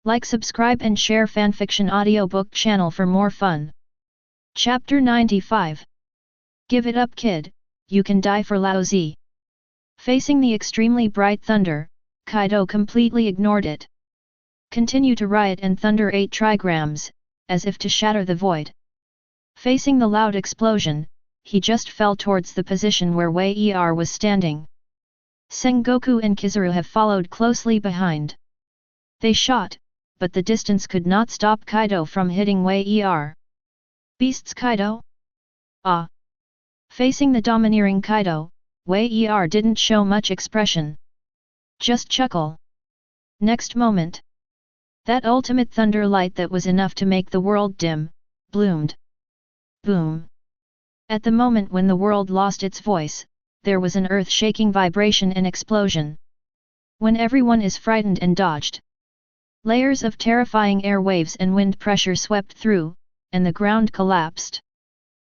Like, subscribe and share fanfiction audiobook channel for more fun. Chapter 95. Give it up, kid, you can die for Laozi. Facing the extremely bright thunder, Kaido completely ignored it. Continue to riot and thunder 8 trigrams, as if to shatter the void. Facing the loud explosion, he just fell towards the position where Wei Er was standing. Sengoku and Kizaru have followed closely behind. They shot, but the distance could not stop Kaido from hitting Wei Er. Beasts, Kaido? Ah! Facing the domineering Kaido, Wei Er didn't show much expression. Just chuckle. Next moment, that ultimate thunder light that was enough to make the world dim, bloomed. Boom! At the moment when the world lost its voice, there was an earth-shaking vibration and explosion. When everyone is frightened and dodged, layers of terrifying air waves and wind pressure swept through, and the ground collapsed.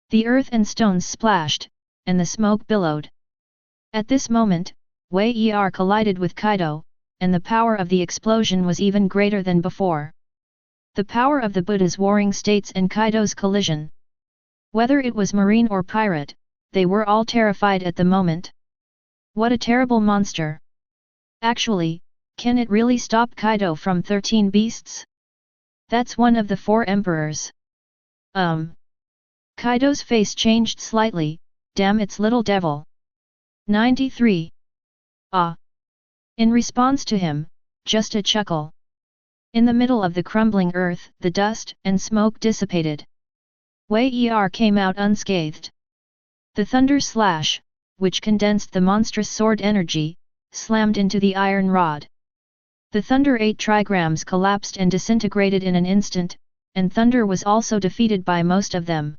The earth and stones splashed, and the smoke billowed. At this moment, Wei Er collided with Kaido, and the power of the explosion was even greater than before. The power of the Buddha's warring states and Kaido's collision. Whether it was marine or pirate, they were all terrified at the moment. What a terrible monster! Actually, can it really stop Kaido from 13 beasts? That's one of the 4 emperors. Kaido's face changed slightly, damn its little devil. 93. Ah! In response to him, just a chuckle. In the middle of the crumbling earth, the dust and smoke dissipated. Wei Er came out unscathed. The thunder slash, which condensed the monstrous sword energy, slammed into the iron rod. The thunder 8 trigrams collapsed and disintegrated in an instant, and thunder was also defeated by most of them.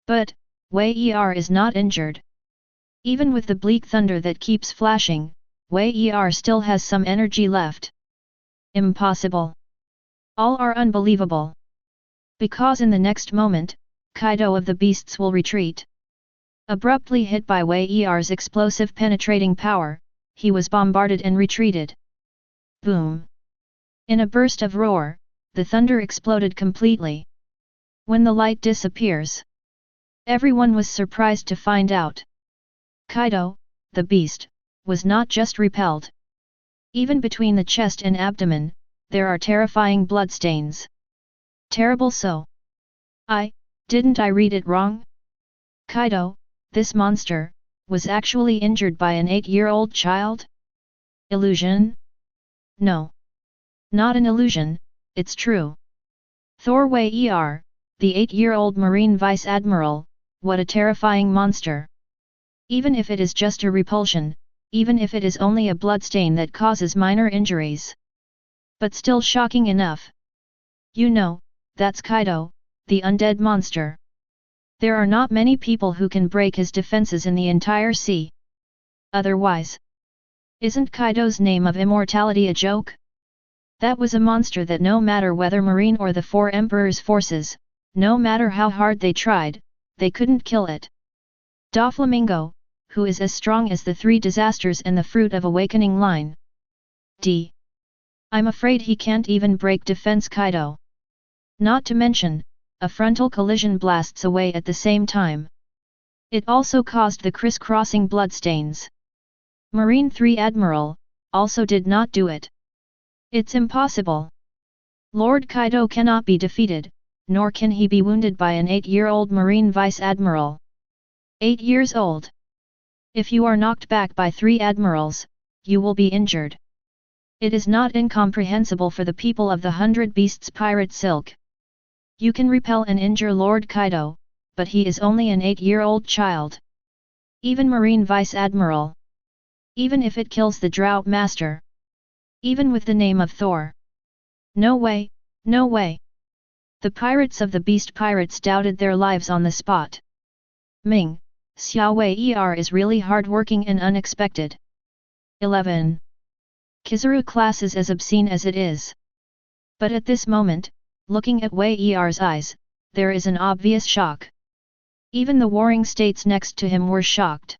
But, Wei Er is not injured. Even with the bleak thunder that keeps flashing, Wei Er still has some energy left. Impossible. All are unbelievable. Because in the next moment, Kaido of the beasts will retreat. Abruptly hit by Wei Er's explosive penetrating power, he was bombarded and retreated. Boom! In a burst of roar, the thunder exploded completely. When the light disappears, everyone was surprised to find out Kaido, the beast, was not just repelled. Even between the chest and abdomen, there are terrifying bloodstains. Terrible so. Didn't I read it wrong? Kaido, this monster, was actually injured by an 8-year-old child? Illusion? No. Not an illusion, it's true. Thor Wei Er, the 8-year-old Marine Vice Admiral, what a terrifying monster. Even if it is just a repulsion, even if it is only a bloodstain that causes minor injuries. But still shocking enough. You know, that's Kaido, the undead monster. There are not many people who can break his defenses in the entire sea. Otherwise, isn't Kaido's name of immortality a joke? That was a monster that no matter whether Marine or the 4 Emperor's forces, no matter how hard they tried, they couldn't kill it. Doflamingo, who is as strong as the 3 disasters and the Fruit of Awakening line. I'm afraid he can't even break defense Kaido. Not to mention, a frontal collision blasts away at the same time. It also caused the crisscrossing bloodstains. Marine 3 Admiral, also did not do it. It's impossible. Lord Kaido cannot be defeated, nor can he be wounded by an 8-year-old Marine Vice Admiral. 8 years old. If you are knocked back by 3 admirals, you will be injured. It is not incomprehensible for the people of the 100 Beasts Pirate Silk. You can repel and injure Lord Kaido, but he is only an 8-year-old child. Even Marine Vice Admiral. Even if it kills the Drought Master. Even with the name of Thor. No way, no way. The pirates of the Beast Pirates doubted their lives on the spot. Ming, Xiao Wei Er is really hard-working and unexpected. 11. Kizaru class is as obscene as it is. But at this moment, looking at Wei Er's eyes, there is an obvious shock. Even the warring states next to him were shocked.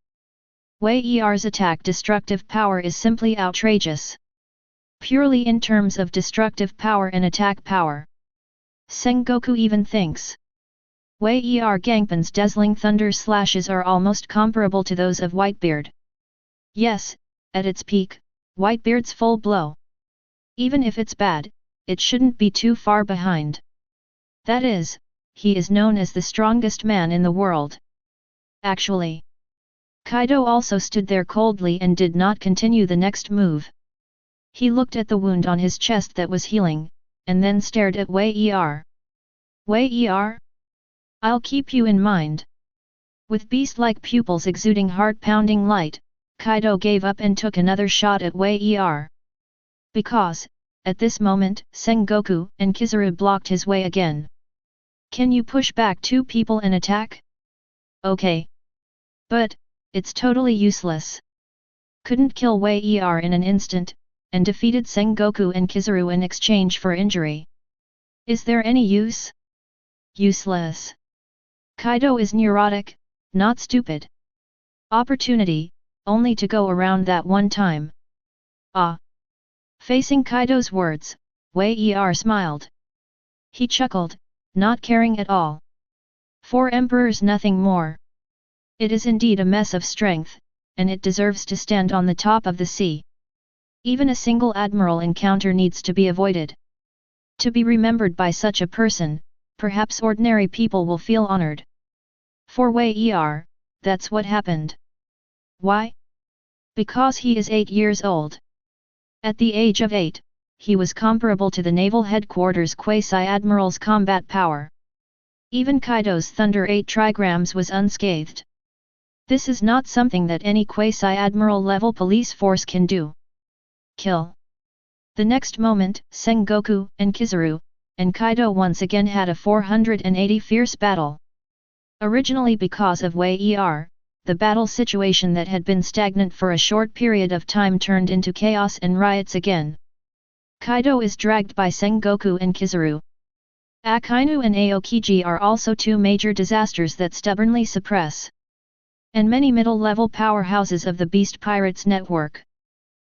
Wei Er's attack destructive power is simply outrageous. Purely in terms of destructive power and attack power. Sengoku even thinks. Wei Gangpan's dazzling thunder slashes are almost comparable to those of Whitebeard. Yes, at its peak, Whitebeard's full blow. Even if it's bad, it shouldn't be too far behind. That is, he is known as the strongest man in the world. Actually, Kaido also stood there coldly and did not continue the next move. He looked at the wound on his chest that was healing, and then stared at Wei Er. Wei Er? I'll keep you in mind. With beast-like pupils exuding heart-pounding light, Kaido gave up and took another shot at Wei Er. Because, at this moment, Sengoku and Kizaru blocked his way again. Can you push back two people and attack? Okay. But, it's totally useless. Couldn't kill Wei Er in an instant, and defeated Sengoku and Kizaru in exchange for injury. Is there any use? Useless. Kaido is neurotic, not stupid. Opportunity, only to go around that one time. Ah. Facing Kaido's words, Wei Er smiled. He chuckled, not caring at all. 4 emperors, nothing more. It is indeed a mess of strength, and it deserves to stand on the top of the sea. Even a single admiral encounter needs to be avoided. To be remembered by such a person, perhaps ordinary people will feel honored. For Wei Er, that's what happened. Why? Because he is 8 years old. At the age of 8, he was comparable to the naval headquarters quasi-admiral's combat power. Even Kaido's Thunder 8 trigrams was unscathed. This is not something that any quasi-admiral level police force can do. Kill. The next moment, Sengoku and Kizaru, and Kaido once again had a 480 fierce battle. Originally because of Wei Er, the battle situation that had been stagnant for a short period of time turned into chaos and riots again. Kaido is dragged by Sengoku and Kizaru. Akainu and Aokiji are also 2 major disasters that stubbornly suppress. And many middle-level powerhouses of the Beast Pirates network.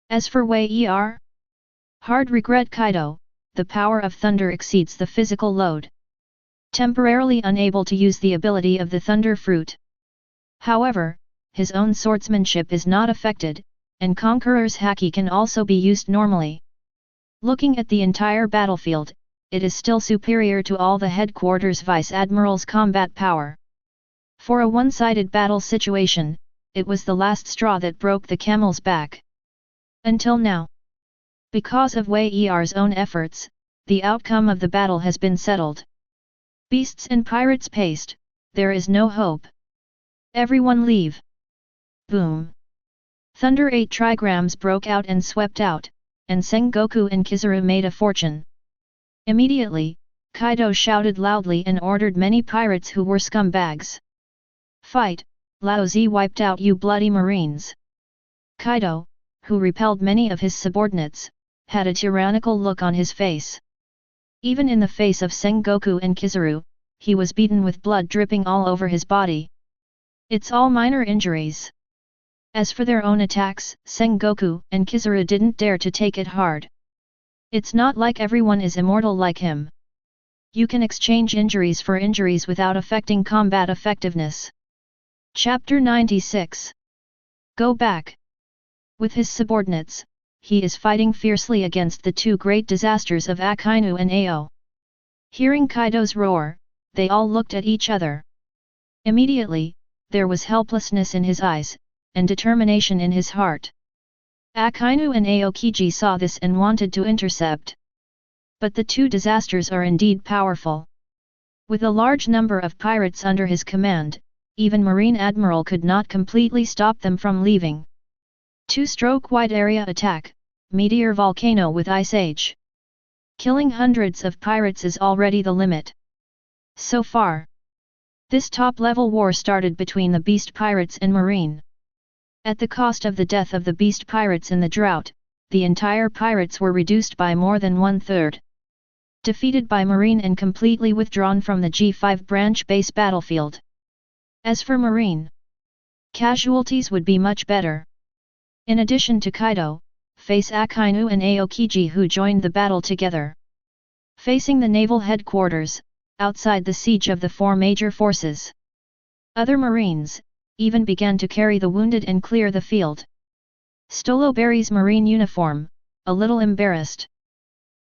As for Wei Er? Hard regret Kaido, the power of thunder exceeds the physical load. Temporarily unable to use the ability of the Thunder Fruit. However, his own swordsmanship is not affected, and Conqueror's Haki can also be used normally. Looking at the entire battlefield, it is still superior to all the headquarters Vice Admiral's combat power. For a one-sided battle situation, it was the last straw that broke the camel's back. Until now. Because of Wei Er's own efforts, the outcome of the battle has been settled. Beasts and pirates paced, there is no hope. Everyone leave. Boom. Thunder 8 trigrams broke out and swept out, and Sengoku and Kizaru made a fortune. Immediately, Kaido shouted loudly and ordered many pirates who were scumbags. Fight, Lao Zi wiped out you bloody marines. Kaido, who repelled many of his subordinates, had a tyrannical look on his face. Even in the face of Sengoku and Kizaru, he was beaten with blood dripping all over his body. It's all minor injuries. As for their own attacks, Sengoku and Kizaru didn't dare to take it hard. It's not like everyone is immortal like him. You can exchange injuries for injuries without affecting combat effectiveness. Chapter 96. Go back. With his subordinates, he is fighting fiercely against the 2 great disasters of Akainu and Ao. Hearing Kaido's roar, they all looked at each other. Immediately, there was helplessness in his eyes, and determination in his heart. Akainu and Aokiji saw this and wanted to intercept. But the 2 disasters are indeed powerful. With a large number of pirates under his command, even Marine Admiral could not completely stop them from leaving. 2-stroke wide area attack, meteor volcano with ice age. Killing hundreds of pirates is already the limit. So far, this top-level war started between the Beast Pirates and Marine. At the cost of the death of the Beast Pirates in the drought, the entire pirates were reduced by more than 1/3. Defeated by Marine and completely withdrawn from the G5 branch base battlefield. As for Marine, casualties would be much better. In addition to Kaido, face Akainu and Aokiji, who joined the battle together. Facing the naval headquarters, outside the siege of the four major forces. Other marines, even began to carry the wounded and clear the field. Stoloberry's marine uniform, a little embarrassed.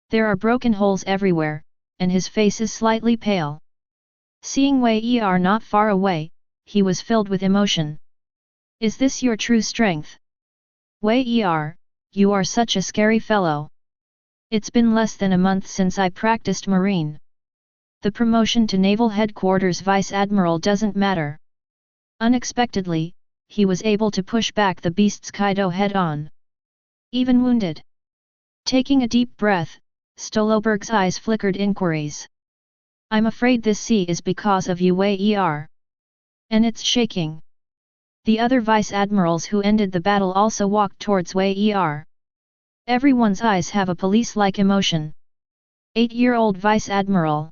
There are broken holes everywhere, and his face is slightly pale. Seeing Wei Er not far away, he was filled with emotion. Is this your true strength? Wei Er, you are such a scary fellow. It's been less than a month since I practiced marine. The promotion to Naval Headquarters Vice Admiral doesn't matter. Unexpectedly, he was able to push back the beast's Kaido head-on. Even wounded. Taking a deep breath, Stoloberg's eyes flickered inquiries. I'm afraid this sea is because of you, Wei Er. And it's shaking. The other vice admirals who ended the battle also walked towards Wei Er. Everyone's eyes have a police-like emotion. 8-year-old vice admiral.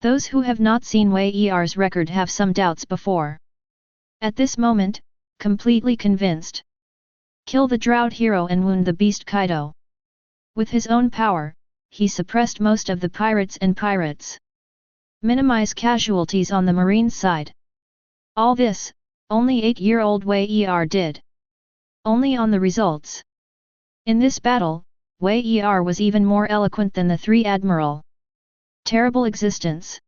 Those who have not seen Wei Er's record have some doubts before. At this moment, completely convinced. Kill the drought hero and wound the beast Kaido. With his own power, he suppressed most of the pirates and pirates. Minimize casualties on the marine side. All this, only 8-year-old Wei Er did. Only on the results. In this battle, Wei Er was even more eloquent than the three admiral. Terrible existence.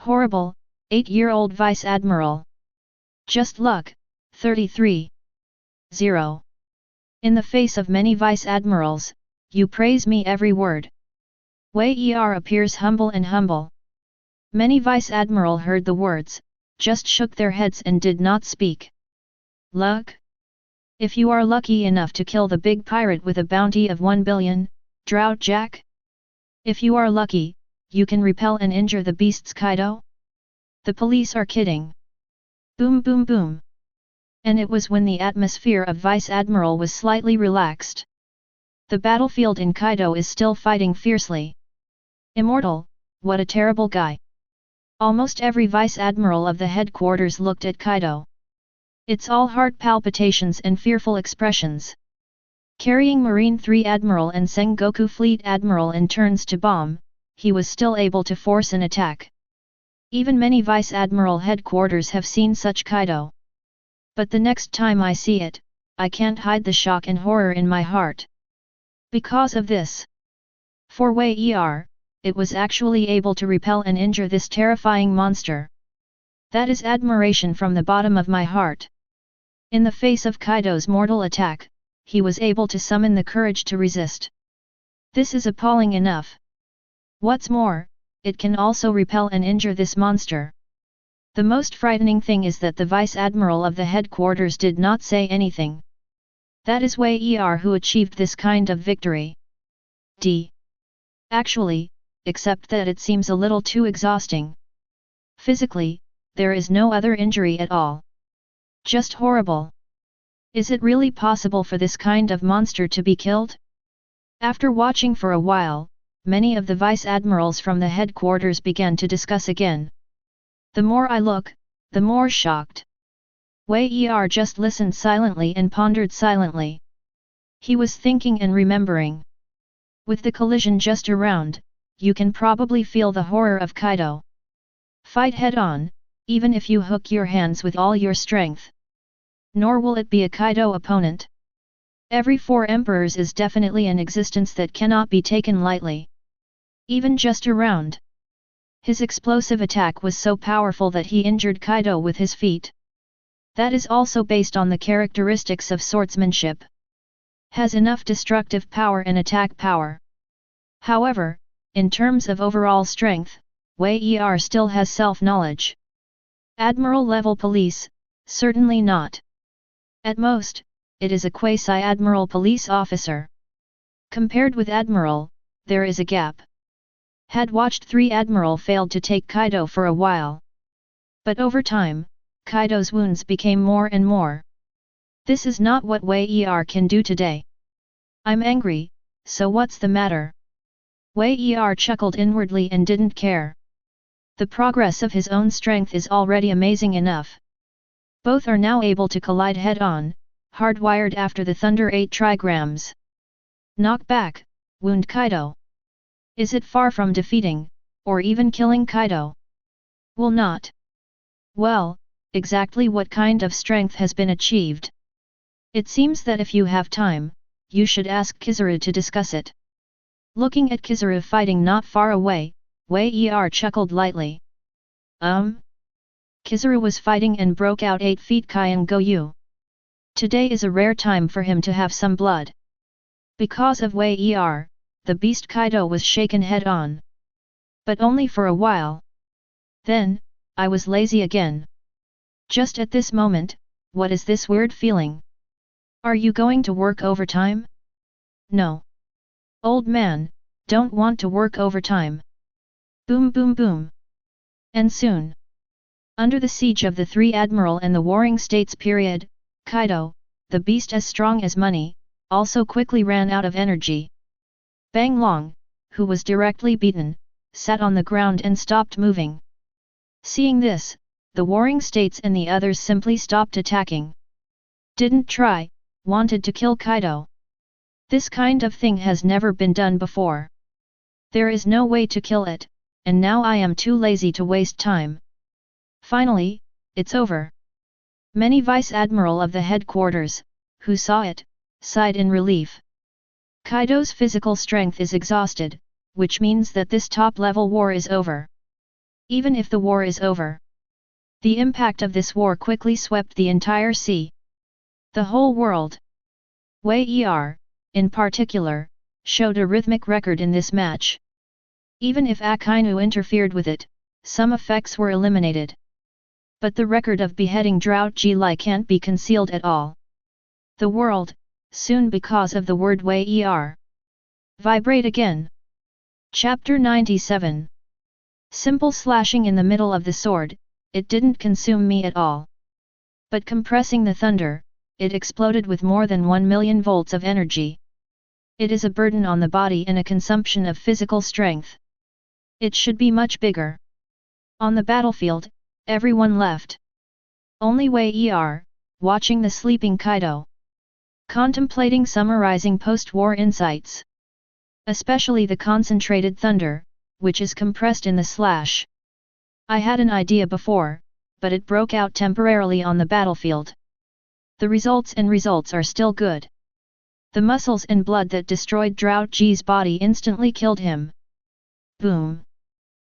Horrible, 8-year-old vice admiral. Just luck, 33. 0. In the face of many vice admirals, you praise me every word. Wei Er appears humble and humble. Many vice admiral heard the words, just shook their heads and did not speak. Luck? If you are lucky enough to kill the big pirate with a bounty of 1 billion, Drought Jack? If you are lucky, you can repel and injure the beast's Kaido? The police are kidding. Boom boom boom. And it was when the atmosphere of Vice Admiral was slightly relaxed. The battlefield in Kaido is still fighting fiercely. Immortal, what a terrible guy. Almost every Vice Admiral of the headquarters looked at Kaido. It's all heart palpitations and fearful expressions. Carrying Marine 3 Admiral and Sengoku Fleet Admiral in turns to bomb, he was still able to force an attack. Even many Vice Admiral headquarters have seen such Kaido. But the next time I see it, I can't hide the shock and horror in my heart. Because of this. For Wei Er, it was actually able to repel and injure this terrifying monster. That is admiration from the bottom of my heart. In the face of Kaido's mortal attack, he was able to summon the courage to resist. This is appalling enough. What's more, it can also repel and injure this monster. The most frightening thing is that the Vice Admiral of the headquarters did not say anything. That is Wei Er who achieved this kind of victory. Actually, except that it seems a little too exhausting. Physically, there is no other injury at all. Just horrible. Is it really possible for this kind of monster to be killed? After watching for a while, many of the vice admirals from the headquarters began to discuss again. The more I look, the more shocked. Wei Er just listened silently and pondered silently. He was thinking and remembering. With the collision just around, you can probably feel the horror of Kaido. Fight head-on, even if you hook your hands with all your strength. Nor will it be a Kaido opponent. Every 4 emperors is definitely an existence that cannot be taken lightly. Even just around. His explosive attack was so powerful that he injured Kaido with his feet. That is also based on the characteristics of swordsmanship. Has enough destructive power and attack power. However, in terms of overall strength, Wei Er still has self-knowledge. Admiral-level police, certainly not. At most, it is a quasi-admiral police officer. Compared with admiral, there is a gap. Had watched 3 admiral failed to take Kaido for a while. But over time, Kaido's wounds became more and more. This is not what Wei Er can do today. I'm angry, so what's the matter? Wei Er chuckled inwardly and didn't care. The progress of his own strength is already amazing enough. Both are now able to collide head-on, hardwired after the Thunder 8 trigrams. Knock back, wound Kaido. Is it far from defeating, or even killing Kaido? Will not. Well, exactly what kind of strength has been achieved? It seems that if you have time, you should ask Kizaru to discuss it. Looking at Kizaru fighting not far away, Wei Er chuckled lightly. Kizaru was fighting and broke out 8 feet Kyan Goyu. Today is a rare time for him to have some blood. Because of Wei Er, the beast Kaido was shaken head on. But only for a while. Then, I was lazy again. Just at this moment, what is this weird feeling? Are you going to work overtime? No. Old man, don't want to work overtime. Boom boom boom. And soon. Under the siege of the Three Admiral and the Warring States period, Kaido, the beast as strong as money, also quickly ran out of energy. Bang Long, who was directly beaten, sat on the ground and stopped moving. Seeing this, the Warring States and the others simply stopped attacking. Didn't try, wanted to kill Kaido. This kind of thing has never been done before. There is no way to kill it, and now I am too lazy to waste time. Finally, it's over. Many Vice Admiral of the headquarters, who saw it, sighed in relief. Kaido's physical strength is exhausted, which means that this top-level war is over. Even if the war is over, the impact of this war quickly swept the entire sea. The whole world. Wei Er, in particular, showed a rhythmic record in this match. Even if Akainu interfered with it, some effects were eliminated. But the record of beheading Drought Ji Lai can't be concealed at all. The world, soon because of the word Wei Er. Vibrate again. Chapter 97. Simple slashing in the middle of the sword, it didn't consume me at all. But compressing the thunder, it exploded with more than 1 million volts of energy. It is a burden on the body and a consumption of physical strength. It should be much bigger. On the battlefield, everyone left. Only Wei Er, watching the sleeping Kaido. Contemplating summarizing post-war insights. Especially the concentrated thunder, which is compressed in the slash. I had an idea before, but it broke out temporarily on the battlefield. The results are still good. The muscles and blood that destroyed Drought Ji's body instantly killed him. Boom.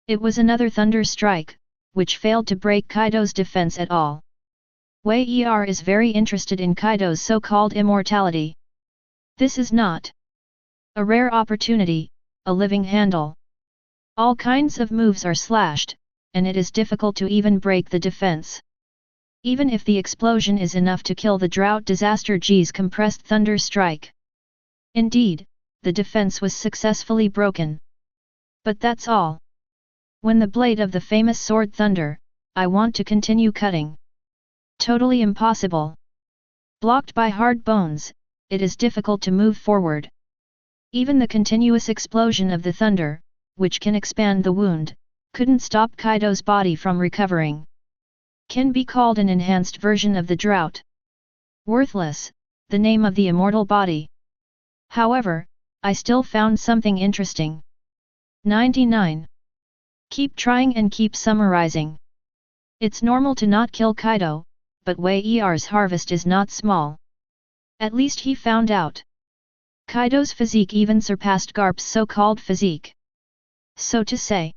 It was another thunder strike, which failed to break Kaido's defense at all. Wei Er is very interested in Kaido's so-called immortality. This is not a rare opportunity, a living handle. All kinds of moves are slashed, and it is difficult to even break the defense. Even if the explosion is enough to kill the Drought Disaster Ji's compressed thunder strike. Indeed, the defense was successfully broken. But that's all. When the blade of the famous sword thunder, I want to continue cutting. Totally impossible. Blocked by hard bones, it is difficult to move forward. Even the continuous explosion of the thunder, which can expand the wound, couldn't stop Kaido's body from recovering. Can be called an enhanced version of the drought. Worthless, the name of the immortal body. However, I still found something interesting. 99. Keep trying and keep summarizing. It's normal to not kill Kaido, but Wei Er's harvest is not small. At least he found out. Kaido's physique even surpassed Garp's so-called physique. So to say,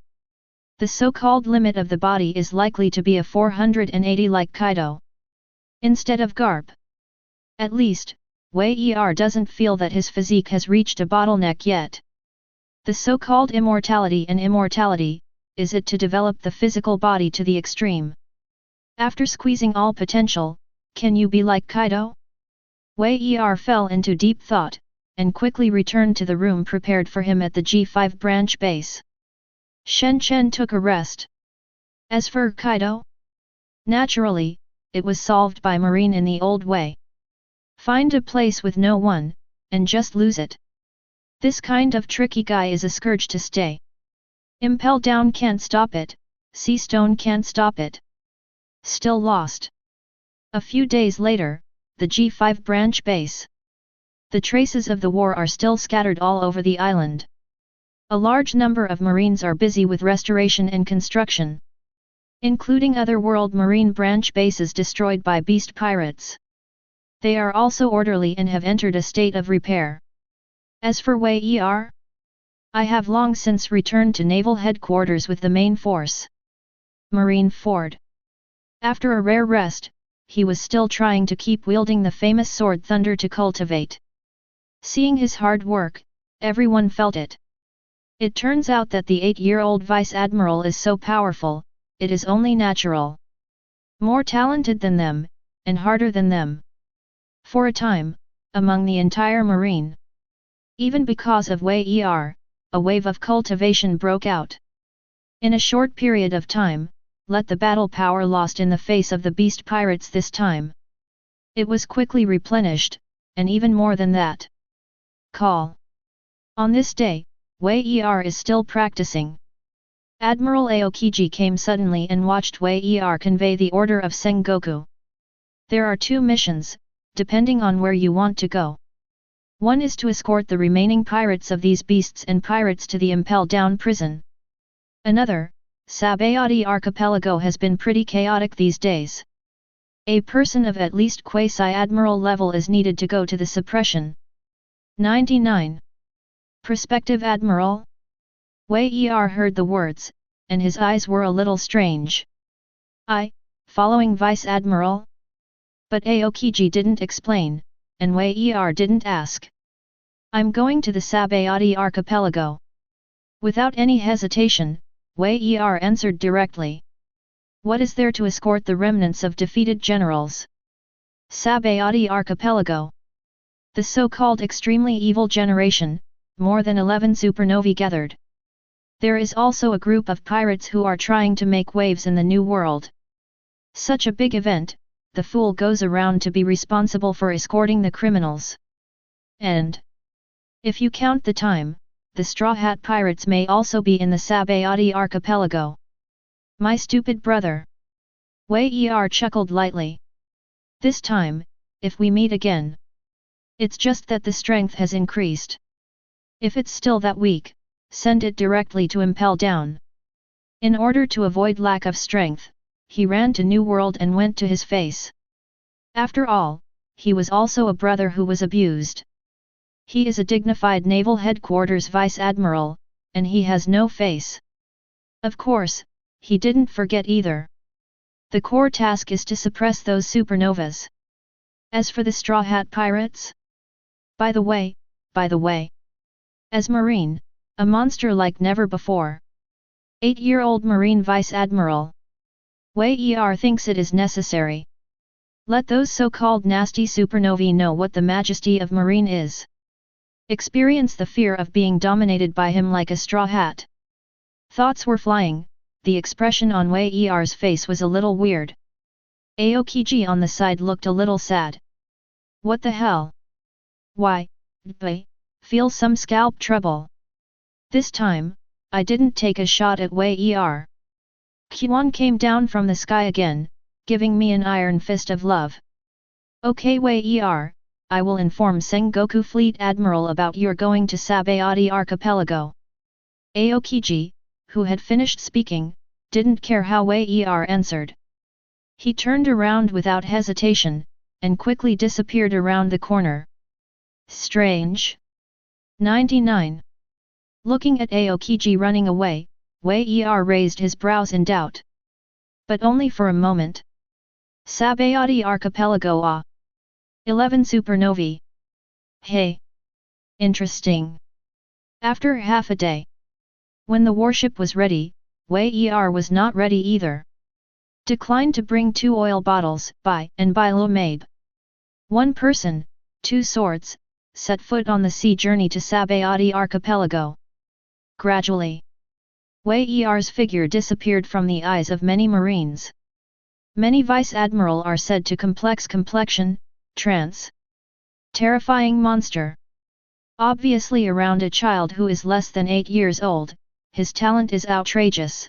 the so-called limit of the body is likely to be a 480 like Kaido. Instead of Garp. At least, Wei Er doesn't feel that his physique has reached a bottleneck yet. The so-called immortality and immortality, is it to develop the physical body to the extreme. After squeezing all potential, can you be like Kaido? Wei Er fell into deep thought, and quickly returned to the room prepared for him at the G5 branch base. Shen Chen took a rest. As for Kaido? Naturally, it was solved by Marine in the old way. Find a place with no one, and just lose it. This kind of tricky guy is a scourge to stay. Impel down can't stop it, Sea Stone can't stop it. Still lost. A few days later, the G5 branch base. The traces of the war are still scattered all over the island. A large number of Marines are busy with restoration and construction, including otherworld Marine branch bases destroyed by beast pirates. They are also orderly and have entered a state of repair. As for Wei Er, I have long since returned to naval headquarters with the main force. Marine Ford. After a rare rest, he was still trying to keep wielding the famous sword Thunder to cultivate. Seeing his hard work, everyone felt it. It turns out that the 8-year-old Vice Admiral is so powerful, it is only natural. More talented than them, and harder than them. For a time, among the entire Marine. Even because of Wei Er, a wave of cultivation broke out. In a short period of time, let the battle power lost in the face of the beast pirates this time. It was quickly replenished, and even more than that. Call. On this day, Wei Er is still practicing. Admiral Aokiji came suddenly and watched Wei Er convey the order of Sengoku. There are 2 missions, depending on where you want to go. One is to escort the remaining pirates of these beasts and pirates to the Impel Down prison. Another, Sabayati Archipelago has been pretty chaotic these days. A person of at least quasi-admiral level is needed to go to the suppression. 99. Prospective Admiral? Wei Er heard the words, and his eyes were a little strange. Following Vice Admiral? But Aokiji didn't explain, and Wei Er didn't ask. I'm going to the Sabayati Archipelago. Without any hesitation, Wei Er answered directly. What is there to escort the remnants of defeated generals? Sabayati Archipelago. The so-called extremely evil generation, more than 11 supernovae gathered. There is also a group of pirates who are trying to make waves in the New World. Such a big event, the fool goes around to be responsible for escorting the criminals. And if you count the time, the Straw Hat Pirates may also be in the Sabayati Archipelago. My stupid brother. Wei Er chuckled lightly. This time, if we meet again. It's just that the strength has increased. If it's still that weak, send it directly to Impel Down. In order to avoid lack of strength, he ran to New World and went to his face. After all, he was also a brother who was abused. He is a dignified naval headquarters vice admiral, and he has no face. Of course, he didn't forget either. The core task is to suppress those supernovas. As for the Straw Hat Pirates? By the way, as Marine, a monster like never before. 8-year-old Marine Vice Admiral. Wei Er thinks it is necessary. Let those so-called nasty supernovae know what the majesty of Marine is. Experience the fear of being dominated by him like a straw hat. Thoughts were flying, the expression on Wei Er's face was a little weird. Aokiji on the side looked a little sad. What the hell? Why, feel some scalp trouble. This time, I didn't take a shot at Wei Er. Quan came down from the sky again, giving me an iron fist of love. Okay Wei Er, I will inform Sengoku Fleet Admiral about your going to Sabayati Archipelago. Aokiji, who had finished speaking, didn't care how Wei Er answered. He turned around without hesitation, and quickly disappeared around the corner. Strange. 99. Looking at Aokiji running away, Wei Er raised his brows in doubt. But only for a moment. Sabayati Archipelago 11 supernovae. Hey! Interesting. After half a day. When the warship was ready, Wei Er was not ready either. Declined to bring 2 oil bottles, by Lo Mabe. 1 person, 2 swords, set foot on the sea journey to Sabayati Archipelago. Gradually, Wei Er's figure disappeared from the eyes of many Marines. Many Vice Admiral are said to complex complexion, trance. Terrifying monster. Obviously around a child who is less than 8 years old, his talent is outrageous.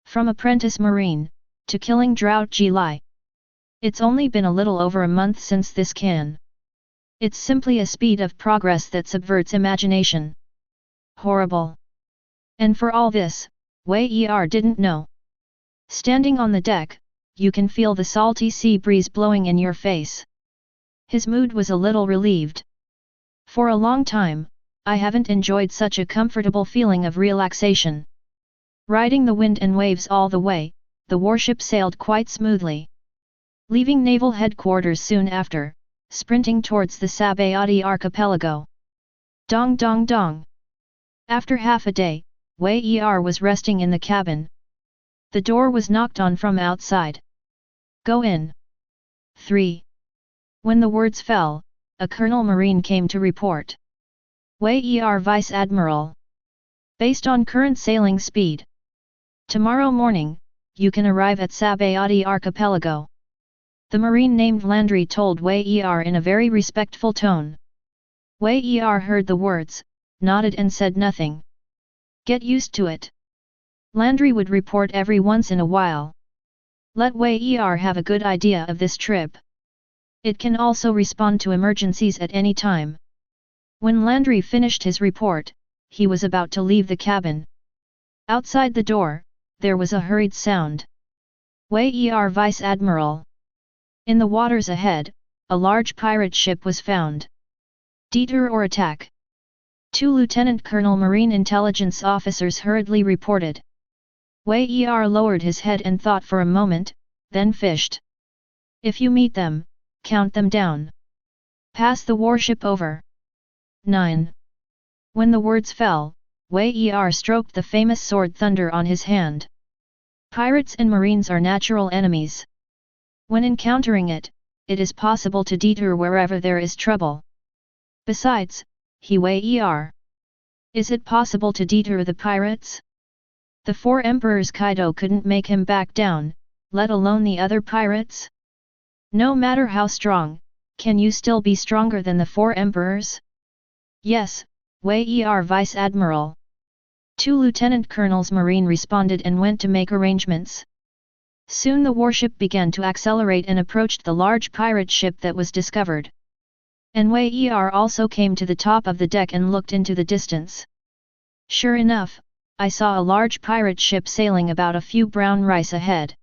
From apprentice Marine, to killing drought July. It's only been a little over a month since this can. It's simply a speed of progress that subverts imagination. Horrible. And for all this, Wei Er didn't know. Standing on the deck, you can feel the salty sea breeze blowing in your face. His mood was a little relieved. For a long time, I haven't enjoyed such a comfortable feeling of relaxation. Riding the wind and waves all the way, the warship sailed quite smoothly. Leaving naval headquarters soon after, sprinting towards the Sabayati archipelago. Dong dong dong. After half a day, Wei Er was resting in the cabin. The door was knocked on from outside. Go in. 3. When the words fell, a Colonel Marine came to report. Wei Er Vice Admiral. Based on current sailing speed. Tomorrow morning, you can arrive at Sabayati archipelago. The Marine named Landry told Wei Er in a very respectful tone. Wei Er heard the words, nodded and said nothing. Get used to it. Landry would report every once in a while. Let Wei Er have a good idea of this trip. It can also respond to emergencies at any time. When Landry finished his report, he was about to leave the cabin. Outside the door, there was a hurried sound. Wei Er Vice Admiral. In the waters ahead, a large pirate ship was found. Deter or attack? 2 Lieutenant Colonel Marine Intelligence officers hurriedly reported. Wei Er lowered his head and thought for a moment, then fished. If you meet them, count them down. Pass the warship over. 9. When the words fell, Wei Er stroked the famous sword thunder on his hand. Pirates and marines are natural enemies. When encountering it, it is possible to deter wherever there is trouble. Besides, Wei Er. Is it possible to deter the pirates? The 4 emperors Kaido couldn't make him back down, let alone the other pirates? No matter how strong, can you still be stronger than the 4 emperors? Yes, Wei Er Vice Admiral. 2 Lieutenant Colonels Marine responded and went to make arrangements. Soon the warship began to accelerate and approached the large pirate ship that was discovered. And Wei Er also came to the top of the deck and looked into the distance. Sure enough, I saw a large pirate ship sailing about a few brown rice ahead.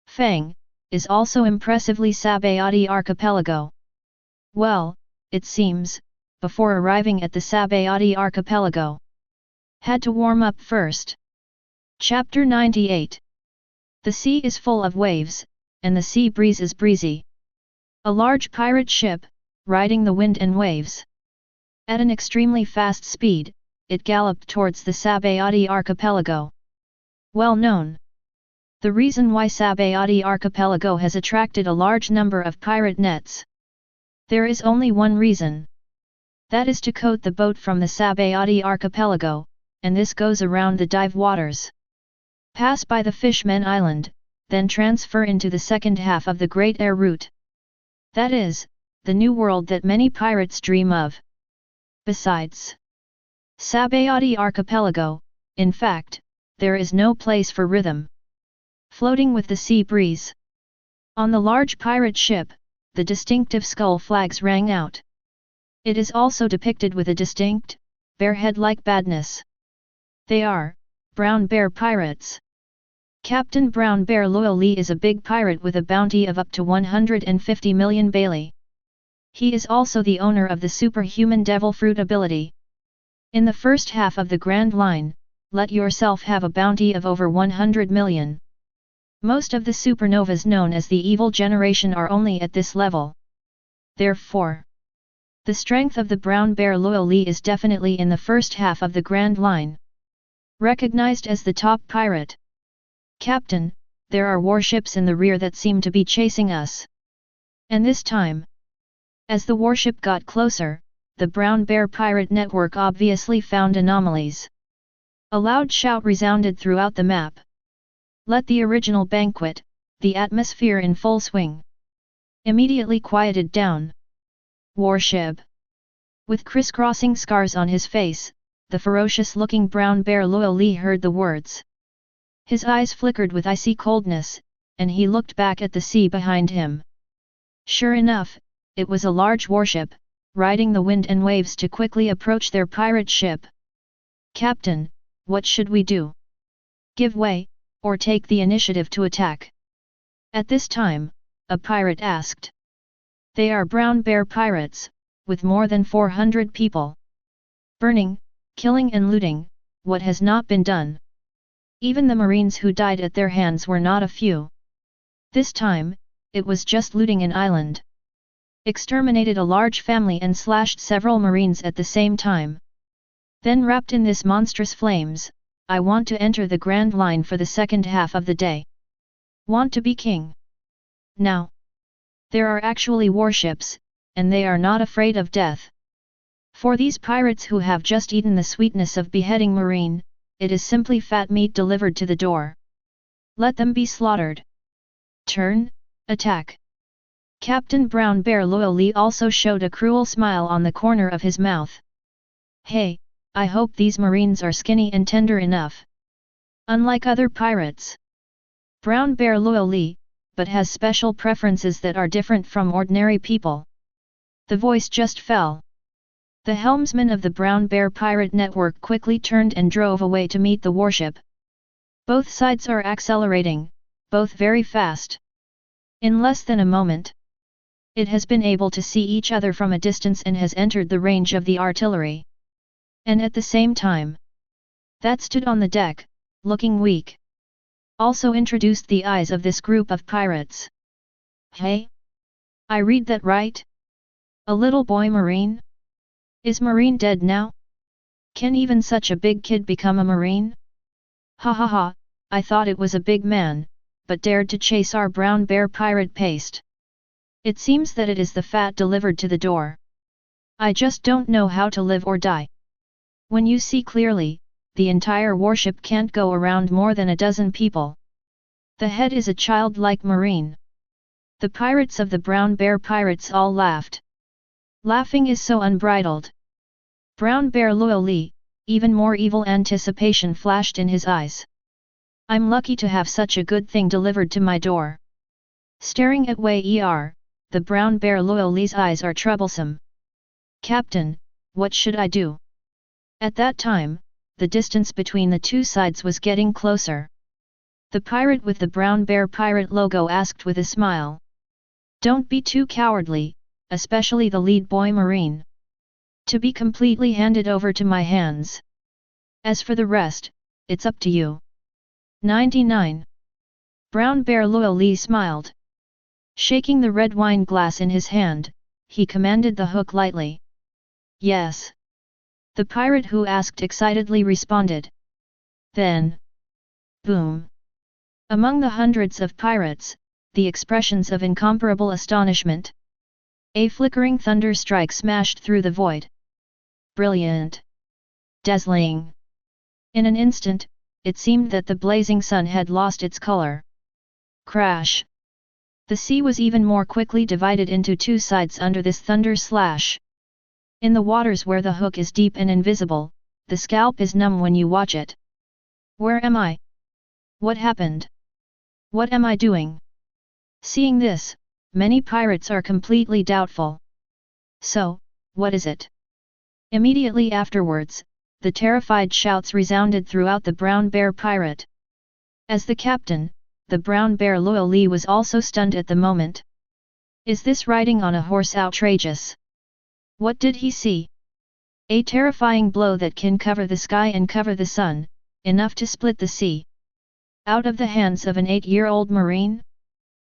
Fang, is also impressively Sabayati archipelago. Well, it seems, before arriving at the Sabayati archipelago. Had to warm up first. Chapter 98. The sea is full of waves, and the sea breeze is breezy. A large pirate ship, riding the wind and waves. At an extremely fast speed, it galloped towards the Sabayati archipelago. Well known. The reason why Sabayati archipelago has attracted a large number of pirate nets. There is only one reason. That is to coat the boat from the Sabayati archipelago, and this goes around the dive waters. Pass by the Fishmen Island, then transfer into the second half of the Great Air Route. That is, the new world that many pirates dream of. Besides Sabayati archipelago, in fact, there is no place for rhythm. Floating with the sea breeze. On the large pirate ship, the distinctive skull flags rang out. It is also depicted with a distinct, bear head-like badness. They are Brown Bear Pirates. Captain Brown Bear Loyal Lee is a big pirate with a bounty of up to 150 million Bailey. He is also the owner of the superhuman Devil Fruit ability. In the first half of the Grand Line, let yourself have a bounty of over 100 million. Most of the supernovas known as the Evil Generation are only at this level. Therefore, the strength of the Brown Bear Loyal Lee is definitely in the first half of the Grand Line. Recognized as the top pirate. Captain, there are warships in the rear that seem to be chasing us. And this time, as the warship got closer, the Brown Bear pirate network obviously found anomalies. A loud shout resounded throughout the map. Let the original banquet, the atmosphere in full swing. Immediately quieted down. Warship. With crisscrossing scars on his face, the ferocious-looking Brown Bear Loyal Lee heard the words. His eyes flickered with icy coldness, and he looked back at the sea behind him. Sure enough, it was a large warship, riding the wind and waves to quickly approach their pirate ship. "Captain, what should we do? Give way, or take the initiative to attack?" At this time, a pirate asked. "They are brown bear pirates, with more than 400 people. Burning, killing and looting, what has not been done? Even the marines who died at their hands were not a few. This time, it was just looting an island. Exterminated a large family and slashed several marines at the same time. Then wrapped in this monstrous flames, I want to enter the Grand Line for the second half of the day. Want to be king. Now. There are actually warships, and they are not afraid of death. For these pirates who have just eaten the sweetness of beheading marine, it is simply fat meat delivered to the door. Let them be slaughtered. Turn, attack." Captain Brown Bear loyally also showed a cruel smile on the corner of his mouth. "Hey, I hope these marines are skinny and tender enough. Unlike other pirates. Brown Bear loyally, but has special preferences that are different from ordinary people." The voice just fell. The helmsman of the Brown Bear Pirate Network quickly turned and drove away to meet the warship. Both sides are accelerating, both very fast. In less than a moment, it has been able to see each other from a distance and has entered the range of the artillery. And at the same time, that stood on the deck, looking weak. Also introduced the eyes of this group of pirates. "Hey? I read that right? A little boy marine? Is marine dead now? Can even such a big kid become a marine? Ha ha ha, I thought it was a big man, but dared to chase our brown bear pirate paste. It seems that it is the fat delivered to the door. I just don't know how to live or die." When you see clearly, the entire warship can't go around more than a dozen people. The head is a childlike marine. The pirates of the Brown Bear Pirates all laughed. Laughing is so unbridled. Brown Bear loyally, even more evil anticipation flashed in his eyes. "I'm lucky to have such a good thing delivered to my door." Staring at Wei Er, the Brown Bear loyally's eyes are troublesome. "Captain, what should I do?" At that time, the distance between the two sides was getting closer. The pirate with the Brown Bear Pirate logo asked with a smile. "Don't be too cowardly, especially the lead boy marine. To be completely handed over to my hands. As for the rest, it's up to you." 99. Brown Bear loyally smiled. Shaking the red wine glass in his hand, he commanded the hook lightly. "Yes." The pirate who asked excitedly responded. Then, boom! Among the hundreds of pirates, the expressions of incomparable astonishment. A flickering thunder strike smashed through the void. Brilliant! Dazzling! In an instant, it seemed that the blazing sun had lost its color. Crash! The sea was even more quickly divided into two sides under this thunder slash. In the waters where the hook is deep and invisible, the scalp is numb when you watch it. Where am I? What happened? What am I doing? Seeing this, many pirates are completely doubtful. So, what is it? Immediately afterwards, the terrified shouts resounded throughout the Brown Bear Pirate. As the captain, the Brown Bear loyally was also stunned at the moment. Is this riding on a horse outrageous? What did he see? A terrifying blow that can cover the sky and cover the sun, enough to split the sea. Out of the hands of an 8-year-old marine?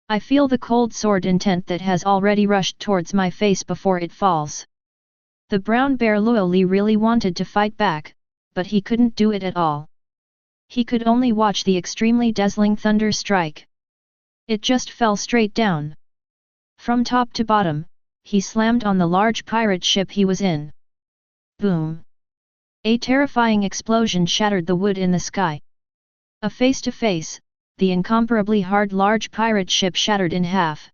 I feel the cold sword intent that has already rushed towards my face before it falls. The Brown Bear loyally really wanted to fight back, but he couldn't do it at all. He could only watch the extremely dazzling thunder strike. It just fell straight down. From top to bottom, he slammed on the large pirate ship he was in. Boom! A terrifying explosion shattered the wood in the sky. A face-to-face, the incomparably hard large pirate ship shattered in half.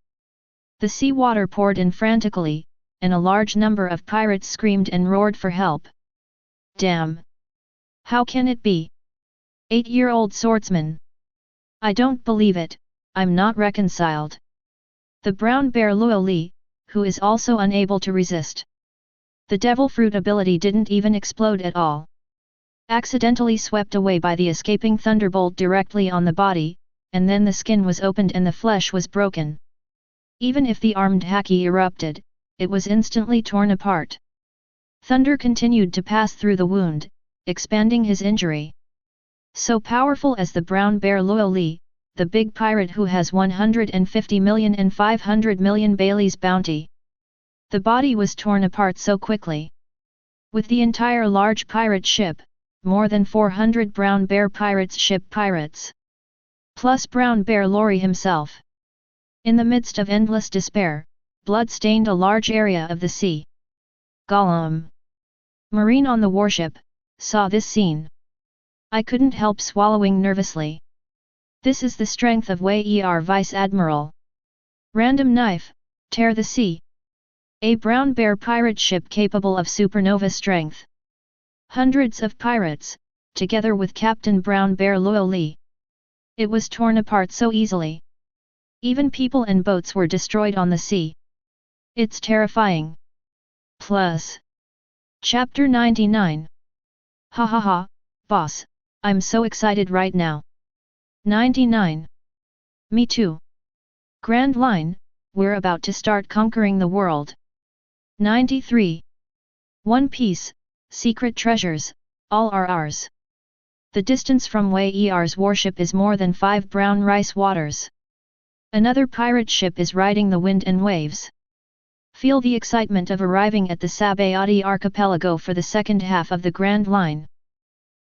The sea water poured in frantically, and a large number of pirates screamed and roared for help. Damn! How can it be? 8-year-old swordsman! I don't believe it, I'm not reconciled. The Brown Bear loyally, who is also unable to resist. The devil fruit ability didn't even explode at all. Accidentally swept away by the escaping thunderbolt directly on the body, and then the skin was opened and the flesh was broken. Even if the armed haki erupted, it was instantly torn apart. Thunder continued to pass through the wound, expanding his injury. So powerful as the brown bear Luffy, the big pirate who has 150 million and 500 million Bailey's bounty. The body was torn apart so quickly. With the entire large pirate ship, more than 400 brown bear pirates ship pirates. Plus brown bear Luffy himself. In the midst of endless despair, blood stained a large area of the sea. Gollum, Marine on the warship, saw this scene. I couldn't help swallowing nervously. This is the strength of Wei Vice Admiral. Random knife, tear the sea. A brown bear pirate ship capable of supernova strength. Hundreds of pirates, together with Captain Brown Bear Luffy. It was torn apart so easily. Even people and boats were destroyed on the sea. It's terrifying. Plus. Chapter 99. Ha ha ha, boss, I'm so excited right now. 99. Me too. Grand Line, we're about to start conquering the world. 93. One Piece, secret treasures, all are ours. The distance from Wei Er's warship is more than 5 brown rice waters. Another pirate ship is riding the wind and waves. Feel the excitement of arriving at the Sabayati archipelago for the second half of the Grand Line.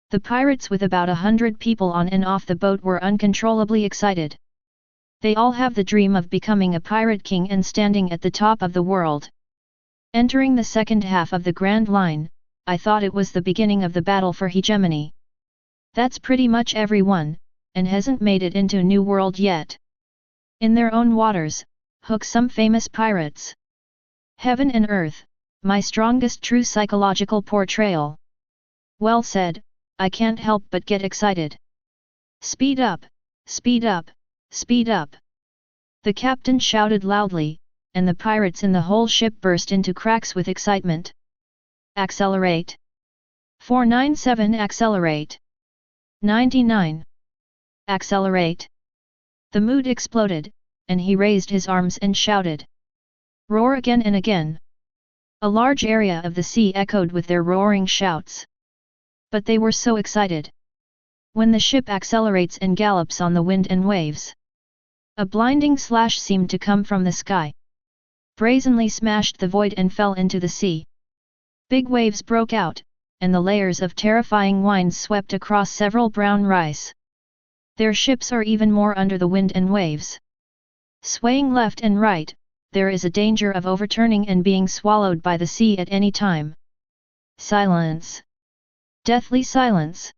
The pirates with about 100 people on and off the boat were uncontrollably excited. They all have the dream of becoming a pirate king and standing at the top of the world. Entering the second half of the Grand Line, I thought it was the beginning of the battle for hegemony. That's pretty much everyone, and hasn't made it into New World yet. In their own waters, hook some famous pirates. Heaven and earth, my strongest true psychological portrayal. Well said, I can't help but get excited. Speed up, speed up, speed up. The captain shouted loudly, and the pirates in the whole ship burst into cracks with excitement. Accelerate. 497 accelerate. 99. Accelerate. The mood exploded, and he raised his arms and shouted. Roar again and again. A large area of the sea echoed with their roaring shouts. But they were so excited. When the ship accelerates and gallops on the wind and waves. A blinding slash seemed to come from the sky. Brazenly smashed the void and fell into the sea. Big waves broke out, and the layers of terrifying winds swept across several brown rice. Their ships are even more under the wind and waves. Swaying left and right, there is a danger of overturning and being swallowed by the sea at any time. Silence. Deathly silence.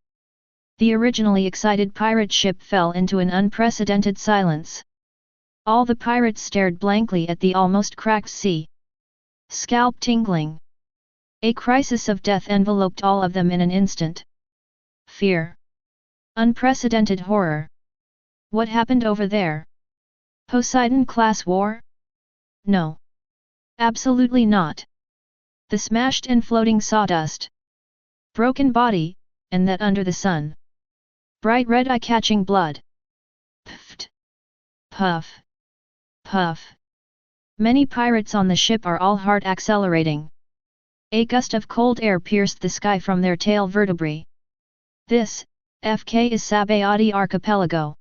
The originally excited pirate ship fell into an unprecedented silence. All the pirates stared blankly at the almost cracked sea. Scalp tingling. A crisis of death enveloped all of them in an instant. Fear. Unprecedented horror. What happened over there? Poseidon-class war? No. Absolutely not. The smashed and floating sawdust. Broken body, and that under the sun. Bright red eye catching blood. Puffed. Puff. Puff. Many pirates on the ship are all heart accelerating. A gust of cold air pierced the sky from their tail vertebrae. This, FK is Sabayati Archipelago.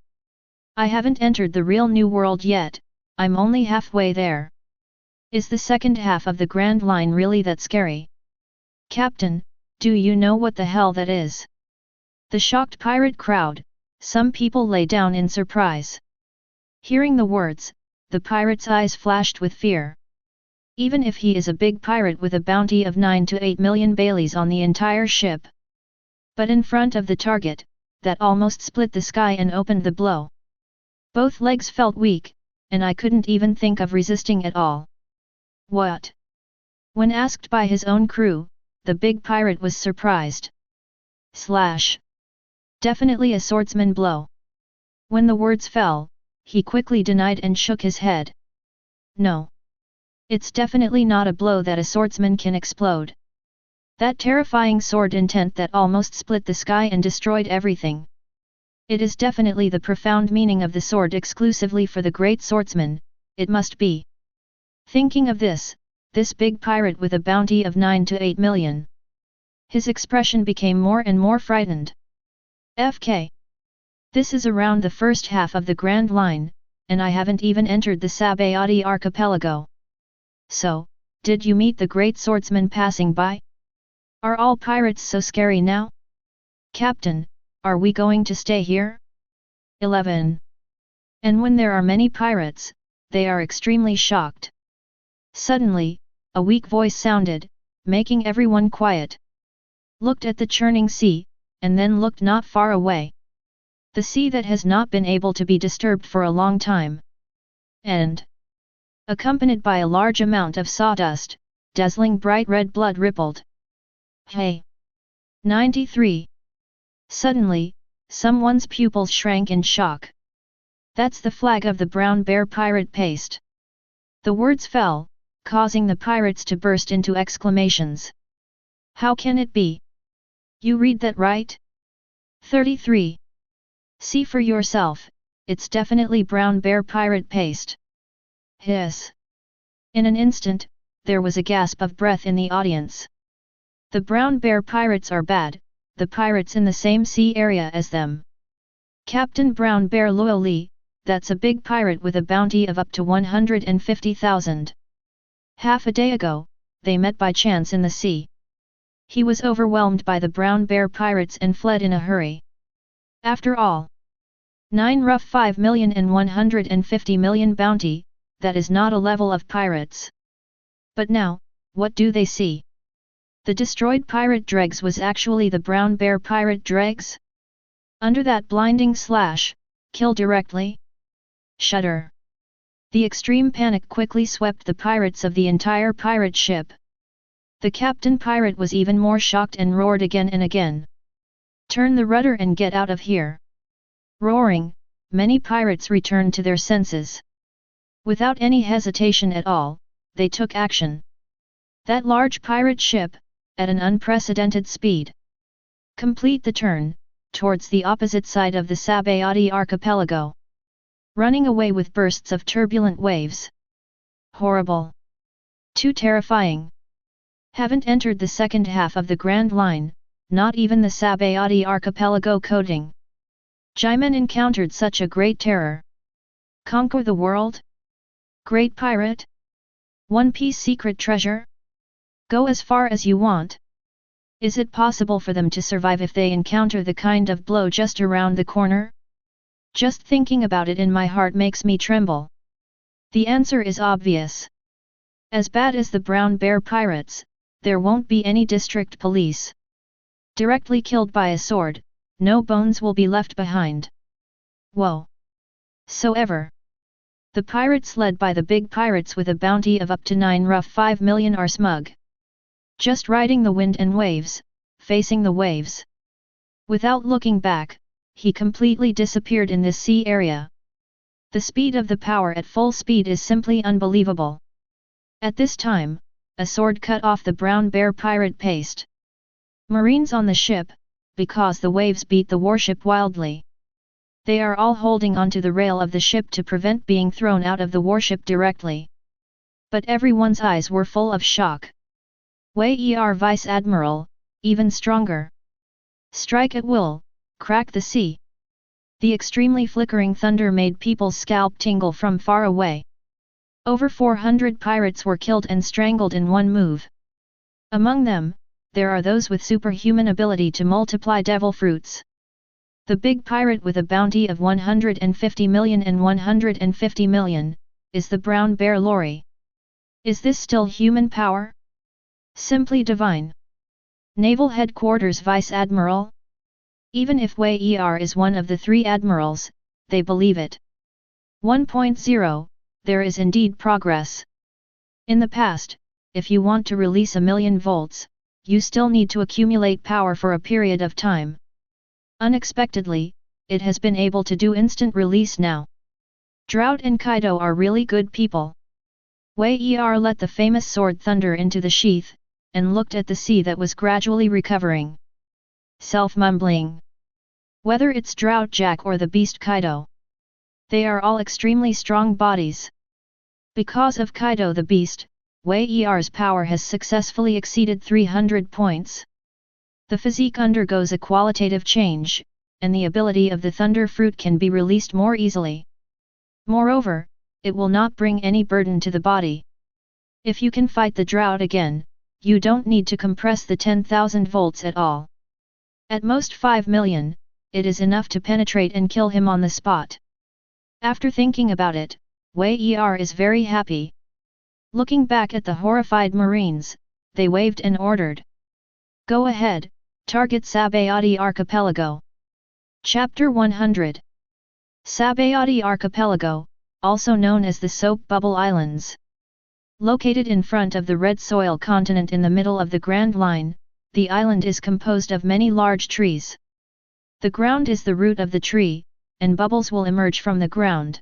I haven't entered the real New World yet, I'm only halfway there. Is the second half of the Grand Line really that scary? Captain, do you know what the hell that is? The shocked pirate crowd, some people lay down in surprise. Hearing the words, the pirate's eyes flashed with fear. Even if he is a big pirate with a bounty of 9 to 8 million Baileys on the entire ship. But in front of the target, that almost split the sky and opened the blow. Both legs felt weak, and I couldn't even think of resisting at all. What? When asked by his own crew, the big pirate was surprised. Slash. Definitely a swordsman blow. When the words fell, he quickly denied and shook his head. No. It's definitely not a blow that a swordsman can explode. That terrifying sword intent that almost split the sky and destroyed everything. It is definitely the profound meaning of the sword exclusively for the great swordsman, it must be. Thinking of this big pirate with a bounty of 9 to 8 million. His expression became more and more frightened. FK. This is around the first half of the Grand Line, and I haven't even entered the Sabayati archipelago. So, did you meet the great swordsman passing by? Are all pirates so scary now? Captain, are we going to stay here? 11. And when there are many pirates, they are extremely shocked. Suddenly, a weak voice sounded, making everyone quiet. Looked at the churning sea, and then looked not far away. The sea that has not been able to be disturbed for a long time. And, accompanied by a large amount of sawdust, dazzling bright red blood rippled. Hey! 93. Suddenly, someone's pupils shrank in shock. That's the flag of the Brown Bear Pirate Paste. The words fell, causing the pirates to burst into exclamations. How can it be? You read that right? 33. See for yourself, it's definitely Brown Bear Pirate Paste. Hiss. In an instant, there was a gasp of breath in the audience. The Brown Bear Pirates are bad, the pirates in the same sea area as them. Captain Brown Bear loyally, that's a big pirate with a bounty of up to 150,000. Half a day ago, they met by chance in the sea. He was overwhelmed by the Brown Bear Pirates and fled in a hurry. After all, 9 rough 5 million and 150 million bounty, that is not a level of pirates. But now, what do they see? The destroyed pirate dregs was actually the Brown Bear pirate dregs? Under that blinding slash, kill directly? Shudder. The extreme panic quickly swept the pirates of the entire pirate ship. The captain pirate was even more shocked and roared again and again. Turn the rudder and get out of here. Roaring, many pirates returned to their senses. Without any hesitation at all, they took action. That large pirate ship, at an unprecedented speed. Complete the turn, towards the opposite side of the Sabayati archipelago. Running away with bursts of turbulent waves. Horrible. Too terrifying. Haven't entered the second half of the Grand Line, not even the Sabayati archipelago coating. Jaimin encountered such a great terror. Conquer the world? Great pirate? One Piece secret treasure? Go as far as you want. Is it possible for them to survive if they encounter the kind of blow just around the corner? Just thinking about it in my heart makes me tremble. The answer is obvious. As bad as the Brown Bear Pirates, there won't be any district police. Directly killed by a sword, no bones will be left behind. Whoa! The pirates led by the big pirates with a bounty of up to 9 rough 5 million are smug. Just riding the wind and waves, facing the waves. Without looking back, he completely disappeared in this sea area. The speed of the power at full speed is simply unbelievable. At this time, a sword cut off the Brown Bear Pirate Paste. Marines on the ship, because the waves beat the warship wildly. They are all holding onto the rail of the ship to prevent being thrown out of the warship directly. But everyone's eyes were full of shock. Wei Vice Admiral, even stronger. Strike at will, crack the sea. The extremely flickering thunder made people's scalp tingle from far away. Over 400 pirates were killed and strangled in one move. Among them, there are those with superhuman ability to multiply devil fruits. The big pirate with a bounty of 150 million and 150 million, is the Brown Bear Lorry. Is this still human power? Simply divine. Naval Headquarters Vice Admiral? Even if Wei is one of the 3 admirals, they believe it. 1.0, there is indeed progress. In the past, if you want to release 1,000,000 volts, you still need to accumulate power for a period of time. Unexpectedly, it has been able to do instant release now. Drought and Kaido are really good people. Wei let the famous sword thunder into the sheath, and looked at the sea that was gradually recovering. Self-mumbling. Whether it's Drought Jack or the Beast Kaido, they are all extremely strong bodies. Because of Kaido the Beast, Wei Er's power has successfully exceeded 300 points. The physique undergoes a qualitative change, and the ability of the Thunder Fruit can be released more easily. Moreover, it will not bring any burden to the body. If you can fight the drought again, you don't need to compress the 10,000 volts at all. At most 5 million, it is enough to penetrate and kill him on the spot. After thinking about it, Wei Er is very happy. Looking back at the horrified Marines, they waved and ordered. Go ahead, target Sabayati Archipelago. Chapter 100. Sabayati Archipelago, also known as the Soap Bubble Islands. Located in front of the Red Soil continent in the middle of the Grand Line, the island is composed of many large trees. The ground is the root of the tree, and bubbles will emerge from the ground.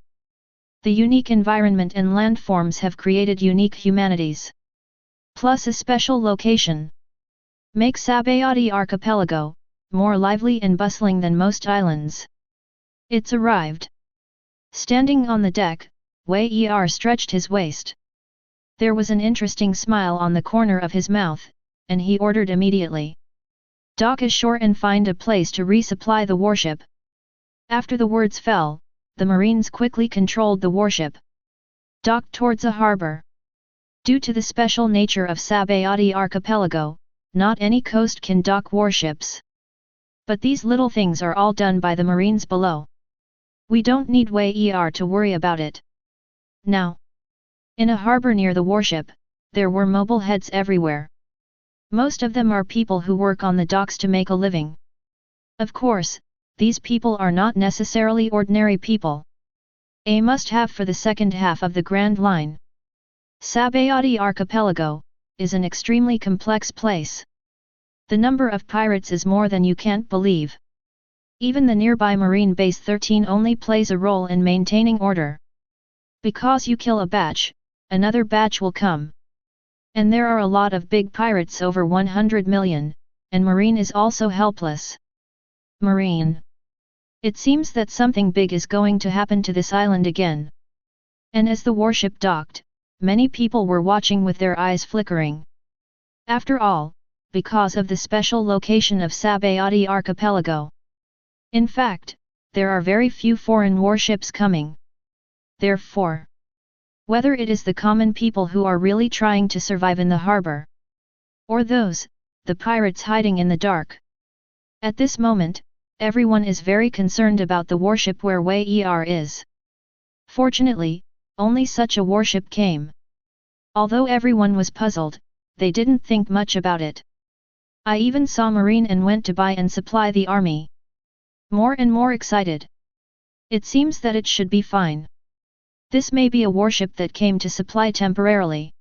The unique environment and landforms have created unique humanities. Plus a special location make Sabayati Archipelago more lively and bustling than most islands. It's arrived. Standing on the deck, Wei Er stretched his waist. There was an interesting smile on the corner of his mouth, and he ordered immediately. Dock ashore and find a place to resupply the warship. After the words fell, the Marines quickly controlled the warship. Docked towards a harbor. Due to the special nature of Sabayati Archipelago, not any coast can dock warships. But these little things are all done by the Marines below. We don't need Wei Er to worry about it. Now, in a harbor near the warship, there were mobile heads everywhere. Most of them are people who work on the docks to make a living. Of course, these people are not necessarily ordinary people. A must-have for the second half of the Grand Line. Sabayati Archipelago is an extremely complex place. The number of pirates is more than you can't believe. Even the nearby Marine Base 13 only plays a role in maintaining order. Because you kill a batch, another batch will come. And there are a lot of big pirates, over 100 million, and Marine is also helpless. Marine. It seems that something big is going to happen to this island again. And as the warship docked, many people were watching with their eyes flickering. After all, because of the special location of Sabayati Archipelago. In fact, there are very few foreign warships coming. Therefore, whether it is the common people who are really trying to survive in the harbor, or those, the pirates hiding in the dark. At this moment, everyone is very concerned about the warship where Wei Er is. Fortunately, only such a warship came. Although everyone was puzzled, they didn't think much about it. I even saw Marine and went to buy and supply the army. More and more excited. It seems that it should be fine. This may be a warship that came to supply temporarily.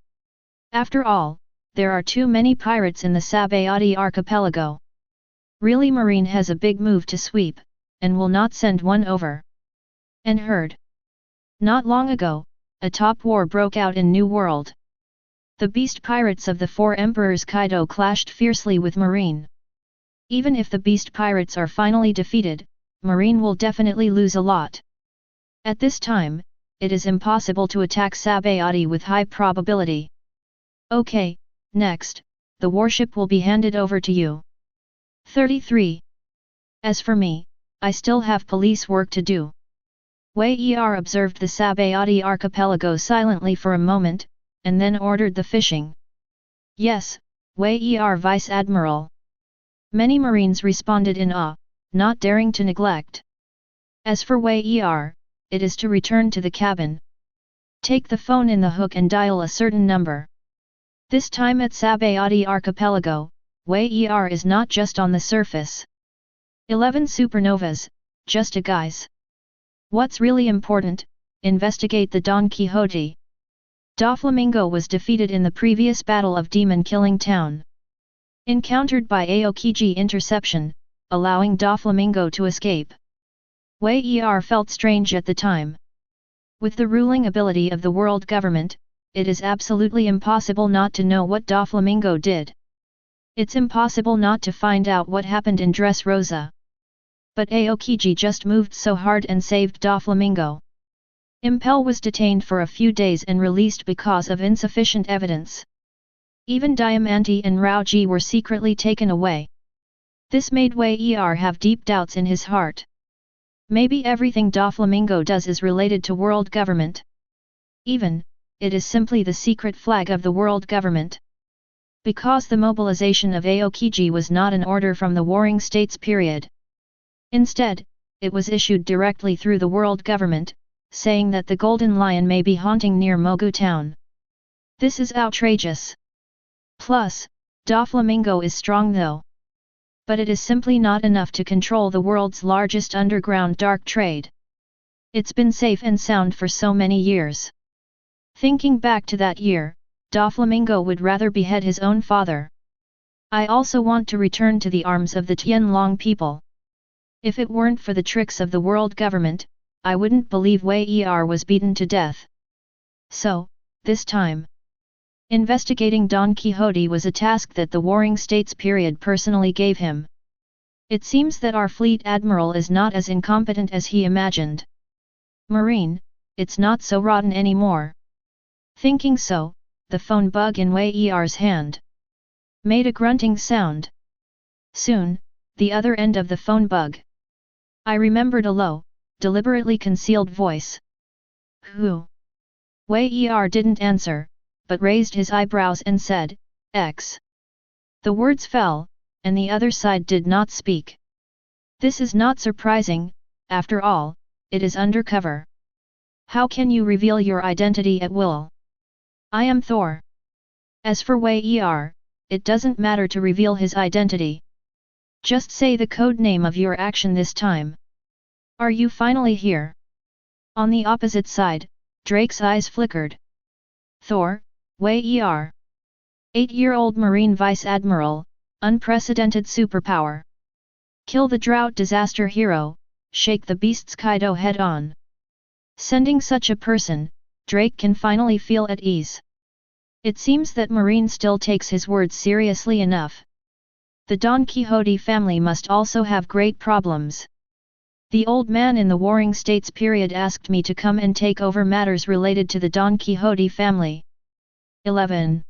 After all, there are too many pirates in the Sabayati Archipelago. Really, Marine has a big move to sweep, and will not send one over. And heard. Not long ago, a top war broke out in New World. The beast pirates of the four emperors Kaido clashed fiercely with Marine. Even if the beast pirates are finally defeated, Marine will definitely lose a lot. At this time, it is impossible to attack Sabayati with high probability. Okay, next, the warship will be handed over to you. 33. As for me, I still have police work to do. Wei Er observed the Sabayati Archipelago silently for a moment, and then ordered the fishing. Yes, Wei Er Vice Admiral. Many Marines responded in awe, not daring to neglect. As for Wei Er, it is to return to the cabin. Take the phone in the hook and dial a certain number. This time at Sabayati Archipelago, Wei Er is not just on the surface. 11 supernovas, just a guise. What's really important? Investigate the Don Quixote. Doflamingo was defeated in the previous battle of Demon Killing Town. Encountered by Aokiji interception, allowing Doflamingo to escape. Wei Er felt strange at the time. With the ruling ability of the world government, it is absolutely impossible not to know what Doflamingo did. It's impossible not to find out what happened in Dressrosa. But Aokiji just moved so hard and saved Doflamingo. Impel was detained for a few days and released because of insufficient evidence. Even Diamante and Raoji were secretly taken away. This made Wei Er have deep doubts in his heart. Maybe everything Doflamingo does is related to world government. Even, it is simply the secret flag of the world government. Because the mobilization of Aokiji was not an order from the Warring States period. Instead, it was issued directly through the world government, saying that the Golden Lion may be haunting near Mogu town. This is outrageous. Plus, Doflamingo is strong though. But it is simply not enough to control the world's largest underground dark trade. It's been safe and sound for so many years. Thinking back to that year, Doflamingo would rather behead his own father. I also want to return to the arms of the Tianlong people. If it weren't for the tricks of the world government, I wouldn't believe Wei Er was beaten to death. So, this time, investigating Don Quixote was a task that the Warring States period personally gave him. It seems that our fleet admiral is not as incompetent as he imagined. Marine, it's not so rotten anymore. Thinking so, the phone bug in Wei Er's hand made a grunting sound. Soon, the other end of the phone bug. I remembered a low, deliberately concealed voice. Who? Wei Er didn't answer, but raised his eyebrows and said, X. The words fell, and the other side did not speak. This is not surprising, after all, it is undercover. How can you reveal your identity at will? I am Thor. As for Wei Er, it doesn't matter to reveal his identity. Just say the code name of your action this time. Are you finally here? On the opposite side, Drake's eyes flickered. Thor, Wei Er. 8-year-old Marine Vice Admiral, unprecedented superpower. Kill the drought disaster hero, shake the beast's Kaido head on. Sending such a person, Drake can finally feel at ease. It seems that Marine still takes his words seriously enough. The Don Quixote family must also have great problems. The old man in the Warring States period asked me to come and take over matters related to the Don Quixote family. 11.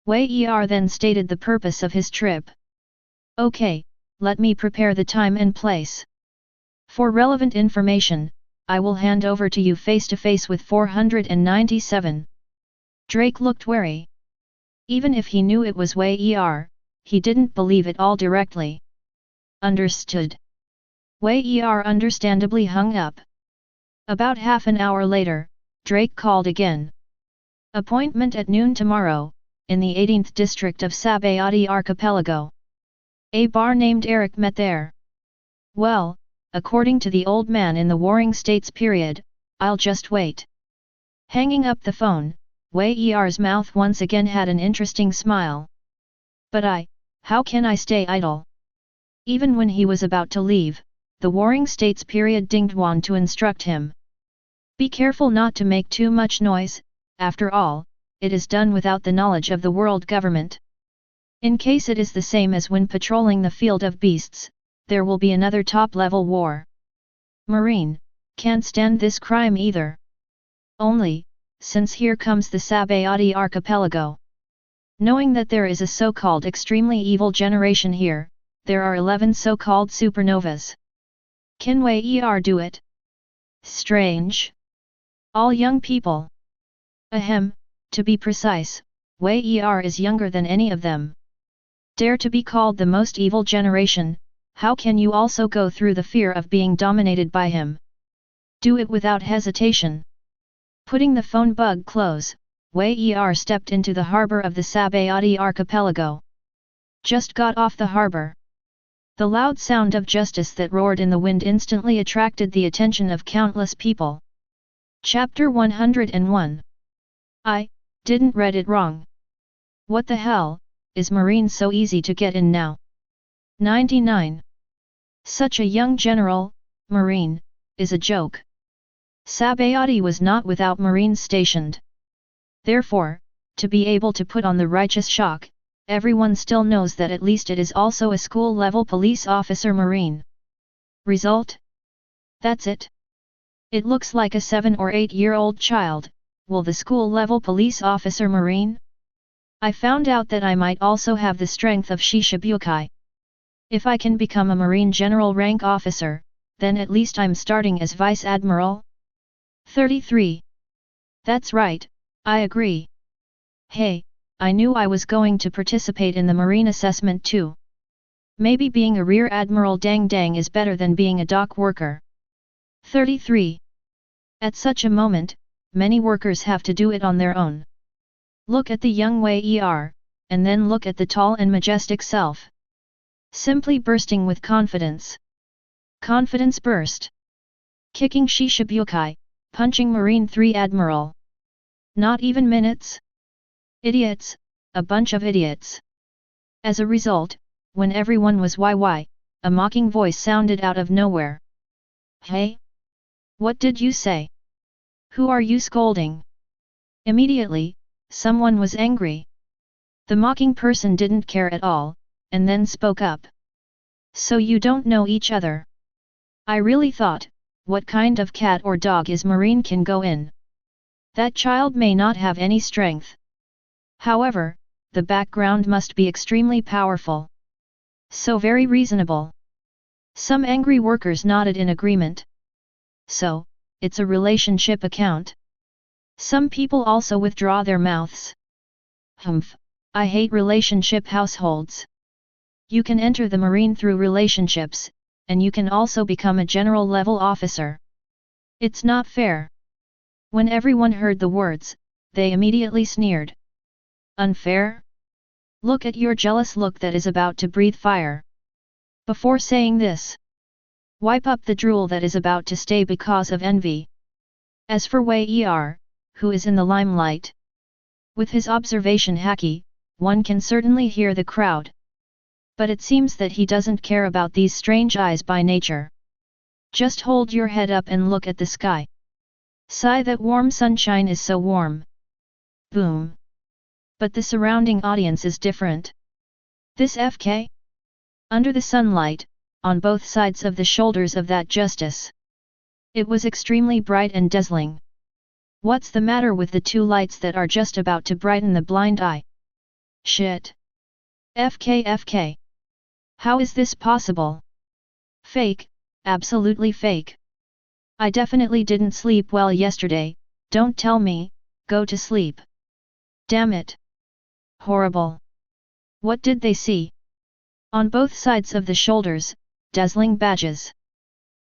Wei Er then stated the purpose of his trip. Okay, let me prepare the time and place. For relevant information, I will hand over to you face to face with 497. Drake looked wary. Even if he knew it was Wei Er, he didn't believe it all directly. Understood. Wei Er understandably hung up. About half an hour later, Drake called again. Appointment at noon tomorrow, in the 18th district of Sabayati Archipelago. A bar named Eric met there. Well, according to the old man in the Warring States period, I'll just wait. Hanging up the phone, Wei Er's mouth once again had an interesting smile. But how can I stay idle? Even when he was about to leave, the Warring States period dinged Wan to instruct him. Be careful not to make too much noise, after all, it is done without the knowledge of the world government. In case it is the same as when patrolling the field of beasts, there will be another top-level war. Marine, can't stand this crime either. Only, since here comes the Sabayati Archipelago. Knowing that there is a so-called extremely evil generation here, there are 11 so-called supernovas. Can Wei Er do it? Strange. All young people. Ahem, to be precise, Wei Er is younger than any of them. Dare to be called the most evil generation, how can you also go through the fear of being dominated by him? Do it without hesitation. Putting the phone bug close, Wei Er stepped into the harbor of the Sabayati Archipelago. Just got off the harbor. The loud sound of justice that roared in the wind instantly attracted the attention of countless people. Chapter 101. I didn't read it wrong. What the hell, is Marine so easy to get in now? 99. Such a young general, Marine, is a joke. Sabayati was not without Marines stationed. Therefore, to be able to put on the righteous shock, everyone still knows that at least it is also a school-level police officer marine. Result? That's it. It looks like a 7 or 8-year-old child. Will the school-level police officer marine? I found out that I might also have the strength of Shishibukai. If I can become a marine general rank officer, then at least I'm starting as vice admiral. 33. That's right, I agree. Hey, I knew I was going to participate in the marine assessment too. Maybe being a rear admiral dang dang is better than being a dock worker. 33. At such a moment, many workers have to do it on their own. Look at the young Wei and then look at the tall and majestic self. Simply bursting with confidence. Confidence burst. Kicking Shishibukai, punching Marine 3 Admiral. Not even minutes? Idiots, a bunch of idiots. As a result, when everyone was YY, a mocking voice sounded out of nowhere. Hey? What did you say? Who are you scolding? Immediately, someone was angry. The mocking person didn't care at all, and then spoke up. So you don't know each other? I really thought, what kind of cat or dog is marine can go in? That child may not have any strength. However, the background must be extremely powerful. So very reasonable. Some angry workers nodded in agreement. So, it's a relationship account. Some people also withdraw their mouths. Humph, I hate relationship households. You can enter the marine through relationships, and you can also become a general level officer. It's not fair. When everyone heard the words, they immediately sneered. Unfair? Look at your jealous look that is about to breathe fire. Before saying this, wipe up the drool that is about to stay because of envy. As for Wei who is in the limelight, with his observation haki, one can certainly hear the crowd. But it seems that he doesn't care about these strange eyes by nature. Just hold your head up and look at the sky. Sigh that warm sunshine is so warm. Boom. But the surrounding audience is different. This FK? Under the sunlight, on both sides of the shoulders of that justice. It was extremely bright and dazzling. What's the matter with the two lights that are just about to brighten the blind eye? Shit. FK. How is this possible? Fake, absolutely fake. I definitely didn't sleep well yesterday, don't tell me, go to sleep. Damn it. Horrible. What did they see? On both sides of the shoulders, dazzling badges.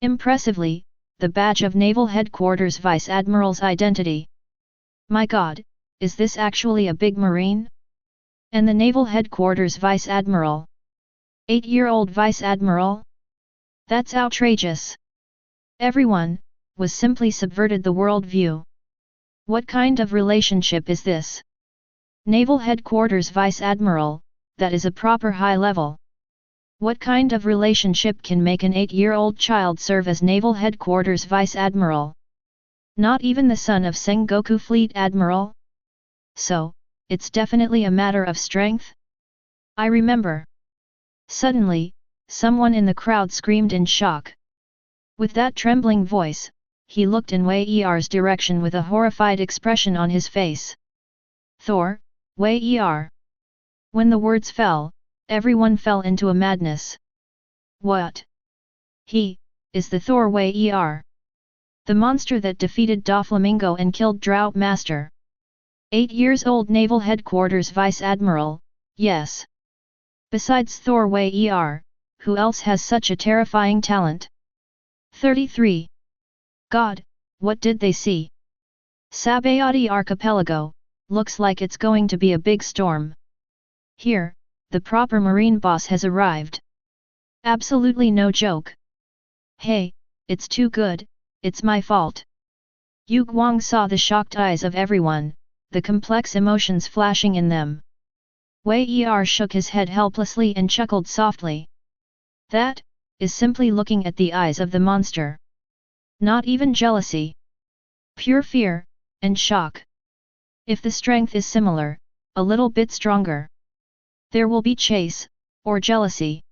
Impressively, the badge of Naval Headquarters Vice Admiral's identity. My god, is this actually a big marine? And the Naval Headquarters Vice Admiral? 8-year-old Vice Admiral? That's outrageous. Everyone, was simply subverted the world view. What kind of relationship is this? Naval Headquarters Vice Admiral, that is a proper high level. What kind of relationship can make an 8-year-old child serve as Naval Headquarters Vice Admiral? Not even the son of Sengoku Fleet Admiral? So, it's definitely a matter of strength? I remember. Suddenly, someone in the crowd screamed in shock. With that trembling voice, he looked in Wei Er's direction with a horrified expression on his face. Thor, Wei Er. When the words fell, everyone fell into a madness. What? He, is the Thor Wei Er. The monster that defeated Doflamingo and killed Drought Master. 8 years old Naval Headquarters Vice Admiral, yes. Besides Thor Wei Er, who else has such a terrifying talent? 33. God, what did they see? Sabayati Archipelago, looks like it's going to be a big storm. Here, the proper marine boss has arrived. Absolutely no joke. Hey, it's too good, it's my fault. Yu Guang saw the shocked eyes of everyone, the complex emotions flashing in them. Wei Er shook his head helplessly and chuckled softly. That, is simply looking at the eyes of the monster. Not even jealousy. Pure fear, and shock. If the strength is similar, a little bit stronger. There will be chase, or jealousy.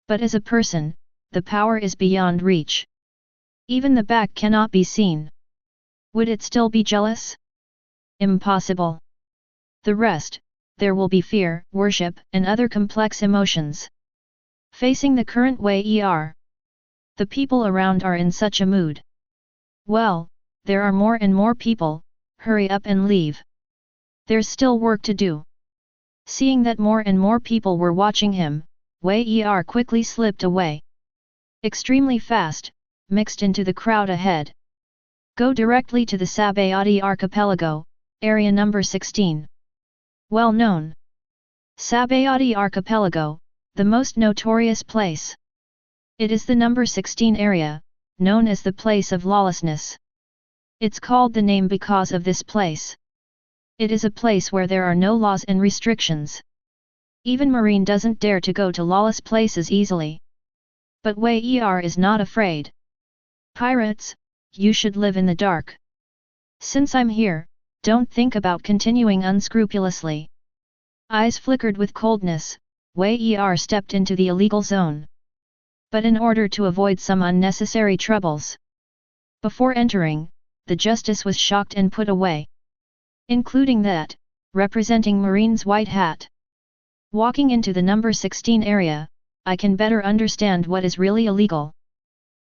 But as a person, the power is beyond reach. Even the back cannot be seen. Would it still be jealous? Impossible. The rest, there will be fear, worship, and other complex emotions. Facing the current way the people around are in such a mood. Well, there are more and more people, hurry up and leave. There's still work to do. Seeing that more and more people were watching him, Wei quickly slipped away. Extremely fast, mixed into the crowd ahead. Go directly to the Sabayati Archipelago, area number 16. Well known. Sabayati Archipelago, the most notorious place. It is the number 16 area, known as the place of lawlessness. It's called the name because of this place. It is a place where there are no laws and restrictions. Even Marine doesn't dare to go to lawless places easily. But Wei is not afraid. Pirates, you should live in the dark. Since I'm here, don't think about continuing unscrupulously. Eyes flickered with coldness, Wei stepped into the illegal zone. But in order to avoid some unnecessary troubles. Before entering, the justice was shocked and put away. Including that, representing Marine's white hat. Walking into the number 16 area, I can better understand what is really illegal.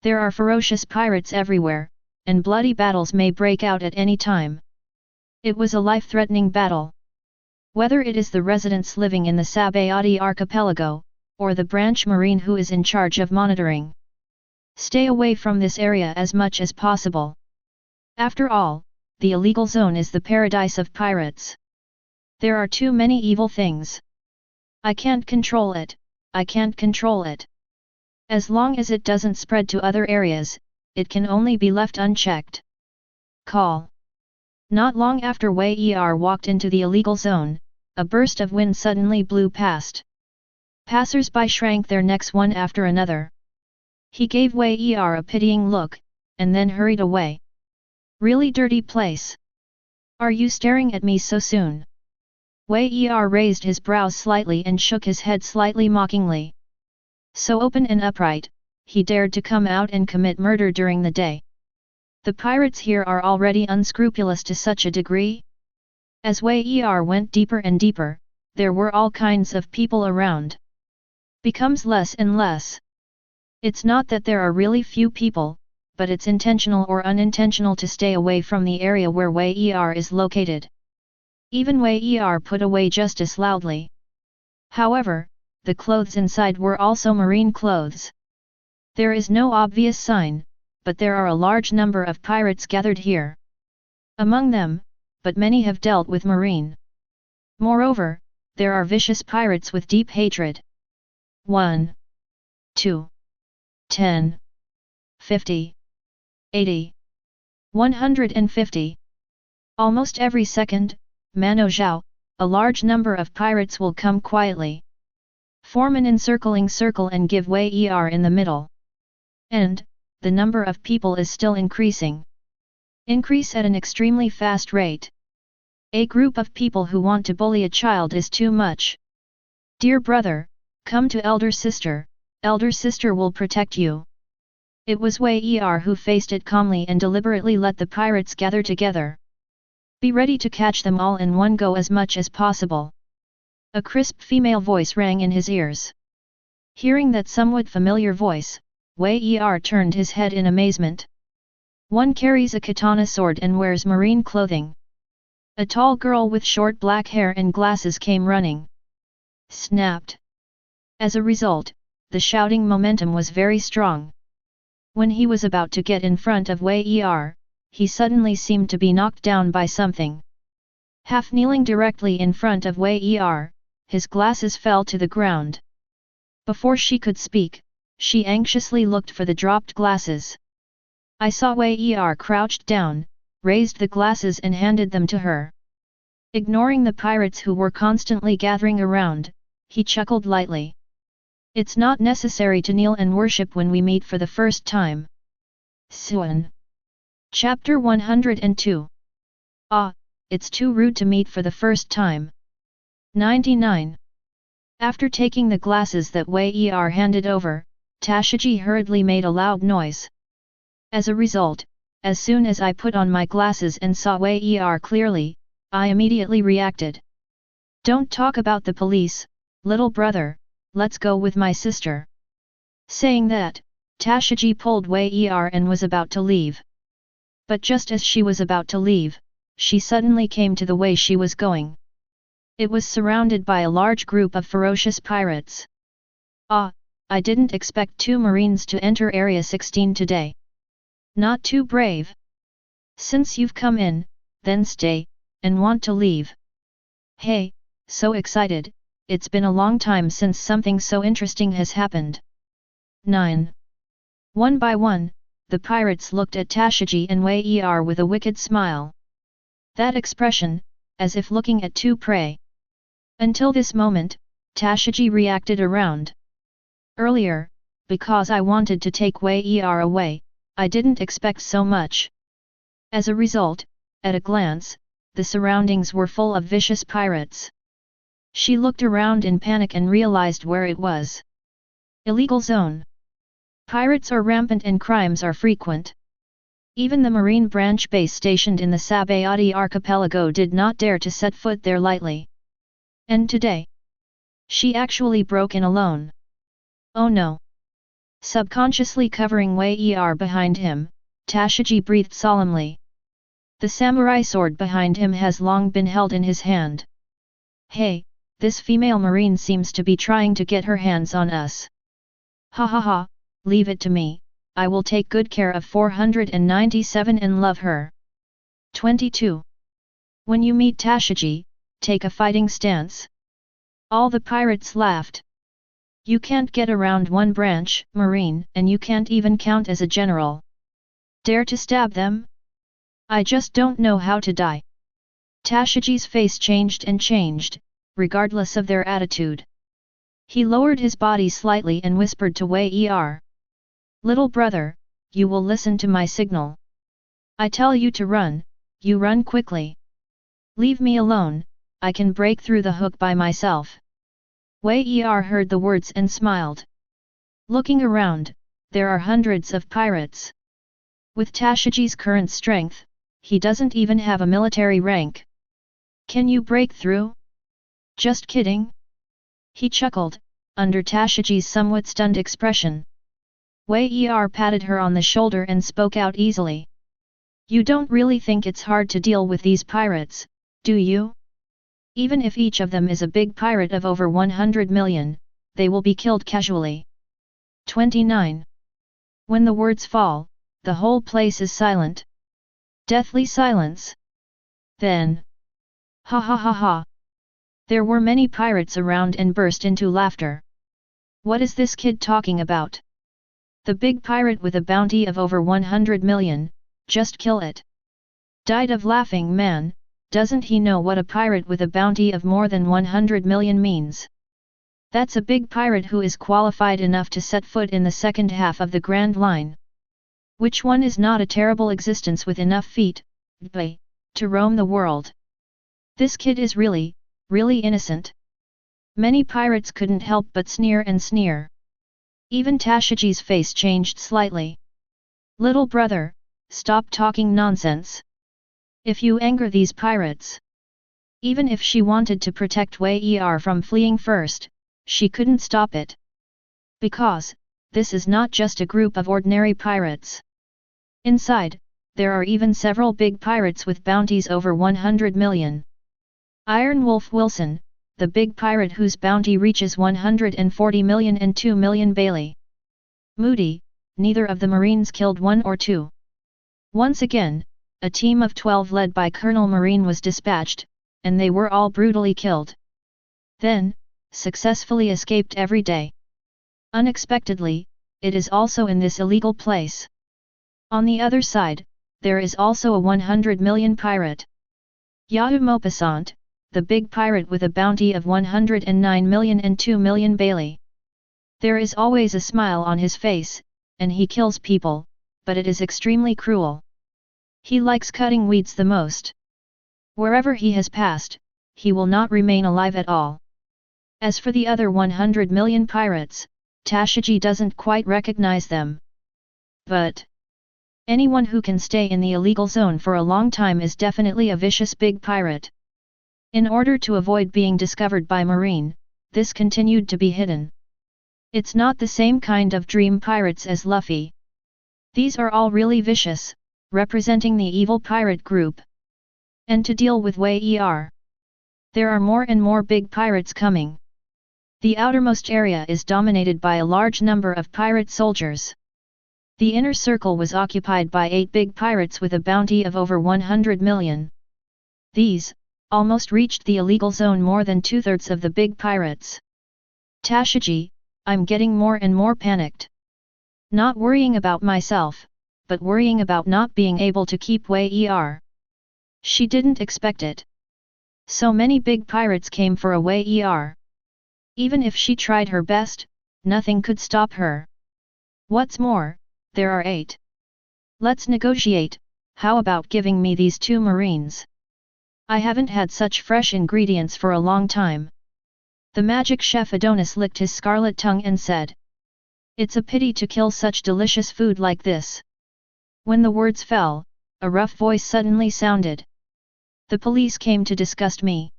There are ferocious pirates everywhere, and bloody battles may break out at any time. It was a life-threatening battle. Whether it is the residents living in the Sabayati Archipelago, or the branch marine who is in charge of monitoring. Stay away from this area as much as possible. After all, the illegal zone is the paradise of pirates. There are too many evil things. I can't control it, I can't control it. As long as it doesn't spread to other areas, it can only be left unchecked. Call. Not long after Wei walked into the illegal zone, a burst of wind suddenly blew past. Passers-by shrank their necks one after another. He gave Wei a pitying look, and then hurried away. Really dirty place. Are you staring at me so soon? Wei raised his brows slightly and shook his head slightly mockingly. So open and upright, he dared to come out and commit murder during the day. The pirates here are already unscrupulous to such a degree? As Wei went deeper and deeper, there were all kinds of people around. Becomes less and less. It's not that there are really few people, but it's intentional or unintentional to stay away from the area where Wei is located. Even Wei put away justice loudly. However, the clothes inside were also marine clothes. There is no obvious sign, but there are a large number of pirates gathered here. Among them, but many have dealt with marine. Moreover, there are vicious pirates with deep hatred. 1, 2, 10, 50, 80, 150. Almost every second, Mano Zhao, a large number of pirates will come quietly. Form an encircling circle and give Wei in the middle. And, the number of people is still increasing. Increase at an extremely fast rate. A group of people who want to bully a child is too much. Dear brother, come to elder sister will protect you. It was Wei who faced it calmly and deliberately let the pirates gather together. Be ready to catch them all in one go as much as possible. A crisp female voice rang in his ears. Hearing that somewhat familiar voice, Wei turned his head in amazement. One carries a katana sword and wears marine clothing. A tall girl with short black hair and glasses came running. Snapped. As a result, the shouting momentum was very strong. When he was about to get in front of Wei he suddenly seemed to be knocked down by something. Half kneeling directly in front of Wei his glasses fell to the ground. Before she could speak, she anxiously looked for the dropped glasses. I saw Wei crouched down, raised the glasses and handed them to her. Ignoring the pirates who were constantly gathering around, he chuckled lightly. It's not necessary to kneel and worship when we meet for the first time. Suan. Chapter 102. Ah, it's too rude to meet for the first time. 99. After taking the glasses that Wei Er handed over, Tashiji hurriedly made a loud noise. As a result, as soon as I put on my glasses and saw Wei Er clearly, I immediately reacted. Don't talk about the police, little brother, let's go with my sister. Saying that, Tashiji pulled Wei Er and was about to leave. But just as she was about to leave, she suddenly came to the way she was going. It was surrounded by a large group of ferocious pirates. Ah, I didn't expect 2 Marines to enter Area 16 today. Not too brave. Since you've come in, then stay, and want to leave. Hey, so excited, it's been a long time since something so interesting has happened. 9. One by one, the pirates looked at Tashiji and Wei Er with a wicked smile. That expression, as if looking at 2 prey. Until this moment, Tashiji reacted around. Earlier, because I wanted to take Wei Er away, I didn't expect so much. As a result, at a glance, the surroundings were full of vicious pirates. She looked around in panic and realized where it was. Illegal zone. Pirates are rampant and crimes are frequent. Even the Marine branch base stationed in the Sabayati archipelago did not dare to set foot there lightly. And today, she actually broke in alone. Oh no! Subconsciously covering Wei Er behind him, Tashiji breathed solemnly. The samurai sword behind him has long been held in his hand. Hey, this female Marine seems to be trying to get her hands on us. Ha ha ha, leave it to me, I will take good care of 497 and love her. 22. When you meet Tashiji, take a fighting stance. All the pirates laughed. You can't get around 1 branch, Marine, and you can't even count as a general. Dare to stab them? I just don't know how to die. Tashiji's face changed and changed, regardless of their attitude. He lowered his body slightly and whispered to Wei Er. Little brother, you will listen to my signal. I tell you to run, you run quickly. Leave me alone, I can break through the hook by myself. Wei Er heard the words and smiled. Looking around, there are hundreds of pirates. With Tashiji's current strength, he doesn't even have a military rank. Can you break through? Just kidding. He chuckled, under Tashiji's somewhat stunned expression. Wei Er patted her on the shoulder and spoke out easily. You don't really think it's hard to deal with these pirates, do you? Even if each of them is a big pirate of over 100 million, they will be killed casually. 29. When the words fall, the whole place is silent. Deathly silence. Then. Ha ha ha ha. There were many pirates around and burst into laughter. What is this kid talking about? The big pirate with a bounty of over 100 million, just kill it. Died of laughing man, doesn't he know what a pirate with a bounty of more than 100 million means? That's a big pirate who is qualified enough to set foot in the second half of the Grand Line. Which one is not a terrible existence with enough feet, to roam the world? This kid is really innocent. Many pirates couldn't help but sneer and sneer. Even Tashiji's face changed slightly. Little brother, stop talking nonsense. If you anger these pirates. Even if she wanted to protect Wei Er from fleeing first, she couldn't stop it. Because, this is not just a group of ordinary pirates. Inside, there are even several big pirates with bounties over 100 million. Iron Wolf Wilson, the big pirate whose bounty reaches 140 million and 2 million Bailey. Moody, neither of the Marines killed 1 or 2. Once again, a team of 12 led by Colonel Marine was dispatched, and they were all brutally killed. Then, successfully escaped every day. Unexpectedly, it is also in this illegal place. On the other side, there is also a 100 million pirate. Yahoo Maupassant, the big pirate with a bounty of 109 million and 2 million Bailey. There is always a smile on his face, and he kills people, but it is extremely cruel. He likes cutting weeds the most. Wherever he has passed, he will not remain alive at all. As for the other 100 million pirates, Tashigi doesn't quite recognize them. But anyone who can stay in the illegal zone for a long time is definitely a vicious big pirate. In order to avoid being discovered by Marine, this continued to be hidden. It's not the same kind of dream pirates as Luffy. These are all really vicious, representing the evil pirate group. And to deal with Wei Er, there are more and more big pirates coming. The outermost area is dominated by a large number of pirate soldiers. The inner circle was occupied by 8 big pirates with a bounty of over 100 million. These almost reached the illegal zone more than 2/3 of the big pirates. Tashigi, I'm getting more and more panicked. Not worrying about myself, but worrying about not being able to keep Wei Er. She didn't expect it. So many big pirates came for a Wei Er. Even if she tried her best, nothing could stop her. What's more, there are 8. Let's negotiate, how about giving me these 2 marines? I haven't had such fresh ingredients for a long time. The magic chef Adonis licked his scarlet tongue and said, "It's a pity to kill such delicious food like this." When the words fell, a rough voice suddenly sounded. "The police came to disgust me.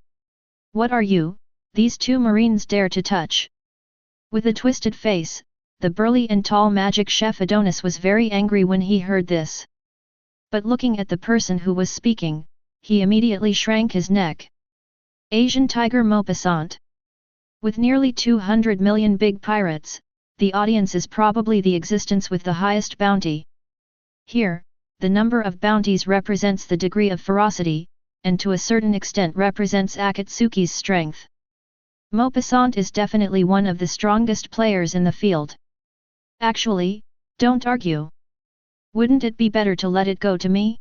What are you, these 2 marines dare to touch?" With a twisted face, the burly and tall magic chef Adonis was very angry when he heard this. But looking at the person who was speaking, he immediately shrank his neck. Asian Tiger Maupassant. With nearly 200 million big pirates, the audience is probably the existence with the highest bounty. Here, the number of bounties represents the degree of ferocity, and to a certain extent represents Akatsuki's strength. Maupassant is definitely one of the strongest players in the field. Actually, don't argue. Wouldn't it be better to let it go to me?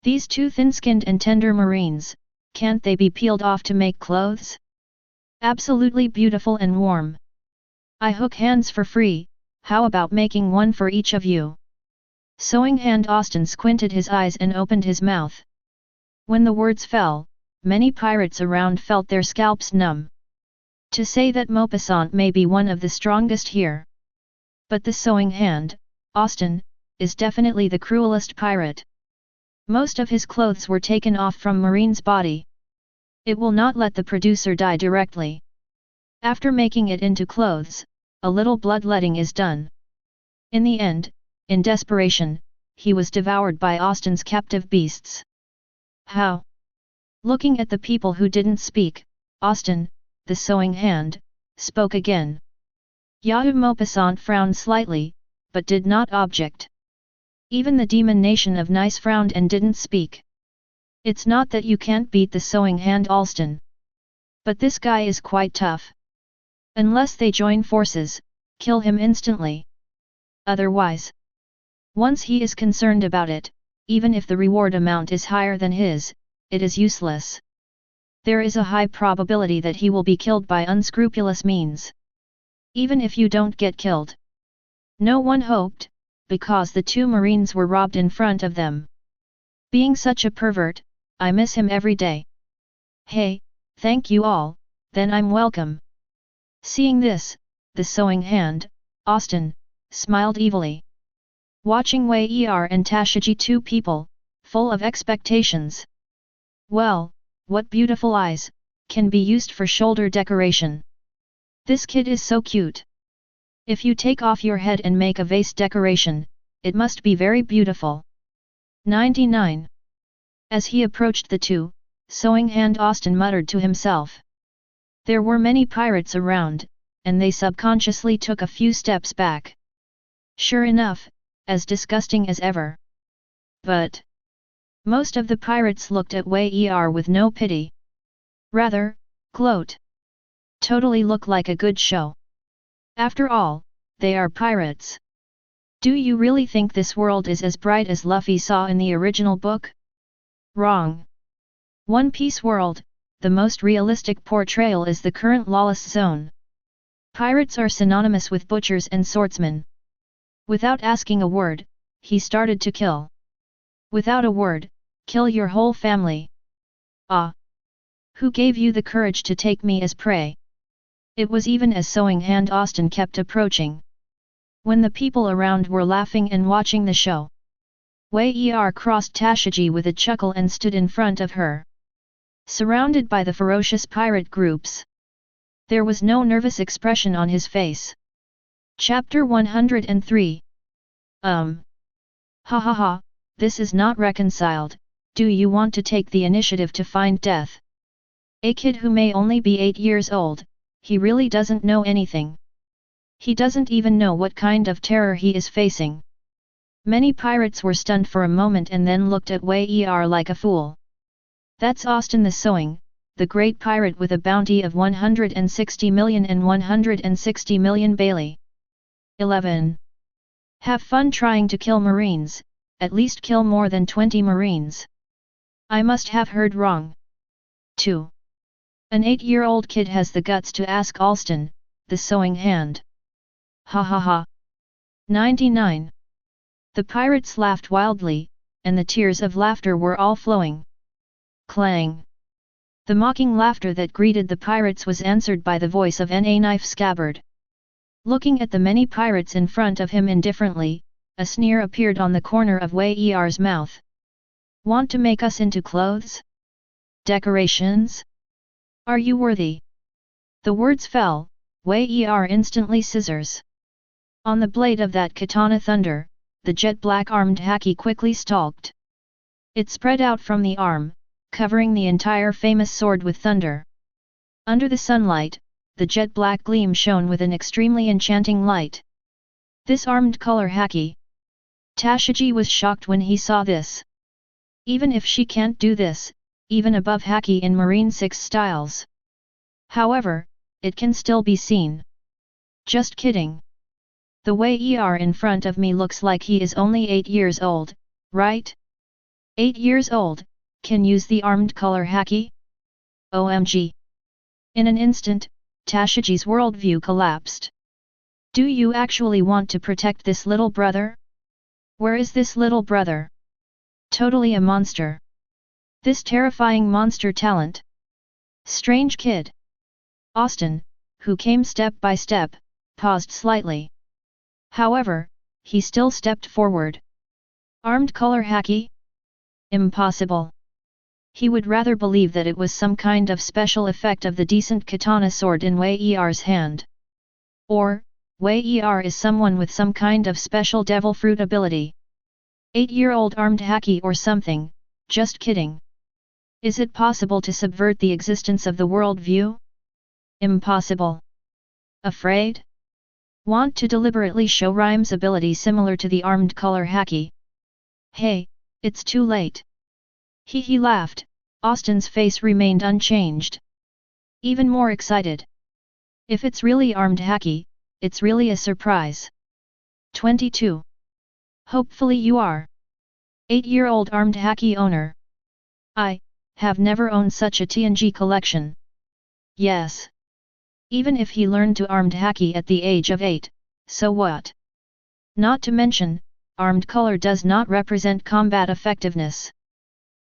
These 2 thin-skinned and tender marines, can't they be peeled off to make clothes? Absolutely beautiful and warm. I hook hands for free, how about making one for each of you? Sewing hand Austin squinted his eyes and opened his mouth. When the words fell, many pirates around felt their scalps numb. To say that Maupassant may be one of the strongest here. But the sewing hand, Austin, is definitely the cruelest pirate. Most of his clothes were taken off from Marine's body. It will not let the producer die directly. After making it into clothes, a little bloodletting is done. In the end, in desperation, he was devoured by Austin's captive beasts. How? Looking at the people who didn't speak, Austin, the sewing hand, spoke again. Yahoo Maupassant frowned slightly, but did not object. Even the demon nation of Nice frowned and didn't speak. It's not that you can't beat the sewing hand Alston. But this guy is quite tough. Unless they join forces, kill him instantly. Otherwise, once he is concerned about it, even if the reward amount is higher than his, it is useless. There is a high probability that he will be killed by unscrupulous means. Even if you don't get killed. No one hoped, because the 2 marines were robbed in front of them. Being such a pervert, I miss him every day. Hey, thank you all, then I'm welcome. Seeing this, the sewing hand, Austin, smiled evilly. Watching Wei Er and Tashigi 2 people, full of expectations. Well, what beautiful eyes, can be used for shoulder decoration. This kid is so cute. If you take off your head and make a vase decoration, it must be very beautiful. 99. As he approached the 2, sewing hand Austin muttered to himself. There were many pirates around, and they subconsciously took a few steps back. Sure enough, as disgusting as ever. But most of the pirates looked at Wei Er with no pity. Rather, gloat. Totally look like a good show. After all, they are pirates. Do you really think this world is as bright as Luffy saw in the original book? Wrong. One Piece world, the most realistic portrayal is the current lawless zone. Pirates are synonymous with butchers and swordsmen. Without asking a word, he started to kill. Without a word, kill your whole family. Ah! Who gave you the courage to take me as prey? It was even as sewing hand Austin kept approaching. When the people around were laughing and watching the show, Wei Er crossed Tashiji with a chuckle and stood in front of her. Surrounded by the ferocious pirate groups, there was no nervous expression on his face. Chapter 103. Ha ha ha, this is not reconciled. Do you want to take the initiative to find death? A kid who may only be 8 years old, he really doesn't know anything. He doesn't even know what kind of terror he is facing. Many pirates were stunned for a moment and then looked at Wei Er like a fool. That's Austin the Sewing, the great pirate with a bounty of 160 million and 160 million Bailey. 11. Have fun trying to kill Marines, at least kill more than 20 Marines. I must have heard wrong. 2. An 8-year-old kid has the guts to ask Austin, the Sewing Hand. Ha ha ha. 99. The pirates laughed wildly, and the tears of laughter were all flowing. Clang. The mocking laughter that greeted the pirates was answered by the voice of Na Knife Scabbard. Looking at the many pirates in front of him indifferently, a sneer appeared on the corner of Wei Er's mouth. Want to make us into clothes? Decorations? Are you worthy? The words fell, Wei Er instantly scissors. On the blade of that katana thunder, the jet-black armed haki quickly stalked. It spread out from the arm, covering the entire famous sword with thunder. Under the sunlight, the jet-black gleam shone with an extremely enchanting light. This armed color haki. Tashiji was shocked when he saw this. Even if she can't do this, even above haki in Marine 6 styles. However, it can still be seen. Just kidding. The Wei Er in front of me looks like he is only 8 years old, right? 8 years old, can use the armed color haki? OMG. In an instant, Tashiji's worldview collapsed. Do you actually want to protect this little brother? Where is this little brother? Totally a monster. This terrifying monster talent. Strange kid. Austin, who came step by step, paused slightly. However, he still stepped forward. Armed color haki? Impossible. He would rather believe that it was some kind of special effect of the decent katana sword in Wei Er's hand. Or, Wei Er is someone with some kind of special devil fruit ability. 8-year-old armed haki or something, just kidding. Is it possible to subvert the existence of the world view? Impossible. Afraid? Want to deliberately show Rhyme's ability similar to the armed color haki? Hey, it's too late. He laughed, Austin's face remained unchanged. Even more excited. If it's really armed haki, it's really a surprise. 22. Hopefully you are. 8-year-old armed haki owner. I have never owned such a TNG collection. Yes. Even if he learned to armed haki at the age of 8, so what? Not to mention, armed color does not represent combat effectiveness.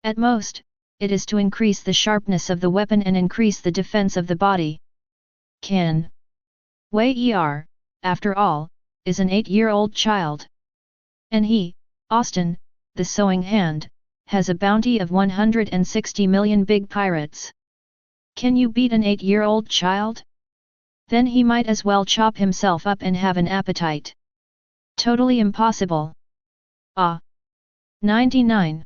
At most, it is to increase the sharpness of the weapon and increase the defense of the body. Can. Wei Er, after all, is an 8-year-old child. And he, Austin, the Sewing Hand, has a bounty of 160 million big pirates. Can you beat an 8-year-old child? Then he might as well chop himself up and have an appetite. Totally impossible. 99.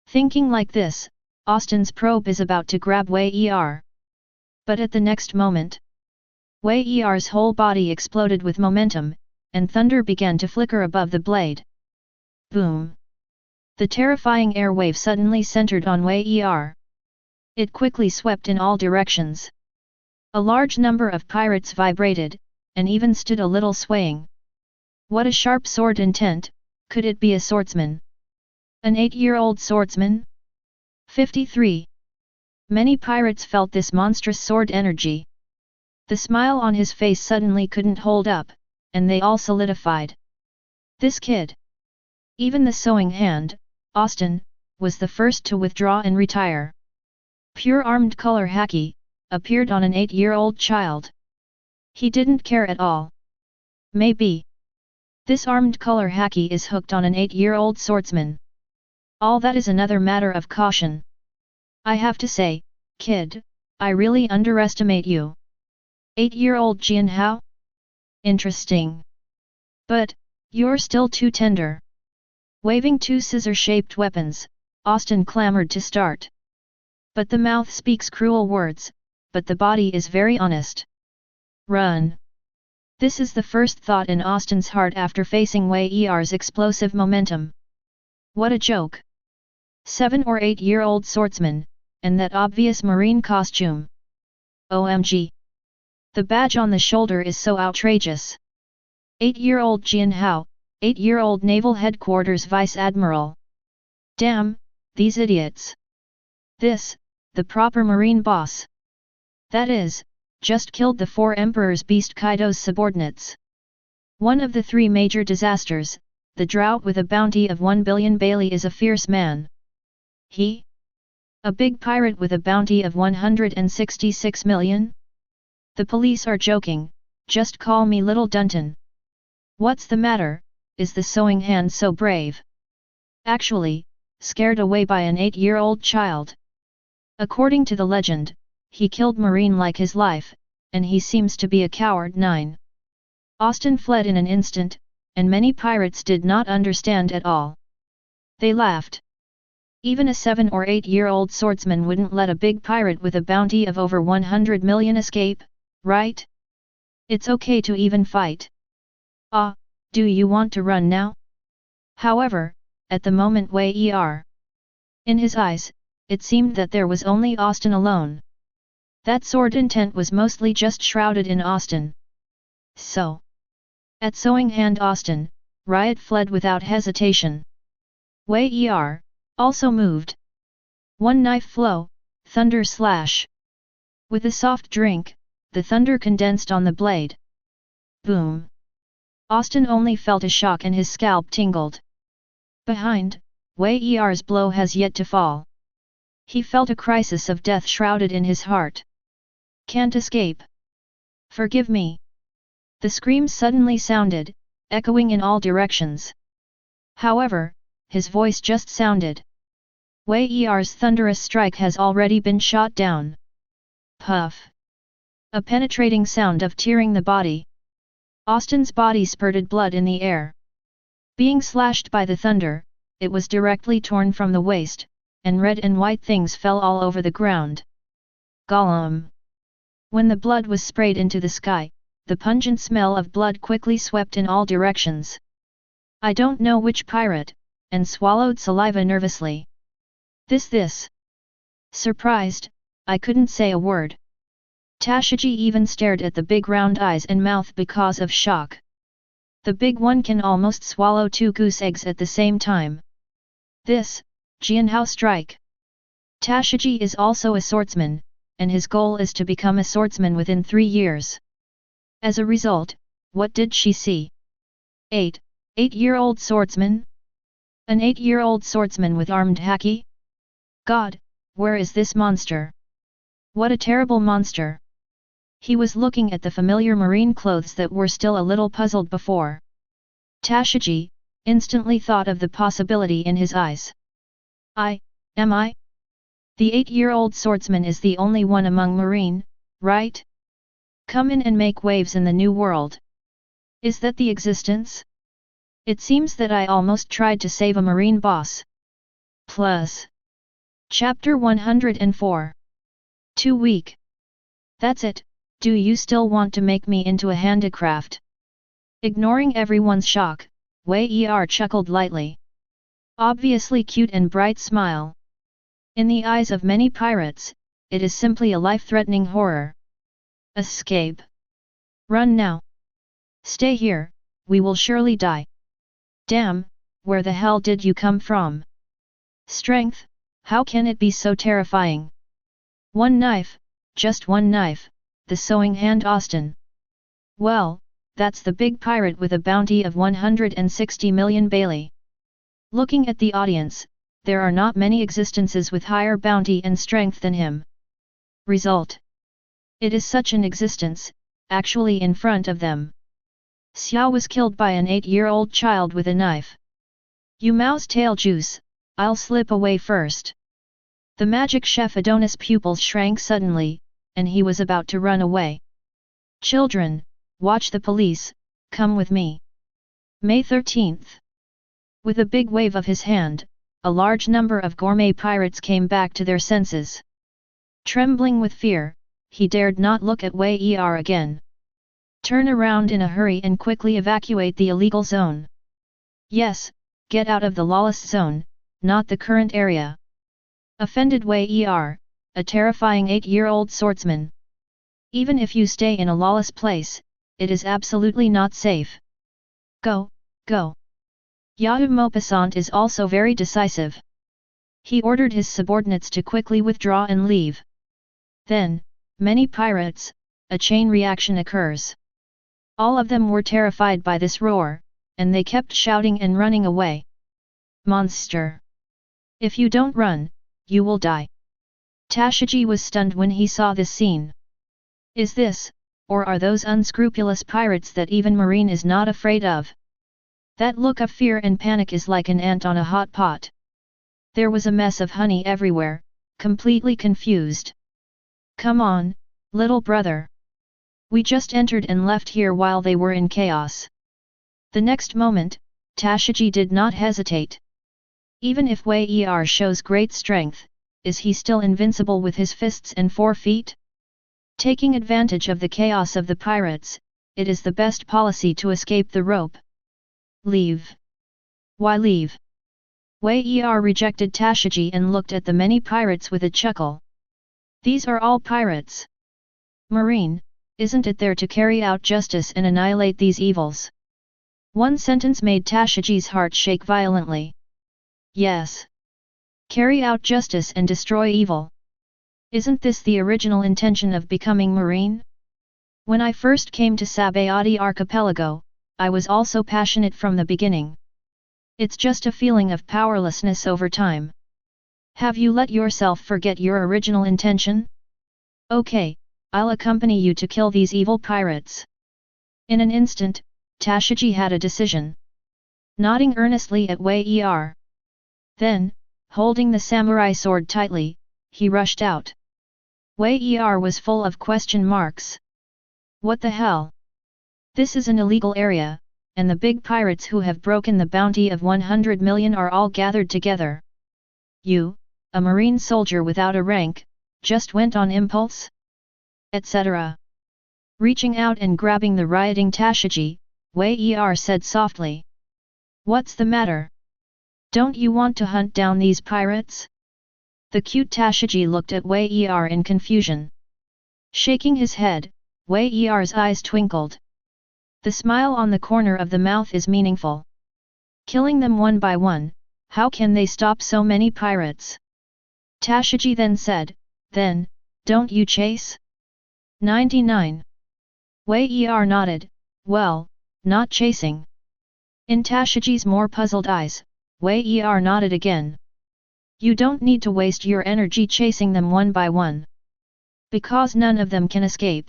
Thinking like this, Austin's probe is about to grab Wei Er. But at the next moment, Wei Er's whole body exploded with momentum, and thunder began to flicker above the blade. Boom! The terrifying air wave suddenly centered on Wei Er. It quickly swept in all directions. A large number of pirates vibrated, and even stood a little swaying. What a sharp sword intent, could it be a swordsman? An 8-year-old swordsman? 53. Many pirates felt this monstrous sword energy. The smile on his face suddenly couldn't hold up, and they all solidified. This kid. Even the Sewing Hand, Austin, was the first to withdraw and retire. Pure armed color haki, appeared on an 8-year-old child. He didn't care at all. Maybe this armed color hacky is hooked on an 8-year-old swordsman. All that is another matter of caution. I have to say, kid, I really underestimate you. 8-year-old Jian Hao? Interesting. But, you're still too tender. Waving two scissor-shaped weapons, Austin clamored to start. But the mouth speaks cruel words, but the body is very honest. Run. This is the first thought in Austin's heart after facing Wei Er's explosive momentum. What a joke. 7 or 8-year-old swordsman, and that obvious marine costume. OMG. The badge on the shoulder is so outrageous. 8-year-old Jian Hao, 8-year-old Naval Headquarters Vice Admiral. Damn, these idiots. This, the proper marine boss. That is, just killed the 4 Emperor's Beast Kaido's subordinates. One of the 3 major disasters, the drought with a bounty of 1 billion Bailey is a fierce man. He? A big pirate with a bounty of 166 million? The police are joking, just call me Little Dunton. What's the matter, is the sewing hand so brave? Actually, scared away by an 8-year-old child. According to the legend, he killed Marine like his life, and he seems to be a coward. 9. Austin fled in an instant, and many pirates did not understand at all. They laughed. Even a 7 or 8-year-old swordsman wouldn't let a big pirate with a bounty of over 100 million escape, right? It's okay to even fight. Ah, do you want to run now? However, at the moment Wei Er. In his eyes, it seemed that there was only Austin alone. That sword intent was mostly just shrouded in Austin. So, at sewing hand Austin, Riot fled without hesitation. Wei Er also moved. One knife flow, thunder slash. With a soft drink, the thunder condensed on the blade. Boom. Austin only felt a shock and his scalp tingled. Behind, Wei Er's blow has yet to fall. He felt a crisis of death shrouded in his heart. Can't escape. Forgive me. The scream suddenly sounded, echoing in all directions. However, his voice just sounded. Wei Er's thunderous strike has already been shot down. Puff. A penetrating sound of tearing the body. Austin's body spurted blood in the air. Being slashed by the thunder, it was directly torn from the waist, and red and white things fell all over the ground. Gollum. When the blood was sprayed into the sky, the pungent smell of blood quickly swept in all directions. I don't know which pirate, and swallowed saliva nervously. This. Surprised, I couldn't say a word. Tashiji even stared at the big round eyes and mouth because of shock. The big one can almost swallow 2 goose eggs at the same time. This, Jian Hao strike. Tashiji is also a swordsman, and his goal is to become a swordsman within 3 years. As a result, what did she see? 8-year-old swordsman? An 8-year-old swordsman with armed haki? God, where is this monster? What a terrible monster! He was looking at the familiar marine clothes that were still a little puzzled before. Tashiji instantly thought of the possibility in his eyes. Am I? The 8-year-old swordsman is the only one among marine, right? Come in and make waves in the new world. Is that the existence? It seems that I almost tried to save a marine boss. Plus. Chapter 104. Too weak. That's it, do you still want to make me into a handicraft? Ignoring everyone's shock, Wei Er chuckled lightly. Obviously cute and bright smile. In the eyes of many pirates, it is simply a life-threatening horror. Escape. Run now. Stay here, we will surely die. Damn, where the hell did you come from? Strength, how can it be so terrifying? One knife, just one knife, the sewing hand Austin. Well, that's the big pirate with a bounty of 160 million Bailey. Looking at the audience, there are not many existences with higher bounty and strength than him. Result. It is such an existence, actually in front of them. Xiao was killed by an 8-year-old child with a knife. You mouse tail juice, I'll slip away first. The magic chef Adonis' pupils shrank suddenly, and he was about to run away. Children, watch the police, come with me. May 13th. With a big wave of his hand, a large number of gourmet pirates came back to their senses. Trembling with fear, he dared not look at Wei Er again. Turn around in a hurry and quickly evacuate the illegal zone. Yes, get out of the lawless zone, not the current area. Offended Wei Er, a terrifying 8-year-old swordsman. Even if you stay in a lawless place, it is absolutely not safe. Go, go. Yahoo Maupassant is also very decisive. He ordered his subordinates to quickly withdraw and leave. Then, many pirates, a chain reaction occurs. All of them were terrified by this roar, and they kept shouting and running away. Monster! If you don't run, you will die. Tashigi was stunned when he saw this scene. Is this, or are those unscrupulous pirates that even Marine is not afraid of? That look of fear and panic is like an ant on a hot pot. There was a mess of honey everywhere, completely confused. Come on, little brother. We just entered and left here while they were in chaos. The next moment, Tashigi did not hesitate. Even if Wei Er shows great strength, is he still invincible with his fists and 4 feet? Taking advantage of the chaos of the pirates, it is the best policy to escape the rope. Leave. Why leave? Wei Er rejected Tashigi and looked at the many pirates with a chuckle. These are all pirates. Marine, isn't it there to carry out justice and annihilate these evils? One sentence made Tashigi's heart shake violently. Yes. Carry out justice and destroy evil. Isn't this the original intention of becoming Marine? When I first came to Sabayati Archipelago, I was also passionate from the beginning. It's just a feeling of powerlessness over time. Have you let yourself forget your original intention? Okay, I'll accompany you to kill these evil pirates. In an instant, Tashigi had a decision. Nodding earnestly at Wei Er. Then, holding the samurai sword tightly, he rushed out. Wei Er was full of question marks. What the hell? This is an illegal area, and the big pirates who have broken the bounty of 100 million are all gathered together. You, a marine soldier without a rank, just went on impulse? Etc. Reaching out and grabbing the rioting Tashigi, Wei Er said softly. What's the matter? Don't you want to hunt down these pirates? The cute Tashigi looked at Wei Er in confusion. Shaking his head, Wei Er's eyes twinkled. The smile on the corner of the mouth is meaningful. Killing them one by one, how can they stop so many pirates? Tashigi then said, then, don't you chase? 99. Wei Er nodded, well, not chasing. In Tashigi's more puzzled eyes, Wei Er nodded again. You don't need to waste your energy chasing them one by one. Because none of them can escape.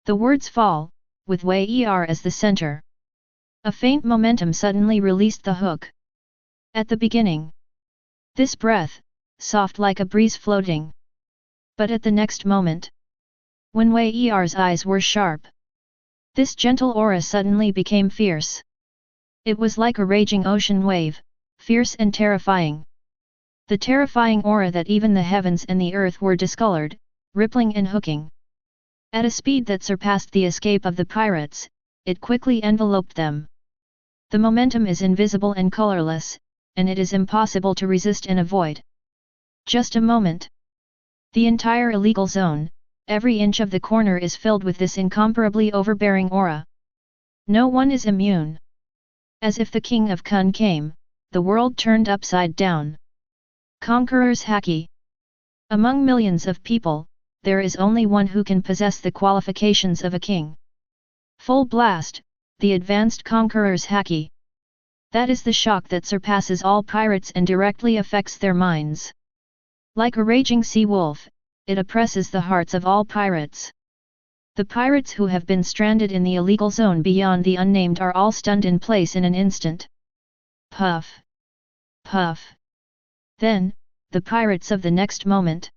The words fall, with Wei Er as the center. A faint momentum suddenly released the hook. At the beginning. This breath, soft like a breeze floating. But at the next moment. When Wei Er's eyes were sharp. This gentle aura suddenly became fierce. It was like a raging ocean wave, fierce and terrifying. The terrifying aura that even the heavens and the earth were discolored, rippling and hooking. At a speed that surpassed the escape of the pirates, it quickly enveloped them. The momentum is invisible and colorless, and it is impossible to resist and avoid. Just a moment. The entire illegal zone, every inch of the corner is filled with this incomparably overbearing aura. No one is immune. As if the king of Kun came, the world turned upside down. Conqueror's Haki. Among millions of people, there is only one who can possess the qualifications of a king. Full Blast, the advanced Conqueror's Haki. That is the shock that surpasses all pirates and directly affects their minds. Like a raging sea wolf, it oppresses the hearts of all pirates. The pirates who have been stranded in the illegal zone beyond the unnamed are all stunned in place in an instant. Puff! Puff! Then, the pirates of the next moment.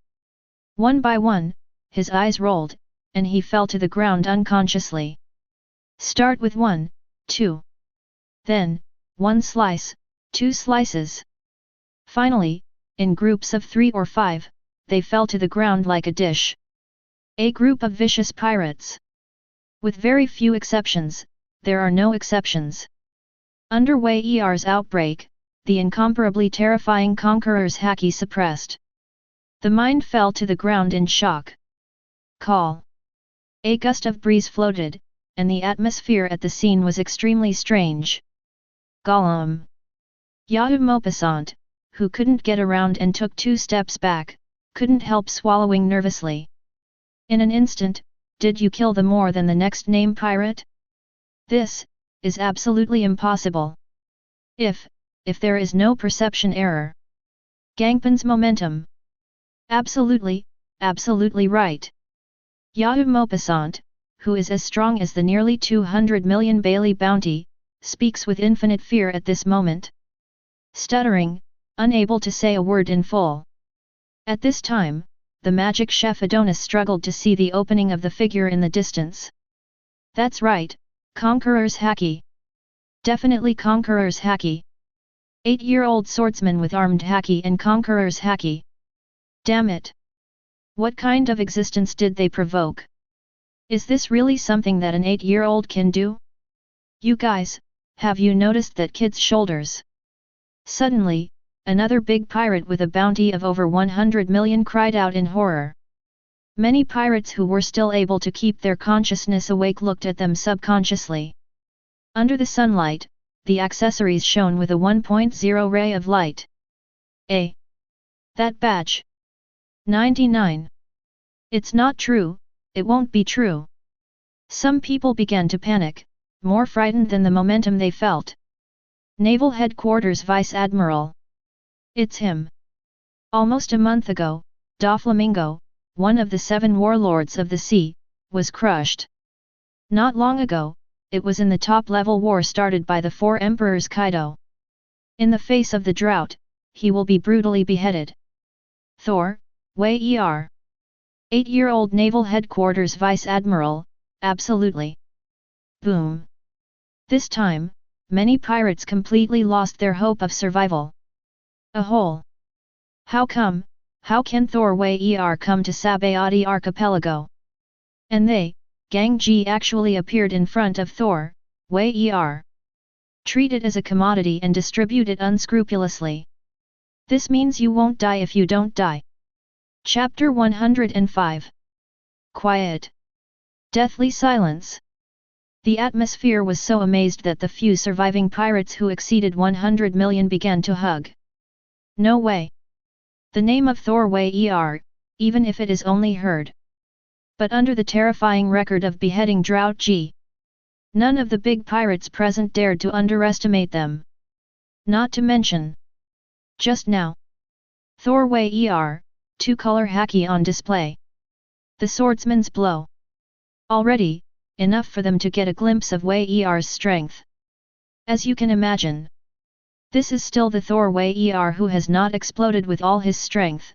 One by one, his eyes rolled, and he fell to the ground unconsciously. Start with 1, 2. Then, 1 slice, 2 slices. Finally, in groups of 3 or 5, they fell to the ground like a dish. A group of vicious pirates. With very few exceptions, there are no exceptions. Under Wei Er's outbreak, the incomparably terrifying conqueror's haki suppressed. The mind fell to the ground in shock. Call. A gust of breeze floated, and the atmosphere at the scene was extremely strange. Gollum. Yahoo Maupassant, who couldn't get around and took 2 steps back, couldn't help swallowing nervously. In an instant, did you kill the more than the next name pirate? This is absolutely impossible. If there is no perception error. Gangpan's momentum. Absolutely, absolutely right. Yahoo Maupassant, who is as strong as the nearly 200 million Bailey bounty, speaks with infinite fear at this moment. Stuttering, unable to say a word in full. At this time, the magic chef Adonis struggled to see the opening of the figure in the distance. That's right, Conqueror's haki. Definitely Conqueror's haki. 8-year-old swordsman with armed haki and Conqueror's haki. Damn it! What kind of existence did they provoke? Is this really something that an 8-year-old can do? You guys, have you noticed that kid's shoulders? Suddenly, another big pirate with a bounty of over 100 million cried out in horror. Many pirates who were still able to keep their consciousness awake looked at them subconsciously. Under the sunlight, the accessories shone with a 1.0 ray of light. That badge. 99. It's not true, it won't be true. Some people began to panic, more frightened than the momentum they felt. Naval Headquarters Vice Admiral. It's him. Almost a month ago, Doflamingo, one of the 7 warlords of the sea, was crushed. Not long ago, it was in the top-level war started by the 4 emperors Kaido. In the face of the drought, he will be brutally beheaded. Thor, Wei Er. 8-year-old Naval Headquarters Vice Admiral, absolutely. Boom. This time, many pirates completely lost their hope of survival. A hole. How come, how can Thor Wei Er come to Sabayati Archipelago? And they, Gang Ji actually appeared in front of Thor, Wei Er. Treat it as a commodity and distribute it unscrupulously. This means you won't die if you don't die. Chapter 105. Quiet. Deathly silence. The atmosphere was so amazed that the few surviving pirates who exceeded 100 million began to hug. No way. The name of Thor Wei Er, even if it is only heard. But under the terrifying record of beheading Drought G, none of the big pirates present dared to underestimate them. Not to mention. Just now. Thor Wei Er, 2-color haki on display. The swordsman's blow. Already, enough for them to get a glimpse of Wei Er's strength. As you can imagine. This is still the Thor Wei Er who has not exploded with all his strength.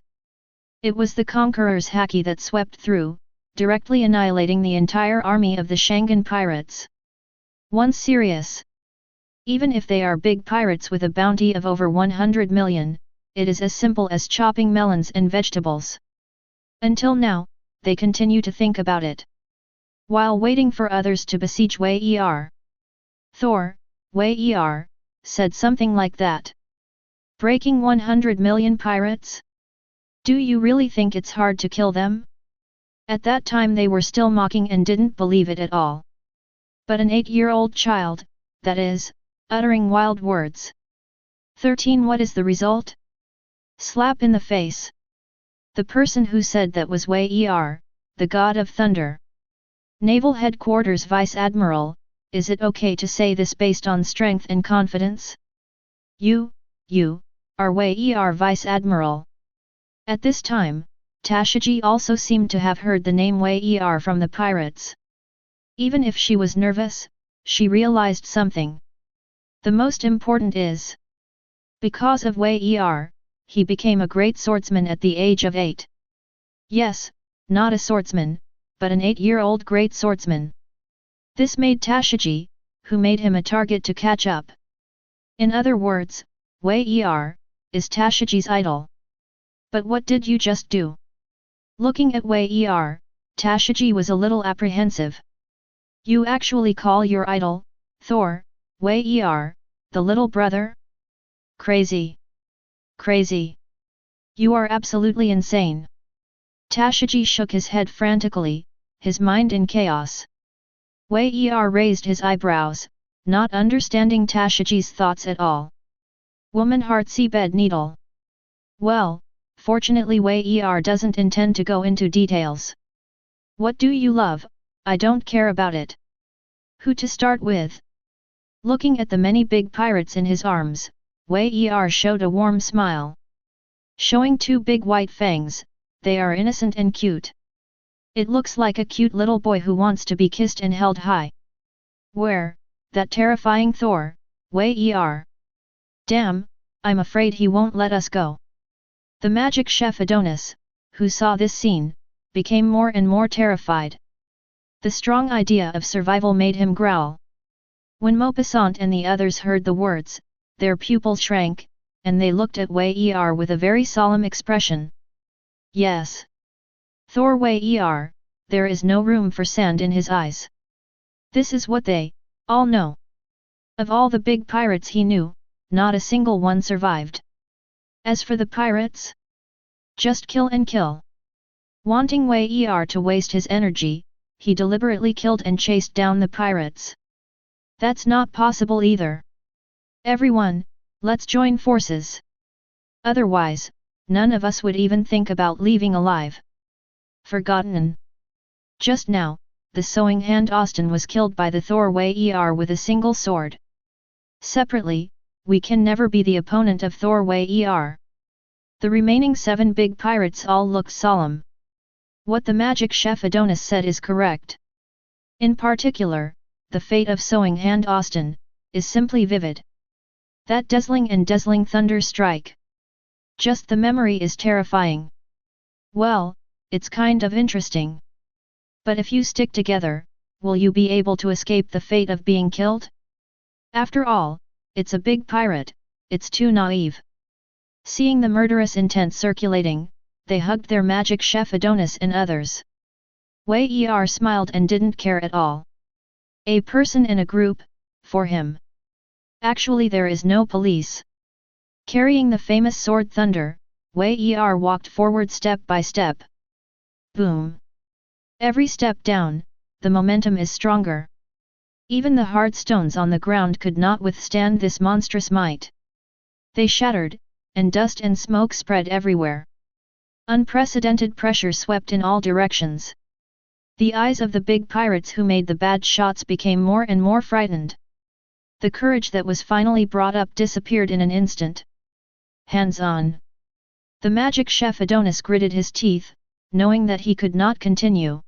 It was the Conqueror's haki that swept through, directly annihilating the entire army of the Shangan pirates. Once serious. Even if they are big pirates with a bounty of over 100 million, it is as simple as chopping melons and vegetables. Until now, they continue to think about it. While waiting for others to besiege Wei Er. Thor, Wei Er, said something like that. Breaking 100 million pirates? Do you really think it's hard to kill them? At that time they were still mocking and didn't believe it at all. But an 8-year-old child, that is, uttering wild words. 13. What is the result? Slap in the face. The person who said that was Wei Er, the god of thunder. Naval Headquarters Vice Admiral, is it okay to say this based on strength and confidence? You are Wei Er Vice Admiral. At this time, Tashigi also seemed to have heard the name Wei Er from the pirates. Even if she was nervous, she realized something. The most important is, because of Wei Er, he became a great swordsman at the age of 8. Yes, not a swordsman, but an 8-year-old great swordsman. This made Tashigi, who made him a target to catch up. In other words, Wei Er is Tashigi's idol. But what did you just do? Looking at Wei Er, Tashigi was a little apprehensive. You actually call your idol, Thor, Wei Er, the little brother? Crazy. Crazy. You are absolutely insane. Tashigi shook his head frantically, his mind in chaos. Wei Er raised his eyebrows, not understanding Tashigi's thoughts at all. Woman heart seabed needle. Well, fortunately Wei Er doesn't intend to go into details. What do you love? I don't care about it. Who to start with? Looking at the many big pirates in his arms, Wei Er showed a warm smile. Showing 2 big white fangs, they are innocent and cute. It looks like a cute little boy who wants to be kissed and held high. Where, that terrifying Thor, Wei Er. Damn, I'm afraid he won't let us go. The magic chef Adonis, who saw this scene, became more and more terrified. The strong idea of survival made him growl. When Maupassant and the others heard the words, their pupils shrank, and they looked at Wei Er with a very solemn expression. Yes. Thor Wei Er, there is no room for sand in his eyes. This is what they all know. Of all the big pirates he knew, not a single one survived. As for the pirates, just kill and kill. Wanting Wei Er to waste his energy, he deliberately killed and chased down the pirates. That's not possible either. Everyone, let's join forces. Otherwise, none of us would even think about leaving alive. Forgotten. Just now, the sewing hand Austin was killed by the Thor Wei Er with a single sword. Separately, we can never be the opponent of Thor Wei Er. The remaining 7 big pirates all looked solemn. What the magic chef Adonis said is correct. In particular, the fate of sewing hand Austin is simply vivid. That dazzling thunder strike. Just the memory is terrifying. Well, it's kind of interesting. But if you stick together, will you be able to escape the fate of being killed? After all, it's a big pirate, it's too naive. Seeing the murderous intent circulating, they hugged their magic chef Adonis and others. Wei Er smiled and didn't care at all. A person in a group, for him. Actually there is no police. Carrying the famous sword Thunder, Wei Er walked forward step by step. Boom! Every step down, the momentum is stronger. Even the hard stones on the ground could not withstand this monstrous might. They shattered, and dust and smoke spread everywhere. Unprecedented pressure swept in all directions. The eyes of the big pirates who made the bad shots became more and more frightened. The courage that was finally brought up disappeared in an instant. Hands on. The magic chef Adonis gritted his teeth, knowing that he could not continue.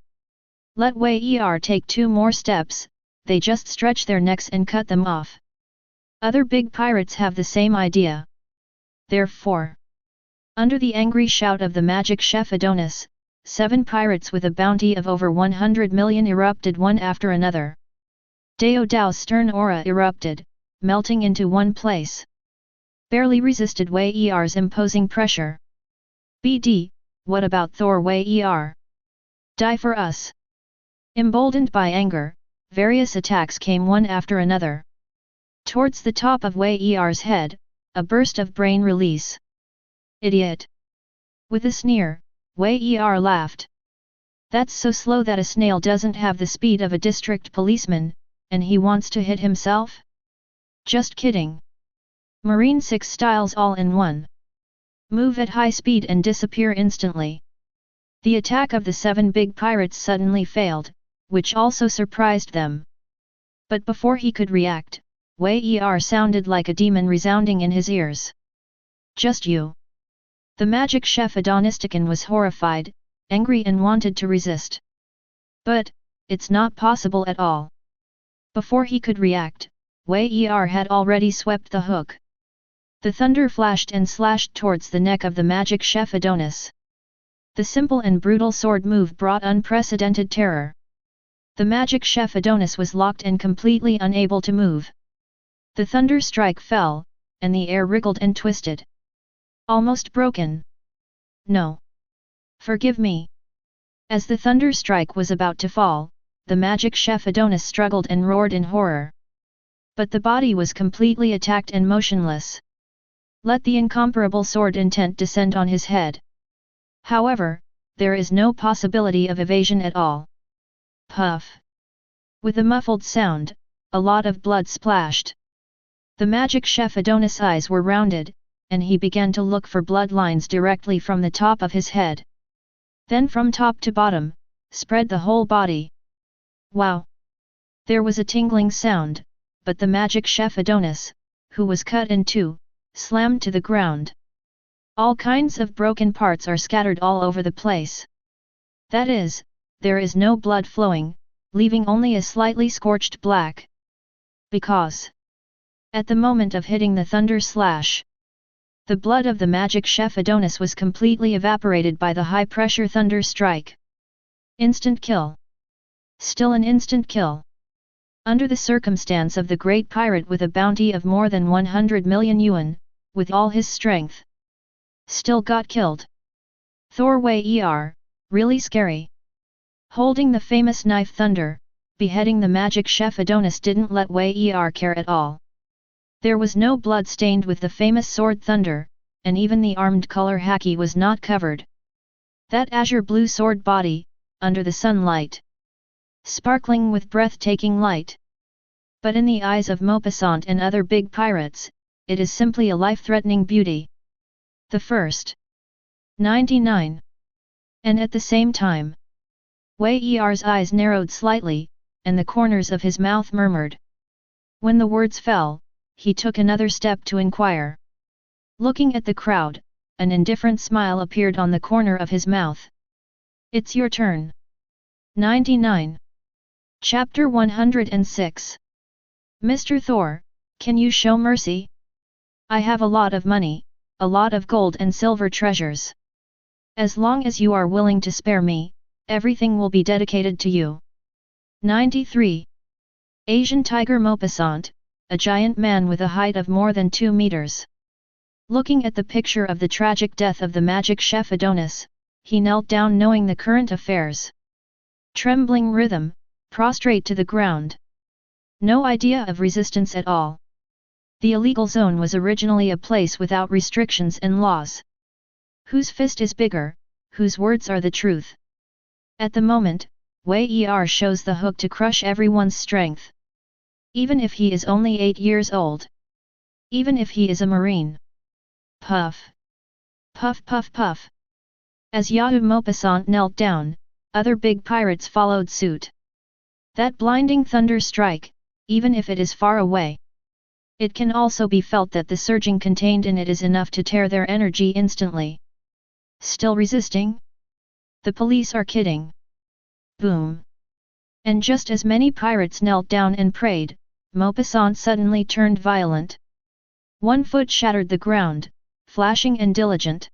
Let Wei Er take 2 more steps, they just stretch their necks and cut them off. Other big pirates have the same idea. Therefore, under the angry shout of the magic chef Adonis, 7 pirates with a bounty of over 100 million erupted one after another. Dao Dao's stern aura erupted, melting into one place. Barely resisted Wei Er's imposing pressure. BD, what about Thor Wei Er? Die for us! Emboldened by anger, various attacks came one after another. Towards the top of Wei Er's head, a burst of brain release. Idiot! With a sneer, Wei Er laughed. That's so slow that a snail doesn't have the speed of a district policeman, and he wants to hit himself? Just kidding. Marine 6 styles all in one. Move at high speed and disappear instantly. The attack of the 7 big pirates suddenly failed, which also surprised them. But before he could react, Wei Er sounded like a demon resounding in his ears. Just you. The magic chef Adonistican was horrified, angry and wanted to resist. But, it's not possible at all. Before he could react, Wei Er had already swept the hook. The thunder flashed and slashed towards the neck of the magic chef Adonis. The simple and brutal sword move brought unprecedented terror. The magic chef Adonis was locked and completely unable to move. The thunder strike fell, and the air wriggled and twisted. Almost broken. No. Forgive me. As the thunder strike was about to fall, the magic chef Adonis struggled and roared in horror. But the body was completely attacked and motionless. Let the incomparable sword intent descend on his head. However, there is no possibility of evasion at all. Puff. With a muffled sound, a lot of blood splashed. The magic chef Adonis' eyes were rounded, and he began to look for blood lines directly from the top of his head. Then from top to bottom, spread the whole body. Wow! There was a tingling sound, but the magic chef Adonis, who was cut in two, slammed to the ground. All kinds of broken parts are scattered all over the place. That is, there is no blood flowing, leaving only a slightly scorched black. Because at the moment of hitting the thunder slash, the blood of the magic chef Adonis was completely evaporated by the high-pressure thunder strike. Instant kill. Still an instant kill. Under the circumstance of the great pirate with a bounty of more than 100 million yuan, with all his strength, still got killed. Thor Wei Er, really scary. Holding the famous knife thunder, beheading the magic chef Adonis didn't let Wei Er care at all. There was no blood stained with the famous sword thunder, and even the armed color haki was not covered. That azure blue sword body, under the sunlight, sparkling with breathtaking light. But in the eyes of Maupassant and other big pirates, it is simply a life-threatening beauty. The first. 99. And at the same time, Wei Er's eyes narrowed slightly, and the corners of his mouth murmured. When the words fell, he took another step to inquire. Looking at the crowd, an indifferent smile appeared on the corner of his mouth. It's your turn. 99. Chapter 106. Mr. Thor, can you show mercy? I have a lot of money, a lot of gold and silver treasures. As long as you are willing to spare me, everything will be dedicated to you. 93. Asian Tiger Maupassant, a giant man with a height of more than 2 meters. Looking at the picture of the tragic death of the magic chef Adonis, he knelt down knowing the current affairs. Trembling rhythm, prostrate to the ground. No idea of resistance at all. The illegal zone was originally a place without restrictions and laws. Whose fist is bigger, whose words are the truth? At the moment, Wei Er shows the hook to crush everyone's strength. Even if he is only 8 years old. Even if he is a marine. Puff. Puff puff puff. As Yahoo Maupassant knelt down, other big pirates followed suit. That blinding thunder strike, even if it is far away. It can also be felt that the surging contained in it is enough to tear their energy instantly. Still resisting? The police are kidding. Boom. And just as many pirates knelt down and prayed, Maupassant suddenly turned violent. One foot shattered the ground, flashing and diligent.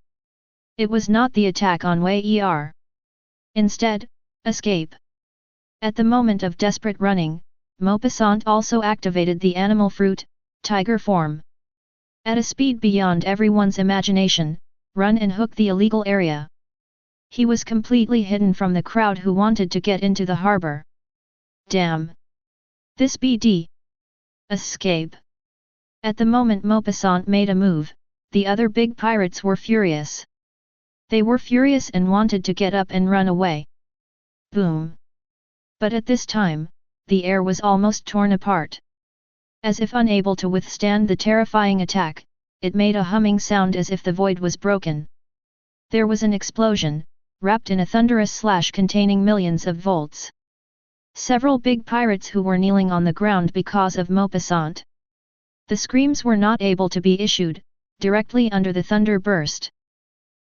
It was not the attack on Wei Er. Instead, escape. At the moment of desperate running, Maupassant also activated the animal fruit, tiger form. At a speed beyond everyone's imagination, run and hook the illegal area. He was completely hidden from the crowd who wanted to get into the harbor. Damn! This BD! Escape! At the moment Maupassant made a move, the other big pirates were furious. They were furious and wanted to get up and run away. Boom! But at this time, the air was almost torn apart. As if unable to withstand the terrifying attack, it made a humming sound as if the void was broken. There was an explosion, wrapped in a thunderous slash containing millions of volts. Several big pirates who were kneeling on the ground because of Maupassant. The screams were not able to be issued, directly under the thunder burst.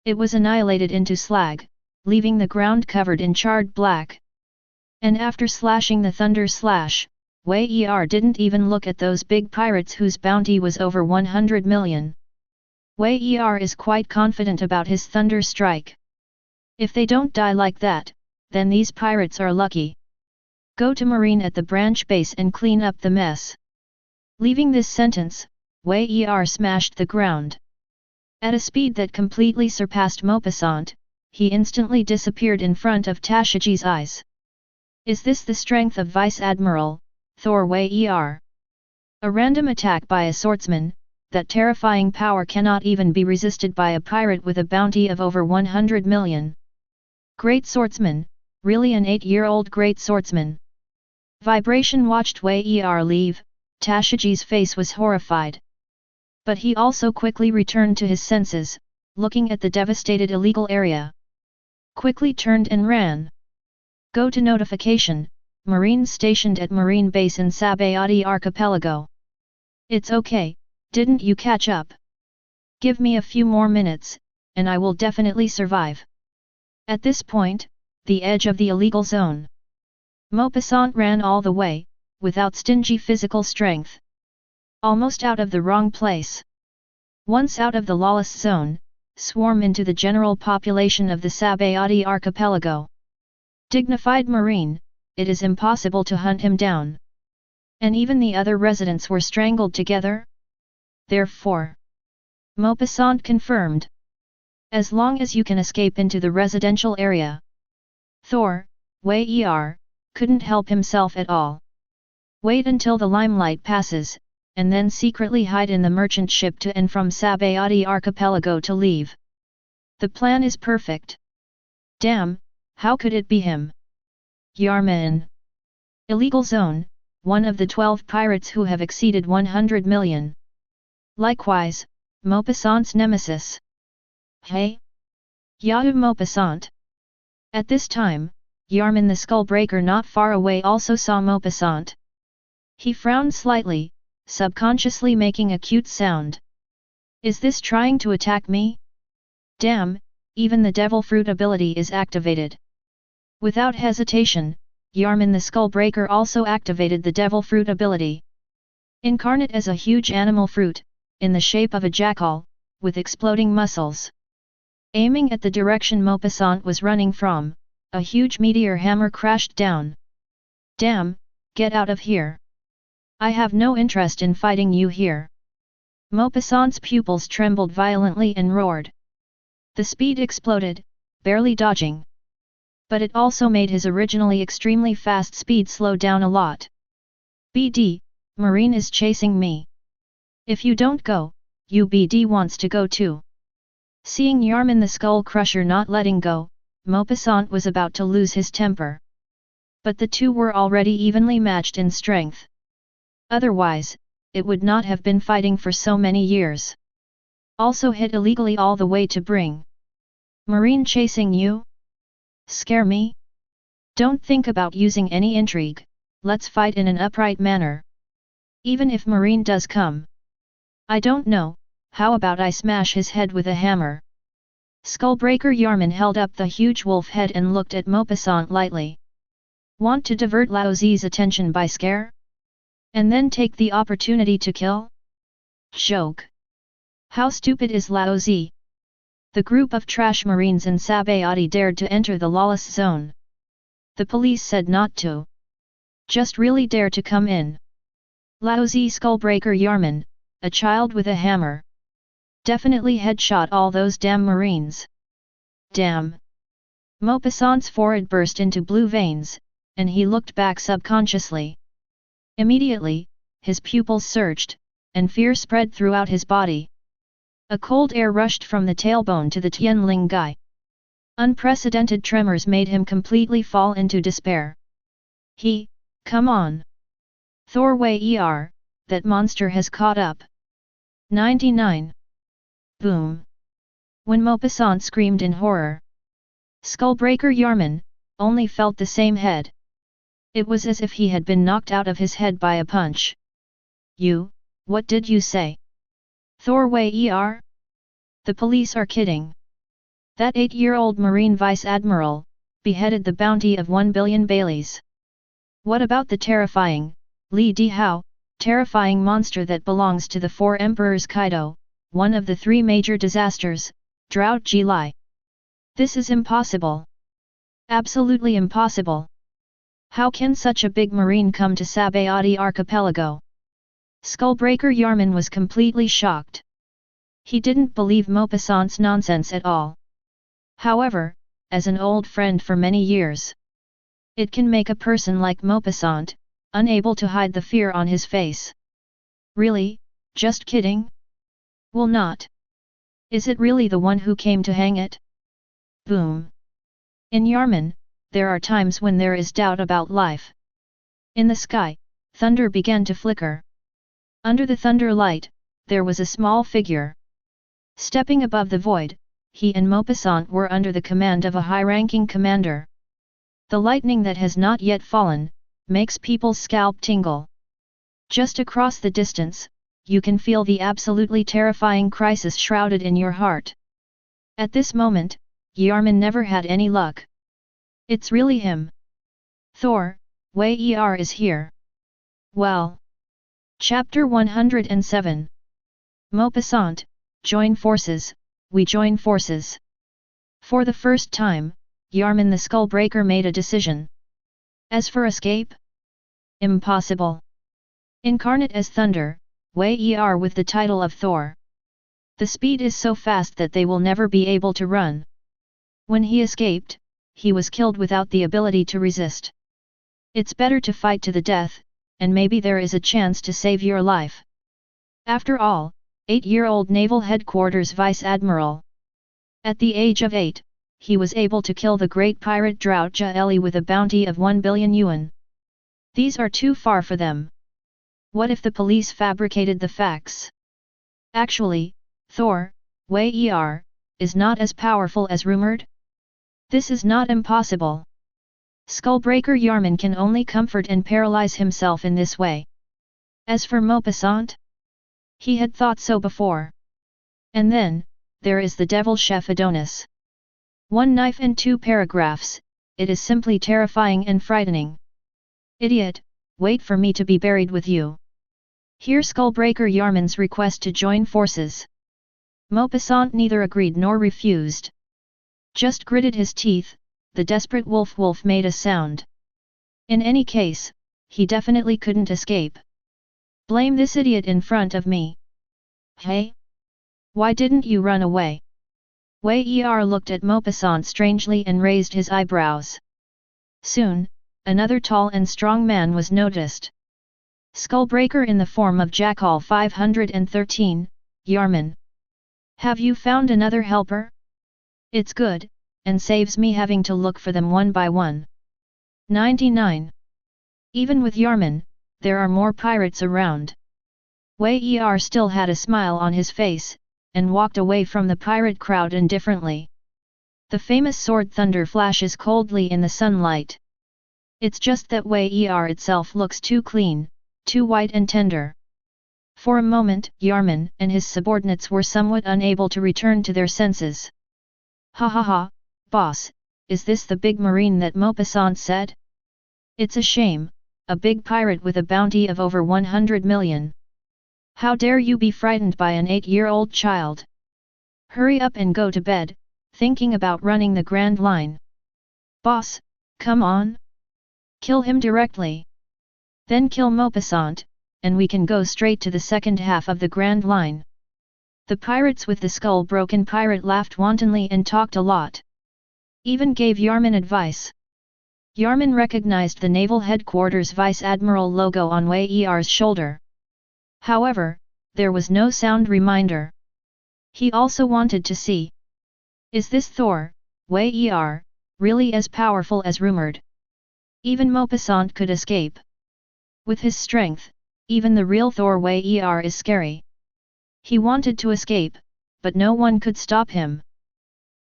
It was annihilated into slag, leaving the ground covered in charred black. And after slashing the thunder slash, Wei Er didn't even look at those big pirates whose bounty was over 100 million. Wei Er is quite confident about his thunder strike. If they don't die like that, then these pirates are lucky. Go to Marine at the branch base and clean up the mess. Leaving this sentence, Wei Er smashed the ground. At a speed that completely surpassed Maupassant, he instantly disappeared in front of Tashiji's eyes. Is this the strength of Vice Admiral Thor Wei Er? A random attack by a swordsman, that terrifying power cannot even be resisted by a pirate with a bounty of over 100 million. Great swordsman, really an 8-year-old great swordsman. Vibration watched Wei Er leave. Tashiji's face was horrified. But he also quickly returned to his senses, looking at the devastated illegal area. Quickly turned and ran. Go to notification, Marines stationed at Marine Base in Sabayati Archipelago. It's okay, didn't you catch up? Give me a few more minutes, and I will definitely survive. At this point, the edge of the illegal zone. Maupassant ran all the way, without stingy physical strength. Almost out of the wrong place. Once out of the lawless zone, swarm into the general population of the Sabayati archipelago. Dignified Marine, it is impossible to hunt him down. And even the other residents were strangled together? Therefore, Maupassant confirmed. As long as you can escape into the residential area. Thor, Wei Er, couldn't help himself at all. Wait until the limelight passes, and then secretly hide in the merchant ship to and from Sabayati archipelago to leave. The plan is perfect. Damn, how could it be him? Yarman. Illegal zone, one of the 12 pirates who have exceeded 100 million. Likewise, Maupassant's nemesis. Hey? Yahoo Maupassant. At this time, Yarman the Skullbreaker not far away also saw Maupassant. He frowned slightly, subconsciously making a cute sound. Is this trying to attack me? Damn, even the Devil Fruit ability is activated. Without hesitation, Yarman the Skullbreaker also activated the Devil Fruit ability. Incarnate as a huge animal fruit, in the shape of a jackal, with exploding muscles. Aiming at the direction Maupassant was running from, a huge meteor hammer crashed down. Damn, get out of here. I have no interest in fighting you here. Maupassant's pupils trembled violently and roared. The speed exploded, barely dodging. But it also made his originally extremely fast speed slow down a lot. BD, Marine is chasing me. If you don't go, UBD wants to go too. Seeing Yarman the Skull Crusher not letting go, Maupassant was about to lose his temper. But the two were already evenly matched in strength. Otherwise, it would not have been fighting for so many years. Also hit illegally all the way to bring. Marine chasing you? Scare me? Don't think about using any intrigue, let's fight in an upright manner. Even if Marine does come. I don't know, how about I smash his head with a hammer? Skullbreaker Yarman held up the huge wolf head and looked at Maupassant lightly. Want to divert Lao Zi's attention by scare? And then take the opportunity to kill? Joke. How stupid is Lao Zi? The group of trash marines in Sabayati dared to enter the lawless zone. The police said not to. Just really dare to come in. Lao Zi Skullbreaker Yarman, a child with a hammer. Definitely headshot all those damn marines. Damn. Maupassant's forehead burst into blue veins, and he looked back subconsciously. Immediately, his pupils surged, and fear spread throughout his body. A cold air rushed from the tailbone to the Tianling guy. Unprecedented tremors made him completely fall into despair. Come on. Thor Wei Er, that monster has caught up. 99. Boom. When Maupassant screamed in horror. Skullbreaker Yarman, only felt the same head. It was as if he had been knocked out of his head by a punch. What did you say? Thor Wei Er? The police are kidding. That 8-year-old Marine Vice Admiral, beheaded the bounty of 1 billion Baileys. What about the terrifying, Li Dihao, terrifying monster that belongs to the 4 emperors Kaido, one of the 3 major disasters, Drought Ji-Lai? This is impossible. Absolutely impossible. How can such a big marine come to Sabayati archipelago? Skullbreaker Yarman was completely shocked. He didn't believe Maupassant's nonsense at all. However, as an old friend for many years, it can make a person like Maupassant unable to hide the fear on his face. Really? Just kidding? Will not. Is it really the one who came to hang it? Boom. In Yarman, there are times when there is doubt about life. In the sky, thunder began to flicker. Under the thunder light, there was a small figure. Stepping above the void, he and Maupassant were under the command of a high-ranking commander. The lightning that has not yet fallen makes people's scalp tingle. Just across the distance, you can feel the absolutely terrifying crisis shrouded in your heart. At this moment, Yarman never had any luck. It's really him. Thor, Wei Er is here. Well. Chapter 107. Maupassant, join forces, we join forces. For the first time, Yarman the Skullbreaker made a decision. As for escape? Impossible. Incarnate as thunder, Wei Er with the title of Thor. The speed is so fast that they will never be able to run. When he escaped, he was killed without the ability to resist. It's better to fight to the death, and maybe there is a chance to save your life. After all, 8-year-old Naval Headquarters Vice Admiral. At the age of 8, he was able to kill the great pirate Drought Ji-Lai with a bounty of 1 billion yuan. These are too far for them. What if the police fabricated the facts? Actually, Thor, Wei Er, is not as powerful as rumored? This is not impossible. Skullbreaker Yarman can only comfort and paralyze himself in this way. As for Maupassant, he had thought so before. And then, there is the devil chef Adonis. 1 knife and 2 paragraphs, it is simply terrifying and frightening. Idiot, wait for me to be buried with you. Hear Skullbreaker Yarman's request to join forces. Maupassant neither agreed nor refused. Just gritted his teeth, the desperate wolf made a sound. In any case, he definitely couldn't escape. Blame this idiot in front of me. Hey? Why didn't you run away? Wei Er looked at Maupassant strangely and raised his eyebrows. Soon, another tall and strong man was noticed. Skullbreaker in the form of Jackal 513, Yarman. Have you found another helper? It's good, and saves me having to look for them one by one. 99. Even with Yarman, there are more pirates around. Wei Er still had a smile on his face, and walked away from the pirate crowd indifferently. The famous sword thunder flashes coldly in the sunlight. It's just that Wei Er itself looks too clean, too white and tender. For a moment, Yarman and his subordinates were somewhat unable to return to their senses. Ha ha ha, boss, is this the big marine that Maupassant said? It's a shame, a big pirate with a bounty of over 100 million. How dare you be frightened by an 8-year-old child? Hurry up and go to bed, thinking about running the Grand Line. Boss, come on. Kill him directly. Then kill Maupassant, and we can go straight to the second half of the Grand Line. The pirates with the skull-broken pirate laughed wantonly and talked a lot. Even gave Yarman advice. Yarman recognized the Naval Headquarters Vice Admiral logo on Wei Er's shoulder. However, there was no sound reminder. He also wanted to see. Is this Thor, Wei Er, really as powerful as rumored? Even Maupassant could escape. With his strength, even the real Thor Wei Er is scary. He wanted to escape, but no one could stop him.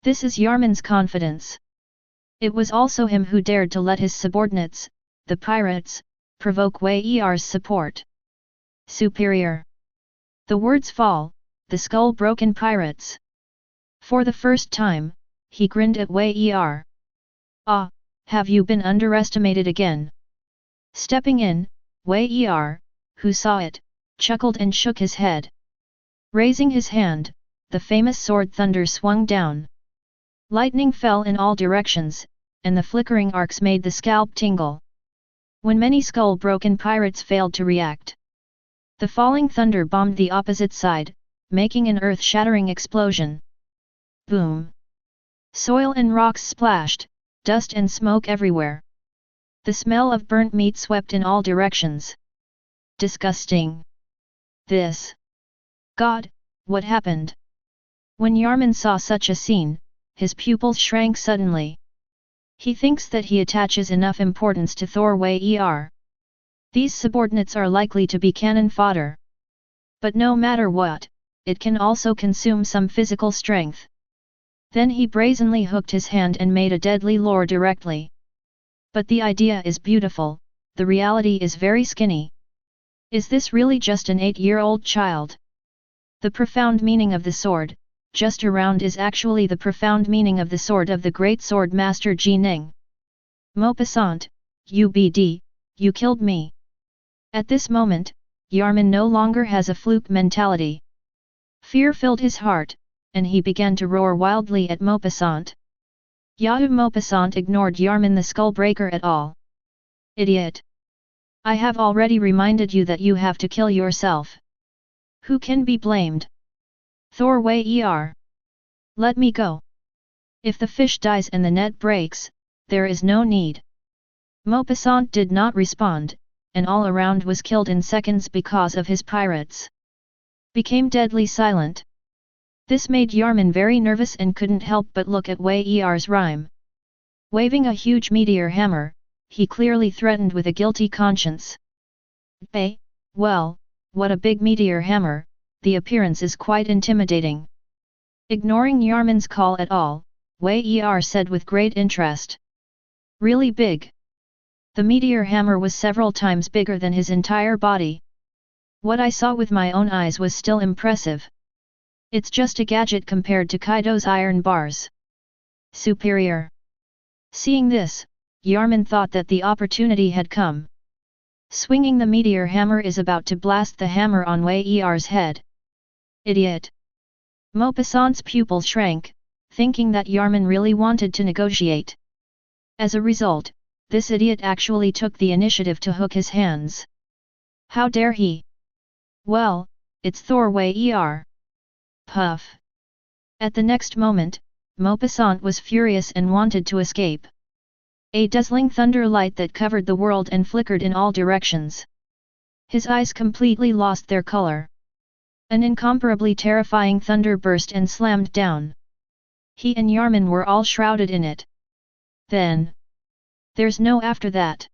This is Yarman's confidence. It was also him who dared to let his subordinates, the pirates, provoke Wei Er's support. Superior. The words fall, the skull-broken pirates. For the first time, he grinned at Wei Er. "Ah, have you been underestimated again?" Stepping in, Wei Er, who saw it, chuckled and shook his head. Raising his hand, the famous sword thunder swung down. Lightning fell in all directions, and the flickering arcs made the scalp tingle. When many skull-broken pirates failed to react, the falling thunder bombed the opposite side, making an earth-shattering explosion. Boom! Soil and rocks splashed, dust and smoke everywhere. The smell of burnt meat swept in all directions. Disgusting! This! God, what happened? When Yarman saw such a scene, his pupils shrank suddenly. He thinks that he attaches enough importance to Thor Wei Er. These subordinates are likely to be cannon fodder. But no matter what, it can also consume some physical strength. Then he brazenly hooked his hand and made a deadly lure directly. But the idea is beautiful, the reality is very skinny. Is this really just an 8-year-old child? The profound meaning of the sword, just around, is actually the profound meaning of the sword of the great sword master Ji Ning. Maupassant, UBD, you killed me. At this moment, Yarman no longer has a fluke mentality. Fear filled his heart, and he began to roar wildly at Maupassant. Yahoo! Maupassant ignored Yarman the Skullbreaker at all. Idiot! I have already reminded you that you have to kill yourself. Who can be blamed? Thor Wei Er. Let me go. If the fish dies and the net breaks, there is no need. Maupassant did not respond, and all around was killed in seconds because of his pirates. Became deadly silent. This made Yarman very nervous and couldn't help but look at Wei Er's rhyme. Waving a huge meteor hammer, he clearly threatened with a guilty conscience. Bay, well, what a big meteor hammer, the appearance is quite intimidating. Ignoring Yarman's call at all, Wei Er said with great interest. Really big. The meteor hammer was several times bigger than his entire body. What I saw with my own eyes was still impressive. It's just a gadget compared to Kaido's iron bars. Superior. Seeing this, Yarman thought that the opportunity had come. Swinging the meteor hammer is about to blast the hammer on Wei Er's head. Idiot! Maupassant's pupils shrank, thinking that Yarman really wanted to negotiate. As a result, this idiot actually took the initiative to hook his hands. How dare he? Well, it's Thor Wei Er. Puff! At the next moment, Maupassant was furious and wanted to escape. A dazzling thunder light that covered the world and flickered in all directions. His eyes completely lost their color. An incomparably terrifying thunder burst and slammed down. He and Yarman were all shrouded in it. Then, there's no after that.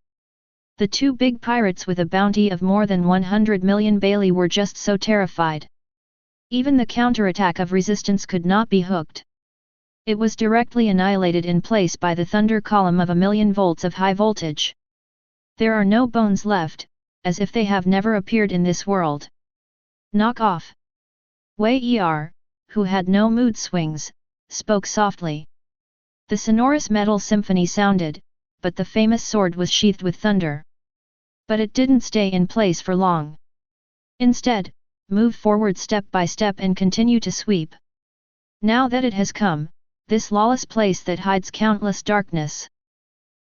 The two big pirates with a bounty of more than 100 million Bailey were just so terrified. Even the counterattack of resistance could not be hooked. It was directly annihilated in place by the thunder column of 1,000,000 volts of high voltage. There are no bones left, as if they have never appeared in this world. Knock off! Wei Er, who had no mood swings, spoke softly. The sonorous metal symphony sounded, but the famous sword was sheathed with thunder. But it didn't stay in place for long. Instead, move forward step by step and continue to sweep. Now that it has come, this lawless place that hides countless darkness.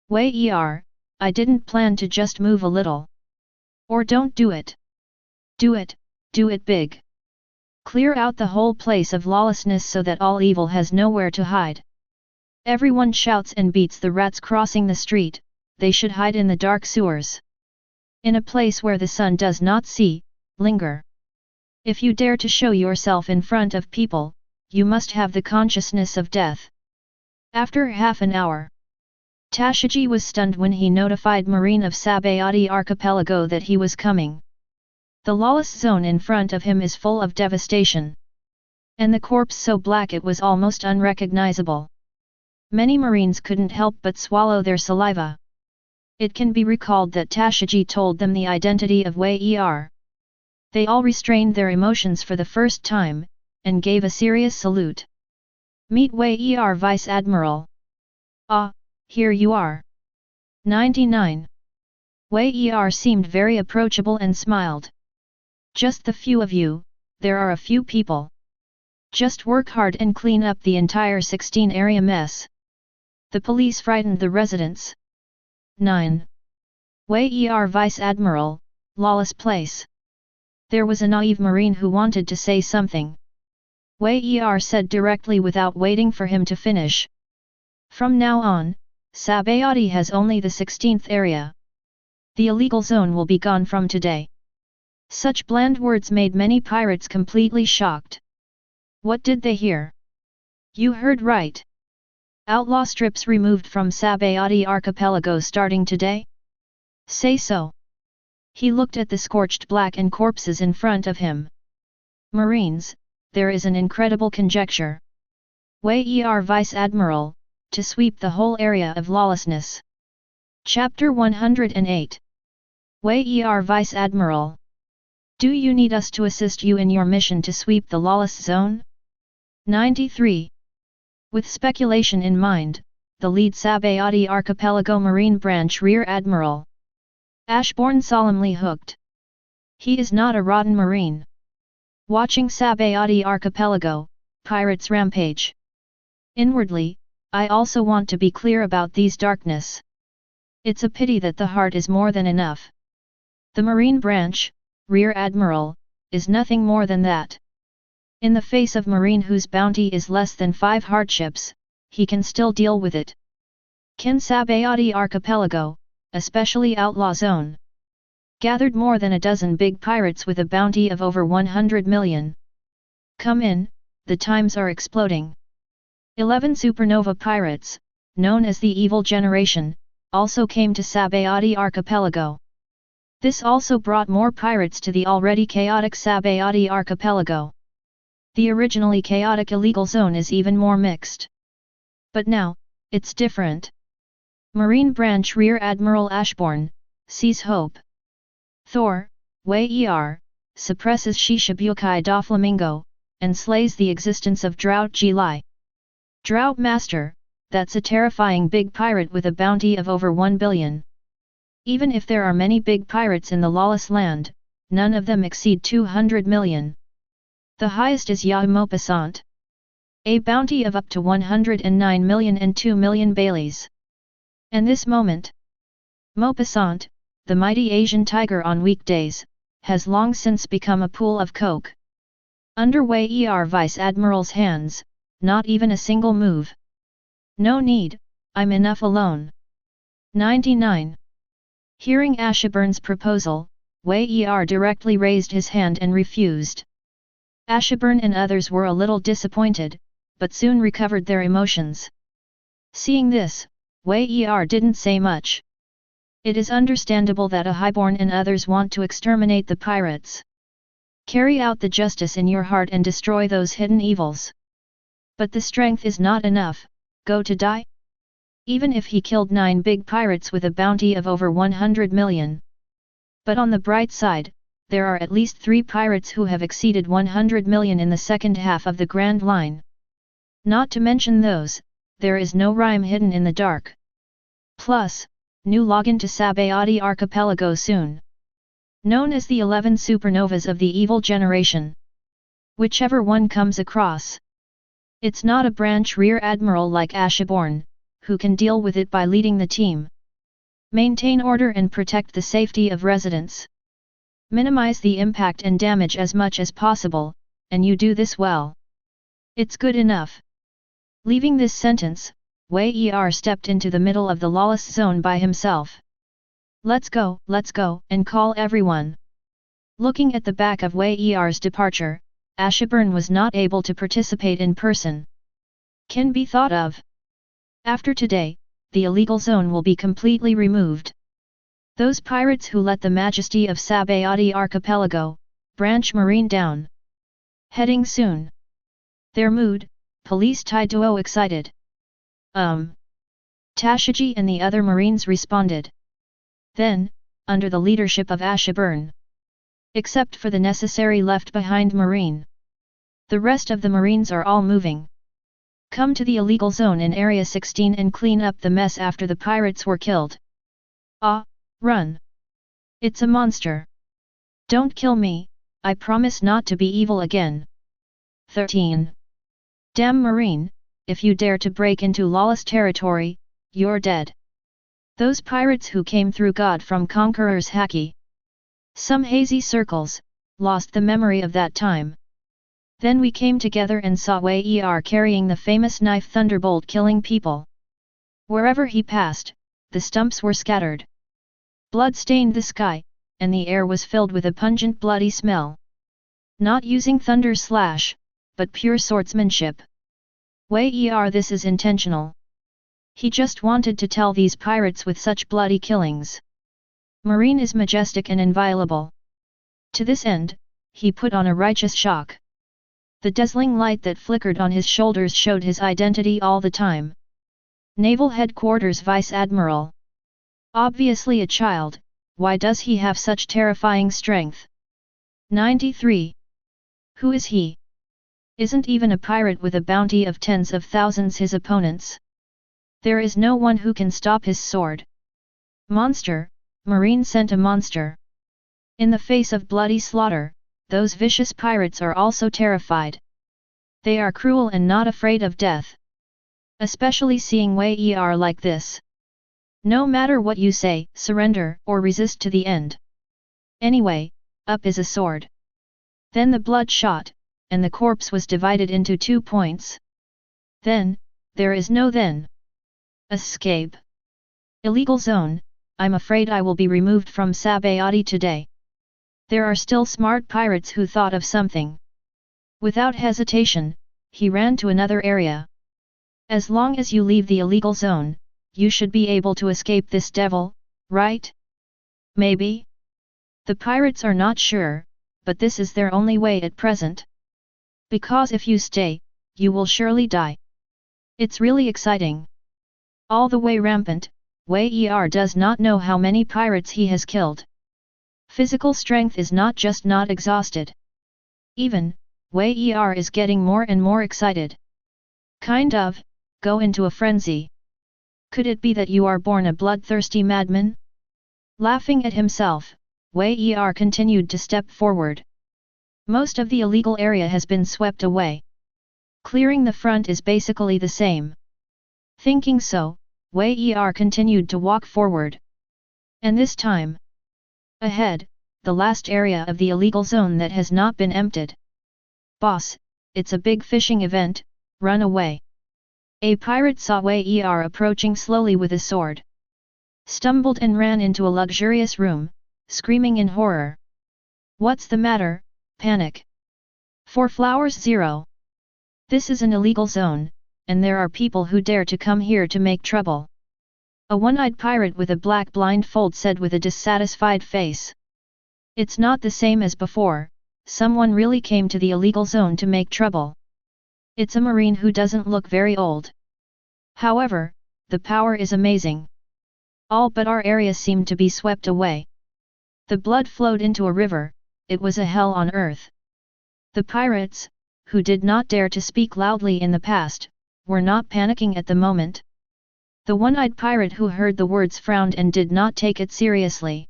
Wei Er, I didn't plan to just move a little. Or don't do it. Do it big. Clear out the whole place of lawlessness so that all evil has nowhere to hide. Everyone shouts and beats the rats crossing the street, they should hide in the dark sewers. In a place where the sun does not see, linger. If you dare to show yourself in front of people, you must have the consciousness of death. After half an hour, Tashigi was stunned when he notified Marine of Sabayati Archipelago that he was coming. The lawless zone in front of him is full of devastation. And the corpse so black it was almost unrecognizable. Many Marines couldn't help but swallow their saliva. It can be recalled that Tashigi told them the identity of Wei Er. They all restrained their emotions for the first time, and gave a serious salute. Meet Wei Er Vice Admiral. Ah, here you are. 99. Wei Er seemed very approachable and smiled. Just the few of you, there are a few people. Just work hard and clean up the entire 16 area mess. The police frightened the residents. 9. Wei Er Vice Admiral, lawless place. There was a naive marine who wanted to say something. Wei Er said directly without waiting for him to finish. From now on, Sabayati has only the 16th area. The illegal zone will be gone from today. Such bland words made many pirates completely shocked. What did they hear? You heard right. Outlaw strips removed from Sabayati archipelago starting today? Say so. He looked at the scorched blackened corpses in front of him. Marines, there is an incredible conjecture. Wei Er Vice Admiral, to sweep the whole area of lawlessness. Chapter 108. Wei Er Vice Admiral. Do you need us to assist you in your mission to sweep the lawless zone? 93. With speculation in mind, the lead Sabayati Archipelago Marine Branch Rear Admiral Ashbourne solemnly hooked. He is not a rotten marine. Watching Sabayati Archipelago, pirates rampage. Inwardly, I also want to be clear about these darkness. It's a pity that the heart is more than enough. The Marine Branch, Rear Admiral, is nothing more than that. In the face of marine whose bounty is less than 5 hardships, he can still deal with it. Can Sabayati Archipelago, especially Outlaw Zone, gathered more than a dozen big pirates with a bounty of over 100 million. Come in, the times are exploding. 11 supernova pirates, known as the Evil Generation, also came to Sabayati Archipelago. This also brought more pirates to the already chaotic Sabayati Archipelago. The originally chaotic illegal zone is even more mixed. But now, it's different. Marine Branch Rear Admiral Ashbourne sees hope. Thor, Wei Er, suppresses Shishibukai Doflamingo, and slays the existence of Drought Jilai. Drought Master, that's a terrifying big pirate with a bounty of over 1 billion. Even if there are many big pirates in the lawless land, none of them exceed 200 million. The highest is Maupassant. A bounty of up to 109 million and 2 million Baileys. And this moment, Maupassant, the mighty Asian tiger on weekdays, has long since become a pool of coke. Under Wei Er Vice Admiral's hands, not even a single move. No need, I'm enough alone. 99. Hearing Ashbourne's proposal, Wei Er directly raised his hand and refused. Ashbourne and others were a little disappointed, but soon recovered their emotions. Seeing this, Wei Er didn't say much. It is understandable that a highborn and others want to exterminate the pirates. Carry out the justice in your heart and destroy those hidden evils. But the strength is not enough, go to die? Even if he killed 9 big pirates with a bounty of over 100 million. But on the bright side, there are at least 3 pirates who have exceeded 100 million in the second half of the Grand Line. Not to mention those, there is no rhyme hidden in the dark. Plus, new login to Sabayati Archipelago soon. Known as the 11 supernovas of the Evil Generation. Whichever one comes across. It's not a branch rear admiral like Ashbourne, who can deal with it by leading the team. Maintain order and protect the safety of residents. Minimize the impact and damage as much as possible, and you do this well. It's good enough. Leaving this sentence, Wei Er stepped into the middle of the lawless zone by himself. Let's go, and call everyone. Looking at the back of Wei Er's departure, Ashbourne was not able to participate in person. Can be thought of. After today, the illegal zone will be completely removed. Those pirates who let the majesty of Sabayati Archipelago, branch marine down. Heading soon. Their mood, police Taiduo excited. Tashiji and the other marines responded. Then, under the leadership of Ashbourne. Except for the necessary left behind marine. The rest of the marines are all moving. Come to the illegal zone in Area 16 and clean up the mess after the pirates were killed. Ah, run! It's a monster. Don't kill me, I promise not to be evil again. 13. Damn Marine, if you dare to break into lawless territory, you're dead. Those pirates who came through God from Conqueror's Haki. Some hazy circles, lost the memory of that time. Then we came together and saw Wei carrying the famous knife Thunderbolt killing people. Wherever he passed, the stumps were scattered. Blood stained the sky, and the air was filled with a pungent bloody smell. Not using thunder slash, but pure swordsmanship. Wei this is intentional. He just wanted to tell these pirates with such bloody killings. Marine is majestic and inviolable. To this end, he put on a righteous shock. The dazzling light that flickered on his shoulders showed his identity all the time. Naval Headquarters Vice Admiral. Obviously a child, why does he have such terrifying strength? 93. Who is he? Isn't even a pirate with a bounty of tens of thousands his opponents. There is no one who can stop his sword. Monster, Marine sent a monster. In the face of bloody slaughter, those vicious pirates are also terrified. They are cruel and not afraid of death. Especially seeing Wei like this. No matter what you say, surrender or resist to the end. Anyway, up is a sword. Then the blood shot, and the corpse was divided into 2 points. Then, there is no then. Escape. Illegal zone, I'm afraid I will be removed from Sabayati today. There are still smart pirates who thought of something. Without hesitation, he ran to another area. As long as you leave the illegal zone, you should be able to escape this devil, right? Maybe? The pirates are not sure, but this is their only way at present. Because if you stay, you will surely die. It's really exciting. All the way rampant, Wei does not know how many pirates he has killed. Physical strength is not just not exhausted. Even, Wei is getting more and more excited. Kind of, go into a frenzy. Could it be that you are born a bloodthirsty madman? Laughing at himself, Wei continued to step forward. Most of the illegal area has been swept away. Clearing the front is basically the same. Thinking so, Wei continued to walk forward. And this time, ahead, the last area of the illegal zone that has not been emptied. Boss, it's a big fishing event, run away. A pirate saw Wei approaching slowly with a sword. Stumbled and ran into a luxurious room, screaming in horror. What's the matter, panic? 4 flowers 0. This is an illegal zone, and there are people who dare to come here to make trouble. A one-eyed pirate with a black blindfold said with a dissatisfied face. It's not the same as before, someone really came to the illegal zone to make trouble. It's a marine who doesn't look very old. However, the power is amazing. All but our area seemed to be swept away. The blood flowed into a river, it was a hell on earth. The pirates, who did not dare to speak loudly in the past, were not panicking at the moment. The one-eyed pirate who heard the words frowned and did not take it seriously.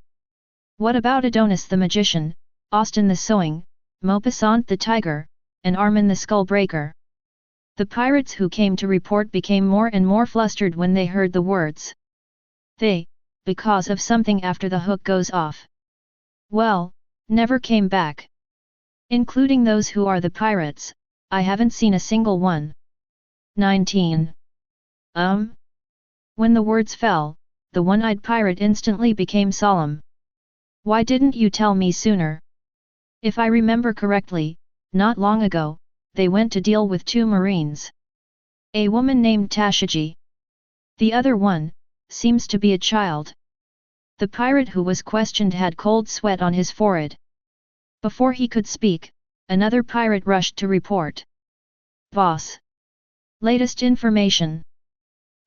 What about Adonis the magician, Austin the sewing, Maupassant the tiger, and Armin the skull-breaker? The pirates who came to report became more and more flustered when they heard the words. They, because of something after the hook goes off. Well, never came back. Including those who are the pirates, I haven't seen a single one. 19. When the words fell, the one-eyed pirate instantly became solemn. Why didn't you tell me sooner? If I remember correctly, not long ago, they went to deal with 2 marines. A woman named Tashiji. The other one, seems to be a child. The pirate who was questioned had cold sweat on his forehead. Before he could speak, another pirate rushed to report. Boss. Latest information.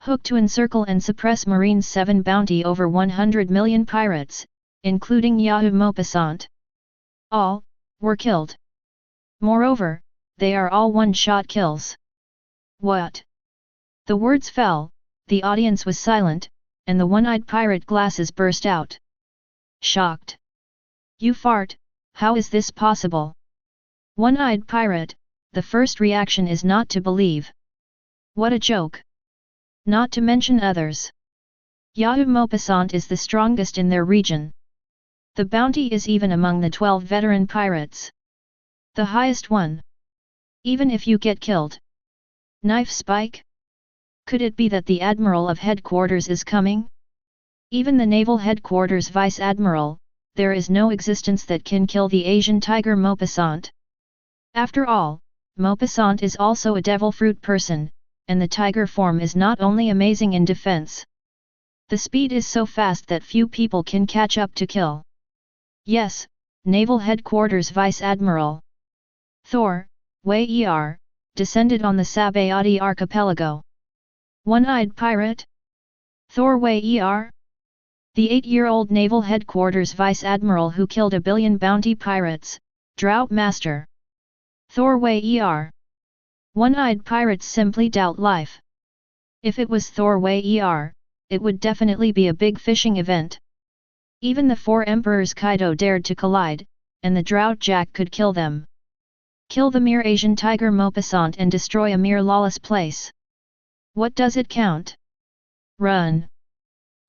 Hook to encircle and suppress Marines 7 bounty over 100 million pirates, including Yahoo Maupassant. All, were killed. Moreover, they are all one-shot kills. What? The words fell, the audience was silent, and the one-eyed pirate glasses burst out. Shocked. You fart, how is this possible? One-eyed pirate, the first reaction is not to believe. What a joke. Not to mention others. Yahoo Maupassant is the strongest in their region. The bounty is even among the 12 veteran pirates. The highest one. Even if you get killed. Knife spike? Could it be that the Admiral of Headquarters is coming? Even the Naval Headquarters Vice Admiral, there is no existence that can kill the Asian tiger Maupassant. After all, Maupassant is also a devil fruit person, and the tiger form is not only amazing in defense. The speed is so fast that few people can catch up to kill. Yes, Naval Headquarters Vice Admiral Thor, Wei Er, descended on the Sabayati archipelago. One-eyed pirate? Thor Wei Er? The 8-year-old Naval Headquarters Vice Admiral who killed 1 billion bounty pirates, Drought Master. Thor Wei Er. One-eyed pirates simply doubt life. If it was Thor Wei Er, it would definitely be a big fishing event. Even the 4 Emperors Kaido dared to collide, and the Drought Jack could kill them. Kill the mere Asian tiger Maupassant and destroy a mere lawless place. What does it count? Run.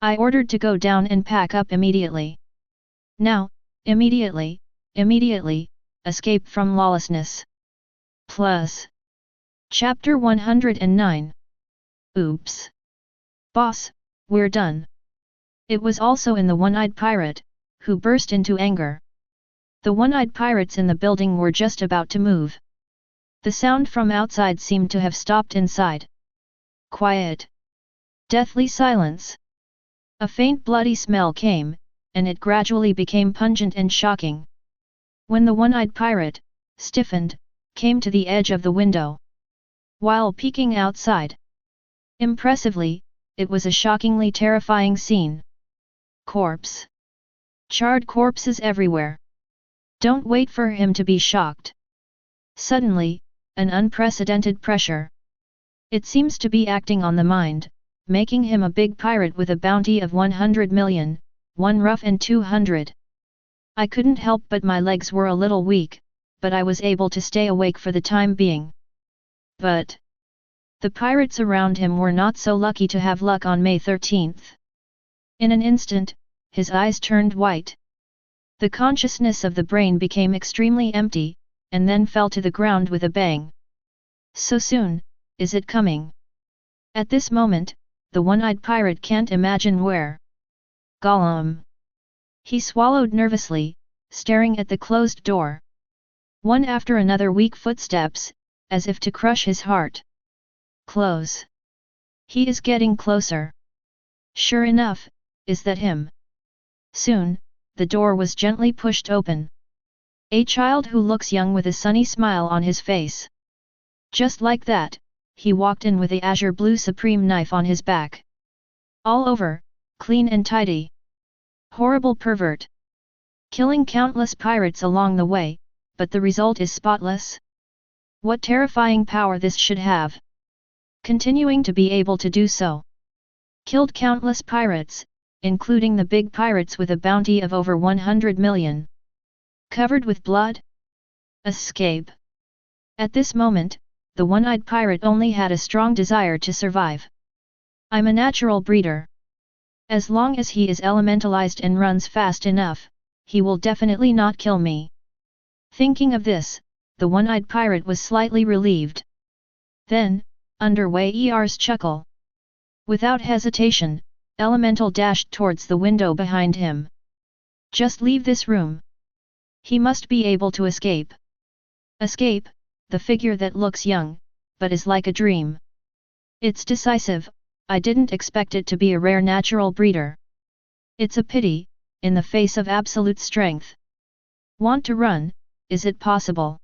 I ordered to go down and pack up immediately. Now, immediately, escape from lawlessness. Plus. Chapter 109. Oops. Boss, we're done. It was also in the one-eyed pirate, who burst into anger. The one-eyed pirates in the building were just about to move. The sound from outside seemed to have stopped inside. Quiet. Deathly silence. A faint bloody smell came, and it gradually became pungent and shocking. When the one-eyed pirate, stiffened, came to the edge of the window. While peeking outside. Impressively, it was a shockingly terrifying scene. Corpse. Charred corpses everywhere. Don't wait for him to be shocked. Suddenly, an unprecedented pressure. It seems to be acting on the mind, making him a big pirate with a bounty of 100 million, one rough and 200. I couldn't help but my legs were a little weak, but I was able to stay awake for the time being. But the pirates around him were not so lucky to have luck on May 13th. In an instant, his eyes turned white. The consciousness of the brain became extremely empty, and then fell to the ground with a bang. So soon, is it coming? At this moment, the one-eyed pirate can't imagine where. Gollum. He swallowed nervously, staring at the closed door. One after another weak footsteps, as if to crush his heart. Close. He is getting closer. Sure enough, is that him? Soon, the door was gently pushed open. A child who looks young with a sunny smile on his face. Just like that, he walked in with the azure blue supreme knife on his back. All over, clean and tidy. Horrible pervert. Killing countless pirates along the way, but the result is spotless. What terrifying power this should have. Continuing to be able to do so. Killed countless pirates, including the big pirates with a bounty of over 100 million. Covered with blood? Escape. At this moment, the one-eyed pirate only had a strong desire to survive. I'm a natural breeder. As long as he is elementalized and runs fast enough, he will definitely not kill me. Thinking of this, the one-eyed pirate was slightly relieved. Then, under Wei Er's chuckle. Without hesitation, Elemental dashed towards the window behind him. Just leave this room. He must be able to escape. Escape, the figure that looks young, but is like a dream. It's decisive, I didn't expect it to be a rare natural breeder. It's a pity, in the face of absolute strength. Want to run, is it possible?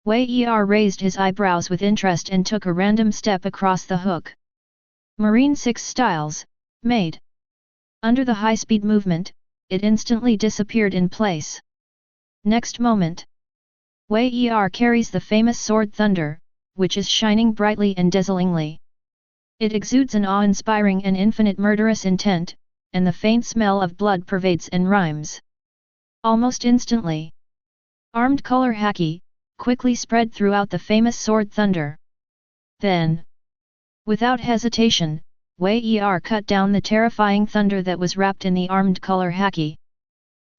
Wei Er raised his eyebrows with interest and took a random step across the hook. Marine 6 styles, made. Under the high-speed movement, it instantly disappeared in place. Next moment. Wei Er carries the famous sword Thunder, which is shining brightly and dazzlingly. It exudes an awe-inspiring and infinite murderous intent, and the faint smell of blood pervades and rhymes. Almost instantly, armed color haki quickly spread throughout the famous sword thunder. Then, without hesitation, Wei Er cut down the terrifying thunder that was wrapped in the armed color haki.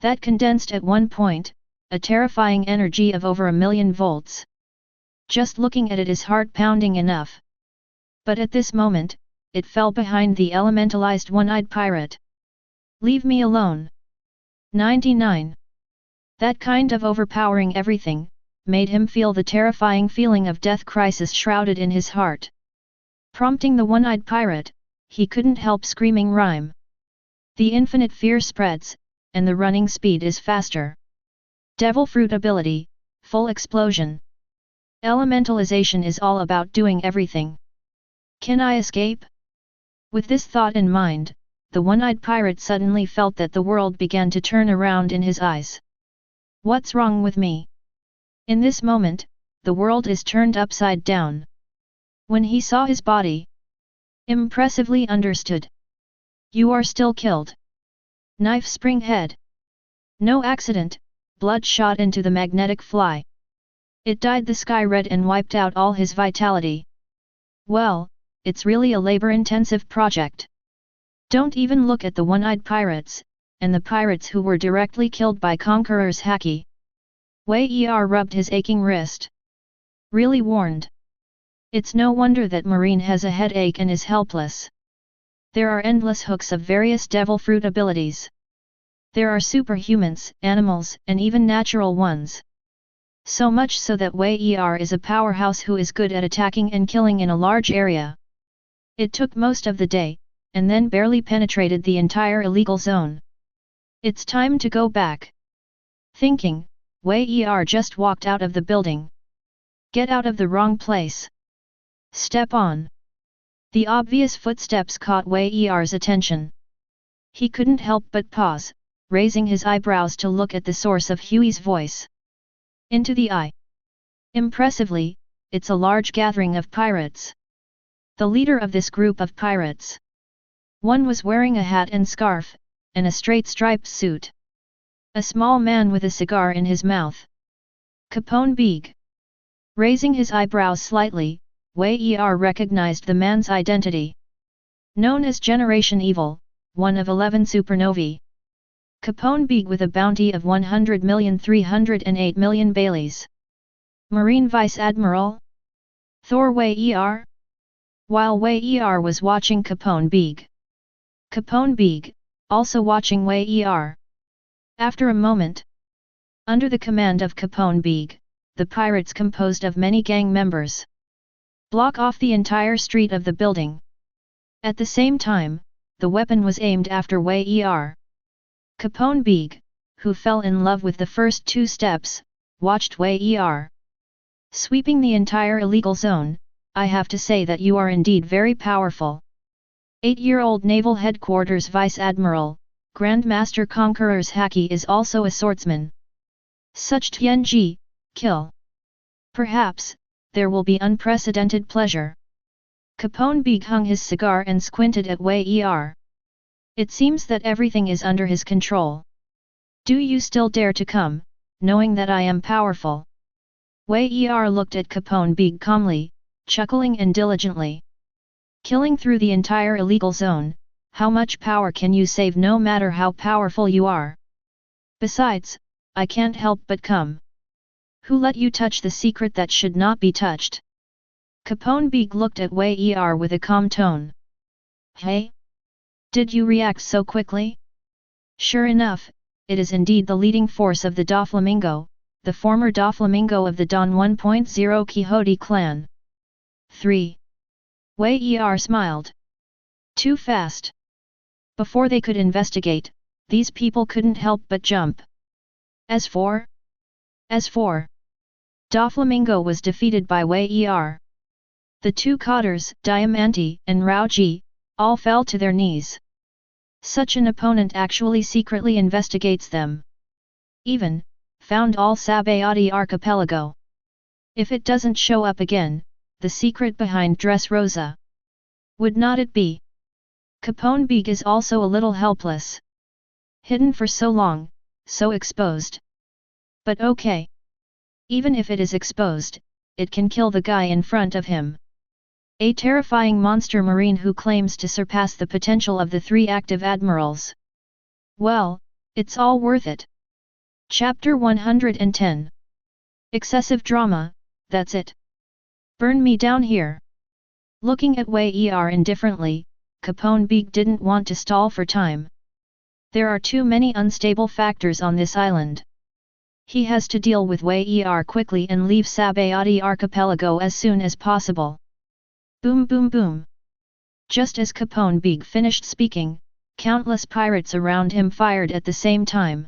That condensed at one point, a terrifying energy of over 1,000,000 volts. Just looking at it is heart-pounding enough. But at this moment, it fell behind the elementalized one-eyed pirate. Leave me alone. 99. That kind of overpowering everything, made him feel the terrifying feeling of death crisis shrouded in his heart. Prompting the one-eyed pirate, he couldn't help screaming rhyme. The infinite fear spreads, and the running speed is faster. Devil fruit ability, full explosion. Elementalization is all about doing everything. Can I escape? With this thought in mind, the one-eyed pirate suddenly felt that the world began to turn around in his eyes. What's wrong with me? In this moment, the world is turned upside down. When he saw his body, impressively understood. You are still killed. Knife spring head. No accident, blood shot into the magnetic fly. It dyed the sky red and wiped out all his vitality. Well, it's really a labor-intensive project. Don't even look at the one-eyed pirates, and the pirates who were directly killed by Conqueror's haki. Wei Er rubbed his aching wrist. Really warned. It's no wonder that Marine has a headache and is helpless. There are endless hooks of various devil fruit abilities. There are superhumans, animals, and even natural ones. So much so that Wei Er is a powerhouse who is good at attacking and killing in a large area. It took most of the day, and then barely penetrated the entire illegal zone. It's time to go back. Thinking, Wei Er just walked out of the building. Get out of the wrong place. Step on. The obvious footsteps caught Wei Er's attention. He couldn't help but pause, raising his eyebrows to look at the source of Huey's voice. Into the eye. Impressively, it's a large gathering of pirates. The leader of this group of pirates. One was wearing a hat and scarf, and a straight striped suit. A small man with a cigar in his mouth. Capone Beeg. Raising his eyebrows slightly, Wei Er recognized the man's identity. Known as Generation Evil, one of 11 supernovae. Capone Beeg with a bounty of 100,308,000,000 Baileys. Marine Vice Admiral? Thor Wei Er? While Wei Er was watching Capone Beeg, also watching Wei Er. After a moment, under the command of Capone Beeg, the pirates composed of many gang members block off the entire street of the building. At the same time, the weapon was aimed after Wei Er. Capone Beeg, who fell in love with the first two steps, watched Wei Er. Sweeping the entire illegal zone, I have to say that you are indeed very powerful. 8-year-old Naval Headquarters Vice Admiral, Grandmaster Conqueror's haki is also a swordsman. Such Tianji, kill. Perhaps, there will be unprecedented pleasure. Capone Beeg hung his cigar and squinted at Wei Er. It seems that everything is under his control. Do you still dare to come, knowing that I am powerful? Wei Er looked at Capone Beeg calmly, chuckling and diligently. Killing through the entire illegal zone, how much power can you save no matter how powerful you are? Besides, I can't help but come. Who let you touch the secret that should not be touched? Capone Beeg looked at Wei Er with a calm tone. Hey? Did you react so quickly? Sure enough, it is indeed the leading force of the Doflamingo, the former Doflamingo of the Don 1.0 Quixote clan. 3. Wei Er smiled. Too fast. Before they could investigate, these people couldn't help but jump. As for Doflamingo was defeated by Wei Er. The two Cotters, Diamante and Raoji, all fell to their knees. Such an opponent actually secretly investigates them. Even, found all Sabayati archipelago. If it doesn't show up again, the secret behind Dressrosa. Would not it be? Capone Beak is also a little helpless. Hidden for so long, so exposed. But okay. Even if it is exposed, it can kill the guy in front of him. A terrifying monster marine who claims to surpass the potential of the 3 active admirals. Well, it's all worth it. Chapter 110. Excessive drama, that's it. Burn me down here. Looking at Wei Er indifferently, Capone Beak didn't want to stall for time. There are too many unstable factors on this island. He has to deal with Wei Er quickly and leave Sabayati Archipelago as soon as possible. Boom boom boom. Just as Capone Beak finished speaking, countless pirates around him fired at the same time.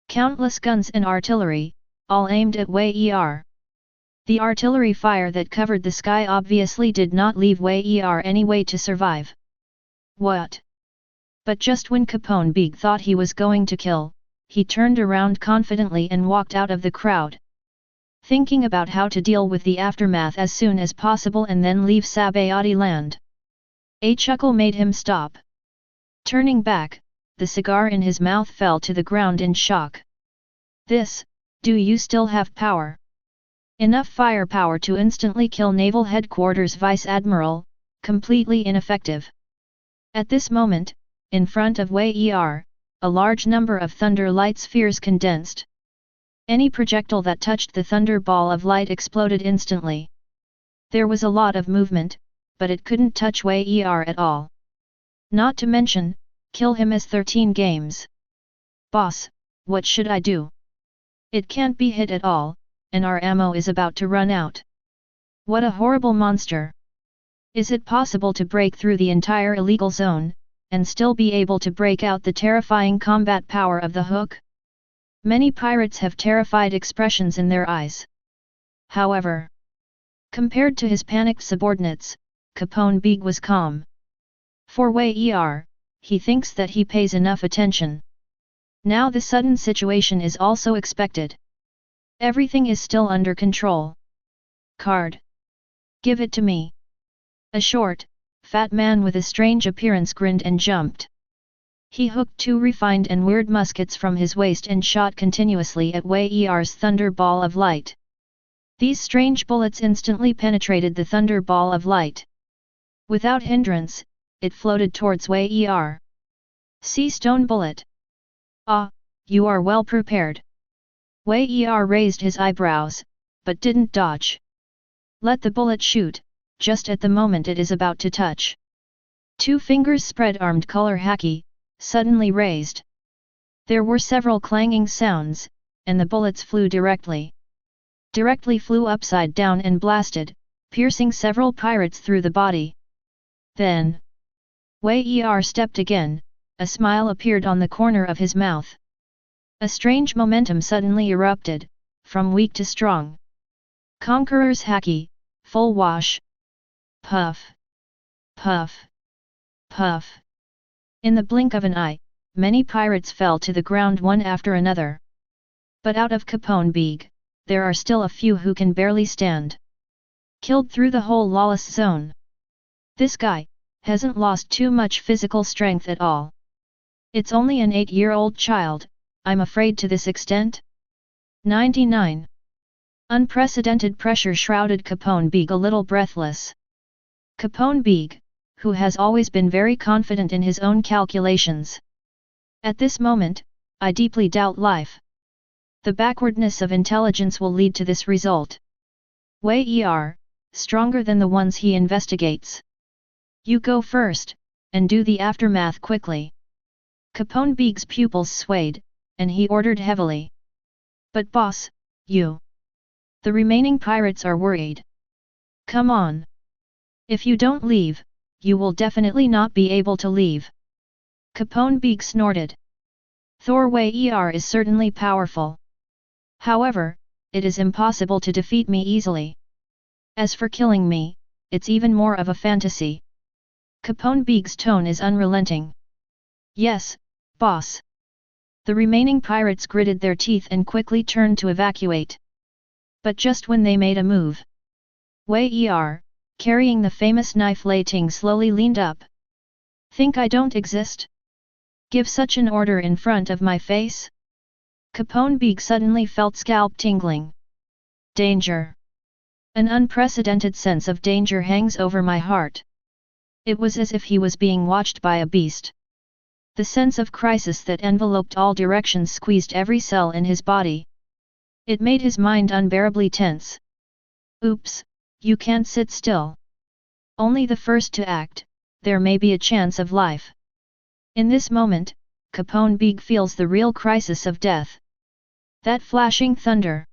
Countless guns and artillery, all aimed at Wei Er. The artillery fire that covered the sky obviously did not leave Wei Er any way to survive. What? But just when Capone Beak thought he was going to kill, he turned around confidently and walked out of the crowd. Thinking about how to deal with the aftermath as soon as possible and then leave Sabayati land. A chuckle made him stop. Turning back, the cigar in his mouth fell to the ground in shock. Do you still have power? Enough firepower to instantly kill Naval Headquarters Vice Admiral, completely ineffective. At this moment, in front of Wei Er, a large number of thunder light spheres condensed. Any projectile that touched the thunder ball of light exploded instantly. There was a lot of movement, but it couldn't touch Wei Er at all. Not to mention, kill him as 13 games. Boss, what should I do? It can't be hit at all, and our ammo is about to run out. What a horrible monster! Is it possible to break through the entire illegal zone, and still be able to break out the terrifying combat power of the hook? Many pirates have terrified expressions in their eyes. However, compared to his panicked subordinates, Capone Beak was calm. For Wei Er, he thinks that he pays enough attention. Now the sudden situation is also expected. Everything is still under control. Card. Give it to me. A short, fat man with a strange appearance grinned and jumped. He hooked 2 refined and weird muskets from his waist and shot continuously at Wei Er's thunder ball of light. These strange bullets instantly penetrated the thunder ball of light. Without hindrance, it floated towards Wei Er. Sea stone bullet. Ah, you are well prepared. Wei Er raised his eyebrows, but didn't dodge. Let the bullet shoot, just at the moment it is about to touch. 2 fingers spread armed color haki, suddenly raised. There were several clanging sounds, and the bullets flew directly flew upside down and blasted, piercing several pirates through the body. Then, Wei Er stepped again, a smile appeared on the corner of his mouth. A strange momentum suddenly erupted, from weak to strong. Conqueror's haki, full wash. Puff. Puff. Puff. In the blink of an eye, many pirates fell to the ground one after another. But out of Capone Beak, there are still a few who can barely stand. Killed through the whole lawless zone. This guy hasn't lost too much physical strength at all. It's only an 8-year-old child, I'm afraid to this extent? 99. Unprecedented pressure shrouded Capone Beak a little breathless. Capone Beak, who has always been very confident in his own calculations. At this moment, I deeply doubt life. The backwardness of intelligence will lead to this result. Wei Er, stronger than the ones he investigates. You go first, and do the aftermath quickly. Capone Beak's pupils swayed, and he ordered heavily. But boss, you. The remaining pirates are worried. Come on. If you don't leave, you will definitely not be able to leave. Capone Beak snorted. Thor Wei Er is certainly powerful. However, it is impossible to defeat me easily. As for killing me, it's even more of a fantasy. Capone Beak's tone is unrelenting. Yes, boss. The remaining pirates gritted their teeth and quickly turned to evacuate. But just when they made a move, Wei Er, carrying the famous knife Leiting slowly leaned up. Think I don't exist? Give such an order in front of my face? Capone Beeg suddenly felt scalp tingling. Danger! An unprecedented sense of danger hangs over my heart. It was as if he was being watched by a beast. The sense of crisis that enveloped all directions squeezed every cell in his body. It made his mind unbearably tense. Oops, you can't sit still. Only the first to act, there may be a chance of life. In this moment, Capone Beeg feels the real crisis of death. That flashing thunder.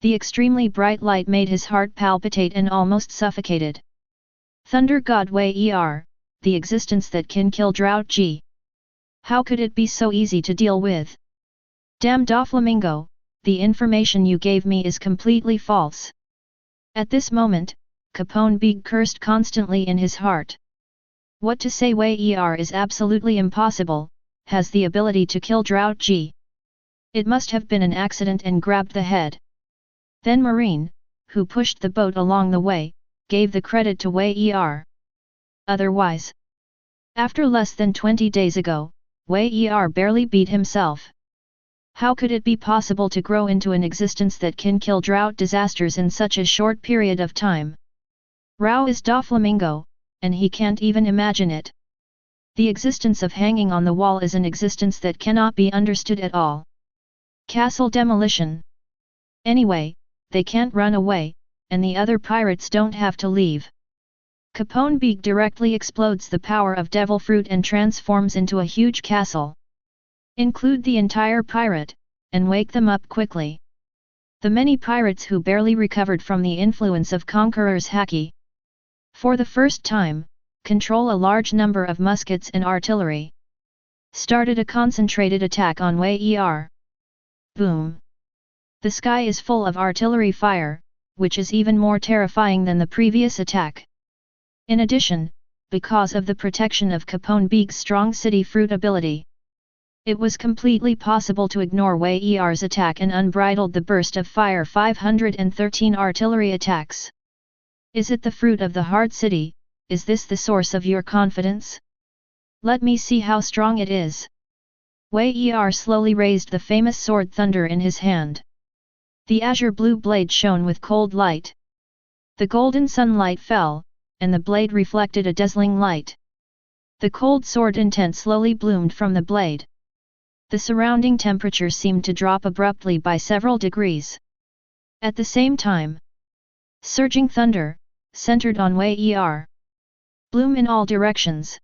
The extremely bright light made his heart palpitate and almost suffocated. Thunder God Wei Er, the existence that can kill Drought G. How could it be so easy to deal with? Damn Doflamingo, the information you gave me is completely false. At this moment, Capone Beeg cursed constantly in his heart. What to say? Wei Er is absolutely impossible, has the ability to kill Drought G. It must have been an accident and grabbed the head. Then Marine, who pushed the boat along the way, gave the credit to Wei Er. Otherwise, after less than 20 days ago, Wei Er barely beat himself. How could it be possible to grow into an existence that can kill drought disasters in such a short period of time? Rao is Doflamingo, and he can't even imagine it. The existence of hanging on the wall is an existence that cannot be understood at all. Castle demolition. Anyway, they can't run away, and the other pirates don't have to leave. Capone Beeg directly explodes the power of devil fruit and transforms into a huge castle. Include the entire pirate, and wake them up quickly. The many pirates who barely recovered from the influence of Conqueror's haki. For the first time, control a large number of muskets and artillery. Started a concentrated attack on Wei Er. Boom! The sky is full of artillery fire, which is even more terrifying than the previous attack. In addition, because of the protection of Capone Beeg's strong city fruit ability, it was completely possible to ignore Wei Er's attack and unbridled the burst of fire 513 artillery attacks. Is it the fruit of the Heart City? Is this the source of your confidence? Let me see how strong it is. Wei Er slowly raised the famous sword Thunder in his hand. The azure blue blade shone with cold light. The golden sunlight fell, and the blade reflected a dazzling light. The cold sword intent slowly bloomed from the blade. The surrounding temperature seemed to drop abruptly by several degrees. At the same time, surging thunder, centered on Wei Er, bloom in all directions,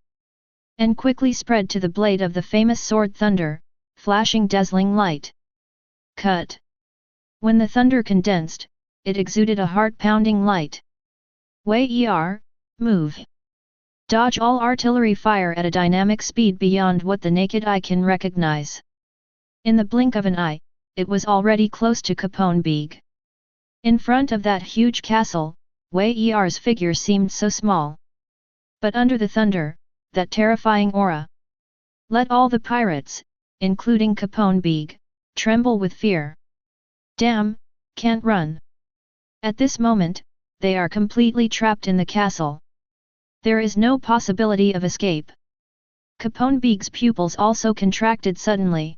and quickly spread to the blade of the famous sword Thunder, flashing dazzling light. Cut! When the thunder condensed, it exuded a heart-pounding light. Wei Er, move! Dodge all artillery fire at a dynamic speed beyond what the naked eye can recognize. In the blink of an eye, it was already close to Capone Beeg. In front of that huge castle, Wei Er's figure seemed so small. But under the thunder, that terrifying aura. Let all the pirates, including Capone Beeg, tremble with fear. Damn, can't run. At this moment, they are completely trapped in the castle. There is no possibility of escape. Capone Beeg's pupils also contracted suddenly.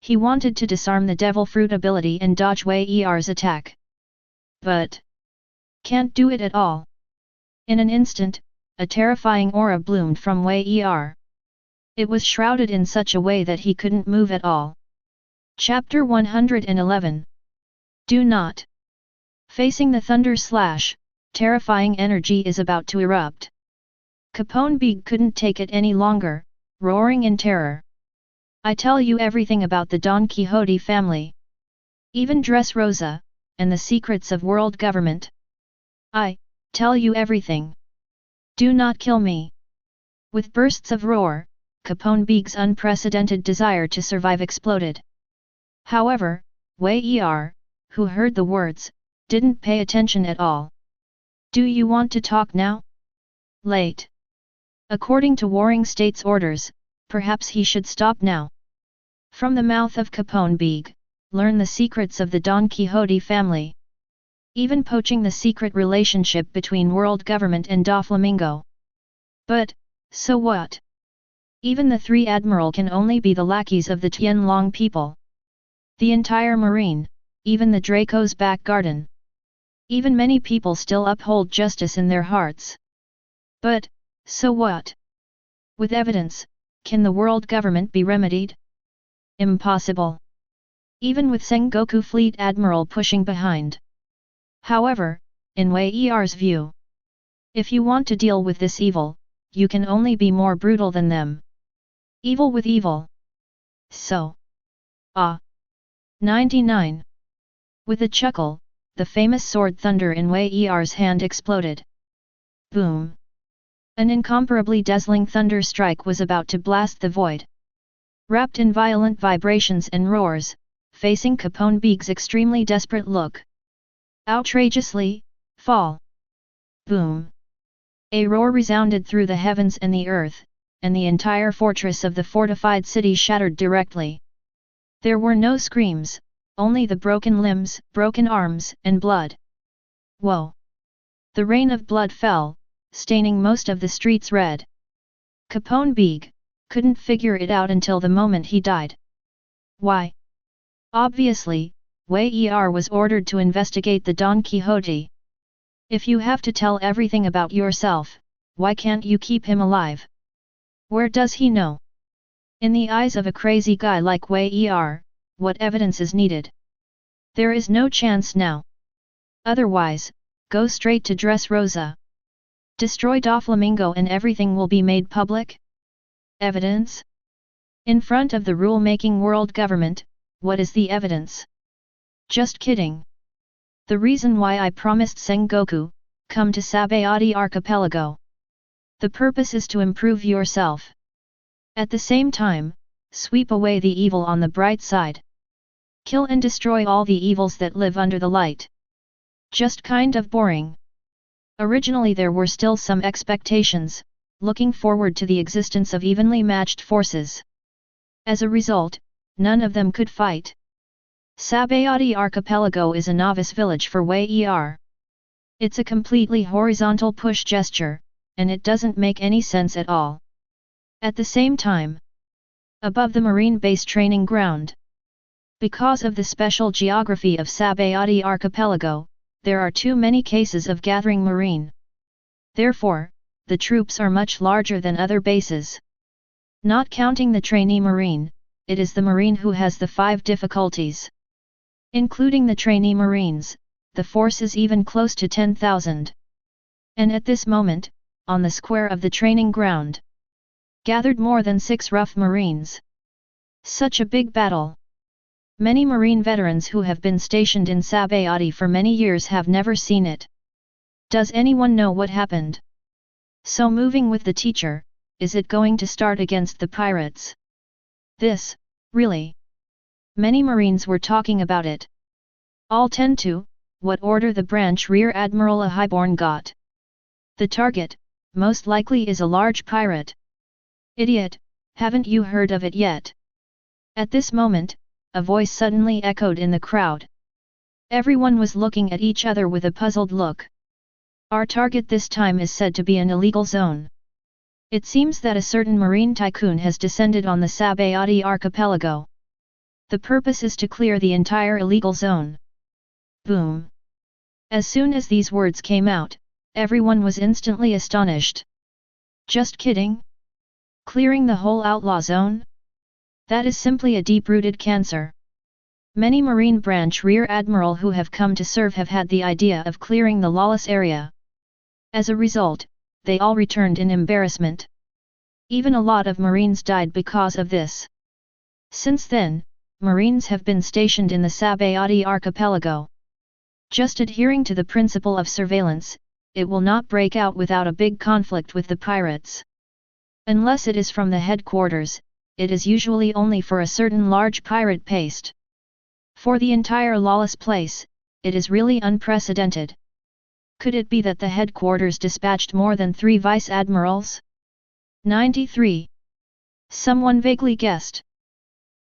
He wanted to disarm the devil fruit ability and dodge Wei Er's attack. But can't do it at all. In an instant, a terrifying aura bloomed from Wei Er. It was shrouded in such a way that he couldn't move at all. Chapter 111. Do not. Facing the thunder slash, terrifying energy is about to erupt. Capone Beeg couldn't take it any longer, roaring in terror. I tell you everything about the Don Quixote family. Even Dressrosa, and the secrets of world government. I tell you everything. Do not kill me. With bursts of roar, Capone Beeg's unprecedented desire to survive exploded. However, Wei Er, who heard the words, didn't pay attention at all. Do you want to talk now? Late. According to Warring States orders, perhaps he should stop now. From the mouth of Capone Beeg, learn the secrets of the Don Quixote family. even poaching the secret relationship between world government and Doflamingo. But, so what? Even the three admiral can only be the lackeys of the Tianlong people. The entire marine, even the Draco's back garden. Even many people still uphold justice in their hearts. But, so what? With evidence, can the world government be remedied? Impossible. Even with Sengoku Fleet Admiral pushing behind. However, in Wei Er's view, if you want to deal with this evil, you can only be more brutal than them. Evil with evil. So. 99. With a chuckle, the famous sword thunder in Wei Er's hand exploded. Boom. An incomparably dazzling thunder strike was about to blast the void. Wrapped in violent vibrations and roars, facing Capone Beeg's extremely desperate look. Outrageously, fall. Boom. A roar resounded through the heavens and the earth, and the entire fortress of the fortified city shattered directly. There were no screams, only the broken limbs, broken arms, and blood. Whoa! The rain of blood fell, staining most of the streets red. Capone Beeg couldn't figure it out until the moment he died. Why? Obviously, Wei Er was ordered to investigate the Don Quixote. If you have to tell everything about yourself, why can't you keep him alive? Where does he know? In the eyes of a crazy guy like Wei Er, what evidence is needed? There is no chance now. Otherwise, go straight to Dressrosa. Destroy Doflamingo and everything will be made public? Evidence? In front of the rule-making world government, what is the evidence? Just kidding. The reason why I promised Sengoku, come to Sabayati Archipelago. The purpose is to improve yourself. At the same time, sweep away the evil on the bright side. Kill and destroy all the evils that live under the light. Just kind of boring. Originally there were still some expectations, looking forward to the existence of evenly matched forces. As a result, none of them could fight. Sabayati Archipelago is a novice village for Wei Er. It's a completely horizontal push gesture, and it doesn't make any sense at all. At the same time, above the marine base training ground. Because of the special geography of Sabayati Archipelago, there are too many cases of gathering marine. Therefore, the troops are much larger than other bases. Not counting the trainee marine, it is the marine who has the 5 difficulties. Including the trainee marines, the force is even close to 10,000. And at this moment, on the square of the training ground, gathered more than 6 rough marines. Such a big battle. Many marine veterans who have been stationed in Sabayati for many years have never seen it. Does anyone know what happened? So moving with the teacher, is it going to start against the pirates? This, really? Many marines were talking about it. All tend to, what order the branch Rear Admiral Highborn got. The target, most likely is a large pirate. Idiot, haven't you heard of it yet? At this moment, a voice suddenly echoed in the crowd. Everyone was looking at each other with a puzzled look. Our target this time is said to be an illegal zone. It seems that a certain marine tycoon has descended on the Sabayati Archipelago. The purpose is to clear the entire illegal zone. Boom. As soon as these words came out, everyone was instantly astonished. Just kidding? Clearing the whole outlaw zone? That is simply a deep-rooted cancer. Many Marine Branch Rear Admiral who have come to serve have had the idea of clearing the lawless area. As a result, they all returned in embarrassment. Even a lot of Marines died because of this. Since then, Marines have been stationed in the Sabayati Archipelago. Just adhering to the principle of surveillance, it will not break out without a big conflict with the pirates. Unless it is from the headquarters, it is usually only for a certain large pirate paste. For the entire lawless place, it is really unprecedented. Could it be that the headquarters dispatched more than 3 vice admirals? 93. Someone vaguely guessed.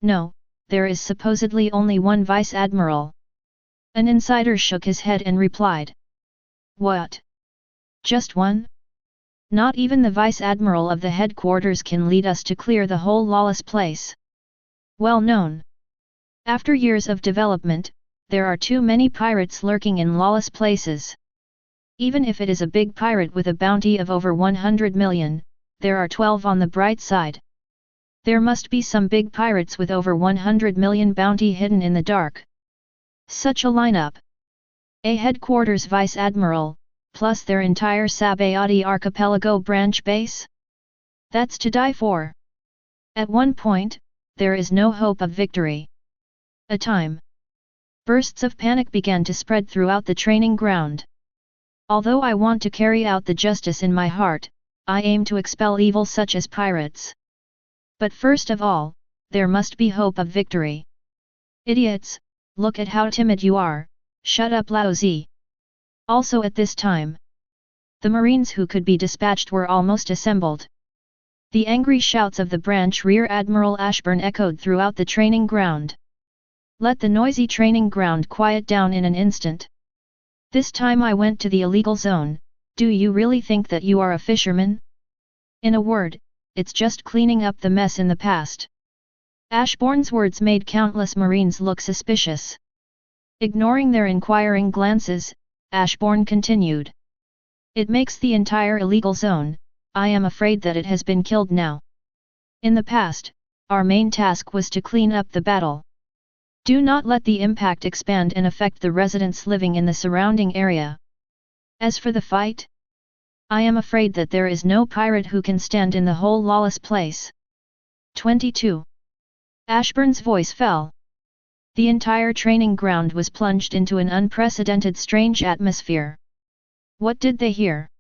No, there is supposedly only 1 vice admiral. An insider shook his head and replied. What? Just one? Not even the Vice Admiral of the headquarters can lead us to clear the whole lawless place. Well known. After years of development, there are too many pirates lurking in lawless places. Even if it is a big pirate with a bounty of over 100 million, there are 12 on the bright side. There must be some big pirates with over 100 million bounty hidden in the dark. Such a lineup. A headquarters Vice Admiral, plus their entire Sabayati Archipelago branch base? That's to die for. At one point, there is no hope of victory. A time. Bursts of panic began to spread throughout the training ground. Although I want to carry out the justice in my heart, I aim to expel evil such as pirates. But first of all, there must be hope of victory. Idiots, look at how timid you are, shut up Laozi. Also at this time, the Marines who could be dispatched were almost assembled. The angry shouts of the branch Rear Admiral Ashburn echoed throughout the training ground. Let the noisy training ground quiet down in an instant. This time I went to the illegal zone, do you really think that you are a fisherman? In a word, it's just cleaning up the mess in the past. Ashbourne's words made countless Marines look suspicious. Ignoring their inquiring glances, Ashbourne continued. It makes the entire illegal zone, I am afraid that it has been killed now. In the past, our main task was to clean up the battle. Do not let the impact expand and affect the residents living in the surrounding area. As for the fight, I am afraid that there is no pirate who can stand in the whole lawless place. 22. Ashburn's voice fell. The entire training ground was plunged into an unprecedented strange atmosphere. What did they hear?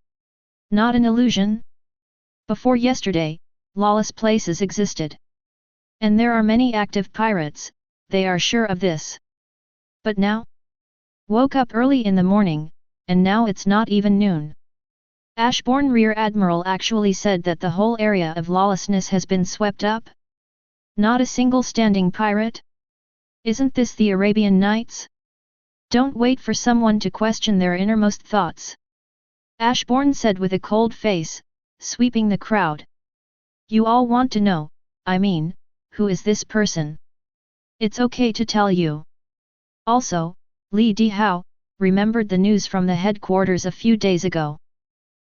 Not an illusion? Before yesterday, lawless places existed. And there are many active pirates, they are sure of this. But now? Woke up early in the morning, and now it's not even noon. Ashbourne Rear Admiral actually said that the whole area of lawlessness has been swept up? Not a single standing pirate? Isn't this the Arabian Nights? Don't wait for someone to question their innermost thoughts. Ashbourne said with a cold face, sweeping the crowd. You all want to know, I mean, who is this person? It's okay to tell you. Also, Li Dihao, remembered the news from the headquarters a few days ago.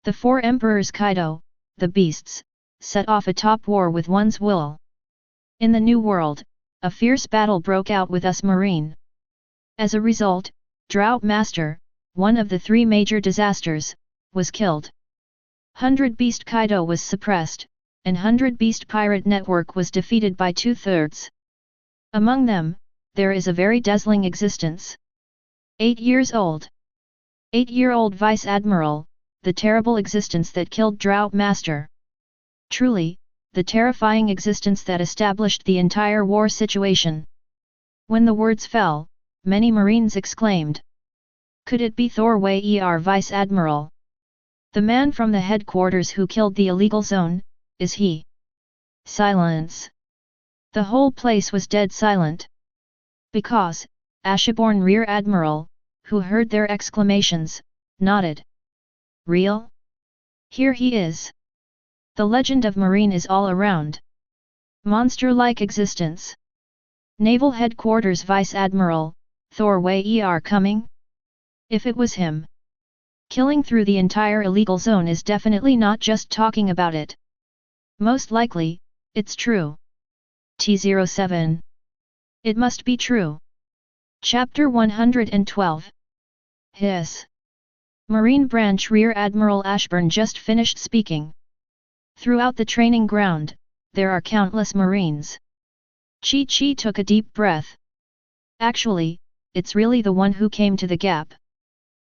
The four emperors Kaido, the beasts, set off a top war with one's will. In the New World, a fierce battle broke out with us Marine. As a result, Drought Master, one of the three major disasters, was killed. 100 Beast Kaido was suppressed, and 100 Beast Pirate Network was defeated by 2/3. Among them, there is a very dazzling existence. 8 years old. 8-year-old Vice Admiral, the terrible existence that killed Drought Master. Truly, the terrifying existence that established the entire war situation. When the words fell, many Marines exclaimed. Could it be Thor Wei Vice Admiral? The man from the headquarters who killed the illegal zone, is he? Silence. The whole place was dead silent. Because, Ashbourne Rear Admiral, who heard their exclamations, nodded. Real? Here he is. The legend of Marine is all around. Monster-like existence. Naval Headquarters Vice Admiral, Thor Wei coming? If it was him. Killing through the entire illegal zone is definitely not just talking about it. Most likely, it's true. T07. It must be true. Chapter 112. Hiss. Marine Branch Rear Admiral Ashburn just finished speaking. Throughout the training ground, there are countless Marines. Chi took a deep breath. Actually, it's really the one who came to the gap.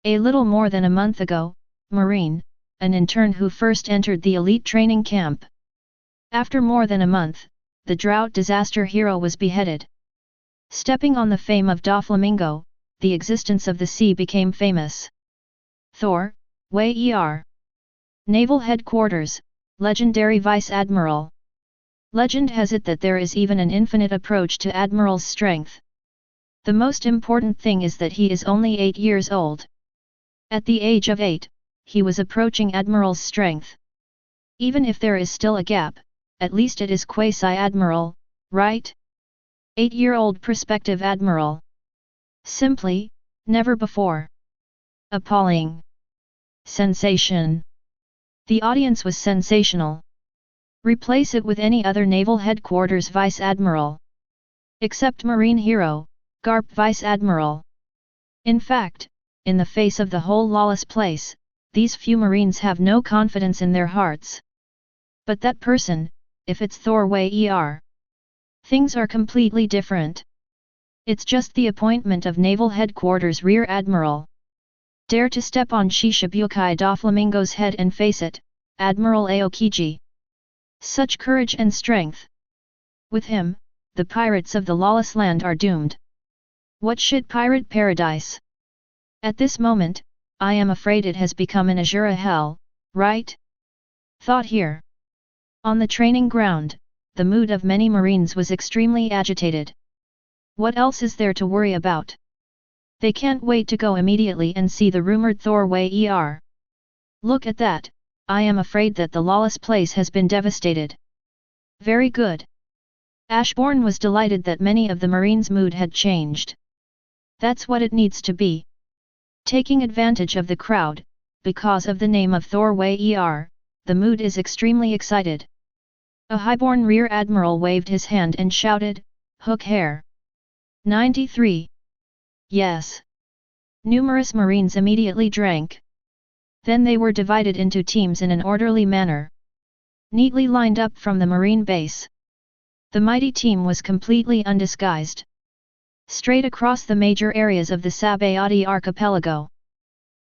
A little more than a month ago, Marine, an intern who first entered the elite training camp. After more than a month, the drought disaster hero was beheaded. Stepping on the fame of Doflamingo, the existence of the sea became famous. Thor, Wei Naval Headquarters, Legendary Vice Admiral. Legend has it that there is even an infinite approach to Admiral's strength. The most important thing is that he is only 8 years old. At the age of 8, he was approaching Admiral's strength. Even if there is still a gap, at least it is quasi-admiral, right? 8-year-old prospective admiral. Simply, never before. Appalling. Sensation. The audience was sensational. Replace it with any other naval headquarters vice admiral. Except marine hero, Garp vice admiral. In fact, in the face of the whole lawless place, these few marines have no confidence in their hearts. But that person, if it's Thorway things are completely different. It's just the appointment of Naval Headquarters Rear Admiral. Dare to step on Shishibukai Doflamingo's head and face it, Admiral Aokiji. Such courage and strength. With him, the pirates of the lawless land are doomed. What shit pirate paradise? At this moment, I am afraid it has become an Azura hell, right? Thought here. On the training ground, the mood of many Marines was extremely agitated. What else is there to worry about? They can't wait to go immediately and see the rumored Thorway Look at that, I am afraid that the lawless place has been devastated. Very good. Ashbourne was delighted that many of the Marines' mood had changed. That's what it needs to be. Taking advantage of the crowd, because of the name of Thorway the mood is extremely excited. A highborn rear admiral waved his hand and shouted, "Hook hair!" 93. Yes. Numerous Marines immediately drank. Then they were divided into teams in an orderly manner. Neatly lined up from the Marine base. The mighty team was completely undisguised. Straight across the major areas of the Sabayati archipelago.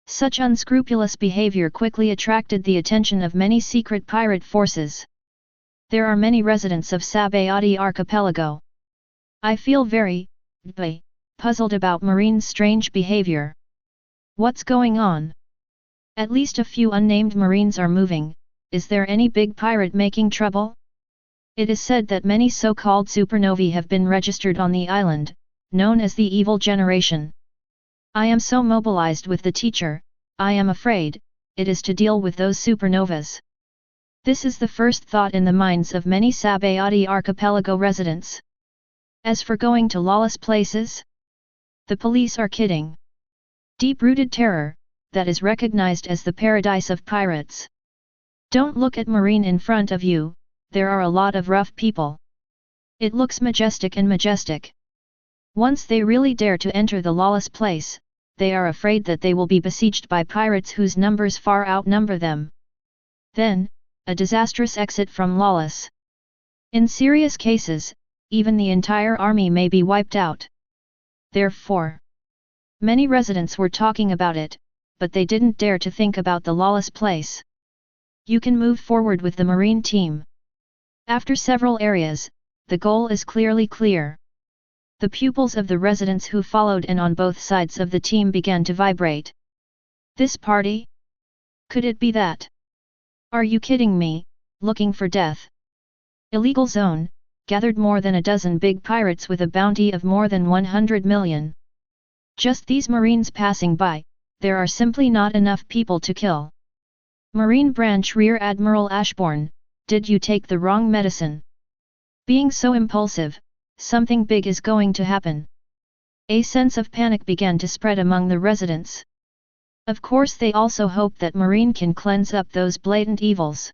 Such unscrupulous behavior quickly attracted the attention of many secret pirate forces. There are many residents of Sabayati archipelago. I feel very puzzled about Marine's strange behavior. What's going on? At least a few unnamed Marines are moving. Is there any big pirate making trouble? It is said that many so-called supernovae have been registered on the island, known as the Evil Generation. I am so mobilized with the teacher, I am afraid, it is to deal with those supernovas. This is the first thought in the minds of many Sabayati archipelago residents. As for going to lawless places? The police are kidding. Deep-rooted terror, that is recognized as the paradise of pirates. Don't look at Marine in front of you, there are a lot of rough people. It looks majestic and majestic. Once they really dare to enter the lawless place, they are afraid that they will be besieged by pirates whose numbers far outnumber them. Then, a disastrous exit from lawless. In serious cases, even the entire army may be wiped out. Therefore, many residents were talking about it, but they didn't dare to think about the lawless place. You can move forward with the Marine team. After several areas, the goal is clearly clear. The pupils of the residents who followed and on both sides of the team began to vibrate. This party? Could it be that? Are you kidding me, looking for death? Illegal zone, gathered more than a dozen big pirates with a bounty of more than 100 million. Just these Marines passing by, there are simply not enough people to kill. Marine Branch Rear Admiral Ashbourne, did you take the wrong medicine? Being so impulsive, something big is going to happen. A sense of panic began to spread among the residents. Of course they also hope that Marine can cleanse up those blatant evils.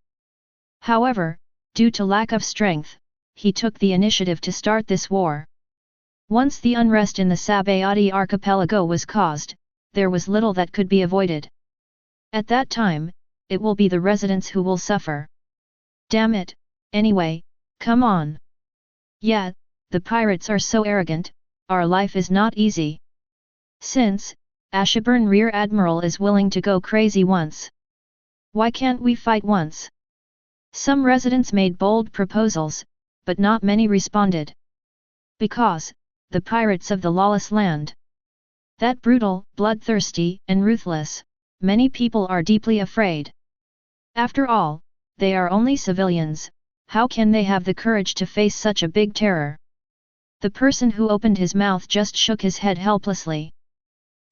However, due to lack of strength, he took the initiative to start this war. Once the unrest in the Sabayati archipelago was caused, there was little that could be avoided. At that time, it will be the residents who will suffer. Damn it, anyway, come on. Yeah, the pirates are so arrogant, our life is not easy. Since, Ashburn Rear Admiral is willing to go crazy once. Why can't we fight once? Some residents made bold proposals, but not many responded. Because, the pirates of the lawless land. That brutal, bloodthirsty, and ruthless, many people are deeply afraid. After all, they are only civilians, how can they have the courage to face such a big terror? The person who opened his mouth just shook his head helplessly.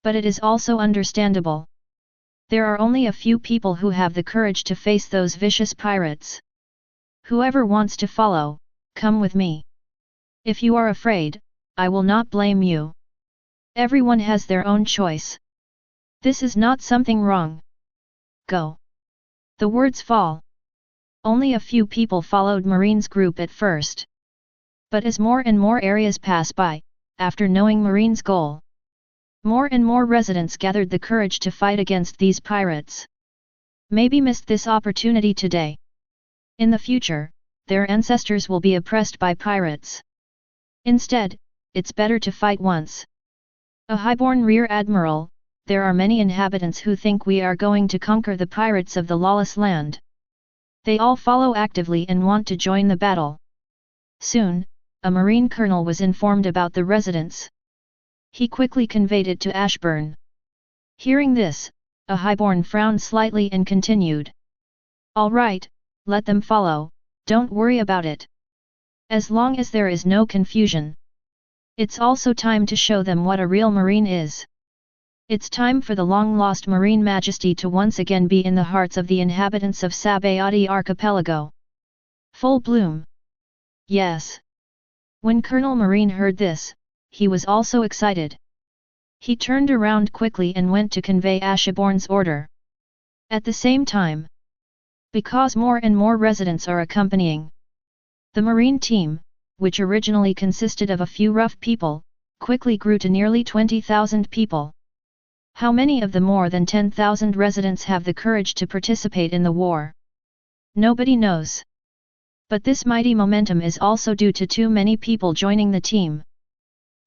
But it is also understandable. There are only a few people who have the courage to face those vicious pirates. Whoever wants to follow, come with me. If you are afraid, I will not blame you. Everyone has their own choice. This is not something wrong. Go. The words fall. Only a few people followed Marine's group at first. But as more and more areas pass by, after knowing Marine's goal, more and more residents gathered the courage to fight against these pirates. Maybe missed this opportunity today. In the future, their ancestors will be oppressed by pirates. Instead, it's better to fight once. A highborn rear admiral, there are many inhabitants who think we are going to conquer the pirates of the lawless land. They all follow actively and want to join the battle. Soon, a marine colonel was informed about the residents. He quickly conveyed it to Ashburn. Hearing this, a highborn frowned slightly and continued. All right, let them follow, don't worry about it. As long as there is no confusion. It's also time to show them what a real marine is. It's time for the long-lost marine majesty to once again be in the hearts of the inhabitants of Sabayati Archipelago. Full bloom. Yes. When Colonel Marine heard this, he was also excited. He turned around quickly and went to convey Ashburn's order. At the same time, because more and more residents are accompanying, the marine team, which originally consisted of a few rough people, quickly grew to nearly 20,000 people. How many of the more than 10,000 residents have the courage to participate in the war? Nobody knows. But this mighty momentum is also due to too many people joining the team.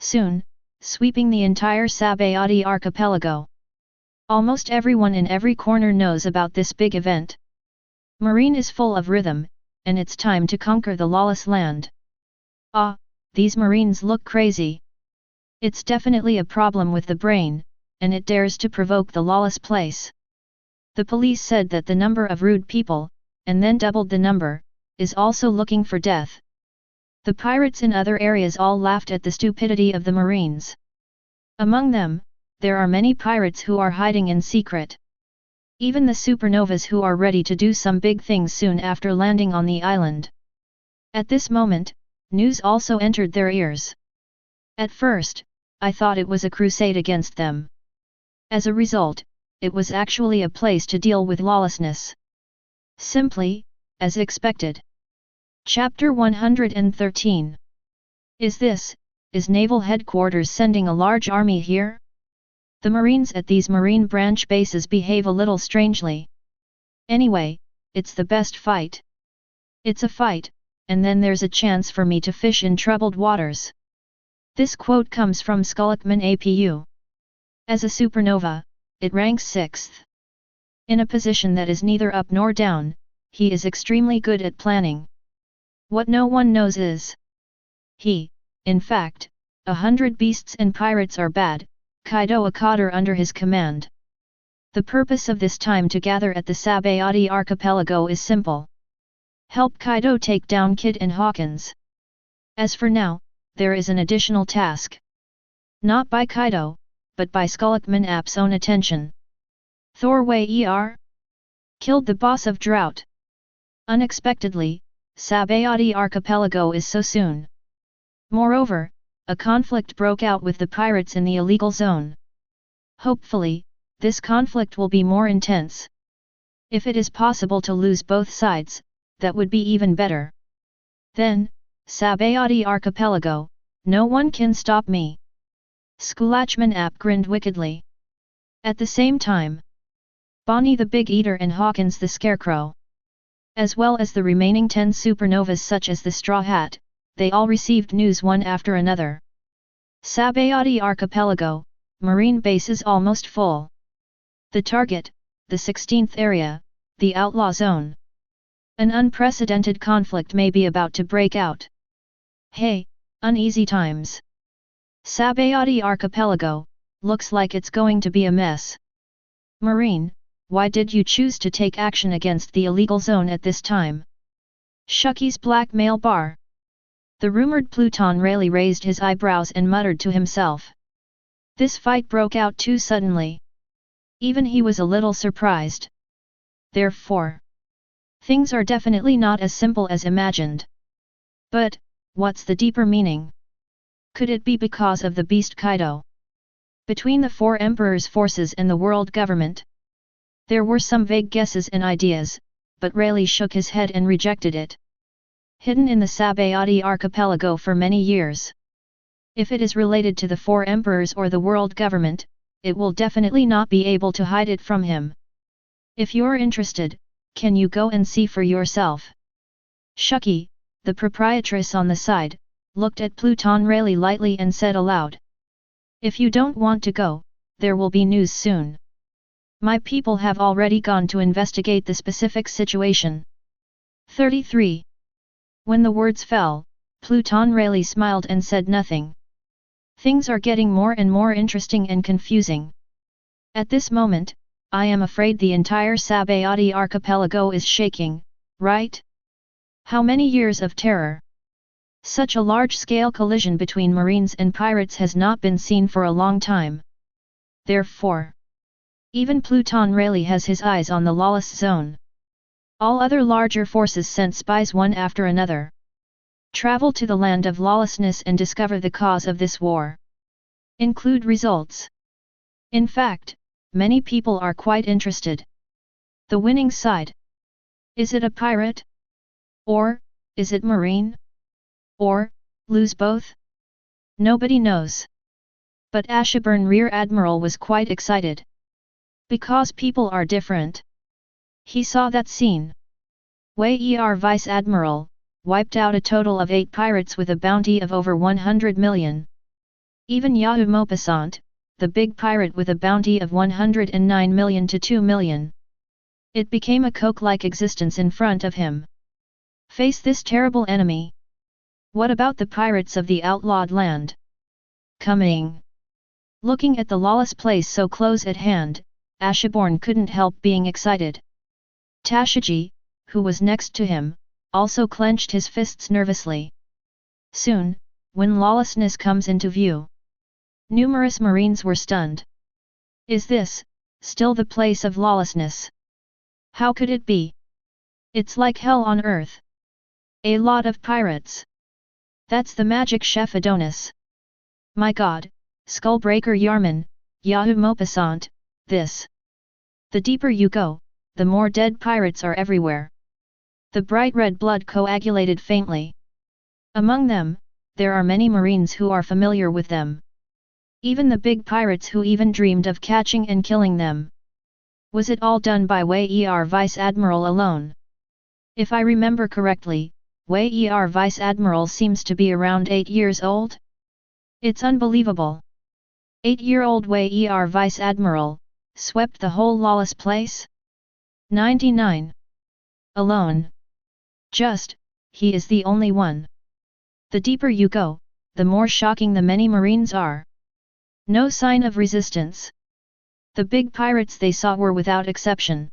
Soon, sweeping the entire Sabayati archipelago. Almost everyone in every corner knows about this big event. Marine is full of rhythm, and it's time to conquer the lawless land. Ah, these Marines look crazy. It's definitely a problem with the brain, and it dares to provoke the lawless place. The police said that the number of rude people, and then doubled the number, is also looking for death. The pirates in other areas all laughed at the stupidity of the Marines. Among them, there are many pirates who are hiding in secret. Even the supernovas who are ready to do some big things soon after landing on the island. At this moment, news also entered their ears. At first, I thought it was a crusade against them. As a result, it was actually a place to deal with lawlessness. Simply, as expected. Chapter 113. Is Naval Headquarters sending a large army here? The Marines at these marine branch bases behave a little strangely. Anyway, it's the best fight. It's a fight, and then there's a chance for me to fish in troubled waters. This quote comes from Skulkman APU. As a supernova, it ranks 6th. In a position that is neither up nor down, he is extremely good at planning. What no one knows is, in fact, 100 beasts and pirates are bad, Kaido a cotter under his command. The purpose of this time to gather at the Sabayati archipelago is simple. Help Kaido take down Kid and Hawkins. As for now, there is an additional task. Not by Kaido, but by Skulkman App's own attention. Thorway killed the boss of Drought. Unexpectedly, Sabayati archipelago is so soon. Moreover, a conflict broke out with the pirates in the illegal zone. Hopefully, this conflict will be more intense. If it is possible to lose both sides, that would be even better. Then, Sabayati archipelago, no one can stop me. Skulachman App grinned wickedly. At the same time, Bonnie the Big Eater and Hawkins the Scarecrow, as well as the remaining 10 supernovas such as the Straw Hat, they all received news one after another. Sabayati archipelago, marine base is almost full. The target, the 16th area, the outlaw zone. An unprecedented conflict may be about to break out. Hey, uneasy times. Sabayati archipelago, looks like it's going to be a mess. Marine, why did you choose to take action against the illegal zone at this time? Shucky's blackmail bar. The rumored Pluton Rayleigh raised his eyebrows and muttered to himself. This fight broke out too suddenly. Even he was a little surprised. Therefore, things are definitely not as simple as imagined. But, what's the deeper meaning? Could it be because of the beast Kaido? Between the four emperors' forces and the world government? There were some vague guesses and ideas, but Rayleigh shook his head and rejected it. Hidden in the Sabayati archipelago for many years. If it is related to the four emperors or the world government, it will definitely not be able to hide it from him. If you're interested, can you go and see for yourself? Shuki, the proprietress on the side, looked at Pluton Rayleigh lightly and said aloud. If you don't want to go, there will be news soon. My people have already gone to investigate the specific situation. 33. When the words fell, Pluton Rayleigh smiled and said nothing. Things are getting more and more interesting and confusing. At this moment, I am afraid the entire Sabayati archipelago is shaking, right? How many years of terror? Such a large-scale collision between marines and pirates has not been seen for a long time. Therefore, even Pluton Rayleigh has his eyes on the lawless zone. All other larger forces sent spies one after another. Travel to the land of lawlessness and discover the cause of this war. Include results. In fact, many people are quite interested. The winning side. Is it a pirate? Or, is it marine? Or, lose both? Nobody knows. But Ashburn Rear Admiral was quite excited. Because people are different. He saw that scene. Wei Er Vice Admiral, wiped out a total of 8 pirates with a bounty of over 100 million. Even Yahoo Maupassant, the big pirate with a bounty of 109 million to 2 million. It became a coke-like existence in front of him. Face this terrible enemy. What about the pirates of the outlawed land? Coming. Looking at the lawless place so close at hand, Ashburn couldn't help being excited. Tashigi, who was next to him, also clenched his fists nervously. Soon, when lawlessness comes into view, numerous marines were stunned. Is this still the place of lawlessness? How could it be? It's like hell on earth. A lot of pirates. That's the magic chef Adonis. My god, Skullbreaker Yarman, Yahoo Maupassant, this. The deeper you go, the more dead pirates are everywhere. The bright red blood coagulated faintly. Among them, there are many marines who are familiar with them. Even the big pirates who even dreamed of catching and killing them. Was it all done by Wei Er Vice Admiral alone? If I remember correctly, Wei Er Vice Admiral seems to be around 8 years old? It's unbelievable. 8-year-old Wei Er Vice Admiral, swept the whole lawless place? 99. Alone. Just, he is the only one. The deeper you go, the more shocking the many marines are. No sign of resistance. The big pirates they saw were without exception.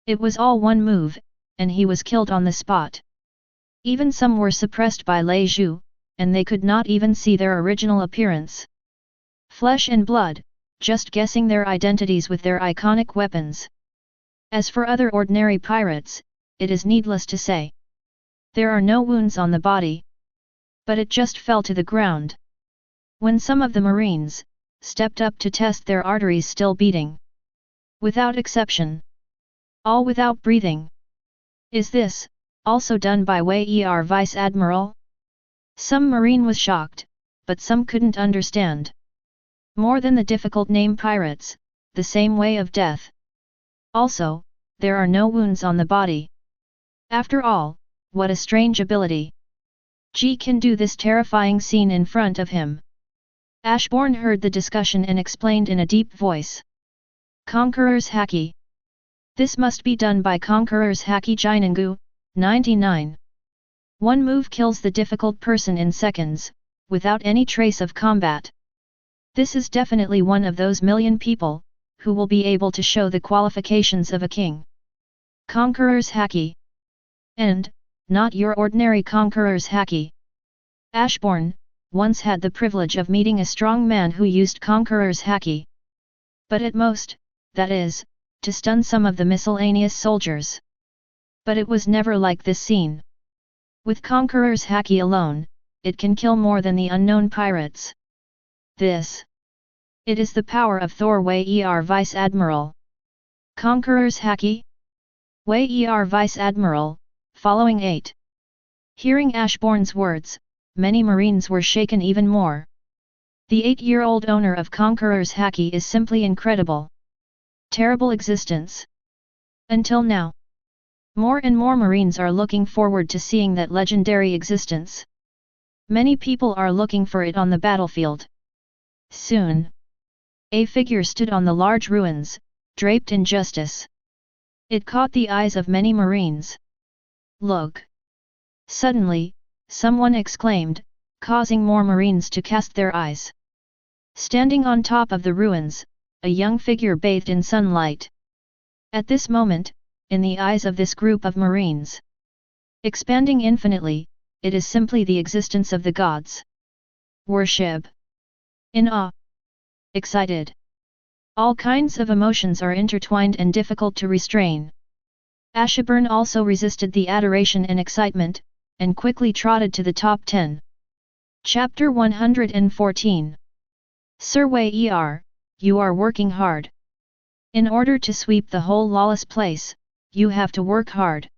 It was all one move, and he was killed on the spot. Even some were suppressed by Lei Zhu, and they could not even see their original appearance. Flesh and blood, just guessing their identities with their iconic weapons. As for other ordinary pirates, it is needless to say. There are no wounds on the body. But it just fell to the ground. When some of the marines stepped up to test their arteries still beating. Without exception. All without breathing. Is this also done by Wei Er Vice Admiral? Some marine was shocked, but some couldn't understand. More than the difficult name pirates, the same way of death. Also, there are no wounds on the body. After all, what a strange ability. G can do this terrifying scene in front of him. Ashburn heard the discussion and explained in a deep voice. Conqueror's Haki. This must be done by Conqueror's Haki Jinengu, 99. One move kills the difficult person in seconds, without any trace of combat. This is definitely one of those million people, who will be able to show the qualifications of a king. Conqueror's Haki. And, not your ordinary Conqueror's Haki. Ashbourne once had the privilege of meeting a strong man who used Conqueror's haki. But at most, that is, to stun some of the miscellaneous soldiers. But it was never like this scene. With Conqueror's haki alone, it can kill more than the unknown pirates. It is the power of Thor Wei Vice Admiral. Conqueror's haki? Wei Vice Admiral, following 8. Hearing Ashbourne's words, many Marines were shaken even more. The 8-year-old owner of Conqueror's haki is simply incredible. Terrible existence. Until now. More and more Marines are looking forward to seeing that legendary existence. Many people are looking for it on the battlefield. Soon. A figure stood on the large ruins, draped in justice. It caught the eyes of many Marines. Look! Suddenly, someone exclaimed, causing more Marines to cast their eyes. Standing on top of the ruins, a young figure bathed in sunlight. At this moment, in the eyes of this group of Marines, expanding infinitely, it is simply the existence of the gods. Worship. In awe. Excited. All kinds of emotions are intertwined and difficult to restrain. Ashbourne also resisted the adoration and excitement, and quickly trotted to the top 10. Chapter 114. Sir Wei, you are working hard. In order to sweep the whole lawless place, you have to work hard.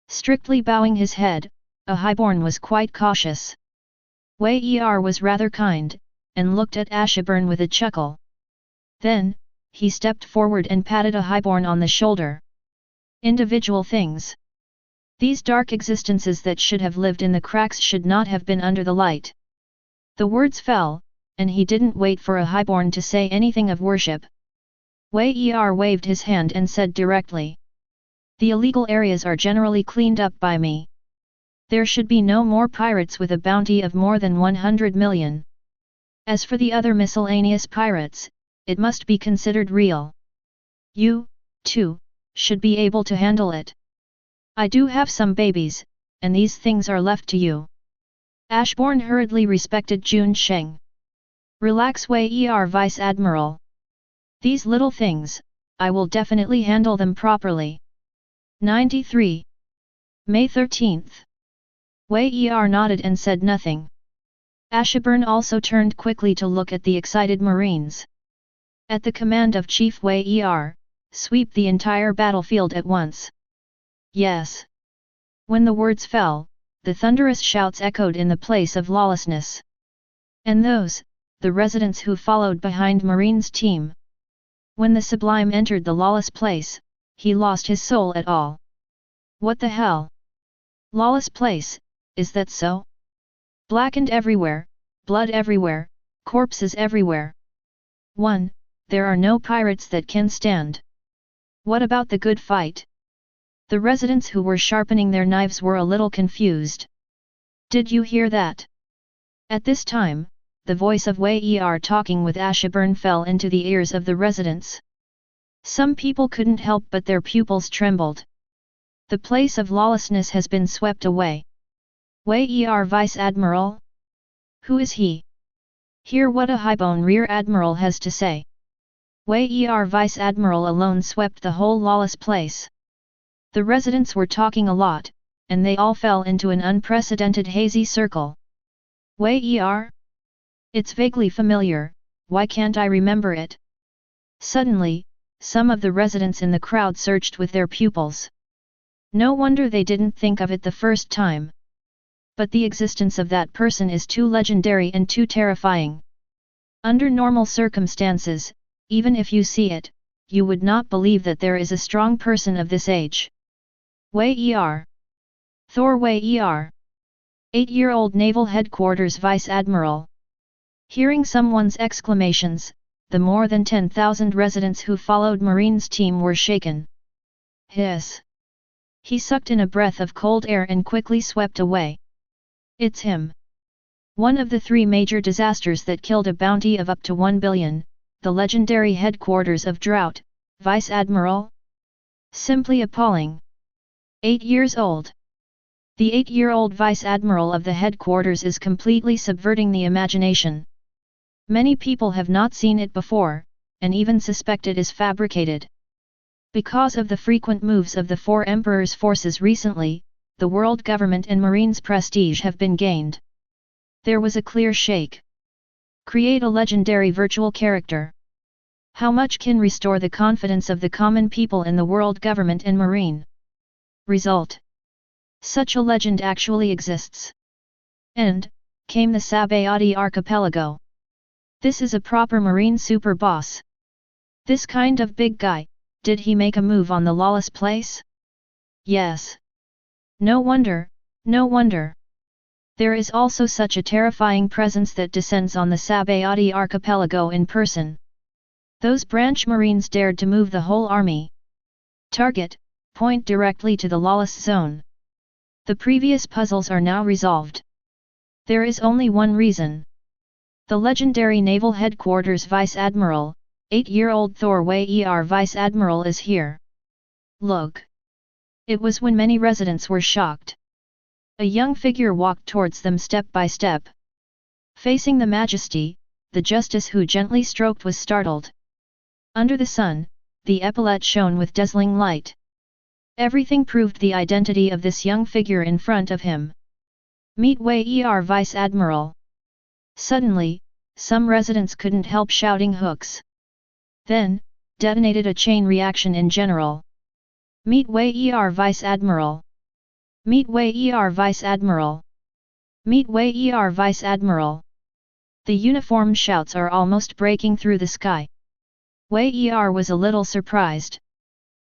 Strictly bowing his head, a highborn was quite cautious. Wei was rather kind, and looked at Ashbourne with a chuckle. Then, he stepped forward and patted a highborn on the shoulder. Individual things. These dark existences that should have lived in the cracks should not have been under the light. The words fell, and he didn't wait for a highborn to say anything of worship. Wei waved his hand and said directly. The illegal areas are generally cleaned up by me. There should be no more pirates with a bounty of more than 100 million. As for the other miscellaneous pirates, it must be considered real. You, too, should be able to handle it. I do have some babies, and these things are left to you. Ashbourne hurriedly respected Jun Sheng. Relax, Wei Vice Admiral. These little things, I will definitely handle them properly. 93. May 13th. Wei nodded and said nothing. Ashbourne also turned quickly to look at the excited Marines. At the command of Chief Wei sweep the entire battlefield at once. Yes. When the words fell, the thunderous shouts echoed in the place of lawlessness. And those, the residents who followed behind Marine's team. When the Sublime entered the lawless place, he lost his soul at all. What the hell? Lawless place, is that so? Blackened everywhere, blood everywhere, corpses everywhere. 1. There are no pirates that can stand. What about the good fight? The residents who were sharpening their knives were a little confused. Did you hear that? At this time, the voice of Wei talking with Ashbourne fell into the ears of the residents. Some people couldn't help but their pupils trembled. The place of lawlessness has been swept away. Wei Vice Admiral? Who is he? Hear what a highbone Rear Admiral has to say. Wei Vice Admiral alone swept the whole lawless place. The residents were talking a lot, and they all fell into an unprecedented hazy circle. Wei It's vaguely familiar, why can't I remember it? Suddenly, some of the residents in the crowd searched with their pupils. No wonder they didn't think of it the first time. But the existence of that person is too legendary and too terrifying. Under normal circumstances, even if you see it, you would not believe that there is a strong person of this age. Wei Thor Wei 8-year-old Naval Headquarters Vice Admiral. Hearing someone's exclamations, the more than 10,000 residents who followed Marine's team were shaken. Hiss! He sucked in a breath of cold air and quickly swept away. It's him. One of the 3 major disasters that killed a bounty of up to 1 billion, the legendary headquarters of Drought, Vice Admiral? Simply appalling. 8 years old. The 8-year-old vice admiral of the headquarters is completely subverting the imagination. Many people have not seen it before, and even suspect it is fabricated. Because of the frequent moves of the 4 emperors' forces recently, the world government and Marine's prestige have been gained. There was a clear shake. Create a legendary virtual character. How much can restore the confidence of the common people in the world government and Marine? Result. Such a legend actually exists. And, came the Sabayati archipelago. This is a proper Marine super boss. This kind of big guy, did he make a move on the lawless place? Yes. No wonder, no wonder. There is also such a terrifying presence that descends on the Sabayati archipelago in person. Those branch Marines dared to move the whole army. Target, point directly to the lawless zone. The previous puzzles are now resolved. There is only one reason. The legendary naval headquarters Vice Admiral, 8-year-old Thor Wei Vice Admiral is here. Look. It was when many residents were shocked. A young figure walked towards them step by step. Facing the majesty, the justice who gently stroked was startled. Under the sun, the epaulette shone with dazzling light. Everything proved the identity of this young figure in front of him. Meet Wei Vice Admiral. Suddenly, some residents couldn't help shouting hooks. Then, detonated a chain reaction in general. Meet Wei Vice Admiral. Meet Wei Vice Admiral. Meet Wei Vice Admiral. The uniformed shouts are almost breaking through the sky. Wei was a little surprised.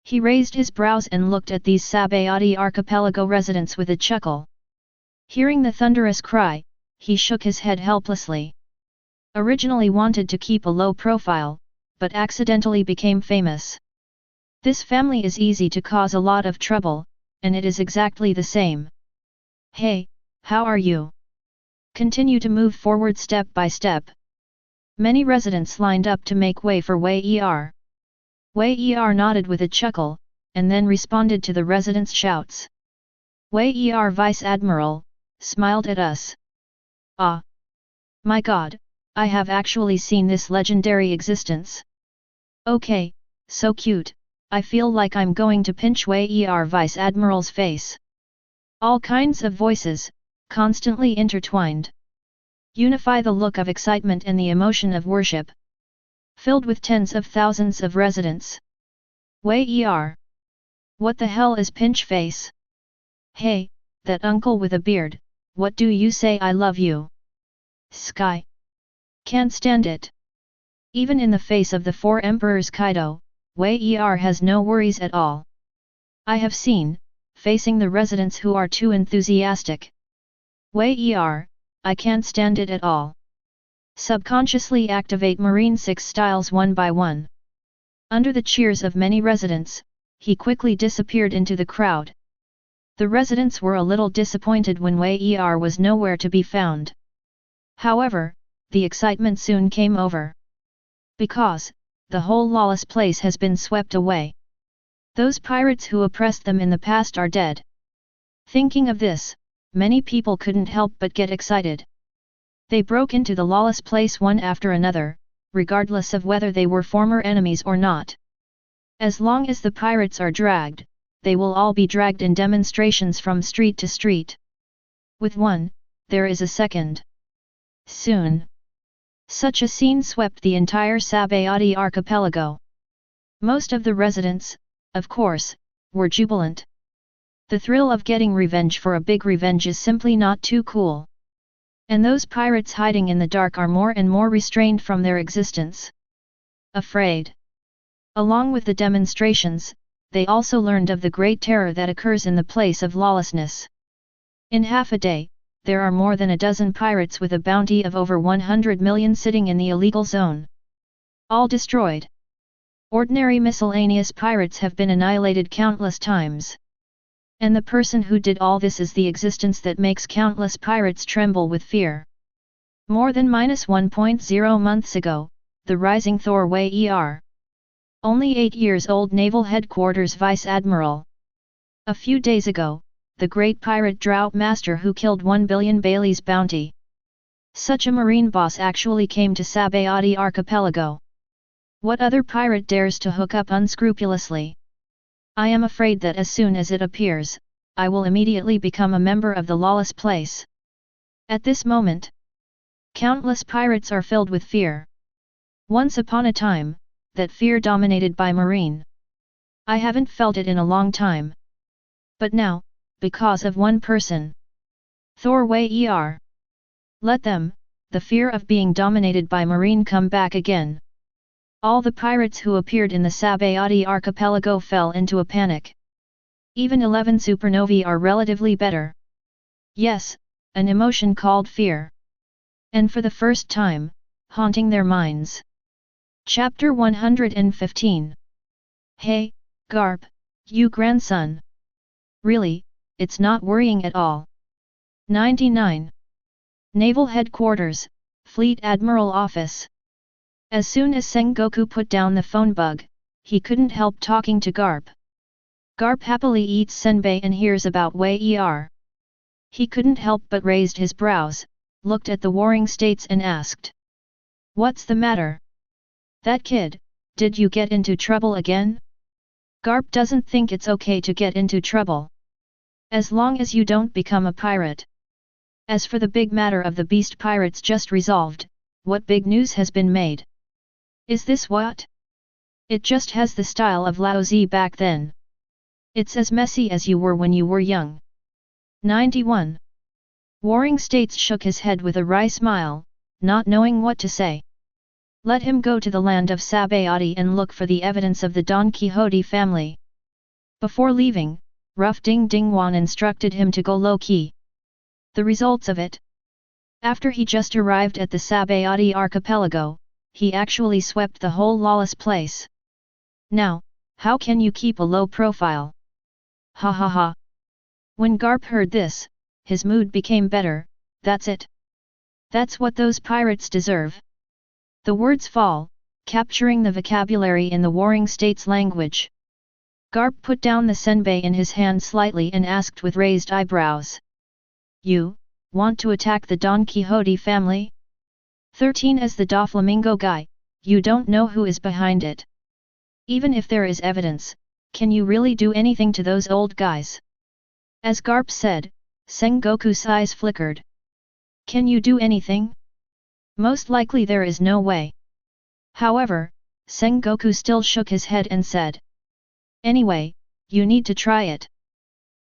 He raised his brows and looked at these Sabayati archipelago residents with a chuckle. Hearing the thunderous cry, he shook his head helplessly. Originally wanted to keep a low profile, but accidentally became famous. This family is easy to cause a lot of trouble, and it is exactly the same. Hey, how are you? Continue to move forward step by step. Many residents lined up to make way for Wei Er. Wei Er nodded with a chuckle, and then responded to the residents' shouts. Wei Er Vice Admiral, smiled at us. Ah! My God, I have actually seen this legendary existence. Okay, so cute, I feel like I'm going to pinch Wei Er Vice Admiral's face. All kinds of voices, constantly intertwined. Unify the look of excitement and the emotion of worship. Filled with tens of thousands of residents. Wei Er. What the hell is pinch face? Hey, that uncle with a beard, what do you say I love you? Sky. Can't stand it. Even in the face of the 4 emperors Kaido, Wei Er has no worries at all. I have seen, facing the residents who are too enthusiastic. Wei Er, I can't stand it at all. Subconsciously activate Marine 6 styles one by one. Under the cheers of many residents, he quickly disappeared into the crowd. The residents were a little disappointed when Wei Er was nowhere to be found. However, the excitement soon came over. Because, the whole lawless place has been swept away. Those pirates who oppressed them in the past are dead. Thinking of this, many people couldn't help but get excited. They broke into the lawless place one after another, regardless of whether they were former enemies or not. As long as the pirates are dragged, they will all be dragged in demonstrations from street to street. With one, there is a second. Soon. Such a scene swept the entire Sabayati archipelago. Most of the residents, of course, were jubilant. The thrill of getting revenge for a big revenge is simply not too cool. And those pirates hiding in the dark are more and more restrained from their existence. Afraid. Along with the demonstrations, they also learned of the great terror that occurs in the place of lawlessness. In half a day, there are more than a dozen pirates with a bounty of over 100 million sitting in the illegal zone. All destroyed. Ordinary miscellaneous pirates have been annihilated countless times. And the person who did all this is the existence that makes countless pirates tremble with fear. More than -1.0 months ago, the rising Thor Wei Er. Only 8 years old Naval Headquarters Vice Admiral. A few days ago, the great pirate drought master who killed 1 billion Bailey's bounty. Such a marine boss actually came to Sabayati archipelago. What other pirate dares to hook up unscrupulously? I am afraid that as soon as it appears, I will immediately become a member of the lawless place. At this moment, countless pirates are filled with fear. Once upon a time, that fear dominated by marine. I haven't felt it in a long time. But now, because of one person. Thorway Er. Let them, the fear of being dominated by marine come back again. All the pirates who appeared in the Sabayati archipelago fell into a panic. Even 11 supernovae are relatively better. Yes, an emotion called fear. And for the first time, haunting their minds. Chapter 115. Hey, Garp, you grandson. Really, it's not worrying at all. 99. Naval Headquarters, Fleet Admiral Office. As soon as Sengoku put down the phone bug, he couldn't help talking to Garp. Garp happily eats senbei and hears about Wei Er. He couldn't help but raised his brows, looked at the warring states and asked. What's the matter? That kid, did you get into trouble again? Garp doesn't think it's okay to get into trouble. As long as you don't become a pirate. As for the big matter of the beast pirates just resolved, what big news has been made? Is this what? It just has the style of Laozi back then. It's as messy as you were when you were young. 91. Warring States shook his head with a wry smile, not knowing what to say. Let him go to the land of Sabayati and look for the evidence of the Don Quixote family. Before leaving, Rough Ding Dingwan instructed him to go low-key. The results of it? After he just arrived at the Sabayati archipelago, he actually swept the whole lawless place. Now, how can you keep a low profile? Ha ha ha. When Garp heard this, his mood became better. That's it. That's what those pirates deserve. The words fall, capturing the vocabulary in the Warring States language. Garp put down the senbei in his hand slightly and asked with raised eyebrows. You want to attack the Don Quixote family? 13. As the Doflamingo guy, you don't know who is behind it. Even if there is evidence, can you really do anything to those old guys? As Garp said, Sengoku's eyes flickered. Can you do anything? Most likely there is no way. However, Sengoku still shook his head and said. Anyway, you need to try it.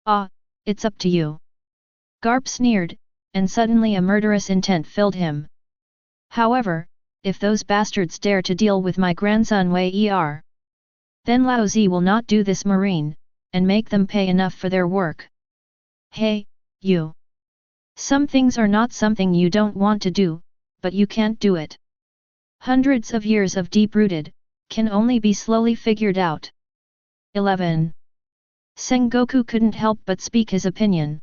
Ah, it's up to you. Garp sneered, and suddenly a murderous intent filled him. However, if those bastards dare to deal with my grandson Wei Er, then Laozi will not do this marine, and make them pay enough for their work. Hey, you. Some things are not something you don't want to do, but you can't do it. Hundreds of years of deep-rooted, can only be slowly figured out. 11. Sengoku couldn't help but speak his opinion.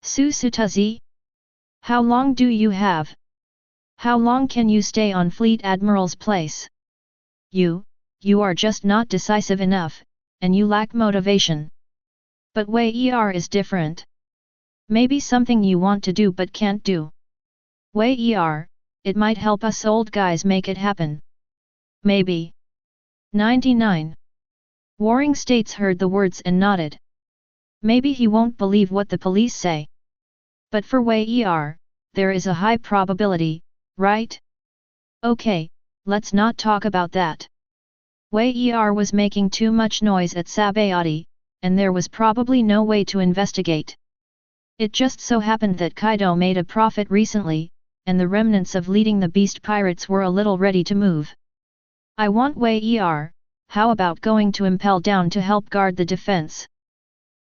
Susutazi? How long do you have? How long can you stay on Fleet Admiral's place? You are just not decisive enough, and you lack motivation. But Wei Er is different. Maybe something you want to do but can't do. Wei Er, it might help us old guys make it happen. Maybe. 99. Warring States heard the words and nodded. Maybe he won't believe what the police say. But for Wei Er, there is a high probability, right? Okay, let's not talk about that. Wei Er was making too much noise at Sabayati, and there was probably no way to investigate. It just so happened that Kaido made a profit recently, and the remnants of leading the beast pirates were a little ready to move. I want Wei Er, how about going to Impel Down to help guard the defense?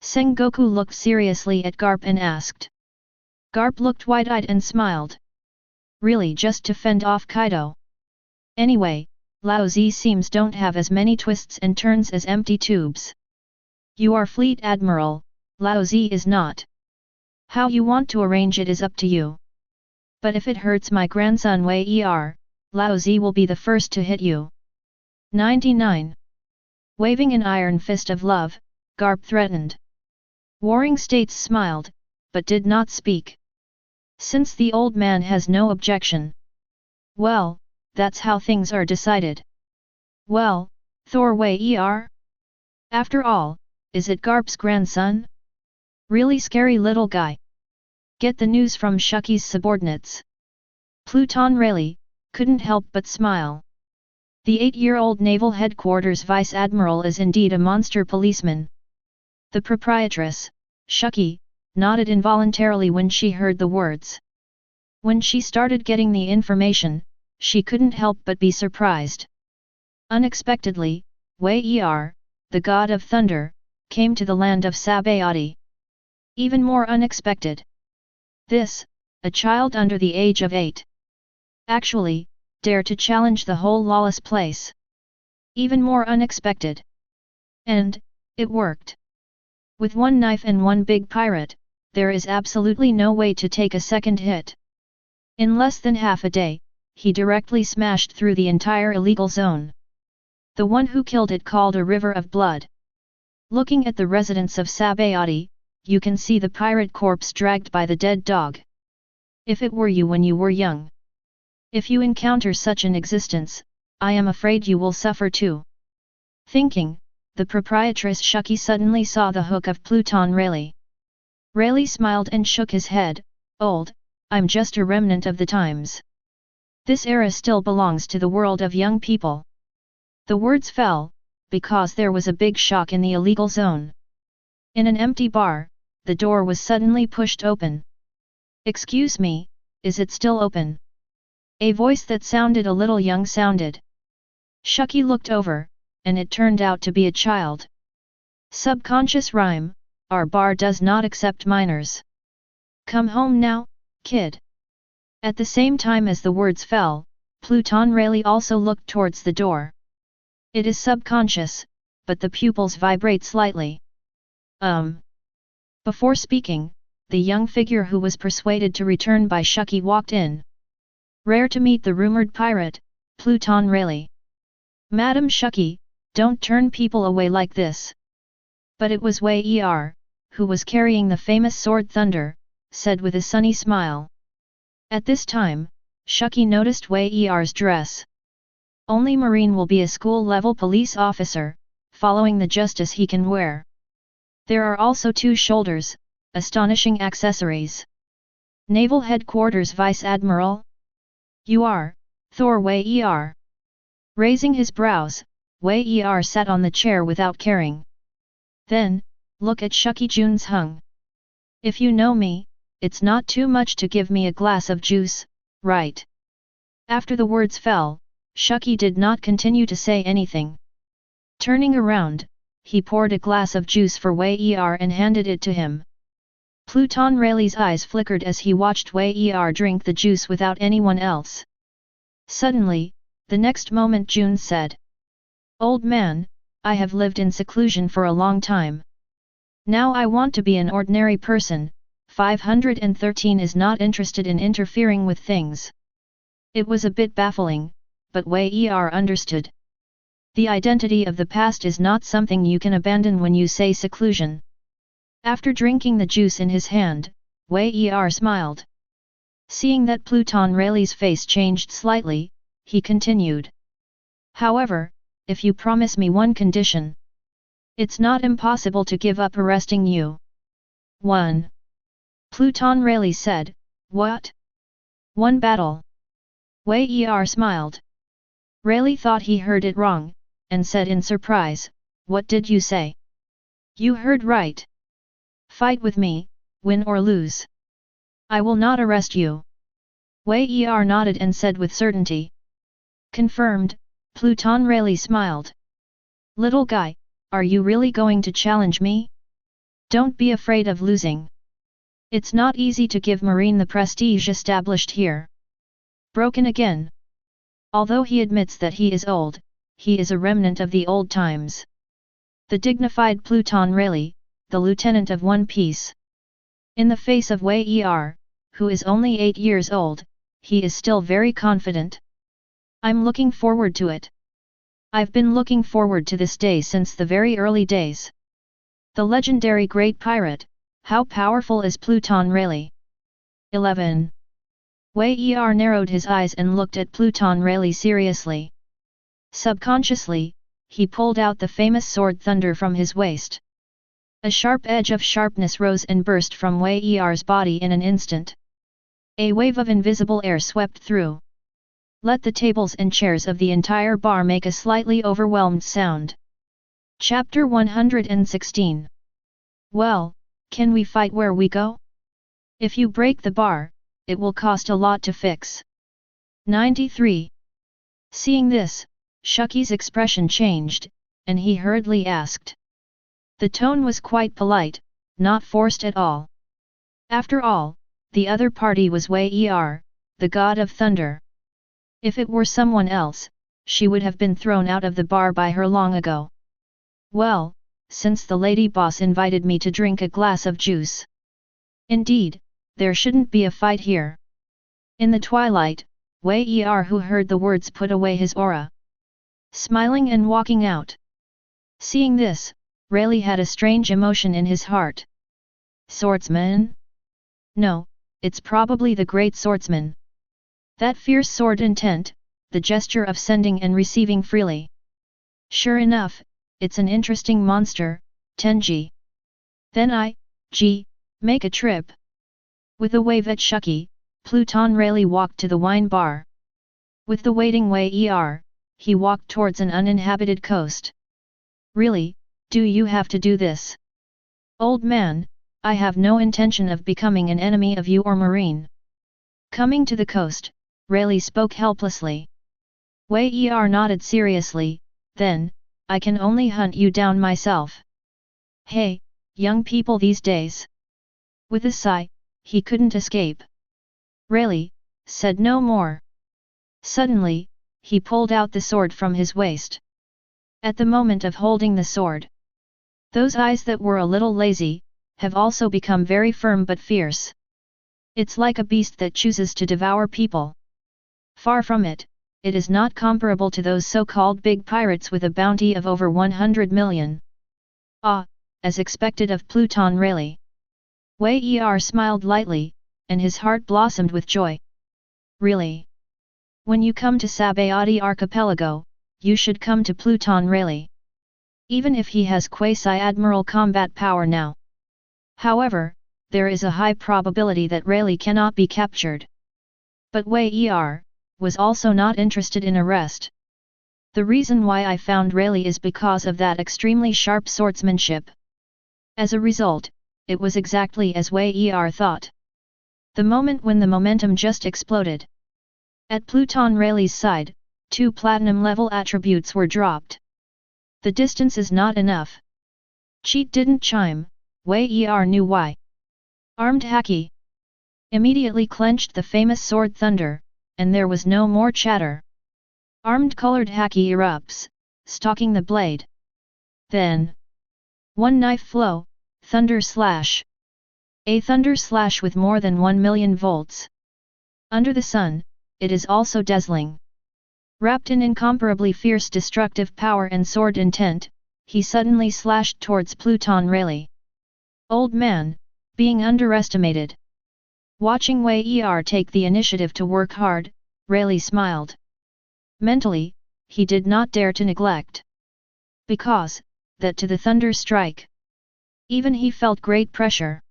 Sengoku looked seriously at Garp and asked. Garp looked wide-eyed and smiled. Really just to fend off Kaido? Anyway, Laozi seems don't have as many twists and turns as empty tubes. You are Fleet Admiral, Laozi is not. How you want to arrange it is up to you. But if it hurts my grandson Wei Er, Laozi will be the first to hit you. 99. Waving an iron fist of love, Garp threatened. Warring States smiled, but did not speak. Since the old man has no objection. Well, that's how things are decided. Well, Thor Wei. After all, is it Garp's grandson? Really scary little guy. Get the news from Shucky's subordinates. Pluton Rayleigh couldn't help but smile. The 8-year-old Naval Headquarters Vice Admiral is indeed a monster policeman. The proprietress, Shucky, nodded involuntarily when she heard the words. When she started getting the information, she couldn't help but be surprised. Unexpectedly, Wei, the god of thunder, came to the land of Sabayati. Even more unexpected. This, a child under the age of 8. Actually, dare to challenge the whole lawless place. Even more unexpected. And, it worked. With one knife and one big pirate, there is absolutely no way to take a second hit. In less than half a day, he directly smashed through the entire illegal zone. The one who killed it called a river of blood. Looking at the residents of Sabayati, you can see the pirate corpse dragged by the dead dog. If it were you when you were young. If you encounter such an existence, I am afraid you will suffer too. Thinking, the proprietress Shucky suddenly saw the hook of Pluton Rayleigh. Rayleigh smiled and shook his head, "Old, I'm just a remnant of the times. This era still belongs to the world of young people." The words fell, because there was a big shock in the illegal zone. In an empty bar, the door was suddenly pushed open. "Excuse me, is it still open?" A voice that sounded a little young sounded. Shucky looked over, and it turned out to be a child. Subconscious rhyme, our bar does not accept minors. Come home now, kid. At the same time as the words fell, Pluton Rayleigh also looked towards the door. It is subconscious, but the pupils vibrate slightly. Before speaking, the young figure who was persuaded to return by Shucky walked in. Rare to meet the rumored pirate, Pluton Rayleigh. "Madam Shucky, don't turn people away like this." But it was Wei, who was carrying the famous sword Thunder, said with a sunny smile. At this time, Shucky noticed Wei's dress. Only Marine will be a school-level police officer, following the justice he can wear. There are also 2 shoulders, astonishing accessories. Naval Headquarters Vice Admiral? You are, Thor Wei. Raising his brows, Wei sat on the chair without caring. Then, look at Shucky Jun's hung. If you know me, it's not too much to give me a glass of juice, right? After the words fell, Shucky did not continue to say anything. Turning around, he poured a glass of juice for Wei and handed it to him. Pluton Rayleigh's eyes flickered as he watched Wei drink the juice without anyone else. Suddenly, the next moment Jun said. "Old man, I have lived in seclusion for a long time. Now I want to be an ordinary person. 513 is not interested in interfering with things." It was a bit baffling, but Wei understood. The identity of the past is not something you can abandon when you say seclusion. After drinking the juice in his hand, Wei smiled. Seeing that Pluton Rayleigh's face changed slightly, he continued. "However, if you promise me one condition. It's not impossible to give up arresting you." "1. Pluton Rayleigh said, "What? 1 battle?" Wei smiled. Rayleigh thought he heard it wrong, and said in surprise, "What did you say?" "You heard right. Fight with me, win or lose. I will not arrest you." Wei nodded and said with certainty. "Confirmed," Pluton Rayleigh smiled. "Little guy, are you really going to challenge me? Don't be afraid of losing. It's not easy to give Marine the prestige established here." Broken again. Although he admits that he is old, he is a remnant of the old times. The dignified Pluton Rayleigh, the lieutenant of One Piece. In the face of Wei, who is only 8 years old, he is still very confident. "I'm looking forward to it. I've been looking forward to this day since the very early days. The legendary great pirate, How powerful is Pluton really? 11. Wei Er narrowed his eyes and looked at Pluton really seriously. Subconsciously, he pulled out the famous sword Thunder from his waist. A sharp edge of sharpness rose and burst from Wei Er's body in an instant. A wave of invisible air swept through. Let the tables and chairs of the entire bar make a slightly overwhelmed sound. Chapter 116. Well, can we fight where we go? If you break the bar, it will cost a lot to fix. 93. Seeing this, Shuki's expression changed, and he hurriedly asked. The tone was quite polite, not forced at all. After all, the other party was Wei Er, the god of thunder. If it were someone else, she would have been thrown out of the bar by her long ago. Well, since the lady boss invited me to drink a glass of juice. Indeed, there shouldn't be a fight here. In the twilight, Wei Er, who heard the words, put away his aura. Smiling and walking out. Seeing this, Rayleigh had a strange emotion in his heart. Swordsman? No, it's probably the great swordsman. That fierce sword intent, the gesture of sending and receiving freely. Sure enough, it's an interesting monster, Tenji. Then make a trip. With a wave at Shuki, Pluton Rayleigh walked to the wine bar. With the waiting Wei Er, he walked towards an uninhabited coast. Really, do you have to do this? Old man, I have no intention of becoming an enemy of you or Marine. Coming to the coast, Rayleigh spoke helplessly. Wei Er nodded seriously, then, I can only hunt you down myself. Hey, young people these days. With a sigh, he couldn't escape. Rayleigh said no more. Suddenly, he pulled out the sword from his waist. At the moment of holding the sword, those eyes that were a little lazy, have also become very firm but fierce. It's like a beast that chooses to devour people. Far from it, it is not comparable to those so-called big pirates with a bounty of over 100 million. Ah, as expected of Pluton Rayleigh. Wei Er smiled lightly, and his heart blossomed with joy. Really? When you come to Sabayati Archipelago, you should come to Pluton Rayleigh. Even if he has quasi-admiral combat power now. However, there is a high probability that Rayleigh cannot be captured. But Wei Er was also not interested in arrest. The reason why I found Rayleigh is because of that extremely sharp swordsmanship. As a result, it was exactly as Wei Er thought. The moment when the momentum just exploded. At Pluton Rayleigh's side, 2 platinum-level attributes were dropped. The distance is not enough. Cheat didn't chime, Wei Er knew why. Armed Haki immediately clenched the famous sword Thunder, and there was no more chatter. Armed colored Haki erupts, stalking the blade. Then, one knife flow, Thunder Slash. A Thunder Slash with more than 1 million volts. Under the sun, it is also dazzling. Wrapped in incomparably fierce destructive power and sword intent, he suddenly slashed towards Pluton Rayleigh. Old man, being underestimated. Watching Wei Er take the initiative to work hard, Rayleigh smiled. Mentally, he did not dare to neglect. Because, that to the thunder strike. Even he felt great pressure.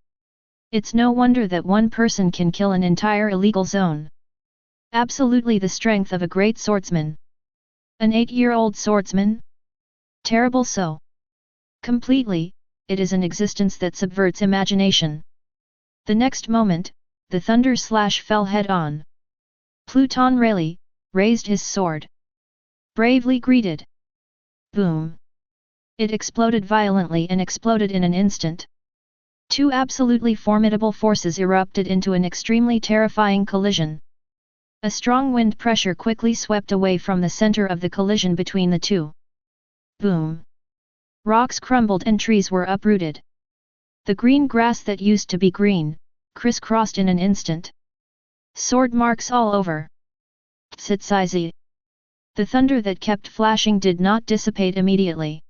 It's no wonder that one person can kill an entire illegal zone. Absolutely the strength of a great swordsman. An 8-year-old swordsman? Terrible so. Completely, it is an existence that subverts imagination. The next moment, the thunder slash fell head-on. Pluton Rayleigh raised his sword. Bravely greeted. Boom! It exploded violently and exploded in an instant. 2 absolutely formidable forces erupted into an extremely terrifying collision. A strong wind pressure quickly swept away from the center of the collision between the two. Boom! Rocks crumbled and trees were uprooted. The green grass that used to be green, crisscrossed in an instant. Sword marks all over. Tsitsizi. The thunder that kept flashing did not dissipate immediately.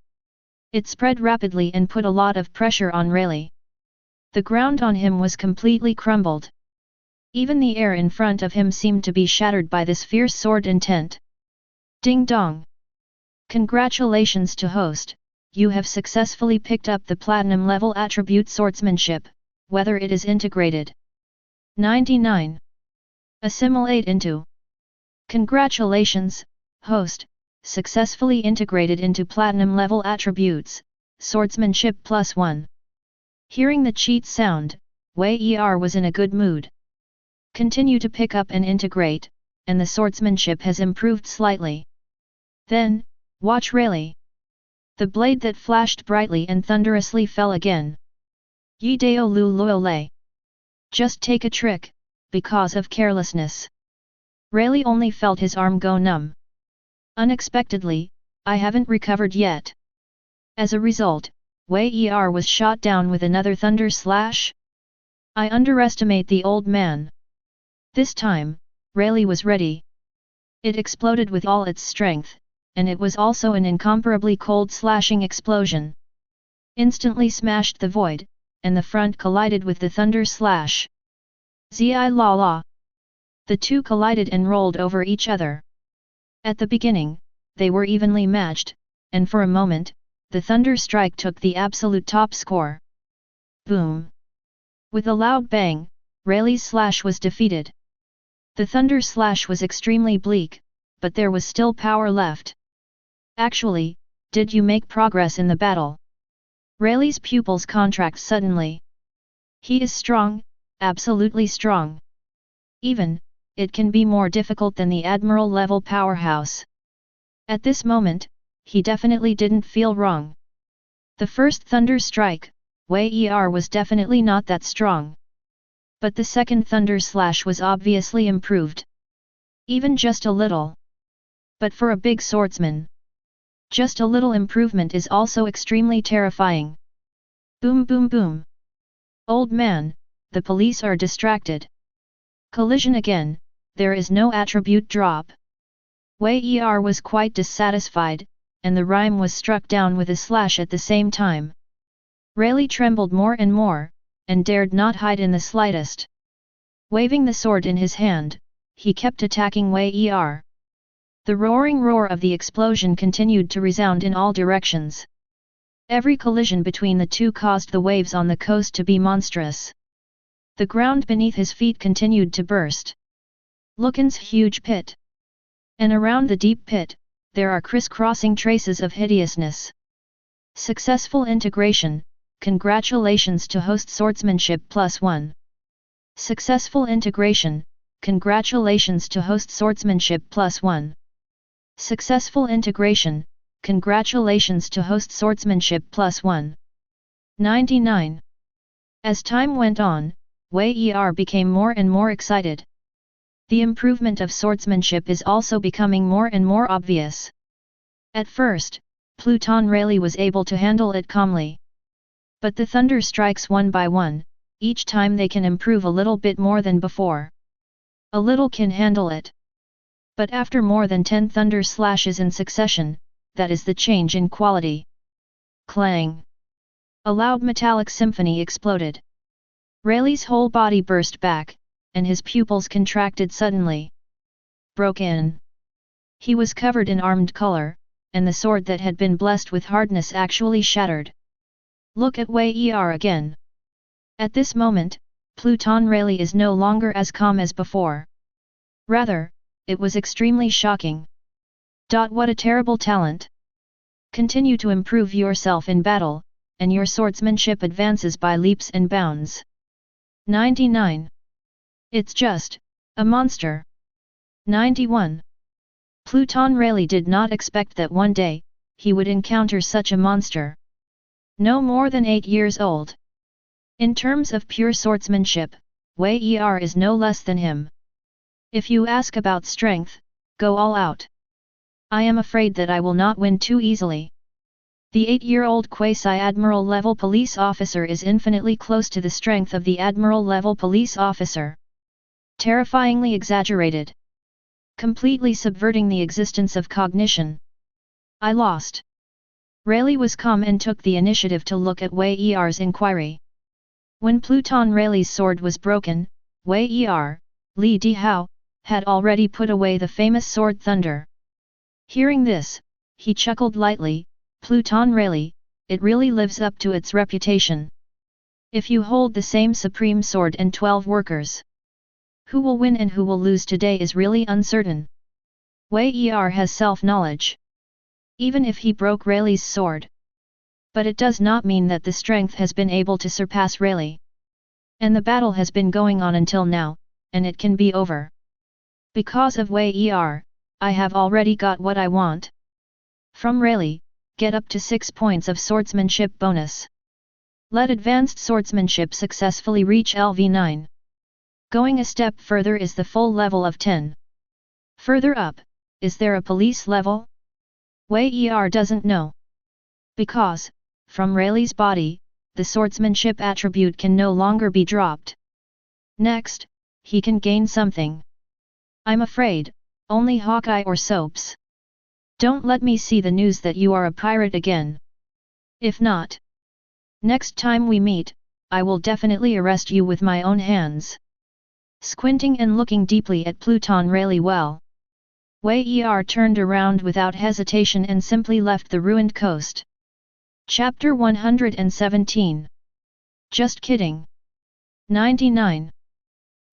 It spread rapidly and put a lot of pressure on Rayleigh. The ground on him was completely crumbled. Even the air in front of him seemed to be shattered by this fierce sword intent. Ding dong! Congratulations to host, you have successfully picked up the platinum level attribute swordsmanship, whether it is integrated. 99. Assimilate into. Congratulations, host, successfully integrated into platinum level attributes, swordsmanship +1. Hearing the cheat sound, Wei Er was in a good mood. Continue to pick up and integrate, and the swordsmanship has improved slightly. Then, watch Rayleigh. The blade that flashed brightly and thunderously fell again. Yi Dao Lu Loyole. Just take a trick, because of carelessness. Rayleigh only felt his arm go numb. Unexpectedly, I haven't recovered yet. As a result, Wei Er was shot down with another thunder slash. I underestimate the old man. This time, Rayleigh was ready. It exploded with all its strength, and it was also an incomparably cold slashing explosion. Instantly smashed the void, and the front collided with the thunder slash. Zi la la. The two collided and rolled over each other. At the beginning, they were evenly matched, and for a moment, the thunder strike took the absolute top score. Boom! With a loud bang, Rayleigh's slash was defeated. The thunder slash was extremely bleak, but there was still power left. Actually, did you make progress in the battle? Rayleigh's pupils contract suddenly. He is strong, absolutely strong. Even, it can be more difficult than the Admiral level powerhouse. At this moment, he definitely didn't feel wrong. The first thunder strike, Wei Er was definitely not that strong. But the second thunder slash was obviously improved. Even just a little. But for a big swordsman, just a little improvement is also extremely terrifying. Boom boom boom. Old man, the police are distracted. Collision again, there is no attribute drop. Wei Er was quite dissatisfied, and the rhyme was struck down with a slash at the same time. Rayleigh trembled more and more, and dared not hide in the slightest. Waving the sword in his hand, he kept attacking Wei Er. The roaring roar of the explosion continued to resound in all directions. Every collision between the two caused the waves on the coast to be monstrous. The ground beneath his feet continued to burst. Lucan's huge pit. And around the deep pit, there are crisscrossing traces of hideousness. Successful integration, congratulations to host swordsmanship +1. Successful integration, congratulations to host swordsmanship +1. Successful integration, congratulations to host swordsmanship +1. 99. As time went on, Wei Er became more and more excited. The improvement of swordsmanship is also becoming more and more obvious. At first, Pluton Rayleigh was able to handle it calmly. But the thunder strikes one by one, each time they can improve a little bit more than before. A little can handle it. But after more than 10 thunder slashes in succession, that is the change in quality. Clang! A loud metallic symphony exploded. Rayleigh's whole body burst back, and his pupils contracted suddenly. Broke in. He was covered in armed color, and the sword that had been blessed with hardness actually shattered. Look at Wei Er again. At this moment, Pluton Rayleigh is no longer as calm as before. Rather, it was extremely shocking. What a terrible talent! Continue to improve yourself in battle, and your swordsmanship advances by leaps and bounds. 99. It's just a monster. 91. Pluton Rayleigh did not expect that one day, he would encounter such a monster. No more than 8 years old. In terms of pure swordsmanship, Wei Er is no less than him. If you ask about strength, go all out. I am afraid that I will not win too easily. The 8-year-old quasi-admiral level police officer is infinitely close to the strength of the admiral level police officer. Terrifyingly exaggerated. Completely subverting the existence of cognition. I lost. Rayleigh was calm and took the initiative to look at Wei Er's inquiry. When Pluton Rayleigh's sword was broken, Wei Er, Li Dihao, had already put away the famous sword Thunder. Hearing this, he chuckled lightly, Pluton Rayleigh, it really lives up to its reputation. If you hold the same supreme sword and 12 workers, who will win and who will lose today is really uncertain. Wei Er has self-knowledge. Even if he broke Rayleigh's sword. But it does not mean that the strength has been able to surpass Rayleigh. And the battle has been going on until now, and it can be over. Because of Wei Er, I have already got what I want. From Rayleigh, get up to 6 points of swordsmanship bonus. Let advanced swordsmanship successfully reach LV9. Going a step further is the full level of 10. Further up, is there a police level? Wei Er doesn't know. Because, from Rayleigh's body, the swordsmanship attribute can no longer be dropped. Next, he can gain something. I'm afraid, only Hawkeye or soaps. Don't let me see the news that you are a pirate again. If not, next time we meet, I will definitely arrest you with my own hands. Squinting and looking deeply at Pluton Rayleigh Wei Er turned around without hesitation and simply left the ruined coast. Chapter 117. Just kidding. 99.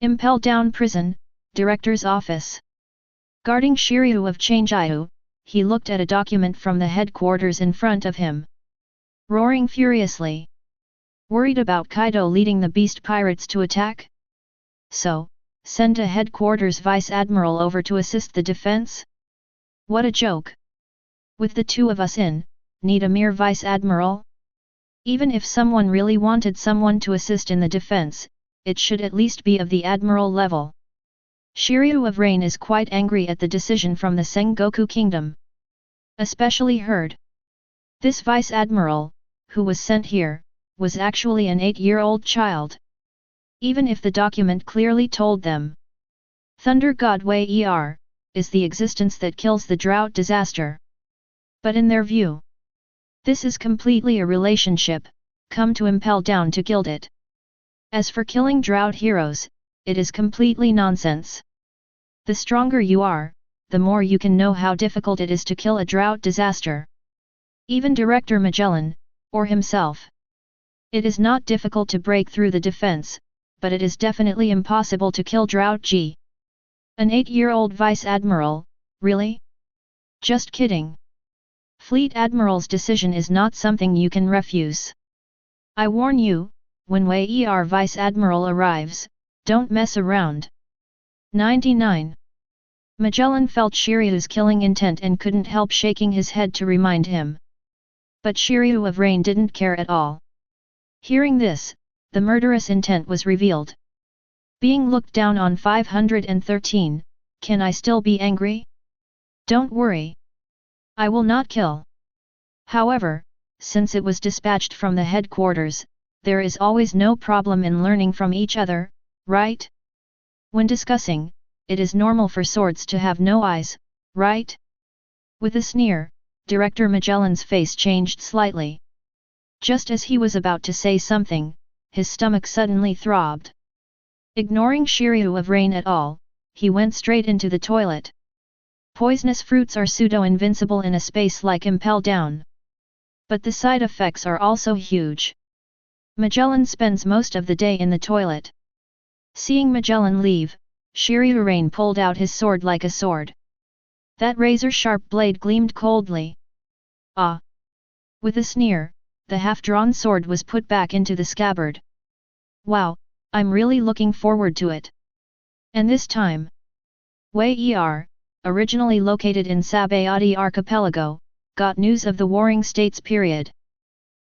Impel Down Prison, Director's Office. Guarding Shiryu of Changjiu, he looked at a document from the headquarters in front of him. Roaring furiously. Worried about Kaido leading the beast pirates to attack? So, send a headquarters vice admiral over to assist the defense? What a joke! With the two of us in, need a mere vice admiral? Even if someone really wanted someone to assist in the defense, it should at least be of the admiral level. Shiryu of Rain is quite angry at the decision from the Sengoku Kingdom. Especially heard. This vice admiral, who was sent here, was actually an 8-year-old child. Even if the document clearly told them. Thunder God Wei Er, is the existence that kills the drought disaster. But in their view, this is completely a relationship, come to impel down to gild it. As for killing drought heroes, it is completely nonsense. The stronger you are, the more you can know how difficult it is to kill a drought disaster. Even Director Magellan, or himself. It is not difficult to break through the defense, but it is definitely impossible to kill Drought G. An 8-year-old vice admiral, really? Just kidding. Fleet Admiral's decision is not something you can refuse. I warn you, when Wei Er vice admiral arrives, don't mess around. 99. Magellan felt Shiryu's killing intent and couldn't help shaking his head to remind him. But Shiryu of Rain didn't care at all. Hearing this, the murderous intent was revealed. Being looked down on 513, can I still be angry? Don't worry. I will not kill. However, since it was dispatched from the headquarters, there is always no problem in learning from each other, right? When discussing, it is normal for swords to have no eyes, right? With a sneer, Director Magellan's face changed slightly. Just as he was about to say something, his stomach suddenly throbbed. Ignoring Shiryu of Rain at all, he went straight into the toilet. Poisonous fruits are pseudo-invincible in a space like Impel Down. But the side effects are also huge. Magellan spends most of the day in the toilet. Seeing Magellan leave, Shiryu Rain pulled out his sword like a sword. That razor-sharp blade gleamed coldly. Ah! With a sneer, the half-drawn sword was put back into the scabbard. Wow, I'm really looking forward to it. And this time, Wei Er, originally located in Sabayati Archipelago, got news of the Warring States period.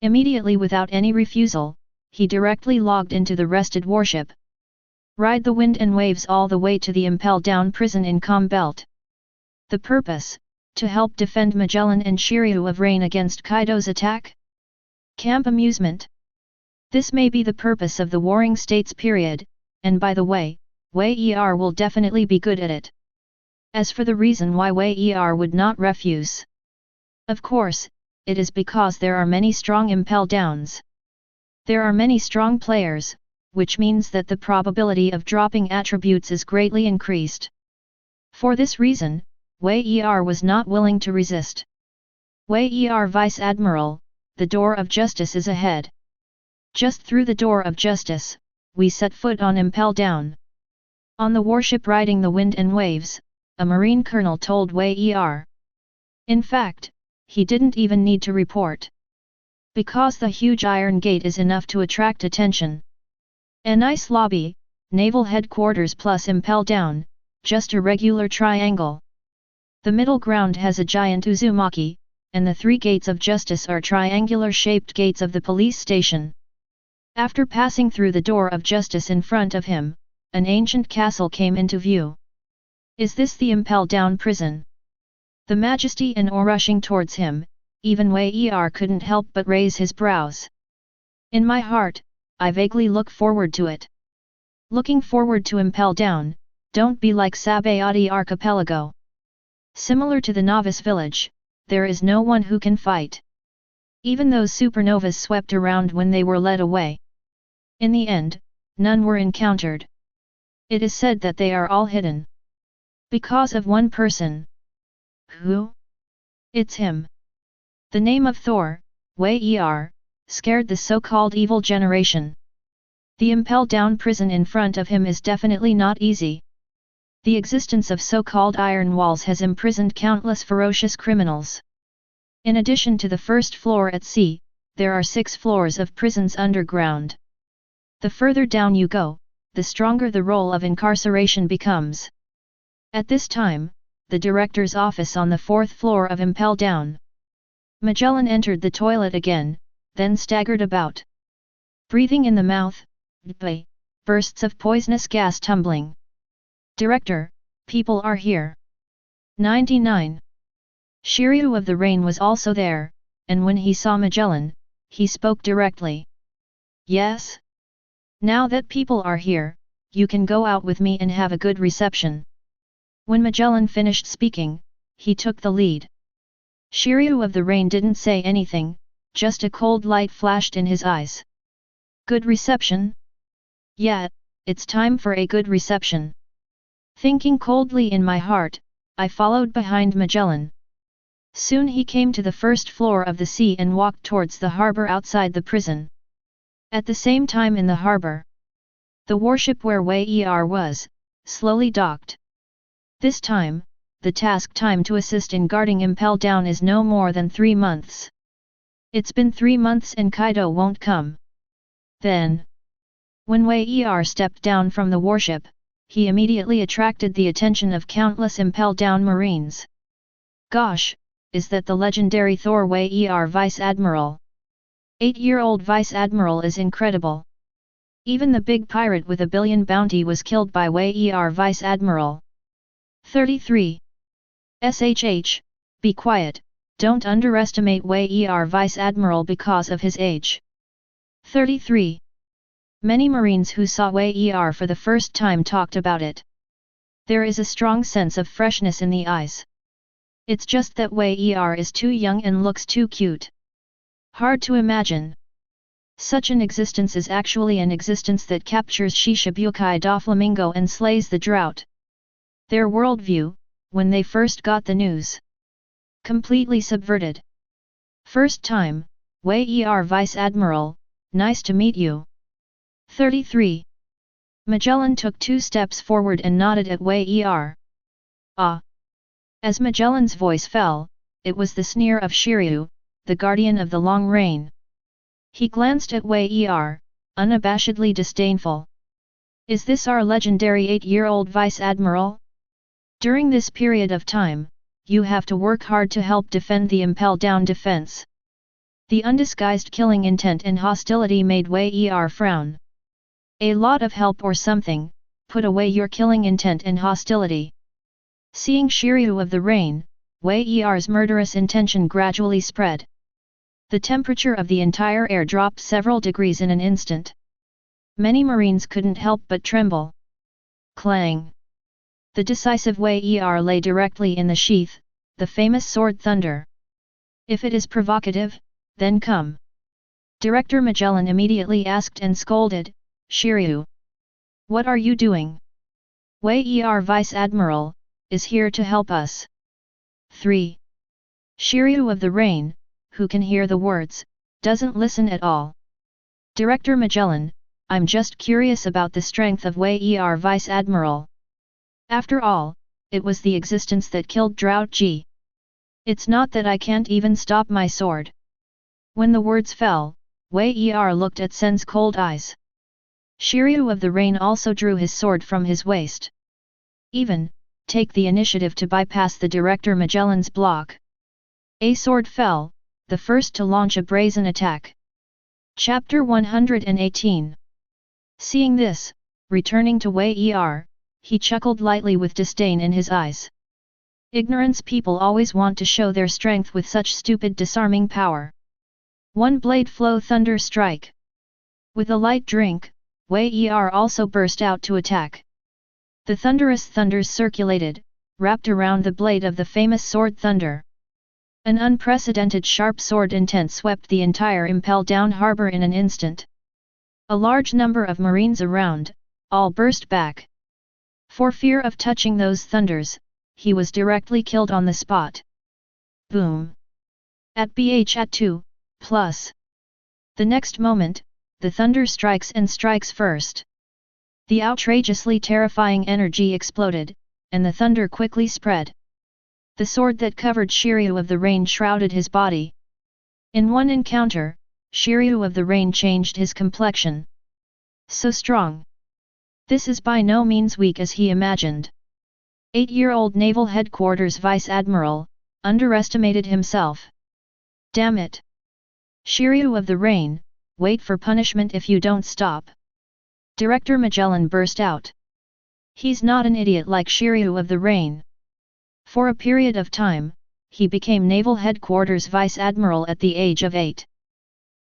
Immediately without any refusal, he directly logged into the rested warship. Ride the wind and waves all the way to the Impel Down prison in Calm Belt. The purpose, to help defend Magellan and Shiryu of Rain against Kaido's attack? Camp amusement. This may be the purpose of the Warring States period, and by the way, Wei Er will definitely be good at it. As for the reason why Wei Er would not refuse, of course, it is because there are many strong Impel Downs. There are many strong players, which means that the probability of dropping attributes is greatly increased. For this reason, Wei Er was not willing to resist. Wei Er Vice Admiral, the door of justice is ahead. Just through the door of justice, we set foot on Impel Down. On the warship riding the wind and waves, a marine colonel told Wei Er. In fact, he didn't even need to report. Because the huge iron gate is enough to attract attention. A nice lobby, naval headquarters plus Impel Down, just a regular triangle. The middle ground has a giant uzumaki, and the 3 gates of justice are triangular-shaped gates of the police station. After passing through the door of justice in front of him, an ancient castle came into view. Is this the Impel Down prison? The majesty and awe rushing towards him, even Wei Er couldn't help but raise his brows. In my heart, I vaguely look forward to it. Looking forward to Impel Down, don't be like Sabayati Archipelago. Similar to the novice village, there is no one who can fight. Even those supernovas swept around when they were led away. In the end, none were encountered. It is said that they are all hidden. Because of one person. Who? It's him. The name of Thor, Wei Er, scared the so-called evil generation. The Impel Down prison in front of him is definitely not easy. The existence of so-called iron walls has imprisoned countless ferocious criminals. In addition to the first floor at sea, there are 6 floors of prisons underground. The further down you go, the stronger the role of incarceration becomes. At this time, the director's office on the 4th floor of Impel Down. Magellan entered the toilet again, then staggered about. Breathing in the mouth, bursts of poisonous gas tumbling. Director, people are here. 99. Shiryu of the Rain was also there, and when he saw Magellan, he spoke directly. Yes? Now that people are here, you can go out with me and have a good reception. When Magellan finished speaking, he took the lead. Shiryu of the Rain didn't say anything, just a cold light flashed in his eyes. Good reception? Yeah, it's time for a good reception. Thinking coldly in my heart, I followed behind Magellan. Soon he came to the 1st floor of the sea and walked towards the harbor outside the prison. At the same time in the harbor, the warship where Wei Er was, slowly docked. This time, the task time to assist in guarding Impel Down is no more than 3 months. It's been 3 months and Kaido won't come. Then, when Wei Er stepped down from the warship, he immediately attracted the attention of countless Impel Down marines. Gosh, is that the legendary Thor Wei Er Vice Admiral? 8-year-old Vice Admiral is incredible. Even the big pirate with a billion bounty was killed by Wei Er Vice Admiral. 33. SHH, be quiet, don't underestimate Wei Er Vice Admiral because of his age. 33. Many Marines who saw Wei Er for the first time talked about it. There is a strong sense of freshness in the eyes. It's just that Wei Er is too young and looks too cute. Hard to imagine. Such an existence is actually an existence that captures Shishibukai Doflamingo and slays the drought. Their worldview, when they first got the news, completely subverted. First time, Wei Er Vice Admiral, nice to meet you. 33. Magellan took 2 steps forward and nodded at Wei Er. Ah! As Magellan's voice fell, it was the sneer of Shiryu, the guardian of the long reign. He glanced at Wei Er, unabashedly disdainful. Is this our legendary 8-year-old Vice Admiral? During this period of time, you have to work hard to help defend the Impel Down defense. The undisguised killing intent and hostility made Wei Er frown. A lot of help or something, put away your killing intent and hostility. Seeing Shiryu of the Rain, Wei Er's murderous intention gradually spread. The temperature of the entire air dropped several degrees in an instant. Many Marines couldn't help but tremble. Clang! The decisive Wei Er lay directly in the sheath, the famous sword thunder. If it is provocative, then come. Director Magellan immediately asked and scolded, Shiryu. What are you doing? Wei Er Vice Admiral, is here to help us. 3. Shiryu of the Rain, who can hear the words, doesn't listen at all. Director Magellan, I'm just curious about the strength of Wei Er Vice Admiral. After all, it was the existence that killed Drought Ji. It's not that I can't even stop my sword. When the words fell, Wei Er looked at Sen's cold eyes. Shiryu of the Rain also drew his sword from his waist. Even, take the initiative to bypass the Director Magellan's block. A sword fell, the first to launch a brazen attack. Chapter 118. Seeing this, returning to Wei Er, he chuckled lightly with disdain in his eyes. Ignorance people always want to show their strength with such stupid disarming power. One blade flow thunder strike. With a light drink, Wei Er also burst out to attack. The thunderous thunders circulated, wrapped around the blade of the famous sword thunder. An unprecedented sharp sword intent swept the entire Impel Down harbor in an instant. A large number of marines around, all burst back. For fear of touching those thunders, he was directly killed on the spot. Boom! At BH at 2, plus. The next moment, the thunder strikes and strikes first. The outrageously terrifying energy exploded, and the thunder quickly spread. The sword that covered Shiryu of the Rain shrouded his body. In one encounter, Shiryu of the Rain changed his complexion. So strong. This is by no means weak as he imagined. 8-year-old Naval Headquarters Vice Admiral, underestimated himself. Damn it! Shiryu of the Rain, wait for punishment if you don't stop. Director Magellan burst out. He's not an idiot like Shiryu of the Rain. For a period of time, he became Naval Headquarters Vice Admiral at the age of 8.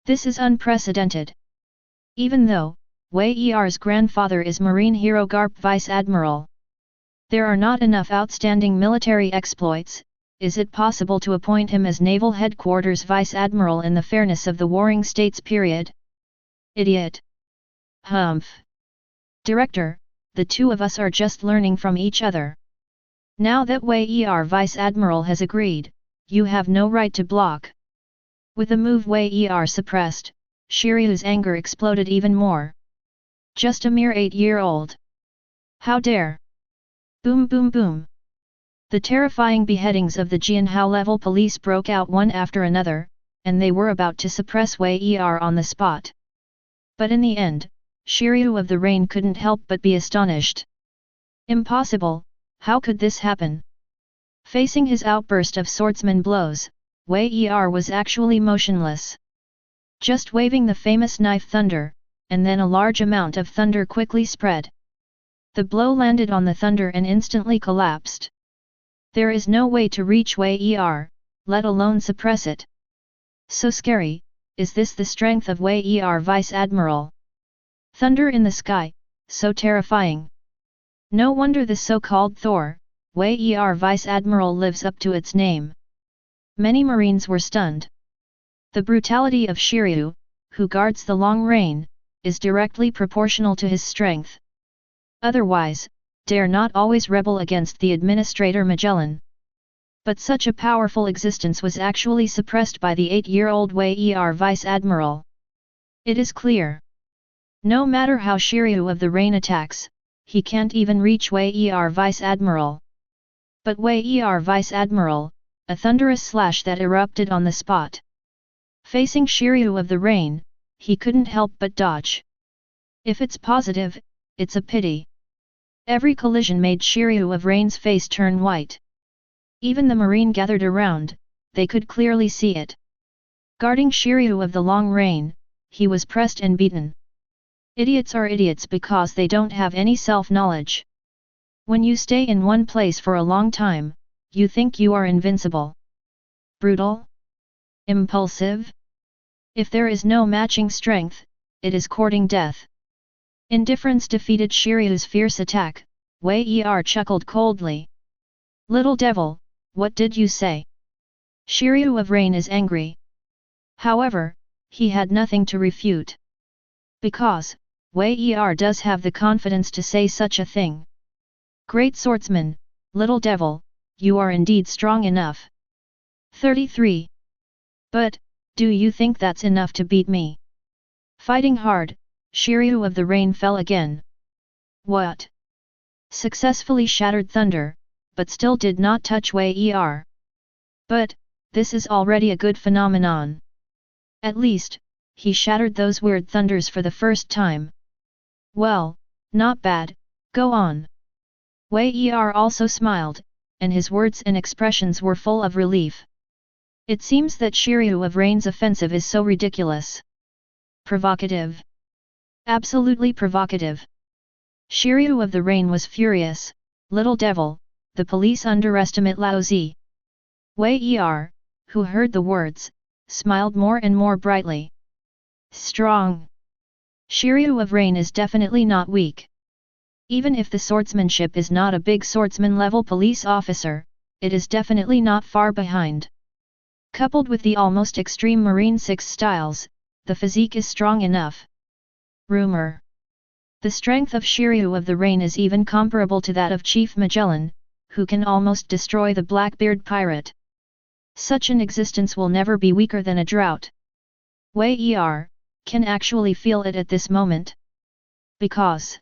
This is unprecedented. Even though, Wei Er's grandfather is Marine Hero Garp Vice Admiral. There are not enough outstanding military exploits, is it possible to appoint him as Naval Headquarters Vice Admiral in the fairness of the Warring States period? Idiot! Humph! Director, the two of us are just learning from each other. Now that Wei Er Vice Admiral has agreed, you have no right to block. With a move Wei Er suppressed, Shiryu's anger exploded even more. Just a mere 8-year-old. How dare! Boom boom boom! The terrifying beheadings of the Jianhao level police broke out one after another, and they were about to suppress Wei Er on the spot. But in the end, Shiryu of the Rain couldn't help but be astonished. Impossible, how could this happen? Facing his outburst of swordsman blows, Wei Er was actually motionless. Just waving the famous knife thunder, and then a large amount of thunder quickly spread. The blow landed on the thunder and instantly collapsed. There is no way to reach Wei Er, let alone suppress it. So scary, is this the strength of Wei Er Vice Admiral? Thunder in the sky, so terrifying. No wonder the so-called Thor, Wei Er Vice Admiral lives up to its name. Many Marines were stunned. The brutality of Shiryu, who guards the long reign, is directly proportional to his strength. Otherwise, dare not always rebel against the Administrator Magellan. But such a powerful existence was actually suppressed by the 8-year-old Wei Er Vice Admiral. It is clear. No matter how Shiryu of the Rain attacks, he can't even reach Wei Er Vice Admiral. But Wei Er Vice Admiral, a thunderous slash that erupted on the spot. Facing Shiryu of the Rain, he couldn't help but dodge. If it's positive, it's a pity. Every collision made Shiryu of Rain's face turn white. Even the marine gathered around, they could clearly see it. Guarding Shiryu of the Long Reign, he was pressed and beaten. Idiots are idiots because they don't have any self-knowledge. When you stay in one place for a long time, you think you are invincible. Brutal? Impulsive? If there is no matching strength, it is courting death. Indifference defeated Shiryu's fierce attack. Wei Er chuckled coldly. Little devil, what did you say? Shiryu of Rain is angry. However, he had nothing to refute. Because, Wei Er does have the confidence to say such a thing. Great swordsman, little devil, you are indeed strong enough. 33. But, do you think that's enough to beat me? Fighting hard, Shiryu of the Rain fell again. What? Successfully shattered thunder, but still did not touch Wei Er. But, this is already a good phenomenon. At least, he shattered those weird thunders for the first time. Well, not bad, go on. Wei Er also smiled, and his words and expressions were full of relief. It seems that Shiryu of Rain's offensive is so ridiculous. Provocative. Absolutely provocative. Shiryu of the Rain was furious. Little devil, the police underestimate Laozi. Wei Er, who heard the words, smiled more and more brightly. Strong. Shiryu of Rain is definitely not weak. Even if the swordsmanship is not a big swordsman-level police officer, it is definitely not far behind. Coupled with the almost extreme Marine 6 styles, the physique is strong enough. Rumor. The strength of Shiryu of the Rain is even comparable to that of Chief Magellan, who can almost destroy the Blackbeard pirate. Such an existence will never be weaker than a drought. Wei Er can actually feel it at this moment. Because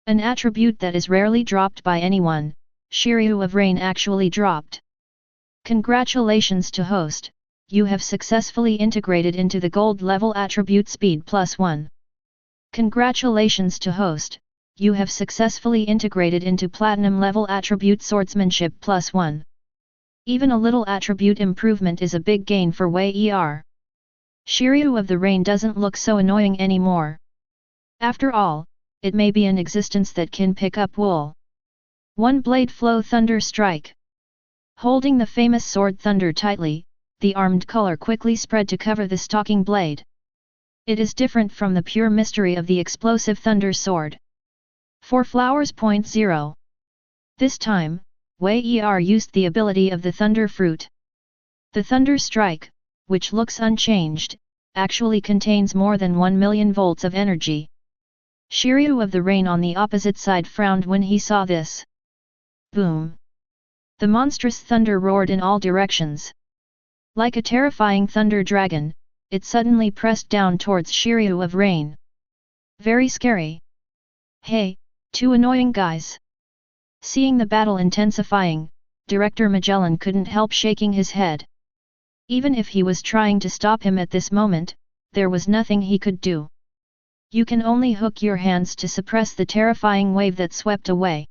an attribute that is rarely dropped by anyone, Shiryu of Rain actually dropped. Congratulations to host, you have successfully integrated into the gold level attribute speed +1. Congratulations to host, you have successfully integrated into platinum level attribute swordsmanship +1. Even a little attribute improvement is a big gain for Wei Er. Shiryu of the Rain doesn't look so annoying anymore. After all, it may be an existence that can pick up wool. One blade flow thunder strike. Holding the famous sword thunder tightly, the armed color quickly spread to cover the stalking blade. It is different from the pure mystery of the explosive thunder sword. 4 flowers. 0. This time, Wei Er used the ability of the thunder fruit. The thunder strike, which looks unchanged, actually contains more than 1 million volts of energy. Shiryu of the Rain on the opposite side frowned when he saw this. Boom! The monstrous thunder roared in all directions. Like a terrifying thunder dragon, it suddenly pressed down towards Shiryu of Rain. Very scary. Hey, two annoying guys. Seeing the battle intensifying, Director Magellan couldn't help shaking his head. Even if he was trying to stop him at this moment, there was nothing he could do. You can only hook your hands to suppress the terrifying wave that swept away.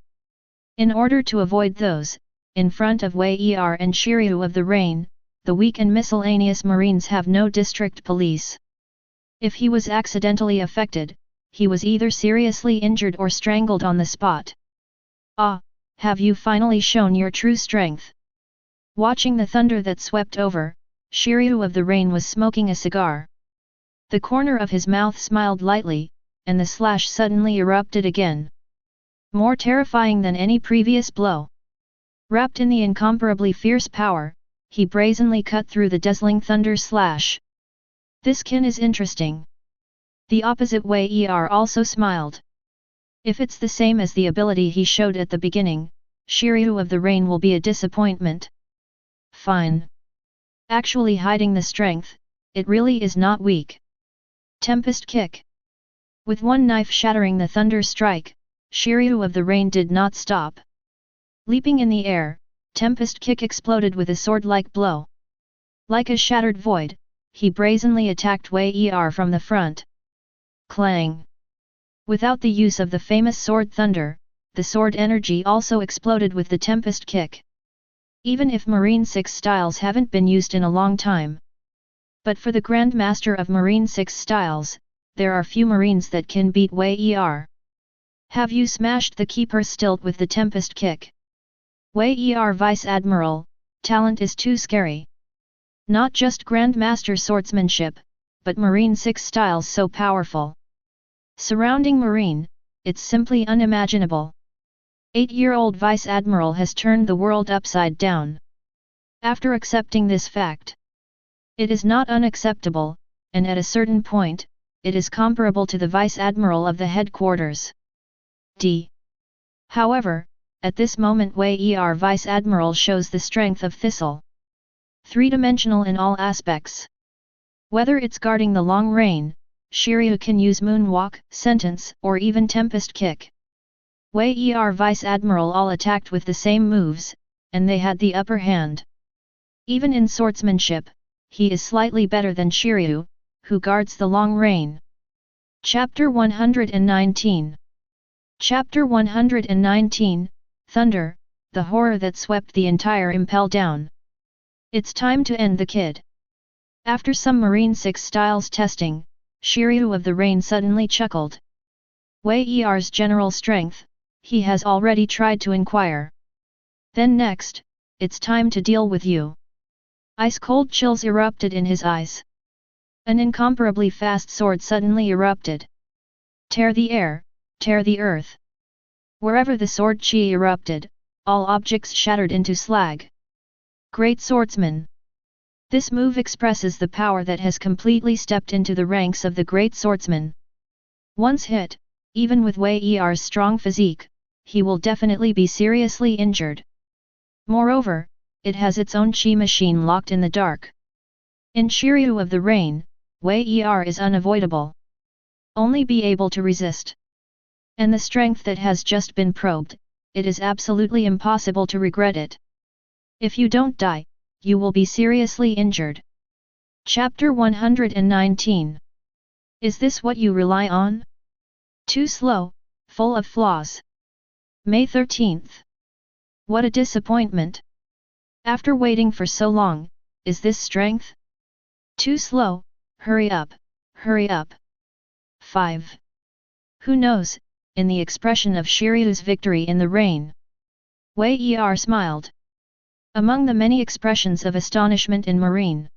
In order to avoid those, in front of Wei Er and Shiryu of the Rain, the weak and miscellaneous Marines have no district police. If he was accidentally affected, he was either seriously injured or strangled on the spot. Ah, have you finally shown your true strength? Watching the thunder that swept over, Shiryu of the Rain was smoking a cigar. The corner of his mouth smiled lightly, and the slash suddenly erupted again. More terrifying than any previous blow. Wrapped in the incomparably fierce power, he brazenly cut through the dazzling thunder slash. This kin is interesting. The opposite Wei Er also smiled. If it's the same as the ability he showed at the beginning, Shiryu of the Rain will be a disappointment. Fine. Actually hiding the strength, it really is not weak. Tempest kick. With one knife shattering the thunder strike, Shiryu of the Rain did not stop. Leaping in the air, Tempest kick exploded with a sword-like blow. Like a shattered void, he brazenly attacked Wei Er from the front. Clang! Without the use of the famous sword thunder, the sword energy also exploded with the Tempest kick. Even if Marine 6 styles haven't been used in a long time. But for the Grand Master of Marine 6 styles, there are few Marines that can beat Wei Er. Have you smashed the keeper's stilt with the Tempest kick? Wei Er Vice Admiral, talent is too scary. Not just Grand Master swordsmanship, but Marine 6 styles so powerful. Surrounding Marine, it's simply unimaginable. 8-year-old Vice Admiral has turned the world upside down. After accepting this fact, it is not unacceptable, and at a certain point, it is comparable to the Vice Admiral of the headquarters. D. However, at this moment Wei Er Vice Admiral shows the strength of Thistle. Three-dimensional in all aspects. Whether it's guarding the long rain, Shiryu can use Moonwalk, Sentence, or even Tempest Kick. Wei Er Vice Admiral all attacked with the same moves, and they had the upper hand. Even in swordsmanship, he is slightly better than Shiryu, who guards the long rain. Chapter 119. Chapter 119, Thunder, the horror that swept the entire Impel down. It's time to end the kid. After some Marine 6 styles testing, Shiryu of the Rain suddenly chuckled. Wei Er's general strength, he has already tried to inquire. Then next, it's time to deal with you. Ice-cold chills erupted in his eyes. An incomparably fast sword suddenly erupted. Tear the air, tear the earth. Wherever the sword chi erupted, all objects shattered into slag. Great swordsman. This move expresses the power that has completely stepped into the ranks of the great swordsman. Once hit, even with Wei Er's strong physique, he will definitely be seriously injured. Moreover, it has its own chi machine locked in the dark. In Shiryu of the Rain, Wei Er is unavoidable. Only be able to resist. And the strength that has just been probed, it is absolutely impossible to regret it. If you don't die, you will be seriously injured. Chapter 119. Is this what you rely on? Too slow, full of flaws. May 13th. What a disappointment. After waiting for so long, is this strength? Too slow, hurry up, hurry up. 5. Who knows, in the expression of Shiryu's victory in the rain. Wei Er smiled. Among the many expressions of astonishment in Marine.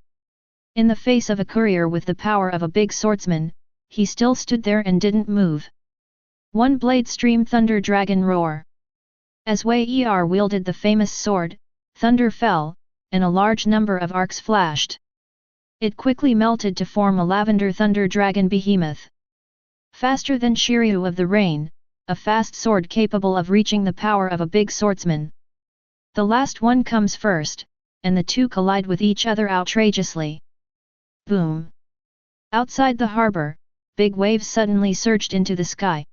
In the face of a courier with the power of a big swordsman, he still stood there and didn't move. One blade streamed thunder dragon roar. As Wei Er wielded the famous sword, thunder fell, and a large number of arcs flashed. It quickly melted to form a lavender thunder dragon behemoth. Faster than Shiryu of the Rain, a fast sword capable of reaching the power of a big swordsman. The last one comes first, and the two collide with each other outrageously. Boom! Outside the harbor, big waves suddenly surged into the sky.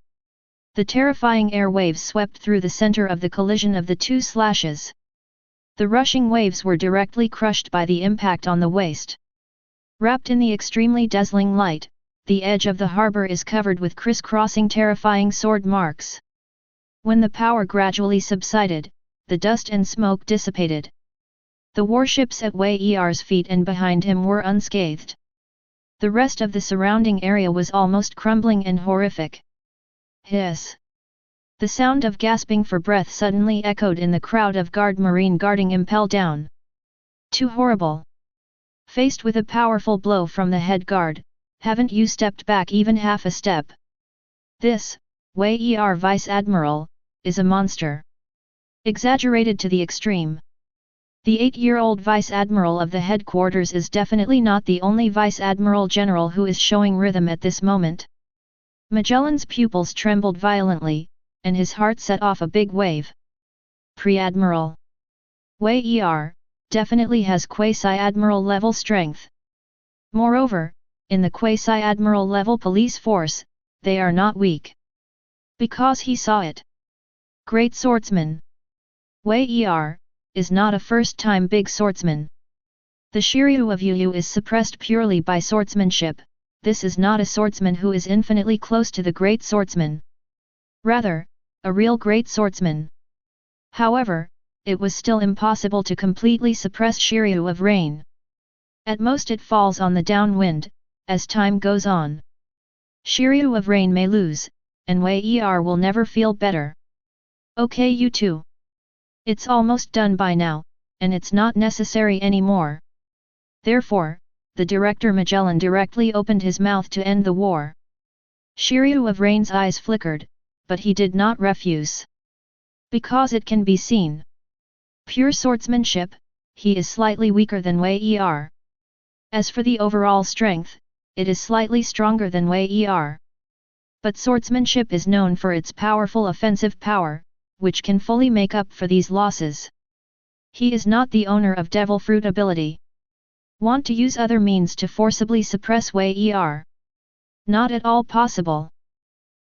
The terrifying air waves swept through the center of the collision of the two slashes. The rushing waves were directly crushed by the impact on the waist. Wrapped in the extremely dazzling light, the edge of the harbor is covered with crisscrossing terrifying sword marks. When the power gradually subsided, the dust and smoke dissipated. The warships at Wei Er's feet and behind him were unscathed. The rest of the surrounding area was almost crumbling and horrific. Hiss! The sound of gasping for breath suddenly echoed in the crowd of guard marine guarding Impel down. Too horrible! Faced with a powerful blow from the head guard, haven't you stepped back even half a step? This, Wei Er Vice Admiral, is a monster. Exaggerated to the extreme. The 8-year-old Vice Admiral of the headquarters is definitely not the only Vice Admiral General who is showing rhythm at this moment. Magellan's pupils trembled violently, and his heart set off a big wave. Pre-Admiral Wei Er definitely has quasi-admiral level strength. Moreover, in the quasi-admiral level police force, they are not weak. Because he saw it. Great swordsman. Wei Er is not a first-time big swordsman. The Shiryu of Yu is suppressed purely by swordsmanship. This is not a swordsman who is infinitely close to the great swordsman. Rather, a real great swordsman. However, it was still impossible to completely suppress Shiryu of Rain. At most it falls on the downwind, as time goes on. Shiryu of Rain may lose, and Wei Er will never feel better. Okay, you two. It's almost done by now, and it's not necessary anymore. Therefore, the Director Magellan directly opened his mouth to end the war. Shiryu of Rain's eyes flickered, but he did not refuse. Because it can be seen. Pure swordsmanship, he is slightly weaker than Wei Er. As for the overall strength, it is slightly stronger than Wei Er. But swordsmanship is known for its powerful offensive power, which can fully make up for these losses. He is not the owner of Devil Fruit ability. Want to use other means to forcibly suppress Wei Er? Not at all possible.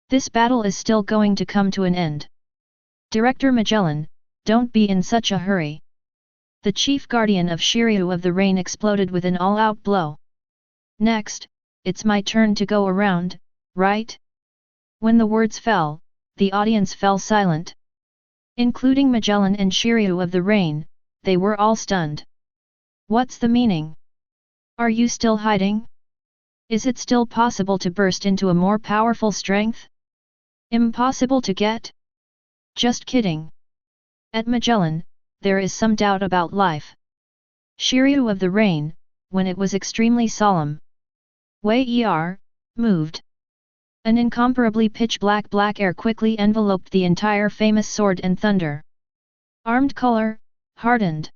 This battle is still going to come to an end. Director Magellan, don't be in such a hurry. The chief guardian of Shiryu of the Rain exploded with an all-out blow. Next, it's my turn to go around, right? When the words fell, the audience fell silent. Including Magellan and Shiryu of the Rain, they were all stunned. What's the meaning? Are you still hiding? Is it still possible to burst into a more powerful strength? Impossible to get? Just kidding. At Magellan, there is some doubt about life. Shiryu of the Rain, when it was extremely solemn. Wei Er, moved. An incomparably pitch-black air quickly enveloped the entire famous sword and thunder. Armed color, hardened.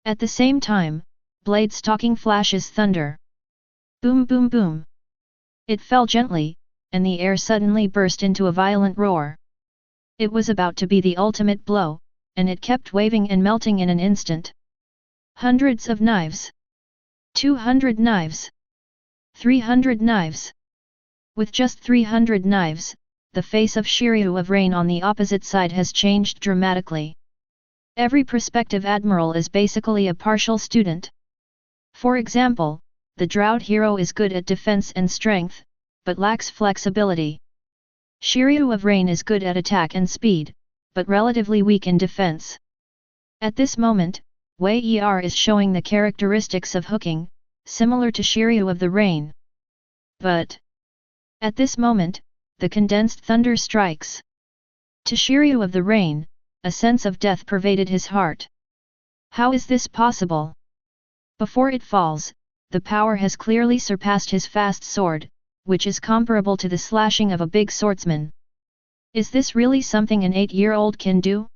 At the same time, blade stalking flashes thunder. Boom boom boom. It fell gently, and the air suddenly burst into a violent roar. It was about to be the ultimate blow, and it kept waving and melting in an instant. Hundreds of knives. 200 knives. 300 knives. With just 300 knives, the face of Shiryu of Rain on the opposite side has changed dramatically. Every prospective admiral is basically a partial student. For example, the Drought hero is good at defense and strength, but lacks flexibility. Shiryu of Rain is good at attack and speed, but relatively weak in defense. At this moment, Wei Er is showing the characteristics of hooking, similar to Shiryu of the Rain. But at this moment, the condensed thunder strikes. To Shiryu of the Rain, a sense of death pervaded his heart. How is this possible? Before it falls, the power has clearly surpassed his fast sword, which is comparable to the slashing of a big swordsman. Is this really something an 8-year-old can do?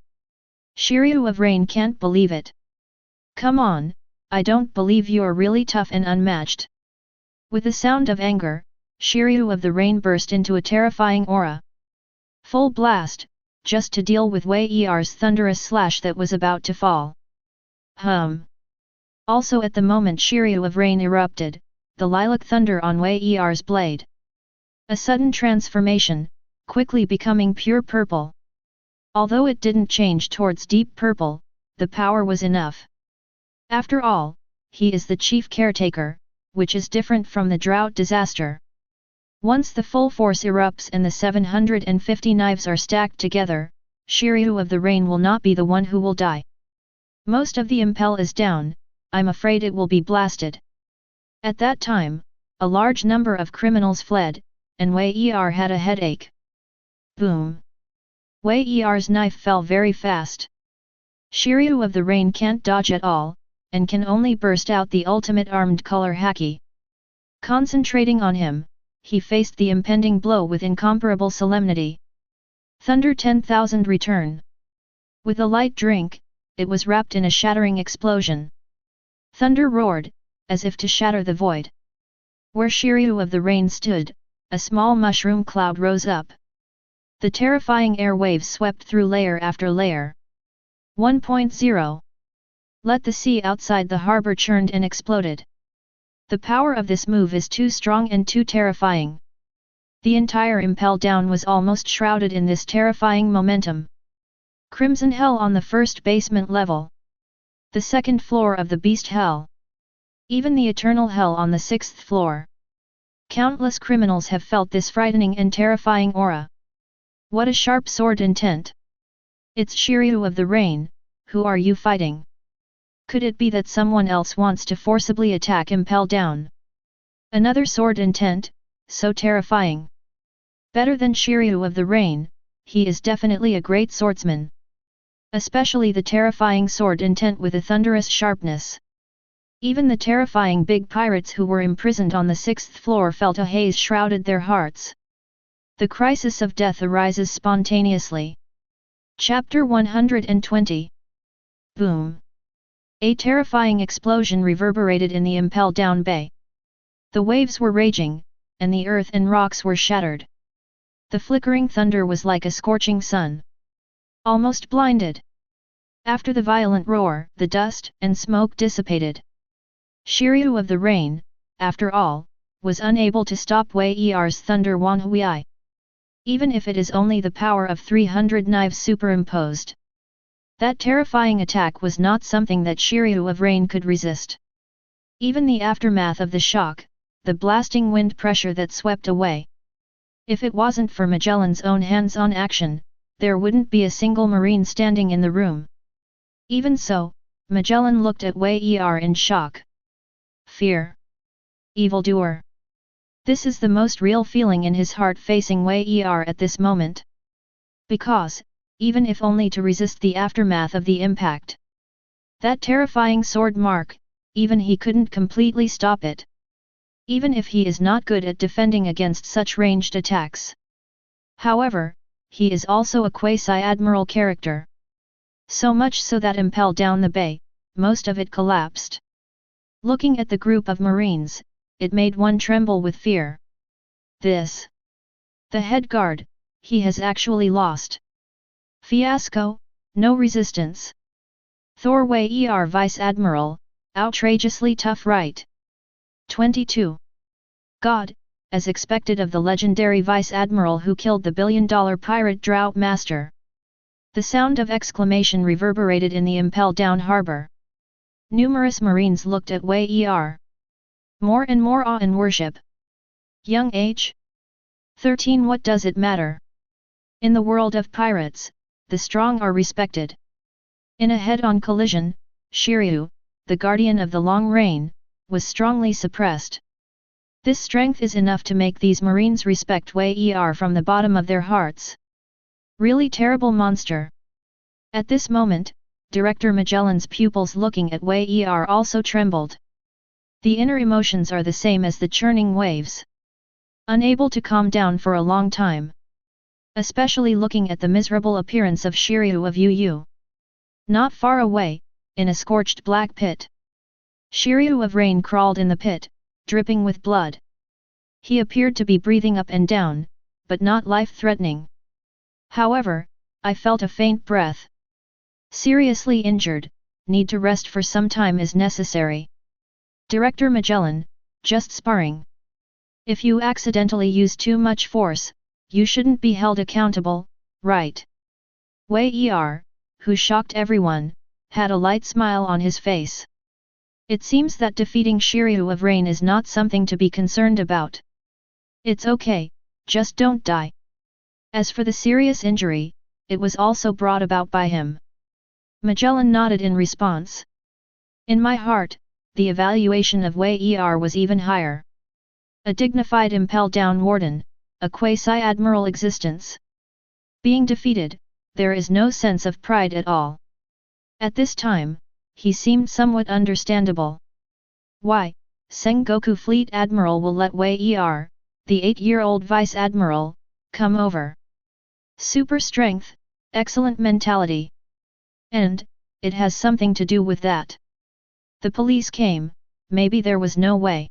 Shiryu of Rain can't believe it. Come on, I don't believe you're really tough and unmatched. With a sound of anger, Shiryu of the Rain burst into a terrifying aura. Full blast, just to deal with Wei Er's thunderous slash that was about to fall. Also at the moment Shiryu of Rain erupted, the lilac thunder on Wei Er's blade. A sudden transformation, quickly becoming pure purple. Although it didn't change towards deep purple, the power was enough. After all, he is the chief caretaker, which is different from the drought disaster. Once the full force erupts and the 750 knives are stacked together, Shiryu of the Rain will not be the one who will die. Most of the impel is down, I'm afraid it will be blasted. At that time, a large number of criminals fled, and Wei Er had a headache. Boom! Wei Er's knife fell very fast. Shiryu of the Rain can't dodge at all, and can only burst out the ultimate armed color haki. Concentrating on him, he faced the impending blow with incomparable solemnity. Thunder 10,000 return. With a light drink, it was wrapped in a shattering explosion. Thunder roared, as if to shatter the void. Where Shiryu of the Rain stood, a small mushroom cloud rose up. The terrifying air waves swept through layer after layer. 1.0. Let the sea outside the harbor churned and exploded. The power of this move is too strong and too terrifying. The entire impel down was almost shrouded in this terrifying momentum. Crimson Hell on the first basement level. The second floor of the Beast Hell. Even the Eternal Hell on the 6th floor. Countless criminals have felt this frightening and terrifying aura. What a sharp sword intent! It's Shiryu of the Rain, who are you fighting? Could it be that someone else wants to forcibly attack Impel down? Another sword intent, so terrifying. Better than Shiryu of the Rain, he is definitely a great swordsman. Especially the terrifying sword intent with a thunderous sharpness. Even the terrifying big pirates who were imprisoned on the 6th floor felt a haze shrouded their hearts. The crisis of death arises spontaneously. Chapter 120. Boom! A terrifying explosion reverberated in the Impel Down Bay. The waves were raging, and the earth and rocks were shattered. The flickering thunder was like a scorching sun. Almost blinded. After the violent roar, the dust and smoke dissipated. Shiryu of the Rain, after all, was unable to stop Wei Er's thunder Wanhui. Even if it is only the power of 300 knives superimposed. That terrifying attack was not something that Shiryu of Rain could resist. Even the aftermath of the shock, the blasting wind pressure that swept away. If it wasn't for Magellan's own hands-on action, there wouldn't be a single marine standing in the room. Even so, Magellan looked at Wei Er in shock. Fear. Evildoer. This is the most real feeling in his heart facing Wei Er at this moment. Because, even if only to resist the aftermath of the impact. That terrifying sword mark, even he couldn't completely stop it. Even if he is not good at defending against such ranged attacks. However, he is also a quasi-admiral character. So much so that impelled down the bay, most of it collapsed. Looking at the group of marines, it made one tremble with fear. This. The head guard, he has actually lost. Fiasco, no resistance. Thor Wei Er Vice Admiral, outrageously tough right. 22. God, as expected of the legendary Vice Admiral who killed the billion-dollar pirate Drought Master. The sound of exclamation reverberated in the impelled-down harbor. Numerous marines looked at Wei Er. More and more awe and worship. Young age? 13. What does it matter? In the world of pirates, the strong are respected. In a head-on collision, Shiryu, the guardian of the long reign, was strongly suppressed. This strength is enough to make these marines respect Wei Er from the bottom of their hearts. Really terrible monster. At this moment, Director Magellan's pupils looking at Wei Er also trembled. The inner emotions are the same as the churning waves. Unable to calm down for a long time. Especially looking at the miserable appearance of Shiryu of Yu. Not far away, in a scorched black pit. Shiryu of Rain crawled in the pit, dripping with blood. He appeared to be breathing up and down, but not life-threatening. However, I felt a faint breath. Seriously injured, need to rest for some time is necessary. Director Magellan, just sparring. If you accidentally use too much force, you shouldn't be held accountable, right? Wei Er, who shocked everyone, had a light smile on his face. It seems that defeating Shiryu of Rain is not something to be concerned about. It's okay, just don't die. As for the serious injury, it was also brought about by him. Magellan nodded in response. In my heart, the evaluation of Wei Er was even higher. A dignified impelled-down warden, a quasi-admiral existence. Being defeated, there is no sense of pride at all. At this time, he seemed somewhat understandable. Why, Sengoku Fleet Admiral will let Wei Er, the 8-year-old Vice Admiral, come over. Super strength, excellent mentality. And, it has something to do with that. The police came, maybe there was no way.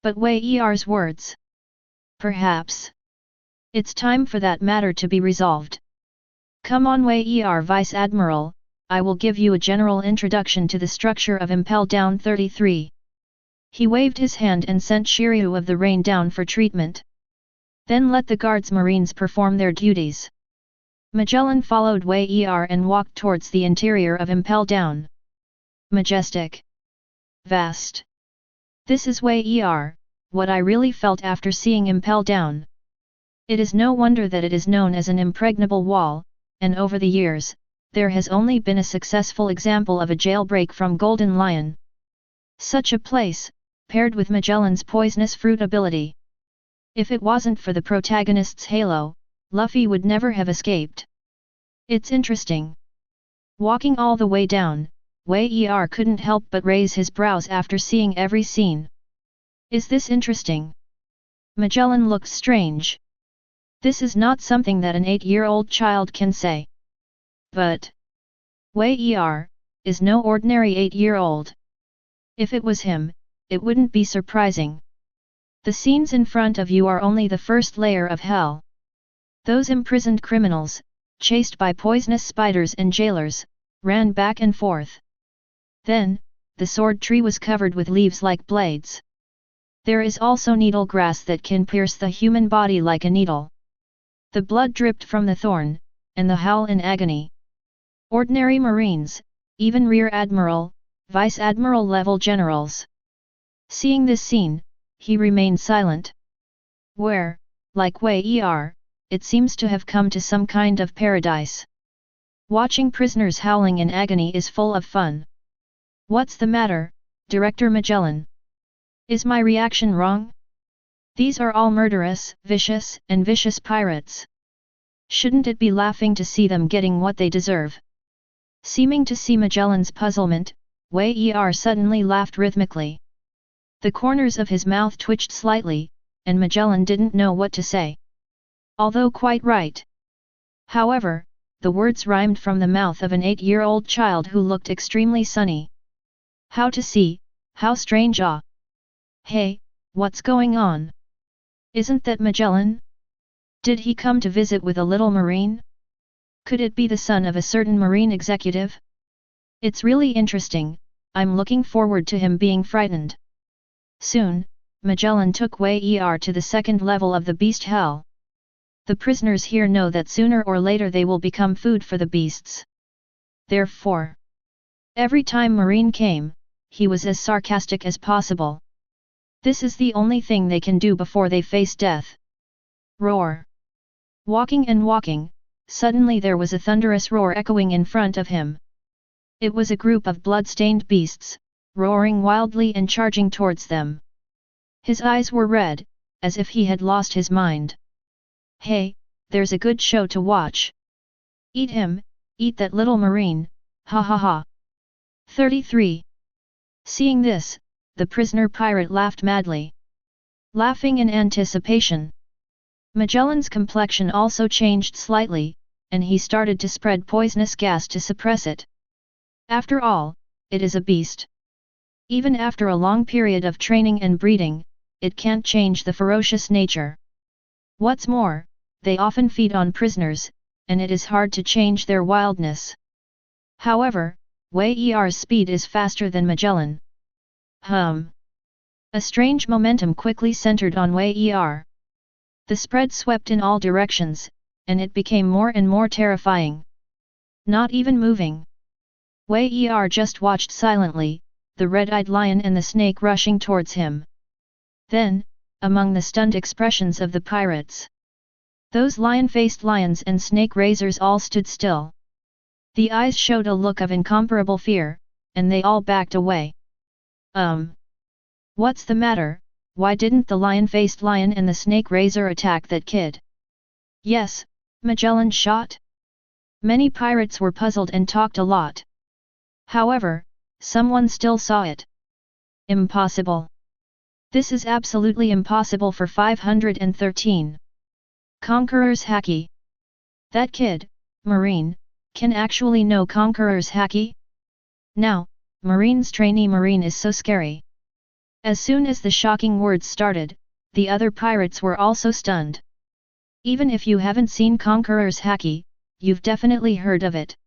But Wei Er's words. Perhaps. It's time for that matter to be resolved. Come on Wei Er Vice Admiral, I will give you a general introduction to the structure of Impel Down 33. He waved his hand and sent Shiryu of the Rain down for treatment. Then let the guards marines perform their duties. Magellan followed Wei Er and walked towards the interior of Impel Down. Majestic. Vast. This is Wei Er, what I really felt after seeing Impel Down. It is no wonder that it is known as an impregnable wall, and over the years, there has only been a successful example of a jailbreak from Golden Lion. Such a place, paired with Magellan's poisonous fruit ability. If it wasn't for the protagonist's halo, Luffy would never have escaped. It's interesting. Walking all the way down, Wei Er couldn't help but raise his brows after seeing every scene. Is this interesting? Magellan looked strange. This is not something that an 8-year-old child can say. But Wei Er is no ordinary 8-year-old. If it was him, it wouldn't be surprising. The scenes in front of you are only the first layer of hell. Those imprisoned criminals, chased by poisonous spiders and jailers, ran back and forth. Then, the sword tree was covered with leaves like blades. There is also needle grass that can pierce the human body like a needle. The blood dripped from the thorn, and the howl in agony. Ordinary Marines, even Rear Admiral, Vice Admiral level generals. Seeing this scene, he remained silent. Where, like Wei Er, it seems to have come to some kind of paradise. Watching prisoners howling in agony is full of fun. What's the matter, Director Magellan? Is my reaction wrong? These are all murderous, vicious pirates. Shouldn't it be laughing to see them getting what they deserve? Seeming to see Magellan's puzzlement, Wei Er suddenly laughed rhythmically. The corners of his mouth twitched slightly, and Magellan didn't know what to say. Although quite right. However, the words rhymed from the mouth of an 8-year-old child who looked extremely sunny. How to see, how strange ah! Hey, what's going on? Isn't that Magellan? Did he come to visit with a little marine? Could it be the son of a certain marine executive? It's really interesting, I'm looking forward to him being frightened. Soon, Magellan took Wei Er to the second level of the beast hell. The prisoners here know that sooner or later they will become food for the beasts. Therefore, every time Marine came, he was as sarcastic as possible. This is the only thing they can do before they face death. Roar! Walking and walking, suddenly there was a thunderous roar echoing in front of him. It was a group of blood-stained beasts, roaring wildly and charging towards them. His eyes were red, as if he had lost his mind. Hey, there's a good show to watch. Eat him, eat that little marine, ha ha ha. 33. Seeing this, the prisoner pirate laughed madly. Laughing in anticipation. Magellan's complexion also changed slightly, and he started to spread poisonous gas to suppress it. After all, it is a beast. Even after a long period of training and breeding, it can't change the ferocious nature. What's more, they often feed on prisoners, and it is hard to change their wildness. However, Wei Er's speed is faster than Magellan. A strange momentum quickly centered on Wei Er. The spread swept in all directions, and it became more and more terrifying. Not even moving. Wei Er just watched silently, the red-eyed lion and the snake rushing towards him. Then, among the stunned expressions of the pirates, those lion-faced lions and snake raisers all stood still. The eyes showed a look of incomparable fear, and they all backed away. What's the matter? Why didn't the lion-faced lion and the snake raiser attack that kid? Yes, Magellan shot? Many pirates were puzzled and talked a lot. However, someone still saw it. Impossible. This is absolutely impossible for 513. Conqueror's Haki. That kid, Marine, can actually know Conqueror's Haki? Now, Marine's trainee Marine is so scary. As soon as the shocking words started, the other pirates were also stunned. Even if you haven't seen Conqueror's Haki, you've definitely heard of it.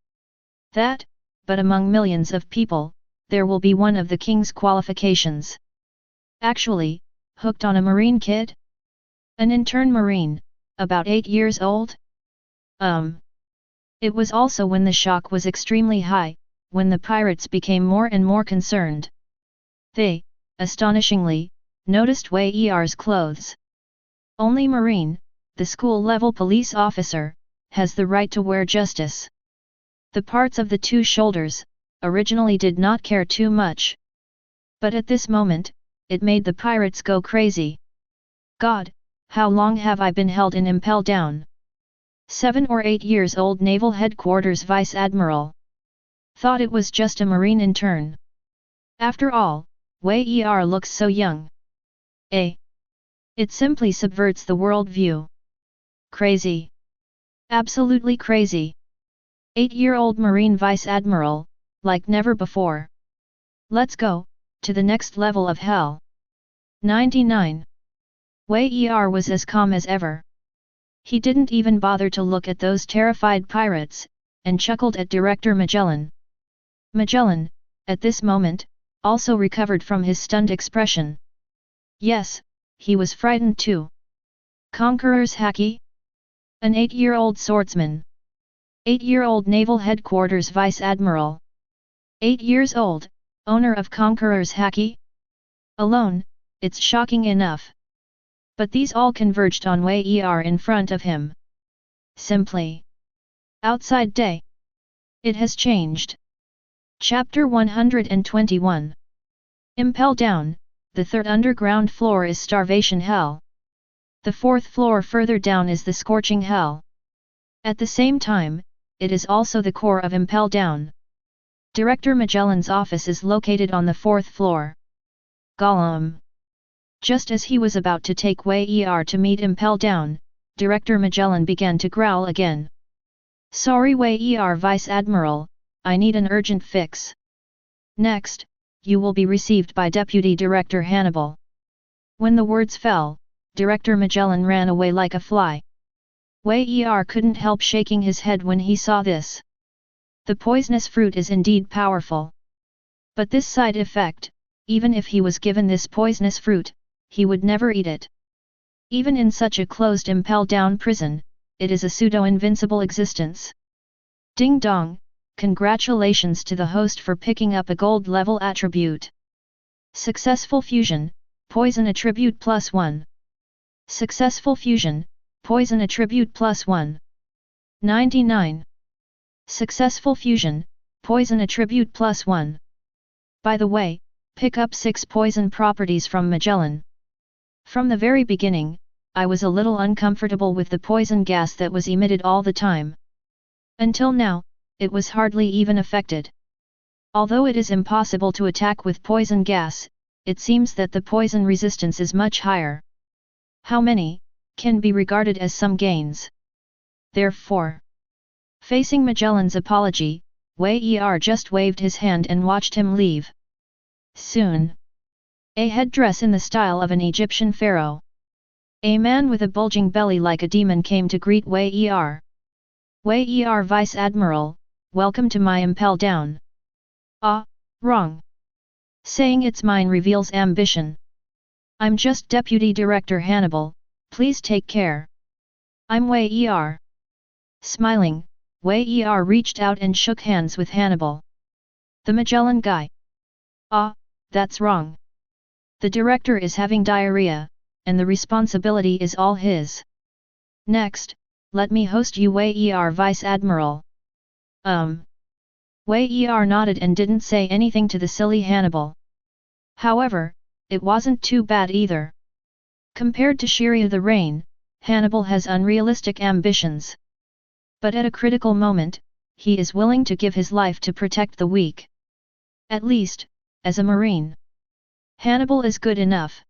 That, but among millions of people, there will be one of the king's qualifications. Actually, hooked on a Marine kid? An intern Marine, about 8 years old? It was also when the shock was extremely high, when the pirates became more and more concerned. They, astonishingly, noticed Wei Er's clothes. Only Marine, the school-level police officer, has the right to wear justice. The parts of the two shoulders, originally did not care too much. But at this moment, it made the pirates go crazy. God, how long have I been held in Impel Down? 7 or 8 years old Naval Headquarters Vice Admiral. Thought it was just a Marine intern. After all, Wei Er looks so young. It simply subverts the world view. Crazy. Absolutely crazy. 8-year-old Marine Vice Admiral, like never before. Let's go, to the next level of hell. 99. Wei Er was as calm as ever. He didn't even bother to look at those terrified pirates, and chuckled at Director Magellan. Magellan, at this moment, also recovered from his stunned expression. Yes, he was frightened too. Conqueror's Haki? An 8-year-old swordsman. 8-year-old Naval Headquarters Vice Admiral. 8 years old, owner of Conqueror's Haki? Alone, it's shocking enough. But these all converged on Wei Er in front of him. Simply. Outside day. It has changed. Chapter 121. Impel down, the third underground floor is starvation hell. The fourth floor further down is the scorching hell. At the same time, it is also the core of Impel down. Director Magellan's office is located on the fourth floor. Gollum. Just as he was about to take Wei Er to meet Impel down, Director Magellan began to growl again. Sorry Wei Er Vice Admiral, I need an urgent fix. Next, you will be received by Deputy Director Hannibal. When the words fell, Director Magellan ran away like a fly. Wei Er couldn't help shaking his head when he saw this. The poisonous fruit is indeed powerful. But this side effect, even if he was given this poisonous fruit, he would never eat it. Even in such a closed impel-down prison, it is a pseudo-invincible existence. Ding dong, congratulations to the host for picking up a gold-level attribute. Successful fusion, poison attribute +1. Successful fusion, poison attribute +1. 99. Successful fusion, poison attribute +1. By the way, pick up 6 poison properties from Magellan. From the very beginning, I was a little uncomfortable with the poison gas that was emitted all the time. Until now, it was hardly even affected. Although it is impossible to attack with poison gas, it seems that the poison resistance is much higher. How many, can be regarded as some gains. Therefore, facing Magellan's apology, Wei Er just waved his hand and watched him leave. Soon, a headdress in the style of an Egyptian pharaoh. A man with a bulging belly like a demon came to greet Wei Er. Wei Er Vice Admiral, welcome to my impel down. Ah, wrong. Saying it's mine reveals ambition. I'm just Deputy Director Hannibal, please take care. I'm Wei Er. Smiling, Wei Er reached out and shook hands with Hannibal. The Magellan guy. Ah, that's wrong. The director is having diarrhea, and the responsibility is all his. Next, let me host you Wei Er Vice Admiral. Wei Er nodded and didn't say anything to the silly Hannibal. However, it wasn't too bad either. Compared to Shiria the Rain, Hannibal has unrealistic ambitions. But at a critical moment, he is willing to give his life to protect the weak. At least, as a Marine. Hannibal is good enough.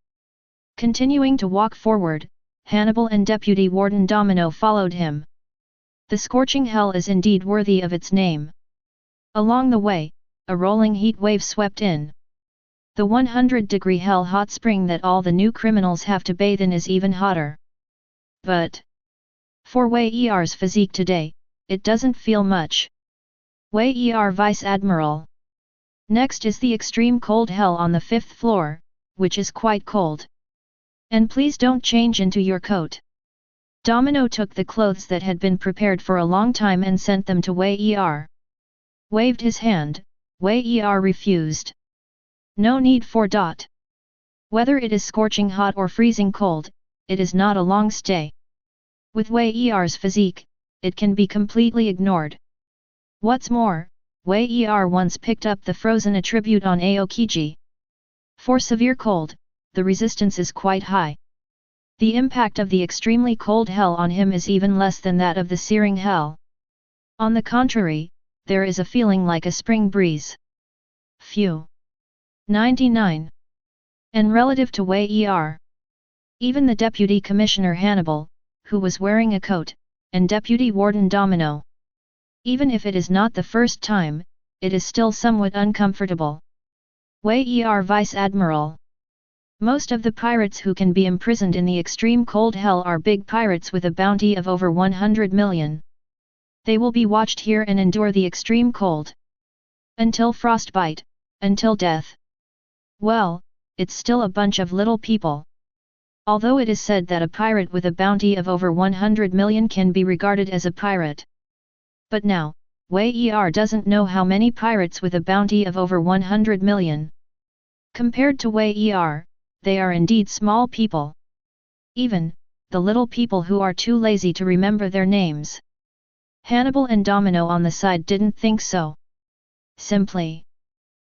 Continuing to walk forward, Hannibal and Deputy Warden Domino followed him. The scorching hell is indeed worthy of its name. Along the way, a rolling heat wave swept in. The 100-degree hell hot spring that all the new criminals have to bathe in is even hotter. But for Wei Er's physique today, it doesn't feel much. Wei Er Vice Admiral. Next is the extreme cold hell on the 5th floor, which is quite cold. And please don't change into your coat. Domino took the clothes that had been prepared for a long time and sent them to Wei Er. Waved his hand, Wei Er refused. No need for . Whether it is scorching hot or freezing cold, it is not a long stay. With Wei Er's physique, it can be completely ignored. What's more, Wei Er once picked up the frozen attribute on Aokiji. For severe cold, the resistance is quite high. The impact of the extremely cold hell on him is even less than that of the searing hell. On the contrary, there is a feeling like a spring breeze. Phew. 99. And relative to Wei Er, even the Deputy Commissioner Hannibal, who was wearing a coat, and Deputy Warden Domino. Even if it is not the first time, it is still somewhat uncomfortable. Wei Er Vice Admiral. Most of the pirates who can be imprisoned in the extreme cold hell are big pirates with a bounty of over 100 million. They will be watched here and endure the extreme cold. Until frostbite, until death. Well, it's still a bunch of little people. Although it is said that a pirate with a bounty of over 100 million can be regarded as a pirate. But now, Wei Er doesn't know how many pirates with a bounty of over 100 million. Compared to Wei Er, they are indeed small people. Even, the little people who are too lazy to remember their names. Hannibal and Domino on the side didn't think so. Simply.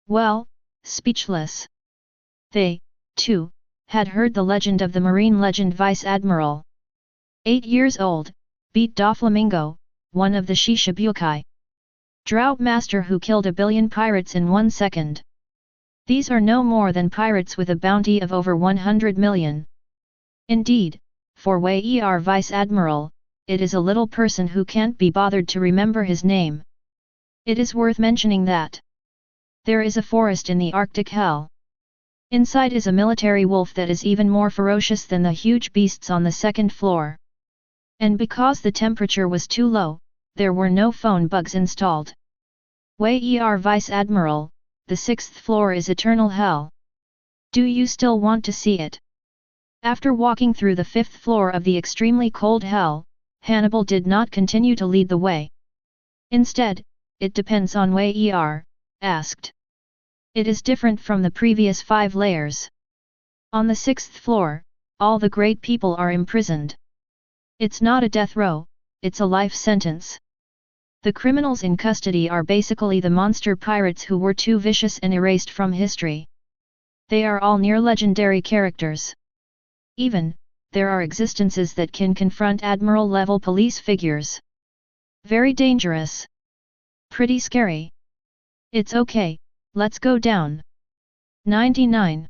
Well, speechless. They, too, had heard the legend of the Marine legend Vice Admiral. 8 years old, beat Doflamingo, one of the Shishibukai. Drought master who killed 1 billion pirates in 1 second. These are no more than pirates with a bounty of over 100 million. Indeed, for Wei Er Vice Admiral, it is a little person who can't be bothered to remember his name. It is worth mentioning that there is a forest in the Arctic hell. Inside is a military wolf that is even more ferocious than the huge beasts on the second floor. And because the temperature was too low, there were no phone bugs installed. Wei Er Vice Admiral, the 6th floor is eternal hell. Do you still want to see it? After walking through the 5th floor of the extremely cold hell, Hannibal did not continue to lead the way. Instead, it depends on Wei Er, asked. It is different from the previous 5 layers. On the 6th floor, all the great people are imprisoned. It's not a death row, it's a life sentence. The criminals in custody are basically the monster pirates who were too vicious and erased from history. They are all near legendary characters. Even, there are existences that can confront admiral-level police figures. Very dangerous. Pretty scary. It's okay, let's go down. 99.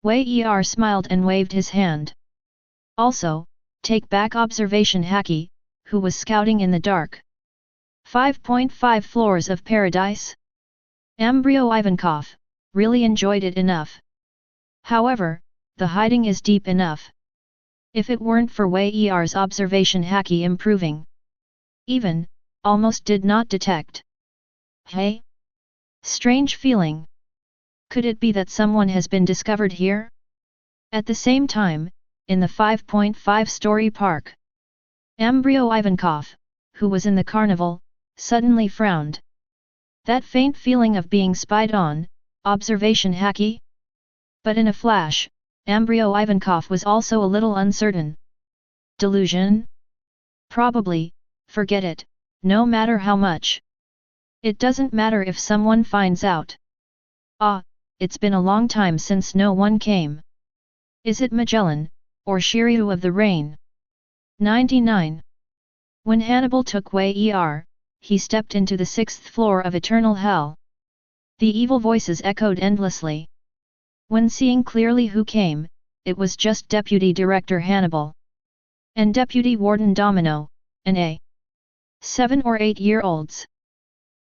Wei Er smiled and waved his hand. Also, take back observation Haki, who was scouting in the dark. 5.5 floors of paradise? Embryo Ivankov, really enjoyed it enough. However, the hiding is deep enough. If it weren't for Wei Er's observation Haki improving. Even, almost did not detect. Hey? Strange feeling. Could it be that someone has been discovered here? At the same time, in the 5.5-story park. Embryo Ivankov, who was in the carnival, suddenly frowned. That faint feeling of being spied on, observation Haki? But in a flash, Embryo Ivankov was also a little uncertain. Delusion? Probably, forget it, no matter how much. It doesn't matter if someone finds out. Ah, it's been a long time since no one came. Is it Magellan, or Shiryu of the Rain? 99. When Hannibal took Wei Er, he stepped into the 6th floor of Eternal Hell. The evil voices echoed endlessly. When seeing clearly who came, it was just Deputy Director Hannibal. And Deputy Warden Domino, and a 7 or 8-year-olds.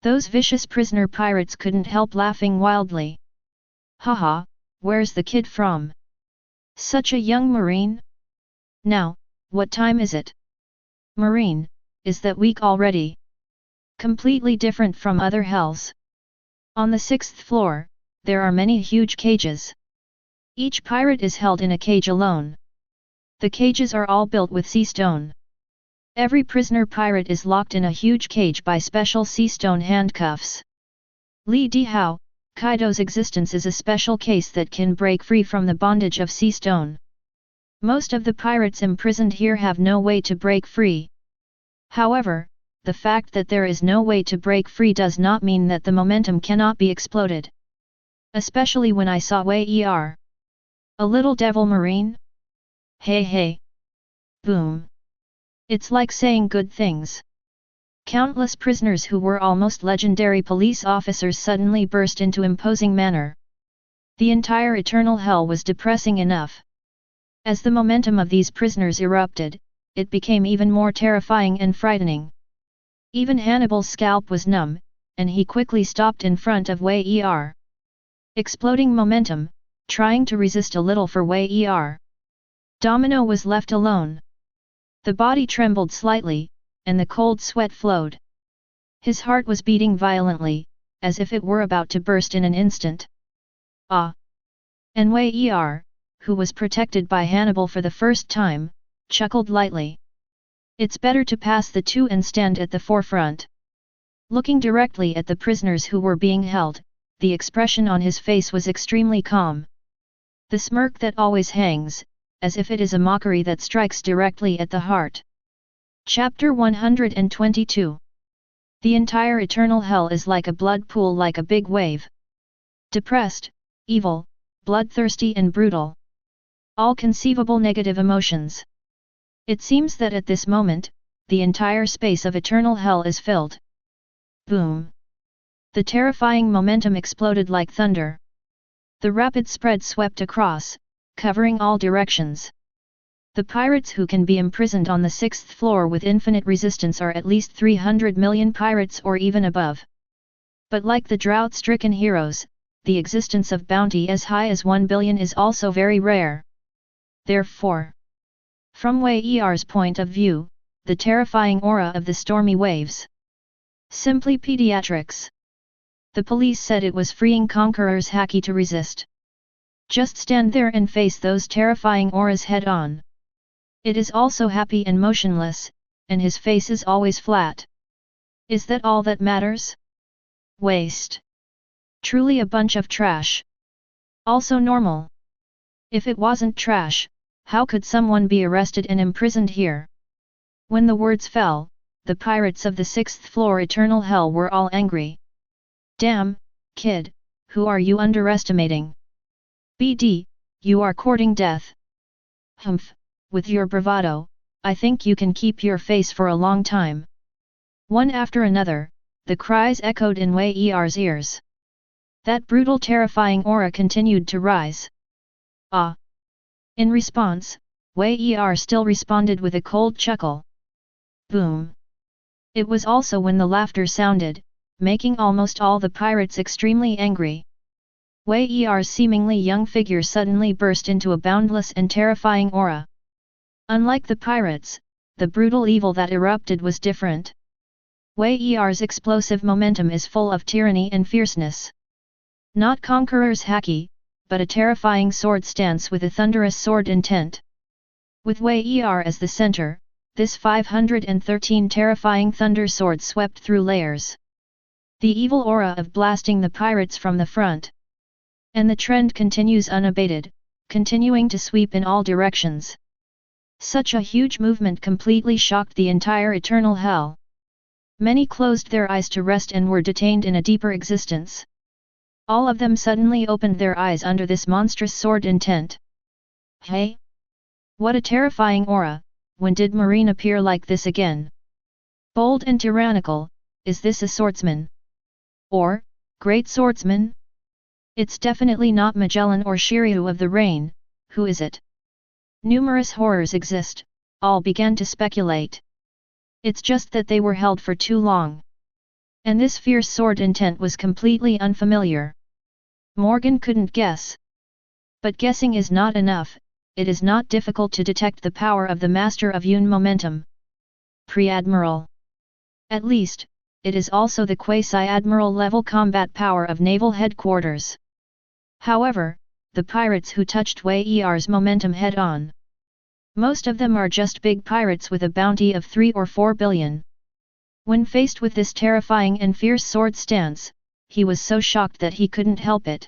Those vicious prisoner pirates couldn't help laughing wildly. Haha, where's the kid from? Such a young Marine? Now, what time is it? Marine, is that week already? Completely different from other hells. On the 6th floor, there are many huge cages. Each pirate is held in a cage alone. The cages are all built with sea stone. Every prisoner pirate is locked in a huge cage by special sea stone handcuffs. Li Dihao, Kaido's existence is a special case that can break free from the bondage of sea stone. Most of the pirates imprisoned here have no way to break free. However, the fact that there is no way to break free does not mean that the momentum cannot be exploded. Especially when I saw Wei Er. A little devil marine? Hey hey. Boom. It's like saying good things. Countless prisoners who were almost legendary police officers suddenly burst into imposing manner. The entire Eternal Hell was depressing enough. As the momentum of these prisoners erupted, it became even more terrifying and frightening. Even Hannibal's scalp was numb, and he quickly stopped in front of Wei Er. Exploding momentum, trying to resist a little for Wei Er. Domino was left alone. The body trembled slightly, and the cold sweat flowed. His heart was beating violently, as if it were about to burst in an instant. Ah! And Wei Er, who was protected by Hannibal for the first time, chuckled lightly. It's better to pass the two and stand at the forefront. Looking directly at the prisoners who were being held, the expression on his face was extremely calm. The smirk that always hangs, as if it is a mockery that strikes directly at the heart. Chapter 122. The entire eternal hell is like a blood pool, like a big wave. Depressed, evil, bloodthirsty and brutal. All conceivable negative emotions. It seems that at this moment, the entire space of eternal hell is filled. Boom! The terrifying momentum exploded like thunder. The rapid spread swept across, covering all directions. The pirates who can be imprisoned on the 6th floor with infinite resistance are at least 300 million pirates or even above. But like the drought-stricken heroes, the existence of bounty as high as 1 billion is also very rare. Therefore, from Wei Er's point of view, the terrifying aura of the stormy waves. Simply pediatrics. The police said it was freeing conquerors hacky to resist. Just stand there and face those terrifying auras head on. It is also happy and motionless, and his face is always flat. Is that all that matters? Waste. Truly a bunch of trash. Also normal. If it wasn't trash, how could someone be arrested and imprisoned here? When the words fell, the pirates of the 6th floor eternal hell were all angry. Damn, kid, who are you underestimating? BD, you are courting death. Humph, with your bravado, I think you can keep your face for a long time. One after another, the cries echoed in Wei Er's ears. That brutal terrifying aura continued to rise. Ah! In response, Wei Er still responded with a cold chuckle. Boom! It was also when the laughter sounded, making almost all the pirates extremely angry. Wei Er's seemingly young figure suddenly burst into a boundless and terrifying aura. Unlike the pirates, the brutal evil that erupted was different. Wei Er's explosive momentum is full of tyranny and fierceness. Not conqueror's haki, but a terrifying sword stance with a thunderous sword intent. With Wei Er as the center, this 513 terrifying thunder sword swept through layers. The evil aura of blasting the pirates from the front. And the trend continues unabated, continuing to sweep in all directions. Such a huge movement completely shocked the entire eternal hell. Many closed their eyes to rest and were detained in a deeper existence. All of them suddenly opened their eyes under this monstrous sword intent. Hey! What a terrifying aura, when did Marine appear like this again? Bold and tyrannical, is this a swordsman? Or, great swordsman? It's definitely not Magellan or Shiryu of the Rain, who is it? Numerous horrors exist, all began to speculate. It's just that they were held for too long. And this fierce sword intent was completely unfamiliar. Morgan couldn't guess. But guessing is not enough, it is not difficult to detect the power of the Master of Yun momentum. Pre-Admiral. At least, it is also the quasi-admiral level combat power of Naval Headquarters. However, the pirates who touched Wei Er's momentum head-on. Most of them are just big pirates with a bounty of 3 or 4 billion. When faced with this terrifying and fierce sword stance, he was so shocked that he couldn't help it.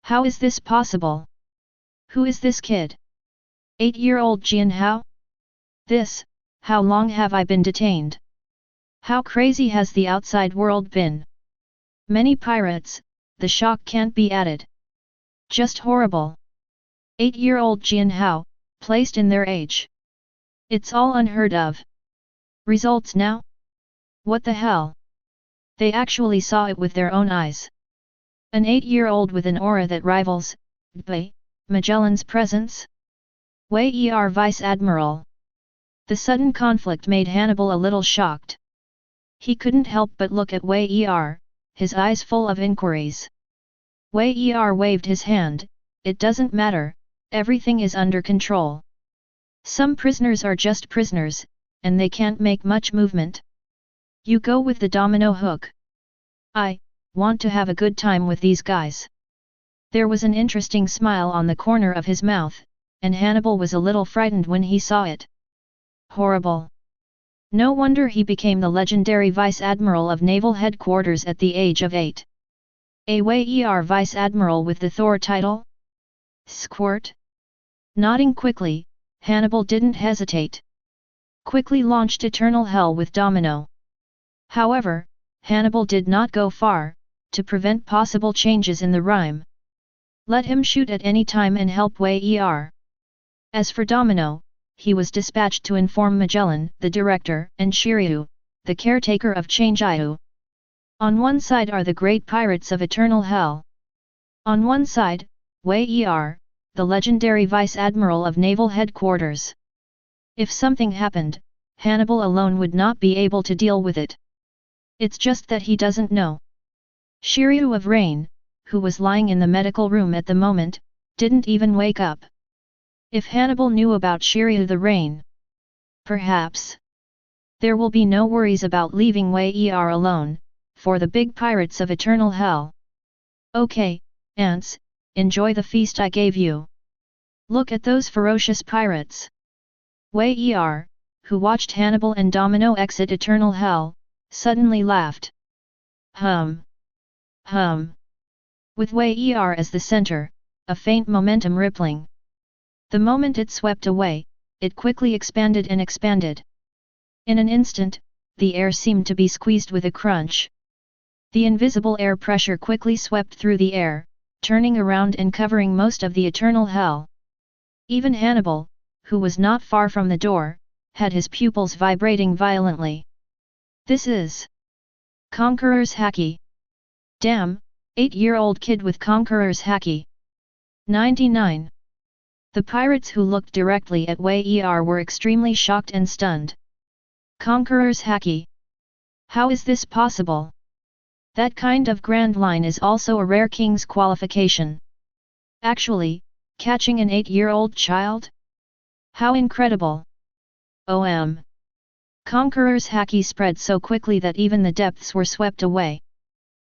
How is this possible? Who is this kid? 8-year-old Jian Hao? How long have I been detained? How crazy has the outside world been? Many pirates, the shock can't be added. Just horrible. 8-year-old Jian Hao, placed in their age. It's all unheard of. Results now? What the hell? They actually saw it with their own eyes. An 8-year-old with an aura that rivals, Magellan's presence? Wei Er Vice Admiral. The sudden conflict made Hannibal a little shocked. He couldn't help but look at Wei Er, his eyes full of inquiries. Wei Er waved his hand, it doesn't matter, everything is under control. Some prisoners are just prisoners, and they can't make much movement. You go with the domino hook. I want to have a good time with these guys. There was an interesting smile on the corner of his mouth, and Hannibal was a little frightened when he saw it. Horrible. No wonder he became the legendary Vice Admiral of Naval Headquarters at the age of 8. A way Vice Admiral with the Thor title? Squirt? Nodding quickly, Hannibal didn't hesitate. Quickly launched Eternal Hell with Domino. However, Hannibal did not go far, to prevent possible changes in the rhyme. Let him shoot at any time and help way. As for Domino, he was dispatched to inform Magellan, the director, and Shiryu, the caretaker of Chang'e. On one side are the great pirates of Eternal Hell. On one side, Wei the legendary Vice Admiral of Naval Headquarters. If something happened, Hannibal alone would not be able to deal with it. It's just that he doesn't know. Shiryu of Rain, who was lying in the medical room at the moment, didn't even wake up. If Hannibal knew about Shiryu the Rain, perhaps there will be no worries about leaving Wei alone, for the big pirates of Eternal Hell. Okay, ants, enjoy the feast I gave you. Look at those ferocious pirates. Wei who watched Hannibal and Domino exit Eternal Hell, suddenly laughed. Hum. With Wei as the center, a faint momentum rippling. The moment it swept away, it quickly expanded and expanded. In an instant, the air seemed to be squeezed with a crunch. The invisible air pressure quickly swept through the air, turning around and covering most of the Eternal Hell. Even Hannibal, who was not far from the door, had his pupils vibrating violently. This is Conqueror's Haki. Damn, 8-year-old kid with Conqueror's Haki. 99. The pirates who looked directly at Wei were extremely shocked and stunned. Conqueror's Haki. How is this possible? That kind of grand line is also a rare king's qualification. Actually, catching an 8-year-old child? How incredible! Conqueror's Haki spread so quickly that even the depths were swept away.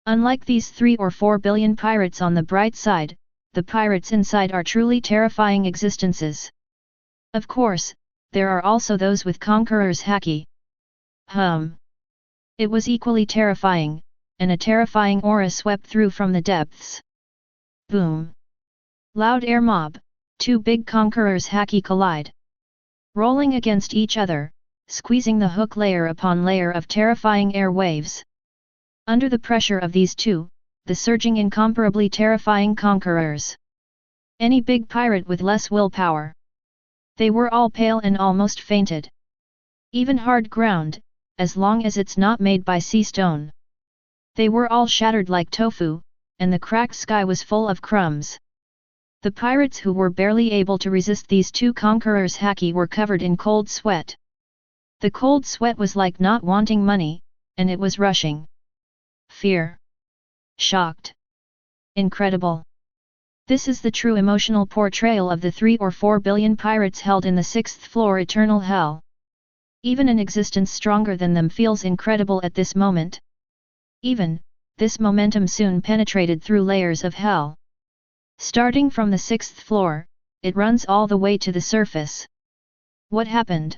Unlike these 3 or 4 billion pirates on the bright side, the pirates inside are truly terrifying existences. Of course, there are also those with Conqueror's Haki. It was equally terrifying, and a terrifying aura swept through from the depths. Boom! Loud air mob, 2 big Conqueror's Haki collide. Rolling against each other, squeezing the hook layer upon layer of terrifying air waves. Under the pressure of these two, the surging incomparably terrifying conquerors. Any big pirate with less willpower. They were all pale and almost fainted. Even hard ground, as long as it's not made by sea stone. They were all shattered like tofu, and the cracked sky was full of crumbs. The pirates who were barely able to resist these 2 conquerors' haki were covered in cold sweat. The cold sweat was like not wanting money, and it was rushing. Fear. Shocked. Incredible. This is the true emotional portrayal of the 3 or 4 billion pirates held in the 6th floor Eternal Hell. Even an existence stronger than them feels incredible at this moment. Even, this momentum soon penetrated through layers of hell. Starting from the 6th floor, it runs all the way to the surface. What happened?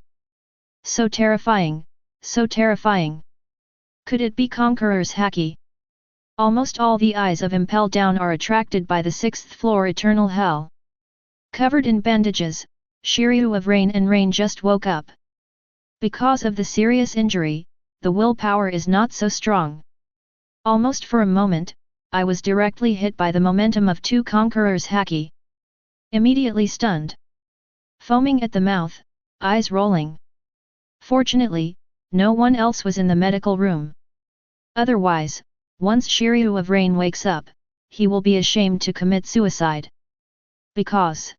So terrifying, so terrifying. Could it be Conqueror's Haki? Almost all the eyes of Impel Down are attracted by the 6th floor Eternal Hell. Covered in bandages, Shiryu of Rain and Rain just woke up. Because of the serious injury, the willpower is not so strong. Almost for a moment, I was directly hit by the momentum of 2 Conquerors' Haki. Immediately stunned. Foaming at the mouth, eyes rolling. Fortunately, no one else was in the medical room. Otherwise, once Shiryu of Rain wakes up, he will be ashamed to commit suicide. Because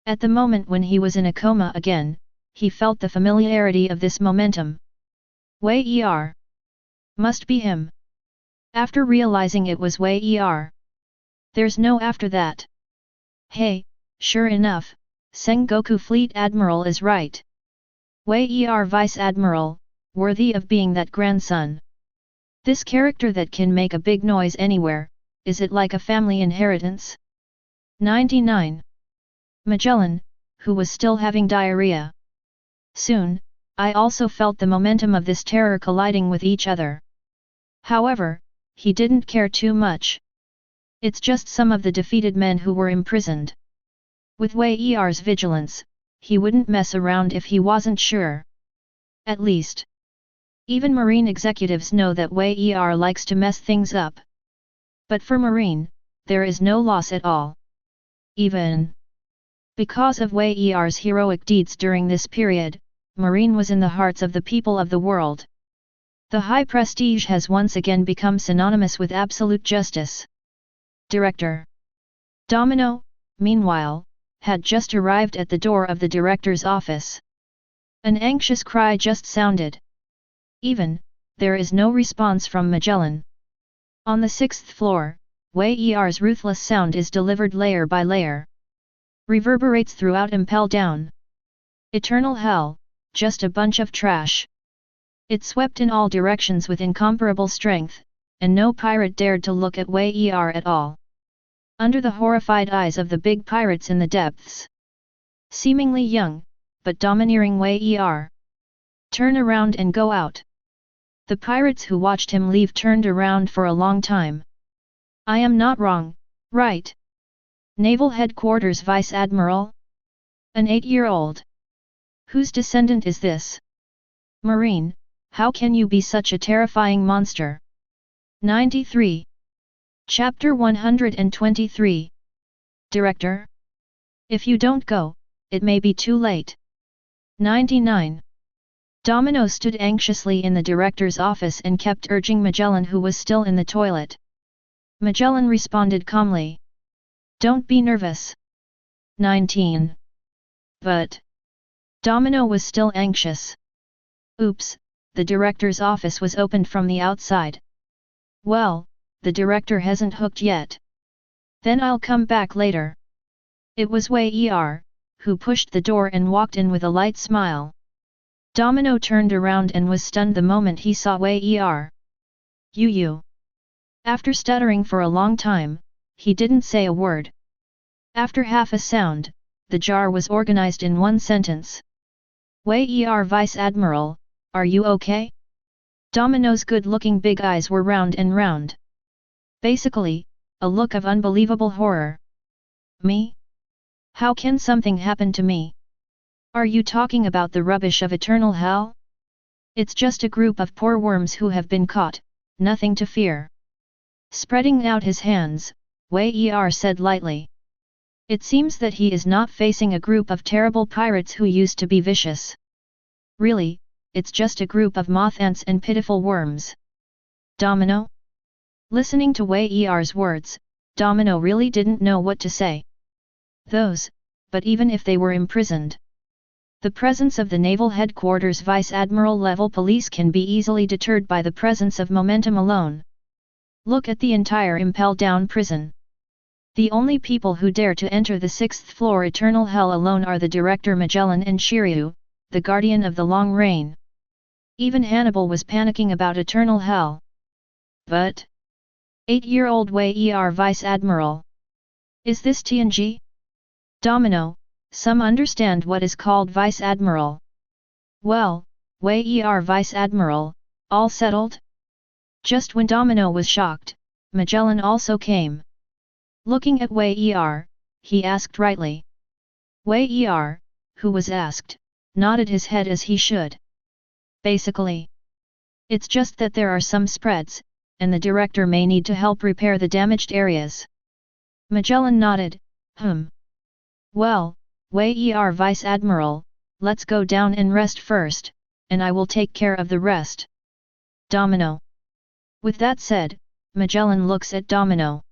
at the moment when he was in a coma again, he felt the familiarity of this momentum. Wei must be him. After realizing it was Wei there's no after that. Hey, sure enough, Sengoku Fleet Admiral is right. Wei Er Vice Admiral, worthy of being that grandson. This character that can make a big noise anywhere, is it like a family inheritance? 99. Magellan, who was still having diarrhea. Soon, I also felt the momentum of this terror colliding with each other. However, he didn't care too much. It's just some of the defeated men who were imprisoned. With Wei Er's vigilance, he wouldn't mess around if he wasn't sure. At least, even Marine executives know that Wei Er likes to mess things up. But for Marine, there is no loss at all. Even because of Wei Er's heroic deeds during this period, Marine was in the hearts of the people of the world. The high prestige has once again become synonymous with absolute justice. Director Domino, meanwhile, had just arrived at the door of the director's office. An anxious cry just sounded. There is no response from Magellan. On the 6th floor, Wei Er's ruthless sound is delivered layer by layer. Reverberates throughout Impel Down. Eternal hell, just a bunch of trash. It swept in all directions with incomparable strength, and no pirate dared to look at Wei Er at all. Under the horrified eyes of the big pirates in the depths. Seemingly young, but domineering Wei Er. Turn around and go out. The pirates who watched him leave turned around for a long time. I am not wrong, right? Naval Headquarters Vice Admiral? An 8-year-old. Whose descendant is this? Marine, how can you be such a terrifying monster? 93. Chapter 123. Director? If you don't go, it may be too late. 99. Domino stood anxiously in the director's office and kept urging Magellan, who was still in the toilet. Magellan responded calmly. Don't be nervous. 19. But Domino was still anxious. Oops, the director's office was opened from the outside. Well, the director hasn't hooked yet. Then I'll come back later. It was Wei Er, who pushed the door and walked in with a light smile. Domino turned around and was stunned the moment he saw Wei Er. You. After stuttering for a long time, he didn't say a word. After half a sound, the jar was organized in one sentence. Wei Er Vice Admiral, are you okay? Domino's good-looking big eyes were round and round. Basically, a look of unbelievable horror. Me? How can something happen to me? Are you talking about the rubbish of eternal hell? It's just a group of poor worms who have been caught, nothing to fear. Spreading out his hands, Wei Er said lightly. It seems that he is not facing a group of terrible pirates who used to be vicious. Really, it's just a group of moth ants and pitiful worms. Domino? Listening to Wei Er's words, Domino really didn't know what to say. But even if they were imprisoned, the presence of the Naval Headquarters Vice Admiral level police can be easily deterred by the presence of momentum alone. Look at the entire Impel Down prison. The only people who dare to enter the 6th floor eternal hell alone are the director Magellan and Shiryu, the guardian of the long reign. Even Hannibal was panicking about eternal hell. But 8-year-old Wei Er Vice Admiral. Is this TNG? Domino, some understand what is called Vice Admiral. Well, Wei Er Vice Admiral, all settled? Just when Domino was shocked, Magellan also came. Looking at Wei Er, he asked rightly. Wei Er, who was asked, nodded his head as he should. Basically, it's just that there are some spreads, and the director may need to help repair the damaged areas. Magellan nodded, Well, Wei Er Vice Admiral, let's go down and rest first, and I will take care of the rest. Domino. With that said, Magellan looks at Domino.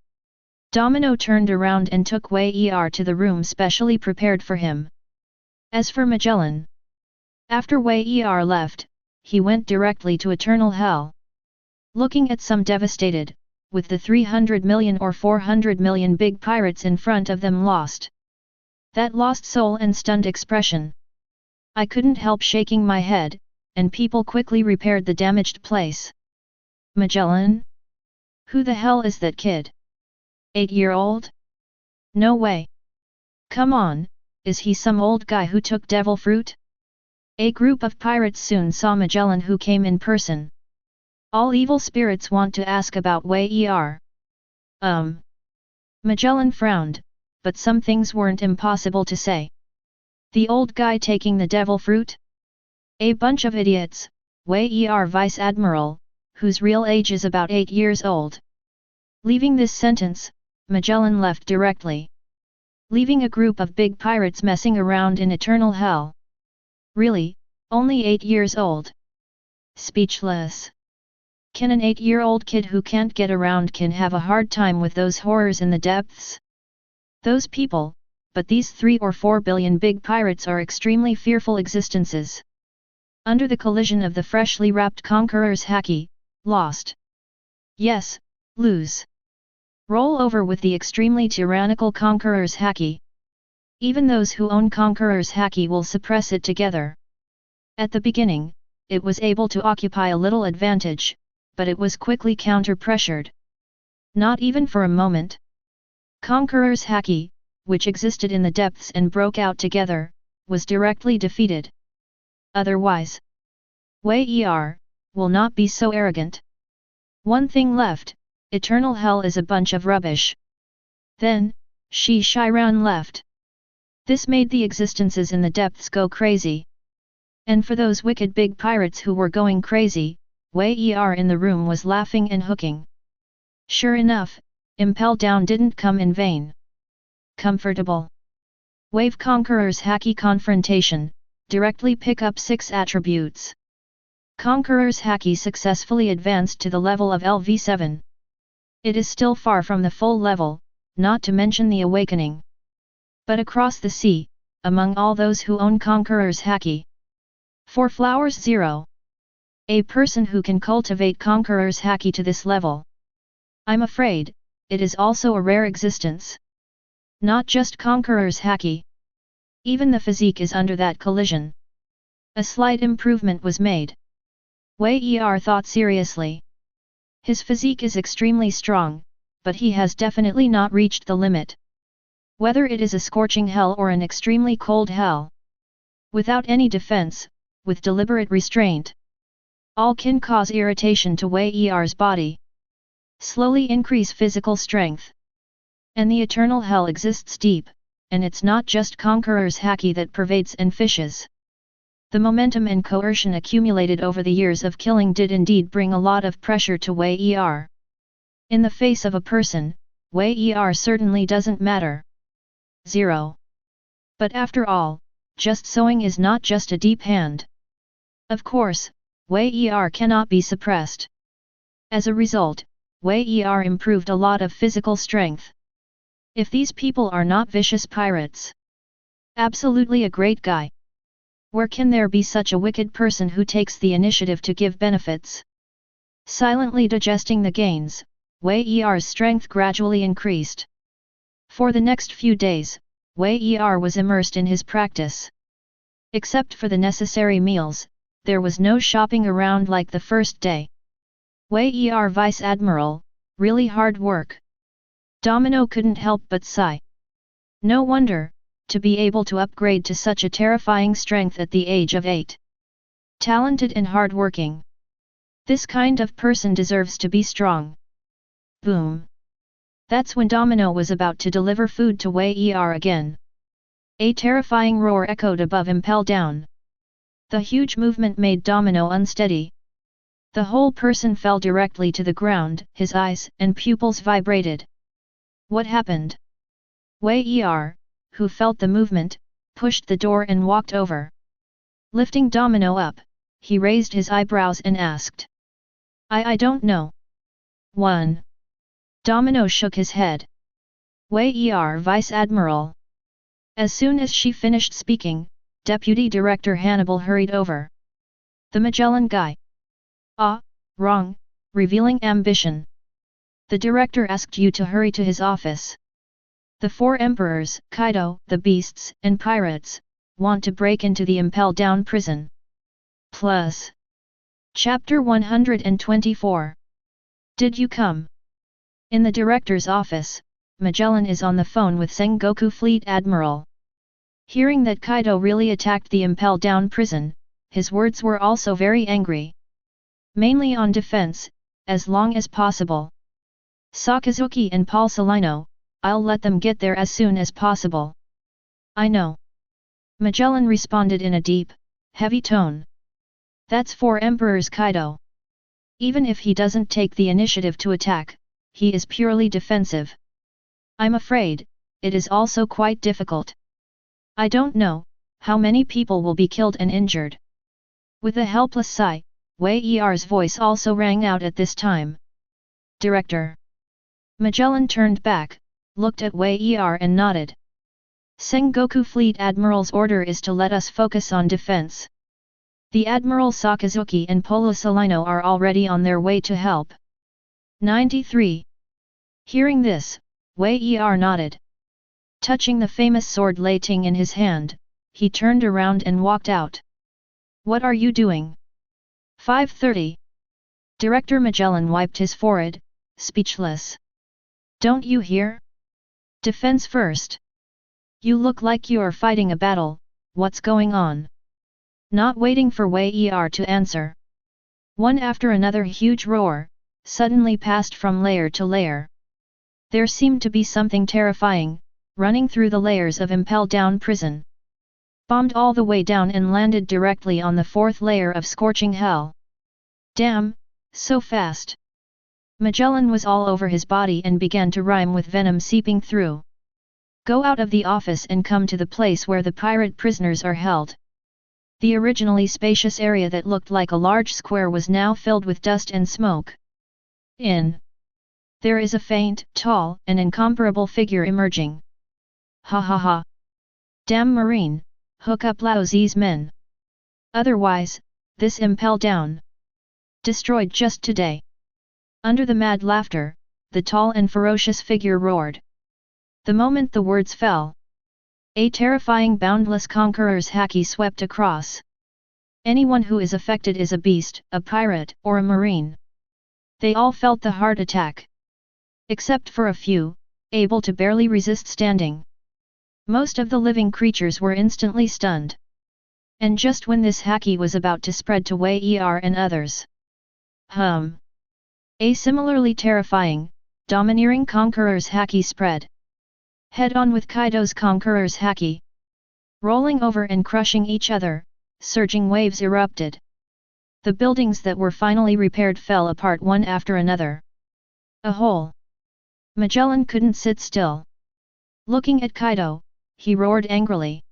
Domino turned around and took Wei Er to the room specially prepared for him. As for Magellan, after Wei Er left, he went directly to eternal hell. Looking at some devastated, with the 300 million or 400 million big pirates in front of them lost. That lost soul and stunned expression. I couldn't help shaking my head, and people quickly repaired the damaged place. Magellan? Who the hell is that kid? 8-year-old? No way. Come on, is he some old guy who took devil fruit? A group of pirates soon saw Magellan, who came in person. All evil spirits want to ask about Wei Er. Magellan frowned, but some things weren't impossible to say. The old guy taking the devil fruit? A bunch of idiots, Wei Er Vice Admiral, whose real age is about 8 years old. Leaving this sentence, Magellan left directly, leaving a group of big pirates messing around in eternal hell. Really, only 8 years old? Speechless. Can an 8-year-old kid who can't get around can have a hard time with those horrors in the depths? Those people, but these 3 or 4 billion big pirates are extremely fearful existences. Under the collision of the freshly wrapped conqueror's haki, lost. Yes, lose. Roll over with the extremely tyrannical conqueror's haki. Even those who own conqueror's haki will suppress it together. At the beginning, it was able to occupy a little advantage, but it was quickly counter-pressured. Not even for a moment. Conqueror's haki, which existed in the depths and broke out together, was directly defeated. Otherwise, Wei Er will not be so arrogant. One thing left, eternal hell is a bunch of rubbish. Then, Shi Shiran left. This made the existences in the depths go crazy. And for those wicked big pirates who were going crazy, Wei Er in the room was laughing and hooking. Sure enough, Impel Down didn't come in vain. Comfortable. Wave Conqueror's haki confrontation, directly pick up 6 attributes. Conqueror's haki successfully advanced to the level of LV7. It is still far from the full level, not to mention the awakening. But across the sea, among all those who own Conqueror's haki, 4 flowers 0. A person who can cultivate Conqueror's haki to this level. I'm afraid, it is also a rare existence. Not just Conqueror's haki. Even the physique is under that collision. A slight improvement was made. Wei Er thought seriously. His physique is extremely strong, but he has definitely not reached the limit. Whether it is a scorching hell or an extremely cold hell. Without any defense, with deliberate restraint. All can cause irritation to Wei Er's body. Slowly increase physical strength. And the eternal hell exists deep, and it's not just Conqueror's haki that pervades and fishes. The momentum and coercion accumulated over the years of killing did indeed bring a lot of pressure to Wei Er. In the face of a person, Wei Er certainly doesn't matter. 0. But after all, just sewing is not just a deep hand. Of course, Wei Er cannot be suppressed. As a result, Wei Er improved a lot of physical strength. If these people are not vicious pirates. Absolutely a great guy. Where can there be such a wicked person who takes the initiative to give benefits? Silently digesting the gains, Wei Er's strength gradually increased. For the next few days, Wei Er was immersed in his practice. Except for the necessary meals, there was no shopping around like the first day. Wei Er Vice Admiral, really hard work. Domino couldn't help but sigh. No wonder, to be able to upgrade to such a terrifying strength at the age of 8. Talented and hard-working. This kind of person deserves to be strong. Boom. That's when Domino was about to deliver food to Wei Er again. A terrifying roar echoed above Impel Down. The huge movement made Domino unsteady. The whole person fell directly to the ground, his eyes and pupils vibrated. What happened? Wei Er, who felt the movement, pushed the door and walked over. Lifting Domino up, he raised his eyebrows and asked. I don't know. 1. Domino shook his head. Wei Er Vice Admiral. As soon as she finished speaking, Deputy Director Hannibal hurried over. The Magellan guy. Ah, wrong, revealing ambition. The director asked you to hurry to his office. The four emperors, Kaido, the beasts, and pirates, want to break into the Impel Down prison. Plus. Chapter 124. Did you come? In the director's office, Magellan is on the phone with Sengoku Fleet Admiral. Hearing that Kaido really attacked the Impel Down prison, his words were also very angry. Mainly on defense, as long as possible. Sakazuki and Paul Salino, I'll let them get there as soon as possible. I know. Magellan responded in a deep, heavy tone. That's four emperors Kaido. Even if he doesn't take the initiative to attack, he is purely defensive. I'm afraid, it is also quite difficult. I don't know, how many people will be killed and injured. With a helpless sigh, Wei Er's voice also rang out at this time. Director. Magellan turned back, looked at Wei Er and nodded. Sengoku Fleet Admiral's order is to let us focus on defense. The Admiral Sakazuki and Polo Salino are already on their way to help. 93. Hearing this, Wei Er nodded. Touching the famous sword Leiting in his hand, he turned around and walked out. What are you doing? 5:30. Director Magellan wiped his forehead, speechless. Don't you hear? Defense first. You look like you are fighting a battle, what's going on? Not waiting for Wei Er to answer. One after another huge roar, suddenly passed from layer to layer. There seemed to be something terrifying, running through the layers of Impel Down prison. Bombed all the way down and landed directly on the fourth layer of scorching hell. Damn, so fast. Magellan was all over his body and began to rhyme with venom seeping through. Go out of the office and come to the place where the pirate prisoners are held. The originally spacious area that looked like a large square was now filled with dust and smoke. There is a faint, tall, and incomparable figure emerging. Ha ha ha. Damn Marine, hook up Lao Zi's men. Otherwise, this Impel Down. Destroyed just today. Under the mad laughter, the tall and ferocious figure roared. The moment the words fell, a terrifying boundless conqueror's haki swept across. Anyone who is affected is a beast, a pirate, or a marine. They all felt the heart attack. Except for a few, able to barely resist standing. Most of the living creatures were instantly stunned. And just when this haki was about to spread to Wei Er and others. A similarly terrifying, domineering conqueror's haki spread. Head on with Kaido's conqueror's haki. Rolling over and crushing each other, surging waves erupted. The buildings that were finally repaired fell apart one after another. A hole. Magellan couldn't sit still. Looking at Kaido, he roared angrily.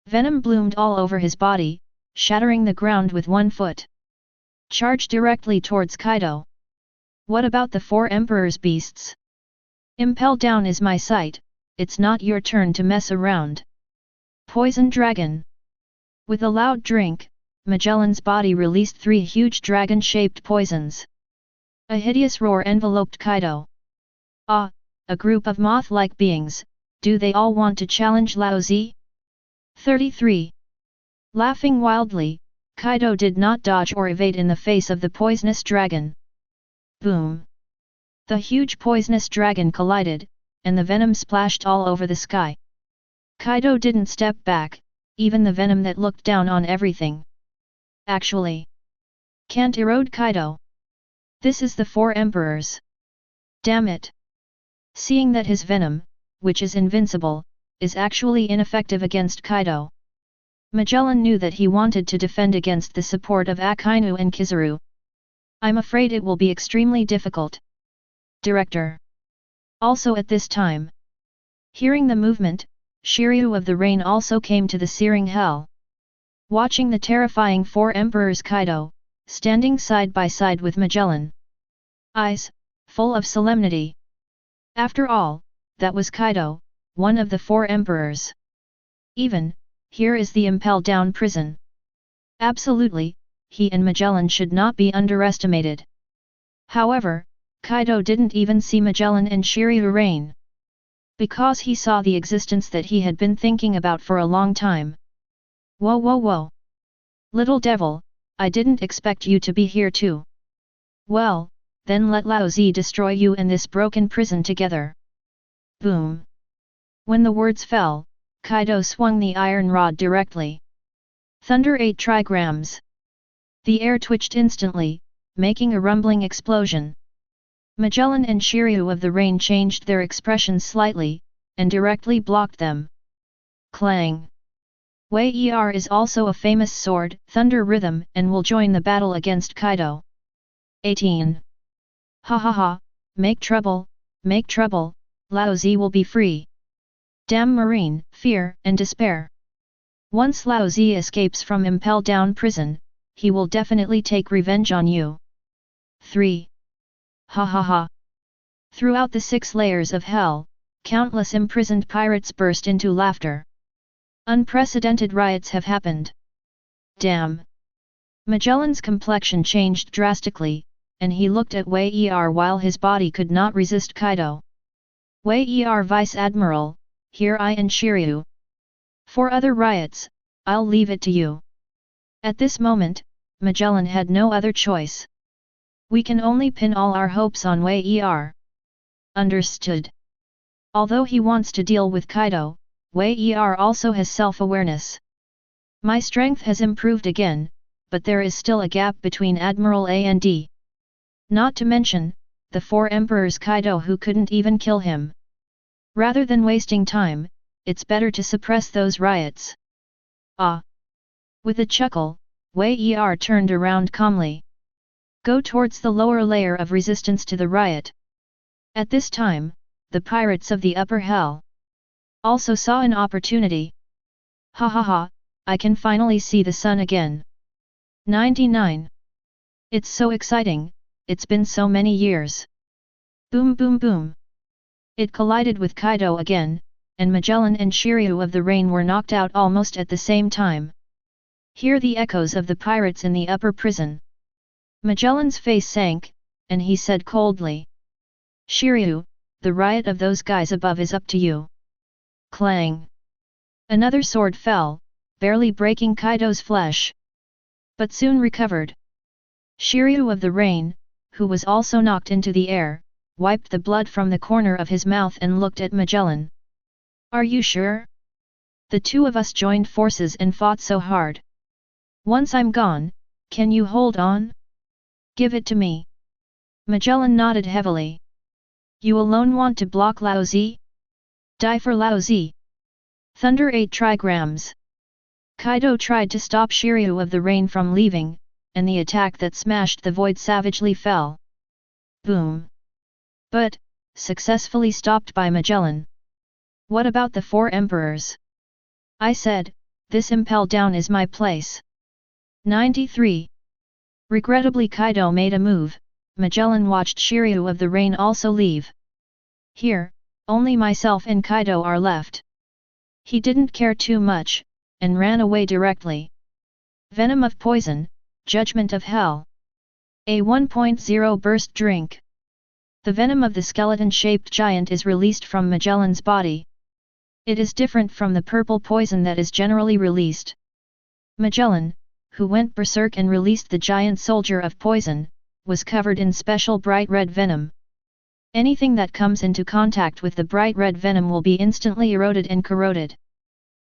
Venom bloomed all over his body, shattering the ground with 1 foot. Charged directly towards Kaido. What about the four emperors' beasts? Impel Down is my sight, it's not your turn to mess around. Poison Dragon. With a loud drink, Magellan's body released 3 huge dragon-shaped poisons. A hideous roar enveloped Kaido. Ah, a group of moth-like beings, do they all want to challenge Lao Zi? 33. Laughing wildly, Kaido did not dodge or evade in the face of the poisonous dragon. Boom! The huge poisonous dragon collided, and the venom splashed all over the sky. Kaido didn't step back, even the venom that looked down on everything. Actually, can't erode Kaido. This is the four emperors. Damn it! Seeing that his venom, which is invincible, is actually ineffective against Kaido. Magellan knew that he wanted to defend against the support of Akainu and Kizaru. I'm afraid it will be extremely difficult. Director. Also at this time. Hearing the movement, Shiryu of the Rain also came to the searing hell. Watching the terrifying four emperors Kaido, standing side by side with Magellan. Eyes, full of solemnity. After all, that was Kaido, one of the four emperors. Even, here is the Impel Down prison. Absolutely, he and Magellan should not be underestimated. However, Kaido didn't even see Magellan and Shiryu reign. Because he saw the existence that he had been thinking about for a long time. Whoa whoa whoa! Little devil, I didn't expect you to be here too. Well, then let Lao Zi destroy you and this broken prison together. Boom! When the words fell, Kaido swung the iron rod directly. Thunder 8 trigrams. The air twitched instantly, making a rumbling explosion. Magellan and Shiryu of the Rain changed their expressions slightly, and directly blocked them. Clang! Wei Er is also a famous sword, Thunder Rhythm, and will join the battle against Kaido. 18. Ha ha ha, make trouble, Lao Zi will be free. Damn marine, fear, and despair. Once Lao Zi escapes from Impel Down prison, he will definitely take revenge on you. 3. Ha ha ha. Throughout the 6 layers of hell, countless imprisoned pirates burst into laughter. Unprecedented riots have happened. Damn! Magellan's complexion changed drastically, and he looked at Wei Er while his body could not resist Kaido. Wei Er Vice Admiral, here I and Shiryu. For other riots, I'll leave it to you. At this moment, Magellan had no other choice. We can only pin all our hopes on Wei Er. Understood. Although he wants to deal with Kaido, Wei Er also has self-awareness. My strength has improved again, but there is still a gap between Admiral A and D. Not to mention, the 4 emperors Kaido who couldn't even kill him. Rather than wasting time, it's better to suppress those riots. Ah! With a chuckle, Wei Er turned around calmly. Go towards the lower layer of resistance to the riot. At this time, the pirates of the upper hell also saw an opportunity. Ha ha ha, I can finally see the sun again. 99. It's so exciting, it's been so many years. Boom boom boom. It collided with Kaido again, and Magellan and Shiryu of the Rain were knocked out almost at the same time. Hear the echoes of the pirates in the upper prison. Magellan's face sank, and he said coldly. Shiryu, the riot of those guys above is up to you. Clang! Another sword fell, barely breaking Kaido's flesh. But soon recovered. Shiryu of the Rain, who was also knocked into the air, wiped the blood from the corner of his mouth and looked at Magellan. Are you sure? The 2 of us joined forces and fought so hard. Once I'm gone, can you hold on? Give it to me. Magellan nodded heavily. You alone want to block Lao Zi? Die for Lao Zi. Thunder 8 trigrams. Kaido tried to stop Shiryu of the Rain from leaving, and the attack that smashed the void savagely fell. Boom! But, successfully stopped by Magellan. What about the 4 emperors? I said, this Impel Down is my place. 93. Regrettably Kaido made a move. Magellan watched Shiryu of the Rain also leave. Here, only myself and Kaido are left. He didn't care too much, and ran away directly. Venom of Poison, Judgment of Hell. A 1.0 burst drink. The venom of the skeleton-shaped giant is released from Magellan's body. It is different from the purple poison that is generally released. Magellan, who went berserk and released the giant soldier of poison, was covered in special bright red venom. Anything that comes into contact with the bright red venom will be instantly eroded and corroded.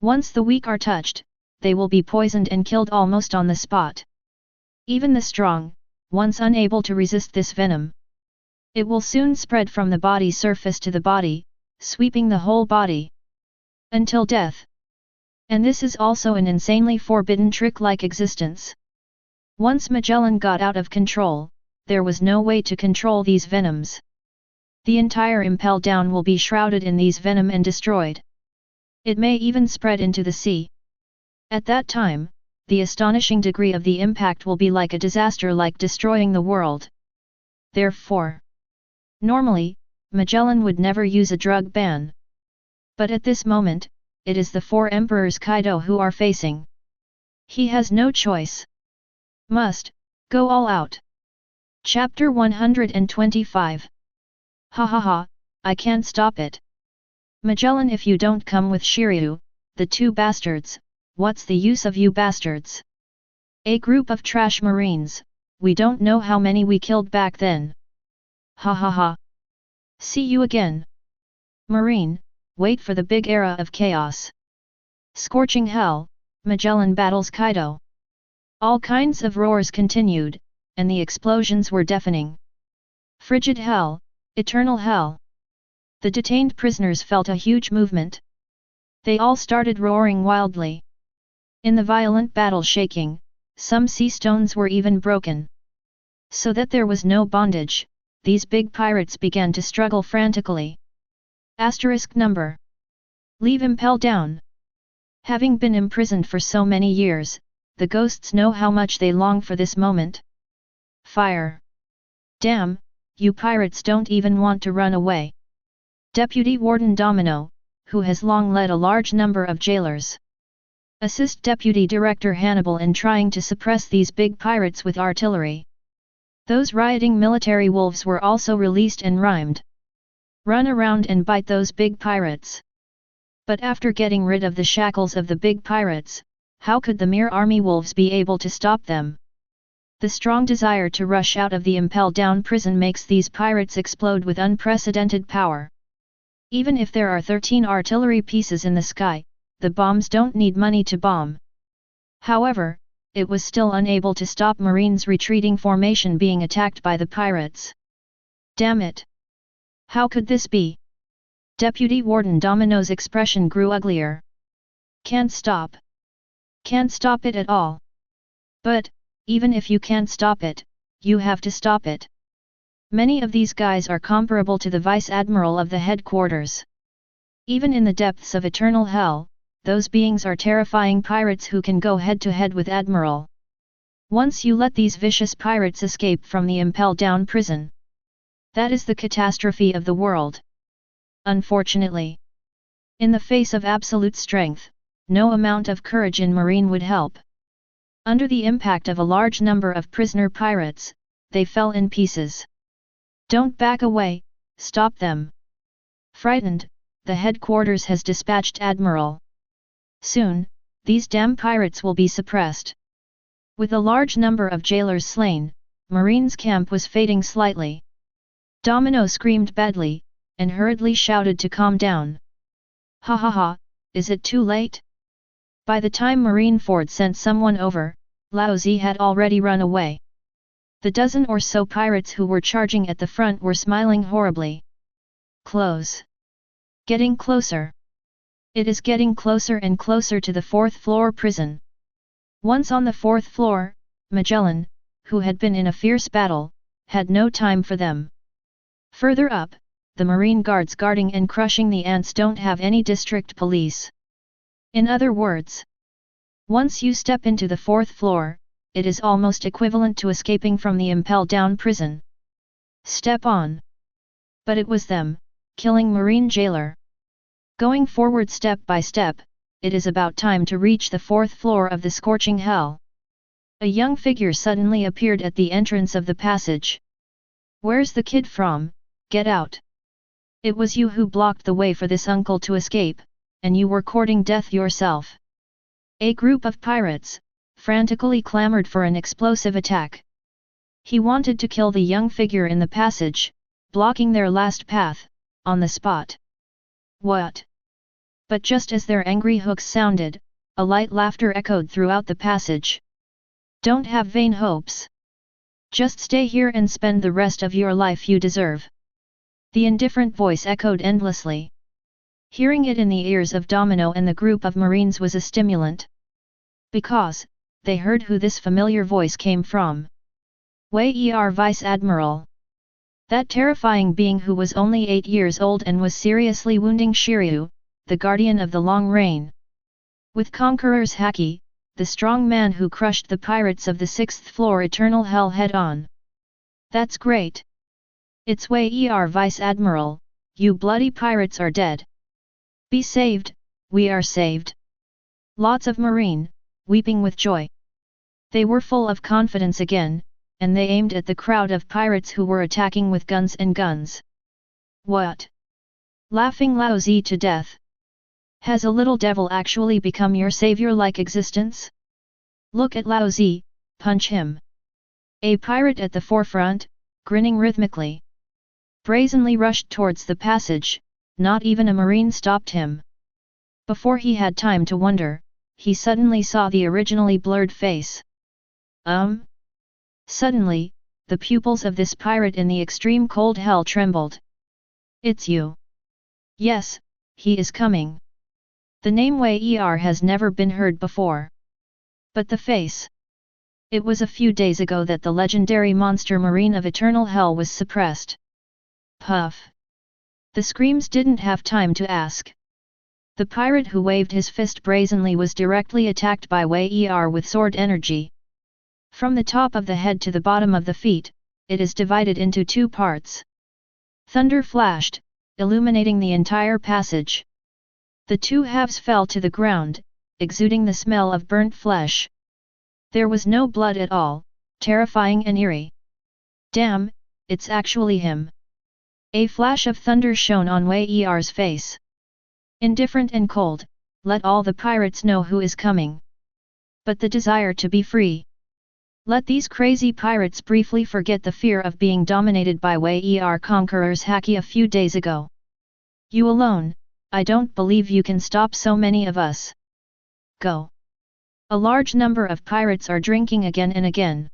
Once the weak are touched, they will be poisoned and killed almost on the spot. Even the strong, once unable to resist this venom, it will soon spread from the body surface to the body, sweeping the whole body until death. And this is also an insanely forbidden trick-like existence. Once Magellan got out of control, there was no way to control these venoms. The entire Impel Down will be shrouded in these venom and destroyed. It may even spread into the sea. At that time, the astonishing degree of the impact will be like a disaster, like destroying the world. Therefore, normally, Magellan would never use a drug ban. But at this moment, it is the 4 emperors Kaido who are facing. He has no choice. Must go all out. Chapter 125. Ha ha ha, I can't stop it. Magellan, if you don't come with Shiryu, the two bastards, what's the use of you bastards? A group of trash marines, we don't know how many we killed back then. Ha ha ha. See you again. Marine, wait for the big era of chaos. Scorching hell, Magellan battles Kaido. All kinds of roars continued, and the explosions were deafening. Frigid hell, eternal hell. The detained prisoners felt a huge movement. They all started roaring wildly. In the violent battle shaking, some sea stones were even broken. So that there was no bondage, these big pirates began to struggle frantically. Asterisk number. Leave Impel down. Having been imprisoned for so many years, the ghosts know how much they long for this moment. Fire. Damn, you pirates don't even want to run away. Deputy Warden Domino, who has long led a large number of jailers. Assist Deputy Director Hannibal in trying to suppress these big pirates with artillery. Those rioting military wolves were also released and rhymed. Run around and bite those big pirates. But after getting rid of the shackles of the big pirates, how could the mere army wolves be able to stop them? The strong desire to rush out of the Impel Down prison makes these pirates explode with unprecedented power. Even if there are 13 artillery pieces in the sky, the bombs don't need money to bomb. However, it was still unable to stop Marines' retreating formation being attacked by the pirates. Damn it! How could this be? Deputy Warden Domino's expression grew uglier. Can't stop. Can't stop it at all. But, even if you can't stop it, you have to stop it. Many of these guys are comparable to the Vice Admiral of the headquarters. Even in the depths of eternal hell, those beings are terrifying pirates who can go head-to-head with Admiral. Once you let these vicious pirates escape from the Impel Down prison, that is the catastrophe of the world. Unfortunately, in the face of absolute strength, no amount of courage in Marine would help. Under the impact of a large number of prisoner pirates, they fell in pieces. Don't back away, stop them. Frightened, the headquarters has dispatched Admiral. Soon, these damn pirates will be suppressed. With a large number of jailers slain, Marine's camp was fading slightly. Domino screamed badly, and hurriedly shouted to calm down. Ha ha ha, is it too late? By the time Marineford sent someone over, Lao Zi had already run away. The dozen or so pirates who were charging at the front were smiling horribly. Close. Getting closer. It is getting closer and closer to the fourth floor prison. Once on the fourth floor, Magellan, who had been in a fierce battle, had no time for them. Further up, the Marine guards guarding and crushing the ants don't have any district police. In other words, once you step into the fourth floor, it is almost equivalent to escaping from the Impel Down prison. Step on. But it was them, killing Marine jailer. Going forward step by step, it is about time to reach the fourth floor of the scorching hell. A young figure suddenly appeared at the entrance of the passage. Where's the kid from? Get out. It was you who blocked the way for this uncle to escape, and you were courting death yourself. A group of pirates, frantically clamored for an explosive attack. He wanted to kill the young figure in the passage, blocking their last path, on the spot. What? But just as their angry hooks sounded, a light laughter echoed throughout the passage. Don't have vain hopes. Just stay here and spend the rest of your life you deserve. The indifferent voice echoed endlessly. Hearing it in the ears of Domino and the group of Marines was a stimulant. Because, they heard who this familiar voice came from. Wei Er Vice Admiral. That terrifying being who was only 8 years old and was seriously wounding Shiryu, the guardian of the Long Reign. With Conqueror's Haki, the strong man who crushed the pirates of the 6th floor Eternal Hell head-on. That's great. It's Wei Er Vice Admiral, you bloody pirates are dead. Be saved, we are saved. Lots of Marine, weeping with joy. They were full of confidence again, and they aimed at the crowd of pirates who were attacking with guns and guns. What? Laughing Lao Zi to death. Has a little devil actually become your savior-like existence? Look at Lao Zi, punch him. A pirate at the forefront, grinning rhythmically, brazenly rushed towards the passage. Not even a marine stopped him. Before he had time to wonder, he suddenly saw the originally blurred face. Suddenly, the pupils of this pirate in the extreme cold hell trembled. It's you. Yes, he is coming. The name Wei Er has never been heard before. But the face. It was a few days ago that the legendary monster marine of eternal hell was suppressed. Puff. The screams didn't have time to ask. The pirate who waved his fist brazenly was directly attacked by Wei Er with sword energy. From the top of the head to the bottom of the feet, it is divided into two parts. Thunder flashed, illuminating the entire passage. The two halves fell to the ground, exuding the smell of burnt flesh. There was no blood at all, terrifying and eerie. Damn, it's actually him. A flash of thunder shone on Wei Er's face. Indifferent and cold, let all the pirates know who is coming. But the desire to be free. Let these crazy pirates briefly forget the fear of being dominated by Wei Er conqueror's haki a few days ago. You alone, I don't believe you can stop so many of us. Go. A large number of pirates are drinking again and again.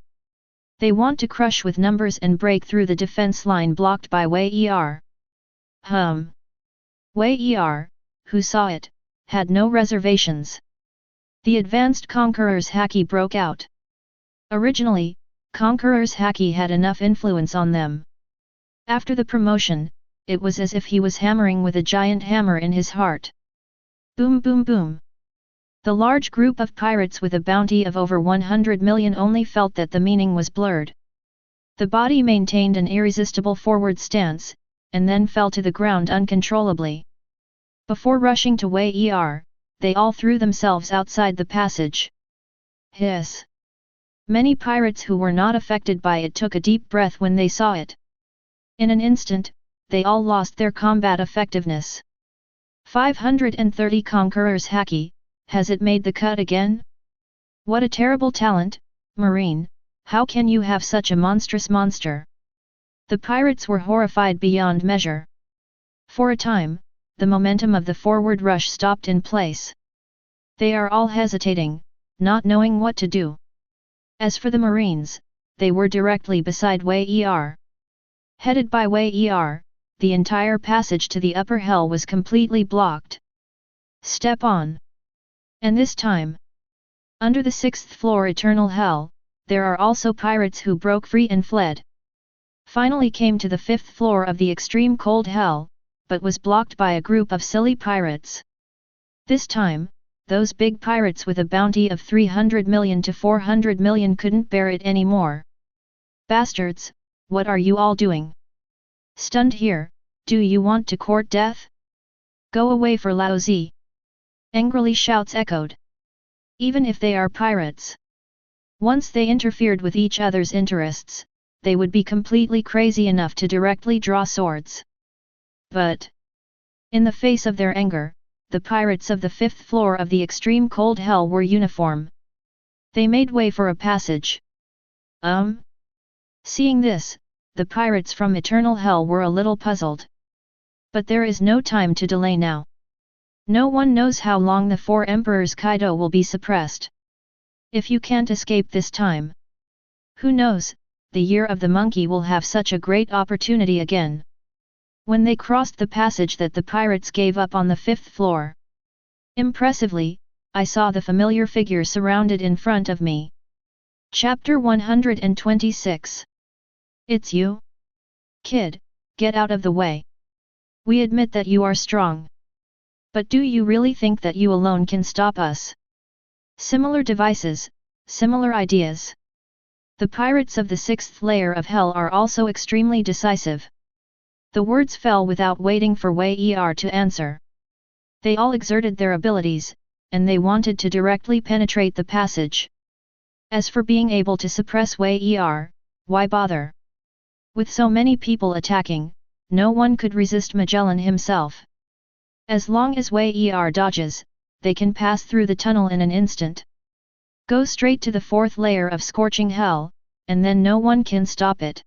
They want to crush with numbers and break through the defense line blocked by Wei Er. Wei Er, who saw it, had no reservations. The advanced conqueror's haki broke out. Originally, conqueror's haki had enough influence on them. After the promotion, it was as if he was hammering with a giant hammer in his heart. Boom boom boom. The large group of pirates with a bounty of over 100 million only felt that the meaning was blurred. The body maintained an irresistible forward stance, and then fell to the ground uncontrollably. Before rushing to Wei Er, they all threw themselves outside the passage. Hiss! Many pirates who were not affected by it took a deep breath when they saw it. In an instant, they all lost their combat effectiveness. 530 conquerors haki. Has it made the cut again? What a terrible talent, Marine, how can you have such a monstrous monster? The pirates were horrified beyond measure. For a time, the momentum of the forward rush stopped in place. They are all hesitating, not knowing what to do. As for the Marines, they were directly beside Wei Er. Headed by Wei Er, the entire passage to the upper hell was completely blocked. Step on. And this time, under the 6th floor eternal hell, there are also pirates who broke free and fled. Finally came to the 5th floor of the extreme cold hell, but was blocked by a group of silly pirates. This time, those big pirates with a bounty of 300 million to 400 million couldn't bear it anymore. Bastards, what are you all doing? Stunned here, do you want to court death? Go away for Lao Zi. Angrily shouts echoed. Even if they are pirates. Once they interfered with each other's interests, they would be completely crazy enough to directly draw swords. But, in the face of their anger, the pirates of the 5th floor of the extreme cold hell were uniform. They made way for a passage. Seeing this, the pirates from eternal hell were a little puzzled. But there is no time to delay now. No one knows how long the 4 emperors Kaido will be suppressed. If you can't escape this time, who knows, the year of the monkey will have such a great opportunity again. When they crossed the passage that the pirates gave up on the 5th floor. Impressively, I saw the familiar figure surrounded in front of me. Chapter 126. It's you? Kid, get out of the way. We admit that you are strong. But do you really think that you alone can stop us? Similar devices, similar ideas. The pirates of the 6th layer of hell are also extremely decisive. The words fell without waiting for Wei Er to answer. They all exerted their abilities, and they wanted to directly penetrate the passage. As for being able to suppress Wei Er, why bother? With so many people attacking, no one could resist Magellan himself. As long as Wei Er dodges, they can pass through the tunnel in an instant. Go straight to the fourth layer of scorching hell, and then no one can stop it.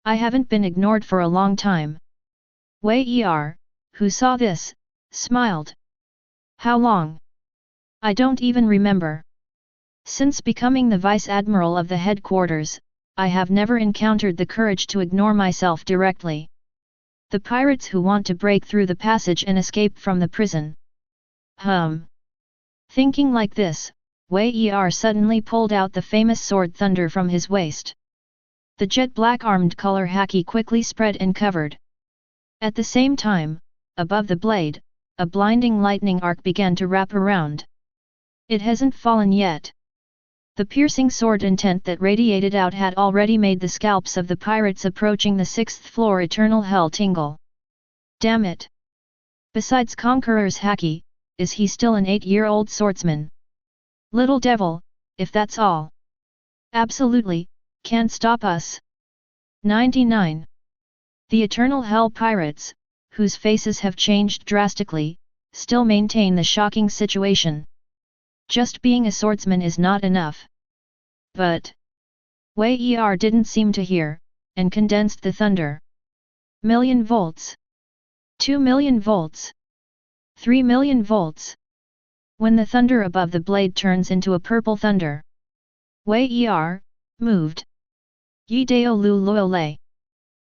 I haven't been ignored for a long time. Wei Er, who saw this, smiled. How long? I don't even remember. Since becoming the Vice Admiral of the headquarters, I have never encountered the courage to ignore myself directly. The pirates who want to break through the passage and escape from the prison. Thinking like this, Wei Er suddenly pulled out the famous sword Thunder from his waist. The jet-black armed color haki quickly spread and covered. At the same time, above the blade, a blinding lightning arc began to wrap around. It hasn't fallen yet. The piercing sword intent that radiated out had already made the scalps of the pirates approaching the 6th floor eternal hell tingle. Damn it! Besides Conqueror's haki, is he still an 8-year-old swordsman? Little devil, if that's all. Absolutely, can't stop us. 99. The Eternal Hell Pirates, whose faces have changed drastically, still maintain the shocking situation. Just being a swordsman is not enough. But Wei Er didn't seem to hear, and condensed the thunder. Million volts. 2 million volts. 3 million volts. When the thunder above the blade turns into a purple thunder, Wei Er moved. Yi Dao Lu Luo Lei.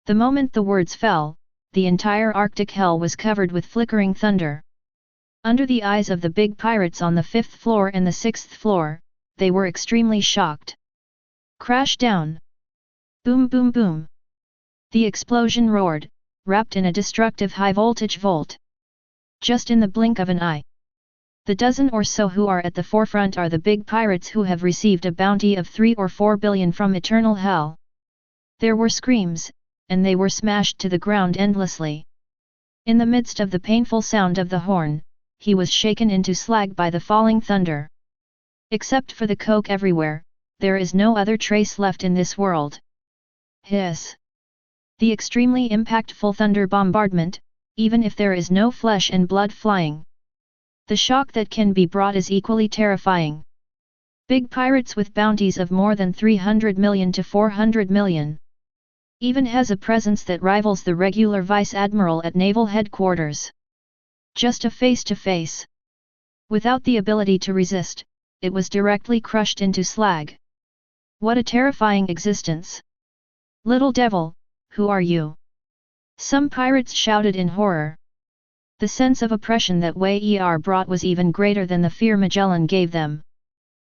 The moment the words fell, the entire Arctic hell was covered with flickering thunder. Under the eyes of the big pirates on the 5th floor and the 6th floor, they were extremely shocked. Crash down! Boom boom boom! The explosion roared, wrapped in a destructive high-voltage volt. Just in the blink of an eye. The dozen or so who are at the forefront are the big pirates who have received a bounty of 3 or 4 billion from eternal hell. There were screams, and they were smashed to the ground endlessly. In the midst of the painful sound of the horn, he was shaken into slag by the falling thunder. Except for the coke everywhere, there is no other trace left in this world. Hiss! The extremely impactful thunder bombardment, even if there is no flesh and blood flying. The shock that can be brought is equally terrifying. Big pirates with bounties of more than 300 million to 400 million. Even has a presence that rivals the regular Vice Admiral at Naval Headquarters. Just a face-to-face. Without the ability to resist, it was directly crushed into slag. What a terrifying existence! Little devil, who are you? Some pirates shouted in horror. The sense of oppression that Wei Er brought was even greater than the fear Magellan gave them.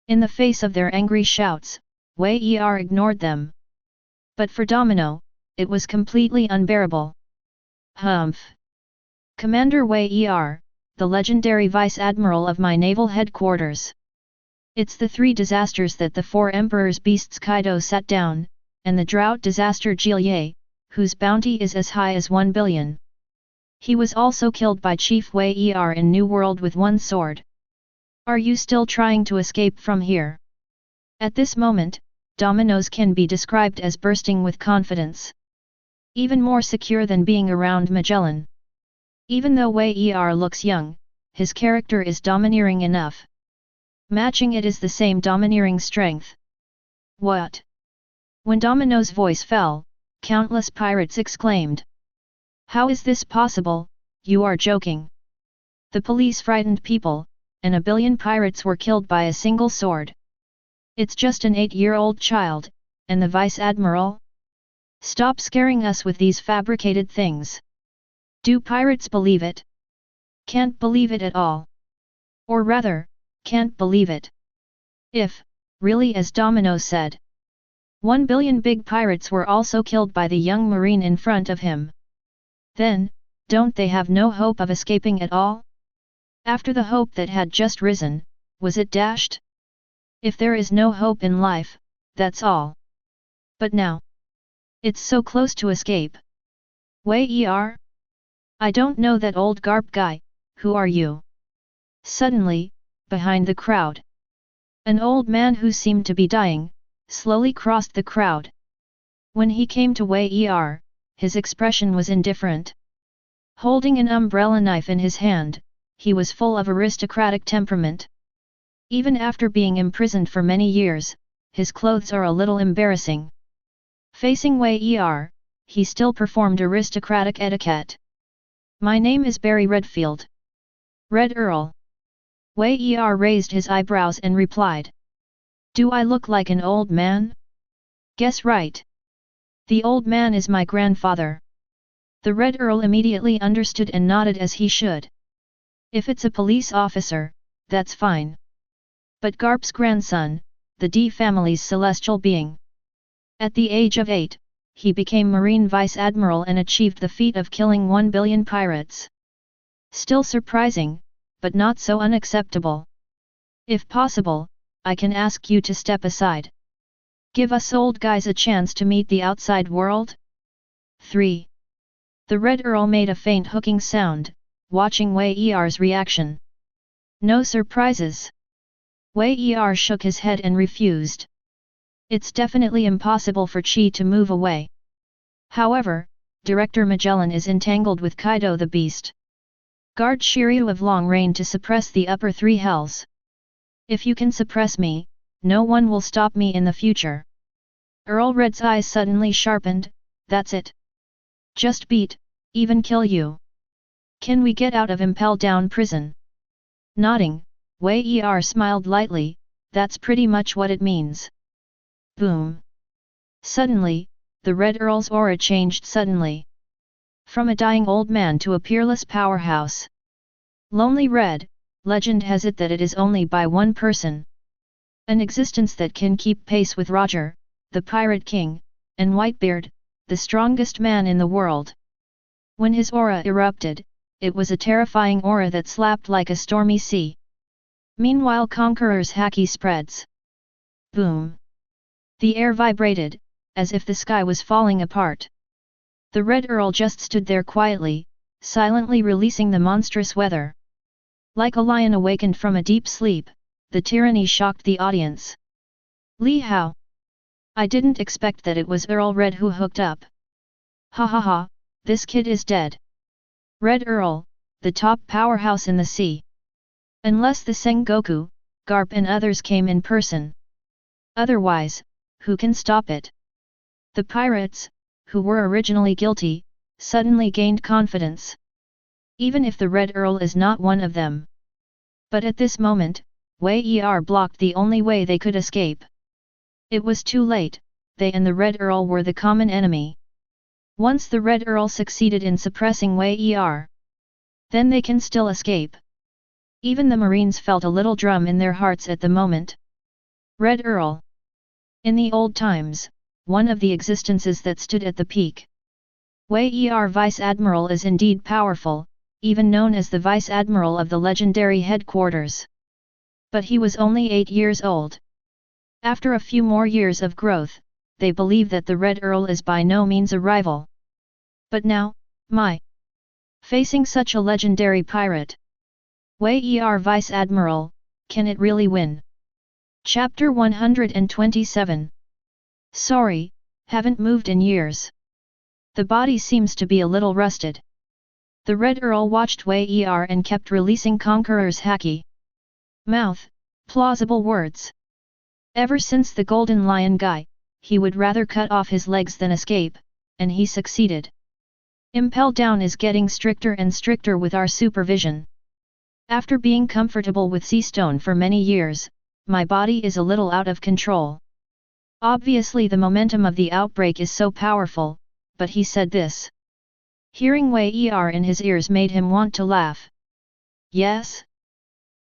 In the face of their angry shouts, Wei Er ignored them. But for Domino, it was completely unbearable. Humph! Commander Wei Er, the legendary Vice Admiral of my naval headquarters. It's the 3 disasters that the 4 Emperor's beasts Kaido sat down, and the drought disaster Jilye, whose bounty is as high as 1 billion. He was also killed by Chief Wei Er in New World with 1 sword. Are you still trying to escape from here? At this moment, Domino's can be described as bursting with confidence. Even more secure than being around Magellan. Even though Wei Er looks young, his character is domineering enough. Matching it is the same domineering strength. What? When Domino's voice fell, countless pirates exclaimed. How is this possible? You are joking. The police frightened people, and 1 billion pirates were killed by a single sword. It's just an 8-year-old child, and the Vice Admiral? Stop scaring us with these fabricated things. Do pirates believe it? Can't believe it at all. Or rather, can't believe it. If, really as Domino said. 1 billion big pirates were also killed by the young marine in front of him. Then, don't they have no hope of escaping at all? After the hope that had just risen, was it dashed? If there is no hope in life, that's all. But now, it's so close to escape. Wei Er? I don't know that old Garp guy, who are you? Suddenly, behind the crowd. An old man who seemed to be dying, slowly crossed the crowd. When he came to Wei Er, his expression was indifferent. Holding an umbrella knife in his hand, he was full of aristocratic temperament. Even after being imprisoned for many years, his clothes are a little embarrassing. Facing Wei Er, he still performed aristocratic etiquette. "My name is Barry Redfield. Red Earl." Wei Er raised his eyebrows and replied. "Do I look like an old man?" "Guess right. The old man is my grandfather." The Red Earl immediately understood and nodded as he should. "If it's a police officer, that's fine. But Garp's grandson, the D family's celestial being." At the age of 8, he became Marine Vice Admiral and achieved the feat of killing 1 billion pirates. Still surprising, but not so unacceptable. "If possible, I can ask you to step aside. Give us old guys a chance to meet the outside world?" 3. The Red Earl made a faint hooking sound, watching Wei Er's reaction. "No surprises." Wei Er shook his head and refused. "It's definitely impossible for Chi to move away. However, Director Magellan is entangled with Kaido the Beast. Guard Shiryu of Long Reign to suppress the upper 3 hells. If you can suppress me, no one will stop me in the future." Earl Red's eyes suddenly sharpened. "That's it. Just beat, even kill you. Can we get out of Impel Down prison?" Nodding, Wei Er smiled lightly. "That's pretty much what it means." Boom! Suddenly, the Red Earl's aura changed suddenly. From a dying old man to a peerless powerhouse. Lonely Red, legend has it that it is only by one person. An existence that can keep pace with Roger, the Pirate King, and Whitebeard, the strongest man in the world. When his aura erupted, it was a terrifying aura that slapped like a stormy sea. Meanwhile Conqueror's haki spreads. Boom! The air vibrated, as if the sky was falling apart. The Red Earl just stood there quietly, silently releasing the monstrous weather. Like a lion awakened from a deep sleep, the tyranny shocked the audience. "Li Hao! I didn't expect that it was Earl Red who hooked up. Ha ha ha, this kid is dead. Red Earl, the top powerhouse in the sea. Unless the Sengoku, Garp and others came in person. Otherwise, who can stop it?" The pirates, who were originally guilty, suddenly gained confidence. Even if the Red Earl is not one of them. But at this moment, Wei Er blocked the only way they could escape. It was too late, they and the Red Earl were the common enemy. Once the Red Earl succeeded in suppressing Wei Er, then they can still escape. Even the Marines felt a little drum in their hearts at the moment. Red Earl. In the old times, one of the existences that stood at the peak. Wei Er Vice Admiral is indeed powerful, even known as the Vice Admiral of the legendary headquarters. But he was only 8 years old. After a few more years of growth, they believe that the Red Earl is by no means a rival. But now, facing such a legendary pirate. Wei Er Vice Admiral, can it really win? Chapter 127. Sorry, haven't moved in years. The body seems to be a little rusted. The Red Earl watched Wei Er and kept releasing Conqueror's haki. Mouth, plausible words. Ever since the Golden Lion guy, he would rather cut off his legs than escape, and he succeeded. Impel Down is getting stricter and stricter with our supervision. After being comfortable with sea stone for many years, my body is a little out of control. Obviously the momentum of the outbreak is so powerful, but he said this. Hearing Wei Er in his ears made him want to laugh. Yes?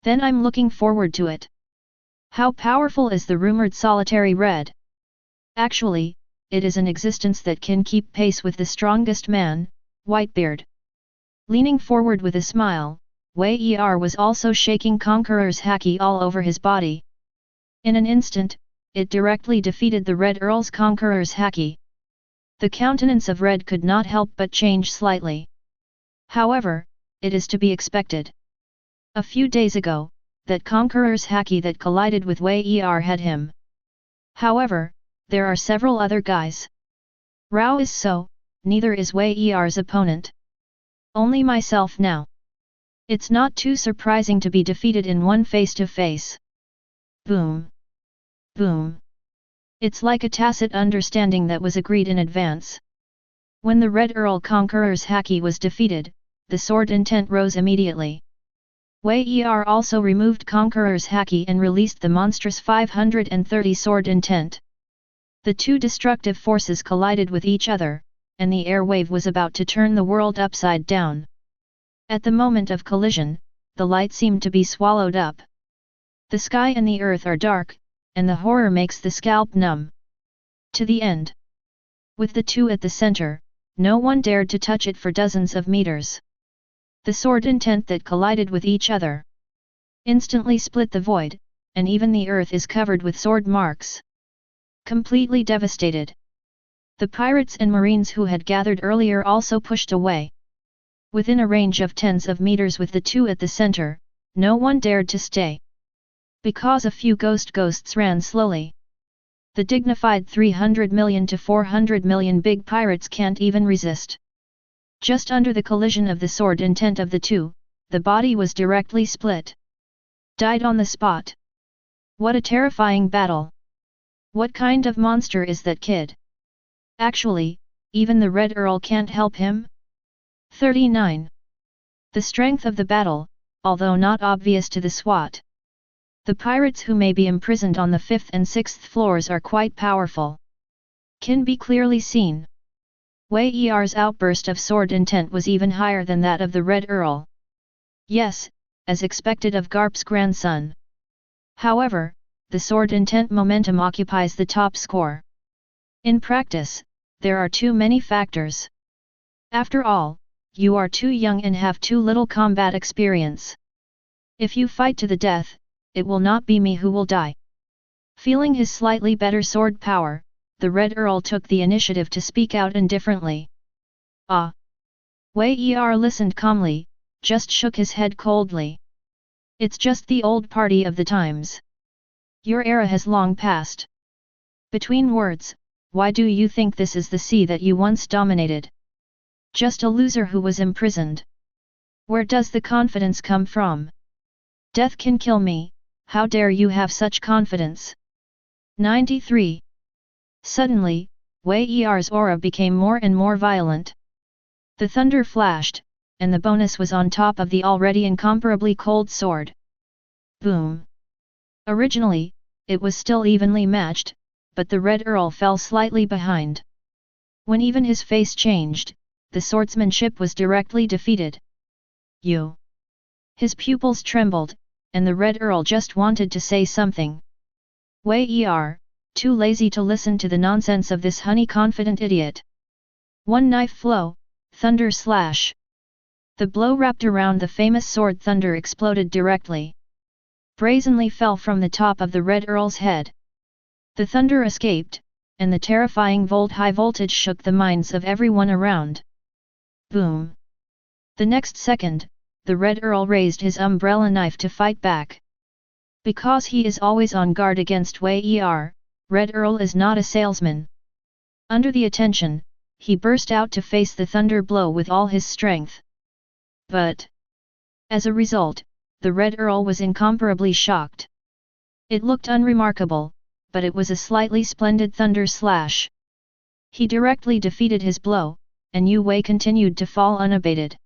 Then I'm looking forward to it. How powerful is the rumored solitary red? Actually, it is an existence that can keep pace with the strongest man, Whitebeard. Leaning forward with a smile, Wei Er was also shaking Conqueror's haki all over his body. In an instant, it directly defeated the Red Earl's Conqueror's haki. The countenance of Red could not help but change slightly. However, it is to be expected. A few days ago, that Conqueror's haki that collided with Wei Er had him. However, there are several other guys. Rao is so, neither is Wei Er's opponent. Only myself now. It's not too surprising to be defeated in one face-to-face. Boom. Boom. It's like a tacit understanding that was agreed in advance. When the Red Earl Conqueror's haki was defeated, the sword intent rose immediately. Wei Er also removed Conqueror's haki and released the monstrous 530 sword intent. The two destructive forces collided with each other, and the air wave was about to turn the world upside down. At the moment of collision, the light seemed to be swallowed up. The sky and the earth are dark, and the horror makes the scalp numb. To the end. With the two at the center, no one dared to touch it for dozens of meters. The sword intent that collided with each other instantly split the void, and even the earth is covered with sword marks. Completely devastated. The pirates and marines who had gathered earlier also pushed away. Within a range of tens of meters with the two at the center, no one dared to stay. Because a few ghosts ran slowly. The dignified 300 million to 400 million big pirates can't even resist. Just under the collision of the sword intent of the two, the body was directly split. Died on the spot. What a terrifying battle! What kind of monster is that kid? Actually, even the Red Earl can't help him? 39. The strength of the battle, although not obvious to the SWAT. The pirates who may be imprisoned on the 5th and 6th floors are quite powerful. Can be clearly seen. Wei Er's outburst of sword intent was even higher than that of the Red Earl. Yes, as expected of Garp's grandson. However, the sword intent momentum occupies the top score. In practice, there are too many factors. After all, you are too young and have too little combat experience. If you fight to the death, it will not be me who will die. Feeling his slightly better sword power, the Red Earl took the initiative to speak out indifferently. Ah! Wei Er listened calmly, just shook his head coldly. It's just the old party of the times. Your era has long passed. Between words, why do you think this is the sea that you once dominated? Just a loser who was imprisoned. Where does the confidence come from? Death can kill me, how dare you have such confidence? 93. Suddenly, Wei Er's aura became more and more violent. The thunder flashed, and the bonus was on top of the already incomparably cold sword. Boom! Originally, it was still evenly matched, but the Red Earl fell slightly behind. When even his face changed, the swordsmanship was directly defeated. You! His pupils trembled, and the Red Earl just wanted to say something. Wei Er, too lazy to listen to the nonsense of this honey-confident idiot. One knife flow, thunder slash. The blow wrapped around the famous sword thunder exploded directly. Brazenly fell from the top of the Red Earl's head. The thunder escaped, and the terrifying high voltage shook the minds of everyone around. Boom! The next second, the Red Earl raised his umbrella knife to fight back. Because he is always on guard against Wei Er, Red Earl is not a salesman. Under the attention, he burst out to face the thunder blow with all his strength. But, as a result, the Red Earl was incomparably shocked. It looked unremarkable, but it was a slightly splendid thunder slash. He directly defeated his blow, and Yu Wei continued to fall unabated.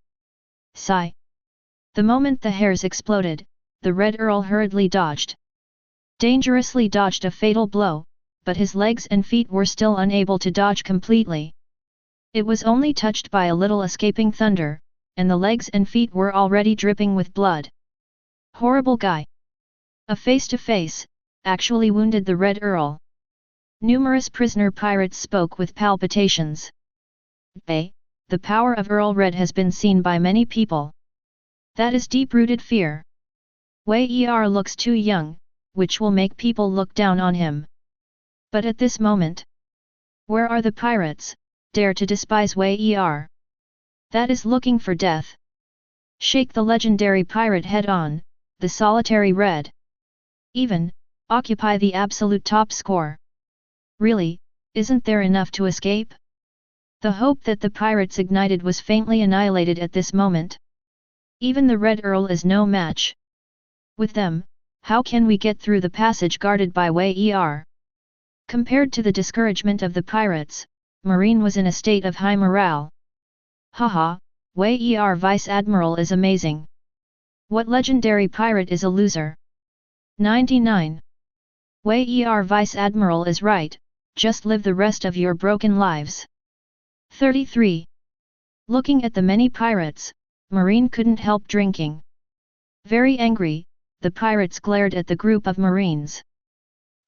Sigh. The moment the hairs exploded, the Red Earl hurriedly dodged. Dangerously dodged a fatal blow, but his legs and feet were still unable to dodge completely. It was only touched by a little escaping thunder, and the legs and feet were already dripping with blood. Horrible guy! A face-to-face, actually wounded the Red Earl. Numerous prisoner pirates spoke with palpitations. Bay, the power of Earl Red has been seen by many people. That is deep-rooted fear. Wei Er looks too young, which will make people look down on him. But at this moment, where are the pirates, dare to despise Wei Er? That is looking for death. Shake the legendary pirate head on, the solitary Red. Even, occupy the absolute top score. Really, isn't there enough to escape? The hope that the pirates ignited was faintly annihilated at this moment. Even the Red Earl is no match. With them, how can we get through the passage guarded by Wei Er? Compared to the discouragement of the pirates, Marine was in a state of high morale. Haha, Wei Er Vice Admiral is amazing. What legendary pirate is a loser? 99. Wei Er Vice Admiral is right, just live the rest of your broken lives. 33. Looking at the many pirates, Marine couldn't help drinking. Very angry, the pirates glared at the group of Marines.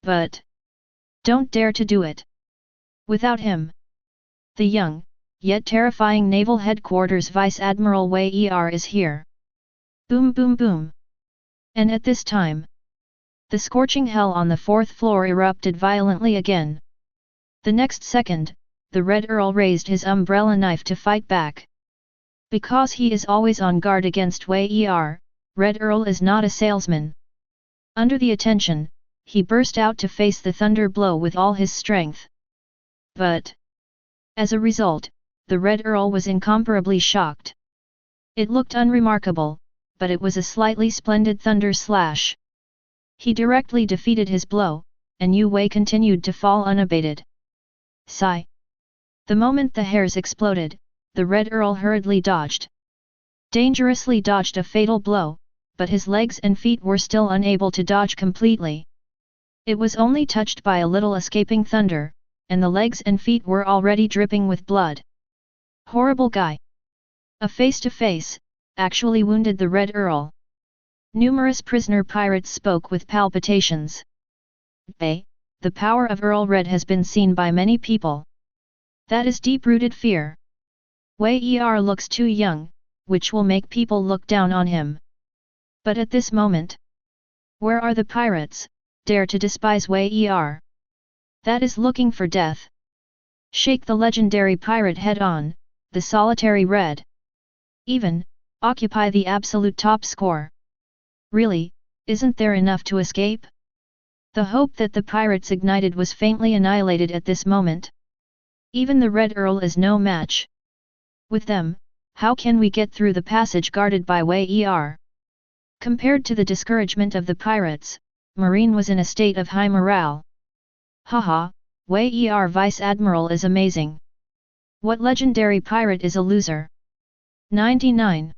But don't dare to do it. Without him. The young, yet terrifying Naval Headquarters Vice Admiral Wei Er is here. Boom boom boom. And at this time, the scorching hell on the fourth floor erupted violently again. The next second, the Red Earl raised his umbrella knife to fight back. Because he is always on guard against Wei Er, Red Earl is not a salesman. Under the attention, he burst out to face the thunder blow with all his strength. But as a result, the Red Earl was incomparably shocked. It looked unremarkable, but it was a slightly splendid thunder slash. He directly defeated his blow, and Yu Wei continued to fall unabated. Sigh. The moment the hairs exploded, the Red Earl hurriedly dodged. Dangerously dodged a fatal blow, but his legs and feet were still unable to dodge completely. It was only touched by a little escaping thunder, and the legs and feet were already dripping with blood. Horrible guy. A face-to-face, actually wounded the Red Earl. Numerous prisoner pirates spoke with palpitations. Bay, the power of Earl Red has been seen by many people. That is deep-rooted fear. Wei Er looks too young, which will make people look down on him. But at this moment, where are the pirates, dare to despise Wei Er? That is looking for death. Shake the legendary pirate head on, the solitary Red. Even, occupy the absolute top score. Really, isn't there enough to escape? The hope that the pirates ignited was faintly annihilated at this moment. Even the Red Earl is no match. With them, how can we get through the passage guarded by Wei Er? Compared to the discouragement of the pirates, Marine was in a state of high morale. Haha, Wei Er Vice Admiral is amazing. What legendary pirate is a loser? 99.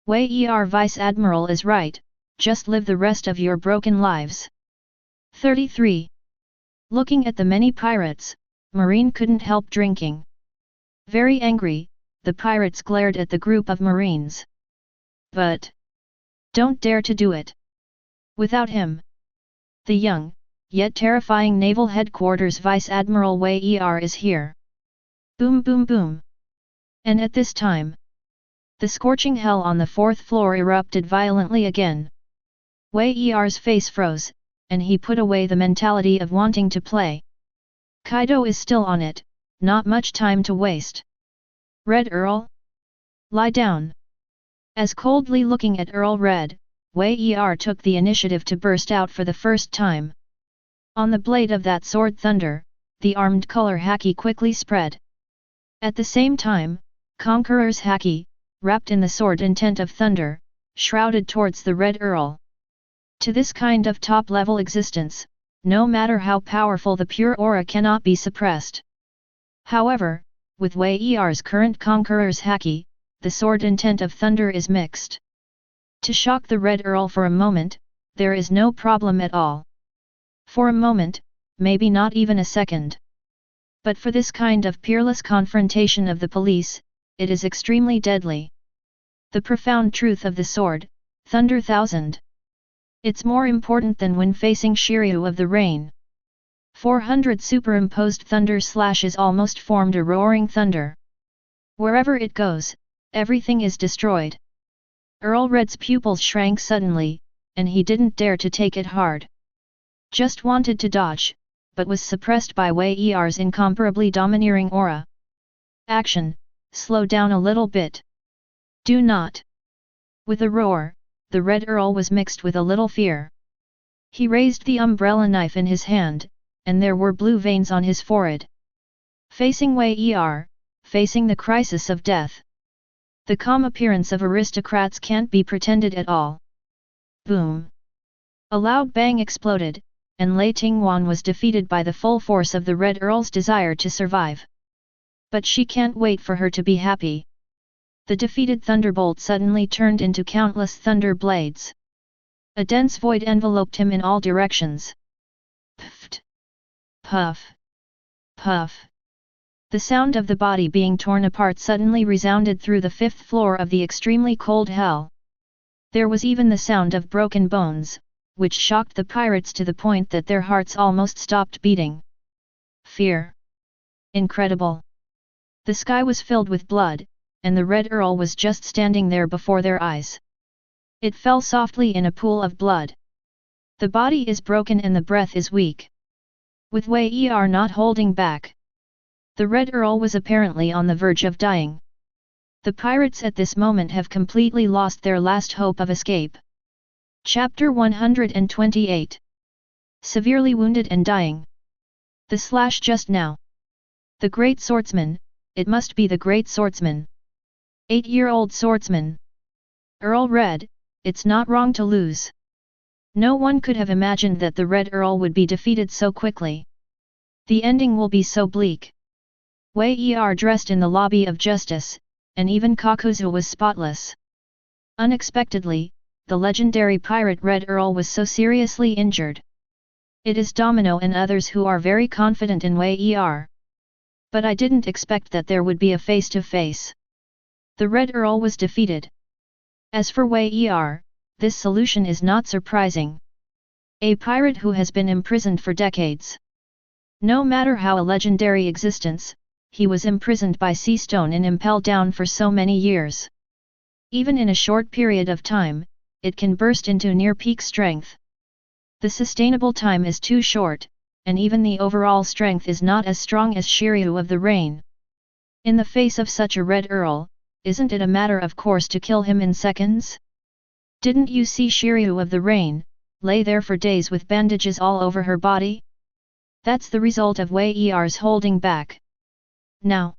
Wei Er Vice Admiral is right, just live the rest of your broken lives. 33. Looking at the many pirates, Marine couldn't help drinking. Very angry, the pirates glared at the group of Marines. But don't dare to do it. Without him. The young, yet terrifying Naval Headquarters Vice Admiral Wei Er is here. Boom boom boom. And at this time, the scorching hell on the fourth floor erupted violently again. Wei Er's face froze, and he put away the mentality of wanting to play. Kaido is still on it, not much time to waste. Red Earl? Lie down. As coldly looking at Earl Red, Wei Er took the initiative to burst out for the first time. On the blade of that sword thunder, the armed color haki quickly spread. At the same time, Conqueror's haki, wrapped in the sword intent of thunder, shrouded towards the Red Earl. To this kind of top-level existence, no matter how powerful the pure aura cannot be suppressed. However, with Wei Er's current Conqueror's haki, the sword intent of thunder is mixed. To shock the Red Earl for a moment, there is no problem at all. For a moment, maybe not even a second. But for this kind of peerless confrontation of the police, it is extremely deadly. The profound truth of the sword, Thunder Thousand. It's more important than when facing Shiryu of the Rain. 400 superimposed thunder slashes almost formed a roaring thunder. Wherever it goes, everything is destroyed. Earl Red's pupils shrank suddenly, and he didn't dare to take it hard. Just wanted to dodge, but was suppressed by Wei Er's incomparably domineering aura. Action, slow down a little bit. Do not. With a roar, the Red Earl was mixed with a little fear. He raised the umbrella knife in his hand, and there were blue veins on his forehead. Facing Wei Er, facing the crisis of death. The calm appearance of aristocrats can't be pretended at all. Boom! A loud bang exploded, and Lei Tingwan was defeated by the full force of the Red Earl's desire to survive. But she can't wait for her to be happy. The defeated thunderbolt suddenly turned into countless thunder blades. A dense void enveloped him in all directions. Puffed! Puff! Puff! The sound of the body being torn apart suddenly resounded through the 5th floor of the extremely cold hell. There was even the sound of broken bones, which shocked the pirates to the point that their hearts almost stopped beating. Fear! Incredible! The sky was filled with blood, and the Red Earl was just standing there before their eyes. It fell softly in a pool of blood. The body is broken and the breath is weak. With Wei Er not holding back. The Red Earl was apparently on the verge of dying. The pirates at this moment have completely lost their last hope of escape. Chapter 128. Severely wounded and dying. The slash just now. The great swordsman, it must be the great swordsman. 8-year-old swordsman. Earl Red, it's not wrong to lose. No one could have imagined that the Red Earl would be defeated so quickly. The ending will be so bleak. Wei Er dressed in the lobby of justice, and even Kakuzu was spotless. Unexpectedly, the legendary pirate Red Earl was so seriously injured. It is Domino and others who are very confident in Wei Er. But I didn't expect that there would be a face-to-face. The Red Earl was defeated. As for Wei Er, this solution is not surprising. A pirate who has been imprisoned for decades. No matter how a legendary existence, he was imprisoned by sea stone and impelled down for so many years. Even in a short period of time, it can burst into near-peak strength. The sustainable time is too short, and even the overall strength is not as strong as Shiryu of the Rain. In the face of such a Red Earl, isn't it a matter of course to kill him in seconds? Didn't you see Shiryu of the Rain, lay there for days with bandages all over her body? That's the result of Wei Er's holding back. Now,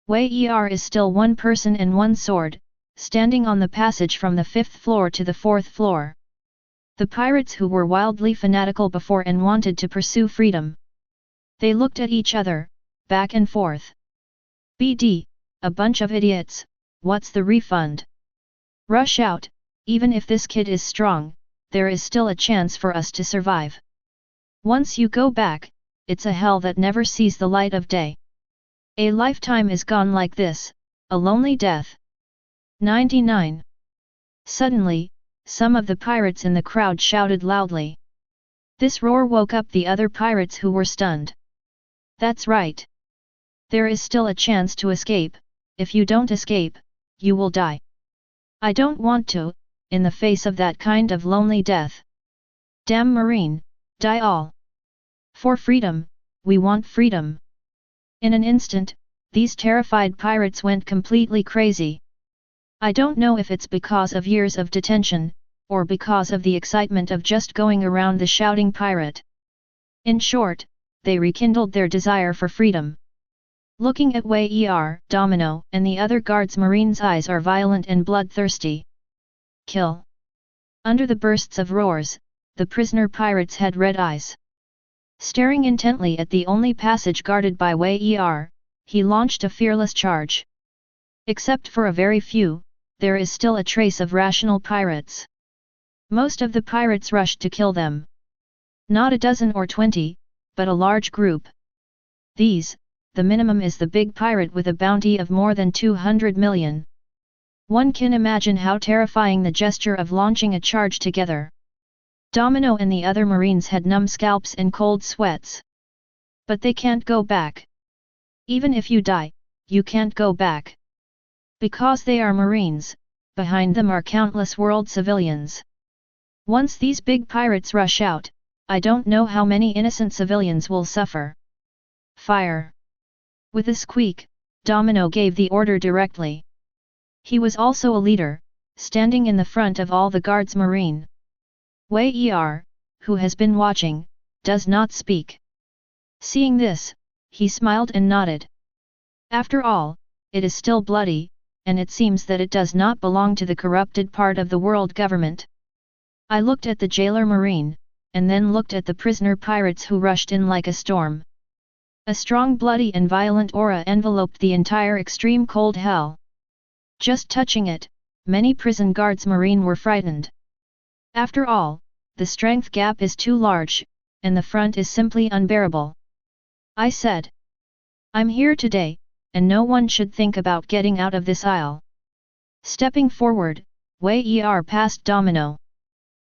Wei Er is still one person and one sword, standing on the passage from the 5th floor to the 4th floor. The pirates who were wildly fanatical before and wanted to pursue freedom. They looked at each other, back and forth. BD, a bunch of idiots, what's the refund? Rush out, even if this kid is strong, there is still a chance for us to survive. Once you go back, it's a hell that never sees the light of day. A lifetime is gone like this, a lonely death. 99. Suddenly, some of the pirates in the crowd shouted loudly. This roar woke up the other pirates who were stunned. That's right. There is still a chance to escape. If you don't escape, you will die. I don't want to, in the face of that kind of lonely death. Damn Marine, die all. For freedom, we want freedom. In an instant, these terrified pirates went completely crazy. I don't know if it's because of years of detention, or because of the excitement of just going around the shouting pirate. In short, they rekindled their desire for freedom. Looking at Wei Er, Domino, and the other guards, Marine's eyes are violent and bloodthirsty. Kill! Under the bursts of roars, the prisoner pirates had red eyes. Staring intently at the only passage guarded by Wei Er, he launched a fearless charge. Except for a very few, there is still a trace of rational pirates. Most of the pirates rushed to kill them. Not a dozen or 20, but a large group. These, the minimum is the big pirate with a bounty of more than 200 million. One can imagine how terrifying the gesture of launching a charge together. Domino and the other Marines had numb scalps and cold sweats. But they can't go back. Even if you die, you can't go back. Because they are Marines, behind them are countless world civilians. Once these big pirates rush out, I don't know how many innocent civilians will suffer. Fire! With a squeak, Domino gave the order directly. He was also a leader, standing in the front of all the guards Marine. Wei Er, who has been watching, does not speak. Seeing this, he smiled and nodded. After all, it is still bloody, and it seems that it does not belong to the corrupted part of the world government. I looked at the jailer marine, and then looked at the prisoner pirates who rushed in like a storm. A strong bloody and violent aura enveloped the entire extreme cold hell. Just touching it, many prison guards marine were frightened. After all, the strength gap is too large, and the front is simply unbearable. I said. I'm here today, and no one should think about getting out of this aisle. Stepping forward, Wei Er passed Domino.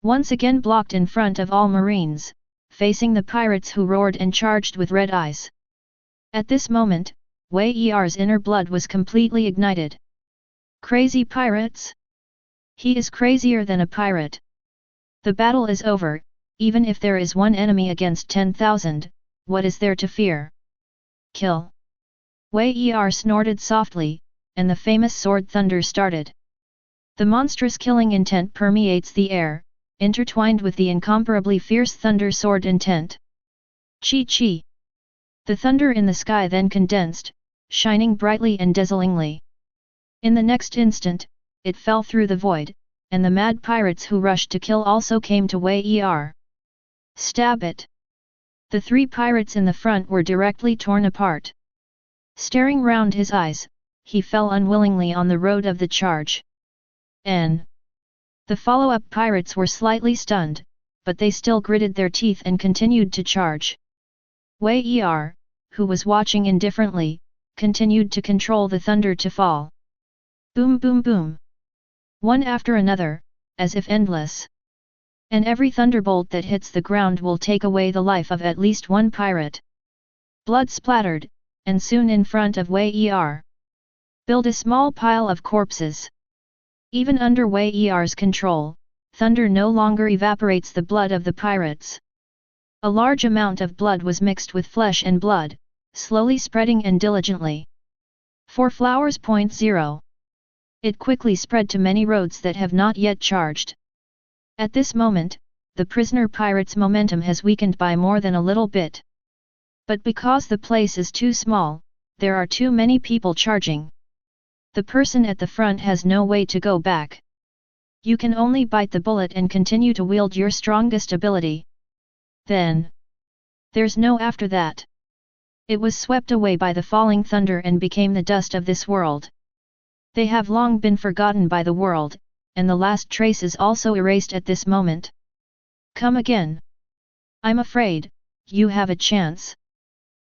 Once again blocked in front of all marines, facing the pirates who roared and charged with red eyes. At this moment, Wei Er's inner blood was completely ignited. Crazy pirates? He is crazier than a pirate. The battle is over, even if there is one enemy against 10,000, what is there to fear? Kill. Wei Er snorted softly, and the famous sword thunder started. The monstrous killing intent permeates the air, intertwined with the incomparably fierce thunder sword intent. Chi-chi! The thunder in the sky then condensed, shining brightly and dazzlingly. In the next instant, it fell through the void, and the mad pirates who rushed to kill also came to Wei Er. Stab it! The three pirates in the front were directly torn apart. Staring round his eyes, he fell unwillingly on the road of the charge. The follow-up pirates were slightly stunned, but they still gritted their teeth and continued to charge. Wei Er, who was watching indifferently, continued to control the thunder to fall. Boom boom boom. One after another, as if endless. And every thunderbolt that hits the ground will take away the life of at least one pirate. Blood splattered, and soon in front of Wei Er. Build a small pile of corpses. Even under Wei Er's control, thunder no longer evaporates the blood of the pirates. A large amount of blood was mixed with flesh and blood, slowly spreading and diligently. 4 flowers. 0. It quickly spread to many roads that have not yet charged. At this moment, the prisoner pirates' momentum has weakened by more than a little bit. But because the place is too small, there are too many people charging. The person at the front has no way to go back. You can only bite the bullet and continue to wield your strongest ability. Then, there's no after that. It was swept away by the falling thunder and became the dust of this world. They have long been forgotten by the world, and the last trace is also erased at this moment. Come again. I'm afraid, you have a chance.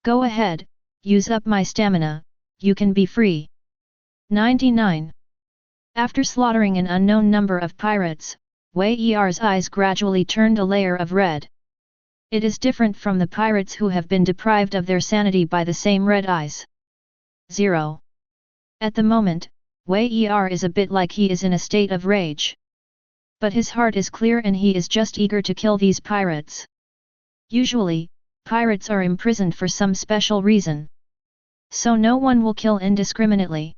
Go ahead, use up my stamina, you can be free. 99. After slaughtering an unknown number of pirates, Wei Er's eyes gradually turned a layer of red. It is different from the pirates who have been deprived of their sanity by the same red eyes. 0. At the moment, Wei Er is a bit like he is in a state of rage. But his heart is clear and he is just eager to kill these pirates. Usually, pirates are imprisoned for some special reason. So no one will kill indiscriminately.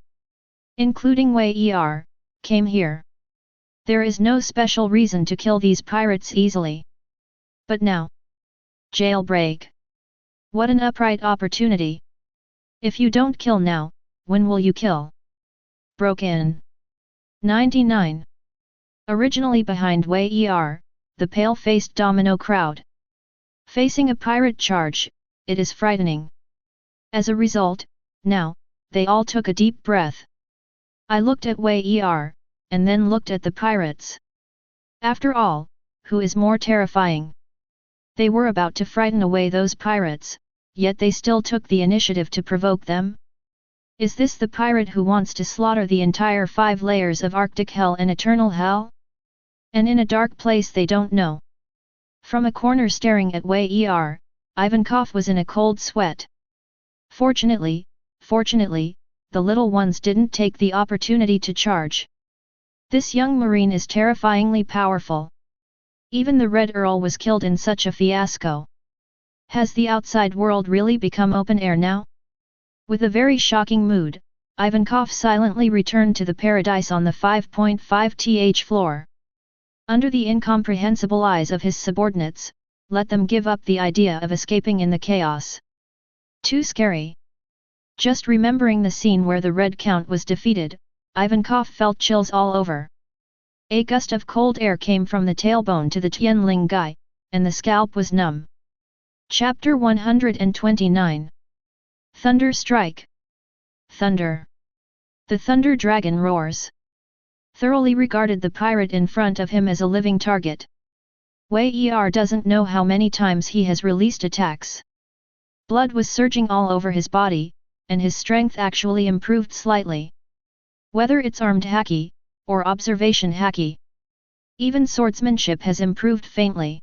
Including Wei Er, came here. There is no special reason to kill these pirates easily. But now. Jailbreak. What an upright opportunity. If you don't kill now, when will you kill? Broke in. 99. Originally behind Wei Er, the pale-faced domino crowd. Facing a pirate charge, it is frightening. As a result, now, they all took a deep breath. I looked at Wei Er, and then looked at the pirates. After all, who is more terrifying? They were about to frighten away those pirates, yet they still took the initiative to provoke them? Is this the pirate who wants to slaughter the entire 5 layers of Arctic hell and eternal hell? And in a dark place they don't know. From a corner staring at Wei Er, Ivankov was in a cold sweat. Fortunately, the little ones didn't take the opportunity to charge. This young marine is terrifyingly powerful. Even the Red Earl was killed in such a fiasco. Has the outside world really become open air now? With a very shocking mood, Ivankov silently returned to the paradise on the 5.5th floor. Under the incomprehensible eyes of his subordinates, let them give up the idea of escaping in the chaos. Too scary. Just remembering the scene where the Red Count was defeated, Ivankov felt chills all over. A gust of cold air came from the tailbone to the Tianling guy, and the scalp was numb. Chapter 129. Thunder Strike. Thunder. The Thunder Dragon roars. Thoroughly regarded the pirate in front of him as a living target. Wei Er doesn't know how many times he has released attacks. Blood was surging all over his body, and his strength actually improved slightly. Whether it's armed haki, or observation haki. Even swordsmanship has improved faintly.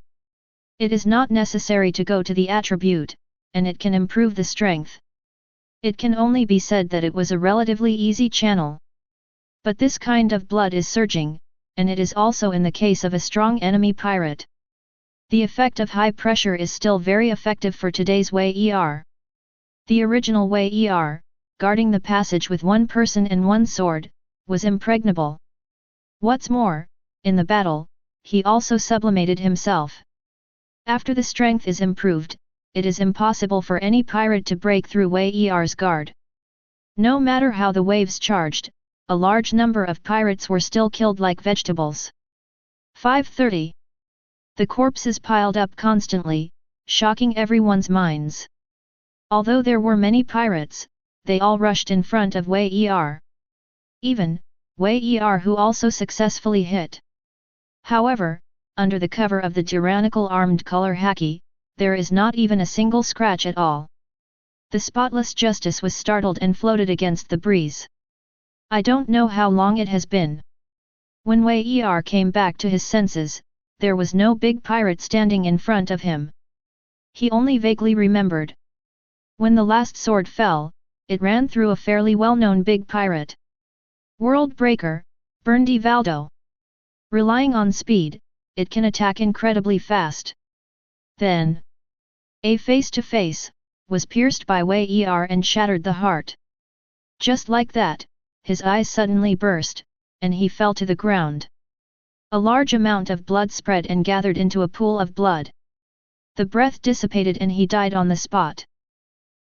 It is not necessary to go to the attribute, and it can improve the strength. It can only be said that it was a relatively easy channel. But this kind of blood is surging, and it is also in the case of a strong enemy pirate. The effect of high pressure is still very effective for today's Wei Er. The original Wei Er, guarding the passage with one person and one sword, was impregnable. What's more, in the battle, he also sublimated himself. After the strength is improved, it is impossible for any pirate to break through Wei Er's guard. No matter how the waves charged, a large number of pirates were still killed like vegetables. 5:30. The corpses piled up constantly, shocking everyone's minds. Although there were many pirates, they all rushed in front of Wei Er. Even Wei Er, who also successfully hit. However, under the cover of the tyrannical armed color haki, there is not even a single scratch at all. The spotless justice was startled and floated against the breeze. I don't know how long it has been. When Wei Er came back to his senses, there was no big pirate standing in front of him. He only vaguely remembered. When the last sword fell, it ran through a fairly well-known big pirate. World Breaker, Berndi Valdo. Relying on speed, it can attack incredibly fast. Then, a face-to-face, was pierced by Wei Er and shattered the heart. Just like that, his eyes suddenly burst, and he fell to the ground. A large amount of blood spread and gathered into a pool of blood. The breath dissipated and he died on the spot.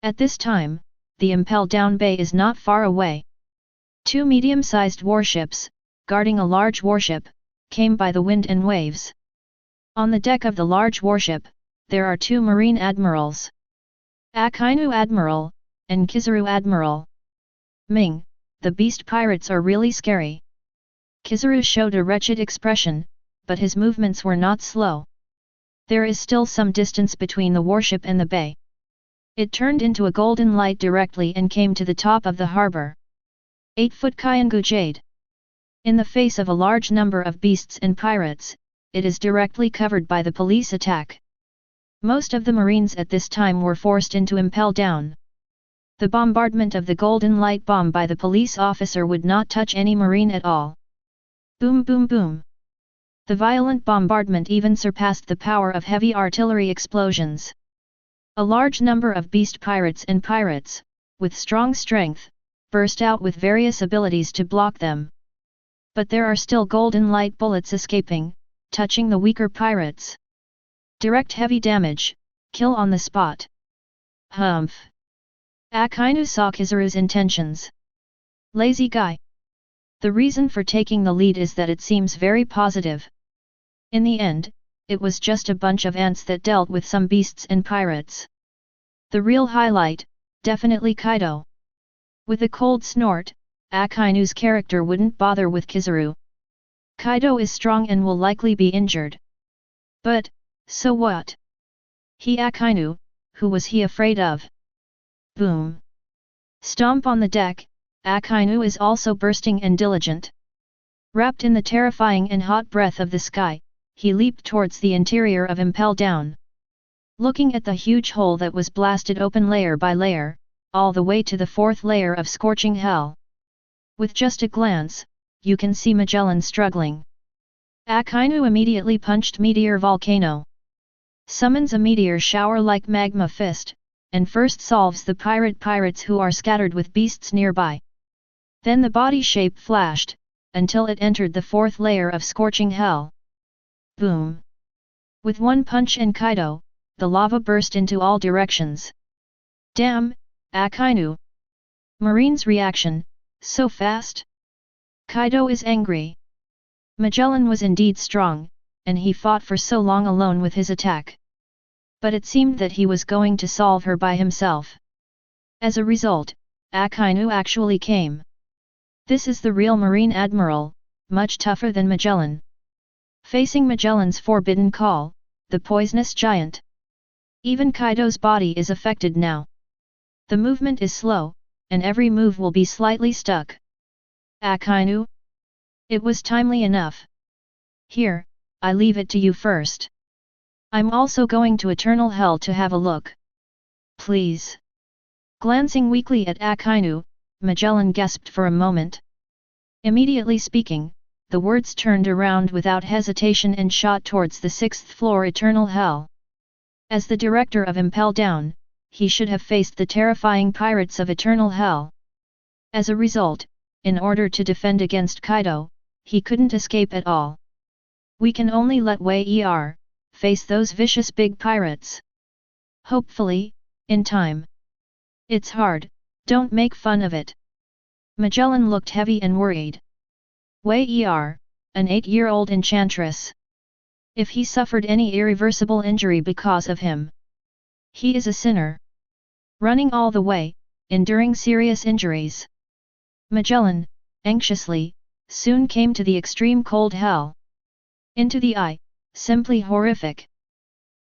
At this time, the Impel Down Bay is not far away. Two medium-sized warships, guarding a large warship, came by the wind and waves. On the deck of the large warship, there are two marine admirals. Akainu Admiral, and Kizaru Admiral. Ming, the beast pirates are really scary. Kizaru showed a wretched expression, but his movements were not slow. There is still some distance between the warship and the bay. It turned into a golden light directly and came to the top of the harbor. 8-foot Kyangu Jade. In the face of a large number of beasts and pirates, it is directly covered by the police attack. Most of the marines at this time were forced into Impel Down. The bombardment of the golden light bomb by the police officer would not touch any marine at all. Boom boom boom. The violent bombardment even surpassed the power of heavy artillery explosions. A large number of beast pirates and pirates, with strong strength, burst out with various abilities to block them. But there are still golden light bullets escaping, touching the weaker pirates. Direct heavy damage, kill on the spot. Humph. Akainu saw Kizaru's intentions. Lazy guy. The reason for taking the lead is that it seems very positive. In the end, it was just a bunch of ants that dealt with some beasts and pirates. The real highlight, definitely Kaido. With a cold snort, Akainu's character wouldn't bother with Kizaru. Kaido is strong and will likely be injured. But, so what? He Akainu, who was he afraid of? Boom. Stomp on the deck, Akainu is also bursting and diligent. Wrapped in the terrifying and hot breath of the sky, he leaped towards the interior of Impel Down. Looking at the huge hole that was blasted open layer by layer, all the way to the fourth layer of scorching hell. With just a glance, you can see Magellan struggling. Akainu immediately punched Meteor Volcano. Summons a meteor shower like Magma Fist, and first solves the pirates who are scattered with beasts nearby. Then the body shape flashed, until it entered the fourth layer of scorching hell. Boom! With one punch and Kaido, the lava burst into all directions. Damn, Akainu! Marine's reaction, so fast? Kaido is angry. Magellan was indeed strong, and he fought for so long alone with his attack. But it seemed that he was going to solve her by himself. As a result, Akainu actually came. This is the real Marine Admiral, much tougher than Magellan. Facing Magellan's forbidden call, the poisonous giant. Even Kaido's body is affected now. The movement is slow, and every move will be slightly stuck. Akainu? It was timely enough. Here, I leave it to you first. I'm also going to Eternal Hell to have a look. Please. Glancing weakly at Akainu, Magellan gasped for a moment. Immediately speaking, the words turned around without hesitation and shot towards the 6th floor Eternal Hell. As the director of Impel Down, he should have faced the terrifying pirates of Eternal Hell. As a result, in order to defend against Kaido, he couldn't escape at all. We can only let Wei Er face those vicious big pirates. Hopefully, in time. It's hard, don't make fun of it. Magellan looked heavy and worried. Wei Er, an 8-year-old enchantress. If he suffered any irreversible injury because of him, he is a sinner. Running all the way, enduring serious injuries. Magellan, anxiously, soon came to the extreme cold hell. Into the eye, simply horrific.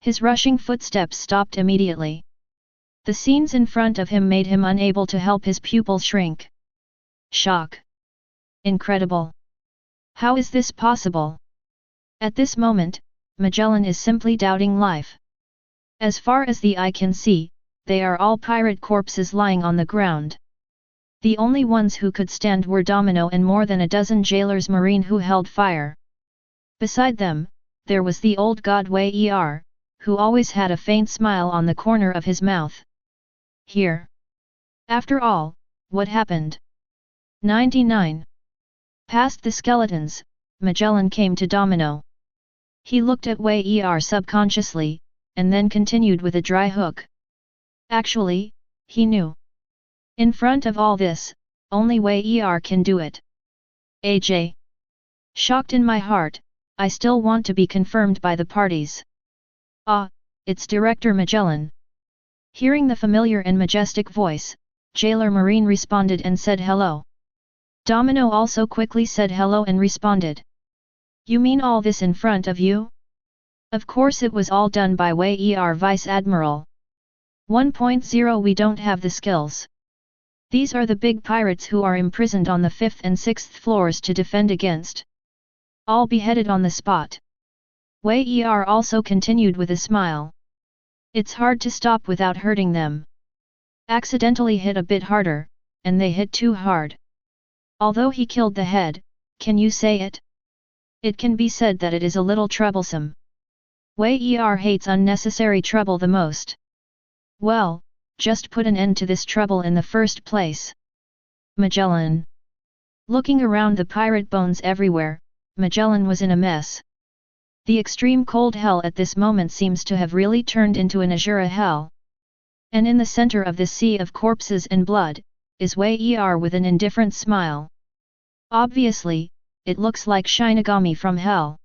His rushing footsteps stopped immediately. The scenes in front of him made him unable to help his pupil shrink. Shock. Incredible. How is this possible? At this moment, Magellan is simply doubting life. As far as the eye can see, they are all pirate corpses lying on the ground. The only ones who could stand were Domino and more than a dozen jailers marine who held fire. Beside them, there was the old god Wei Er, who always had a faint smile on the corner of his mouth. Here. After all, what happened? 99. Past the skeletons, Magellan came to Domino. He looked at Wei Er subconsciously, and then continued with a dry hook. Actually, he knew. In front of all this, only Wei Er can do it. AJ. Shocked in my heart, I still want to be confirmed by the parties. Ah, it's Director Magellan. Hearing the familiar and majestic voice, Jailer Marine responded and said hello. Domino also quickly said hello and responded. You mean all this in front of you? Of course it was all done by Wei Er Vice Admiral. 1.0 We don't have the skills. These are the big pirates who are imprisoned on the 5th and 6th floors to defend against. All beheaded on the spot. Wei Er also continued with a smile. It's hard to stop without hurting them. Accidentally hit a bit harder, and they hit too hard. Although he killed the head, can you say it? It can be said that it is a little troublesome. Wei Er hates unnecessary trouble the most. Well, just put an end to this trouble in the first place. Magellan. Looking around the pirate bones everywhere, Magellan was in a mess. The extreme cold hell at this moment seems to have really turned into an azura hell. And in the center of this sea of corpses and blood, is Wei Er with an indifferent smile. Obviously, it looks like Shinigami from hell.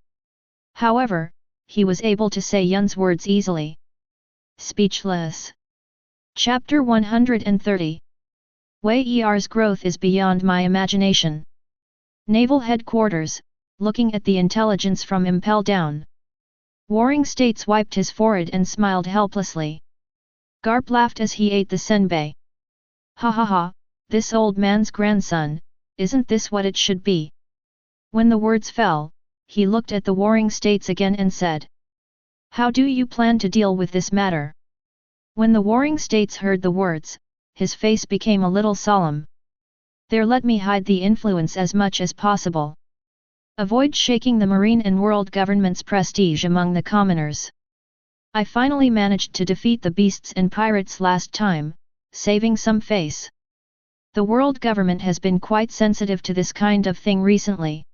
However, he was able to say Yun's words easily. Speechless. Chapter 130. Wei Er's growth is beyond my imagination. Naval Headquarters, looking at the intelligence from Impel Down. Warring States wiped his forehead and smiled helplessly. Garp laughed as he ate the senbei. Ha ha ha, this old man's grandson, isn't this what it should be? When the words fell, he looked at the Warring States again and said. How do you plan to deal with this matter? When the Warring States heard the words, his face became a little solemn. There, let me hide the influence as much as possible. Avoid shaking the marine and world government's prestige among the commoners. I finally managed to defeat the beasts and pirates last time, saving some face. The world government has been quite sensitive to this kind of thing recently.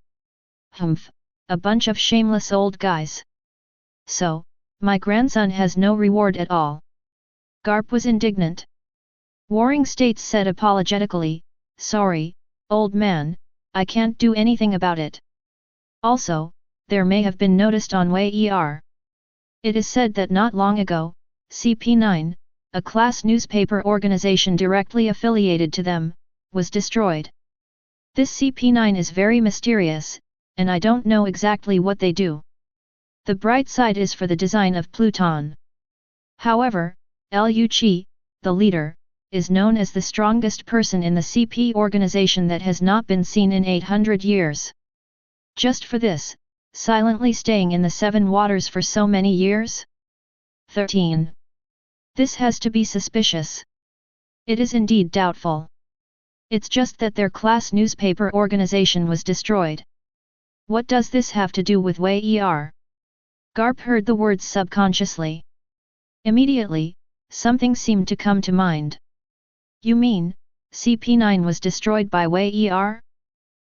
Humph, a bunch of shameless old guys. So, my grandson has no reward at all. Garp was indignant. Warring States said apologetically, "Sorry, old man, I can't do anything about it. Also, there may have been noticed on Wei Er. It is said that not long ago, CP9, a class newspaper organization directly affiliated to them, was destroyed. This CP9 is very mysterious, and I don't know exactly what they do. The bright side is for the design of Pluton. However, Lu Chi, the leader, is known as the strongest person in the CP organization that has not been seen in 800 years. Just for this, silently staying in the Seven Waters for so many years? 13. This has to be suspicious. It is indeed doubtful. It's just that their class newspaper organization was destroyed. What does this have to do with Wei Er? Garp heard the words subconsciously. Immediately, something seemed to come to mind. You mean, CP9 was destroyed by Wei Er?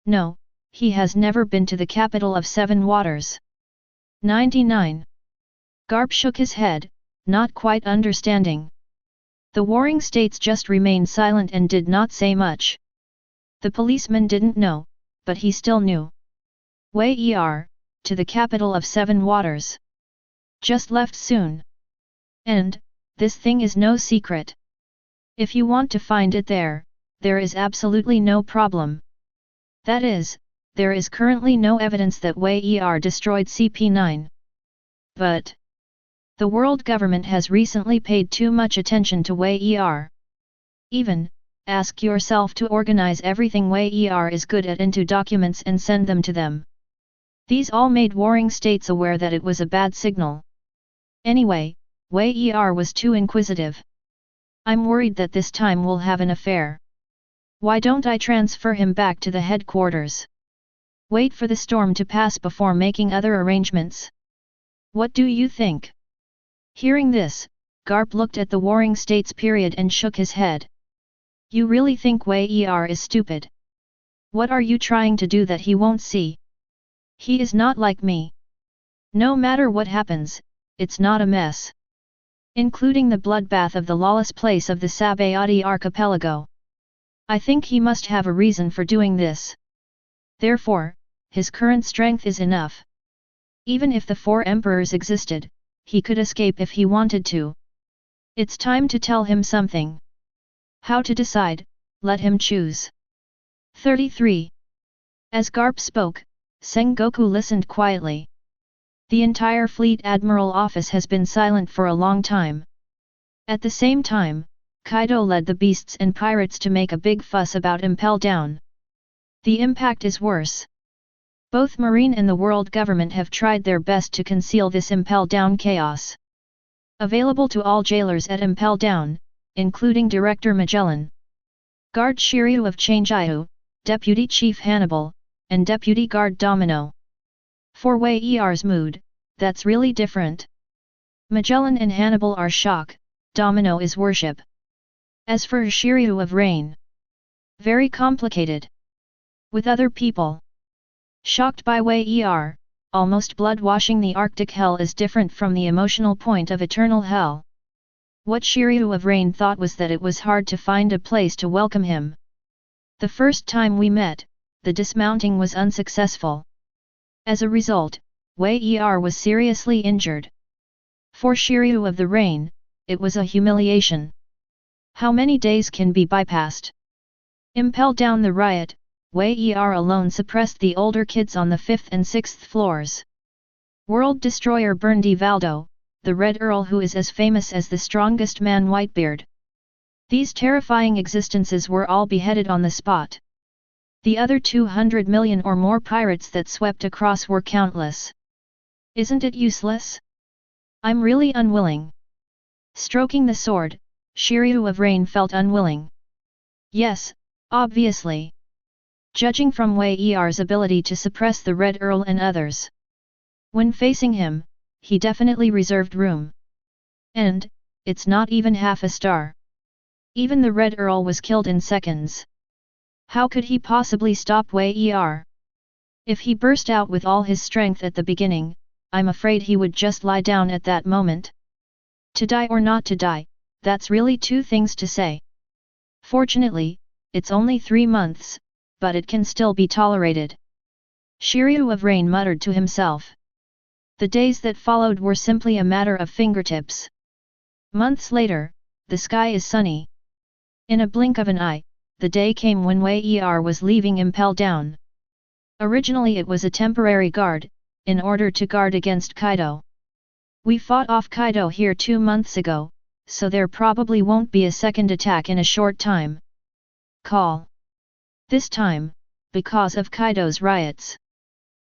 No, he has never been to the capital of Seven Waters. 99. Garp shook his head, not quite understanding. The warring states just remained silent and did not say much. The policeman didn't know, but he still knew. Wei Er, to the capital of Seven Waters. Just left soon. And, this thing is no secret. If you want to find it there is absolutely no problem. That is, there is currently no evidence that Wei Er destroyed CP9. But the world government has recently paid too much attention to Wei Er. Even, ask yourself to organize everything Wei Er is good at into documents and send them to them. These all made warring states aware that it was a bad signal. Anyway, Wei Er was too inquisitive. I'm worried that this time we'll have an affair. Why don't I transfer him back to the headquarters? Wait for the storm to pass before making other arrangements. What do you think? Hearing this, Garp looked at the warring states period and shook his head. You really think Wei Er is stupid? What are you trying to do that he won't see? He is not like me. No matter what happens, it's not a mess. Including the bloodbath of the lawless place of the Sabayati archipelago. I think he must have a reason for doing this. Therefore, his current strength is enough. Even if the four emperors existed, he could escape if he wanted to. It's time to tell him something. How to decide, let him choose. 33. As Garp spoke, Sengoku listened quietly. The entire Fleet Admiral office has been silent for a long time. At the same time, Kaido led the beasts and pirates to make a big fuss about Impel Down. The impact is worse. Both Marine and the world government have tried their best to conceal this Impel Down chaos. Available to all jailers at Impel Down, including Director Magellan, Guard Shiryu of Changjiu, Deputy Chief Hannibal, and Deputy Guard Domino. For Wei Er's mood, that's really different. Magellan and Hannibal are shock, Domino is worship. As for Shiryu of Rain, very complicated. With other people shocked by Wei Er, almost blood-washing the Arctic hell is different from the emotional point of eternal hell. What Shiryu of Rain thought was that it was hard to find a place to welcome him. The first time we met, the dismounting was unsuccessful. As a result, Wei Er was seriously injured. For Shiryu of the Rain, it was a humiliation. How many days can be bypassed? Impel Down the riot, Wei Er alone suppressed the older kids on the 5th and 6th floors. World Destroyer burned Valdo, the Red Earl who is as famous as the strongest man Whitebeard. These terrifying existences were all beheaded on the spot. The other 200 million or more pirates that swept across were countless. Isn't it useless? I'm really unwilling. Stroking the sword, Shiryu of Rain felt unwilling. Yes, obviously. Judging from Wei Er's ability to suppress the Red Earl and others. When facing him, he definitely reserved room. And, it's not even half a star. Even the Red Earl was killed in seconds. How could he possibly stop Wei Er? If he burst out with all his strength at the beginning, I'm afraid he would just lie down at that moment. To die or not to die, that's really two things to say. Fortunately, it's only 3 months, but it can still be tolerated. Shiryu of Rain muttered to himself. The days that followed were simply a matter of fingertips. Months later, the sky is sunny. In a blink of an eye, the day came when Wei Er was leaving Impel Down. Originally it was a temporary guard, in order to guard against Kaido. We fought off Kaido here 2 months ago, so there probably won't be a second attack in a short time. Call. This time, because of Kaido's riots.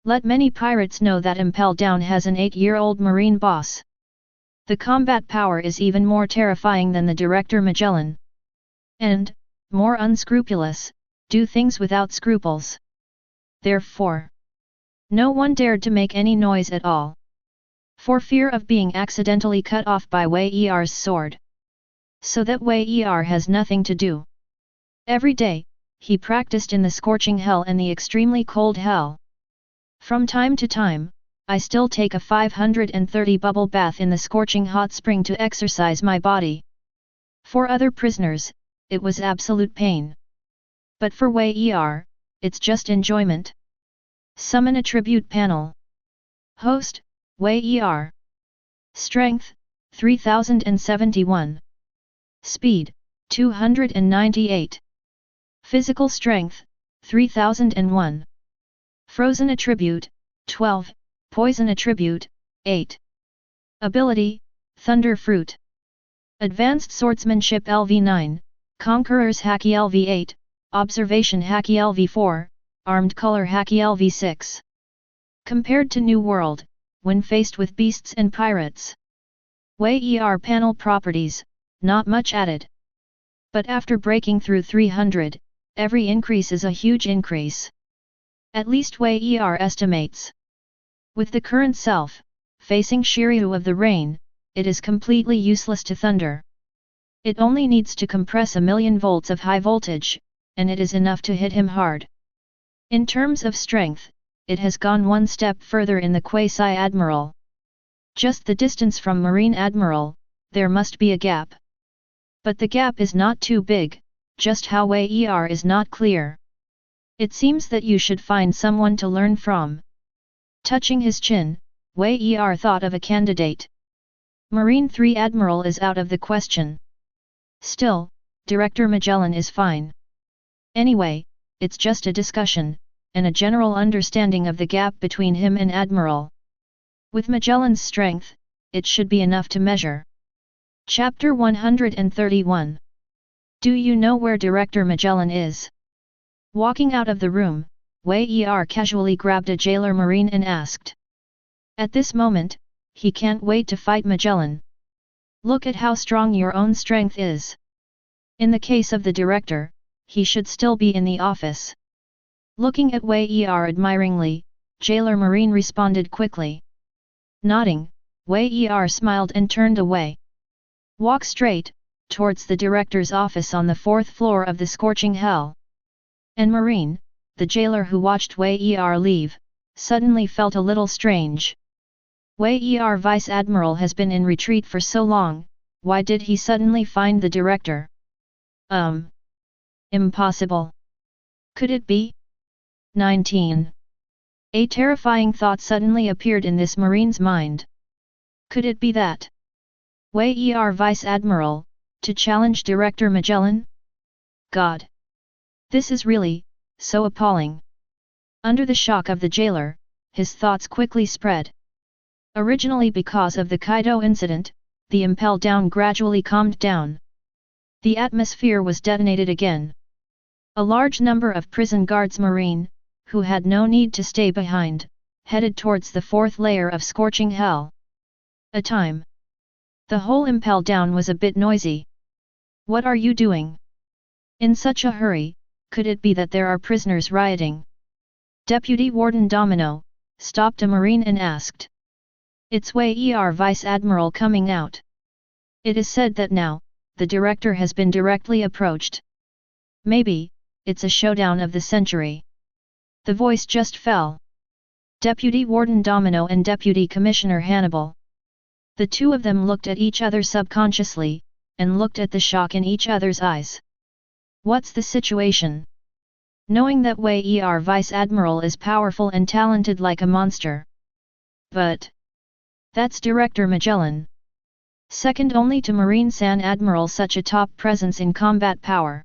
Let many pirates know that Impel Down has an 8-year-old marine boss. The combat power is even more terrifying than the Director Magellan. And, more unscrupulous, do things without scruples. Therefore, no one dared to make any noise at all. For fear of being accidentally cut off by Wei Er's sword. So that Wei Er has nothing to do. Every day, he practiced in the scorching hell and the extremely cold hell. From time to time, I still take a 530 bubble bath in the scorching hot spring to exercise my body. For other prisoners, it was absolute pain. But for Wei Er, it's just enjoyment. Summon a tribute panel. Host, Wei Er. Strength, 3071. Speed, 298. Physical strength, 3001. Frozen attribute, 12, Poison attribute, 8. Ability, Thunder Fruit. Advanced Swordsmanship LV9, Conqueror's Haki LV8, Observation Haki LV4, Armed Color Haki LV6. Compared to New World, when faced with beasts and pirates. Wei Er panel properties, not much added. But after breaking through 300, every increase is a huge increase. At least Wei Er estimates. With the current self, facing Shiryu of the Rain, it is completely useless to thunder. It only needs to compress 1,000,000 volts of high voltage, and it is enough to hit him hard. In terms of strength, it has gone one step further in the Quasi-Admiral. Just the distance from Marine Admiral, there must be a gap. But the gap is not too big, just how Wei Er is not clear. It seems that you should find someone to learn from. Touching his chin, Wei Er thought of a candidate. Marine 3 Admiral is out of the question. Still, Director Magellan is fine. Anyway, it's just a discussion, and a general understanding of the gap between him and Admiral. With Magellan's strength, it should be enough to measure. Chapter 131. Do you know where Director Magellan is? Walking out of the room, Wei Er casually grabbed a jailer marine and asked. At this moment, he can't wait to fight Magellan. Look at how strong your own strength is. In the case of the director, he should still be in the office. Looking at Wei Er admiringly, jailer marine responded quickly. Nodding, Wei Er smiled and turned away. Walk straight, towards the director's office on the 4th floor of the scorching hell. And Marine, the jailer who watched Wei Er leave, suddenly felt a little strange. Wei Er Vice Admiral has been in retreat for so long, why did he suddenly find the director? Impossible. Could it be? 19. A terrifying thought suddenly appeared in this Marine's mind. Could it be that Wei Er Vice Admiral, to challenge Director Magellan? God! This is really, so appalling. Under the shock of the jailer, his thoughts quickly spread. Originally because of the Kaido incident, the Impel Down gradually calmed down. The atmosphere was detonated again. A large number of prison guards marine, who had no need to stay behind, headed towards the 4th layer of scorching hell. A time. The whole Impel Down was a bit noisy. What are you doing? In such a hurry, could it be that there are prisoners rioting? Deputy Warden Domino stopped a marine and asked. It's Wei Er Vice Admiral coming out. It is said that now, the director has been directly approached. Maybe, it's a showdown of the century. The voice just fell. Deputy Warden Domino and Deputy Commissioner Hannibal. The two of them looked at each other subconsciously, and looked at the shock in each other's eyes. What's the situation? Knowing that Wei Er Vice Admiral is powerful and talented like a monster. But that's Director Magellan. Second only to Marine San Admiral, such a top presence in combat power.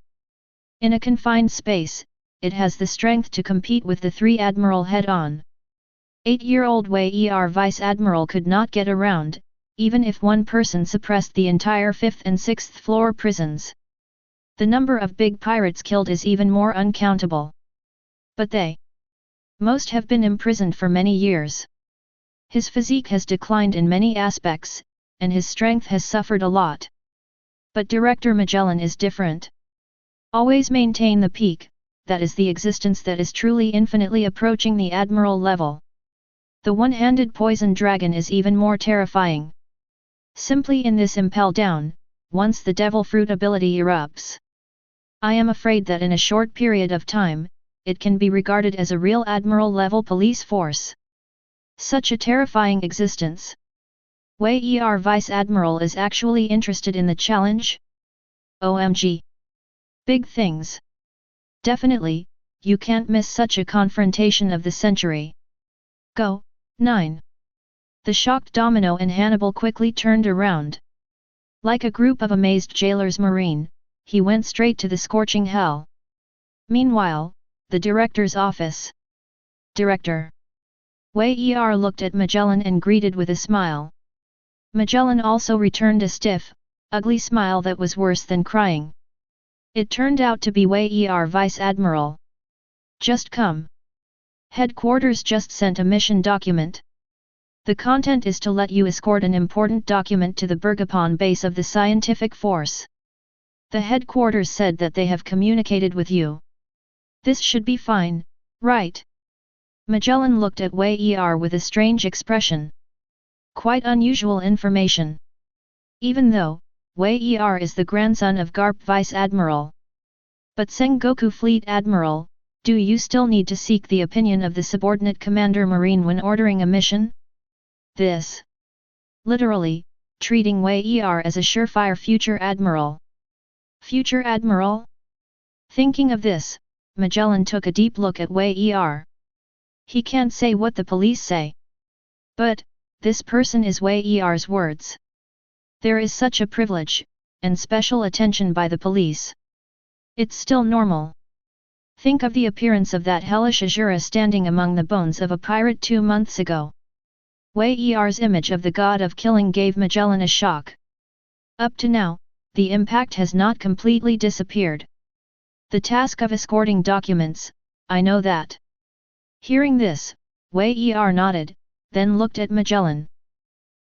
In a confined space, it has the strength to compete with the three Admiral head-on. 8-year-old Wei Er Vice Admiral could not get around, even if one person suppressed the entire 5th and 6th floor prisons. The number of big pirates killed is even more uncountable. But most have been imprisoned for many years. His physique has declined in many aspects, and his strength has suffered a lot. But Director Magellan is different. Always maintain the peak, that is the existence that is truly infinitely approaching the Admiral level. The one-handed poison dragon is even more terrifying. Simply in this impel down, once the devil fruit ability erupts. I am afraid that in a short period of time, it can be regarded as a real Admiral-level police force. Such a terrifying existence. Wei Er Vice Admiral is actually interested in the challenge? OMG! Big things! Definitely, you can't miss such a confrontation of the century. Go, 9! The shocked Domino and Hannibal quickly turned around. Like a group of amazed jailers marine, he went straight to the scorching hell. Meanwhile, the director's office. Director. Wei Er looked at Magellan and greeted with a smile. Magellan also returned a stiff, ugly smile that was worse than crying. It turned out to be Wei Er Vice Admiral. Just come. Headquarters just sent a mission document. The content is to let you escort an important document to the Bergapon base of the scientific force. The headquarters said that they have communicated with you. This should be fine, right? Magellan looked at Wei Er with a strange expression. Quite unusual information. Even though, Wei Er is the grandson of Garp Vice Admiral. But Sengoku Fleet Admiral, do you still need to seek the opinion of the subordinate Commander Marine when ordering a mission? This. Literally, treating Wei Er as a surefire future Admiral. Future Admiral? Thinking of this, Magellan took a deep look at Wei Er. He can't say what the police say. But, this person is Wei Er's words. There is such a privilege, and special attention by the police. It's still normal. Think of the appearance of that hellish Azura standing among the bones of a pirate 2 months ago. Wei Er's image of the god of killing gave Magellan a shock. Up to now, the impact has not completely disappeared. The task of escorting documents, I know that. Hearing this, Wei Er nodded, then looked at Magellan.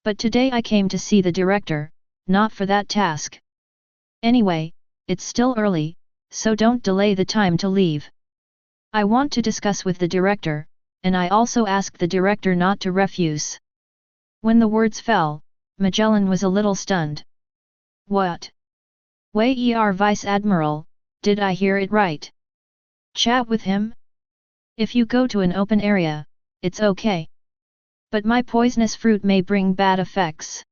But today I came to see the director, not for that task. Anyway, it's still early, so don't delay the time to leave. I want to discuss with the director, and I also ask the director not to refuse. When the words fell, Magellan was a little stunned. What? Wei Er Vice Admiral, did I hear it right? Chat with him? If you go to an open area, it's okay. But my poisonous fruit may bring bad effects.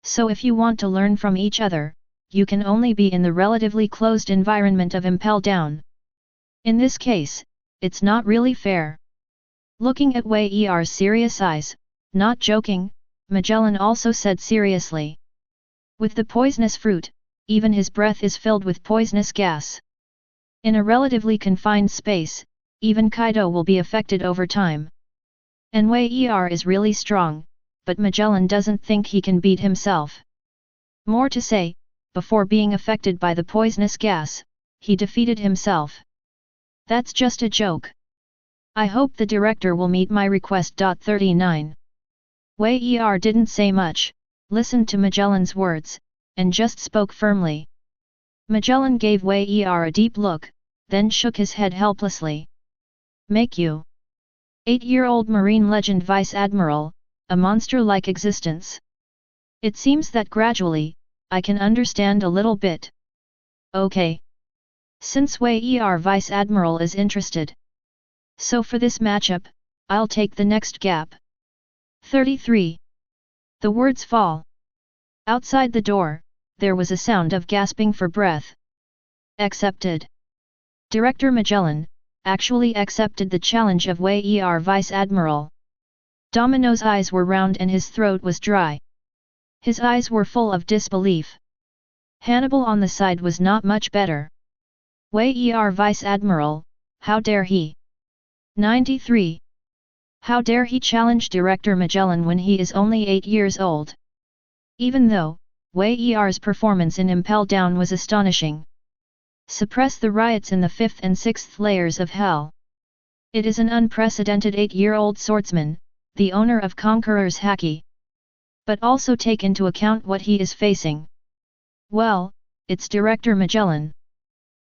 So if you want to learn from each other, you can only be in the relatively closed environment of Impel Down. In this case, it's not really fair. Looking at Wei Er's serious eyes, not joking, Magellan also said seriously. With the poisonous fruit, even his breath is filled with poisonous gas. In a relatively confined space, even Kaido will be affected over time. And Wei Er is really strong, but Magellan doesn't think he can beat himself. More to say, before being affected by the poisonous gas, he defeated himself. That's just a joke. I hope the director will meet my request. 39. Wei Er didn't say much, listened to Magellan's words, and just spoke firmly. Magellan gave Wei Er a deep look, then shook his head helplessly. Make you 8-year-old Marine legend Vice Admiral, a monster-like existence. It seems that gradually, I can understand a little bit. Okay. Since Wei Er Vice Admiral is interested. So for this matchup, I'll take the next gap. 33. The words fall. Outside the door, there was a sound of gasping for breath. Accepted. Director Magellan actually accepted the challenge of Wei Vice Admiral. Domino's eyes were round and his throat was dry. His eyes were full of disbelief. Hannibal on the side was not much better. Wei Vice Admiral, how dare he? 93. How dare he challenge Director Magellan when he is only 8 years old? Even though, Wei Er's performance in Impel Down was astonishing. Suppress the riots in the 5th and 6th layers of hell. It is an unprecedented 8-year-old swordsman, the owner of Conqueror's Haki. But also take into account what he is facing. Well, it's Director Magellan.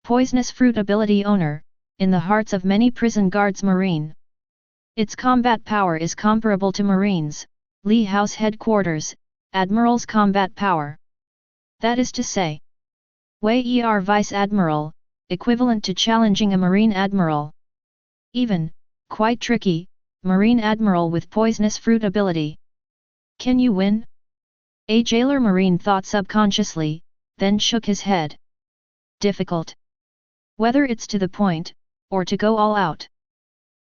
Poisonous fruit ability owner, in the hearts of many prison guards Marine. Its combat power is comparable to Marine's, Lee House headquarters, Admiral's combat power. That is to say, Wei Vice Admiral, equivalent to challenging a Marine Admiral. Even, quite tricky, Marine Admiral with poisonous fruit ability. Can you win? A jailer Marine thought subconsciously, then shook his head. Difficult. Whether it's to the point, or to go all out.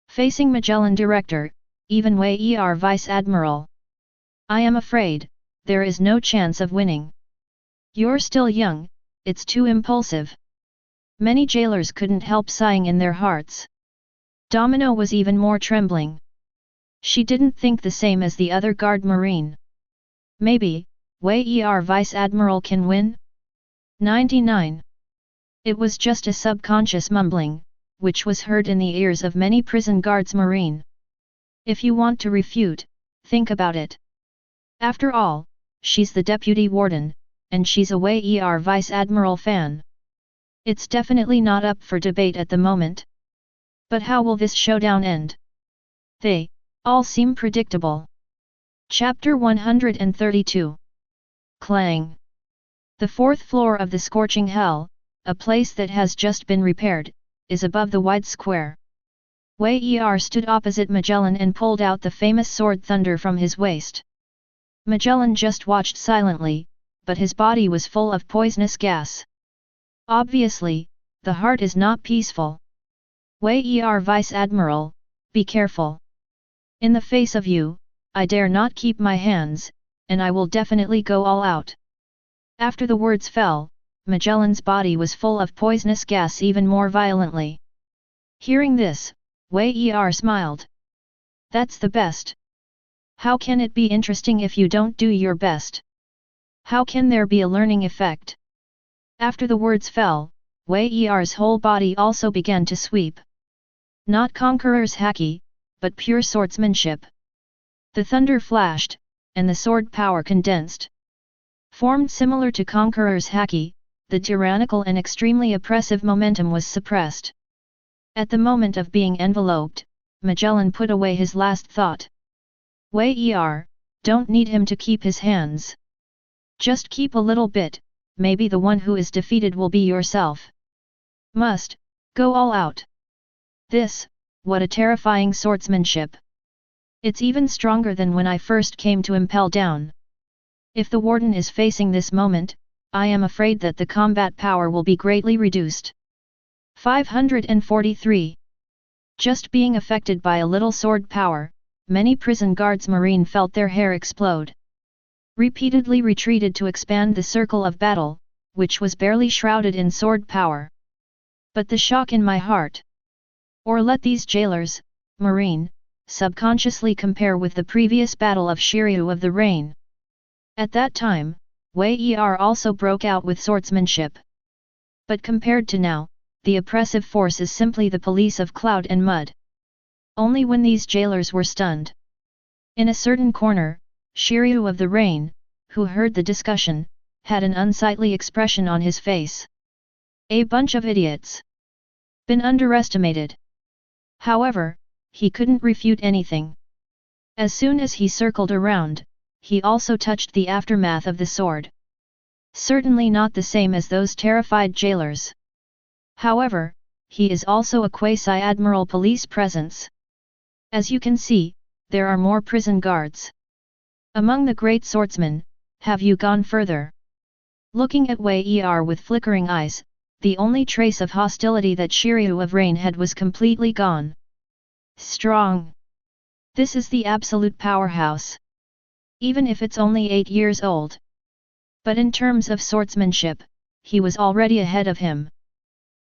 Facing Magellan Director, even Wei Vice Admiral. I am afraid, there is no chance of winning. You're still young, it's too impulsive. Many jailers couldn't help sighing in their hearts. Domino was even more trembling. She didn't think the same as the other guard Marine. Maybe, Wei Vice Admiral can win? 99. It was just a subconscious mumbling, which was heard in the ears of many prison guards Marine. If you want to refute, think about it. After all, she's the deputy warden, and she's a Wei Vice Admiral fan. It's definitely not up for debate at the moment. But how will this showdown end? They all seem predictable. Chapter 132. Clang. The 4th floor of the scorching hell, a place that has just been repaired, is above the wide square. Wei stood opposite Magellan and pulled out the famous sword Thunder from his waist. Magellan just watched silently, but his body was full of poisonous gas. Obviously, the heart is not peaceful. Wei Vice Admiral, be careful. In the face of you, I dare not keep my hands, and I will definitely go all out. After the words fell, Magellan's body was full of poisonous gas even more violently. Hearing this, Wei smiled. That's the best. How can it be interesting if you don't do your best? How can there be a learning effect? After the words fell, Wei whole body also began to sweep. Not Conqueror's Haki, but pure swordsmanship. The thunder flashed, and the sword power condensed. Formed similar to Conqueror's Haki, the tyrannical and extremely oppressive momentum was suppressed. At the moment of being enveloped, Magellan put away his last thought. Wei don't need him to keep his hands. Just keep a little bit, maybe the one who is defeated will be yourself. Must go all out. This, what a terrifying swordsmanship. It's even stronger than when I first came to Impel Down. If the warden is facing this moment, I am afraid that the combat power will be greatly reduced. 543. Just being affected by a little sword power, many prison guards Marine felt their hair explode. Repeatedly retreated to expand the circle of battle, which was barely shrouded in sword power. But the shock in my heart. Or let these jailers, Marine, subconsciously compare with the previous battle of Shiryu of the Rain. At that time, Wei also broke out with swordsmanship. But compared to now, the oppressive force is simply the police of cloud and mud. Only when these jailers were stunned. In a certain corner, Shiryu of the Rain, who heard the discussion, had an unsightly expression on his face. A bunch of idiots. Been underestimated. However, he couldn't refute anything. As soon as he circled around, he also touched the aftermath of the sword. Certainly not the same as those terrified jailers. However, he is also a quasi-admiral police presence. As you can see, there are more prison guards. Among the great swordsmen, have you gone further? Looking at Wei with flickering eyes, the only trace of hostility that Shiryu of Rain had was completely gone. Strong. This is the absolute powerhouse. Even if it's only 8 years old. But in terms of swordsmanship, he was already ahead of him.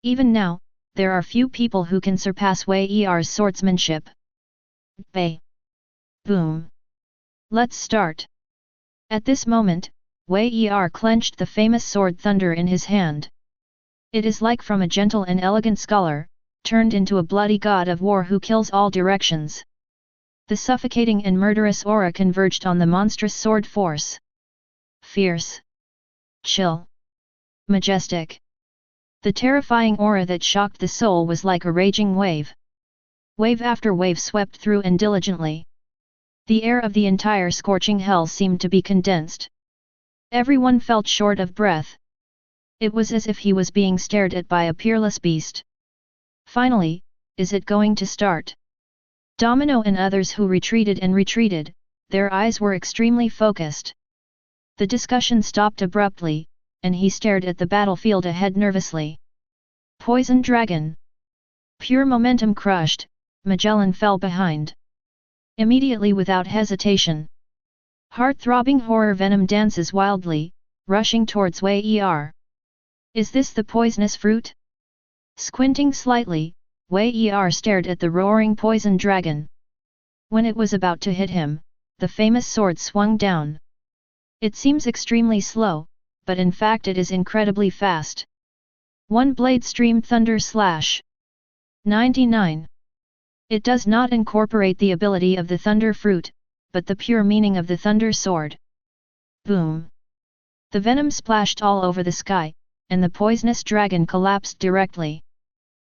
Even now, there are few people who can surpass Wei Er's swordsmanship. Bay. Boom. Let's start. At this moment, Wei Er clenched the famous sword Thunder in his hand. It is like from a gentle and elegant scholar, turned into a bloody god of war who kills all directions. The suffocating and murderous aura converged on the monstrous sword force. Fierce. Chill. Majestic. The terrifying aura that shocked the soul was like a raging wave. Wave after wave swept through and diligently. The air of the entire scorching hell seemed to be condensed. Everyone felt short of breath. It was as if he was being stared at by a peerless beast. Finally, is it going to start? Domino and others who retreated and retreated, their eyes were extremely focused. The discussion stopped abruptly, and he stared at the battlefield ahead nervously. Poison Dragon. Pure momentum crushed, Magellan fell behind. Immediately without hesitation. Heart-throbbing horror venom dances wildly, rushing towards Wei Er. Is this the poisonous fruit? Squinting slightly, Wei Er stared at the roaring poison dragon. When it was about to hit him, the famous sword swung down. It seems extremely slow, but in fact it is incredibly fast. One blade streamed thunder slash. 99. It does not incorporate the ability of the thunder fruit, but the pure meaning of the thunder sword. Boom! The venom splashed all over the sky, and the poisonous dragon collapsed directly.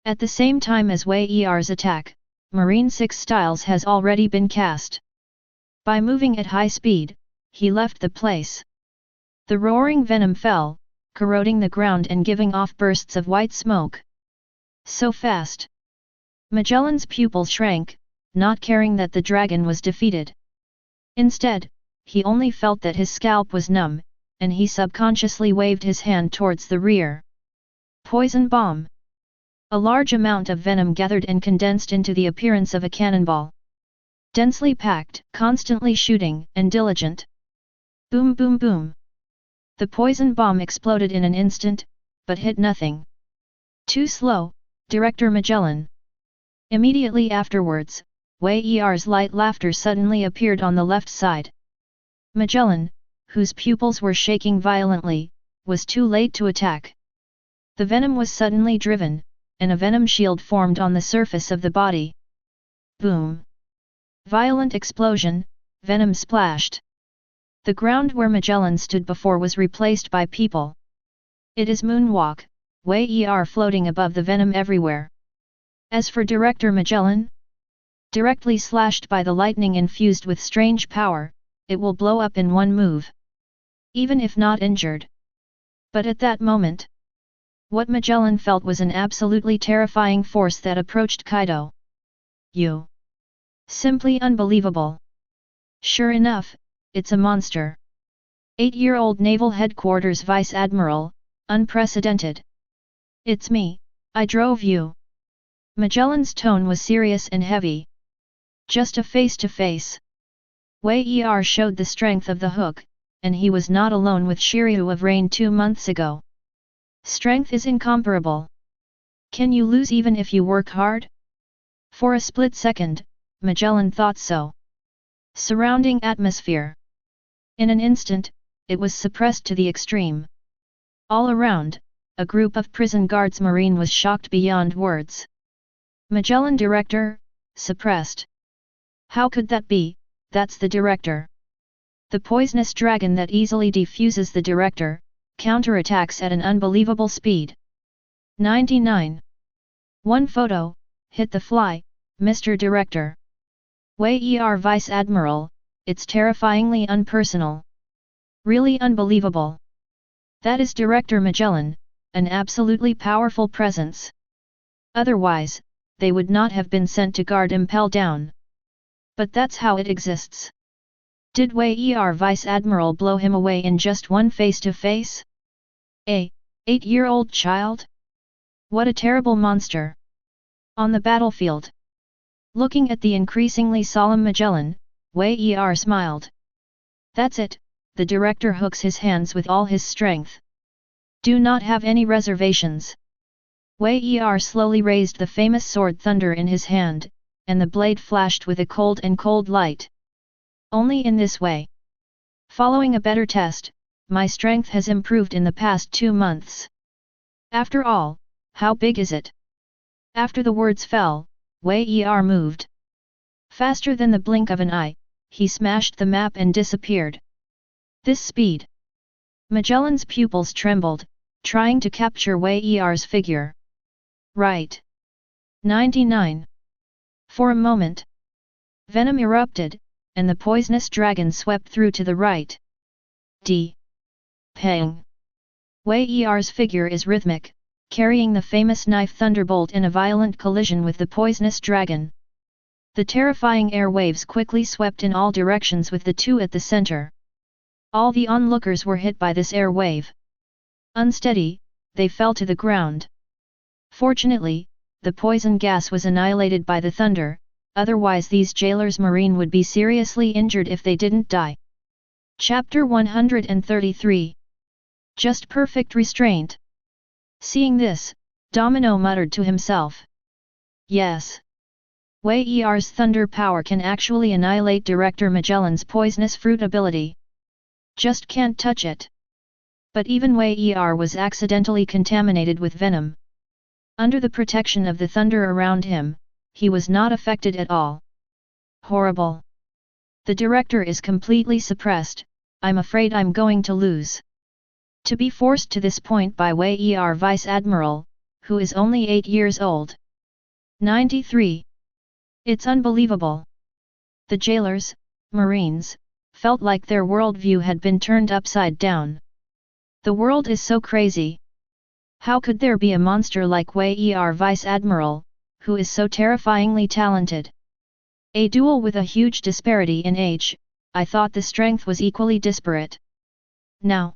At the same time as Wei Er's attack, Marine 6 Styles has already been cast. By moving at high speed, he left the place. The roaring venom fell, corroding the ground and giving off bursts of white smoke. So fast! Magellan's pupils shrank, not caring that the dragon was defeated. Instead, he only felt that his scalp was numb, and he subconsciously waved his hand towards the rear. Poison bomb. A large amount of venom gathered and condensed into the appearance of a cannonball. Densely packed, constantly shooting, and diligent. Boom boom boom. The poison bomb exploded in an instant, but hit nothing. Too slow, Director Magellan. Immediately afterwards, Wei Er's light laughter suddenly appeared on the left side. Magellan, whose pupils were shaking violently, was too late to attack. The venom was suddenly driven, and a venom shield formed on the surface of the body. Boom! Violent explosion, venom splashed. The ground where Magellan stood before was replaced by people. It is moonwalk, Wei Er floating above the venom everywhere. As for Director Magellan, directly slashed by the lightning infused with strange power, it will blow up in one move. Even if not injured. But at that moment, what Magellan felt was an absolutely terrifying force that approached Kaido. You. Simply unbelievable. Sure enough, it's a monster. 8-year-old Naval Headquarters Vice Admiral, unprecedented. It's me, I drove you. Magellan's tone was serious and heavy. Just a face-to-face. Wei Er showed the strength of the hook, and he was not alone with Shiryu of Rain 2 months ago. Strength is incomparable. Can you lose even if you work hard? For a split second, Magellan thought so. Surrounding atmosphere. In an instant, it was suppressed to the extreme. All around, a group of prison guards Marine was shocked beyond words. Magellan Director, suppressed. How could that be? That's the Director. The poisonous dragon that easily defuses the Director, counterattacks at an unbelievable speed. 99. One photo, hit the fly, Mr. Director. Wei Er Vice Admiral, it's terrifyingly unpersonal. Really unbelievable. That is Director Magellan, an absolutely powerful presence. Otherwise, they would not have been sent to guard Impel down. But that's how it exists. Did Wei Er Vice Admiral blow him away in just one face-to-face? A 8-year-old child? What a terrible monster! On the battlefield. Looking at the increasingly solemn Magellan, Wei Er smiled. That's it, the director hooks his hands with all his strength. Do not have any reservations. Wei Er slowly raised the famous sword Thunder in his hand, and the blade flashed with a cold light. Only in this way. Following a better test, my strength has improved in the past 2 months. After all, how big is it? After the words fell, Wei Er moved. Faster than the blink of an eye, he smashed the map and disappeared. This speed. Magellan's pupils trembled, trying to capture Wei Er's figure. Right. 99. For a moment, venom erupted, and the poisonous dragon swept through to the right. Pang. Wei Er's figure is rhythmic, carrying the famous knife thunderbolt in a violent collision with the poisonous dragon. The terrifying air waves quickly swept in all directions with the two at the center. All the onlookers were hit by this air wave. Unsteady, they fell to the ground. Fortunately, the poison gas was annihilated by the thunder, otherwise these jailers marine would be seriously injured if they didn't die. Chapter 133. Just perfect restraint. Seeing this, Domino muttered to himself. Yes. Wei Er's thunder power can actually annihilate Director Magellan's poisonous fruit ability. Just can't touch it. But even Wei Er was accidentally contaminated with venom. Under the protection of the thunder around him, he was not affected at all. Horrible. The director is completely suppressed, I'm afraid I'm going to lose. To be forced to this point by Wei Er Vice Admiral, who is only 8 years old. 93. It's unbelievable. The jailers, Marines, felt like their worldview had been turned upside down. The world is so crazy. How could there be a monster like Wei Er Vice Admiral, who is so terrifyingly talented? A duel with a huge disparity in age, I thought the strength was equally disparate. Now.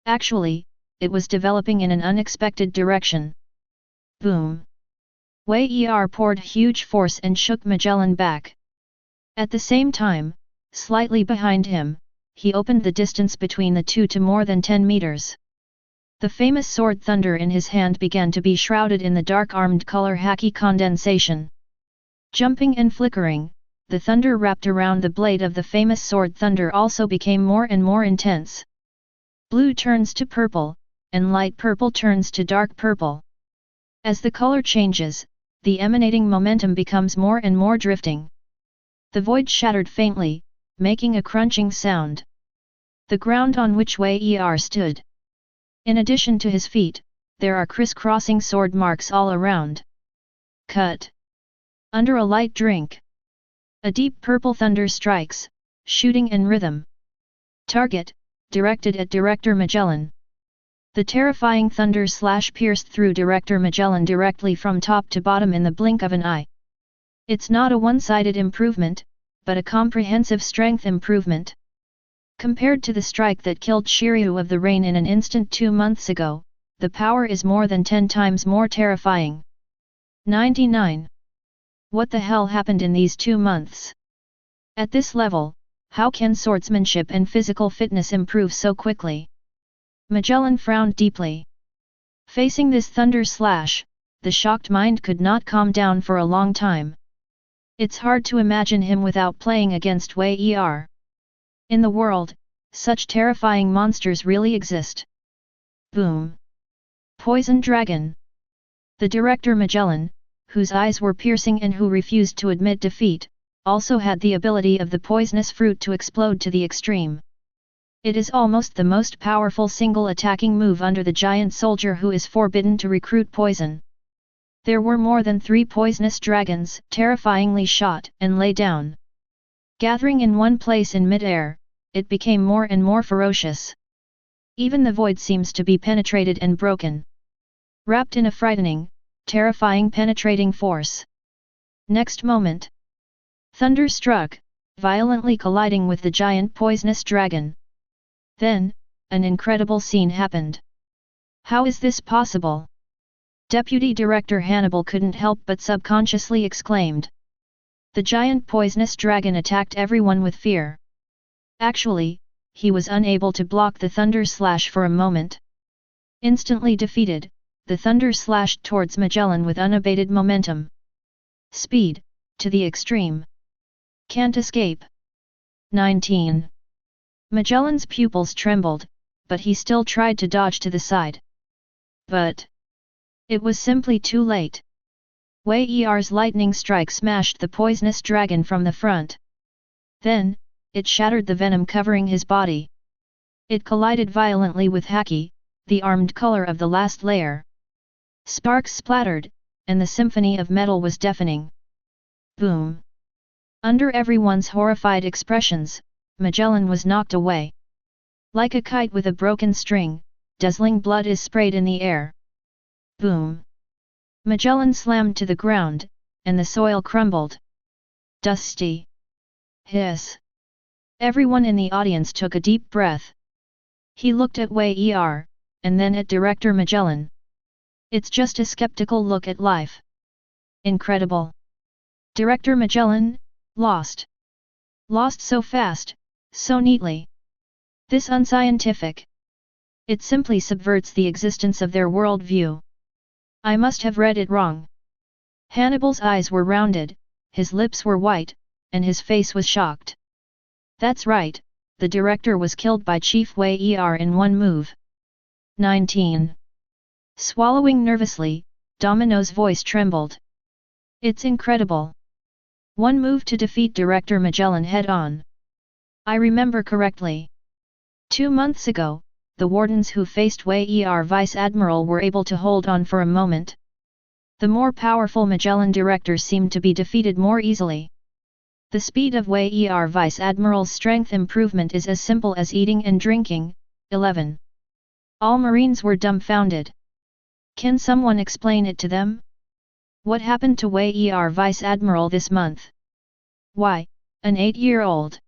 Actually, it was developing in an unexpected direction. Boom! Wei Er poured huge force and shook Magellan back. At the same time, slightly behind him, he opened the distance between the two to more than 10 meters. The famous sword Thunder in his hand began to be shrouded in the dark armed color Haki condensation. Jumping and flickering, the thunder wrapped around the blade of the famous sword Thunder also became more and more intense. Blue turns to purple, and light purple turns to dark purple. As the color changes, the emanating momentum becomes more and more drifting. The void shattered faintly, making a crunching sound. The ground on which Wei Er stood. In addition to his feet, there are crisscrossing sword marks all around. Cut. Under a light drink. A deep purple thunder strikes, shooting in rhythm. Target, directed at Director Magellan. The terrifying thunder slash pierced through Director Magellan directly from top to bottom in the blink of an eye. It's not a one-sided improvement, but a comprehensive strength improvement. Compared to the strike that killed Shiryu of the Rain in an instant 2 months ago, the power is more than 10 times more terrifying. 99. What the hell happened in these 2 months? At this level, how can swordsmanship and physical fitness improve so quickly? Magellan frowned deeply. Facing this thunder slash, the shocked mind could not calm down for a long time. It's hard to imagine him without playing against Wei Er. In the world, such terrifying monsters really exist. Boom! Poison Dragon. The director Magellan, whose eyes were piercing and who refused to admit defeat, also had the ability of the poisonous fruit to explode to the extreme. It is almost the most powerful single attacking move under the giant soldier who is forbidden to recruit poison. There were more than 3 poisonous dragons, terrifyingly shot and lay down. Gathering in one place in mid-air, it became more and more ferocious. Even the void seems to be penetrated and broken. Wrapped in a frightening, terrifying penetrating force. Next moment, thunder struck, violently colliding with the giant poisonous dragon. Then, an incredible scene happened. How is this possible? Deputy Director Hannibal couldn't help but subconsciously exclaimed. The giant poisonous dragon attacked everyone with fear. Actually, he was unable to block the thunder slash for a moment. Instantly defeated, the thunder slashed towards Magellan with unabated momentum. Speed, to the extreme. Can't escape. 19. Magellan's pupils trembled, but he still tried to dodge to the side. But it was simply too late. Wei Er's lightning strike smashed the poisonous dragon from the front. Then, it shattered the venom covering his body. It collided violently with Haki, the armed color of the last layer. Sparks splattered, and the symphony of metal was deafening. Boom! Under everyone's horrified expressions, Magellan was knocked away. Like a kite with a broken string, dazzling blood is sprayed in the air. Boom! Magellan slammed to the ground, and the soil crumbled. Dusty! Hiss! Everyone in the audience took a deep breath. He looked at Wei Er, and then at Director Magellan. It's just a skeptical look at life. Incredible! Director Magellan, lost. Lost so fast, so neatly. This unscientific. It simply subverts the existence of their worldview. I must have read it wrong. Hannibal's eyes were rounded, his lips were white, and his face was shocked. That's right, the director was killed by Chief Wei Er in one move. 19. Swallowing nervously, Domino's voice trembled. It's incredible. One move to defeat Director Magellan head-on. I remember correctly. 2 months ago, the wardens who faced Wei Er Vice Admiral were able to hold on for a moment. The more powerful Magellan director seemed to be defeated more easily. The speed of Wei Er Vice Admiral's strength improvement is as simple as eating and drinking. 11. All Marines were dumbfounded. Can someone explain it to them? What happened to Wei Er Vice Admiral this month? Why, an 8-year-old.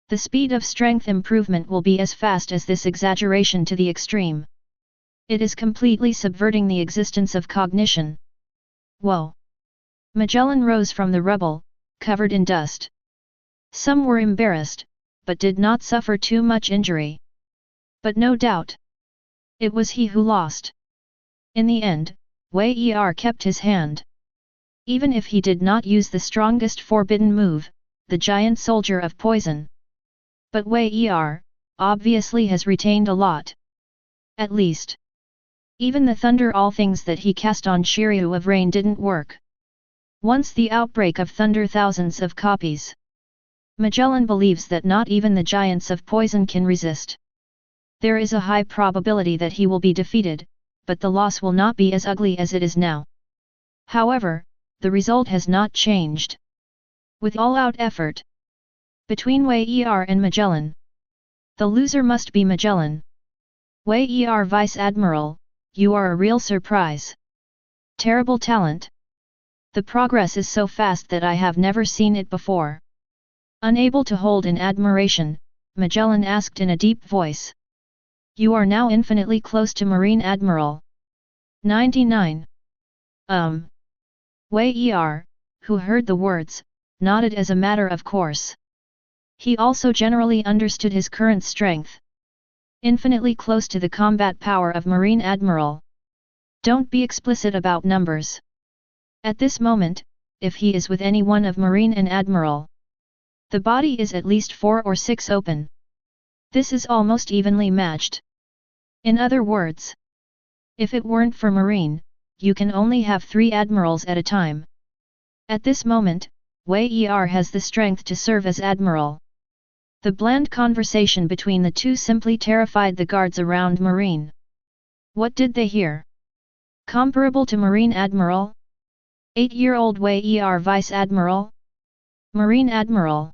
The speed of strength improvement will be as fast as this exaggeration to the extreme. It is completely subverting the existence of cognition. Whoa! Magellan rose from the rubble, covered in dust. Some were embarrassed, but did not suffer too much injury. But no doubt, it was he who lost. In the end, Wei Er kept his hand. Even if he did not use the strongest forbidden move, the giant soldier of poison. But Wei Er, obviously has retained a lot. At least. Even the thunder all things that he cast on Shiryu of rain didn't work. Once the outbreak of thunder thousands of copies. Magellan believes that not even the giants of poison can resist. There is a high probability that he will be defeated, but the loss will not be as ugly as it is now. However, the result has not changed. With all-out effort. Between Wei Er and Magellan. The loser must be Magellan. Wei Er Vice Admiral, you are a real surprise. Terrible talent. The progress is so fast that I have never seen it before. Unable to hold in admiration, Magellan asked in a deep voice. You are now infinitely close to Marine Admiral. 99. Wei Er, who heard the words, nodded as a matter of course. He also generally understood his current strength. Infinitely close to the combat power of Marine Admiral. Don't be explicit about numbers. At this moment, if he is with any one of Marine and Admiral, the body is at least 4 or 6 open. This is almost evenly matched. In other words, if it weren't for Marine, you can only have 3 admirals at a time. At this moment, Wei Er has the strength to serve as admiral. The bland conversation between the two simply terrified the guards around Marine. What did they hear? Comparable to Marine Admiral? 8-year-old Wei Er Vice Admiral? Marine Admiral.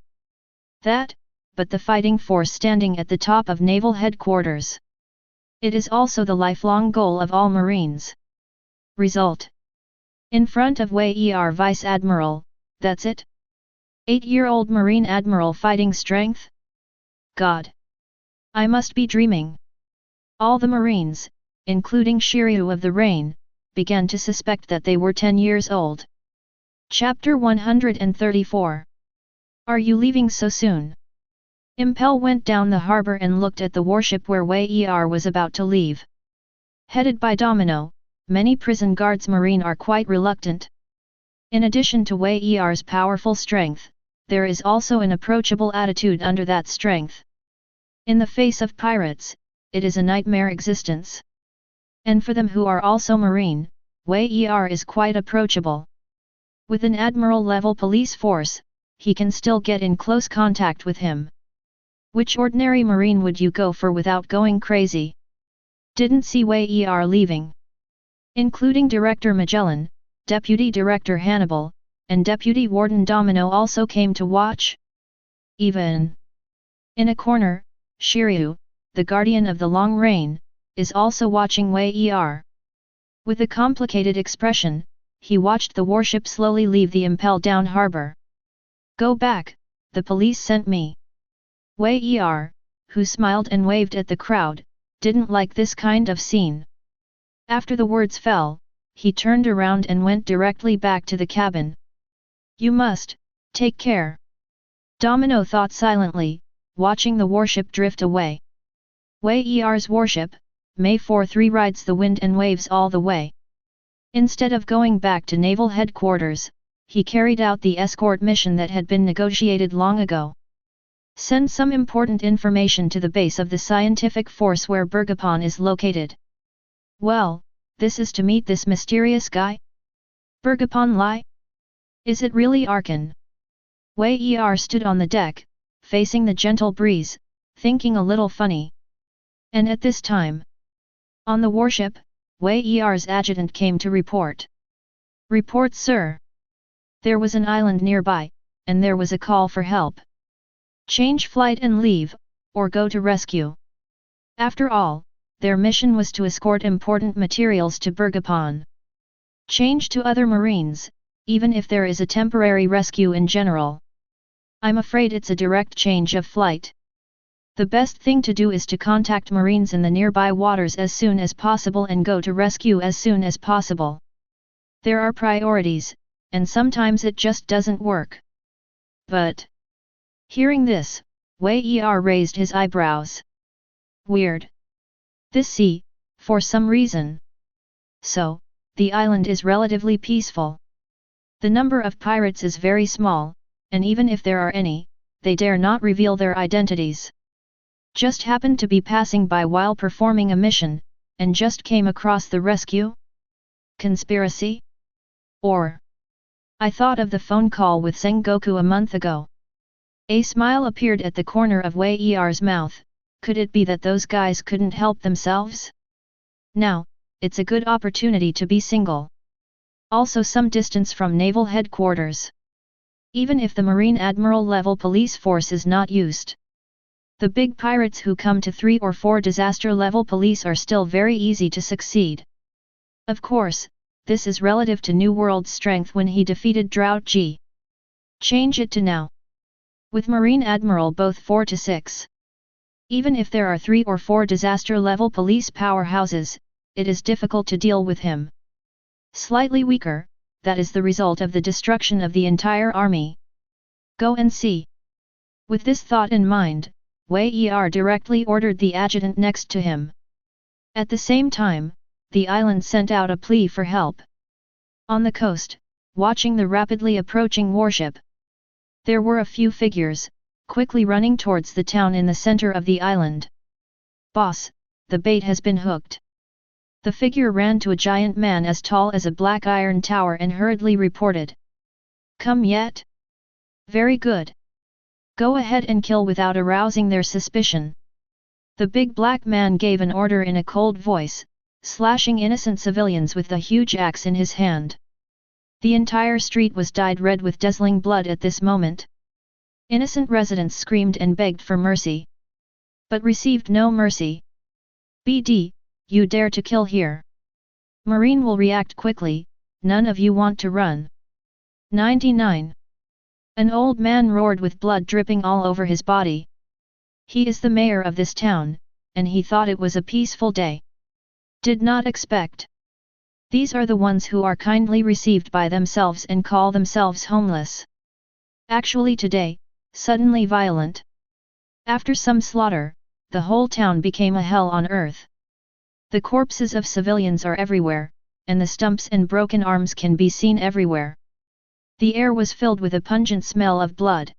That, but the fighting force standing at the top of Naval Headquarters. It is also the lifelong goal of all Marines. Result. In front of Wei Er Vice Admiral, that's it? 8-year-old Marine Admiral fighting strength? God! I must be dreaming. All the Marines, including Shiryu of the Rain, began to suspect that they were 10 years old. Chapter 134. Are you leaving so soon? Impel went down the harbor and looked at the warship where Wei Er was about to leave. Headed by Domino, many prison guards marine are quite reluctant. In addition to Wei Er's powerful strength, there is also an approachable attitude under that strength. In the face of pirates, it is a nightmare existence. And for them who are also marine, Wei Er is quite approachable. With an admiral-level police force, he can still get in close contact with him. Which ordinary marine would you go for without going crazy? Didn't see Wei Er leaving. Including Director Magellan, Deputy Director Hannibal, and Deputy Warden Domino also came to watch. Even in a corner, Shiryu, the guardian of the Long Reign, is also watching Wei Er. With a complicated expression, he watched the warship slowly leave the Impel Down harbor. Go back, the police sent me. Wei Er, who smiled and waved at the crowd, didn't like this kind of scene. After the words fell, he turned around and went directly back to the cabin. You must take care. Domino thought silently, watching the warship drift away. Wei Er's warship, May 4-3 rides the wind and waves all the way. Instead of going back to naval headquarters, he carried out the escort mission that had been negotiated long ago. Send some important information to the base of the scientific force where Bergapon is located. Well, this is to meet this mysterious guy? Bergapon Lai? Is it really Arkan? Wei Er stood on the deck, facing the gentle breeze, thinking a little funny. And at this time, on the warship, Wei Er's adjutant came to report. Report, sir. There was an island nearby, and there was a call for help. Change flight and leave, or go to rescue. After all, their mission was to escort important materials to Bergapon. Change to other marines, even if there is a temporary rescue in general. I'm afraid it's a direct change of flight. The best thing to do is to contact marines in the nearby waters as soon as possible and go to rescue as soon as possible. There are priorities, and sometimes it just doesn't work. But hearing this, Wei Er raised his eyebrows. Weird. This sea, for some reason. So, the island is relatively peaceful. The number of pirates is very small, and even if there are any, they dare not reveal their identities. Just happened to be passing by while performing a mission, and just came across the rescue? Conspiracy? Or I thought of the phone call with Sengoku a month ago. A smile appeared at the corner of Wei Er's mouth. Could it be that those guys couldn't help themselves? Now, it's a good opportunity to be single. Also some distance from naval headquarters. Even if the Marine Admiral level police force is not used. The big pirates who come to 3 or 4 disaster level police are still very easy to succeed. Of course, this is relative to New World's strength when he defeated Drought G. Change it to now. With Marine Admiral both 4 to 6. Even if there are 3 or 4 disaster level police powerhouses, it is difficult to deal with him. Slightly weaker, that is the result of the destruction of the entire army. Go and see. With this thought in mind, Wei Er directly ordered the adjutant next to him. At the same time, the island sent out a plea for help. On the coast, watching the rapidly approaching warship, there were a few figures, quickly running towards the town in the center of the island. Boss, the bait has been hooked. The figure ran to a giant man as tall as a black iron tower and hurriedly reported. Come yet? Very good. Go ahead and kill without arousing their suspicion. The big black man gave an order in a cold voice, slashing innocent civilians with the huge axe in his hand. The entire street was dyed red with dazzling blood at this moment. Innocent residents screamed and begged for mercy. But received no mercy. BD, you dare to kill here. Marine will react quickly, none of you want to run. 99. An old man roared with blood dripping all over his body. He is the mayor of this town, and he thought it was a peaceful day. Did not expect These are the ones who are kindly received by themselves and call themselves homeless. Actually today, suddenly violent. After some slaughter, the whole town became a hell on earth. The corpses of civilians are everywhere, and the stumps and broken arms can be seen everywhere. The air was filled with a pungent smell of blood.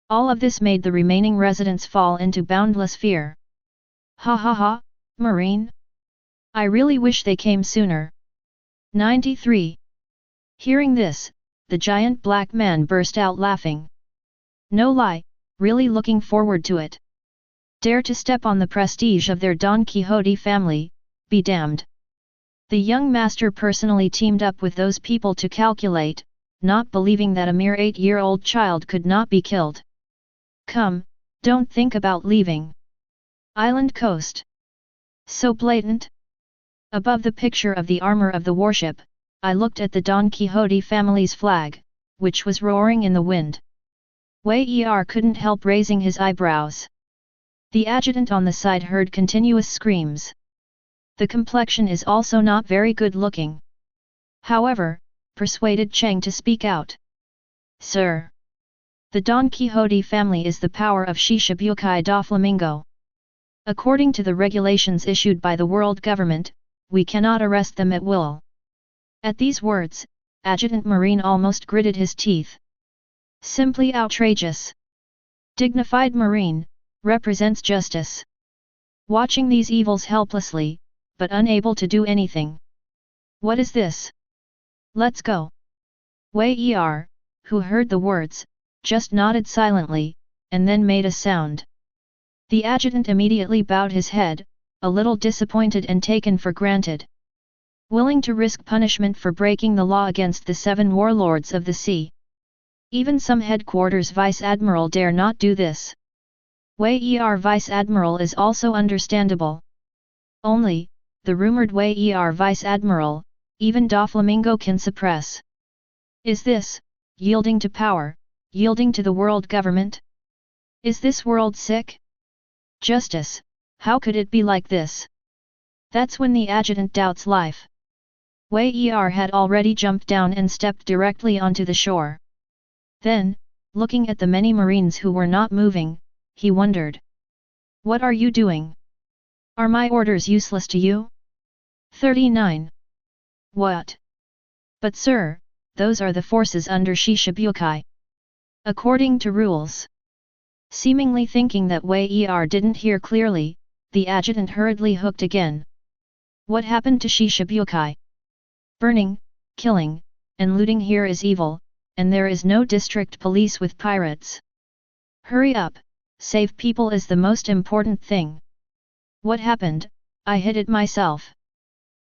All of this made the remaining residents fall into boundless fear. Ha ha ha, Marine? I really wish they came sooner. 93. Hearing this, the giant black man burst out laughing. No lie, really looking forward to it. Dare to step on the prestige of their Don Quixote family, be damned. The young master personally teamed up with those people to calculate, not believing that a mere 8-year-old child could not be killed. Come, don't think about leaving. Island coast. So blatant? Above the picture of the armor of the warship, I looked at the Don Quixote family's flag, which was roaring in the wind. Wei couldn't help raising his eyebrows. The adjutant on the side heard continuous screams. The complexion is also not very good looking. However, persuaded Cheng to speak out. Sir! The Don Quixote family is the power of Shishibukai da Flamingo. According to the regulations issued by the world government, we cannot arrest them at will. At these words, Adjutant Marine almost gritted his teeth. Simply outrageous. Dignified Marine, represents justice. Watching these evils helplessly, but unable to do anything. What is this? Let's go. Wei who heard the words, just nodded silently, and then made a sound. The adjutant immediately bowed his head, a little disappointed and taken for granted. Willing to risk punishment for breaking the law against the 7 warlords of the sea. Even some headquarters vice admiral dare not do this. Wei vice admiral is also understandable. Only, the rumored Wei vice admiral, even Da Flamingo can suppress. Is this, yielding to power, yielding to the world government? Is this world sick? Justice, how could it be like this? That's when the adjutant doubts life. Wei had already jumped down and stepped directly onto the shore. Then, looking at the many marines who were not moving, he wondered. What are you doing? Are my orders useless to you? 39. What? But sir, those are the forces under Shishibukai. According to rules. Seemingly thinking that Wei didn't hear clearly, the adjutant hurriedly hooked again. What happened to Shishibukai? Burning, killing, and looting here is evil, and there is no district police with pirates. Hurry up, save people is the most important thing. What happened? I hit it myself.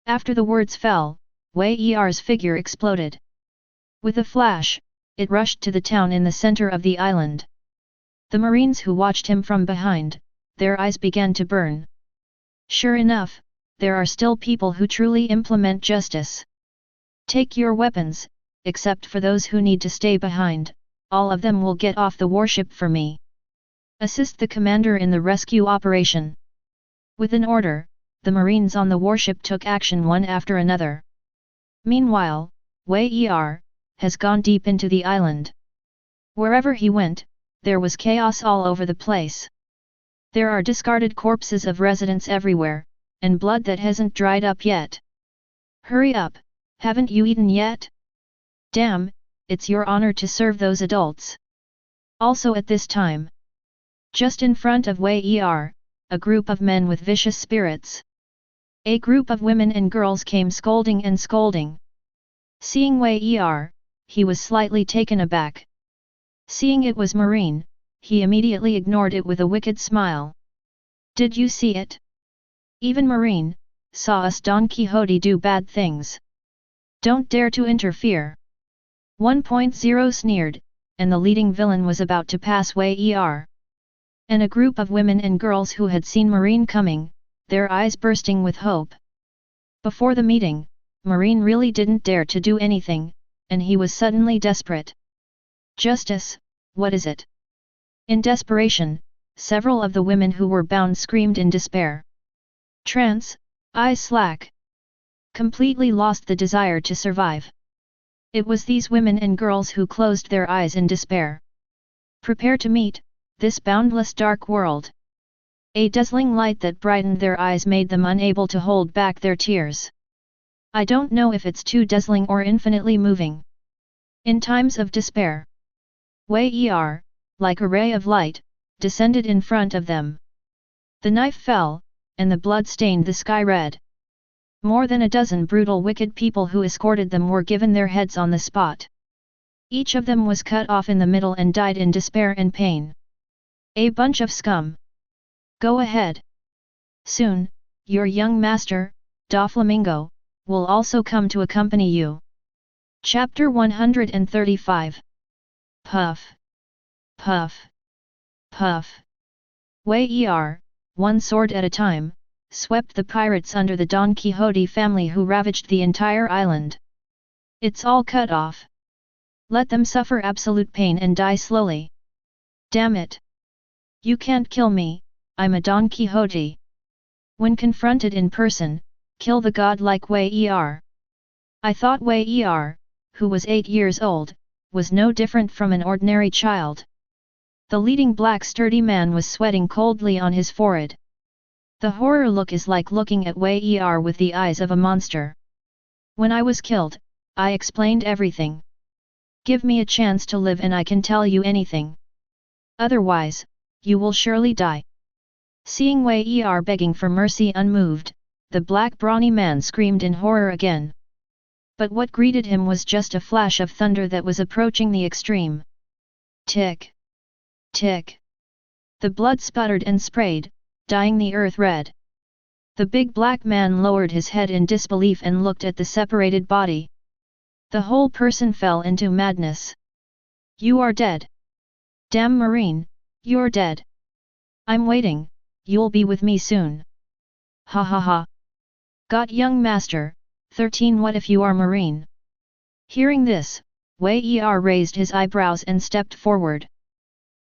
After the words fell, Wei figure exploded. With a flash, it rushed to the town in the center of the island. The marines who watched him from behind, their eyes began to burn. Sure enough, there are still people who truly implement justice. Take your weapons, except for those who need to stay behind, all of them will get off the warship for me. Assist the commander in the rescue operation. With an order, the marines on the warship took action one after another. Meanwhile, Wei has gone deep into the island. Wherever he went, there was chaos all over the place. There are discarded corpses of residents everywhere, and blood that hasn't dried up yet. Hurry up, haven't you eaten yet? Damn, it's your honor to serve those adults. Also at this time, just in front of Wei a group of men with vicious spirits. A group of women and girls came scolding and scolding. Seeing Wei he was slightly taken aback. Seeing it was Marine, he immediately ignored it with a wicked smile. Did you see it? Even Marine, saw us Don Quixote do bad things. Don't dare to interfere. 1.0 sneered, and the leading villain was about to pass Wei And a group of women and girls who had seen Marine coming, their eyes bursting with hope. Before the meeting, Marine really didn't dare to do anything, and he was suddenly desperate. Justice, what is it? In desperation, several of the women who were bound screamed in despair. Trance, eyes slack. completely lost the desire to survive. It was these women and girls who closed their eyes in despair. Prepare to meet this boundless dark world. A dazzling light that brightened their eyes made them unable to hold back their tears. I don't know if it's too dazzling or infinitely moving. In times of despair, Wei Er, like a ray of light, descended in front of them. The knife fell, and the blood stained the sky red. More than a dozen brutal wicked people who escorted them were given their heads on the spot. Each of them was cut off in the middle and died in despair and pain. A bunch of scum. Go ahead. Soon, your young master, Doflamingo, will also come to accompany you. Chapter 135. Puff. Puff. Puff. Wei Er, one sword at a time, swept the pirates under the Don Quixote family who ravaged the entire island. It's all cut off. Let them suffer absolute pain and die slowly. Damn it! You can't kill me, I'm a Don Quixote. When confronted in person, kill the god like Wei Er. I thought Wei Er, who was 8 years old, was no different from an ordinary child. The leading black sturdy man was sweating coldly on his forehead. The horror look is like looking at Wei Er with the eyes of a monster. When I was killed, I explained everything. Give me a chance to live and I can tell you anything. Otherwise, you will surely die. Seeing Wei Er begging for mercy unmoved, the black brawny man screamed in horror again. But what greeted him was just a flash of thunder that was approaching the extreme. Tick! Tick! The blood sputtered and sprayed, dyeing the earth red. The big black man lowered his head in disbelief and looked at the separated body. The whole person fell into madness. You are dead. Damn Marine, you're dead. I'm waiting, you'll be with me soon. Ha ha ha. Got young master, 13. What if you are Marine? Hearing this, Wei Er raised his eyebrows and stepped forward.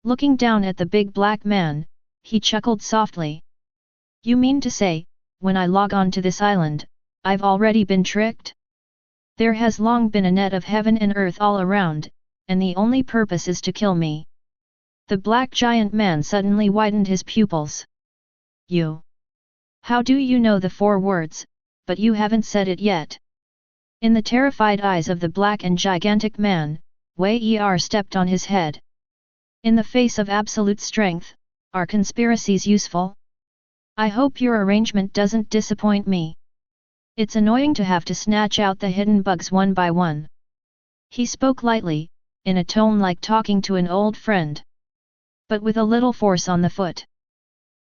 Looking down at the big black man, he chuckled softly. You mean to say, when I log on to this island, I've already been tricked? There has long been a net of heaven and earth all around, and the only purpose is to kill me. The black giant man suddenly widened his pupils. You? How do you know the 4 words, but you haven't said it yet? In the terrified eyes of the black and gigantic man, Wei Er stepped on his head. In the face of absolute strength, are conspiracies useful? I hope your arrangement doesn't disappoint me. It's annoying to have to snatch out the hidden bugs one by one. He spoke lightly, in a tone like talking to an old friend. But with a little force on the foot.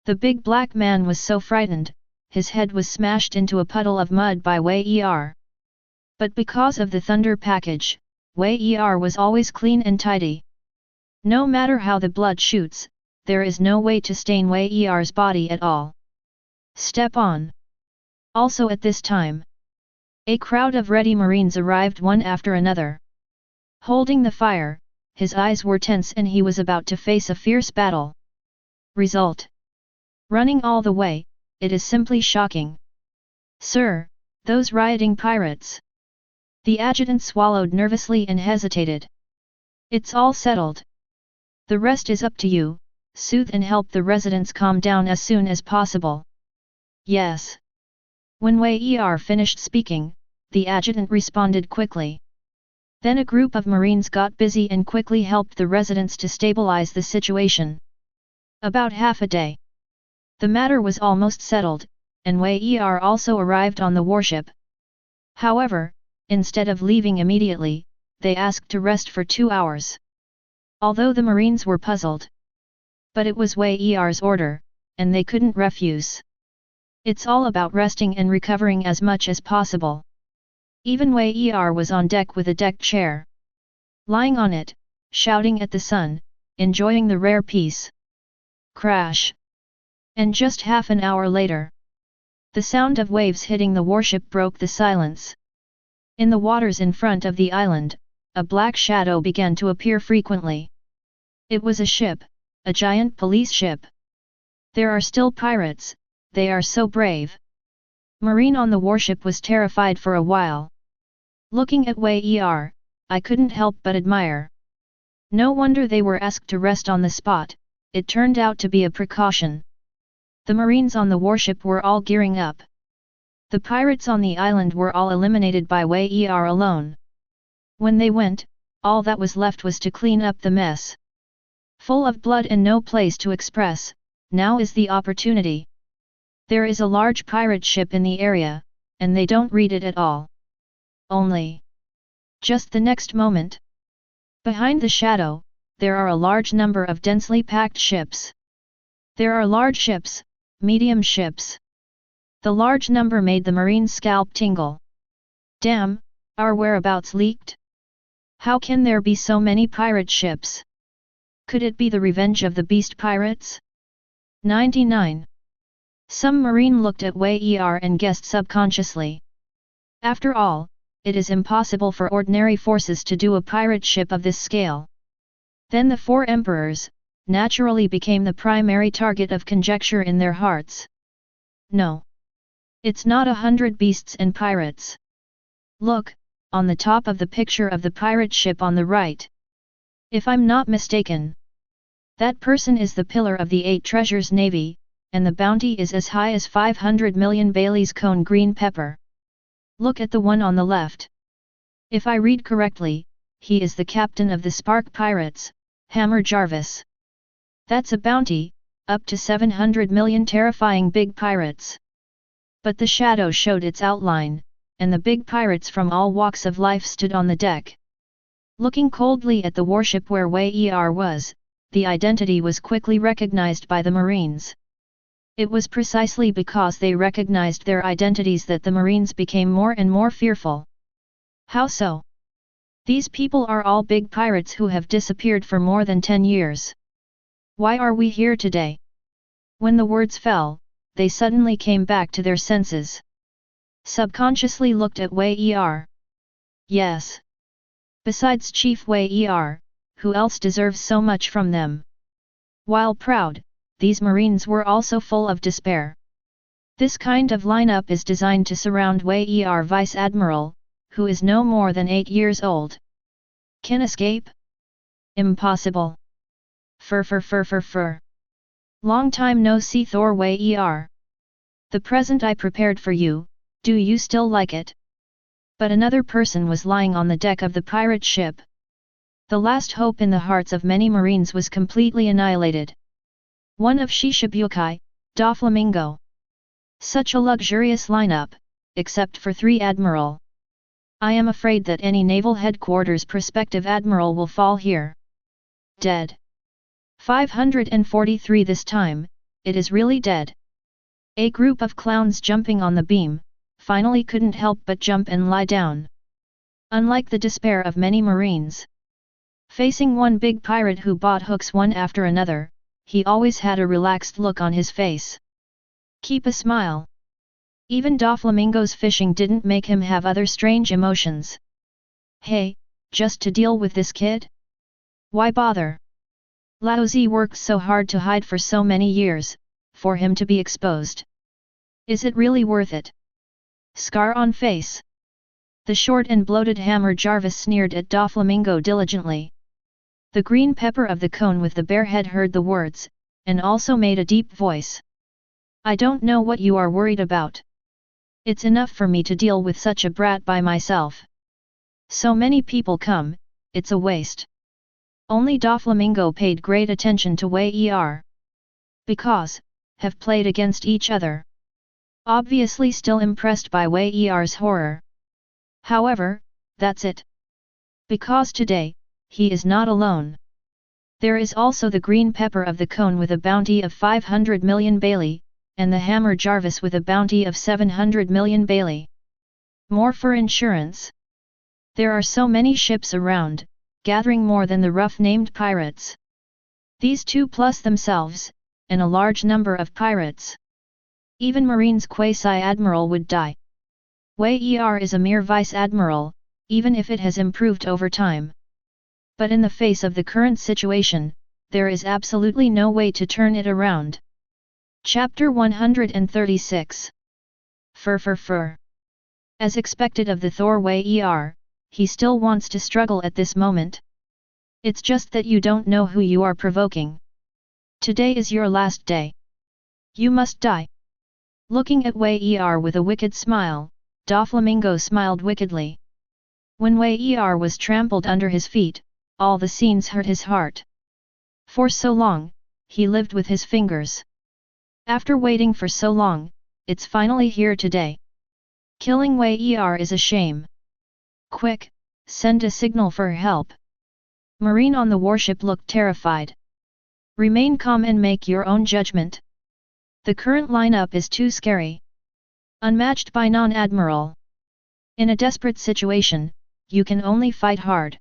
The big black man was so frightened, his head was smashed into a puddle of mud by Wei Er. But because of the thunder package, Wei Er was always clean and tidy. No matter how the blood shoots, there is no way to stain Wei Er's body at all. Step on. Also at this time, a crowd of ready Marines arrived one after another. Holding the fire, his eyes were tense and he was about to face a fierce battle. Result. Running all the way, it is simply shocking. Sir, those rioting pirates. The adjutant swallowed nervously and hesitated. It's all settled. The rest is up to you, soothe and help the residents calm down as soon as possible. Yes. When Wei Er finished speaking, the adjutant responded quickly. Then a group of Marines got busy and quickly helped the residents to stabilize the situation. About half a day. The matter was almost settled, and Wei Er also arrived on the warship. However, instead of leaving immediately, they asked to rest for 2 hours. Although the Marines were puzzled. But it was Wei Er's order, and they couldn't refuse. It's all about resting and recovering as much as possible. Even Wei Er was on deck with a deck chair. Lying on it, shouting at the sun, enjoying the rare peace. Crash! And just half an hour later, the sound of waves hitting the warship broke the silence. In the waters in front of the island, a black shadow began to appear frequently. It was a ship, a giant police ship. There are still pirates, they are so brave. Marine on the warship was terrified for a while. Looking at Wei Er, I couldn't help but admire. No wonder they were asked to rest on the spot, it turned out to be a precaution. The Marines on the warship were all gearing up. The pirates on the island were all eliminated by Wei Er alone. When they went, all that was left was to clean up the mess. Full of blood and no place to express, now is the opportunity. There is a large pirate ship in the area, and they don't read it at all. Only. Just the next moment. Behind the shadow, there are a large number of densely packed ships. There are large ships, medium ships. The large number made the Marine's scalp tingle. Damn, our whereabouts leaked? How can there be so many pirate ships? Could it be the revenge of the beast pirates? 99. Some Marine looked at Wei Er and guessed subconsciously. After all, it is impossible for ordinary forces to do a pirate ship of this scale. Then the four emperors, naturally became the primary target of conjecture in their hearts. No. It's not 100 beasts and pirates. Look, on the top of the picture of the pirate ship on the right. If I'm not mistaken, that person is the pillar of the 8 treasures navy, and the bounty is as high as 500 million Bailey's cone green pepper. Look at the one on the left. If I read correctly, he is the captain of the Spark Pirates, Hammer Jarvis. That's a bounty, up to 700 million terrifying big pirates. But the shadow showed its outline, and the big pirates from all walks of life stood on the deck. Looking coldly at the warship where Wei Er was, the identity was quickly recognized by the Marines. It was precisely because they recognized their identities that the Marines became more and more fearful. How so? These people are all big pirates who have disappeared for more than 10 years. Why are we here today? When the words fell, they suddenly came back to their senses. Subconsciously looked at Wei Er. Yes. Besides Chief Wei Er, who else deserves so much from them? While proud, these Marines were also full of despair. This kind of lineup is designed to surround Wei Er Vice Admiral, who is no more than 8 years old. Can escape? Impossible. Fur. Long time no see Thor Wei Er. The present I prepared for you, do you still like it? But another person was lying on the deck of the pirate ship. The last hope in the hearts of many Marines was completely annihilated. One of Shishibukai, Doflamingo. Such a luxurious lineup, except for 3 Admiral. I am afraid that any naval headquarters prospective admiral will fall here. Dead. 543 this time, it is really dead. A group of clowns jumping on the beam, finally couldn't help but jump and lie down. Unlike the despair of many Marines. Facing one big pirate who bought hooks one after another, he always had a relaxed look on his face. Keep a smile. Even Doflamingo's fishing didn't make him have other strange emotions. Hey, just to deal with this kid? Why bother? Laozi worked so hard to hide for so many years, for him to be exposed. Is it really worth it? Scar on face. The short and bloated Hammer Jarvis sneered at Doflamingo diligently. The green pepper of the cone with the bare head heard the words, and also made a deep voice. I don't know what you are worried about. It's enough for me to deal with such a brat by myself. So many people come, it's a waste. Only Doflamingo paid great attention to Wei Er. Because, have played against each other. Obviously still impressed by Wei Er's horror. However, that's it. Because today, he is not alone. There is also the green pepper of the cone with a bounty of 500 million Bailey, and the Hammer Jarvis with a bounty of 700 million Bailey. More for insurance. There are so many ships around, gathering more than the rough-named pirates. These 2 plus themselves, and a large number of pirates. Even Marine's quasi-admiral would die. Wei Er is a mere vice-admiral, even if it has improved over time. But in the face of the current situation, there is absolutely no way to turn it around. Chapter 136. Fur. As expected of the Thor Wei, he still wants to struggle at this moment. It's just that you don't know who you are provoking. Today is your last day. You must die. Looking at Wei with a wicked smile, Doflamingo smiled wickedly. When Wei was trampled under his feet, all the scenes hurt his heart. For so long, he lived with his fingers. After waiting for so long, it's finally here today. Killing Wei is a shame. Quick, send a signal for help. Marine on the warship looked terrified. Remain calm and make your own judgment. The current lineup is too scary. Unmatched by non-admiral. In a desperate situation, you can only fight hard.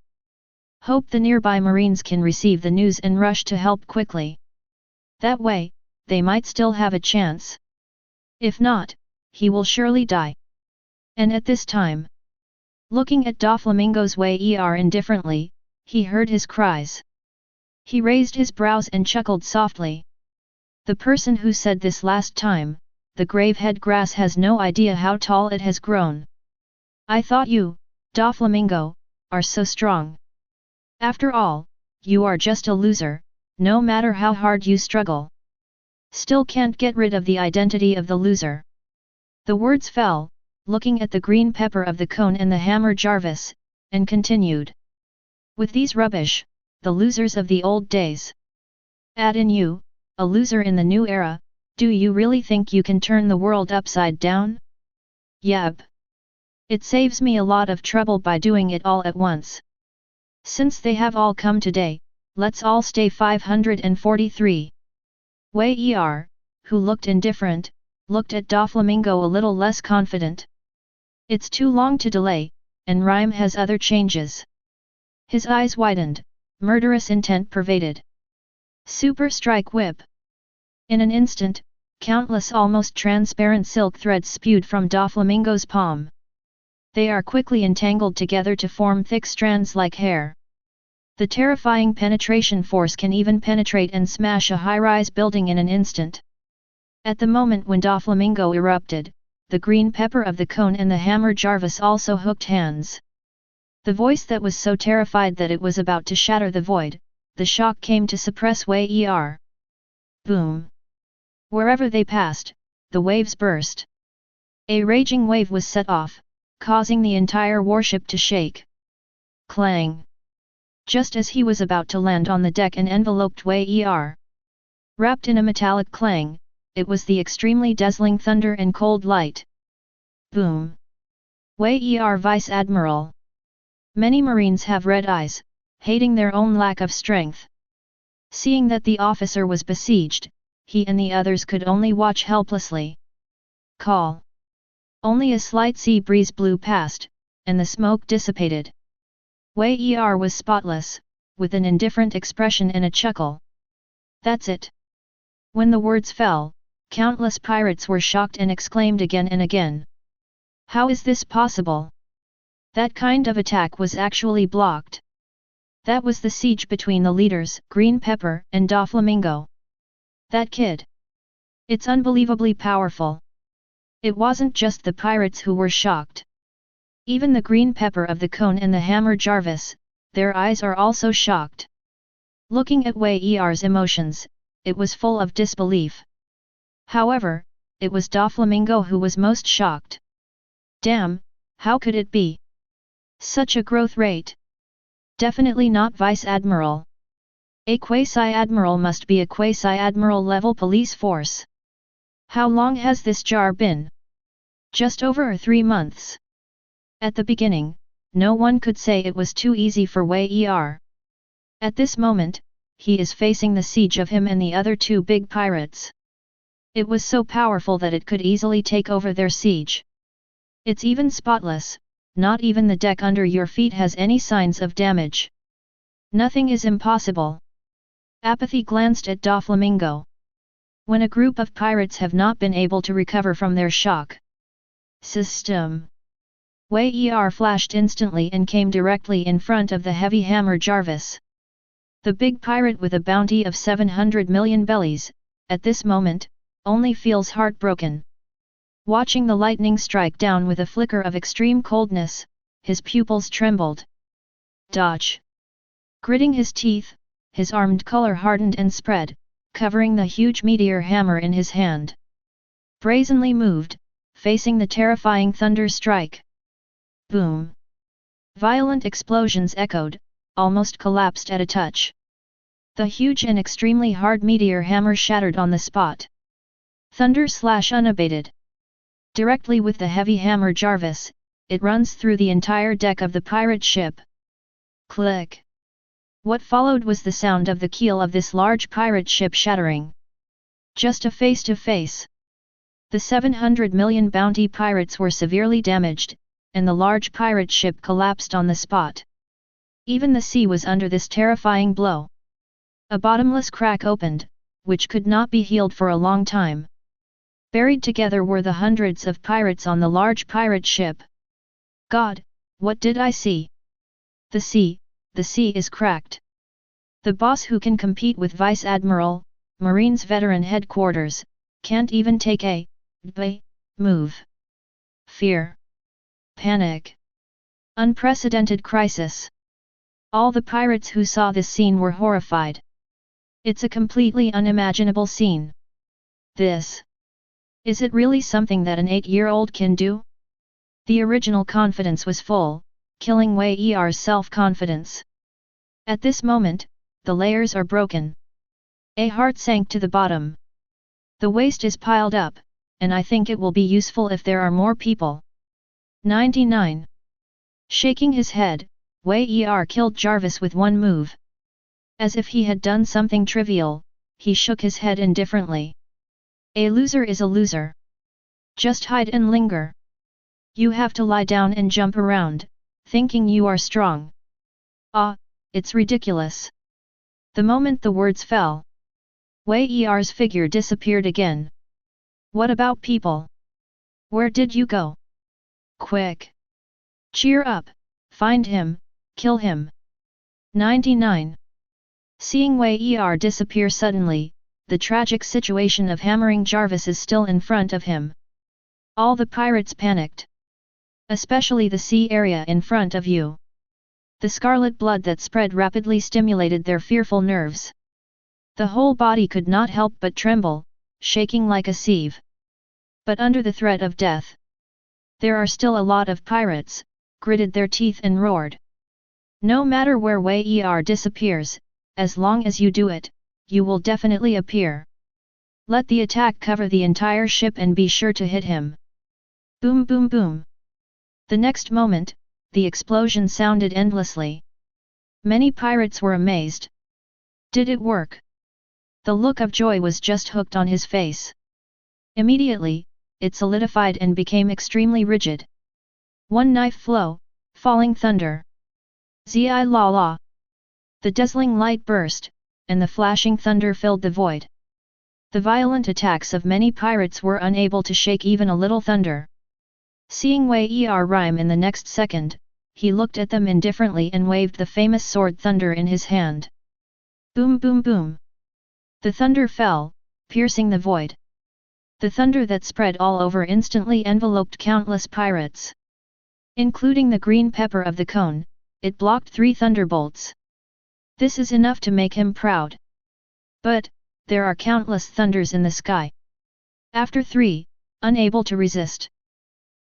Hope the nearby Marines can receive the news and rush to help quickly. That way, they might still have a chance. If not, he will surely die. And at this time, looking at Doflamingo's Wei indifferently, he heard his cries. He raised his brows and chuckled softly. The person who said this last time, the gravehead grass has no idea how tall it has grown. I thought you, Doflamingo, are so strong. After all, you are just a loser, no matter how hard you struggle. Still can't get rid of the identity of the loser. The words fell, looking at the green pepper of the cone and the hammer Jarvis, and continued. With these rubbish, the losers of the old days. Add in you, a loser in the new era, do you really think you can turn the world upside down? Yep. It saves me a lot of trouble by doing it all at once. Since they have all come today, let's all stay 543. Wei who looked indifferent, looked at Doflamingo a little less confident. It's too long to delay, and Rhyme has other changes. His eyes widened, murderous intent pervaded. Super Strike Whip. In an instant, countless almost transparent silk threads spewed from Doflamingo's palm. They are quickly entangled together to form thick strands like hair. The terrifying penetration force can even penetrate and smash a high-rise building in an instant. At the moment when Doflamingo erupted, the green pepper of the cone and the hammer Jarvis also hooked hands. The voice that was so terrified that it was about to shatter the void, the shock came to suppress Wei. Boom! Wherever they passed, the waves burst. A raging wave was set off, causing the entire warship to shake. Clang! Just as he was about to land on the deck and enveloped Wei. Wrapped in a metallic clang, it was the extremely dazzling thunder and cold light. Boom! Wei Vice Admiral. Many Marines have red eyes, hating their own lack of strength. Seeing that the officer was besieged, he and the others could only watch helplessly. Call. Only a slight sea breeze blew past, and the smoke dissipated. Wei was spotless, with an indifferent expression and a chuckle. That's it. When the words fell, countless pirates were shocked and exclaimed again and again. How is this possible? That kind of attack was actually blocked. That was the siege between the leaders, Green Pepper and Doflamingo. That kid. It's unbelievably powerful. It wasn't just the pirates who were shocked. Even the green pepper of the cone and the hammer Jarvis, their eyes are also shocked. Looking at Wei's emotions, it was full of disbelief. However, it was Doflamingo who was most shocked. Damn, how could it be? Such a growth rate. Definitely not Vice Admiral. A quasi-admiral must be a quasi-admiral level police force. How long has this jar been? Just over 3 months. At the beginning, no one could say it was too easy for Wei. At this moment, he is facing the siege of him and the other 2 big pirates. It was so powerful that it could easily take over their siege. It's even spotless, not even the deck under your feet has any signs of damage. Nothing is impossible. Apathy glanced at Doflamingo. When a group of pirates have not been able to recover from their shock system. Wei flashed instantly and came directly in front of the heavy hammer Jarvis. The big pirate with a bounty of 700 million bellies, at this moment, only feels heartbroken. Watching the lightning strike down with a flicker of extreme coldness, his pupils trembled. Dodge! Gritting his teeth, his armed color hardened and spread, covering the huge meteor hammer in his hand. Brazenly moved, facing the terrifying thunder strike. Boom! Violent explosions echoed, almost collapsed at a touch. The huge and extremely hard meteor hammer shattered on the spot. Thunder slash unabated. Directly with the heavy hammer Jarvis, it runs through the entire deck of the pirate ship. Click! What followed was the sound of the keel of this large pirate ship shattering. Just a face-to-face. The 700 million bounty pirates were severely damaged, and the large pirate ship collapsed on the spot. Even the sea was under this terrifying blow. A bottomless crack opened, which could not be healed for a long time. Buried together were the hundreds of pirates on the large pirate ship. God, what did I see? The sea is cracked. The boss who can compete with Vice Admiral, Marines veteran headquarters, can't even take a move. Fear. Panic. Unprecedented crisis. All the pirates who saw this scene were horrified. It's a completely unimaginable scene. Is it really something that an 8-year-old can do? The original confidence was full, killing Wei Er's self-confidence. At this moment, the layers are broken. A heart sank to the bottom. The waste is piled up, and I think it will be useful if there are more people. 99. Shaking his head, Wei Er killed Jarvis with one move. As if he had done something trivial, he shook his head indifferently. A loser is a loser. Just hide and linger. You have to lie down and jump around, thinking you are strong. It's ridiculous. The moment the words fell, Wei Er's figure disappeared again. What about people? Where did you go? Quick! Cheer up, find him, kill him. 99. Seeing Wei Er disappear suddenly, the tragic situation of hammering Jarvis is still in front of him. All the pirates panicked. Especially the sea area in front of you. The scarlet blood that spread rapidly stimulated their fearful nerves. The whole body could not help but tremble, shaking like a sieve. But under the threat of death, there are still a lot of pirates, gritted their teeth and roared. No matter where Wei Er disappears, as long as you do it, you will definitely appear. Let the attack cover the entire ship and be sure to hit him. Boom boom boom. The next moment, the explosion sounded endlessly. Many pirates were amazed. Did it work? The look of joy was just hooked on his face. Immediately, it solidified and became extremely rigid. One knife flow, falling thunder. Zi la la. The dazzling light burst, and the flashing thunder filled the void. The violent attacks of many pirates were unable to shake even a little thunder. Seeing Wei Er rhyme in the next second, he looked at them indifferently and waved the famous sword thunder in his hand. Boom boom boom. The thunder fell, piercing the void. The thunder that spread all over instantly enveloped countless pirates. Including the green pepper of the cone, it blocked 3 thunderbolts. This is enough to make him proud. But, there are countless thunders in the sky. After 3, unable to resist.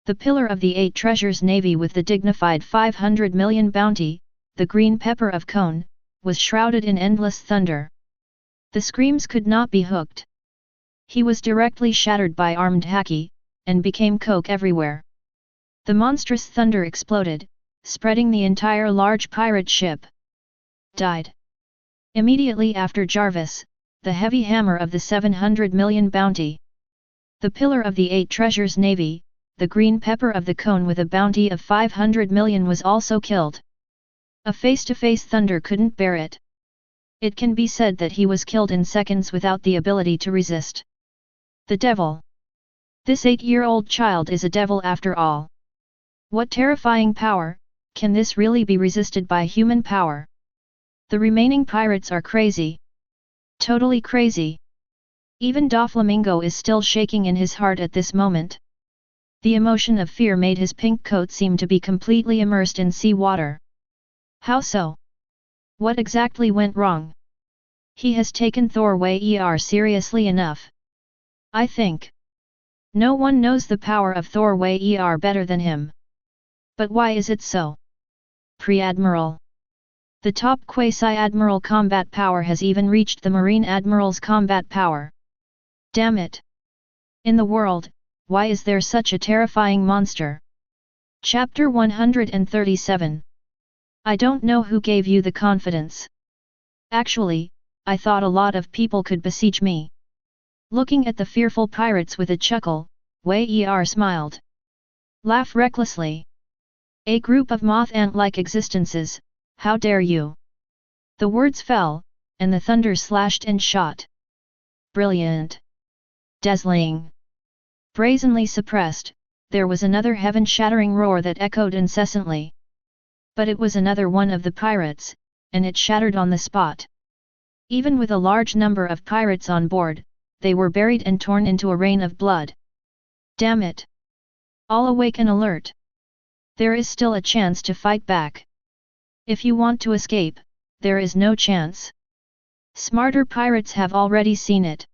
The pillar of the 8 treasures navy with the dignified 500 million bounty, the green pepper of Cone, was shrouded in endless thunder. The screams could not be hooked. He was directly shattered by armed haki, and became coke everywhere. The monstrous thunder exploded, spreading the entire large pirate ship. Died. Immediately after Jarvis, the heavy hammer of the 700 million bounty. The pillar of the 8 treasures navy, the green pepper of the cone with a bounty of 500 million was also killed. A face-to-face thunder couldn't bear it. It can be said that he was killed in seconds without the ability to resist. The devil. This 8-year-old child is a devil after all. What terrifying power, can this really be resisted by human power? The remaining pirates are crazy. Totally crazy. Even Doflamingo is still shaking in his heart at this moment. The emotion of fear made his pink coat seem to be completely immersed in sea water. How so? What exactly went wrong? He has taken Thor Wei seriously enough. I think. No one knows the power of Thor Wei better than him. But why is it so? Pre-Admiral. The top Quasi-Admiral combat power has even reached the Marine Admiral's combat power. Damn it! In the world, why is there such a terrifying monster? Chapter 137. I don't know who gave you the confidence. Actually, I thought a lot of people could besiege me. Looking at the fearful pirates with a chuckle, Wei smiled. Laugh recklessly. A group of moth-ant-like existences, how dare you? The words fell, and the thunder slashed and shot. Brilliant. Dazzling. Brazenly suppressed, there was another heaven-shattering roar that echoed incessantly. But it was another one of the pirates, and it shattered on the spot. Even with a large number of pirates on board, they were buried and torn into a rain of blood. Damn it! All awake and alert. There is still a chance to fight back. If you want to escape, there is no chance. Smarter pirates have already seen it.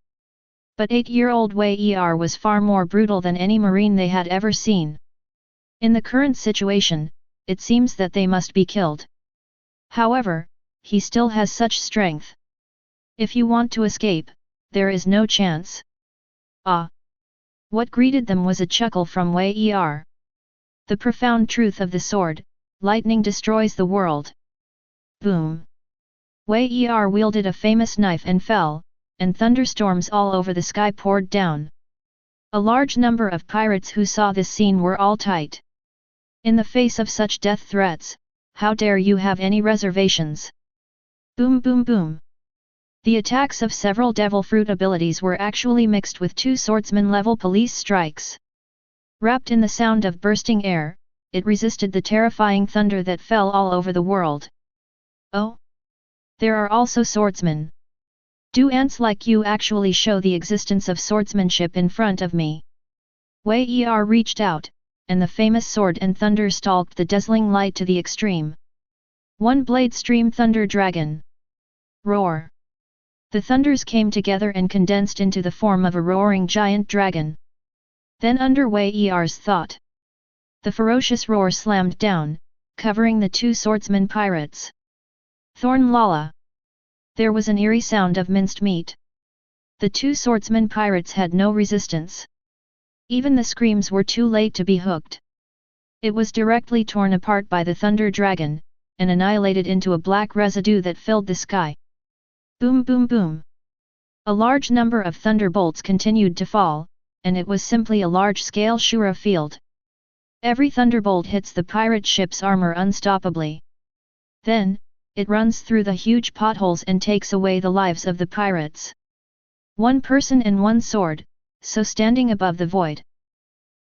But 8-year-old Wei was far more brutal than any marine they had ever seen. In the current situation, it seems that they must be killed. However, he still has such strength. If you want to escape, there is no chance. Ah! What greeted them was a chuckle from Wei. The profound truth of the sword, lightning destroys the world. Boom! Wei wielded a famous knife and fell, and thunderstorms all over the sky poured down. A large number of pirates who saw this scene were all tight. In the face of such death threats, how dare you have any reservations? Boom boom boom! The attacks of several devil fruit abilities were actually mixed with 2 swordsman-level police strikes. Wrapped in the sound of bursting air, it resisted the terrifying thunder that fell all over the world. Oh! There are also swordsmen. Do ants like you actually show the existence of swordsmanship in front of me? Wei reached out, and the famous sword and thunder stalked the dazzling light to the extreme. One blade stream thunder dragon. Roar! The thunders came together and condensed into the form of a roaring giant dragon. Then under Wei thought, the ferocious roar slammed down, covering the 2 swordsman pirates. Thorn Lala! There was an eerie sound of minced meat. The 2 swordsman pirates had no resistance. Even the screams were too late to be hooked. It was directly torn apart by the thunder dragon, and annihilated into a black residue that filled the sky. Boom boom boom! A large number of thunderbolts continued to fall, and it was simply a large-scale Shura field. Every thunderbolt hits the pirate ship's armor unstoppably. Then, it runs through the huge potholes and takes away the lives of the pirates. 1 person and 1 sword, so standing above the void.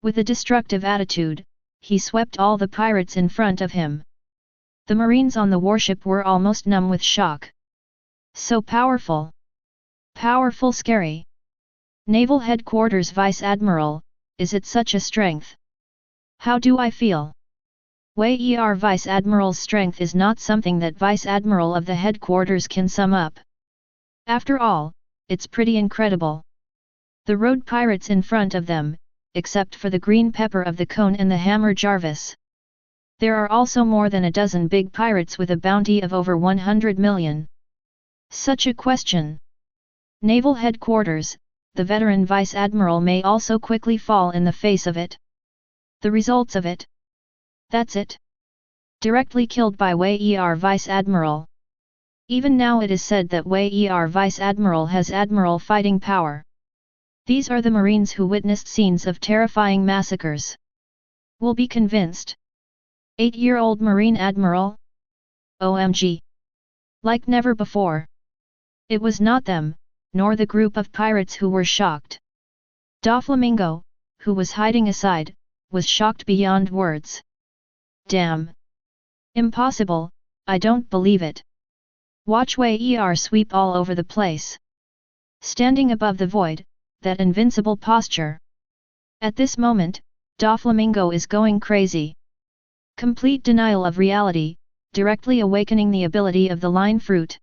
With a destructive attitude, he swept all the pirates in front of him. The marines on the warship were almost numb with shock. So powerful! Powerful, scary! Naval Headquarters Vice Admiral, is it such a strength? How do I feel? Wei Vice Admiral's strength is not something that Vice Admiral of the headquarters can sum up. After all, it's pretty incredible. The road pirates in front of them, except for the green pepper of the cone and the hammer Jarvis. There are also more than a dozen big pirates with a bounty of over 100 million. Such a question. Naval Headquarters, the veteran Vice Admiral may also quickly fall in the face of it. The results of it. That's it. Directly killed by Wei Vice Admiral. Even now it is said that Wei Vice Admiral has admiral fighting power. These are the Marines who witnessed scenes of terrifying massacres. Will be convinced. 8-year-old Marine Admiral? OMG! Like never before. It was not them, nor the group of pirates who were shocked. Doflamingo, who was hiding aside, was shocked beyond words. Damn! Impossible, I don't believe it. Watch Wei sweep all over the place. Standing above the void, that invincible posture. At this moment, Doflamingo is going crazy. Complete denial of reality, directly awakening the ability of the line fruit.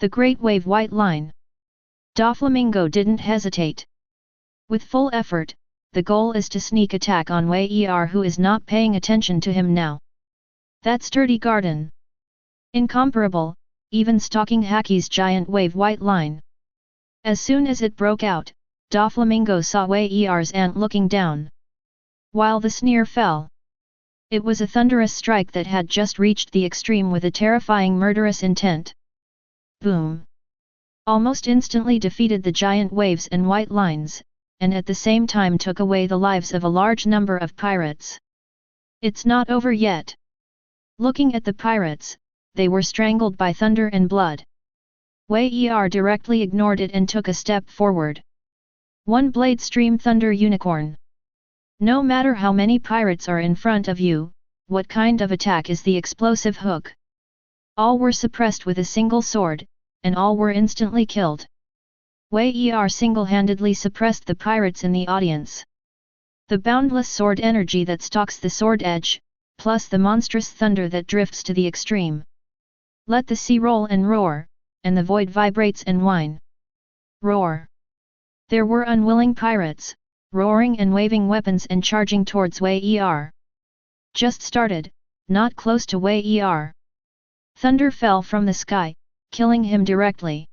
The Great Wave White Line. Doflamingo didn't hesitate. With full effort, the goal is to sneak attack on Wei Er, who is not paying attention to him now. That sturdy garden. Incomparable, even stalking Haki's giant wave white line. As soon as it broke out, Doflamingo saw Wei Er's ant looking down. While the sneer fell. It was a thunderous strike that had just reached the extreme with a terrifying murderous intent. Boom! Almost instantly defeated the giant waves and white lines, and at the same time took away the lives of a large number of pirates. It's not over yet. Looking at the pirates, they were strangled by thunder and blood. Wei Er directly ignored it and took a step forward. One blade stream thunder unicorn. No matter how many pirates are in front of you, what kind of attack is the explosive hook? All were suppressed with a single sword, and all were instantly killed. Wei Er single-handedly suppressed the pirates in the audience. The boundless sword energy that stalks the sword edge, plus the monstrous thunder that drifts to the extreme. Let the sea roll and roar, and the void vibrates and whine. Roar! There were unwilling pirates, roaring and waving weapons and charging towards Wei Er. Just started, not close to Wei Er. Thunder fell from the sky, killing him directly.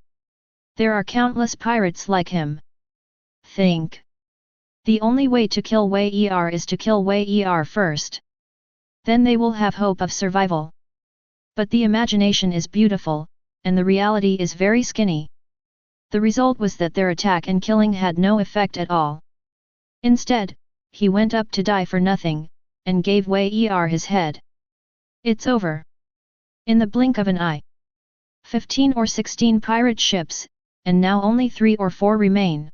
There are countless pirates like him. Think. The only way to kill Wei Er is to kill Wei Er first. Then they will have hope of survival. But the imagination is beautiful, and the reality is very skinny. The result was that their attack and killing had no effect at all. Instead, he went up to die for nothing, and gave Wei Er his head. It's over. In the blink of an eye. 15 or 16 pirate ships, and now only 3 or 4 remain.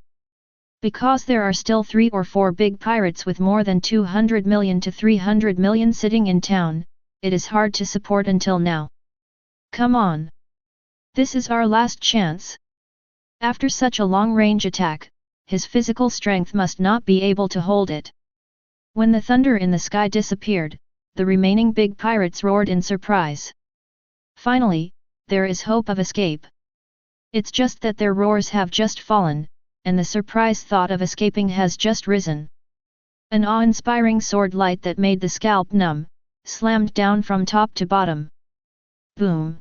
Because there are still 3 or 4 big pirates with more than 200 million to 300 million sitting in town, it is hard to support until now. Come on! This is our last chance. After such a long-range attack, his physical strength must not be able to hold it. When the thunder in the sky disappeared, the remaining big pirates roared in surprise. Finally, there is hope of escape. It's just that their roars have just fallen, and the surprise thought of escaping has just risen. An awe-inspiring sword light that made the scalp numb, slammed down from top to bottom. Boom!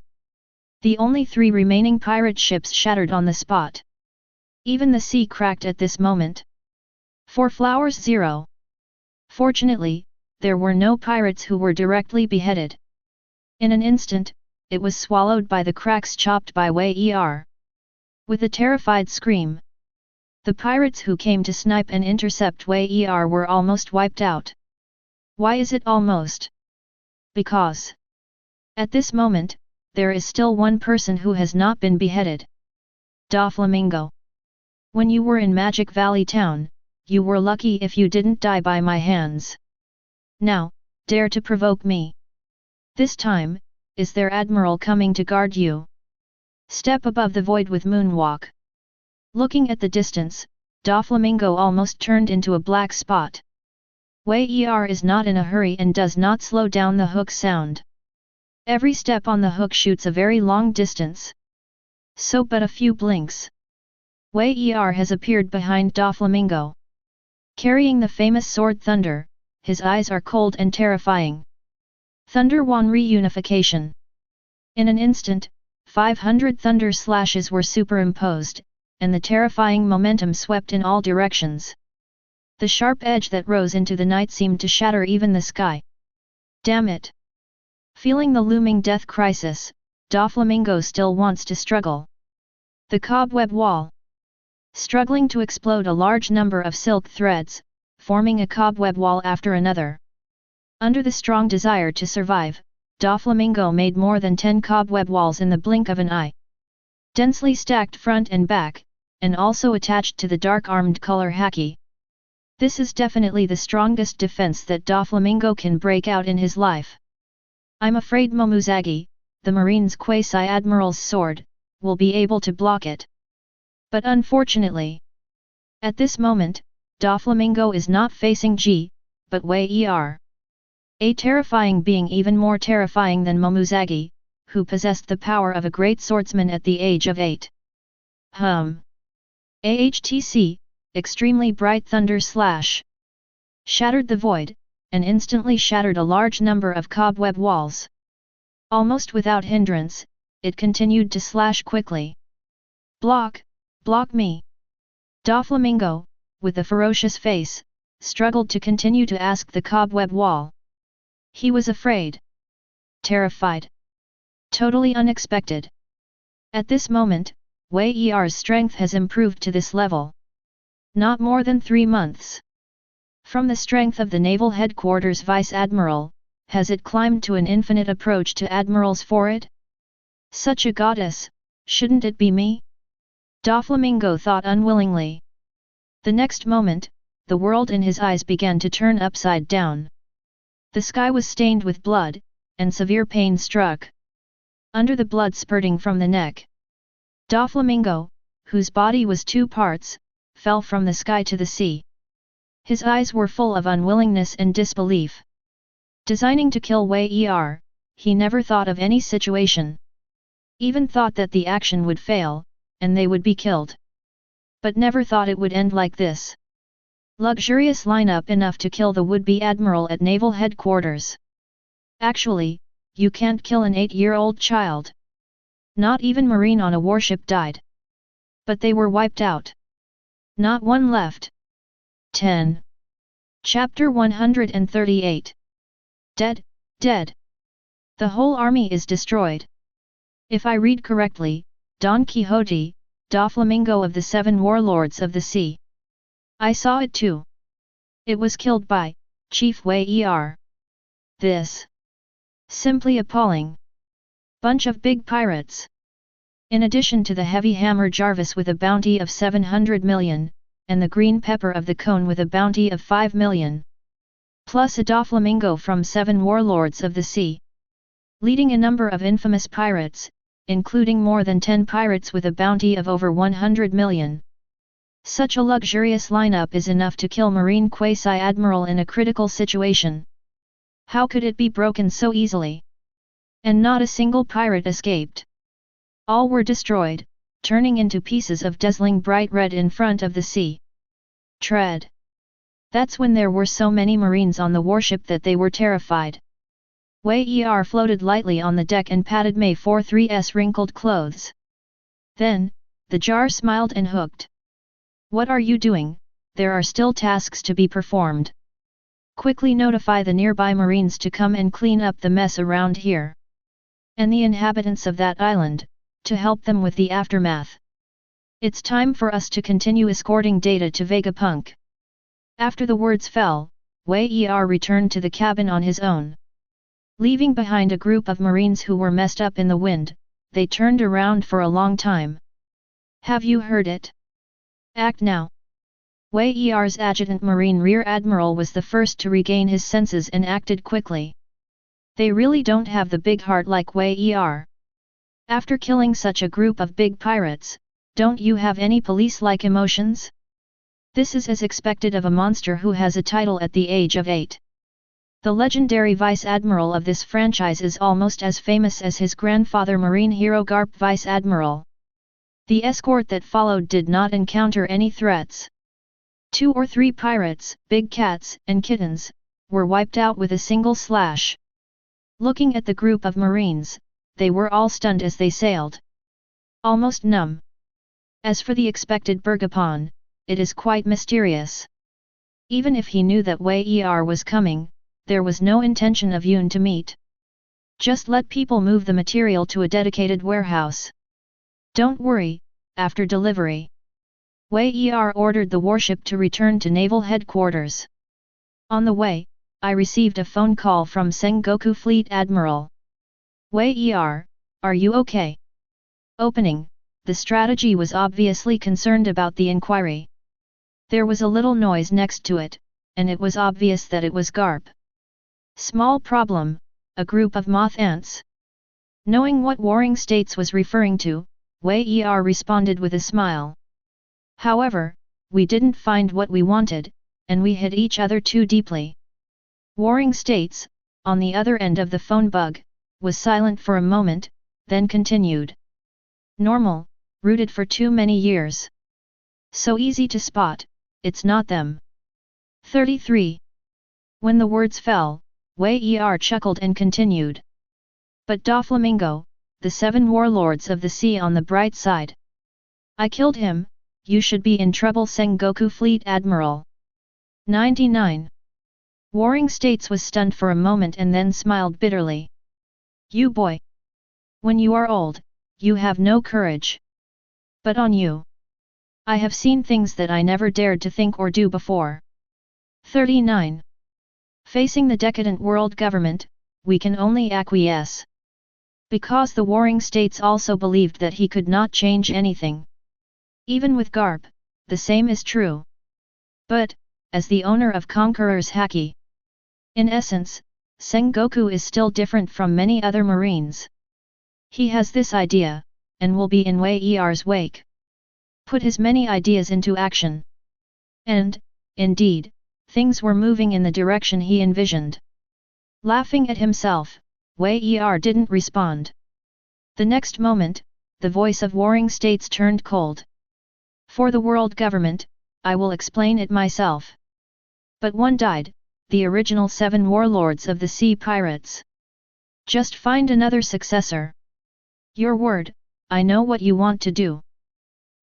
The only 3 remaining pirate ships shattered on the spot. Even the sea cracked at this moment. 4 flowers 0. Fortunately, there were no pirates who were directly beheaded. In an instant, it was swallowed by the cracks chopped by Wei Er. With a terrified scream, the pirates who came to snipe and intercept Wei Er were almost wiped out. Why is it almost? Because at this moment, there is still one person who has not been beheaded. Doflamingo. When you were in Magic Valley Town, you were lucky if you didn't die by my hands. Now, dare to provoke me. This time, is their admiral coming to guard you? Step above the void with moonwalk. Looking at the distance, Doflamingo almost turned into a black spot. Wei Er is not in a hurry and does not slow down the hook sound. Every step on the hook shoots a very long distance. So but a few blinks. Wei Er has appeared behind Doflamingo. Carrying the famous sword Thunder, his eyes are cold and terrifying. Thunder Wan reunification. In an instant, 500 thunder slashes were superimposed, and the terrifying momentum swept in all directions. The sharp edge that rose into the night seemed to shatter even the sky. Damn it! Feeling the looming death crisis, Doflamingo still wants to struggle. The cobweb wall. Struggling to explode a large number of silk threads, forming a cobweb wall after another. Under the strong desire to survive, Doflamingo made more than 10 cobweb walls in the blink of an eye. Densely stacked front and back, and also attached to the dark armed color haki. This is definitely the strongest defense that Doflamingo can break out in his life. I'm afraid Momuzagi, the Marine's quasi-admiral's sword, will be able to block it. But unfortunately, at this moment, Doflamingo is not facing G, but Wei Er. A terrifying being, even more terrifying than Momuzagi, who possessed the power of a great swordsman at the age of 8. AHTC, extremely bright thunder slash. Shattered the void, and instantly shattered a large number of cobweb walls. Almost without hindrance, it continued to slash quickly. Block me! Doflamingo, with a ferocious face, struggled to continue to ask the cobweb wall. He was afraid. Terrified. Totally unexpected. At this moment, Wei Er's strength has improved to this level. Not more than 3 months. From the strength of the Naval Headquarters Vice Admiral, has it climbed to an infinite approach to Admirals for it? Such a goddess, shouldn't it be me? Doflamingo thought unwillingly. The next moment, the world in his eyes began to turn upside down. The sky was stained with blood, and severe pain struck. Under the blood spurting from the neck, Doflamingo, whose body was 2 parts, fell from the sky to the sea. His eyes were full of unwillingness and disbelief. Designing to kill Wei Er, he never thought of any situation. Even thought that the action would fail, and they would be killed. But never thought it would end like this. Luxurious lineup enough to kill the would-be admiral at Naval Headquarters. Actually, you can't kill an 8-year-old child. Not even Marine on a warship died. But they were wiped out. Not one left. 10. Chapter 138. Dead, dead. The whole army is destroyed. If I read correctly, Don Quixote, Doflamingo of the 7 warlords of the sea. I saw it too. It was killed by Chief Wei Er. This. Simply appalling. Bunch of big pirates. In addition to the heavy hammer Jarvis with a bounty of 700 million, and the green pepper of the cone with a bounty of 5 million. Plus a Doflamingo from 7 warlords of the sea. Leading a number of infamous pirates, including more than 10 pirates with a bounty of over 100 million. Such a luxurious lineup is enough to kill Marine Quasi-Admiral in a critical situation. How could it be broken so easily? And not a single pirate escaped. All were destroyed, turning into pieces of dazzling bright red in front of the sea. Tread. That's when there were so many Marines on the warship that they were terrified. Wei Er floated lightly on the deck and patted May 43's wrinkled clothes. Then, the jar smiled and hooked. What are you doing? There are still tasks to be performed. Quickly notify the nearby Marines to come and clean up the mess around here. And the inhabitants of that island, to help them with the aftermath. It's time for us to continue escorting data to Vegapunk. After the words fell, Wei Er returned to the cabin on his own. Leaving behind a group of Marines who were messed up in the wind, they turned around for a long time. Have you heard it? Act now. Wei Er's adjutant Marine Rear Admiral was the first to regain his senses and acted quickly. They really don't have the big heart like Wei Er. After killing such a group of big pirates, don't you have any police-like emotions? This is as expected of a monster who has a title at the age of 8. The legendary Vice Admiral of this franchise is almost as famous as his grandfather Marine hero Garp Vice Admiral. The escort that followed did not encounter any threats. 2 or 3 pirates, big cats and kittens, were wiped out with a single slash. Looking at the group of Marines, they were all stunned as they sailed. Almost numb. As for the expected Bergapon, it is quite mysterious. Even if he knew that Wei Er was coming, there was no intention of Yoon to meet. Just let people move the material to a dedicated warehouse. Don't worry, after delivery. Wei Er ordered the warship to return to Naval Headquarters. On the way, I received a phone call from Sengoku Fleet Admiral. Wei Er, are you okay? Opening, the strategy was obviously concerned about the inquiry. There was a little noise next to it, and it was obvious that it was Garp. Small problem, a group of moth ants. Knowing what Warring States was referring to, Wei Er responded with a smile. However, we didn't find what we wanted, and we hit each other too deeply. Warring States, on the other end of the phone bug, was silent for a moment, then continued. Normal, rooted for too many years. So easy to spot, it's not them. 33. When the words fell, Wei Er chuckled and continued. But Doflamingo, the 7 warlords of the sea on the bright side. I killed him, you should be in trouble, Sengoku Fleet Admiral. 99. Warring States was stunned for a moment and then smiled bitterly. You boy! When you are old, you have no courage. But on you! I have seen things that I never dared to think or do before. 39. Facing the decadent world government, we can only acquiesce. Because the Warring States also believed that he could not change anything. Even with Garp, the same is true. But, as the owner of Conqueror's Haki, in essence, Sengoku is still different from many other marines. He has this idea, and will be in Wei Er's wake. Put his many ideas into action. And, indeed, things were moving in the direction he envisioned. Laughing at himself, Wei Er didn't respond. The next moment, the voice of Warring States turned cold. For the world government, I will explain it myself. But one died, the original 7 warlords of the sea pirates. Just find another successor. Your word, I know what you want to do.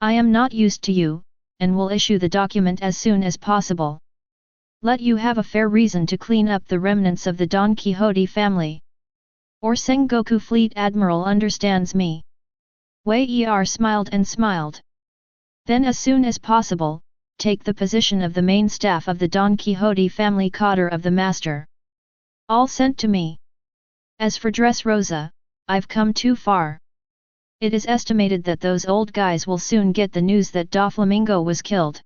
I am not used to you, and will issue the document as soon as possible. Let you have a fair reason to clean up the remnants of the Don Quixote family. Or Sengoku Fleet Admiral understands me. Wei Er smiled and smiled. Then as soon as possible, take the position of the main staff of the Don Quixote family cadre of the master. All sent to me. As for Dressrosa, I've come too far. It is estimated that those old guys will soon get the news that Doflamingo was killed.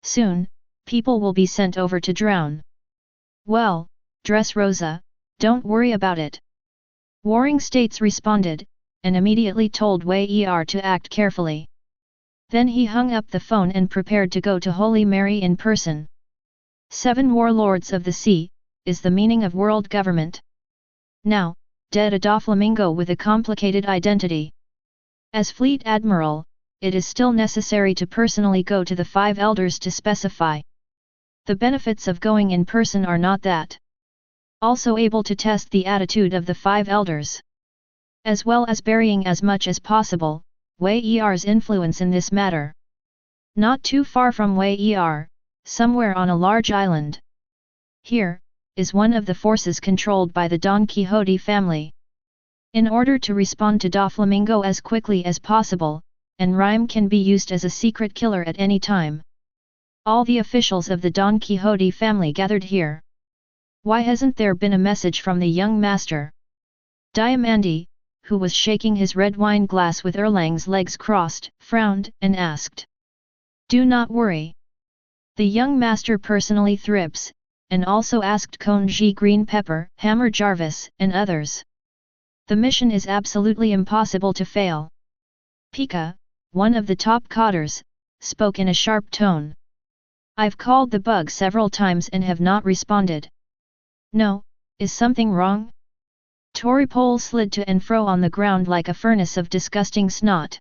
Soon, people will be sent over to drown. Well, Dressrosa, don't worry about it. Warring States responded, and immediately told Wei Er to act carefully. Then he hung up the phone and prepared to go to Holy Mary in person. 7 warlords of the sea, is the meaning of world government. Now, dead a Doflamingo with a complicated identity. As Fleet Admiral, it is still necessary to personally go to the 5 elders to specify. The benefits of going in person are not that. Also able to test the attitude of the 5 elders. As well as burying as much as possible, Wei Er's influence in this matter. Not too far from Wei Er, somewhere on a large island. Here, is one of the forces controlled by the Don Quixote family. In order to respond to Doflamingo as quickly as possible, and Rhyme can be used as a secret killer at any time. All the officials of the Don Quixote family gathered here. Why hasn't there been a message from the young master? Diamandi, who was shaking his red wine glass with Erlang's legs crossed, frowned, and asked. Do not worry. The young master personally thrips, and also asked Konji Green Pepper, Hammer Jarvis, and others. The mission is absolutely impossible to fail. Pika, one of the top codders, spoke in a sharp tone. I've called the bug several times and have not responded. No, is something wrong? Toripole slid to and fro on the ground like a furnace of disgusting snot.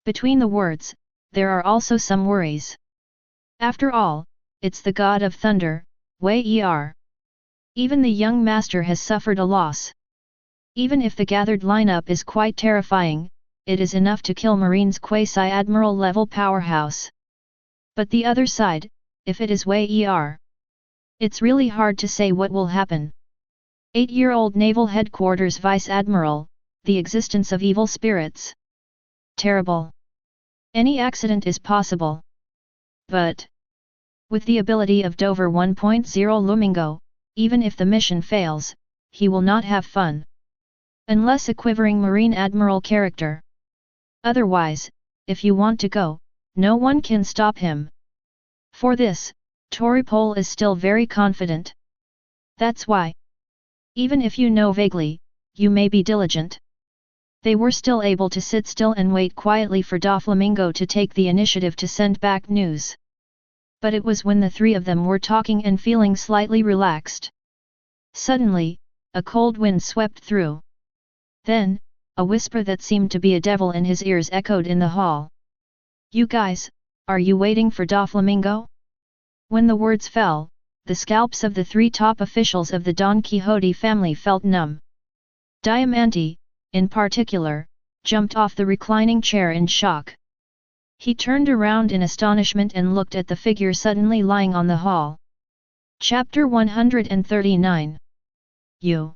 Between the words, there are also some worries. After all, it's the god of thunder, Wei Er. Even the young master has suffered a loss. Even if the gathered lineup is quite terrifying, it is enough to kill Marine's quasi-admiral level powerhouse. But the other side, if it is Wei Er, it's really hard to say what will happen. 8-year-old Naval Headquarters Vice Admiral, the existence of evil spirits. Terrible. Any accident is possible. But, with the ability of Dover 1.0 Lumingo, even if the mission fails, he will not have fun. Unless a quivering Marine Admiral character. Otherwise, if you want to go, no one can stop him. For this, Toripole is still very confident. That's why. Even if you know vaguely, you may be diligent. They were still able to sit still and wait quietly for Doflamingo to take the initiative to send back news. But it was when the 3 of them were talking and feeling slightly relaxed. Suddenly, a cold wind swept through. Then, a whisper that seemed to be a devil in his ears echoed in the hall. "You guys, are you waiting for Doflamingo?" When the words fell, the scalps of the 3 top officials of the Don Quixote family felt numb. Diamante, in particular, jumped off the reclining chair in shock. He turned around in astonishment and looked at the figure suddenly lying on the hall. Chapter 139. You.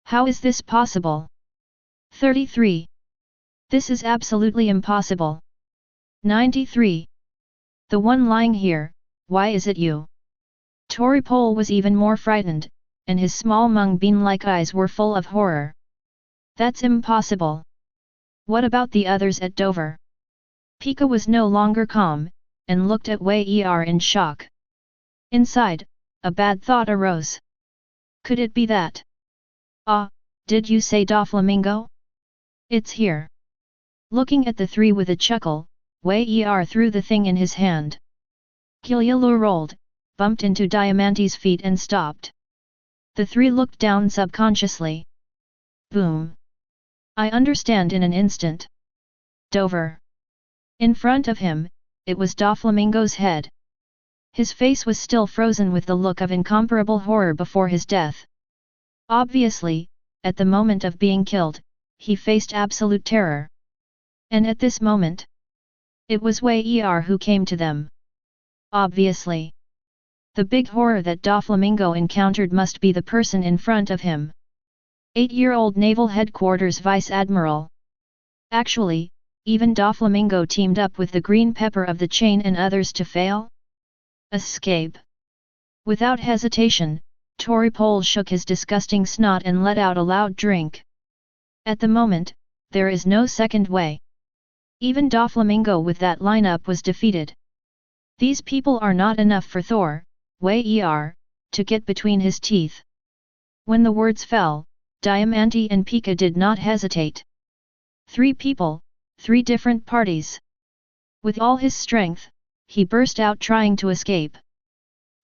How is this possible? 33. This is absolutely impossible. 93. The one lying here, why is it you? Toripole was even more frightened, and his small mung bean-like eyes were full of horror. That's impossible. What about the others at Dover? Pika was no longer calm, and looked at Wei Er in shock. Inside, a bad thought arose. Could it be that? Ah, did you say Doflamingo? It's here. Looking at the 3 with a chuckle, Wei Er threw the thing in his hand. Kilialu rolled, bumped into Diamante's feet and stopped. The 3 looked down subconsciously. Boom. I understand in an instant. Dover. In front of him, it was Doflamingo's head. His face was still frozen with the look of incomparable horror before his death. Obviously, at the moment of being killed, he faced absolute terror. And at this moment, it was Wei Er who came to them. Obviously. The big horror that Doflamingo encountered must be the person in front of him. 8-year-old Naval Headquarters Vice Admiral. Actually, even Doflamingo teamed up with the Green Pepper of the Chain and others to fail? Escape. Without hesitation, Toripole shook his disgusting snot and let out a loud drink. At the moment, there is no second way. Even Doflamingo with that lineup was defeated. These people are not enough for Thor, Wei Er, to get between his teeth. When the words fell, Diamante and Pika did not hesitate. 3 people, 3 different parties. With all his strength, he burst out trying to escape.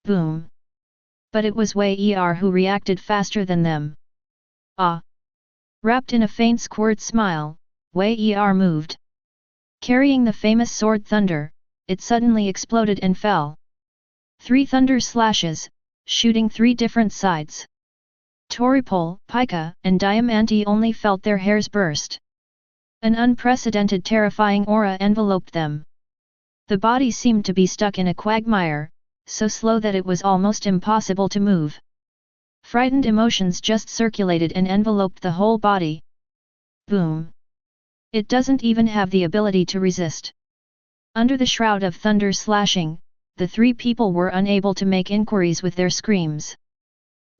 Boom. But it was Wei Er who reacted faster than them. Ah! Wrapped in a faint squirt smile, Wei Er moved. Carrying the famous sword Thunder, it suddenly exploded and fell. 3 thunder slashes, shooting 3 different sides. Toripole, Pika, and Diamante only felt their hairs burst. An unprecedented terrifying aura enveloped them. The body seemed to be stuck in a quagmire, so slow that it was almost impossible to move. Frightened emotions just circulated and enveloped the whole body. Boom! It doesn't even have the ability to resist. Under the shroud of thunder slashing, the 3 people were unable to make inquiries with their screams.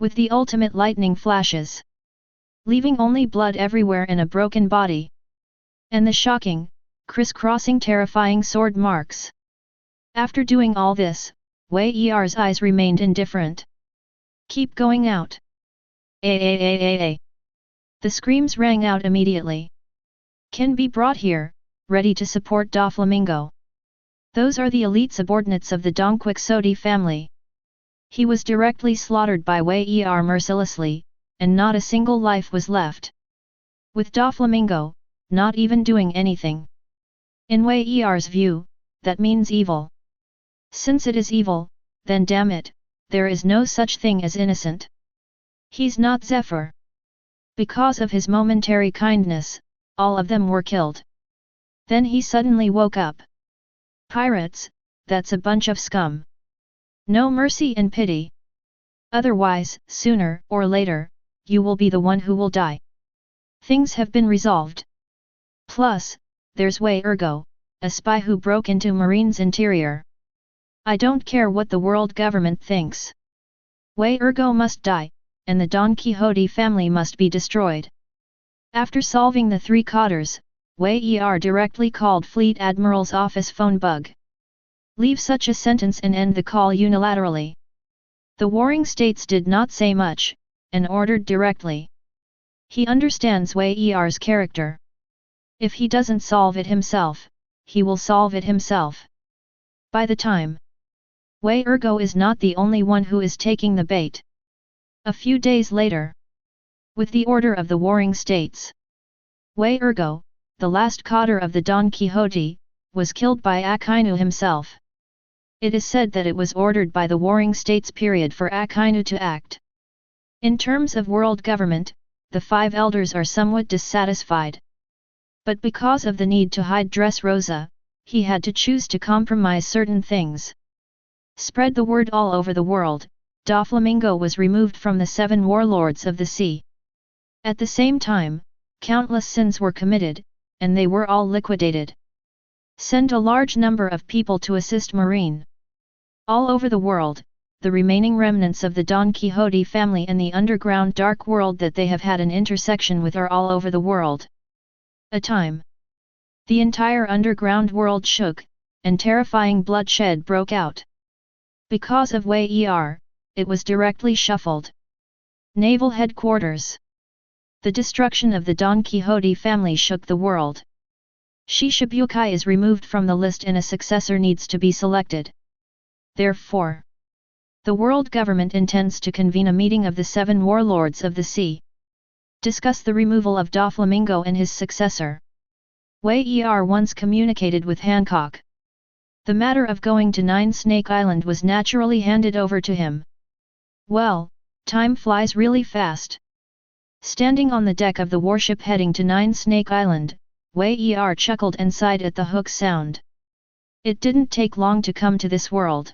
With the ultimate lightning flashes, leaving only blood everywhere and a broken body. And the shocking, crisscrossing terrifying sword marks. After doing all this, Wei Er's eyes remained indifferent. Keep going out. A. The screams rang out immediately. Can be brought here, ready to support Doflamingo. Those are the elite subordinates of the Don Quixote family. He was directly slaughtered by Wei Er mercilessly, and not a single life was left. With Doflamingo, not even doing anything. In Wei Er's view, that means evil. Since it is evil, then damn it, there is no such thing as innocent. He's not Zephyr. Because of his momentary kindness, all of them were killed. Then he suddenly woke up. Pirates, that's a bunch of scum. No mercy and pity. Otherwise, sooner or later, you will be the one who will die. Things have been resolved. Plus, there's Wei Ergo, a spy who broke into Marine's interior. I don't care what the world government thinks. Wei Ergo must die, and the Don Quixote family must be destroyed. After solving the 3 cotters, Wei Er directly called Fleet Admiral's office phone bug. Leave such a sentence and end the call unilaterally. The Warring States did not say much, and ordered directly. He understands Wei Er's character. If he doesn't solve it himself, he will solve it himself. By the time, Wei Ergo is not the only one who is taking the bait. A few days later, with the order of the warring states, Wei Ergo, the last cotter of the Don Quixote, was killed by Aquino himself. It is said that it was ordered by the warring states period for Aquino to act. In terms of world government, the five elders are somewhat dissatisfied. But because of the need to hide Dressrosa, he had to choose to compromise certain things. Spread the word all over the world, Doflamingo was removed from the seven warlords of the sea. At the same time, countless sins were committed, and they were all liquidated. Send a large number of people to assist Marine. All over the world, the remaining remnants of the Don Quixote family and the underground dark world that they have had an intersection with are all over the world. A time. The entire underground world shook, and terrifying bloodshed broke out. Because of Wei Er, it was directly shuffled. Naval Headquarters. The destruction of the Don Quixote family shook the world. Shishibukai is removed from the list and a successor needs to be selected. Therefore, the world government intends to convene a meeting of the seven warlords of the sea. Discuss the removal of Doflamingo and his successor. Wei Er once communicated with Hancock. The matter of going to Nine Snake Island was naturally handed over to him. Well, time flies really fast. Standing on the deck of the warship heading to Nine Snake Island, Wei Er chuckled and sighed at the hook sound. It didn't take long to come to this world.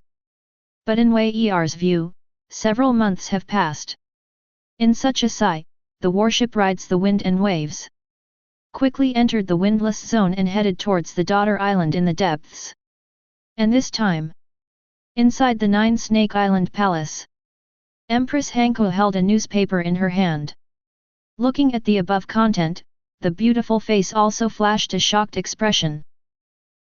But in Wei Er's view, several months have passed. In such a sigh, the warship rides the wind and waves. Quickly entered the windless zone and headed towards the daughter island in the depths. And this time, inside the Nine Snake Island Palace, Empress Hanko held a newspaper in her hand. Looking at the above content, the beautiful face also flashed a shocked expression.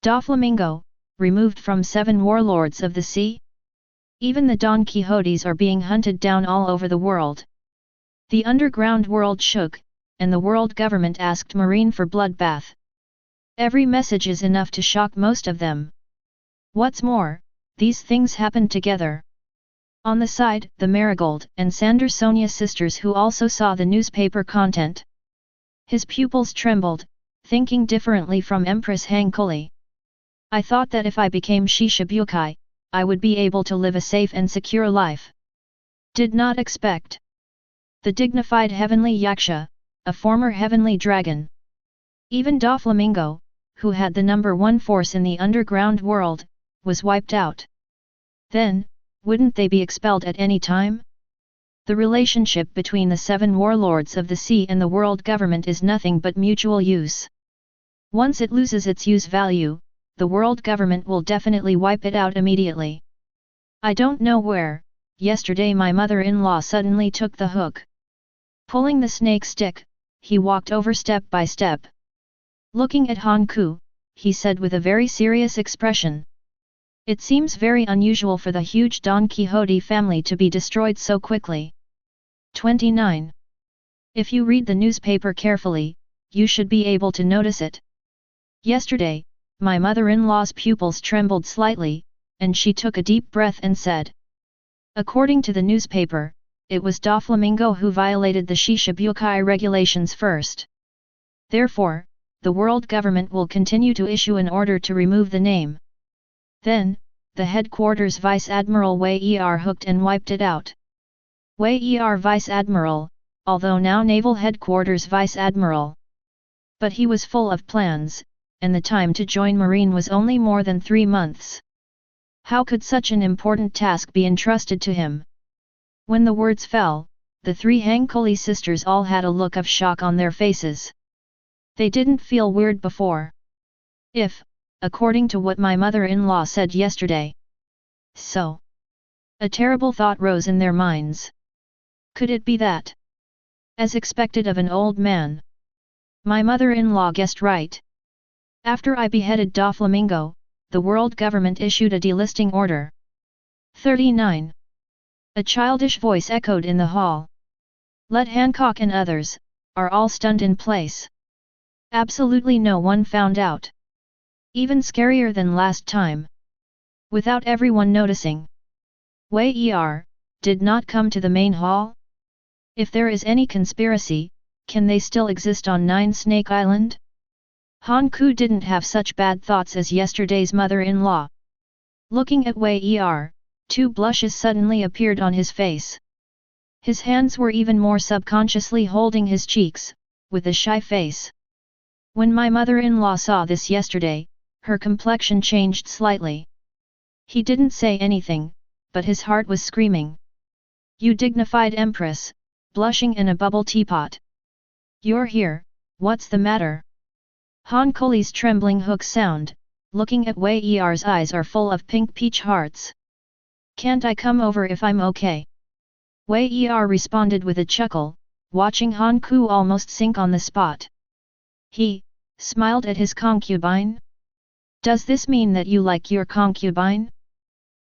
Doflamingo, removed from seven warlords of the sea? Even the Don Quixotes are being hunted down all over the world. The underground world shook, and the world government asked Marine for bloodbath. Every message is enough to shock most of them. What's more, these things happened together. On the side, the Marigold and Sandersonia sisters who also saw the newspaper content. His pupils trembled, thinking differently from Empress Hankoli. I thought that if I became Shishibukai, I would be able to live a safe and secure life. Did not expect. The dignified heavenly Yaksha, a former heavenly dragon. Even Doflamingo, who had the #1 force in the underground world, was wiped out. Then, wouldn't they be expelled at any time? The relationship between the seven warlords of the sea and the world government is nothing but mutual use. Once it loses its use value, the world government will definitely wipe it out immediately. I don't know where, yesterday my mother-in-law suddenly took the hook. Pulling the snake stick, he walked over step by step. Looking at Hanku, he said with a very serious expression. It seems very unusual for the huge Don Quixote family to be destroyed so quickly. 29. If you read the newspaper carefully, you should be able to notice it. Yesterday, my mother-in-law's pupils trembled slightly, and she took a deep breath and said. According to the newspaper, it was Doflamingo who violated the Shishibukai regulations first. Therefore, the world government will continue to issue an order to remove the name. Then, the headquarters Vice Admiral Wei Er hooked and wiped it out. Wei Er Vice Admiral, although now Naval Headquarters Vice Admiral. But he was full of plans, and the time to join Marine was only more than 3 months. How could such an important task be entrusted to him? When the words fell, the 3 Hankoli sisters all had a look of shock on their faces. They didn't feel weird before. If, according to what my mother-in-law said yesterday. So. A terrible thought rose in their minds. Could it be that? As expected of an old man. My mother-in-law guessed right. After I beheaded Doflamingo, the world government issued a delisting order. 39. A childish voice echoed in the hall. Let Hancock and others, are all stunned in place. Absolutely no one found out. Even scarier than last time. Without everyone noticing. Wei Er, did not come to the main hall? If there is any conspiracy, can they still exist on Nine Snake Island? Hanku didn't have such bad thoughts as yesterday's mother-in-law. Looking at Wei Er, two blushes suddenly appeared on his face. His hands were even more subconsciously holding his cheeks, with a shy face. When my mother-in-law saw this yesterday, her complexion changed slightly. He didn't say anything, but his heart was screaming. You dignified empress, blushing in a bubble teapot. You're here, what's the matter? Han Kuli's trembling hook sound, looking at Wei Er's eyes are full of pink peach hearts. Can't I come over if I'm okay? Wei Er responded with a chuckle, watching Han Ku almost sink on the spot. He smiled at his concubine. Does this mean that you like your concubine?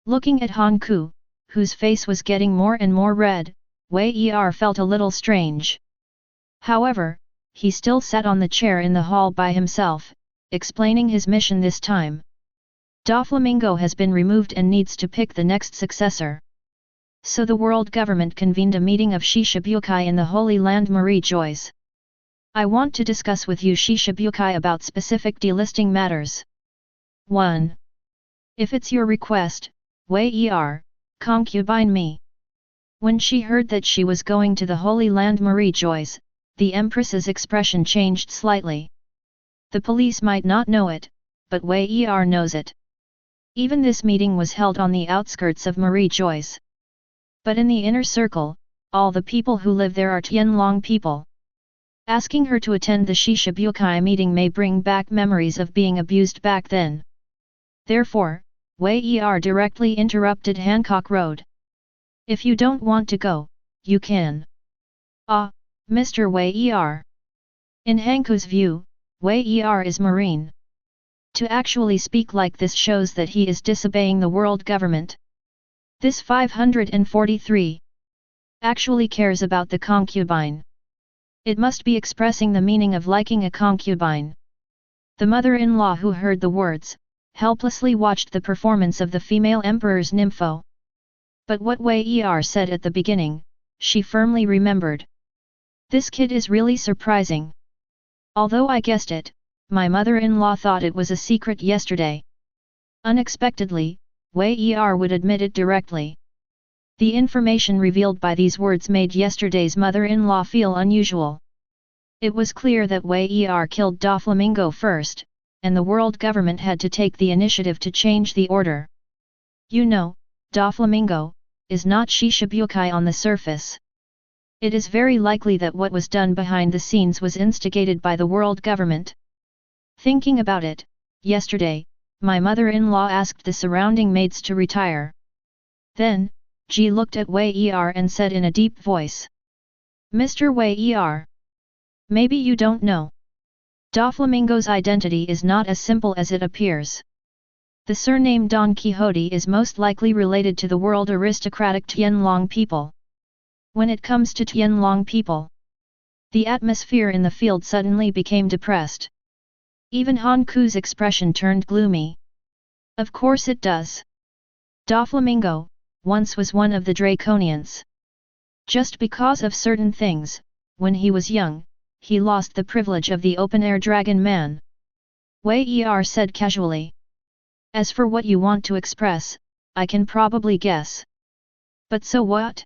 Looking at Han Ku, whose face was getting more and more red, Wei Er felt a little strange. However, he still sat on the chair in the hall by himself, explaining his mission this time. Doflamingo has been removed and needs to pick the next successor. So the world government convened a meeting of Shishibukai in the Holy Land Marie Joyce. I want to discuss with you Shishibukai about specific delisting matters. 1. If it's your request, Wei Er, concubine me. When she heard that she was going to the Holy Land Marie Joyce, the Empress's expression changed slightly. The police might not know it, but Wei Er knows it. Even this meeting was held on the outskirts of Marie Joyce. But in the inner circle, all the people who live there are Tianlong people. Asking her to attend the Shishibukai meeting may bring back memories of being abused back then. Therefore, Wei Er directly interrupted Hancock Road. If you don't want to go, you can. Ah, Mr. Wei Er. In Hanku's view, Wei Er is marine. To actually speak like this shows that he is disobeying the world government. This 543 actually cares about the concubine. It must be expressing the meaning of liking a concubine. The mother-in-law who heard the words, helplessly watched the performance of the female emperor's nympho. But what Wei Er said at the beginning, she firmly remembered. This kid is really surprising. Although I guessed it, my mother-in-law thought it was a secret yesterday. Unexpectedly, Wei Er would admit it directly. The information revealed by these words made yesterday's mother-in-law feel unusual. It was clear that Wei Er killed Doflamingo first, and the world government had to take the initiative to change the order. You know, Doflamingo is not Shishibukai on the surface. It is very likely that what was done behind the scenes was instigated by the world government. Thinking about it, yesterday, my mother-in-law asked the surrounding maids to retire. Then, Ji looked at Wei Er and said in a deep voice. Mr. Wei Er. Maybe you don't know. Doflamingo's identity is not as simple as it appears. The surname Don Quixote is most likely related to the world aristocratic Tianlong people. When it comes to Tianlong people, the atmosphere in the field suddenly became depressed. Even Han Ku's expression turned gloomy. Of course it does. Doflamingo once was one of the Draconians. Just because of certain things, when he was young, he lost the privilege of the open-air dragon man. Wei Er said casually. As for what you want to express, I can probably guess. But so what?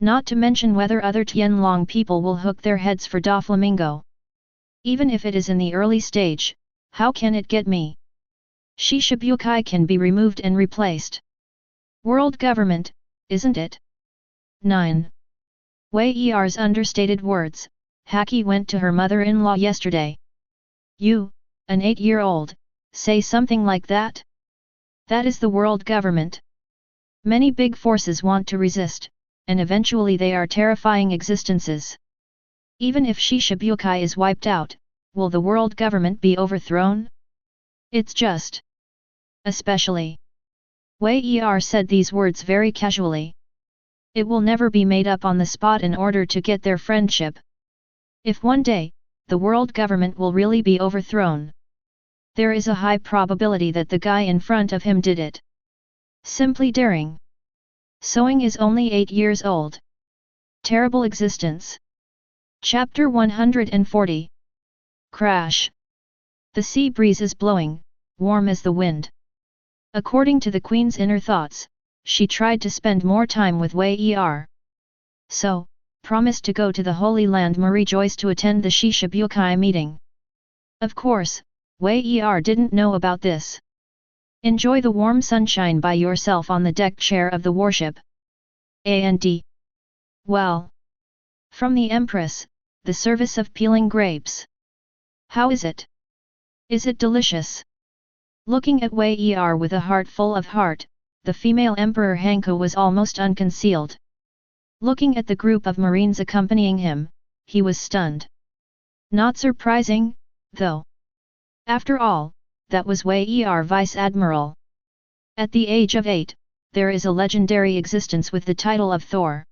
Not to mention whether other Tianlong people will hook their heads for Doflamingo. Even if it is in the early stage, how can it get me? Shishibukai can be removed and replaced. World government, isn't it? 9. Wei Er's understated words, Haki went to her mother-in-law yesterday. You, an 8-year-old, say something like that? That is the world government. Many big forces want to resist, and eventually they are terrifying existences. Even if Shishibukai is wiped out, will the world government be overthrown? It's just. Especially. Wei Er said these words very casually. It will never be made up on the spot in order to get their friendship. If one day, the world government will really be overthrown, there is a high probability that the guy in front of him did it. Simply daring. Sewing is only 8 years old. Terrible existence. Chapter 140. Crash. The sea breeze is blowing, warm as the wind. According to the Queen's inner thoughts, she tried to spend more time with Wei Er. So, promised to go to the Holy Land Marie Joyce to attend the Shishibukai meeting. Of course, Wei Er didn't know about this. Enjoy the warm sunshine by yourself on the deck chair of the warship. And well. From the Empress, the service of peeling grapes. How is it? Is it delicious? Looking at Wei Er with a heart full of heart, the female Emperor Hanko was almost unconcealed. Looking at the group of Marines accompanying him, he was stunned. Not surprising, though. After all, that was Wei Er Vice Admiral. At the age of 8, there is a legendary existence with the title of Thor.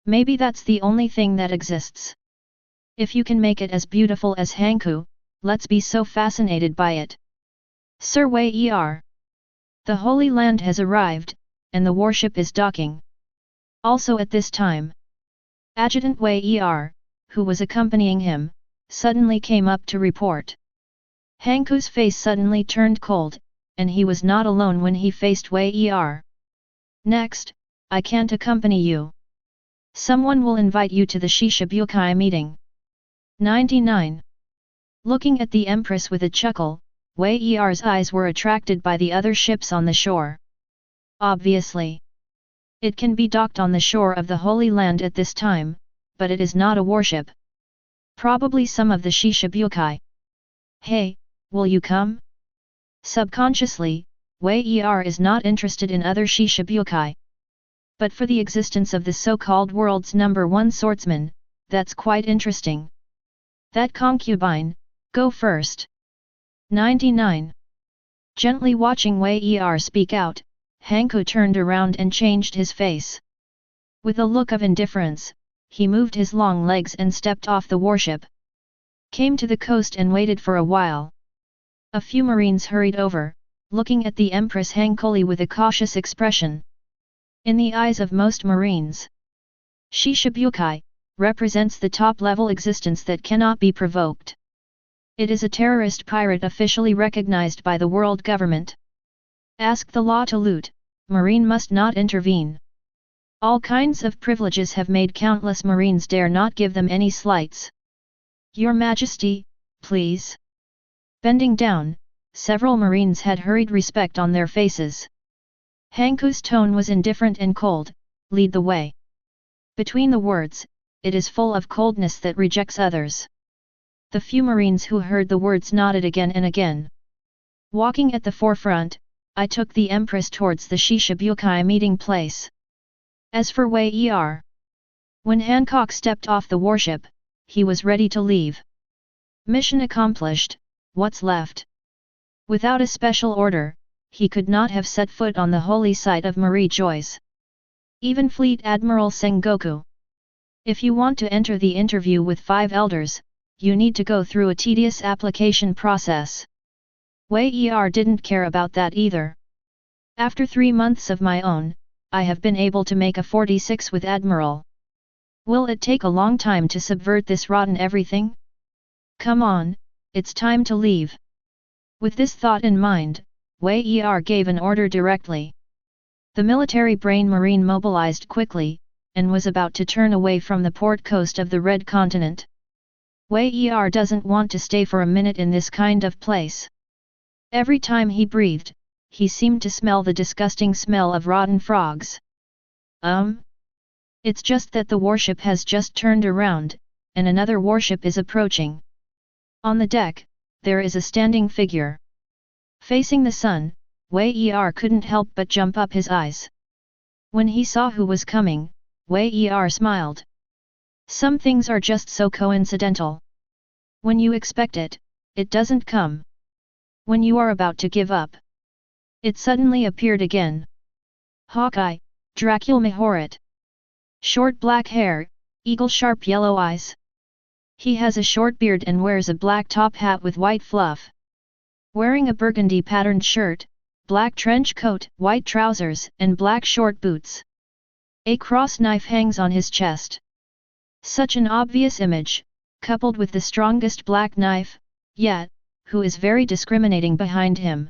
Maybe that's the only thing that exists. If you can make it as beautiful as Hanko, let's be so fascinated by it. Sir Wei Er. The Holy Land has arrived, and the warship is docking. Also at this time, Adjutant Wei Er, who was accompanying him, suddenly came up to report. Hanko's face suddenly turned cold, and he was not alone when he faced Wei Er. Next, I can't accompany you. Someone will invite you to the Shishibukai meeting. 99. Looking at the Empress with a chuckle, Wei Er's eyes were attracted by the other ships on the shore. Obviously. It can be docked on the shore of the Holy Land at this time, but it is not a warship. Probably some of the Shishibukai. Hey, will you come? Subconsciously, Wei Er is not interested in other Shishibukai. But for the existence of the so-called world's #1 swordsman, that's quite interesting. That concubine, go first. 99. Gently watching Wei Er speak out, Hanko turned around and changed his face. With a look of indifference, he moved his long legs and stepped off the warship. Came to the coast and waited for a while. A few Marines hurried over, looking at the Empress Hankoli with a cautious expression. In the eyes of most Marines, Shishibukai represents the top-level existence that cannot be provoked. It is a terrorist pirate officially recognized by the world government. Ask the law to loot, Marine must not intervene. All kinds of privileges have made countless Marines dare not give them any slights. Your Majesty, please. Bending down, several Marines had hurried respect on their faces. Hanko's tone was indifferent and cold, lead the way. Between the words, it is full of coldness that rejects others. The few Marines who heard the words nodded again and again. Walking at the forefront, I took the Empress towards the Shishibukai meeting place. As for Wei Er, when Hancock stepped off the warship, he was ready to leave. Mission accomplished, what's left? Without a special order, he could not have set foot on the holy site of Marie Joyce. Even Fleet Admiral Sengoku. If you want to enter the interview with 5 elders, you need to go through a tedious application process. Wei Er didn't care about that either. After 3 months of my own, I have been able to make a 46 with Admiral. Will it take a long time to subvert this rotten everything? Come on, it's time to leave. With this thought in mind, Wei Er gave an order directly. The military brain Marine mobilized quickly, and was about to turn away from the port coast of the Red Continent. Wei Er doesn't want to stay for a minute in this kind of place. Every time he breathed, he seemed to smell the disgusting smell of rotten frogs. It's just that the warship has just turned around, and another warship is approaching. On the deck, there is a standing figure. Facing the sun, Wei Er couldn't help but jump up his eyes. When he saw who was coming, Wei Er smiled. Some things are just so coincidental. When you expect it, it doesn't come. When you are about to give up, it suddenly appeared again. Hawkeye, Dracula Mahoret. Short black hair, eagle-sharp yellow eyes. He has a short beard and wears a black top hat with white fluff. Wearing a burgundy-patterned shirt, black trench coat, white trousers and black short boots. A cross knife hangs on his chest. Such an obvious image, coupled with the strongest black knife, yet, who is very discriminating behind him.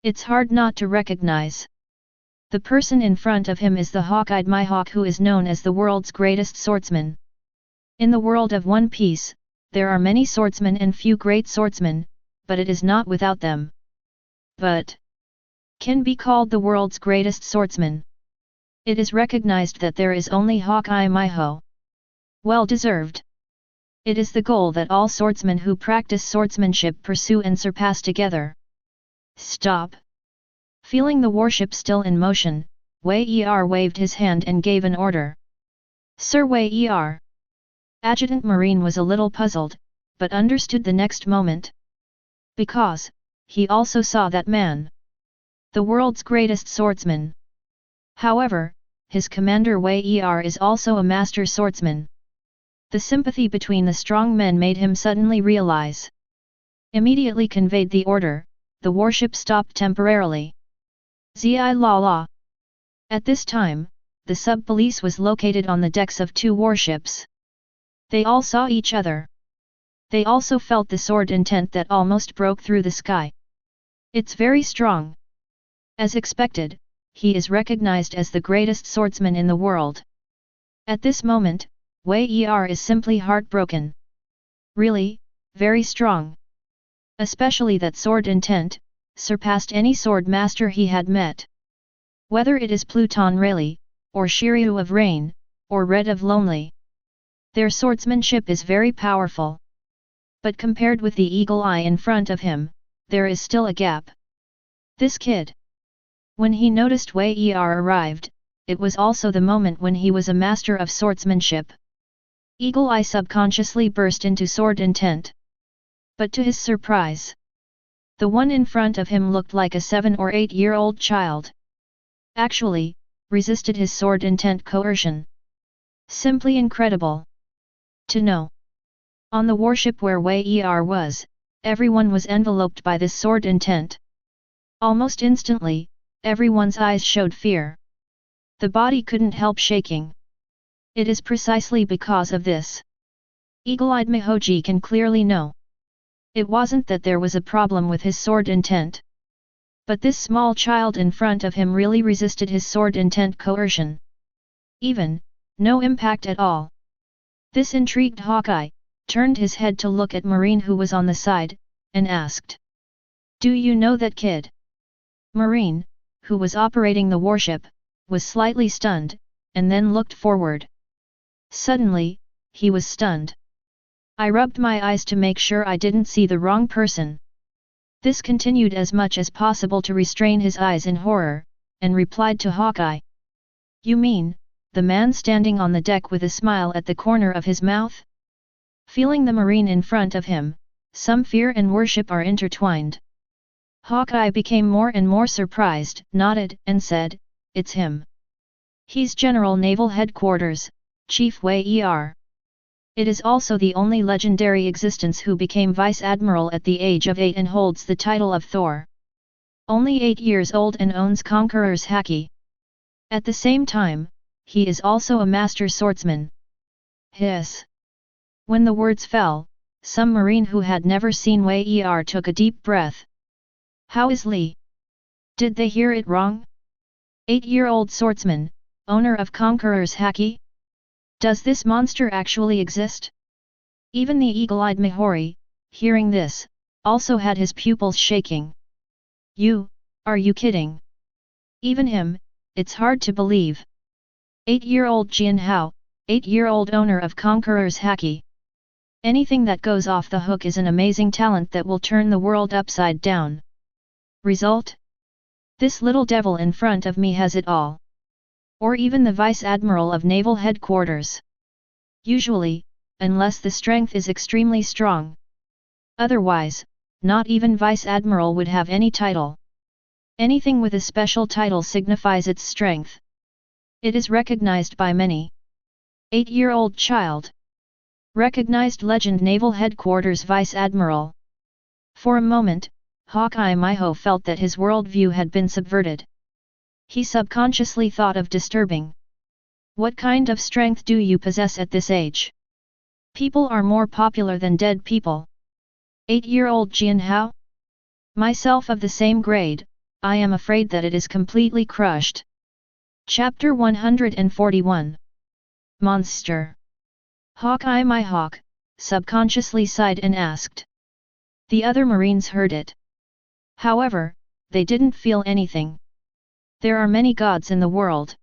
It's hard not to recognize. The person in front of him is the hawk-eyed Mihawk who is known as the world's greatest swordsman. In the world of One Piece, there are many swordsmen and few great swordsmen, but it is not without them. But can be called the world's greatest swordsman. It is recognized that there is only Hawkeye Mihawk. Well deserved. It is the goal that all swordsmen who practice swordsmanship pursue and surpass together. Stop. Feeling the warship still in motion, Wei Er waved his hand and gave an order. Sir Wei Er. Adjutant Marine was a little puzzled, but understood the next moment. Because, he also saw that man. The world's greatest swordsman. However, his commander Wei Er is also a master swordsman. The sympathy between the strong men made him suddenly realize. Immediately conveyed the order, the warship stopped temporarily. Zi la la. At this time, the sub-police was located on the decks of two warships. They all saw each other. They also felt the sword intent that almost broke through the sky. It's very strong. As expected, he is recognized as the greatest swordsman in the world. At this moment, Wei Er is simply heartbroken. Really, very strong. Especially that sword intent, surpassed any sword master he had met. Whether it is Pluton Rayleigh, or Shiryu of Rain, or Red of Lonely. Their swordsmanship is very powerful. But compared with the eagle eye in front of him, there is still a gap. This kid. When he noticed Wei Er arrived, it was also the moment when he was a master of swordsmanship. Eagle Eye subconsciously burst into sword intent. But to his surprise, the one in front of him looked like a 7 or 8-year-old child. Actually, resisted his sword intent coercion. Simply incredible. To know. On the warship where Wei Er was, everyone was enveloped by this sword intent. Almost instantly, everyone's eyes showed fear. The body couldn't help shaking. It is precisely because of this. Eagle-eyed Mihoji can clearly know. It wasn't that there was a problem with his sword intent. But this small child in front of him really resisted his sword intent coercion. Even, no impact at all. This intrigued Hawkeye, turned his head to look at Marine who was on the side, and asked. Do you know that kid? Marine, who was operating the warship, was slightly stunned, and then looked forward. Suddenly, he was stunned. I rubbed my eyes to make sure I didn't see the wrong person. This continued as much as possible to restrain his eyes in horror, and replied to Hawkeye. You mean, the man standing on the deck with a smile at the corner of his mouth? Feeling the Marine in front of him, some fear and worship are intertwined. Hawkeye became more and more surprised, nodded, and said, It's him. He's General Naval Headquarters, Chief Wei Er. It is also the only legendary existence who became Vice Admiral at the age of 8 and holds the title of Thor. Only 8 years old and owns Conqueror's Haki. At the same time, he is also a master swordsman. Hiss. When the words fell, some Marine who had never seen Wei Er took a deep breath. How is Lee? Did they hear it wrong? 8-year-old swordsman, owner of Conqueror's Haki? Does this monster actually exist? Even the eagle-eyed Mihori, hearing this, also had his pupils shaking. Are you kidding? Even him, it's hard to believe. 8-year-old Jian Hao, 8-year-old owner of Conqueror's Haki. Anything that goes off the hook is an amazing talent that will turn the world upside down. Result? This little devil in front of me has it all. Or even the Vice Admiral of Naval Headquarters. Usually, unless the strength is extremely strong. Otherwise, not even Vice Admiral would have any title. Anything with a special title signifies its strength. It is recognized by many. 8-year-old child. Recognized legend Naval Headquarters Vice Admiral. For a moment, Hawkeye Miho felt that his worldview had been subverted. He subconsciously thought of disturbing. What kind of strength do you possess at this age? People are more popular than dead people. 8-year-old Jianhao? Myself of the same grade, I am afraid that it is completely crushed. Chapter 141. Monster. Hawkeye, my hawk, subconsciously sighed and asked. The other Marines heard it. However, they didn't feel anything. There are many gods in the world.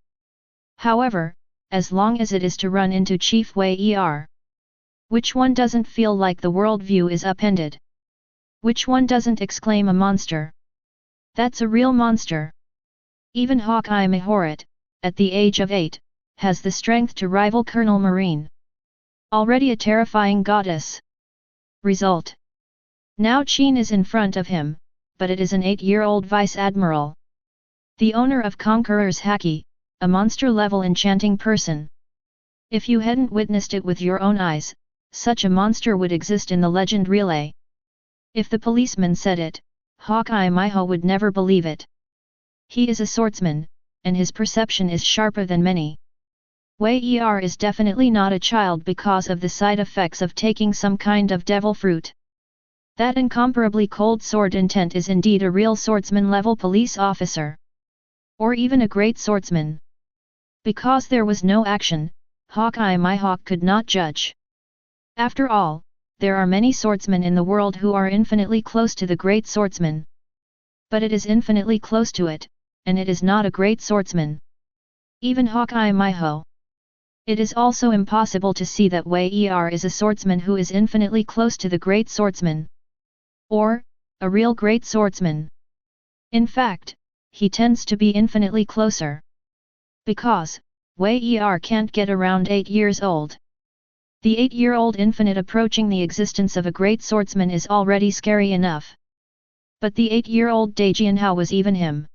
However, as long as it is to run into Chief Wei Er. Which one doesn't feel like the worldview is upended? Which one doesn't exclaim a monster? That's a real monster. Even Hawkeye Mahoret, at the age of 8, has the strength to rival Colonel Marine. Already a terrifying goddess. Result. Now Qin is in front of him, but it is an 8-year-old Vice Admiral. The owner of Conqueror's Haki, a monster-level enchanting person. If you hadn't witnessed it with your own eyes, such a monster would exist in the legend relay. If the policeman said it, Hawkeye Miho would never believe it. He is a swordsman, and his perception is sharper than many. Wei Er is definitely not a child because of the side effects of taking some kind of devil fruit. That incomparably cold sword intent is indeed a real swordsman-level police officer. Or even a great swordsman. Because there was no action, Hawkeye Mihawk could not judge. After all, there are many swordsmen in the world who are infinitely close to the great swordsman. But it is infinitely close to it, and it is not a great swordsman. Even Hawkeye Miho. It is also impossible to see that Wei Er is a swordsman who is infinitely close to the great swordsman. Or, a real great swordsman. In fact, he tends to be infinitely closer. Because, Wei Er can't get around 8 years old. The 8-year-old infinite approaching the existence of a great swordsman is already scary enough. But the 8-year-old Daijianhao was even him.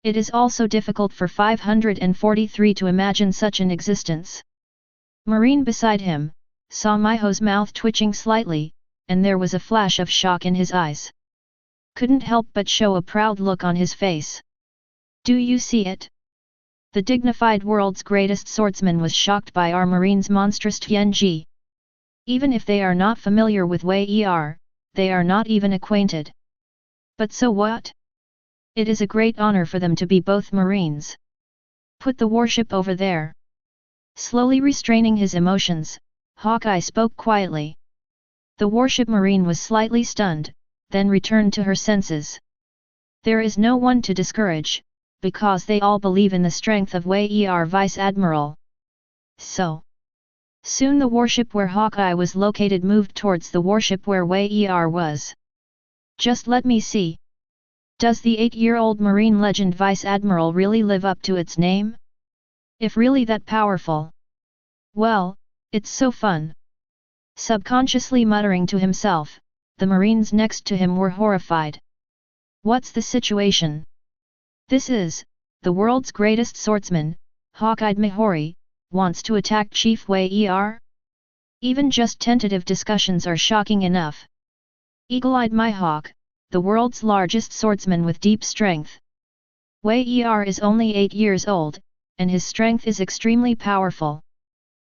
It is also difficult for 543 to imagine such an existence. Marine beside him, saw Miho's mouth twitching slightly, and there was a flash of shock in his eyes. Couldn't help but show a proud look on his face. Do you see it? The dignified world's greatest swordsman was shocked by our Marine's monstrous Tianji. Even if they are not familiar with Wei Er, they are not even acquainted. But so what? It is a great honor for them to be both Marines. Put the warship over there. Slowly restraining his emotions, Hawkeye spoke quietly. The warship Marine was slightly stunned, then returned to her senses. There is no one to discourage, because they all believe in the strength of Wei Er Vice Admiral. So. Soon the warship where Hawkeye was located moved towards the warship where Wei Er was. Just let me see. Does the 8-year-old Marine legend Vice Admiral really live up to its name? If really that powerful. Well, it's so fun. Subconsciously muttering to himself, the Marines next to him were horrified. What's the situation? This is, the world's greatest swordsman, Hawkeye Mihori, wants to attack Chief Wei Er? Even just tentative discussions are shocking enough. Eagle-eyed Mihawk, the world's largest swordsman with deep strength. Wei Er is only 8 years old, and his strength is extremely powerful.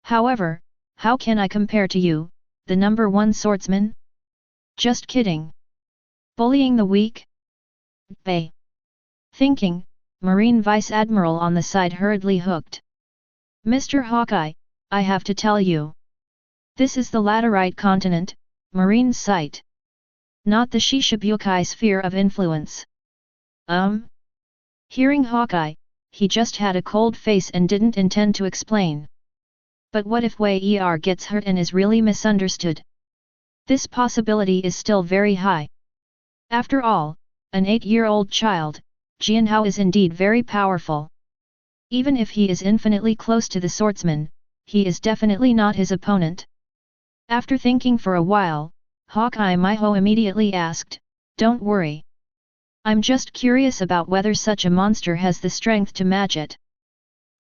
However, how can I compare to you, the #1 swordsman? Just kidding. Bullying the weak? Bay. Thinking, Marine Vice Admiral on the side hurriedly hooked. Mr. Hawkeye, I have to tell you. This is the Laterite continent, Marine's site. Not the Shishibukai sphere of influence. Hearing Hawkeye, he just had a cold face and didn't intend to explain. But what if Wei Er gets hurt and is really misunderstood? This possibility is still very high. After all, an 8-year-old child, Jianhao is indeed very powerful. Even if he is infinitely close to the swordsman, he is definitely not his opponent. After thinking for a while, Hawkeye Miho immediately asked, "Don't worry. I'm just curious about whether such a monster has the strength to match it.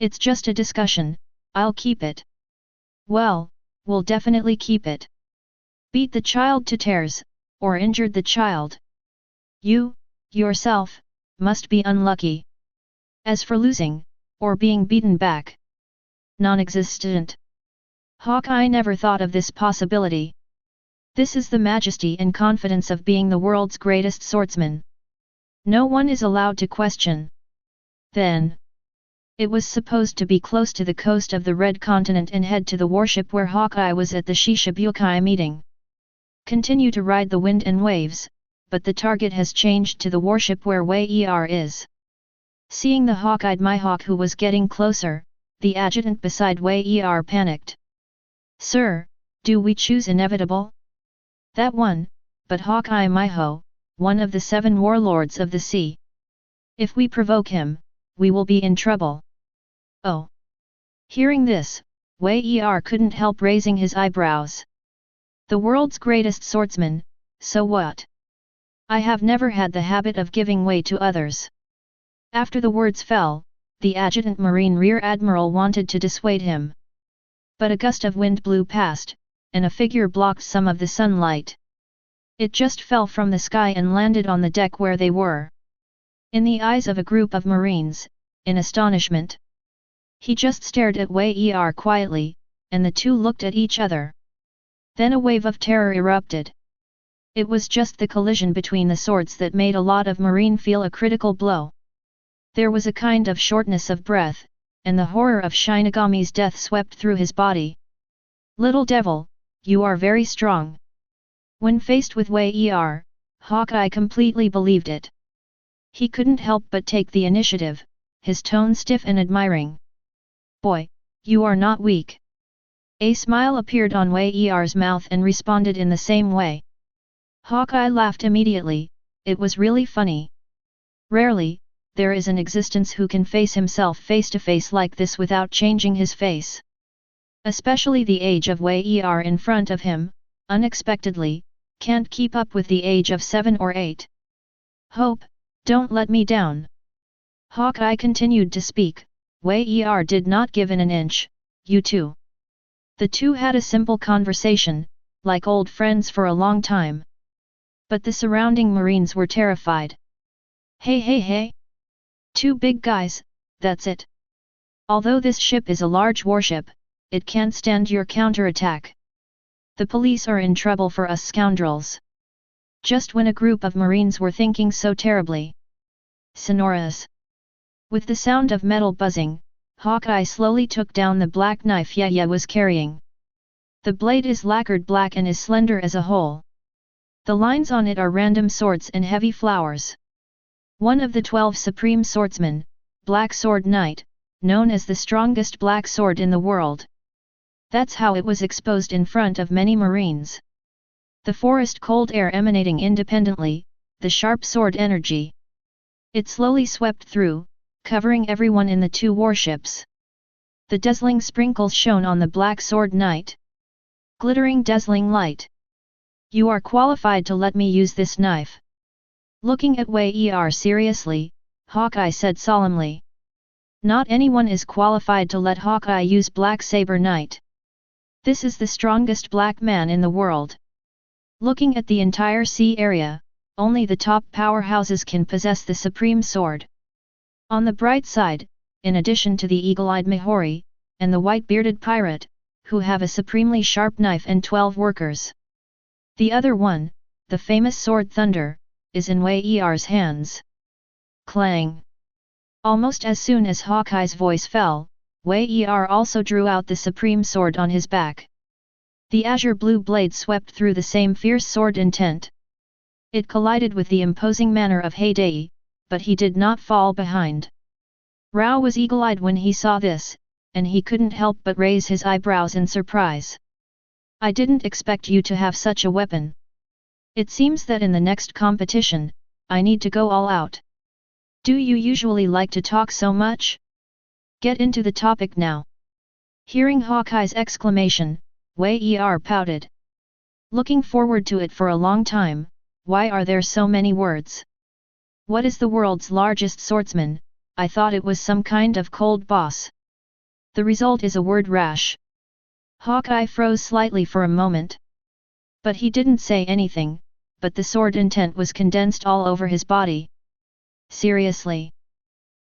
It's just a discussion, I'll keep it." Well, we'll definitely keep it. Beat the child to tears, or injured the child. You, yourself, must be unlucky. As for losing, or being beaten back, Non-existent. Hawkeye never thought of this possibility. This is the majesty and confidence of being the world's greatest swordsman. No one is allowed to question. Then, it was supposed to be close to the coast of the Red Continent and head to the warship where Hawkeye was at the Shichibukai meeting. Continue to ride the wind and waves, but the target has changed to the warship where Wei Er is. Seeing the hawk-eyed Mihawk who was getting closer, the adjutant beside Wei Er panicked. "Sir, do we choose inevitable?" "That one, but Hawkeye Miho, one of the 7 warlords of the sea. If we provoke him, we will be in trouble." "Oh." Hearing this, Wei Er couldn't help raising his eyebrows. "The world's greatest swordsman, so what? I have never had the habit of giving way to others." After the words fell, the adjutant Marine Rear Admiral wanted to dissuade him. But a gust of wind blew past, and a figure blocked some of the sunlight. It just fell from the sky and landed on the deck where they were. In the eyes of a group of Marines, in astonishment. He just stared at Wei Er quietly, and the two looked at each other. Then a wave of terror erupted. It was just the collision between the swords that made a lot of Marine feel a critical blow. There was a kind of shortness of breath, and the horror of Shinigami's death swept through his body. "Little devil, you are very strong." When faced with Wei Er, Hawkeye completely believed it. He couldn't help but take the initiative, his tone stiff and admiring. "Boy, you are not weak." A smile appeared on Wei Er's mouth and responded in the same way. Hawkeye laughed immediately. It was really funny. Rarely, there is an existence who can face himself face to face like this without changing his face. Especially the age of Wei Er in front of him, unexpectedly, can't keep up with the age of 7 or 8. "Hope, don't let me down." Hawkeye continued to speak. Wei Er did not give in an inch. "You too." The two had a simple conversation, like old friends for a long time. But the surrounding Marines were terrified. "Hey hey hey! 2 big guys, that's it. Although this ship is a large warship, it can't stand your counterattack. The police are in trouble for us scoundrels." Just when a group of Marines were thinking so terribly. Sonoras. With the sound of metal buzzing, Hawkeye slowly took down the black knife Yaya was carrying. The blade is lacquered black and is slender as a whole. The lines on it are random swords and heavy flowers. One of the 12 supreme swordsmen, Black Sword Knight, known as the strongest black sword in the world. That's how it was exposed in front of many Marines. The forest cold air emanating independently, the sharp sword energy. It slowly swept through, covering everyone in the 2 warships. The dazzling sprinkles shone on the Black Sword Knight. Glittering dazzling light. "You are qualified to let me use this knife." Looking at Wei Er seriously, Hawkeye said solemnly. "Not anyone is qualified to let Hawkeye use Black Saber Knight. This is the strongest black man in the world. Looking at the entire sea area, only the top powerhouses can possess the supreme sword." On the bright side, in addition to the eagle-eyed Mihori, and the white-bearded pirate, who have a supremely sharp knife and 12 workers. The other one, the famous sword Thunder, is in Wei Er's hands. Clang! Almost as soon as Hawkeye's voice fell, Wei Er also drew out the supreme sword on his back. The azure blue blade swept through the same fierce sword intent. It collided with the imposing manner of Heidei, but he did not fall behind. Rao was eagle-eyed when he saw this, and he couldn't help but raise his eyebrows in surprise. "I didn't expect you to have such a weapon. It seems that in the next competition, I need to go all out. Do you usually like to talk so much? Get into the topic now." Hearing Hawkeye's exclamation, Wei Er pouted. "Looking forward to it for a long time. Why are there so many words? What is the world's largest swordsman? I thought it was some kind of cold boss. The result is a word rash." Hawkeye froze slightly for a moment. But he didn't say anything, but the sword intent was condensed all over his body. "Seriously?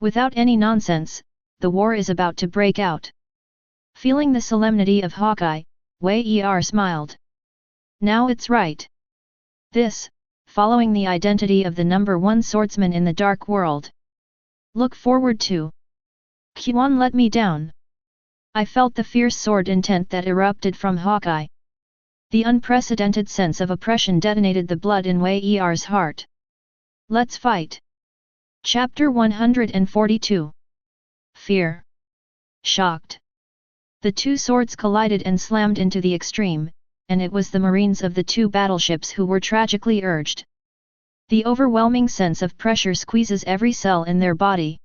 Without any nonsense, the war is about to break out. Feeling the solemnity of Hawkeye, Wei Er smiled. Now it's right. This, following the identity of the number one swordsman in the dark world. Look forward to. Quan let me down. I felt the fierce sword intent that erupted from Hawkeye. The unprecedented sense of oppression detonated the blood in Wei Er's heart. Let's fight. Chapter 142. Fear. Shocked. The two swords collided and slammed into the extreme, and it was the marines of the two battleships who were tragically urged. The overwhelming sense of pressure squeezes every cell in their body.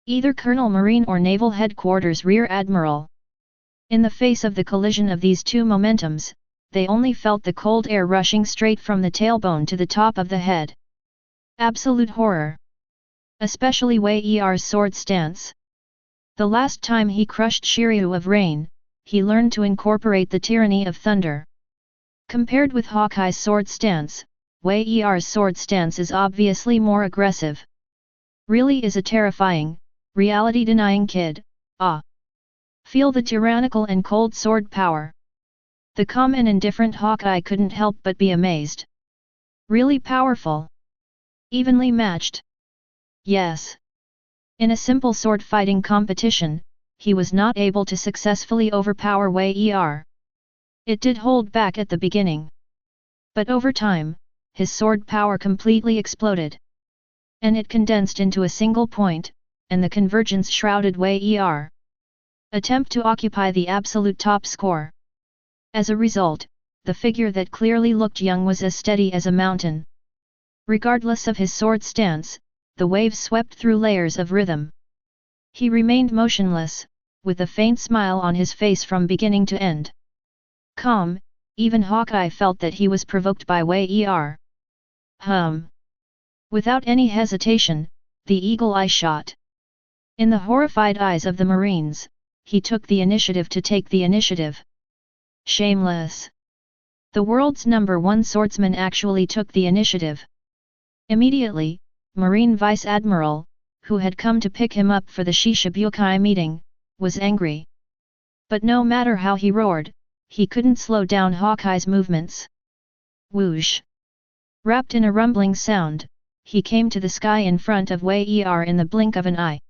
Either Colonel Marine or Naval Headquarters Rear Admiral. In the face of the collision of these two momentums, they only felt the cold air rushing straight from the tailbone to the top of the head. Absolute horror. Especially Wei Er's sword stance. The last time he crushed Shiryu of Rain, he learned to incorporate the tyranny of thunder. Compared with Hawkeye's sword stance, Wei Er's sword stance is obviously more aggressive. Really is a terrifying, reality-denying kid, ah. Feel the tyrannical and cold sword power. The calm and indifferent Hawkeye couldn't help but be amazed. Really powerful. Evenly matched. Yes. In a simple sword fighting competition, he was not able to successfully overpower Wei Er. It did hold back at the beginning. But over time, his sword power completely exploded. And it condensed into a single point, and the convergence shrouded Wei Er. Attempt to occupy the absolute top score. As a result, the figure that clearly looked young was as steady as a mountain. Regardless of his sword stance, the waves swept through layers of rhythm. He remained motionless, with a faint smile on his face from beginning to end. Calm, even Hawkeye felt that he was provoked by Wei Er. Without any hesitation, the eagle eye shot. In the horrified eyes of the Marines, he took the initiative to take the initiative. Shameless. The world's number one swordsman actually took the initiative. Immediately, Marine Vice Admiral, who had come to pick him up for the Shishibukai meeting, was angry. But no matter how he roared, he couldn't slow down Hawkeye's movements. Whoosh! Wrapped in a rumbling sound, he came to the sky in front of Wei Er in the blink of an eye.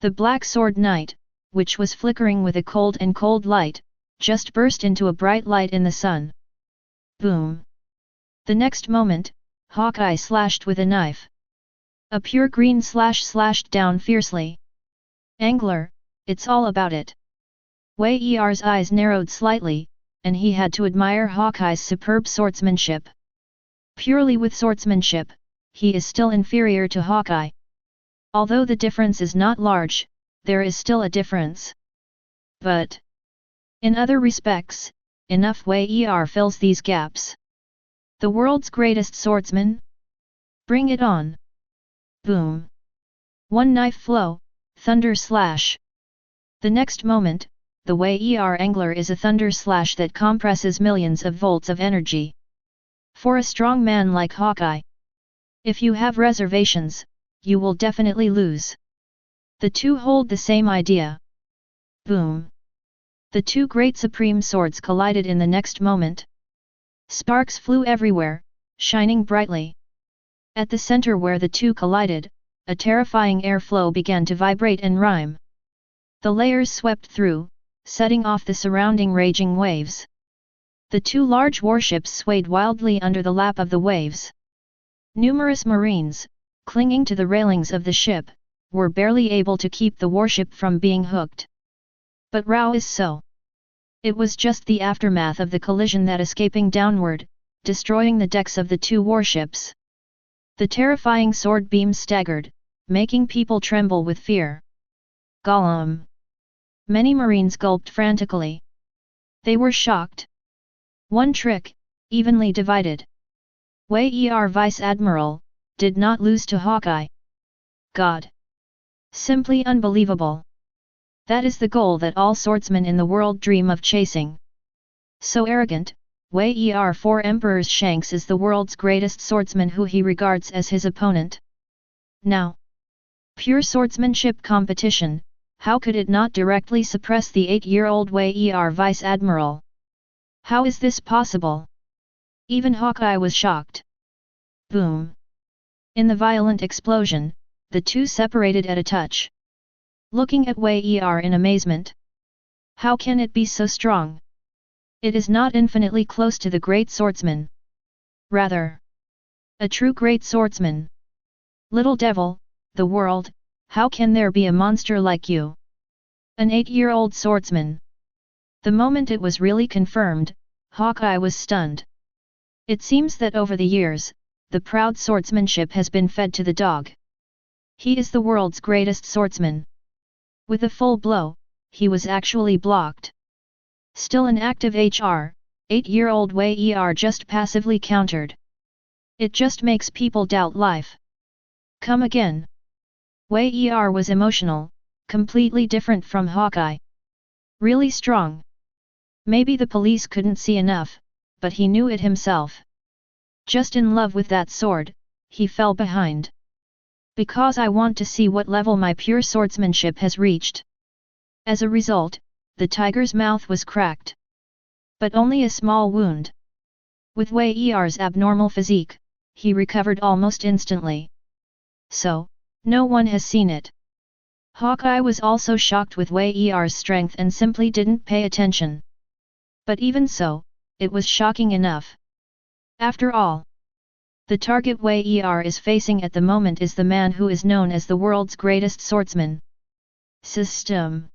The Black Sword Knight, which was flickering with a cold light, just burst into a bright light in the sun. Boom! The next moment, Hawkeye slashed with a knife. A pure green slash slashed down fiercely. Angler, it's all about it. Wei Er's eyes narrowed slightly, and he had to admire Hawkeye's superb swordsmanship. Purely with swordsmanship, he is still inferior to Hawkeye. Although the difference is not large, there is still a difference. But in other respects, enough Wei Er fills these gaps. The world's greatest swordsman? Bring it on! Boom! One knife flow, thunder slash. The next moment, the Wei Er angler is a thunder slash that compresses millions of volts of energy. For a strong man like Hawkeye. If you have reservations, you will definitely lose. The two hold the same idea. Boom! The two great supreme swords collided in the next moment. Sparks flew everywhere, shining brightly. At the center where the two collided, a terrifying airflow began to vibrate and rhyme. The layers swept through, setting off the surrounding raging waves. The two large warships swayed wildly under the lap of the waves. Numerous Marines, clinging to the railings of the ship, were barely able to keep the warship from being hooked. But Rao is so. It was just the aftermath of the collision that escaping downward, destroying the decks of the two warships. The terrifying sword beams staggered, making people tremble with fear. Gollum! Many Marines gulped frantically. They were shocked. One trick, evenly divided. Wei Er Vice Admiral, did not lose to Hawkeye. God! Simply unbelievable. That is the goal that all swordsmen in the world dream of chasing. So arrogant, Wei Er for Emperor Shanks is the world's greatest swordsman who he regards as his opponent. Now, pure swordsmanship competition, how could it not directly suppress the 8-year-old Wei Vice Admiral? How is this possible? Even Hawkeye was shocked. Boom! In the violent explosion, the two separated at a touch. Looking at Wei in amazement. How can it be so strong? It is not infinitely close to the great swordsman. Rather, a true great swordsman. Little devil, the world, how can there be a monster like you? An 8-year-old swordsman. The moment it was really confirmed, Hawkeye was stunned. It seems that over the years, the proud swordsmanship has been fed to the dog. He is the world's greatest swordsman. With a full blow, he was actually blocked. Still an active 8-year-old Wei just passively countered. It just makes people doubt life. Come again. Wei was emotional, completely different from Hawkeye. Really strong. Maybe the police couldn't see enough, but he knew it himself. Just in love with that sword, he fell behind. Because I want to see what level my pure swordsmanship has reached. As a result, the tiger's mouth was cracked. But only a small wound. With Wei-er's abnormal physique, he recovered almost instantly. So, no one has seen it. Hawkeye was also shocked with Wei-er's strength and simply didn't pay attention. But even so, it was shocking enough. After all, the target Wei-er is facing at the moment is the man who is known as the world's greatest swordsman. System.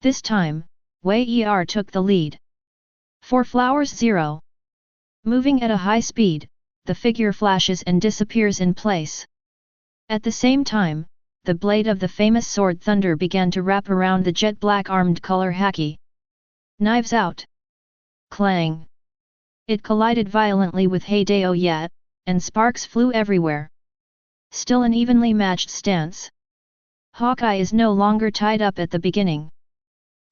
This time, Wei-er took the lead. 4 flowers 0. Moving at a high speed, the figure flashes and disappears in place. At the same time, the blade of the famous sword Thunder began to wrap around the jet black armed color Haki. Knives out. Clang. It collided violently with Heideo Yat, and sparks flew everywhere. Still an evenly matched stance. Hawkeye is no longer tied up at the beginning.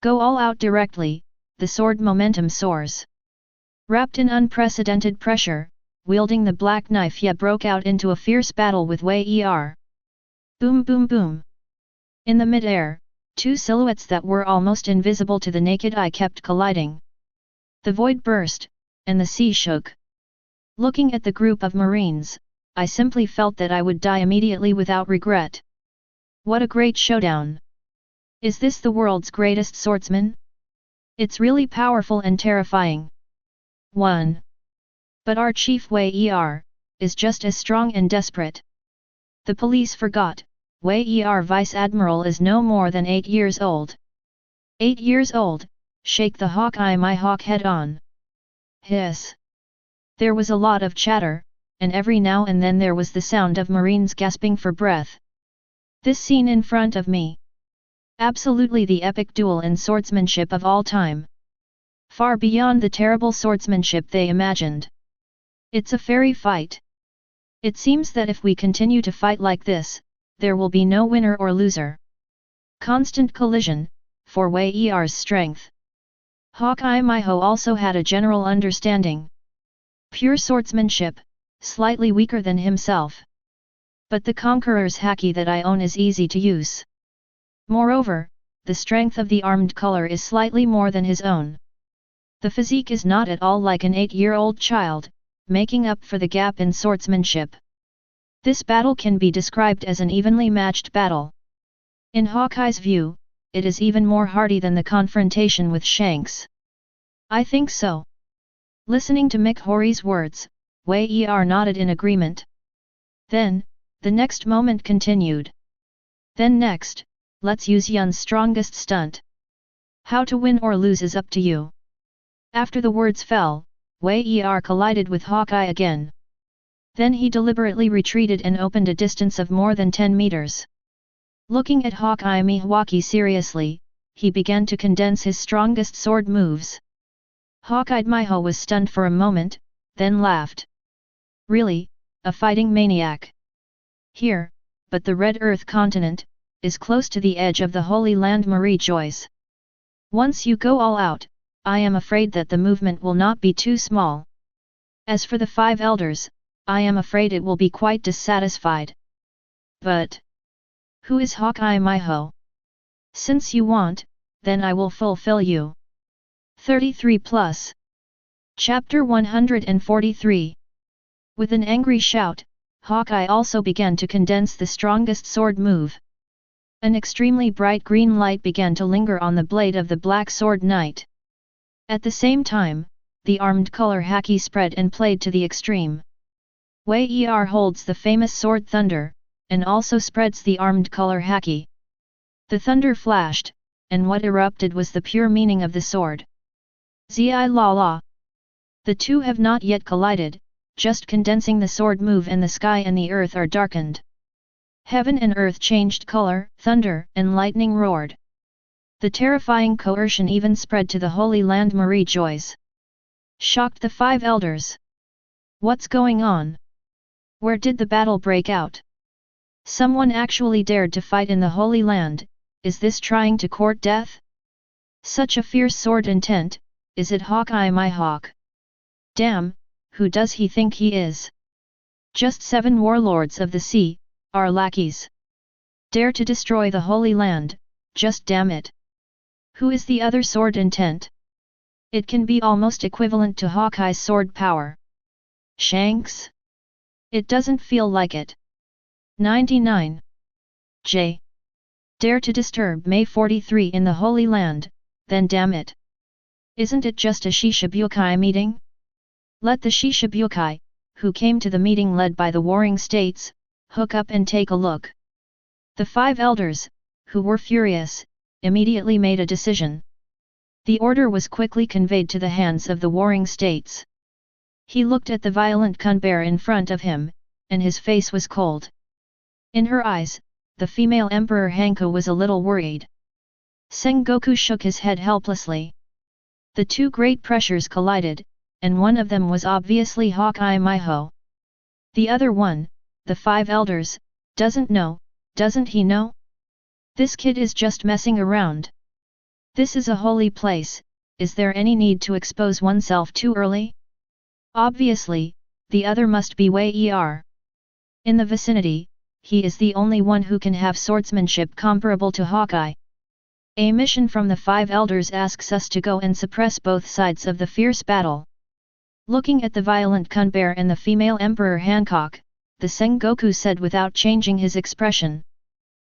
Go all out directly, the sword momentum soars. Wrapped in unprecedented pressure, wielding the black knife Ye broke out into a fierce battle with Wei-er. Boom boom boom. In the mid-air, two silhouettes that were almost invisible to the naked eye kept colliding. The void burst, and the sea shook. Looking at the group of Marines, I simply felt that I would die immediately without regret. What a great showdown! Is this the world's greatest swordsman? It's really powerful and terrifying. 1. But our chief Wei-er is just as strong and desperate. The police forgot, Wei-er Vice Admiral is no more than 8 years old. 8 years old, shake the Hawkeye my hawk head on. Hiss. There was a lot of chatter, and every now and then there was the sound of Marines gasping for breath. This scene in front of me. Absolutely the epic duel in swordsmanship of all time. Far beyond the terrible swordsmanship they imagined. It's a fairy fight. It seems that if we continue to fight like this, there will be no winner or loser. Constant collision, for Wei-er's strength. Hawkeye Miho also had a general understanding. Pure swordsmanship, slightly weaker than himself. But the Conqueror's Haki that I own is easy to use. Moreover, the strength of the armed color is slightly more than his own. The physique is not at all like an 8-year-old child, making up for the gap in swordsmanship. This battle can be described as an evenly matched battle. In Hawkeye's view, it is even more hardy than the confrontation with Shanks. I think so. Listening to Mick Hori's words, Wei-er nodded in agreement. Then, the next moment continued. Then next, let's use Yun's strongest stunt. How to win or lose is up to you. After the words fell, Wei-er collided with Hawkeye again. Then he deliberately retreated and opened a distance of more than 10 meters. Looking at Hawkeye Mihawaki seriously, he began to condense his strongest sword moves. Hawkeye Miho was stunned for a moment, then laughed. Really, a fighting maniac. Here, but the Red Earth continent, is close to the edge of the Holy Land Marie Joyce. Once you go all out, I am afraid that the movement will not be too small. As for the 5 elders, I am afraid it will be quite dissatisfied. But who is Hawkeye Miho? Since you want, then I will fulfill you. 33 plus. Chapter 143. With an angry shout, Hawkeye also began to condense the strongest sword move. An extremely bright green light began to linger on the blade of the Black Sword Knight. At the same time, the armed color haki spread and played to the extreme. Wei Er holds the famous sword Thunder, and also spreads the armed color haki. The thunder flashed, and what erupted was the pure meaning of the sword. Zi la la. The two have not yet collided, just condensing the sword move, and the sky and the earth are darkened. Heaven and earth changed color, thunder and lightning roared. The terrifying coercion even spread to the Holy Land. Marie Joyce shocked the 5 elders. What's going on? Where did the battle break out? Someone actually dared to fight in the Holy Land. Is this trying to court death? Such a fierce sword intent, is it Hawkeye my hawk? Damn, who does he think he is? Just 7 warlords of the sea, our lackeys. Dare to destroy the Holy Land, just damn it. Who is the other sword intent? It can be almost equivalent to Hawkeye's sword power. Shanks? It doesn't feel like it. 99. J. Dare to disturb May 43 in the Holy Land, then damn it. Isn't it just a Shishibukai meeting? Let the Shishibukai, who came to the meeting led by the warring states, hook up and take a look. The 5 elders, who were furious, immediately made a decision. The order was quickly conveyed to the hands of the warring states. He looked at the violent Kunbear in front of him, and his face was cold. In her eyes, the female Emperor Hanko was a little worried. Sengoku shook his head helplessly. The 2 great pressures collided, and one of them was obviously Hawkeye Miho. The other one, the 5 elders, doesn't he know? This kid is just messing around. This is a holy place, is there any need to expose oneself too early? Obviously, the other must be Wei Er. In the vicinity, he is the only one who can have swordsmanship comparable to Hawkeye. A mission from the 5 elders asks us to go and suppress both sides of the fierce battle. Looking at the violent Kunbear and the female Emperor Hancock, the Sengoku said without changing his expression.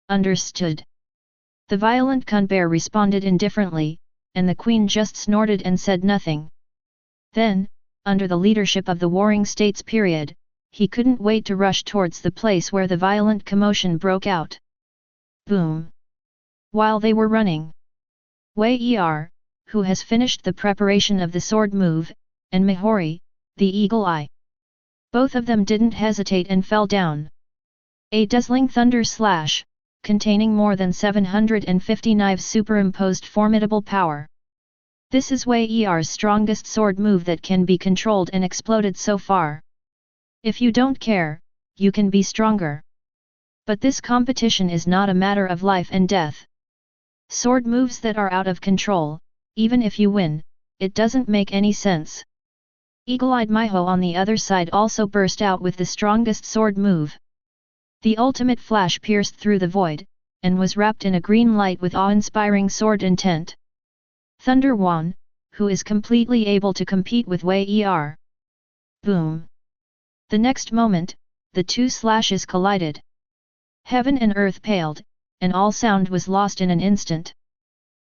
Understood. The violent Kunbear responded indifferently, and the queen just snorted and said nothing. Then, under the leadership of the warring states period, he couldn't wait to rush towards the place where the violent commotion broke out. Boom! While they were running, Wei Er, who has finished the preparation of the sword move, and Mihori, the eagle eye. Both of them didn't hesitate and fell down. A dazzling thunder slash, containing more than 750 knives superimposed formidable power. This is Wei Er's strongest sword move that can be controlled and exploded so far. If you don't care, you can be stronger. But this competition is not a matter of life and death. Sword moves that are out of control, even if you win, it doesn't make any sense. Eagle-eyed Miho on the other side also burst out with the strongest sword move. The ultimate flash pierced through the void, and was wrapped in a green light with awe-inspiring sword intent. Thunder Wan, who is completely able to compete with Wei Er. Boom! The next moment, the 2 slashes collided. Heaven and earth paled, and all sound was lost in an instant.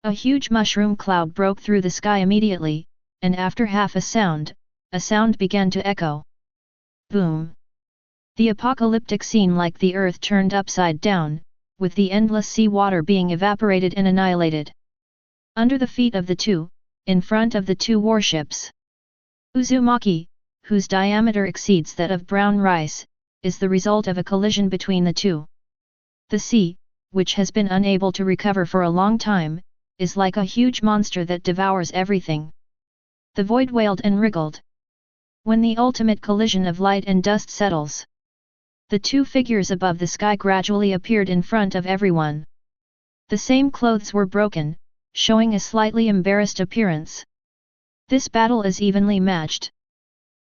A huge mushroom cloud broke through the sky immediately, and after half a sound began to echo. Boom! The apocalyptic scene like the earth turned upside down, with the endless sea water being evaporated and annihilated. Under the feet of the 2, in front of the 2 warships. Uzumaki, whose diameter exceeds that of brown rice, is the result of a collision between the 2. The sea, which has been unable to recover for a long time, is like a huge monster that devours everything. The void wailed and wriggled. When the ultimate collision of light and dust settles, the 2 figures above the sky gradually appeared in front of everyone. The same clothes were broken, showing a slightly embarrassed appearance. This battle is evenly matched.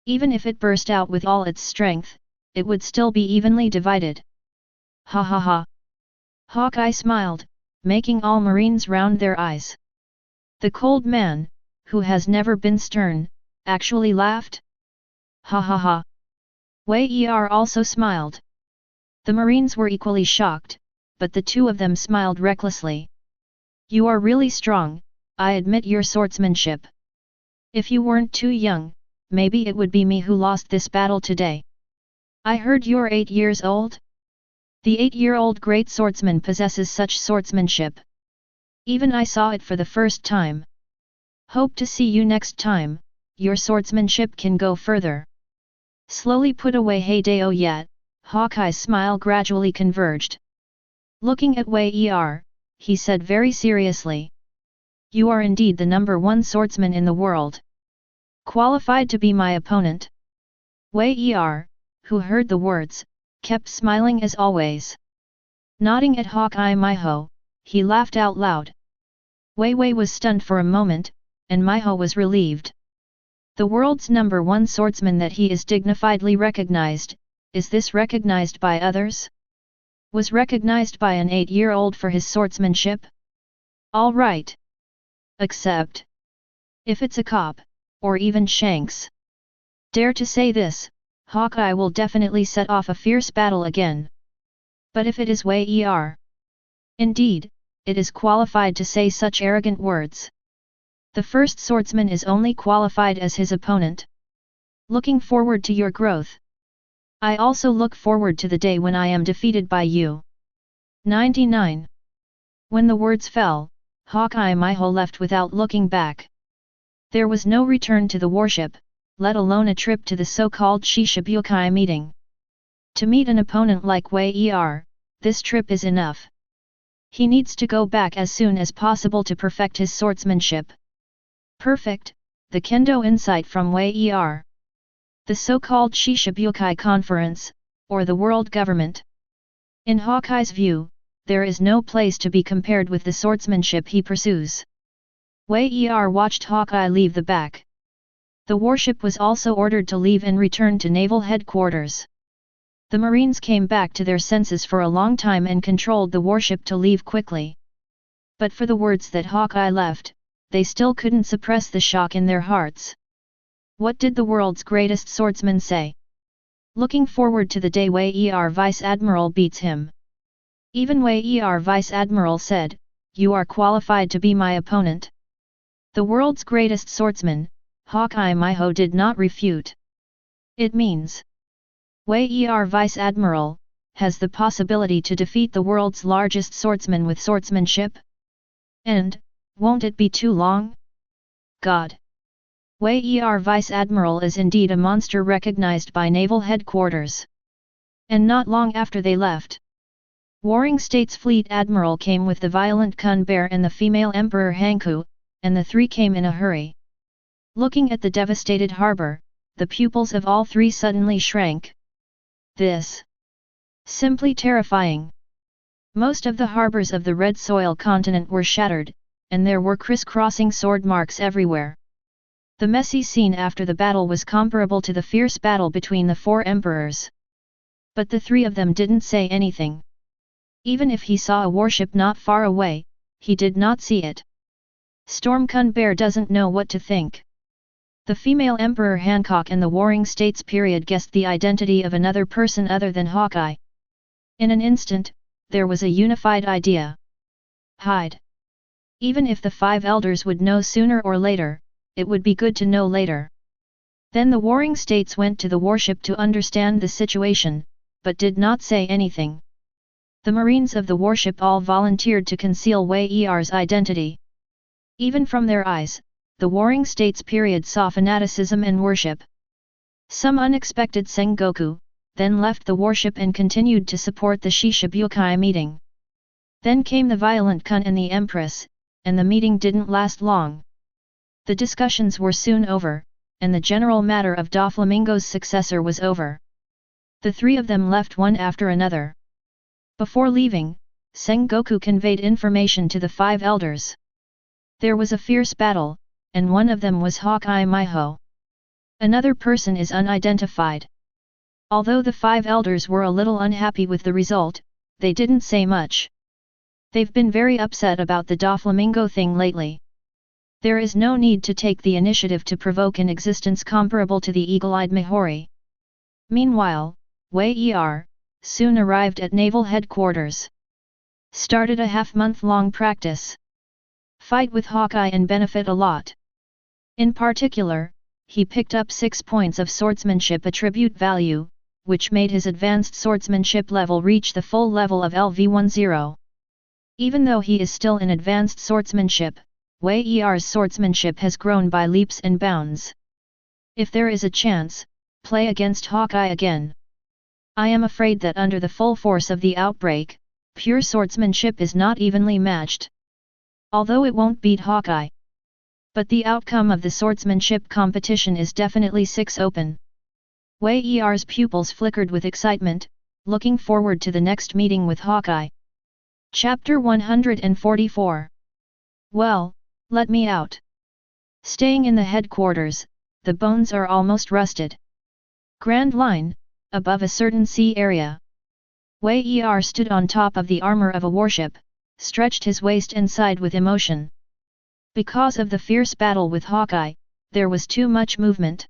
Even if it burst out with all its strength, it would still be evenly divided. Ha ha ha! Hawkeye smiled, making all Marines round their eyes. The cold man, who has never been stern, actually laughed? Ha ha ha. Wei Er also smiled. The Marines were equally shocked, but the two of them smiled recklessly. You are really strong, I admit your swordsmanship. If you weren't too young, maybe it would be me who lost this battle today. I heard you're 8 years old? The 8-year-old great swordsman possesses such swordsmanship. Even I saw it for the first time. Hope to see you next time, your swordsmanship can go further. Slowly put away Heidao yet, Hawkeye's smile gradually converged. Looking at Wei Er, he said very seriously. You are indeed the #1 swordsman in the world. Qualified to be my opponent. Wei Er, who heard the words, kept smiling as always. Nodding at Hawkeye Miho, he laughed out loud. Wei Wei was stunned for a moment, and Miho was relieved. The world's #1 swordsman that he is dignifiedly recognized, is this recognized by others? Was recognized by an 8-year-old for his swordsmanship? All right. Except if it's a cop, or even Shanks. Dare to say this, Hawkeye will definitely set off a fierce battle again. But if it is Wei Er, indeed, it is qualified to say such arrogant words. The first swordsman is only qualified as his opponent. Looking forward to your growth. I also look forward to the day when I am defeated by you. 99. When the words fell, Hawkeye Miho left without looking back. There was no return to the warship, let alone a trip to the so-called Shishibukai meeting. To meet an opponent like Wei Er, this trip is enough. He needs to go back as soon as possible to perfect his swordsmanship. Perfect, the kendo insight from Wei Er. The so-called Shishibukai conference, or the world government. In Hawkeye's view, there is no place to be compared with the swordsmanship he pursues. Wei Er watched Hawkeye leave the back. The warship was also ordered to leave and return to naval headquarters. The Marines came back to their senses for a long time and controlled the warship to leave quickly. But for the words that Hawkeye left, they still couldn't suppress the shock in their hearts. What did the world's greatest swordsman say? Looking forward to the day Wei Er Vice Admiral beats him. Even Wei Er Vice Admiral said, you are qualified to be my opponent. The world's greatest swordsman, Hawkeye Miho did not refute. It means Wei Er Vice Admiral has the possibility to defeat the world's largest swordsman with swordsmanship? And, won't it be too long? God! Wei Er Vice Admiral is indeed a monster recognized by naval headquarters. And not long after they left, Warring States Fleet Admiral came with the violent Kun Bear and the female Emperor Hanku, and the three came in a hurry. Looking at the devastated harbor, the pupils of all three suddenly shrank. This simply terrifying. Most of the harbors of the Red Soil continent were shattered, and there were criss-crossing sword marks everywhere. The messy scene after the battle was comparable to the fierce battle between the four emperors. But the three of them didn't say anything. Even if he saw a warship not far away, he did not see it. Storm Kun Bear doesn't know what to think. The female Emperor Hancock and the Warring States period guessed the identity of another person other than Hawkeye. In an instant, there was a unified idea. Hide. Even if the five elders would know sooner or later, it would be good to know later. Then the Warring States went to the warship to understand the situation, but did not say anything. The Marines of the warship all volunteered to conceal Wei Er's identity. Even from their eyes, the Warring States period saw fanaticism and worship. Some unexpected Sengoku, then left the warship and continued to support the Shishibukai meeting. Then came the violent Kun and the Empress, and the meeting didn't last long. The discussions were soon over, and the general matter of Doflamingo's successor was over. The three of them left one after another. Before leaving, Sengoku conveyed information to the five elders. There was a fierce battle, and one of them was Hawkeye Miho. Another person is unidentified. Although the five elders were a little unhappy with the result, they didn't say much. They've been very upset about the Doflamingo thing lately. There is no need to take the initiative to provoke an existence comparable to the eagle-eyed Mihori. Meanwhile, Wei Er soon arrived at Naval headquarters. Started a half-month-long practice. Fight with Hawkeye and benefit a lot. In particular, he picked up 6 points of swordsmanship attribute value, which made his advanced swordsmanship level reach the full level of LV10. Even though he is still in advanced swordsmanship, Wei Er's swordsmanship has grown by leaps and bounds. If there is a chance, play against Hawkeye again. I am afraid that under the full force of the outbreak, pure swordsmanship is not evenly matched. Although it won't beat Hawkeye. But the outcome of the swordsmanship competition is definitely 6 open. Wei Er's pupils flickered with excitement, looking forward to the next meeting with Hawkeye. Chapter 144. Well, let me out. Staying in the headquarters, the bones are almost rusted. Grand Line, above a certain sea area. Wei Er stood on top of the armor of a warship, stretched his waist and sighed with emotion. Because of the fierce battle with Hawkeye, there was too much movement.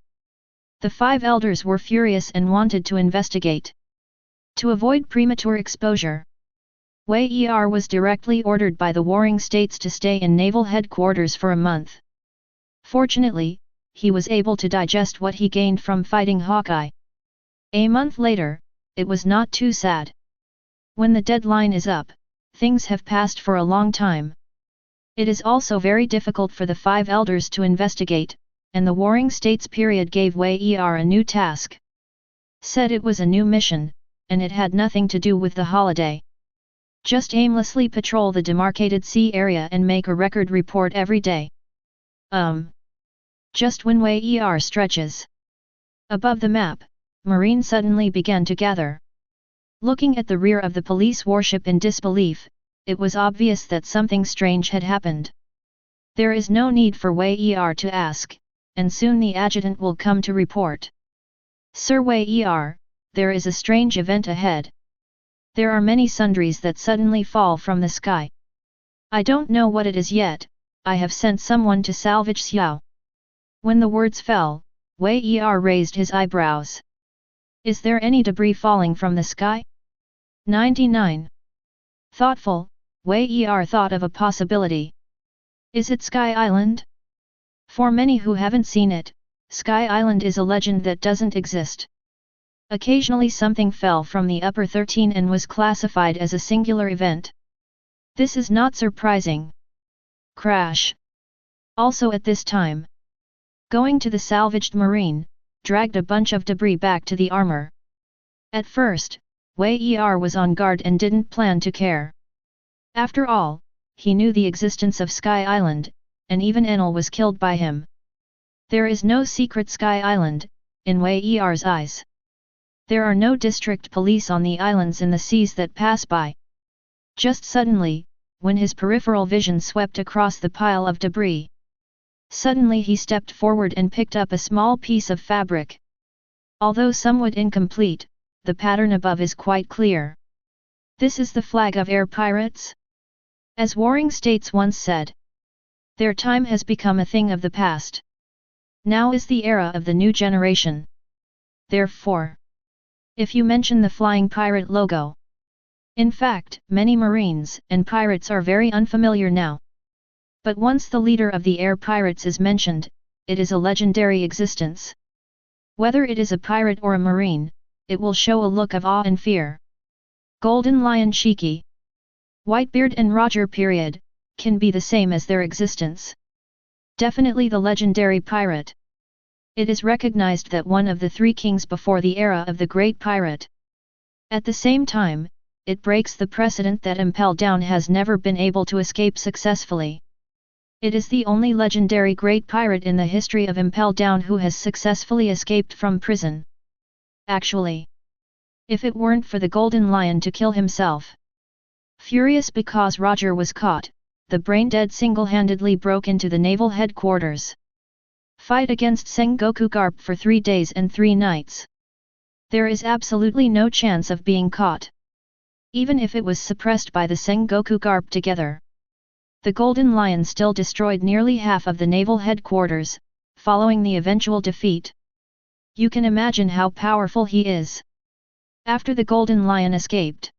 The 5 elders were furious and wanted to investigate. To avoid premature exposure, Wei Er was directly ordered by the warring states to stay in naval headquarters for a month. Fortunately, he was able to digest what he gained from fighting Hawkeye. A month later, it was not too sad. When the deadline is up, things have passed for a long time. It is also very difficult for the 5 elders to investigate, and the warring states period gave Wei Er a new task. Said it was a new mission, and it had nothing to do with the holiday. Just aimlessly patrol the demarcated sea area and make a record report every day. Just when Wei Er stretches above the map, Marine suddenly began to gather. Looking at the rear of the police warship in disbelief, it was obvious that something strange had happened. There is no need for Wei Er to ask, and soon the adjutant will come to report. Sir Wei Er, there is a strange event ahead. There are many sundries that suddenly fall from the sky. I don't know what it is yet, I have sent someone to salvage Xiao. When the words fell, Wei Er raised his eyebrows. Is there any debris falling from the sky? 99. Thoughtful, Wei Er thought of a possibility. Is it Sky Island? For many who haven't seen it, Sky Island is a legend that doesn't exist. Occasionally something fell from the upper 13 and was classified as a singular event. This is not surprising. Crash. Also at this time, going to the salvaged marine, dragged a bunch of debris back to the armor. At first, Wei Er was on guard and didn't plan to care. After all, he knew the existence of Sky Island, and even Enel was killed by him. There is no secret Sky Island, in Wei Er's eyes. There are no district police on the islands in the seas that pass by. Just suddenly, when his peripheral vision swept across the pile of debris, suddenly he stepped forward and picked up a small piece of fabric. Although somewhat incomplete, the pattern above is quite clear. This is the flag of air pirates? As warring states once said, their time has become a thing of the past. Now is the era of the new generation. Therefore, if you mention the flying pirate logo. In fact, many marines and pirates are very unfamiliar now. But once the leader of the air pirates is mentioned, it is a legendary existence. Whether it is a pirate or a marine, it will show a look of awe and fear. Golden Lion Shiki, Whitebeard and Roger period, can be the same as their existence. Definitely the legendary pirate. It is recognized that one of the 3 kings before the era of the Great Pirate. At the same time, it breaks the precedent that Impel Down has never been able to escape successfully. It is the only legendary Great Pirate in the history of Impel Down who has successfully escaped from prison. Actually, if it weren't for the Golden Lion to kill himself. Furious because Roger was caught, the brain-dead single-handedly broke into the naval headquarters. Fight against Sengoku Garp for 3 days and 3 nights. There is absolutely no chance of being caught. even if it was suppressed by the Sengoku Garp together. The Golden Lion still destroyed nearly half of the naval headquarters, following the eventual defeat. You can imagine how powerful he is. After the Golden Lion escaped,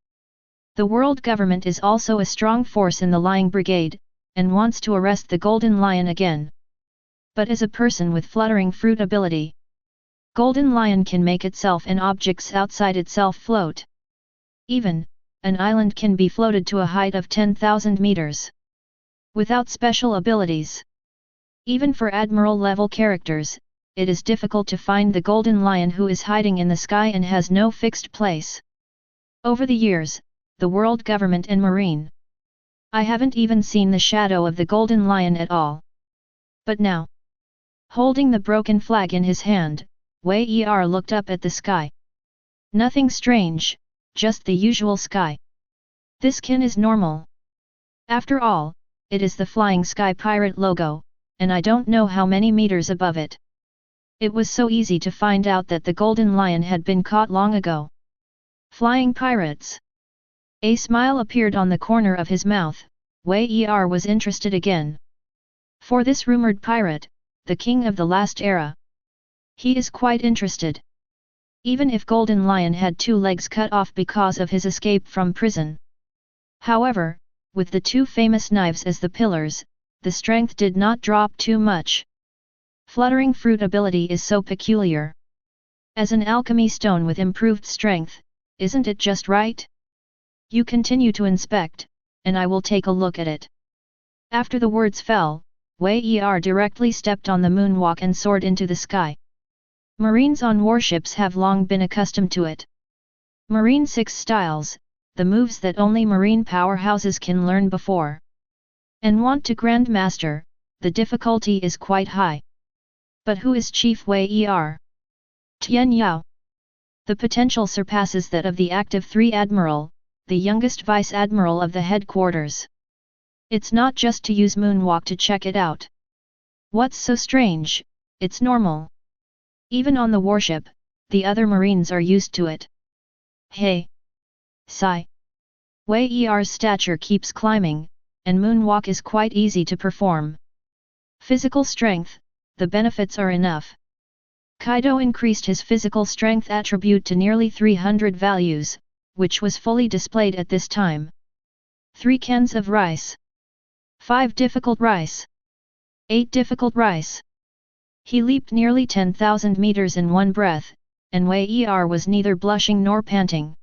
the world government is also a strong force in the Lying Brigade, and wants to arrest the Golden Lion again. But as a person with fluttering fruit ability, Golden Lion can make itself and objects outside itself float. Even, an island can be floated to a height of 10,000 meters. Without special abilities. Even for Admiral-level characters, it is difficult to find the Golden Lion who is hiding in the sky and has no fixed place. Over the years, the world government and marine, I haven't even seen the shadow of the Golden Lion at all. But now, holding the broken flag in his hand, Wei Er looked up at the sky. Nothing strange, just the usual sky. This kin is normal. After all, it is the Flying Sky Pirate logo, and I don't know how many meters above it. It was so easy to find out that the Golden Lion had been caught long ago. Flying pirates. A smile appeared on the corner of his mouth. Wei Er was interested again. For this rumored pirate, the king of the last era. He is quite interested. Even if Golden Lion had 2 legs cut off because of his escape from prison. However, with the 2 famous knives as the pillars, the strength did not drop too much. Fluttering fruit ability is so peculiar. As an alchemy stone with improved strength, isn't it just right? You continue to inspect, and I will take a look at it. After the words fell, Wei Er directly stepped on the moonwalk and soared into the sky. Marines on warships have long been accustomed to it. Marine 6 styles, the moves that only marine powerhouses can learn before. And want to grandmaster, the difficulty is quite high. But who is Chief Wei Er? Tian Yao. The potential surpasses that of the active 3 Admiral, the youngest Vice Admiral of the headquarters. It's not just to use moonwalk to check it out. What's so strange? It's normal. Even on the warship, the other Marines are used to it. Hey! Sigh. Wei Er's stature keeps climbing, and moonwalk is quite easy to perform. Physical strength, the benefits are enough. Kaido increased his physical strength attribute to nearly 300 values, which was fully displayed at this time. 3 cans of rice. 5 difficult rice. 8 difficult rice. He leaped nearly 10,000 meters in one breath, and Wei Er was neither blushing nor panting.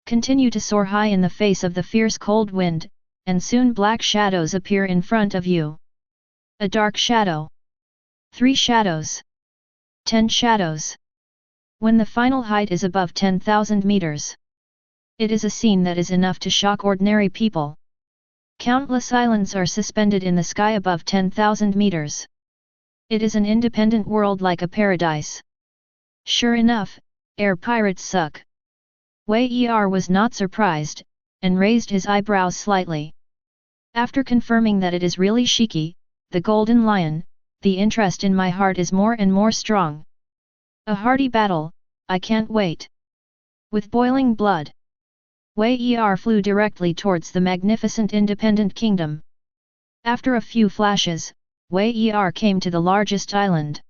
Continue to soar high in the face of the fierce cold wind, and soon black shadows appear in front of you. A dark shadow. 3 shadows. 10 shadows. When the final height is above 10,000 meters. It is a scene that is enough to shock ordinary people. Countless islands are suspended in the sky above 10,000 meters. It is an independent world like a paradise. Sure enough, air pirates suck. Wei Er was not surprised, and raised his eyebrows slightly. After confirming that it is really Shiki, the Golden Lion, the interest in my heart is more and more strong. A hearty battle, I can't wait. With boiling blood, Wei Er flew directly towards the magnificent independent kingdom. After a few flashes, Wei Er came to the largest island.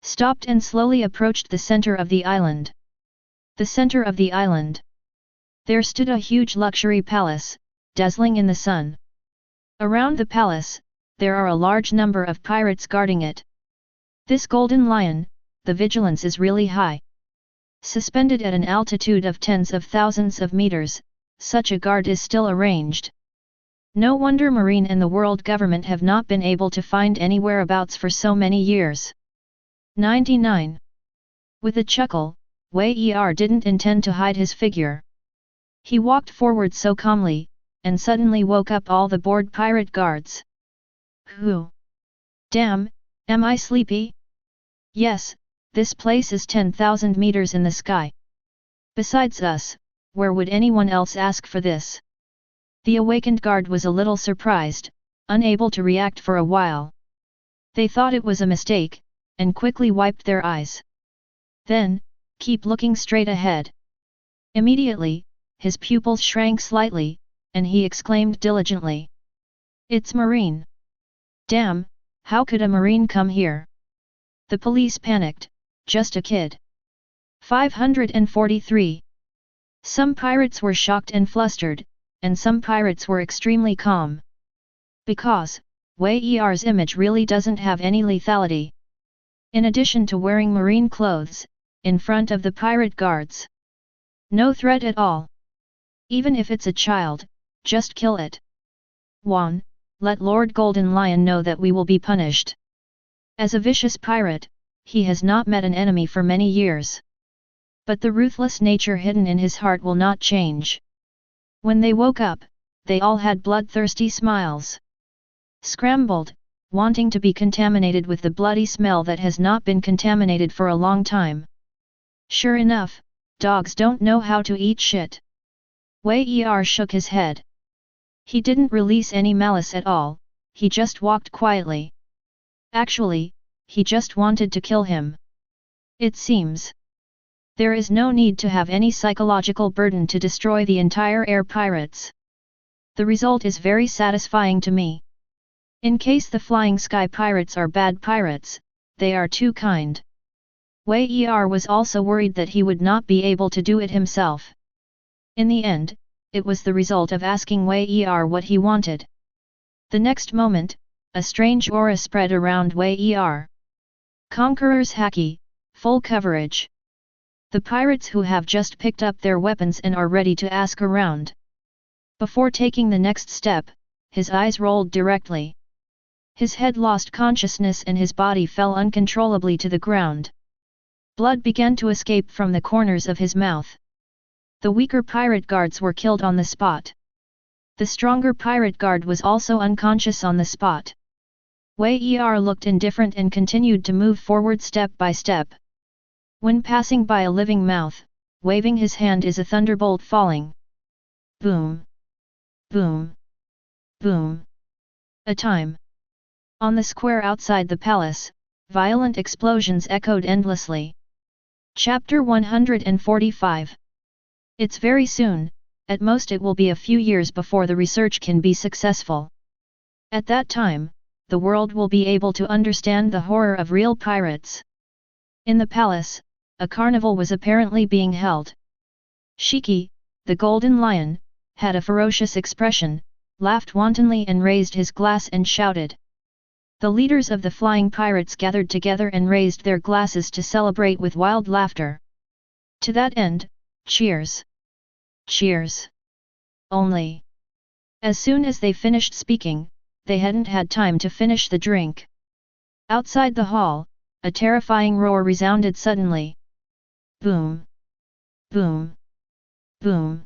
Stopped and slowly approached the center of the island. The center of the island. There stood a huge luxury palace, dazzling in the sun. Around the palace, there are a large number of pirates guarding it. This Golden Lion, the vigilance is really high. Suspended at an altitude of tens of thousands of meters, such a guard is still arranged. No wonder Marine and the world government have not been able to find any whereabouts for so many years. 99. With a chuckle, Wei Er didn't intend to hide his figure. He walked forward so calmly, and suddenly woke up all the bored pirate guards. Who? Damn, am I sleepy? Yes, this place is 10,000 meters in the sky. Besides us, where would anyone else ask for this? The awakened guard was a little surprised, unable to react for a while. They thought it was a mistake, and quickly wiped their eyes. Then, keep looking straight ahead. Immediately, his pupils shrank slightly, and he exclaimed diligently. "It's Marine! Damn, how could a Marine come here?" The police panicked, "Just a kid." 543. Some pirates were shocked and flustered, and some pirates were extremely calm. Because, Wei Er's image really doesn't have any lethality. In addition to wearing marine clothes, in front of the pirate guards. No threat at all. Even if it's a child, just kill it. 1. Let Lord Golden Lion know that we will be punished. As a vicious pirate, he has not met an enemy for many years. But the ruthless nature hidden in his heart will not change. When they woke up, they all had bloodthirsty smiles. Scrambled, wanting to be contaminated with the bloody smell that has not been contaminated for a long time. Sure enough, dogs don't know how to eat shit. Wei Er shook his head. He didn't release any malice at all, he just walked quietly. Actually, he just wanted to kill him. It seems. There is no need to have any psychological burden to destroy the entire air pirates. The result is very satisfying to me. In case the flying sky pirates are bad pirates, they are too kind. Wei Er was also worried that he would not be able to do it himself. In the end, it was the result of asking Wei Er what he wanted. The next moment, a strange aura spread around Wei Er. Conqueror's Haki, full coverage. The pirates who have just picked up their weapons and are ready to ask around. Before taking the next step, his eyes rolled directly. His head lost consciousness and his body fell uncontrollably to the ground. Blood began to escape from the corners of his mouth. The weaker pirate guards were killed on the spot. The stronger pirate guard was also unconscious on the spot. Wei Er looked indifferent and continued to move forward step by step. When passing by a living mouth, waving his hand is a thunderbolt falling. Boom! Boom! Boom! A time. On the square outside the palace, violent explosions echoed endlessly. Chapter 145. It's very soon, at most it will be a few years before the research can be successful. At that time, the world will be able to understand the horror of real pirates. In the palace, a carnival was apparently being held. Shiki, the golden lion, had a ferocious expression, laughed wantonly and raised his glass and shouted. The leaders of the flying pirates gathered together and raised their glasses to celebrate with wild laughter. To that end, cheers! Cheers! Only. As soon as they finished speaking, they hadn't had time to finish the drink. Outside the hall, a terrifying roar resounded suddenly. Boom! Boom! Boom!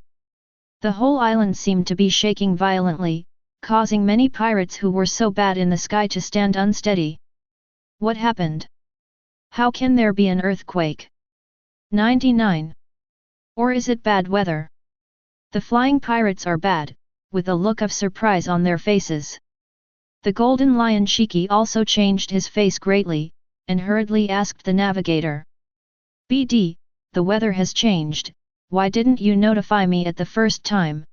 The whole island seemed to be shaking violently, causing many pirates who were so bad in the sky to stand unsteady. What happened? How can there be an earthquake? 99. Or is it bad weather? The flying pirates are bad, with a look of surprise on their faces. The golden lion Shiki also changed his face greatly, and hurriedly asked the navigator. BD, the weather has changed, why didn't you notify me at the first time?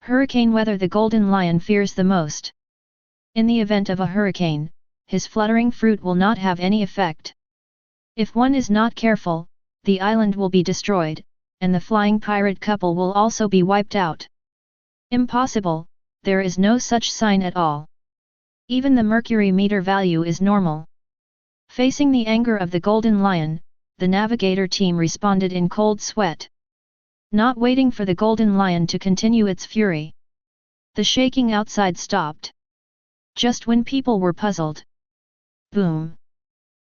Hurricane weather the golden lion fears the most. In the event of a hurricane, his fluttering fruit will not have any effect. If one is not careful, the island will be destroyed, and the flying pirate couple will also be wiped out. Impossible, there is no such sign at all. Even the mercury meter value is normal. Facing the anger of the golden lion, the navigator team responded in cold sweat. Not waiting for the golden lion to continue its fury. The shaking outside stopped. Just when people were puzzled. Boom!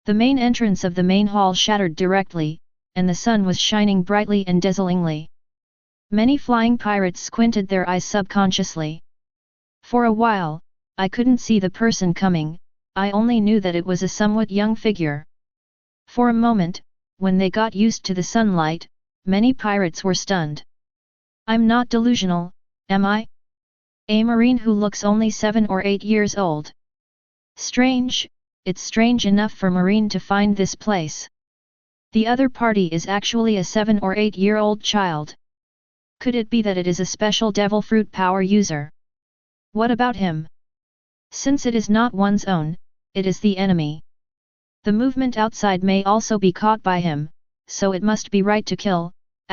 The main entrance of the main hall shattered directly, and the sun was shining brightly and dazzlingly. Many flying pirates squinted their eyes subconsciously. For a while, I couldn't see the person coming, I only knew that it was a somewhat young figure. For a moment, when they got used to the sunlight, many pirates were stunned. I'm not delusional, am I? A marine who looks only 7 or 8 years old. Strange, it's strange enough for marine to find this place. The other party is actually a 7 or 8-year-old child. Could it be that it is a special devil fruit power user? What about him? Since it is not one's own, it is the enemy. The movement outside may also be caught by him, so it must be right to kill, */.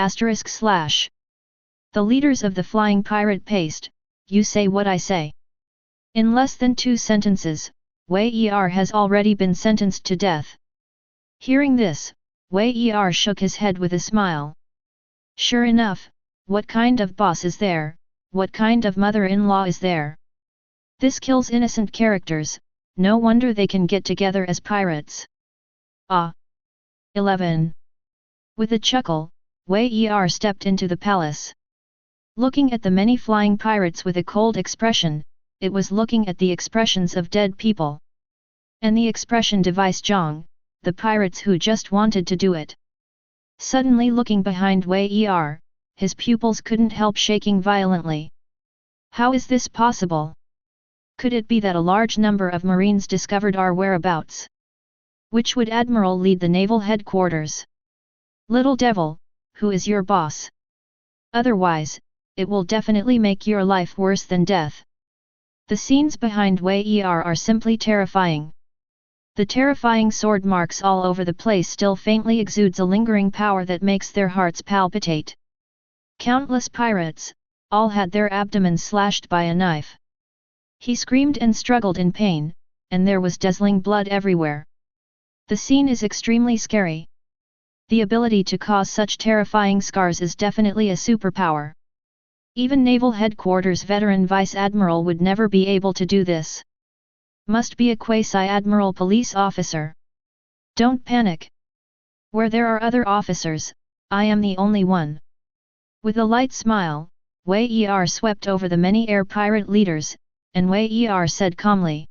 The leaders of the flying pirate paste, you say what I say. In less than 2 sentences, Wei Er has already been sentenced to death. Hearing this, Wei Er shook his head with a smile. Sure enough, what kind of boss is there, what kind of mother-in-law is there? This kills innocent characters, no wonder they can get together as pirates. Ah! 11. With a chuckle, Wei Er stepped into the palace. Looking at the many flying pirates with a cold expression, it was looking at the expressions of dead people. And the expression device Zhang, the pirates who just wanted to do it. Suddenly looking behind Wei Er, his pupils couldn't help shaking violently. How is this possible? Could it be that a large number of Marines discovered our whereabouts? Which would Admiral lead the naval headquarters? Little devil, who is your boss? Otherwise, it will definitely make your life worse than death. The scenes behind Wei Er are simply terrifying. The terrifying sword marks all over the place still faintly exudes a lingering power that makes their hearts palpitate. Countless pirates, all had their abdomens slashed by a knife. He screamed and struggled in pain, and there was dazzling blood everywhere. The scene is extremely scary. The ability to cause such terrifying scars is definitely a superpower. Even Naval Headquarters veteran Vice Admiral would never be able to do this. Must be a quasi-admiral police officer. Don't panic. Where there are other officers, I am the only one. With a light smile, Wei Er swept over the many air pirate leaders, and Wei Er said calmly.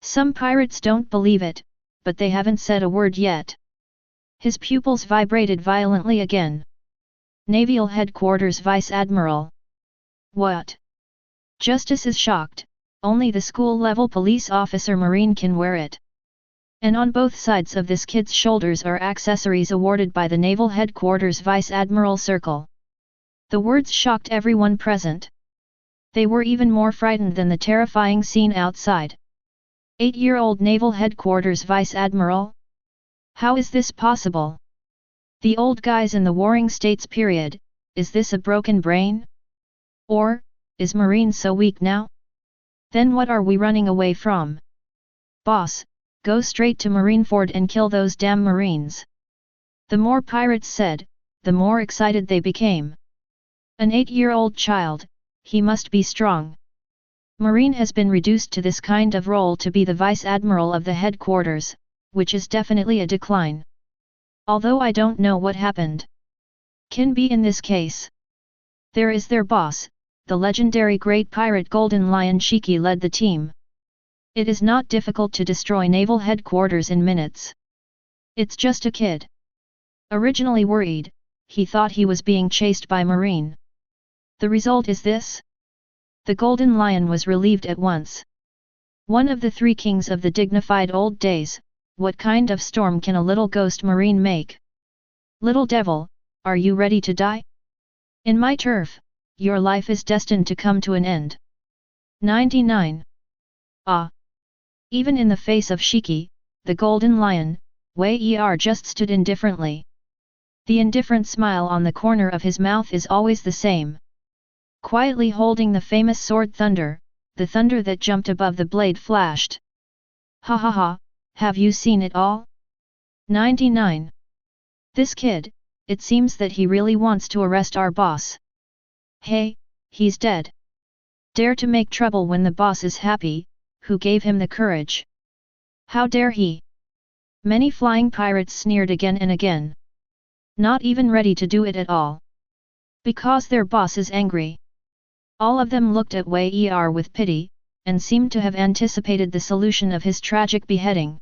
Some pirates don't believe it, but they haven't said a word yet. His pupils vibrated violently again. Naval Headquarters Vice Admiral. What? Justice is shocked, only the school-level police officer Marine can wear it. And on both sides of this kid's shoulders are accessories awarded by the Naval Headquarters Vice Admiral Circle. The words shocked everyone present. They were even more frightened than the terrifying scene outside. 8-year-old Naval Headquarters Vice Admiral? How is this possible? The old guys in the Warring States period, is this a broken brain? Or, is Marine so weak now? Then what are we running away from? Boss, go straight to Marineford and kill those damn Marines. The more pirates said, the more excited they became. An 8-year-old child, he must be strong. Marine has been reduced to this kind of role to be the Vice Admiral of the headquarters, which is definitely a decline. Although I don't know what happened. Can be in this case. There is their boss, the legendary great pirate Golden Lion Shiki led the team. It is not difficult to destroy naval headquarters in minutes. It's just a kid. Originally worried, he thought he was being chased by Marine. The result is this? The Golden Lion was relieved at once. One of the 3 kings of the dignified old days, what kind of storm can a little ghost Marine make? Little devil, are you ready to die? In my turf, your life is destined to come to an end. 99. Ah! Even in the face of Shiki, the Golden Lion, Wei Er just stood indifferently. The indifferent smile on the corner of his mouth is always the same. Quietly holding the famous sword thunder, the thunder that jumped above the blade flashed. Ha ha ha, have you seen it all? 99. This kid, it seems that he really wants to arrest our boss. Hey, he's dead. Dare to make trouble when the boss is happy, who gave him the courage? How dare he? Many flying pirates sneered again and again. Not even ready to do it at all. Because their boss is angry. All of them looked at Wei Er with pity, and seemed to have anticipated the solution of his tragic beheading.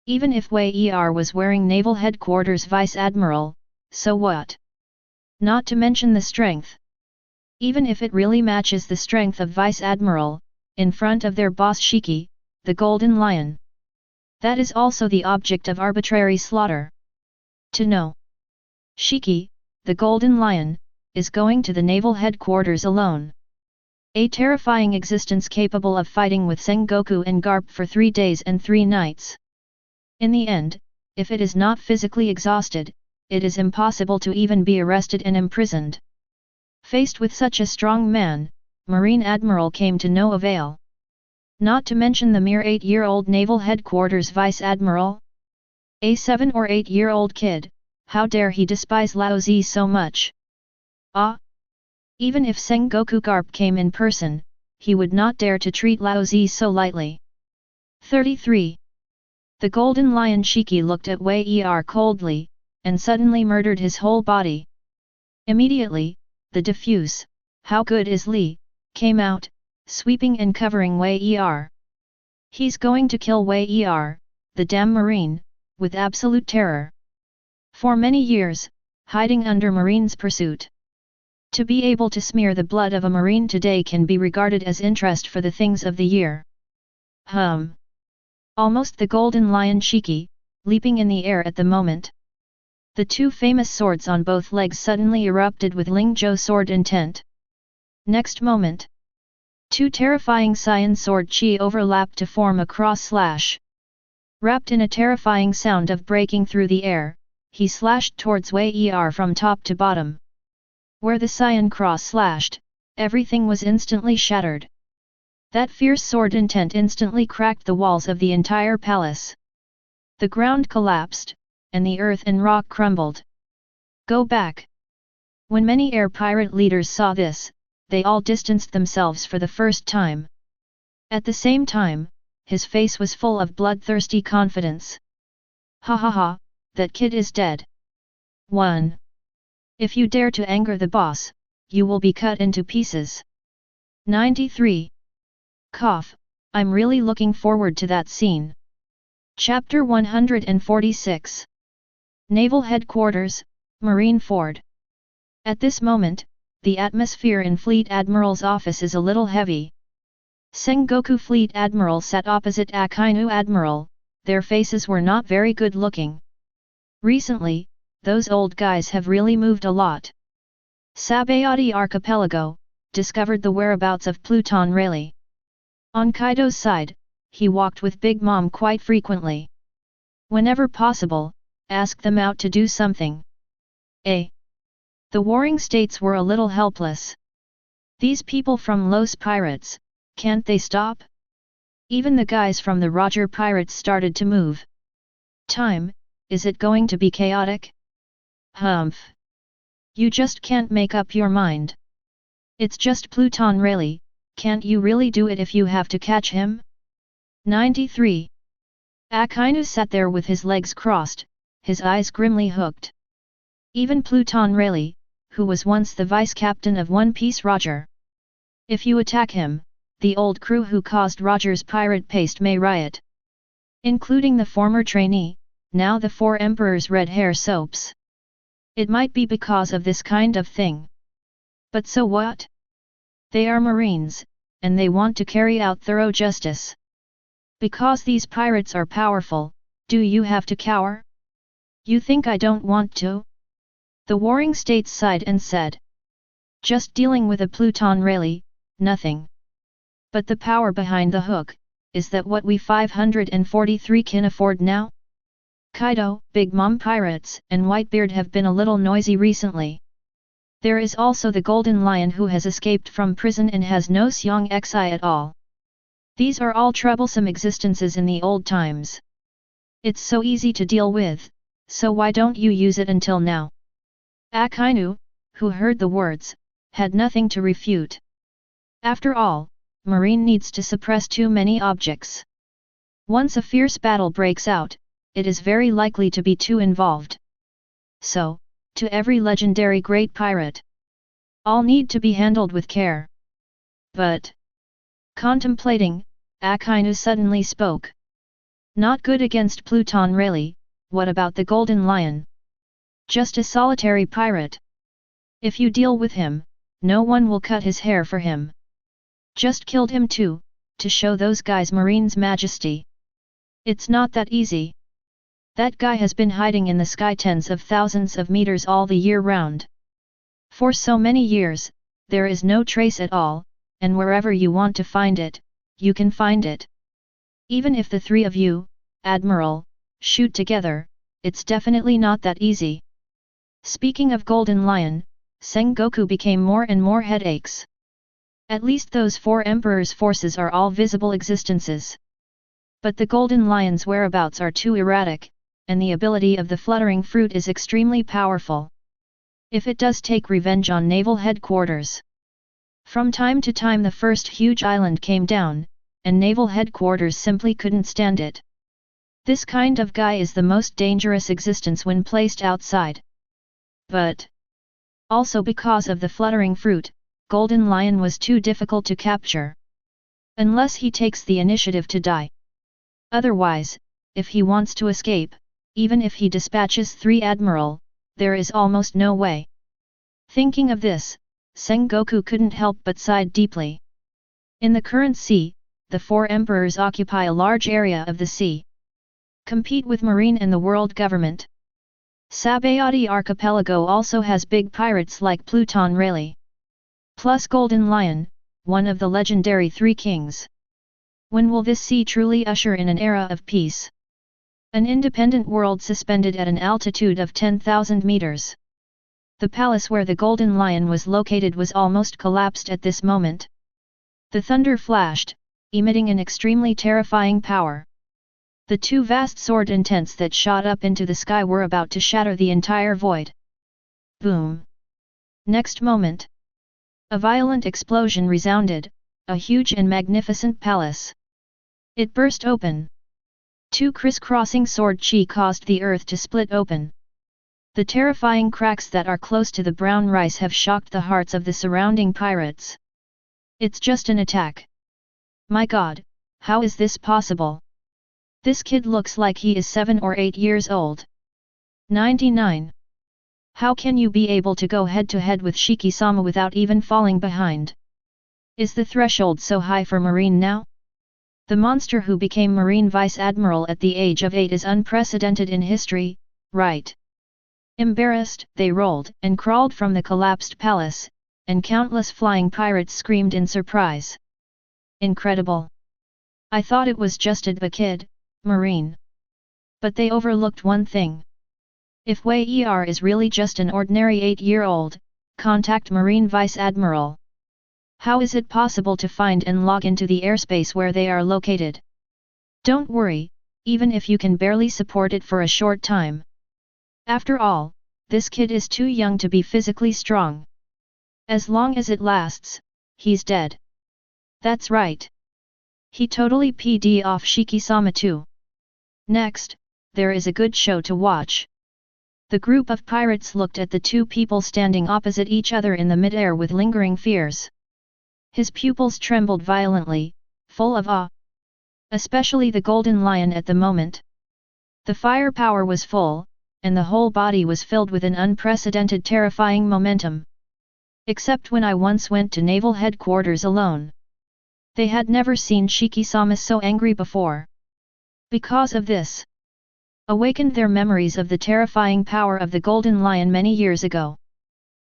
Even if Wei Er was wearing Naval Headquarters Vice Admiral, so what? Not to mention the strength. Even if it really matches the strength of Vice Admiral, in front of their boss Shiki, the Golden Lion. That is also the object of arbitrary slaughter. To know. Shiki, the Golden Lion, is going to the naval headquarters alone. A terrifying existence capable of fighting with Sengoku and Garp for 3 days and 3 nights. In the end, if it is not physically exhausted, it is impossible to even be arrested and imprisoned. Faced with such a strong man, Marine Admiral came to no avail. Not to mention the mere 8-year-old Naval Headquarters Vice Admiral? A 7 or 8-year-old kid, how dare he despise Laozi so much? Ah! Even if Sengoku Garp came in person, he would not dare to treat Laozi so lightly. 33. The Golden Lion Shiki looked at Wei Er coldly, and suddenly murdered his whole body. Immediately, the diffuse, "How good is Li?" came out, sweeping and covering Wei Er. He's going to kill Wei Er, the damn Marine, with absolute terror. For many years, hiding under Marine's pursuit. To be able to smear the blood of a Marine today can be regarded as interest for the things of the year. Almost the Golden Lion Shiki, leaping in the air at the moment. The 2 famous swords on both legs suddenly erupted with Lingzhou sword intent. Next moment, 2 terrifying Cyan sword chi overlapped to form a cross slash. Wrapped in a terrifying sound of breaking through the air, he slashed towards Wei Er from top to bottom. Where the Cyan cross slashed, everything was instantly shattered. That fierce sword intent instantly cracked the walls of the entire palace. The ground collapsed, and the earth and rock crumbled. Go back! When many air pirate leaders saw this, they all distanced themselves for the first time. At the same time, his face was full of bloodthirsty confidence. Ha ha ha, that kid is dead. 1. If you dare to anger the boss, you will be cut into pieces. 93. Cough, I'm really looking forward to that scene. Chapter 146. Naval Headquarters, Marine Ford. At this moment, the atmosphere in Fleet Admiral's office is a little heavy. Sengoku Fleet Admiral sat opposite Akainu Admiral, their faces were not very good looking. Recently, those old guys have really moved a lot. Sabayati Archipelago, discovered the whereabouts of Pluton Rayleigh. On Kaido's side, he walked with Big Mom quite frequently. Whenever possible, asked them out to do something. The warring states were a little helpless. These people from Los Pirates, can't they stop? Even the guys from the Roger Pirates started to move. Time, is it going to be chaotic? Humph. You just can't make up your mind. It's just Pluton Rayleigh, can't you really do it if you have to catch him? 93. Akainu sat there with his legs crossed, his eyes grimly hooked. Even Pluton Rayleigh, who was once the vice-captain of One Piece Roger. If you attack him, the old crew who caused Roger's pirate paste may riot. Including the former trainee, now the 4 Emperor's red hair soaps. It might be because of this kind of thing. But so what? They are Marines, and they want to carry out thorough justice. Because these pirates are powerful, do you have to cower? You think I don't want to? The warring states sighed and said. Just dealing with a Pluton Rayleigh, nothing. But the power behind the hook, is that what we 543 can afford now? Kaido, Big Mom Pirates, and Whitebeard have been a little noisy recently. There is also the Golden Lion who has escaped from prison and has no Seong Xi at all. These are all troublesome existences in the old times. It's so easy to deal with, so why don't you use it until now? Akainu, who heard the words, had nothing to refute. After all, Marine needs to suppress too many objects. Once a fierce battle breaks out, it is very likely to be too involved. So, to every legendary great pirate, all need to be handled with care. But, contemplating, Akainu suddenly spoke. Not good against Pluton Rayleigh, what about the Golden Lion? Just a solitary pirate. If you deal with him, no one will cut his hair for him. Just killed him too, to show those guys Marine's majesty. It's not that easy. That guy has been hiding in the sky tens of thousands of meters all the year round. For so many years, there is no trace at all, and wherever you want to find it, you can find it. Even if the three of you, Admiral, shoot together, it's definitely not that easy. Speaking of Golden Lion, Sengoku became more and more headaches. At least those four emperors' forces are all visible existences. But the Golden Lion's whereabouts are too erratic, and the ability of the fluttering fruit is extremely powerful. If it does take revenge on naval headquarters. From time to time the first huge island came down, and naval headquarters simply couldn't stand it. This kind of guy is the most dangerous existence when placed outside. But also because of the fluttering fruit, Golden Lion was too difficult to capture. Unless he takes the initiative to die. Otherwise, if he wants to escape, even if he dispatches 3 Admiral, there is almost no way. Thinking of this, Sengoku couldn't help but sighed deeply. In the current sea, the 4 emperors occupy a large area of the sea. Compete with Marine and the world government. Sabayati Archipelago also has big pirates like Pluton Rayleigh. Plus Golden Lion, one of the legendary 3 kings. When will this sea truly usher in an era of peace? An independent world suspended at an altitude of 10,000 meters. The palace where the Golden Lion was located was almost collapsed at this moment. The thunder flashed, emitting an extremely terrifying power. The 2 vast sword intents that shot up into the sky were about to shatter the entire void. Boom! Next moment, a violent explosion resounded, a huge and magnificent palace. It burst open. 2 crisscrossing sword chi caused the earth to split open. The terrifying cracks that are close to the brown rice have shocked the hearts of the surrounding pirates. It's just an attack. My God, how is this possible? This kid looks like he is 7 or 8 years old. 99. How can you be able to go head to head with Shiki-sama without even falling behind? Is the threshold so high for Marine now? The monster who became Marine Vice Admiral at the age of 8 is unprecedented in history, right? Embarrassed, they rolled and crawled from the collapsed palace, and countless flying pirates screamed in surprise. Incredible! I thought it was just a kid, Marine. But they overlooked one thing. If Wei Er is really just an ordinary 8-year-old, contact Marine Vice Admiral. How is it possible to find and log into the airspace where they are located? Don't worry, even if you can barely support it for a short time. After all, this kid is too young to be physically strong. As long as it lasts, he's dead. That's right. He totally PD'd off Shiki-sama too. Next, there is a good show to watch. The group of pirates looked at the 2 people standing opposite each other in the mid-air with lingering fears. His pupils trembled violently, full of awe. Especially the Golden Lion at the moment. The firepower was full, and the whole body was filled with an unprecedented terrifying momentum. Except when I once went to naval headquarters alone. They had never seen Shiki-sama so angry before. Because of this, awakened their memories of the terrifying power of the Golden Lion many years ago.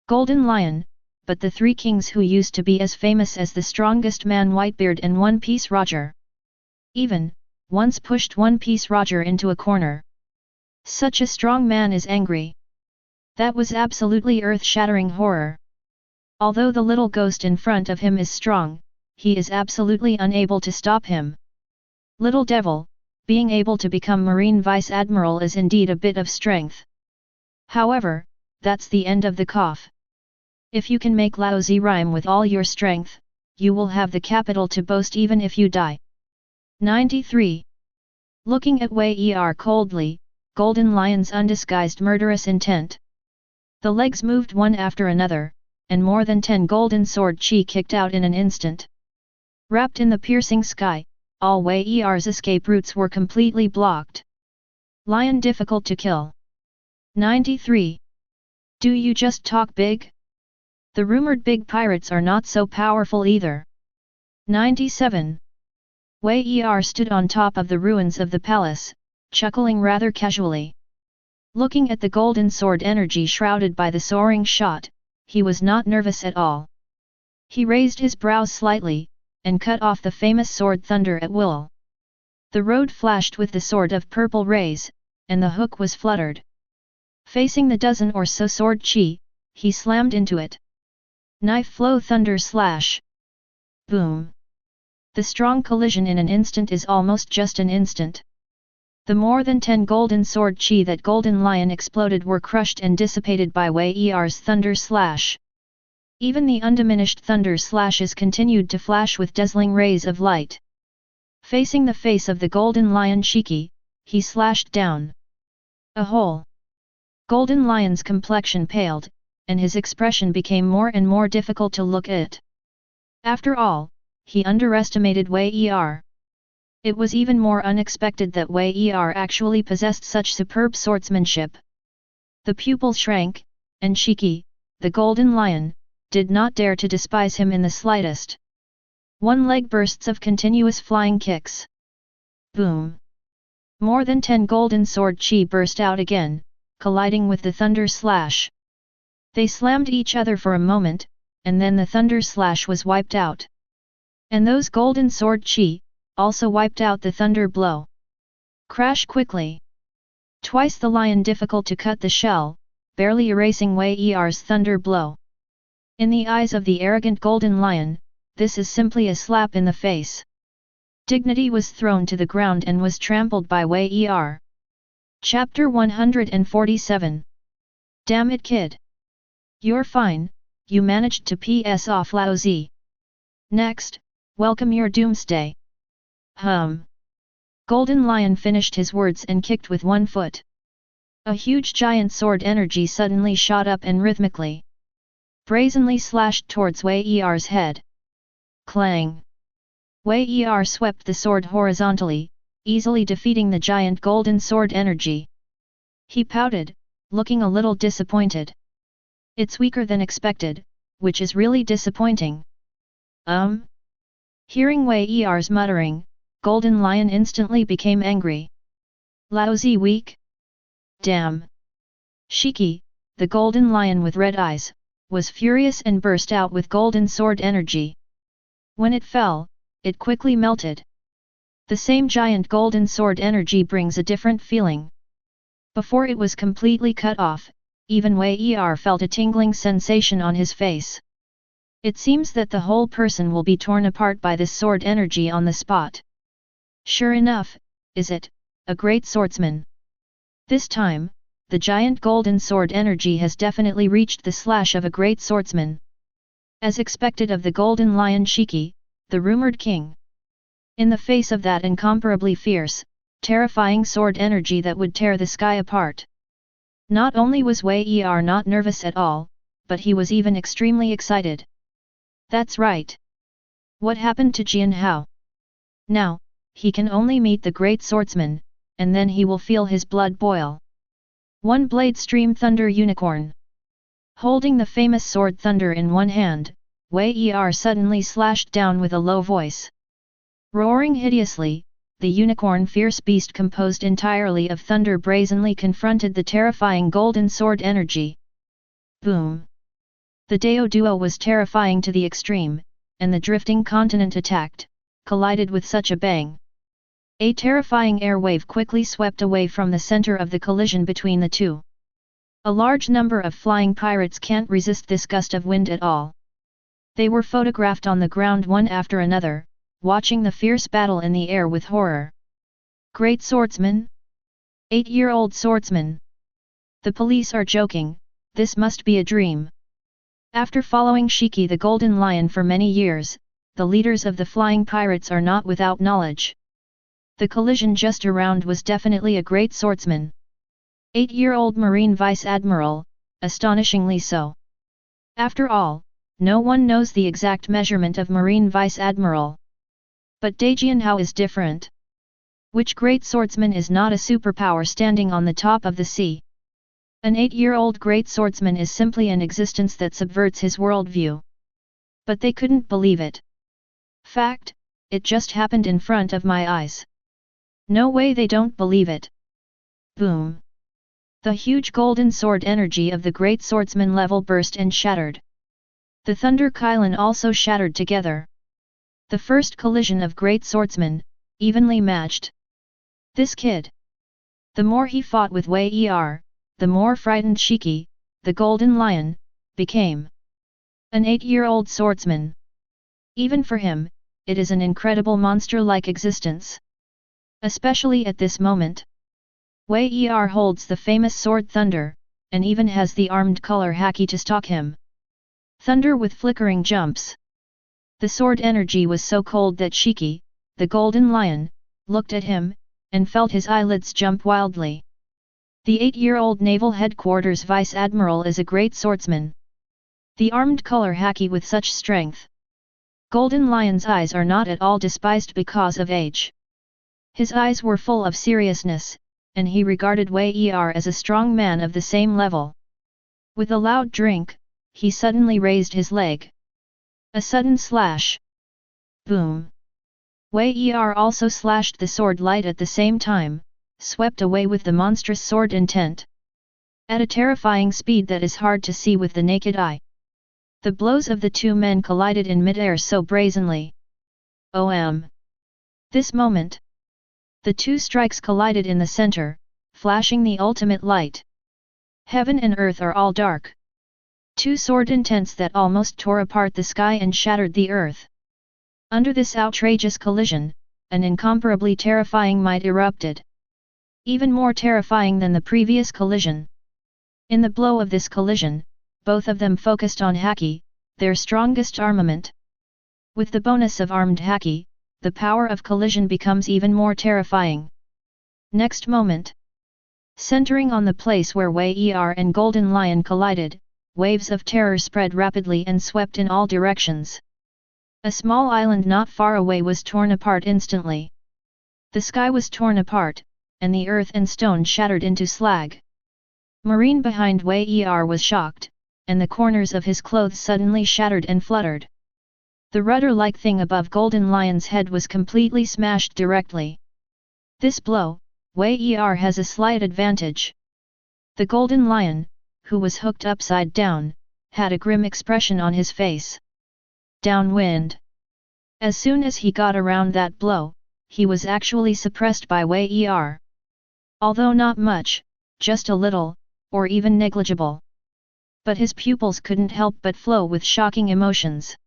Golden Lion, but the 3 kings who used to be as famous as the strongest man Whitebeard and One Piece Roger. Even, once pushed One Piece Roger into a corner. Such a strong man is angry. That was absolutely earth-shattering horror. Although the little ghost in front of him is strong, he is absolutely unable to stop him. Little devil, being able to become Marine Vice Admiral is indeed a bit of strength. However, that's the end of the cough. If you can make lousy rhyme with all your strength, you will have the capital to boast even if you die. 93. Looking at Wei Er coldly, Golden Lion's undisguised murderous intent. The legs moved one after another, and more than 10 golden sword chi kicked out in an instant. Wrapped in the piercing sky, all Wei Er's escape routes were completely blocked. Lion difficult to kill. 93. Do you just talk big? The rumored big pirates are not so powerful either. 97. Wei Er stood on top of the ruins of the palace, chuckling rather casually. Looking at the golden sword energy shrouded by the soaring shot, he was not nervous at all. He raised his brows slightly, and cut off the famous sword thunder at will. The road flashed with the sword of purple rays, and the hook was fluttered. Facing the dozen or so sword chi, he slammed into it. Knife flow thunder slash. Boom. The strong collision in an instant is almost just an instant. The more than 10 golden sword chi that golden lion exploded were crushed and dissipated by Wei Er's thunder slash. Even the undiminished thunder slashes continued to flash with dazzling rays of light. Facing the face of the golden lion Shiki, he slashed down. A hole. Golden lion's complexion paled, and his expression became more and more difficult to look at. After all, he underestimated Wei Er. It was even more unexpected that Wei Er actually possessed such superb swordsmanship. The pupils shrank, and Shiki, the golden lion, did not dare to despise him in the slightest. One-leg bursts of continuous flying kicks. Boom! More than 10 golden sword chi burst out again, colliding with the thunder slash. They slammed each other for a moment, and then the thunder slash was wiped out. And those golden sword chi also wiped out the thunder blow. Crash quickly. Twice the lion difficult to cut the shell, barely erasing Wei Er's thunder blow. In the eyes of the arrogant golden lion, this is simply a slap in the face. Dignity was thrown to the ground and was trampled by Wei Er. Chapter 147. Damn it, kid! You're fine, you managed to piss off Lao Zi. Next, welcome your doomsday. Golden Lion finished his words and kicked with one foot. A huge giant sword energy suddenly shot up and rhythmically, brazenly slashed towards Wei Er's head. Clang! Wei Er swept the sword horizontally, easily defeating the giant golden sword energy. He pouted, looking a little disappointed. It's weaker than expected, which is really disappointing. Hearing Wei Er's muttering, Golden Lion instantly became angry. Lousy weak? Damn! Shiki, the Golden Lion with red eyes, was furious and burst out with golden sword energy. When it fell, it quickly melted. The same giant golden sword energy brings a different feeling. Before it was completely cut off, even Wei Er felt a tingling sensation on his face. It seems that the whole person will be torn apart by this sword energy on the spot. Sure enough, is it, a great swordsman? This time, the giant golden sword energy has definitely reached the slash of a great swordsman. As expected of the Golden Lion Shiki, the rumored king. In the face of that incomparably fierce, terrifying sword energy that would tear the sky apart. Not only was Wei Er not nervous at all, but he was even extremely excited. That's right. What happened to Jian Hao? Now, he can only meet the great swordsman, and then he will feel his blood boil. One blade stream thunder unicorn. Holding the famous sword thunder in one hand, Wei Er suddenly slashed down with a low voice. Roaring hideously, the unicorn fierce beast composed entirely of thunder brazenly confronted the terrifying golden sword energy. Boom! The Dao duo was terrifying to the extreme, and the drifting continent attacked, collided with such a bang. A terrifying air wave quickly swept away from the center of the collision between the two. A large number of flying pirates can't resist this gust of wind at all. They were photographed on the ground one after another, watching the fierce battle in the air with horror. Great swordsman? 8-year-old swordsman? The police are joking, this must be a dream. After following Shiki the Golden Lion for many years, the leaders of the flying pirates are not without knowledge. The collision just around was definitely a great swordsman. 8-year-old Marine Vice Admiral, astonishingly so. After all, no one knows the exact measurement of Marine Vice Admiral. But Jian Hao is different. Which great swordsman is not a superpower standing on the top of the sea? An 8-year-old great swordsman is simply an existence that subverts his worldview. But they couldn't believe it. Fact, it just happened in front of my eyes. No way they don't believe it. Boom! The huge golden sword energy of the great swordsman level burst and shattered. The thunder Kylin also shattered together. The first collision of great swordsmen, evenly matched. This kid. The more he fought with Wei Er, the more frightened Shiki, the golden lion, became. An 8-year-old swordsman. Even for him, it is an incredible monster-like existence. Especially at this moment. Wei Er holds the famous sword Thunder, and even has the armed color Haki to stalk him. Thunder with flickering jumps. The sword energy was so cold that Shiki, the golden lion, looked at him, and felt his eyelids jump wildly. The 8-year-old Naval Headquarters Vice Admiral is a great swordsman. The armed color Haki with such strength. Golden Lion's eyes are not at all despised because of age. His eyes were full of seriousness, and he regarded Wei Er as a strong man of the same level. With a loud drink, he suddenly raised his leg. A sudden slash. Boom! Wei Er also slashed the sword light at the same time, swept away with the monstrous sword intent. At a terrifying speed that is hard to see with the naked eye. The blows of the two men collided in mid-air so brazenly. This moment. The two strikes collided in the center, flashing the ultimate light. Heaven and earth are all dark. Two sword intents that almost tore apart the sky and shattered the earth. Under this outrageous collision, an incomparably terrifying might erupted. Even more terrifying than the previous collision. In the blow of this collision, both of them focused on Haki, their strongest armament. With the bonus of armed Haki, the power of collision becomes even more terrifying. Next moment. Centering on the place where Wei Er and Golden Lion collided, waves of terror spread rapidly and swept in all directions. A small island not far away was torn apart instantly. The sky was torn apart, and the earth and stone shattered into slag. Marine behind Wei Er was shocked, and the corners of his clothes suddenly shattered and fluttered. The rudder-like thing above Golden Lion's head was completely smashed directly. This blow, Wei Er has a slight advantage. The Golden Lion, who was hooked upside down, had a grim expression on his face. Downwind. As soon as he got around that blow, he was actually suppressed by Wei Er. Although not much, just a little, or even negligible. But his pupils couldn't help but flow with shocking emotions.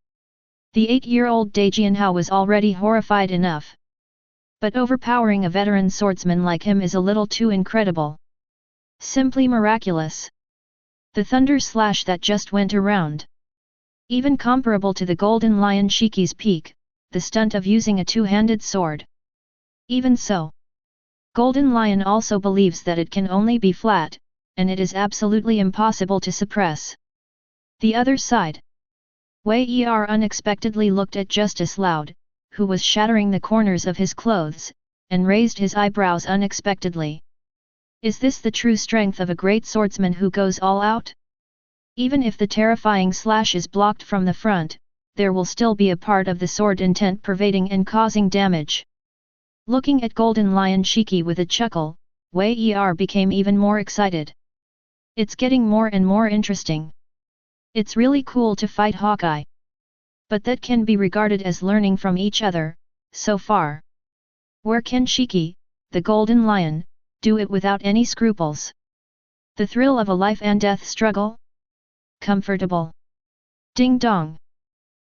The 8-year-old Dajianhao was already horrified enough. But overpowering a veteran swordsman like him is a little too incredible. Simply miraculous. The thunder slash that just went around. Even comparable to the Golden Lion Shiki's peak, the stunt of using a two-handed sword. Even so. Golden Lion also believes that it can only be flat, and it is absolutely impossible to suppress. The other side. Wei Er unexpectedly looked at Justice Loud, who was shattering the corners of his clothes, and raised his eyebrows unexpectedly. Is this the true strength of a great swordsman who goes all out? Even if the terrifying slash is blocked from the front, there will still be a part of the sword intent pervading and causing damage. Looking at Golden Lion Shiki with a chuckle, Wei Er became even more excited. It's getting more and more interesting. It's really cool to fight Hawkeye. But that can be regarded as learning from each other, so far. Where can Shiki, the Golden Lion, do it without any scruples? The thrill of a life and death struggle? Comfortable. Ding dong.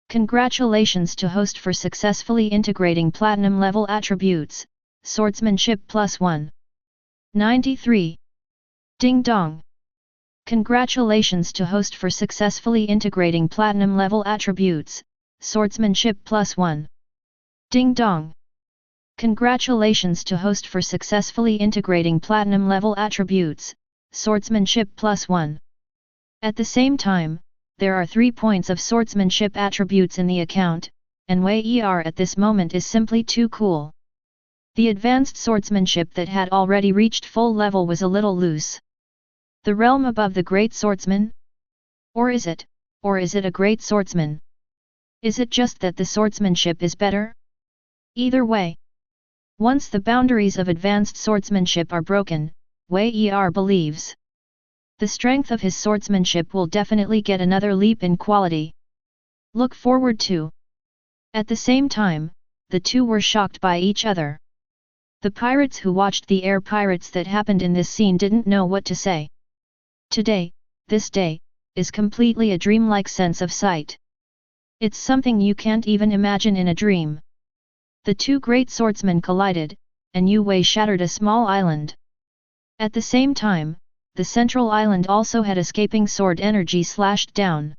Congratulations to host for successfully integrating platinum level attributes, swordsmanship +1. 93. Ding dong. Congratulations to host for successfully integrating platinum level attributes, swordsmanship +1. Ding dong. Congratulations to host for successfully integrating platinum level attributes, swordsmanship +1. At the same time, there are 3 points of swordsmanship attributes in the account, and Wei Er at this moment is simply too cool. The advanced swordsmanship that had already reached full level was a little loose. The realm above the great swordsman? Or is it a great swordsman? Is it just that the swordsmanship is better? Either way. Once the boundaries of advanced swordsmanship are broken, Wei Er believes. The strength of his swordsmanship will definitely get another leap in quality. Look forward to. At the same time, the two were shocked by each other. The pirates who watched the air pirates that happened in this scene didn't know what to say. Today, this day, is completely a dreamlike sense of sight. It's something you can't even imagine in a dream. The two great swordsmen collided, and Yue shattered a small island. At the same time, the central island also had escaping sword energy slashed down.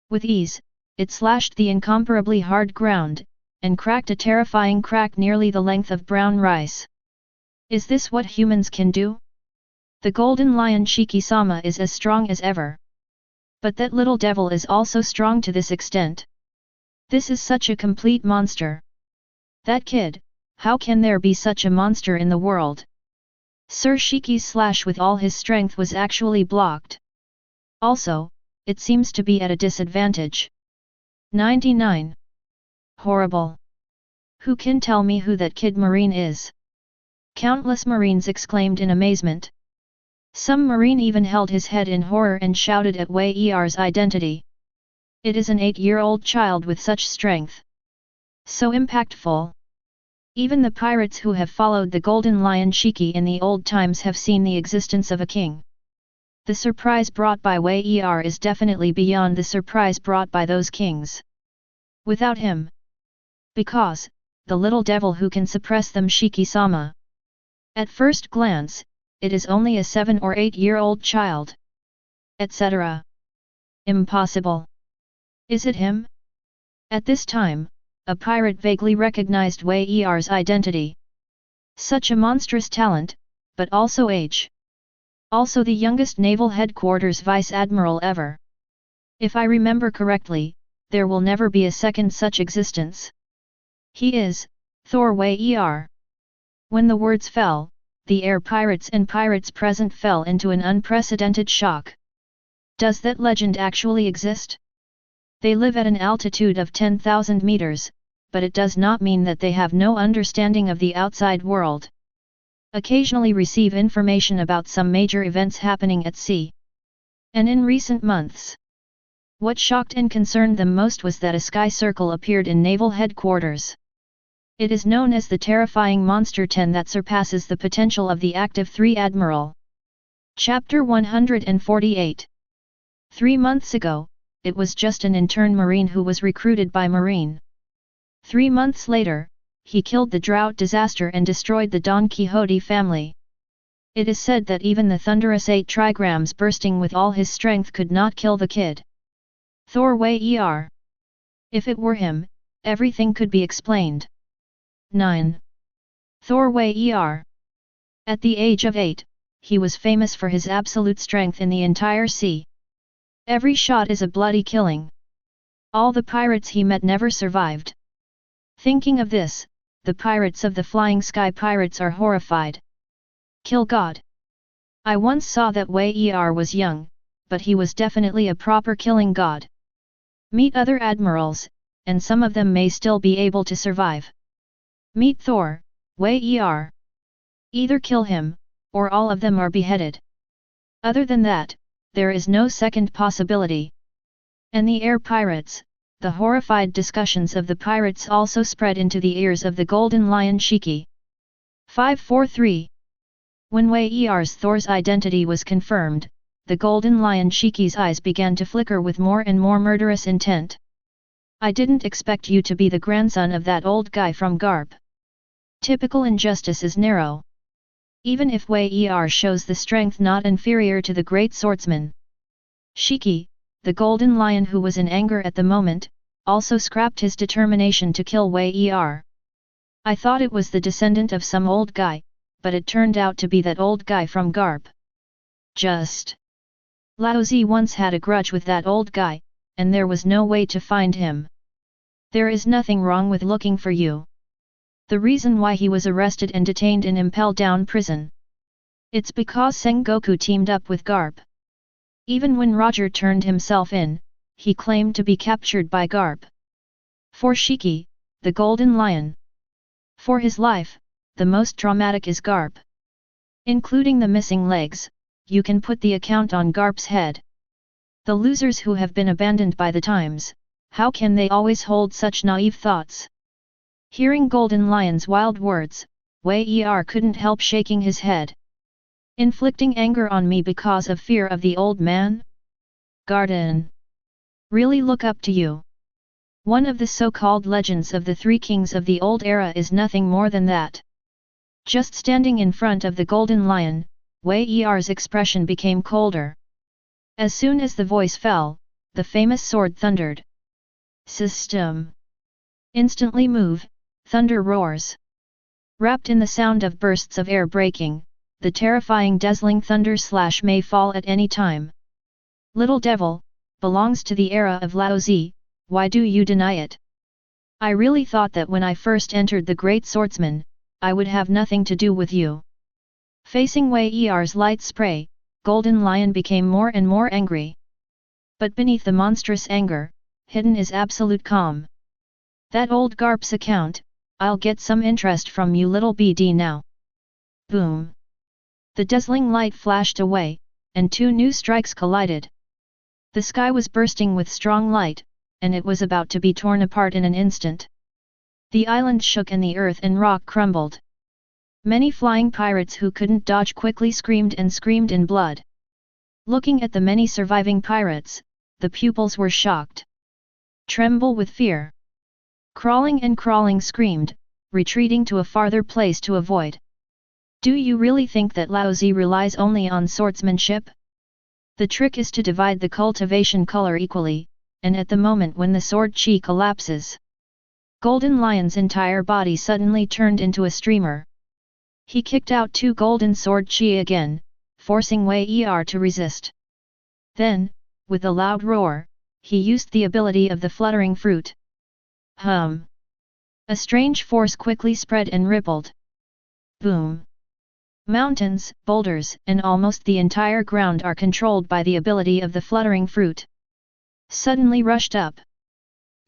With ease, it slashed the incomparably hard ground, and cracked a terrifying crack nearly the length of brown rice. Is this what humans can do? The golden lion Shiki-sama is as strong as ever. But that little devil is also strong to this extent. This is such a complete monster. That kid, how can there be such a monster in the world? Sir Shiki's slash with all his strength was actually blocked. Also, it seems to be at a disadvantage. 99. Horrible. Who can tell me who that kid Marine is? Countless Marines exclaimed in amazement. Some Marine even held his head in horror and shouted at Wei Er's identity. It is an 8-year-old child with such strength. So impactful. Even the pirates who have followed the Golden Lion Shiki in the old times have seen the existence of a king. The surprise brought by Wei Er is definitely beyond the surprise brought by those kings. Without him. Because, the little devil who can suppress them Shiki-sama. At first glance, it is only a 7 or 8-year-old child. Etc. Impossible. Is it him? At this time, a pirate vaguely recognized Wei Er's identity. Such a monstrous talent, but also age. Also the youngest naval headquarters vice admiral ever. If I remember correctly, there will never be a second such existence. He is, Thor Wei Er. When the words fell, the air pirates and pirates present fell into an unprecedented shock. Does that legend actually exist? They live at an altitude of 10,000 meters, but it does not mean that they have no understanding of the outside world. Occasionally receive information about some major events happening at sea. And in recent months. What shocked and concerned them most was that a sky circle appeared in naval headquarters. It is known as the terrifying Monster 10 that surpasses the potential of the active 3 Admiral. Chapter 148. 3 months ago, it was just an intern Marine who was recruited by Marine. 3 months later, he killed the drought disaster and destroyed the Don Quixote family. It is said that even the thunderous 8 trigrams bursting with all his strength could not kill the kid. Thor Wei Er. If it were him, everything could be explained. 9. Thor Wei Er. At the age of 8, he was famous for his absolute strength in the entire sea. Every shot is a bloody killing. All the pirates he met never survived. Thinking of this, the pirates of the Flying Sky Pirates are horrified. Kill God. I once saw that Wei Er was young, but he was definitely a proper killing god. Meet other admirals, and some of them may still be able to survive. Meet Thor, Wei Er. Either kill him, or all of them are beheaded. Other than that, there is no second possibility. And the air pirates, the horrified discussions of the pirates also spread into the ears of the Golden Lion Shiki. 543. When Wei Er's Thor's identity was confirmed, the Golden Lion Shiki's eyes began to flicker with more and more murderous intent. I didn't expect you to be the grandson of that old guy from Garp. Typical injustice is narrow. Even if Wei Er shows the strength not inferior to the great swordsman. Shiki, the Golden Lion who was in anger at the moment, also scrapped his determination to kill Wei Er. I thought it was the descendant of some old guy, but it turned out to be that old guy from Garp. Just. Lao Zi once had a grudge with that old guy, and there was no way to find him. There is nothing wrong with looking for you. The reason why he was arrested and detained in Impel Down prison. It's because Sengoku teamed up with Garp. Even when Roger turned himself in, he claimed to be captured by Garp. For Shiki, the Golden Lion. For his life, the most dramatic is Garp. Including the missing legs, you can put the account on Garp's head. The losers who have been abandoned by the times, how can they always hold such naive thoughts? Hearing Golden Lion's wild words, Wei Er couldn't help shaking his head. Inflicting anger on me because of fear of the old man? Garden. Really look up to you. One of the so-called legends of the three kings of the old era is nothing more than that. Just standing in front of the Golden Lion, Wei Er's expression became colder. As soon as the voice fell, the famous sword thundered. System. Instantly move, thunder roars. Wrapped in the sound of bursts of air breaking, the terrifying dazzling thunder slash may fall at any time. Little devil, belongs to the era of Laozi, why do you deny it? I really thought that when I first entered the Great Swordsman, I would have nothing to do with you. Facing Wei Er's light spray, Golden Lion became more and more angry. But beneath the monstrous anger, hidden is absolute calm. That old Garp's account, I'll get some interest from you little BD now. Boom. The dazzling light flashed away, and two new strikes collided. The sky was bursting with strong light, and it was about to be torn apart in an instant. The island shook and the earth and rock crumbled. Many flying pirates who couldn't dodge quickly screamed in blood. Looking at the many surviving pirates, the pupils were shocked. Tremble with fear. Crawling screamed, retreating to a farther place to avoid. Do you really think that Laozi relies only on swordsmanship? The trick is to divide the cultivation color equally, and at the moment when the sword chi collapses, Golden Lion's entire body suddenly turned into a streamer. He kicked out two golden sword chi again, forcing Wei Er to resist. Then, with a loud roar, he used the ability of the fluttering fruit. Hum! A strange force quickly spread and rippled. Boom! Mountains, boulders, and almost the entire ground are controlled by the ability of the fluttering fruit. Suddenly rushed up.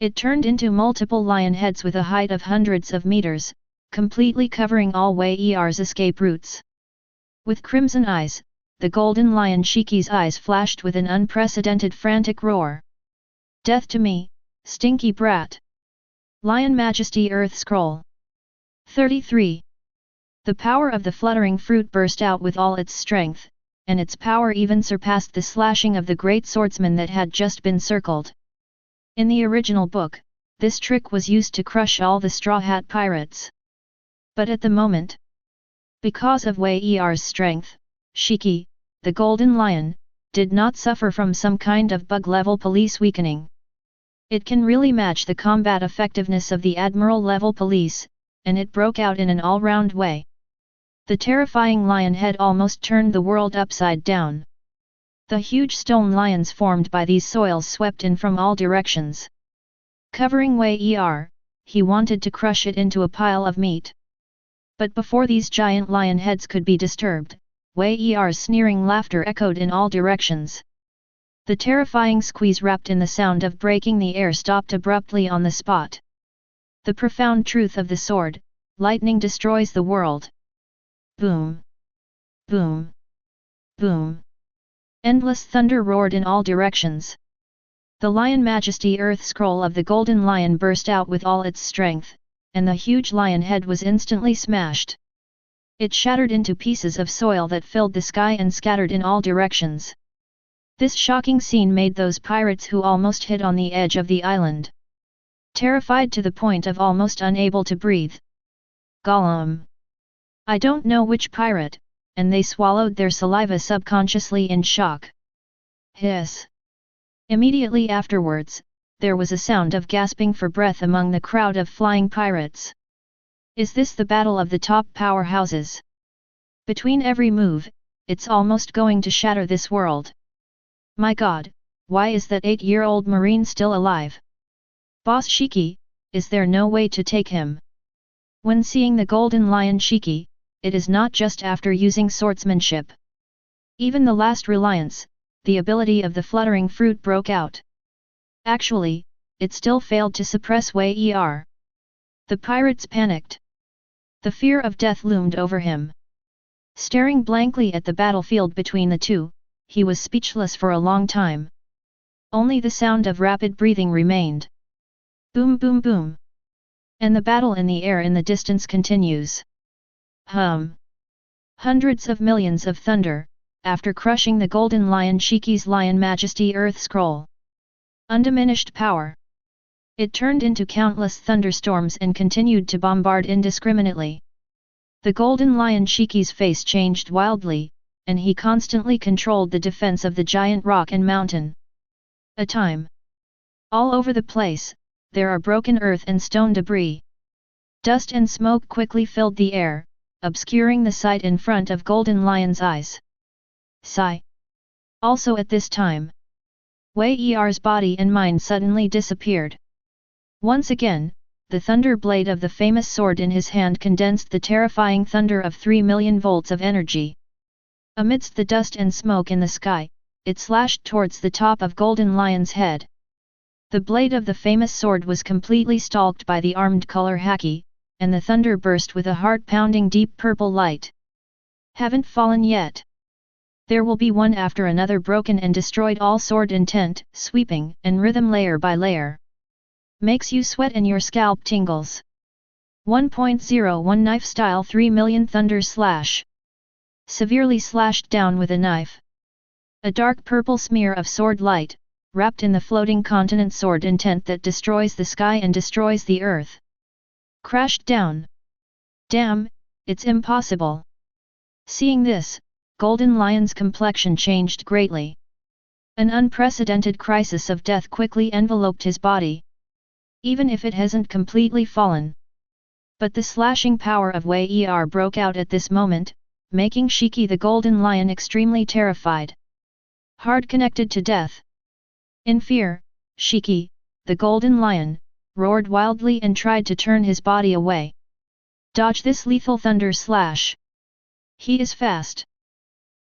It turned into multiple lion heads with a height of hundreds of meters, completely covering all Wei Er's escape routes. With crimson eyes, the Golden Lion Shiki's eyes flashed with an unprecedented frantic roar. Death to me, stinky brat! Lion Majesty Earth Scroll 33. The power of the fluttering fruit burst out with all its strength, and its power even surpassed the slashing of the great swordsman that had just been circled. In the original book, this trick was used to crush all the Straw Hat pirates. But at the moment, because of Wei Er's strength, Shiki, the Golden Lion, did not suffer from some kind of bug-level police weakening. It can really match the combat effectiveness of the Admiral-level police, and it broke out in an all-round way. The terrifying lion head almost turned the world upside down. The huge stone lions formed by these soils swept in from all directions. Covering Wei Er, he wanted to crush it into a pile of meat. But before these giant lion heads could be disturbed, Wei Er's sneering laughter echoed in all directions. The terrifying squeeze wrapped in the sound of breaking the air stopped abruptly on the spot. The profound truth of the sword, lightning destroys the world. Boom! Boom! Boom! Endless thunder roared in all directions. The Lion Majesty Earth Scroll of the Golden Lion burst out with all its strength, and the huge lion head was instantly smashed. It shattered into pieces of soil that filled the sky and scattered in all directions. This shocking scene made those pirates who almost hid on the edge of the island terrified to the point of almost unable to breathe. Gollum! I don't know which pirate, and they swallowed their saliva subconsciously in shock. Hiss! Immediately afterwards, there was a sound of gasping for breath among the crowd of flying pirates. Is this the battle of the top powerhouses? Between every move, it's almost going to shatter this world. My God, why is that 8-year-old Marine still alive? Boss Shiki, is there no way to take him? When seeing the Golden Lion Shiki, it is not just after using swordsmanship. Even the last reliance, the ability of the fluttering fruit broke out. Actually, it still failed to suppress Wei Er. The pirates panicked. The fear of death loomed over him. Staring blankly at the battlefield between the two, he was speechless for a long time. Only the sound of rapid breathing remained. Boom boom boom. And the battle in the air in the distance continues. Hum. Hundreds of millions of thunder, after crushing the golden lion Shiki's Lion Majesty Earth Scroll. Undiminished power. It turned into countless thunderstorms and continued to bombard indiscriminately. The golden lion Shiki's face changed wildly, and he constantly controlled the defense of the giant rock and mountain. A time. All over the place, there are broken earth and stone debris. Dust and smoke quickly filled the air, obscuring the sight in front of Golden Lion's eyes. Sigh. Also at this time, Wei Er's body and mind suddenly disappeared. Once again, the thunder blade of the famous sword in his hand condensed the terrifying thunder of 3 million volts of energy. Amidst the dust and smoke in the sky, it slashed towards the top of Golden Lion's head. The blade of the famous sword was completely stalked by the armed color haki, and the thunder burst with a heart-pounding deep purple light. Haven't fallen yet. There will be one after another broken and destroyed, all sword intent, sweeping and rhythm layer by layer. Makes you sweat and your scalp tingles. 1.01 Knife Style 3 million Thunder Slash. Severely slashed down with a knife. A dark purple smear of sword light, wrapped in the floating continent sword intent that destroys the sky and destroys the earth. Crashed down. Damn, it's impossible. Seeing this, Golden Lion's complexion changed greatly. An unprecedented crisis of death quickly enveloped his body. Even if it hasn't completely fallen. But the slashing power of Wei Er broke out at this moment, making Shiki the Golden Lion extremely terrified. Hard connected to death. In fear, Shiki, the Golden Lion, roared wildly and tried to turn his body away. Dodge this lethal thunder slash. He is fast.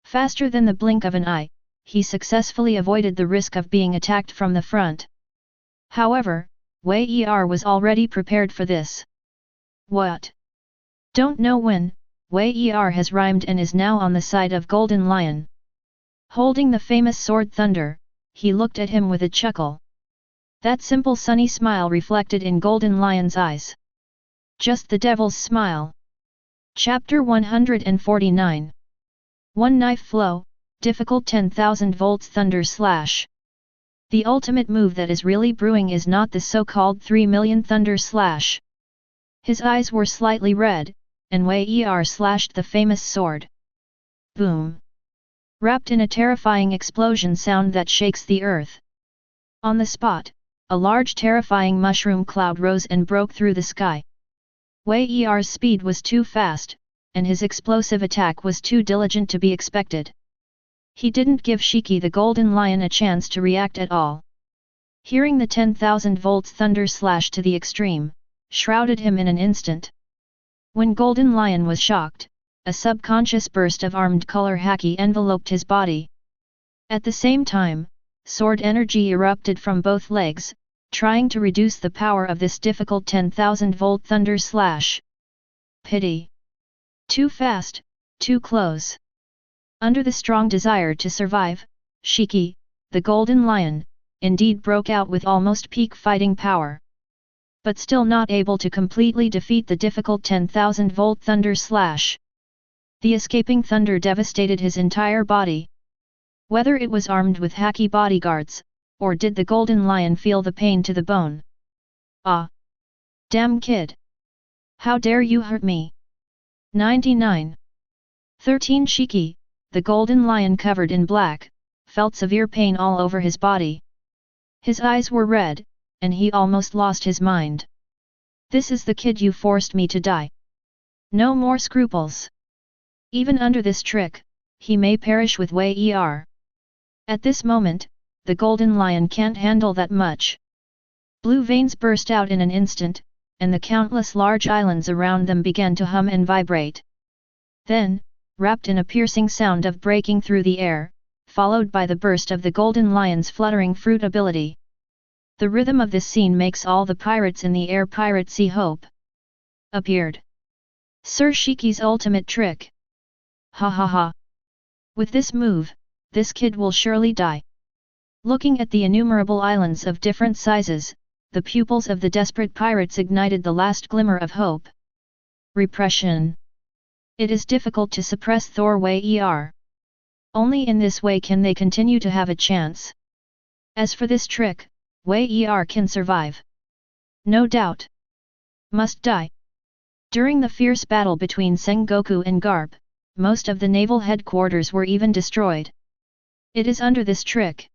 Faster than the blink of an eye, he successfully avoided the risk of being attacked from the front. However, Wei Er was already prepared for this. What? Don't know when, Wei Er has rhymed and is now on the side of Golden Lion. Holding the famous sword Thunder, he looked at him with a chuckle. That simple sunny smile reflected in Golden Lion's eyes. Just the devil's smile. Chapter 149. One Knife Flow, Difficult 10,000 volts Thunder Slash. The ultimate move that is really brewing is not the so-called 3 million Thunder Slash. His eyes were slightly red, and Wei Er slashed the famous sword. Boom! Wrapped in a terrifying explosion sound that shakes the earth. On the spot, a large terrifying mushroom cloud rose and broke through the sky. Wei Er's speed was too fast, and his explosive attack was too diligent to be expected. He didn't give Shiki the Golden Lion a chance to react at all. Hearing the 10,000 volts thunder slash to the extreme, shrouded him in an instant. When Golden Lion was shocked, a subconscious burst of armed color haki enveloped his body. At the same time, sword energy erupted from both legs, trying to reduce the power of this difficult 10,000 volt thunder slash. Pity. Too fast, too close. Under the strong desire to survive, Shiki, the Golden Lion, indeed broke out with almost peak fighting power. But still not able to completely defeat the difficult 10,000 volt thunder slash. The escaping thunder devastated his entire body. Whether it was armed with haki bodyguards, or did the Golden Lion feel the pain to the bone? Ah! Damn kid! How dare you hurt me? 99. 13 Shiki, the Golden Lion covered in black, felt severe pain all over his body. His eyes were red, and he almost lost his mind. This is the kid you forced me to die. No more scruples. Even under this trick, he may perish with Wei Er. At this moment, the Golden Lion can't handle that much. Blue veins burst out in an instant, and the countless large islands around them began to hum and vibrate. Then, wrapped in a piercing sound of breaking through the air, followed by the burst of the Golden Lion's fluttering fruit ability. The rhythm of this scene makes all the pirates in the air pirate see hope. Appeared. Sir Shiki's ultimate trick. Ha ha ha. With this move, this kid will surely die. Looking at the innumerable islands of different sizes, the pupils of the desperate pirates ignited the last glimmer of hope. Repression. It is difficult to suppress Thor Wei. Only in this way can they continue to have a chance. As for this trick, Wei can survive. No doubt. Must die. During the fierce battle between Sengoku and Garp, most of the naval headquarters were even destroyed. It is under this trick.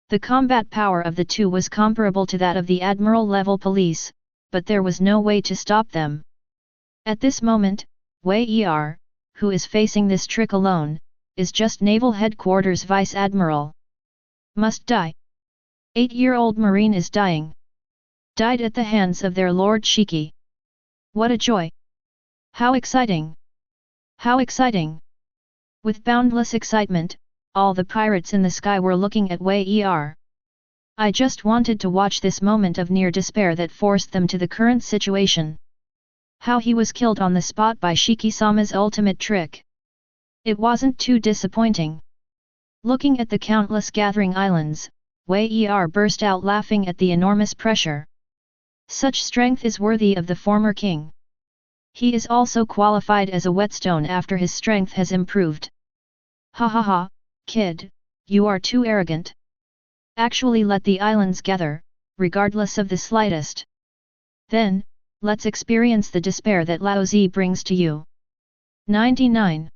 The combat power of the two was comparable to that of the admiral-level police, but there was no way to stop them. At this moment, Wei, who is facing this trick alone, is just naval headquarters vice-admiral. Must die. 8-year-old marine is dying. Died at the hands of their Lord Shiki. What a joy! How exciting! How exciting! With boundless excitement, all the pirates in the sky were looking at Wei. I just wanted to watch this moment of near despair that forced them to the current situation. How he was killed on the spot by Shiki-sama's ultimate trick. It wasn't too disappointing. Looking at the countless gathering islands, Wei burst out laughing at the enormous pressure. Such strength is worthy of the former king. He is also qualified as a whetstone after his strength has improved. Ha ha ha, kid, you are too arrogant. Actually let the islands gather, regardless of the slightest. Then, let's experience the despair that Laozi brings to you. 99.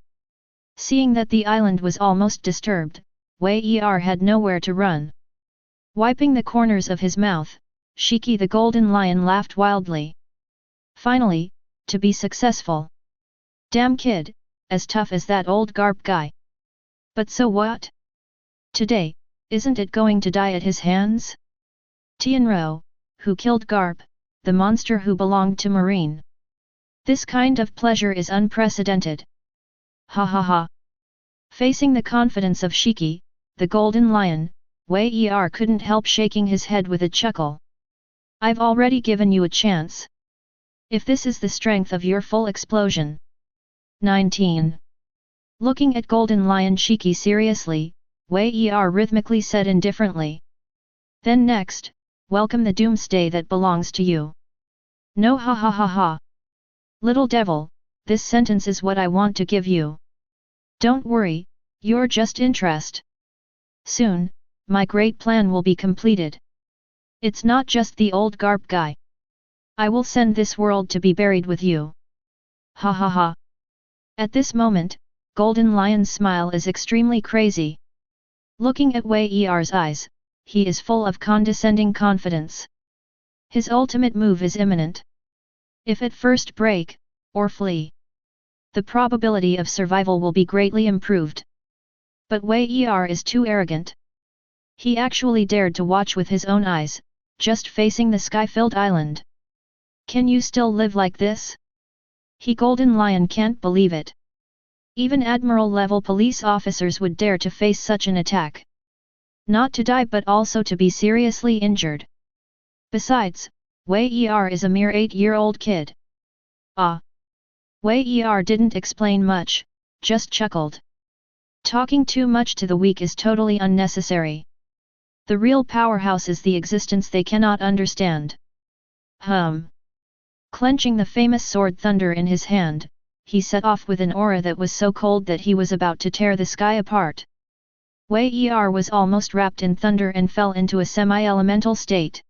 Seeing that the island was almost disturbed, Wei had nowhere to run. Wiping the corners of his mouth, Shiki the Golden Lion laughed wildly. Finally, to be successful. Damn kid, as tough as that old Garp guy. But so what? Today, isn't it going to die at his hands? Tianro, who killed Garp, the monster who belonged to Marine. This kind of pleasure is unprecedented. Ha ha ha. Facing the confidence of Shiki, the Golden Lion, Wei couldn't help shaking his head with a chuckle. I've already given you a chance. If this is the strength of your full explosion. 19. Looking at Golden Lion Shiki seriously, Wei rhythmically said indifferently. Then next, welcome the doomsday that belongs to you. No ha ha ha ha. Little devil, this sentence is what I want to give you. Don't worry, you're just interest. Soon, my great plan will be completed. It's not just the old Garp guy. I will send this world to be buried with you. Ha ha ha. At this moment, Golden Lion's smile is extremely crazy. Looking at Wei-er's eyes, he is full of condescending confidence. His ultimate move is imminent. If at first break, or flee, the probability of survival will be greatly improved. But Wei-er is too arrogant. He actually dared to watch with his own eyes, just facing the sky-filled island. Can you still live like this? He Golden Lion can't believe it. Even admiral-level police officers would dare to face such an attack. Not to die but also to be seriously injured. Besides, Wei-er is a mere 8-year-old kid. Ah! Wei-er didn't explain much, just chuckled. Talking too much to the weak is totally unnecessary. The real powerhouse is the existence they cannot understand. Clenching the famous sword Thunder in his hand, he set off with an aura that was so cold that he was about to tear the sky apart. Wei-er was almost wrapped in thunder and fell into a semi-elemental state.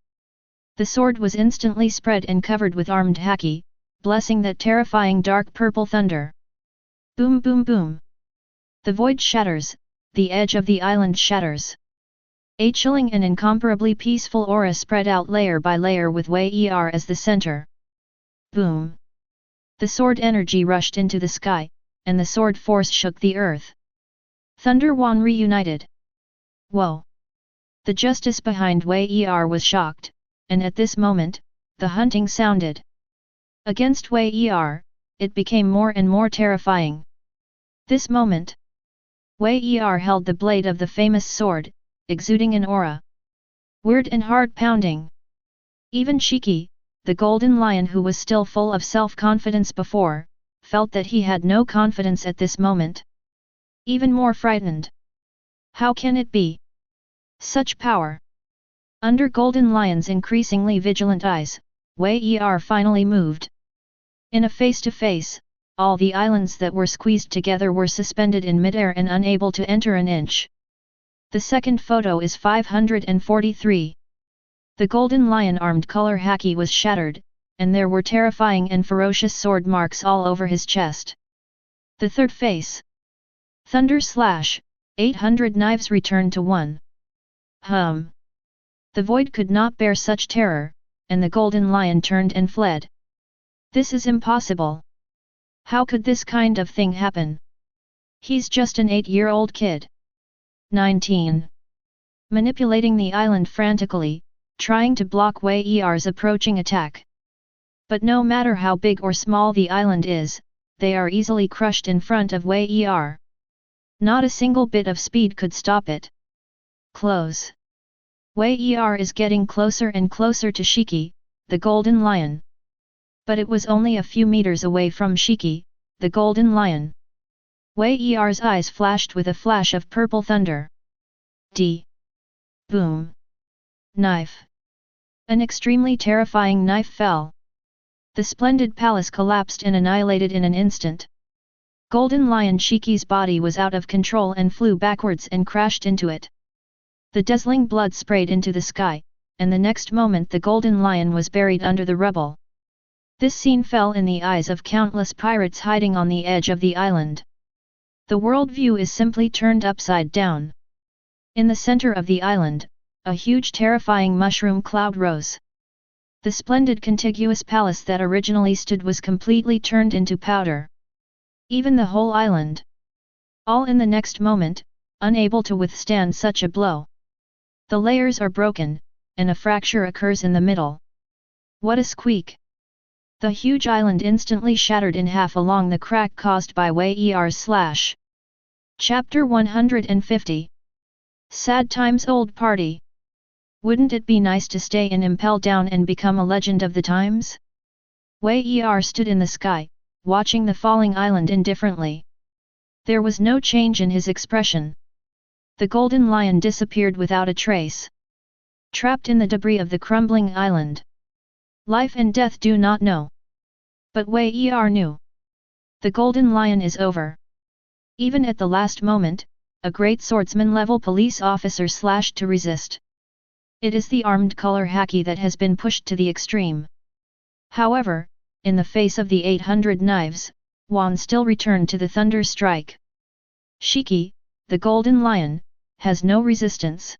The sword was instantly spread and covered with armed haki, blessing that terrifying dark purple thunder. Boom boom boom. The void shatters, the edge of the island shatters. A chilling and incomparably peaceful aura spread out layer by layer with Wei-er as the center. Boom. The sword energy rushed into the sky, and the sword force shook the earth. Thunder Wan reunited. Whoa! The justice behind Wei-er was shocked, and at this moment, the hunting sounded. Against Wei-er, it became more and more terrifying. This moment, Wei-er held the blade of the famous sword, exuding an aura. Weird and heart-pounding. Even Shiki, the Golden Lion who was still full of self-confidence before, felt that he had no confidence at this moment. Even more frightened. How can it be? Such power! Under Golden Lion's increasingly vigilant eyes, Wei Er finally moved. In a face-to-face, all the islands that were squeezed together were suspended in midair and unable to enter an inch. The second photo is 543. The Golden Lion armed color haki was shattered, and there were terrifying and ferocious sword marks all over his chest. The third face. Thunder slash, 800 knives returned to 1. The void could not bear such terror, and the Golden Lion turned and fled. This is impossible. How could this kind of thing happen? He's just an 8-year-old kid. 19. Manipulating the island frantically, trying to block Wei Er's approaching attack. But no matter how big or small the island is, they are easily crushed in front of Wei Er. Not a single bit of speed could stop it. Close. Wei Er is getting closer and closer to Shiki, the Golden Lion. But it was only a few meters away from Shiki, the Golden Lion. Wei Er's eyes flashed with a flash of purple thunder. Boom. Knife. An extremely terrifying knife fell. The splendid palace collapsed and annihilated in an instant. Golden Lion Shiki's body was out of control and flew backwards and crashed into it. The dazzling blood sprayed into the sky, and the next moment the Golden Lion was buried under the rubble. This scene fell in the eyes of countless pirates hiding on the edge of the island. The world view is simply turned upside down. In the center of the island, a huge terrifying mushroom cloud rose. The splendid contiguous palace that originally stood was completely turned into powder. Even the whole island. All in the next moment, unable to withstand such a blow. The layers are broken, and a fracture occurs in the middle. What a squeak! The huge island instantly shattered in half along the crack caused by Wei Er's slash. Chapter 150. Sad times old party. Wouldn't it be nice to stay in Impel Down and become a legend of the times? Wei Er stood in the sky, watching the falling island indifferently. There was no change in his expression. The Golden Lion disappeared without a trace. Trapped in the debris of the crumbling island. Life and death do not know. But Wei Er knew. The Golden Lion is over. Even at the last moment, a great swordsman-level police officer slashed to resist. It is the armed color haki that has been pushed to the extreme. However, in the face of the 800 knives, Wan still returned to the thunder strike. Shiki, the Golden Lion, has no resistance.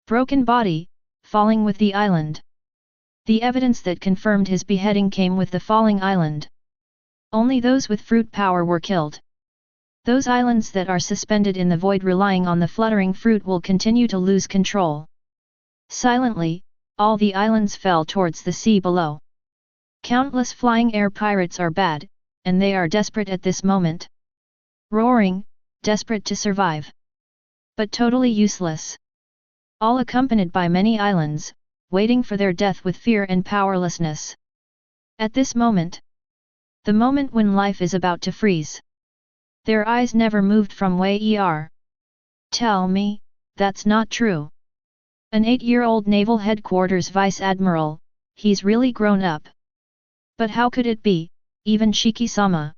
Broken body, falling with the island. The evidence that confirmed his beheading came with the falling island. Only those with fruit power were killed. Those islands that are suspended in the void relying on the fluttering fruit will continue to lose control. Silently, all the islands fell towards the sea below. Countless flying air pirates are bad, and they are desperate at this moment. Roaring, desperate to survive. But totally useless. All accompanied by many islands, waiting for their death with fear and powerlessness. At this moment. The moment when life is about to freeze. Their eyes never moved from Wei Er. Tell me, that's not true. An 8-year-old naval headquarters vice admiral, he's really grown up. But how could it be, even Shiki-sama?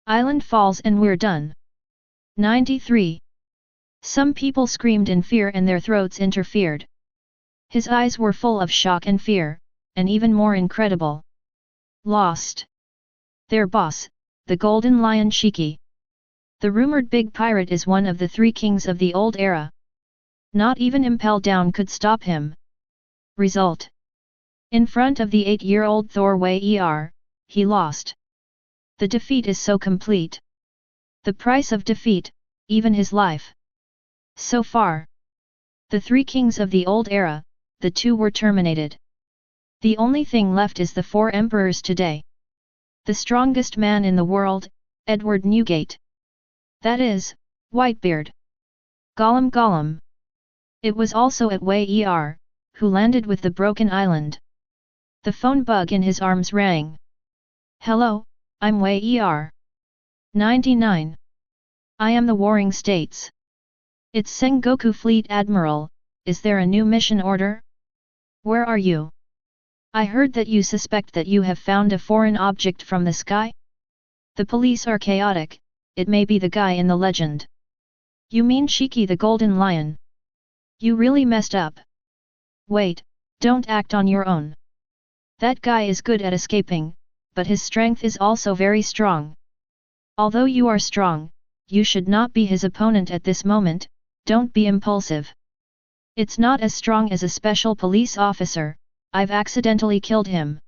Island falls and we're done. 93. Some people screamed in fear and their throats interfered. His eyes were full of shock and fear, and even more incredible. Lost. Their boss, the Golden Lion Shiki. The rumored big pirate is one of the 3 kings of the old era. Not even Impel Down could stop him. Result. In front of the 8-year-old Thor Wei Er, he lost. The defeat is so complete. The price of defeat, even his life. So far. The 3 kings of the old era, the 2 were terminated. The only thing left is the 4 emperors today. The strongest man in the world, Edward Newgate. That is, Whitebeard. Gollum Gollum. It was also at Wei Er, who landed with the broken island. The phone bug in his arms rang. Hello, I'm Wei Er. 99. I am the Warring States. It's Sengoku Fleet Admiral. Is there a new mission order? Where are you? I heard that you suspect that you have found a foreign object from the sky? The police are chaotic, it may be the guy in the legend. You mean Shiki the Golden Lion? You really messed up. Wait, don't act on your own. That guy is good at escaping, but his strength is also very strong. Although you are strong, you should not be his opponent at this moment, don't be impulsive. It's not as strong as a special police officer, I've accidentally killed him.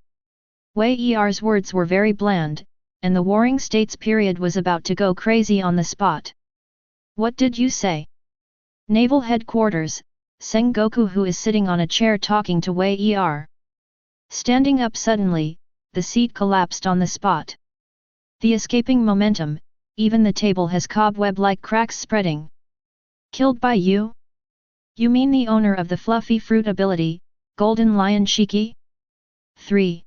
Wei Er's words were very bland, and the Warring States period was about to go crazy on the spot. What did you say? Naval Headquarters, Sengoku, who is sitting on a chair talking to Wei Er. Standing up suddenly, the seat collapsed on the spot. The escaping momentum, even the table has cobweb-like cracks spreading. Killed by you? You mean the owner of the fluffy fruit ability, Golden Lion Shiki? 3.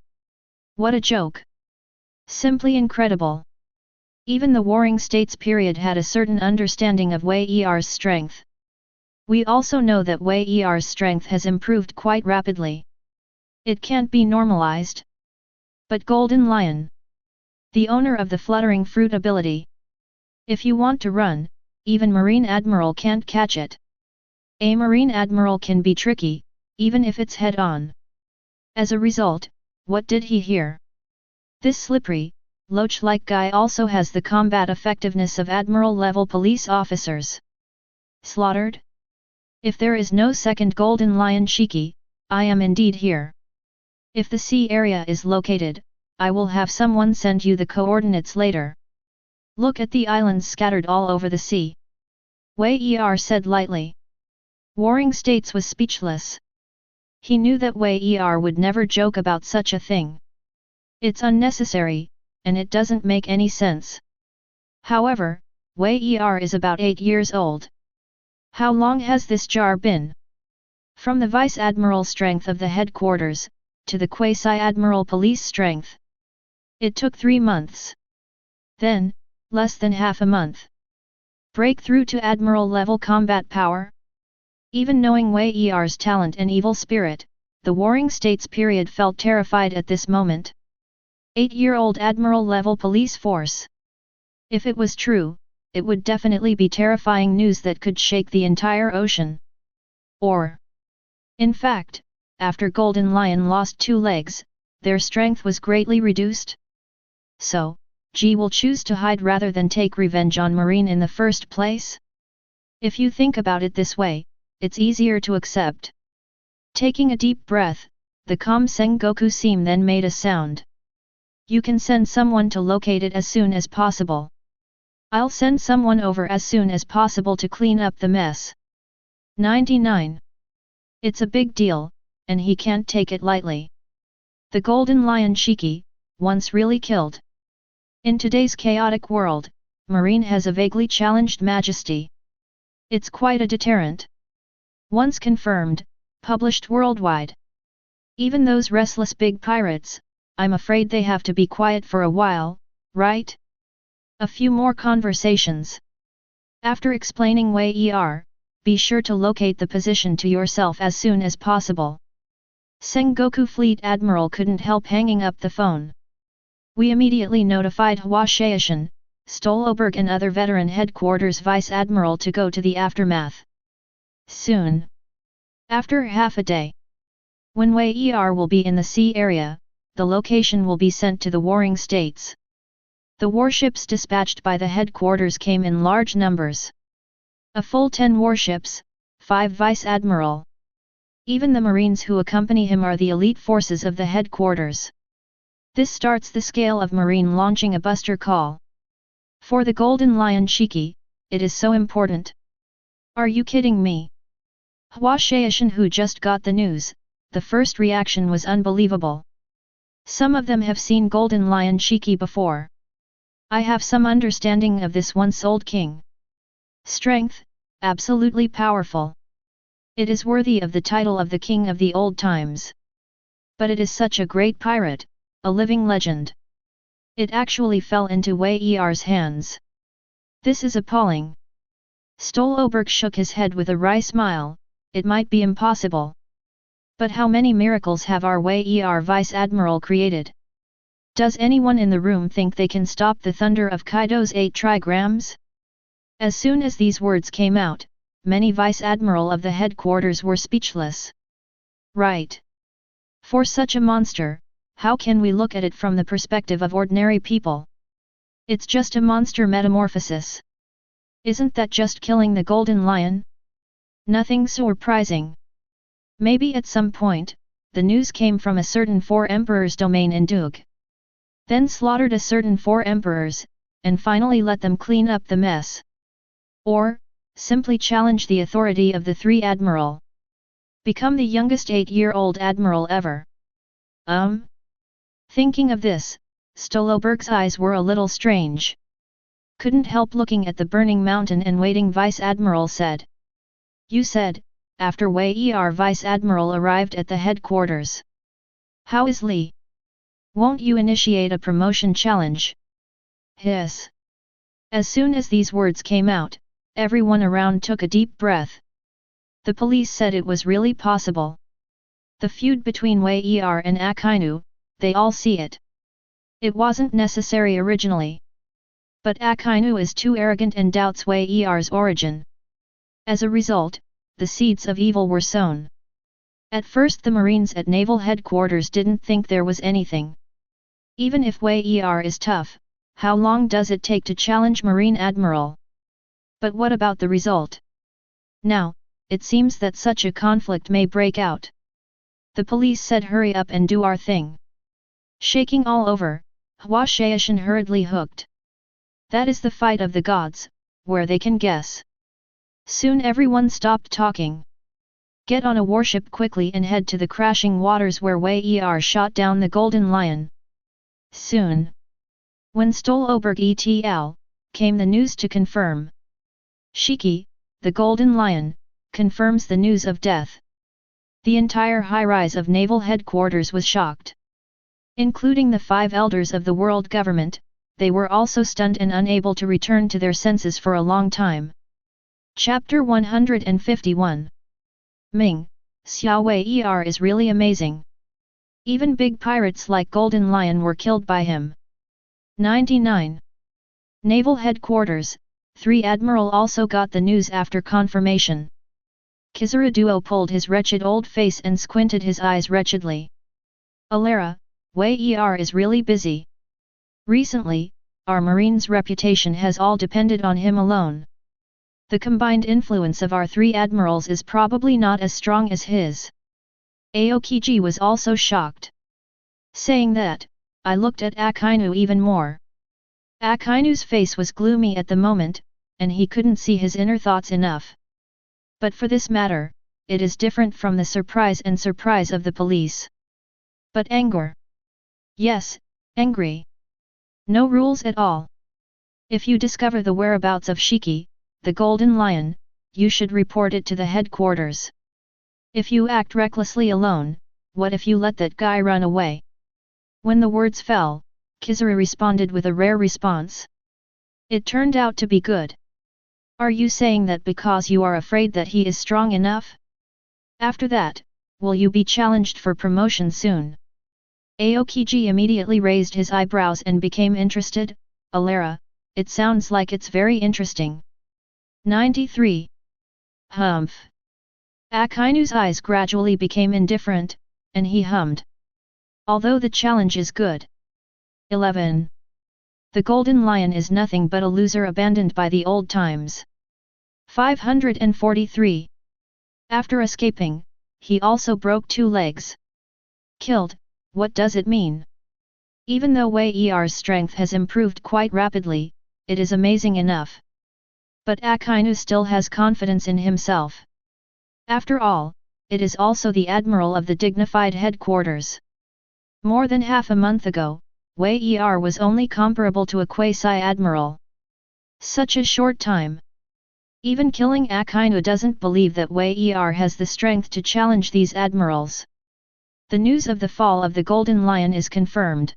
What a joke! Simply incredible. Even the Warring States period had a certain understanding of Wei Er's strength. We also know that Wei Er's strength has improved quite rapidly. It can't be normalized. But Golden Lion, the owner of the fluttering fruit ability. If you want to run, even Marine Admiral can't catch it. A Marine Admiral can be tricky, even if it's head-on. As a result, what did he hear? This slippery, loach-like guy also has the combat effectiveness of Admiral-level police officers. Slaughtered? If there is no second Golden Lion Shiki, I am indeed here. If the sea area is located, I will have someone send you the coordinates later. Look at the islands scattered all over the sea. Wei Er said lightly. Warring States was speechless. He knew that Wei Er would never joke about such a thing. It's unnecessary, and it doesn't make any sense. However, Wei Er is about 8 years old. How long has this jar been? From the Vice Admiral strength of the headquarters, to the Quasi-Admiral police strength. It took 3 months. Then, less than half a month. Breakthrough to Admiral-level combat power? Even knowing Wei Er's talent and evil spirit, the Warring States period felt terrified at this moment. 8-year-old Admiral-level police force. If it was true, it would definitely be terrifying news that could shake the entire ocean. Or, in fact, after Golden Lion lost 2 legs, their strength was greatly reduced. So, G will choose to hide rather than take revenge on Marine in the first place? If you think about it this way, it's easier to accept. Taking a deep breath, the calm Sengoku seam then made a sound. You can send someone to locate it as soon as possible. I'll send someone over as soon as possible to clean up the mess. 99. It's a big deal, and he can't take it lightly. The Golden Lion Shiki, once really killed. In today's chaotic world, Marine has a vaguely challenged majesty. It's quite a deterrent. Once confirmed, published worldwide. Even those restless big pirates, I'm afraid they have to be quiet for a while, right? A few more conversations. After explaining Wei Er, be sure to locate the position to yourself as soon as possible. Sengoku Fleet Admiral couldn't help hanging up the phone. We immediately notified Hwashaishin, Stolberg and other veteran headquarters Vice Admiral to go to the aftermath. Soon. After half a day. When Wei Er will be in the sea area, the location will be sent to the Warring States. The warships dispatched by the headquarters came in large numbers. A full 10 warships, 5 Vice Admiral. Even the Marines who accompany him are the elite forces of the headquarters. This starts the scale of Marine launching a buster call. For the Golden Lion Shiki, it is so important. Are you kidding me? Hwashaishin, who just got the news, the first reaction was unbelievable. Some of them have seen Golden Lion Shiki before. I have some understanding of this once-old king. Strength, absolutely powerful. It is worthy of the title of the king of the old times. But it is such a great pirate, a living legend. It actually fell into Wei Er's hands. This is appalling. Stolberg shook his head with a wry smile. It might be impossible. But how many miracles have our Wei Er Vice Admiral created? Does anyone in the room think they can stop the thunder of Kaido's 8 trigrams? As soon as these words came out, many Vice Admiral of the headquarters were speechless. Right. For such a monster, how can we look at it from the perspective of ordinary people? It's just a monster metamorphosis. Isn't that just killing the golden lion? Nothing surprising. Maybe at some point, the news came from a certain 4 emperors' domain in Dug. Then slaughtered a certain 4 emperors, and finally let them clean up the mess. Or, simply challenge the authority of the 3 admiral. Become the youngest 8-year-old admiral ever. Thinking of this, Stolberg's eyes were a little strange. Couldn't help looking at the burning mountain and waiting Vice Admiral said. You said, after Wei Er Vice Admiral arrived at the headquarters. How is Li? Won't you initiate a promotion challenge? Hiss. As soon as these words came out, everyone around took a deep breath. The police said it was really possible. The feud between Wei Er and Akainu, they all see it. It wasn't necessary originally. But Akainu is too arrogant and doubts Wei Er's origin. As a result, the seeds of evil were sown. At first the Marines at Naval Headquarters didn't think there was anything. Even if Wei Er is tough, how long does it take to challenge Marine Admiral? But what about the result? Now, it seems that such a conflict may break out. The police said hurry up and do our thing. Shaking all over, Hua Shaishan hurriedly hooked. That is the fight of the gods, where they can guess. Soon everyone stopped talking. Get on a warship quickly and head to the crashing waters where Wei Er shot down the golden lion. Soon. When Stolberg et al. Came the news to confirm. Shiki, the golden lion, confirms the news of death. The entire high-rise of Naval Headquarters was shocked. Including the 5 elders of the world government, they were also stunned and unable to return to their senses for a long time. Chapter 151. Ming, Xiao Wei Er is really amazing. Even big pirates like Golden Lion were killed by him. 99. Naval Headquarters, 3 Admiral also got the news after confirmation. Kizaruduo pulled his wretched old face and squinted his eyes wretchedly. Alara, Wei Er is really busy. Recently, our Marine's reputation has all depended on him alone. The combined influence of our 3 admirals is probably not as strong as his. Aokiji was also shocked. Saying that, I looked at Akainu even more. Akainu's face was gloomy at the moment, and he couldn't see his inner thoughts enough. But for this matter, it is different from the surprise of the police. But anger. Yes, angry. No rules at all. If you discover the whereabouts of Shiki, the golden lion, you should report it to the headquarters. If you act recklessly alone, what if you let that guy run away? When the words fell, Kizaru responded with a rare response. It turned out to be good. Are you saying that because you are afraid that he is strong enough? After that, will you be challenged for promotion soon? Aokiji immediately raised his eyebrows and became interested. Alara, it sounds like it's very interesting. 93. Humph. Akainu's eyes gradually became indifferent, and he hummed. Although the challenge is good. 11. The golden lion is nothing but a loser abandoned by the old times. 543. After escaping, he also broke 2 legs. Killed, what does it mean? Even though Wei Er's strength has improved quite rapidly, it is amazing enough. But Akainu still has confidence in himself. After all, it is also the admiral of the dignified headquarters. More than half a month ago, Wei Er was only comparable to a quasi-admiral. Such a short time. Even killing Akainu doesn't believe that Wei Er has the strength to challenge these admirals. The news of the fall of the Golden Lion is confirmed.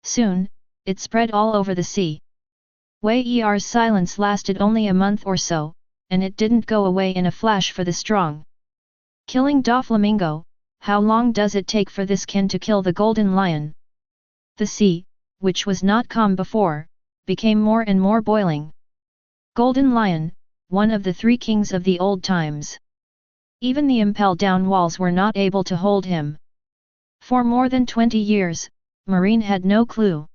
Soon, it spread all over the sea. Wei Er's silence lasted only a month or so, and it didn't go away in a flash for the strong. Killing Doflamingo, how long does it take for this kin to kill the golden lion? The sea, which was not calm before, became more and more boiling. Golden Lion, one of the three kings of the old times. Even the impel down walls were not able to hold him. For more than 20 years, Marine had no clue.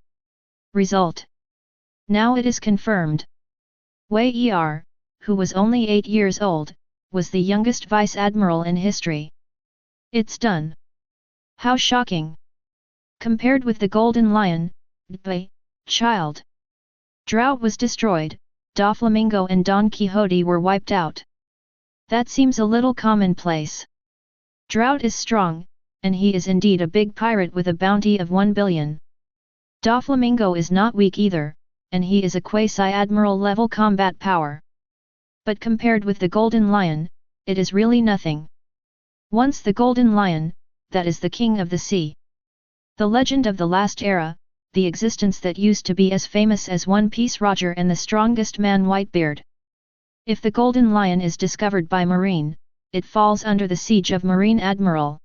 Result. Now it is confirmed. Wei Er, who was only 8 years old, was the youngest vice admiral in history. It's done. How shocking! Compared with the Golden Lion, child. Drought was destroyed, Doflamingo and Don Quixote were wiped out. That seems a little commonplace. Drought is strong, and he is indeed a big pirate with a bounty of 1 billion. Doflamingo is not weak either, and he is a quasi-admiral level combat power. But compared with the Golden Lion, it is really nothing. Once the Golden Lion, that is the king of the sea. The legend of the last era, the existence that used to be as famous as One Piece Roger and the strongest man Whitebeard. If the Golden Lion is discovered by Marine, it falls under the siege of Marine Admiral.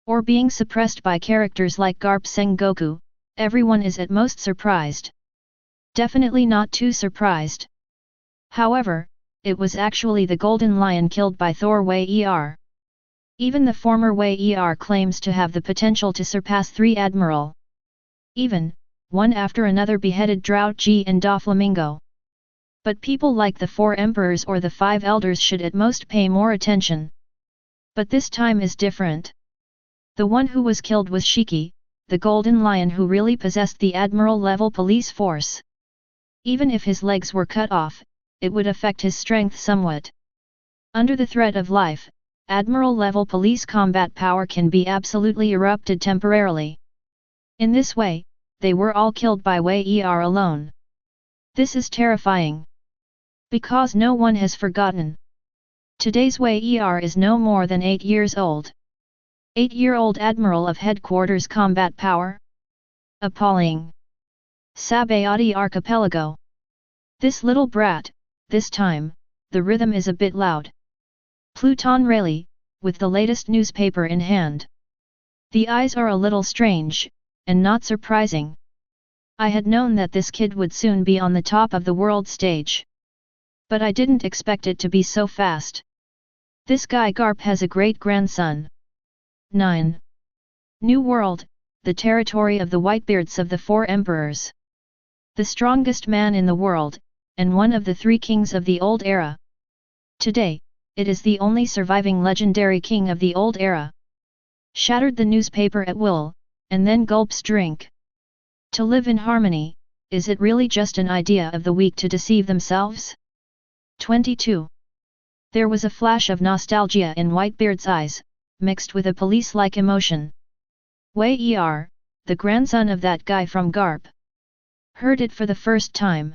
Or being suppressed by characters like Garp Sengoku, everyone is at most surprised. Definitely not too surprised. However, it was actually the Golden Lion killed by Thor Wei Er. Even the former Wei Er claims to have the potential to surpass 3 Admiral. Even, one after another beheaded Drought G and Doflamingo. But people like the 4 Emperors or the 5 Elders should at most pay more attention. But this time is different. The one who was killed was Shiki, the Golden Lion who really possessed the Admiral-level police force. Even if his legs were cut off, it would affect his strength somewhat. Under the threat of life, Admiral-level police combat power can be absolutely erupted temporarily. In this way, they were all killed by Wei Er alone. This is terrifying. Because no one has forgotten. Today's Wei Er is no more than 8 years old. 8-year-old Admiral of Headquarters Combat Power? Appalling. Sabayati Archipelago. This little brat, this time, the rhythm is a bit loud. Pluton Rayleigh, with the latest newspaper in hand. The eyes are a little strange, and not surprising. I had known that this kid would soon be on the top of the world stage. But I didn't expect it to be so fast. This guy Garp has a great-grandson. 9. New World, the territory of the Whitebeards of the 4 Emperors. The strongest man in the world, and one of the 3 kings of the old era. Today, it is the only surviving legendary king of the old era. Shattered the newspaper at will, and then gulps drink. To live in harmony, is it really just an idea of the weak to deceive themselves? 22. There was a flash of nostalgia in Whitebeard's eyes, mixed with a police-like emotion. Wei Er, the grandson of that guy from Garp. Heard it for the first time.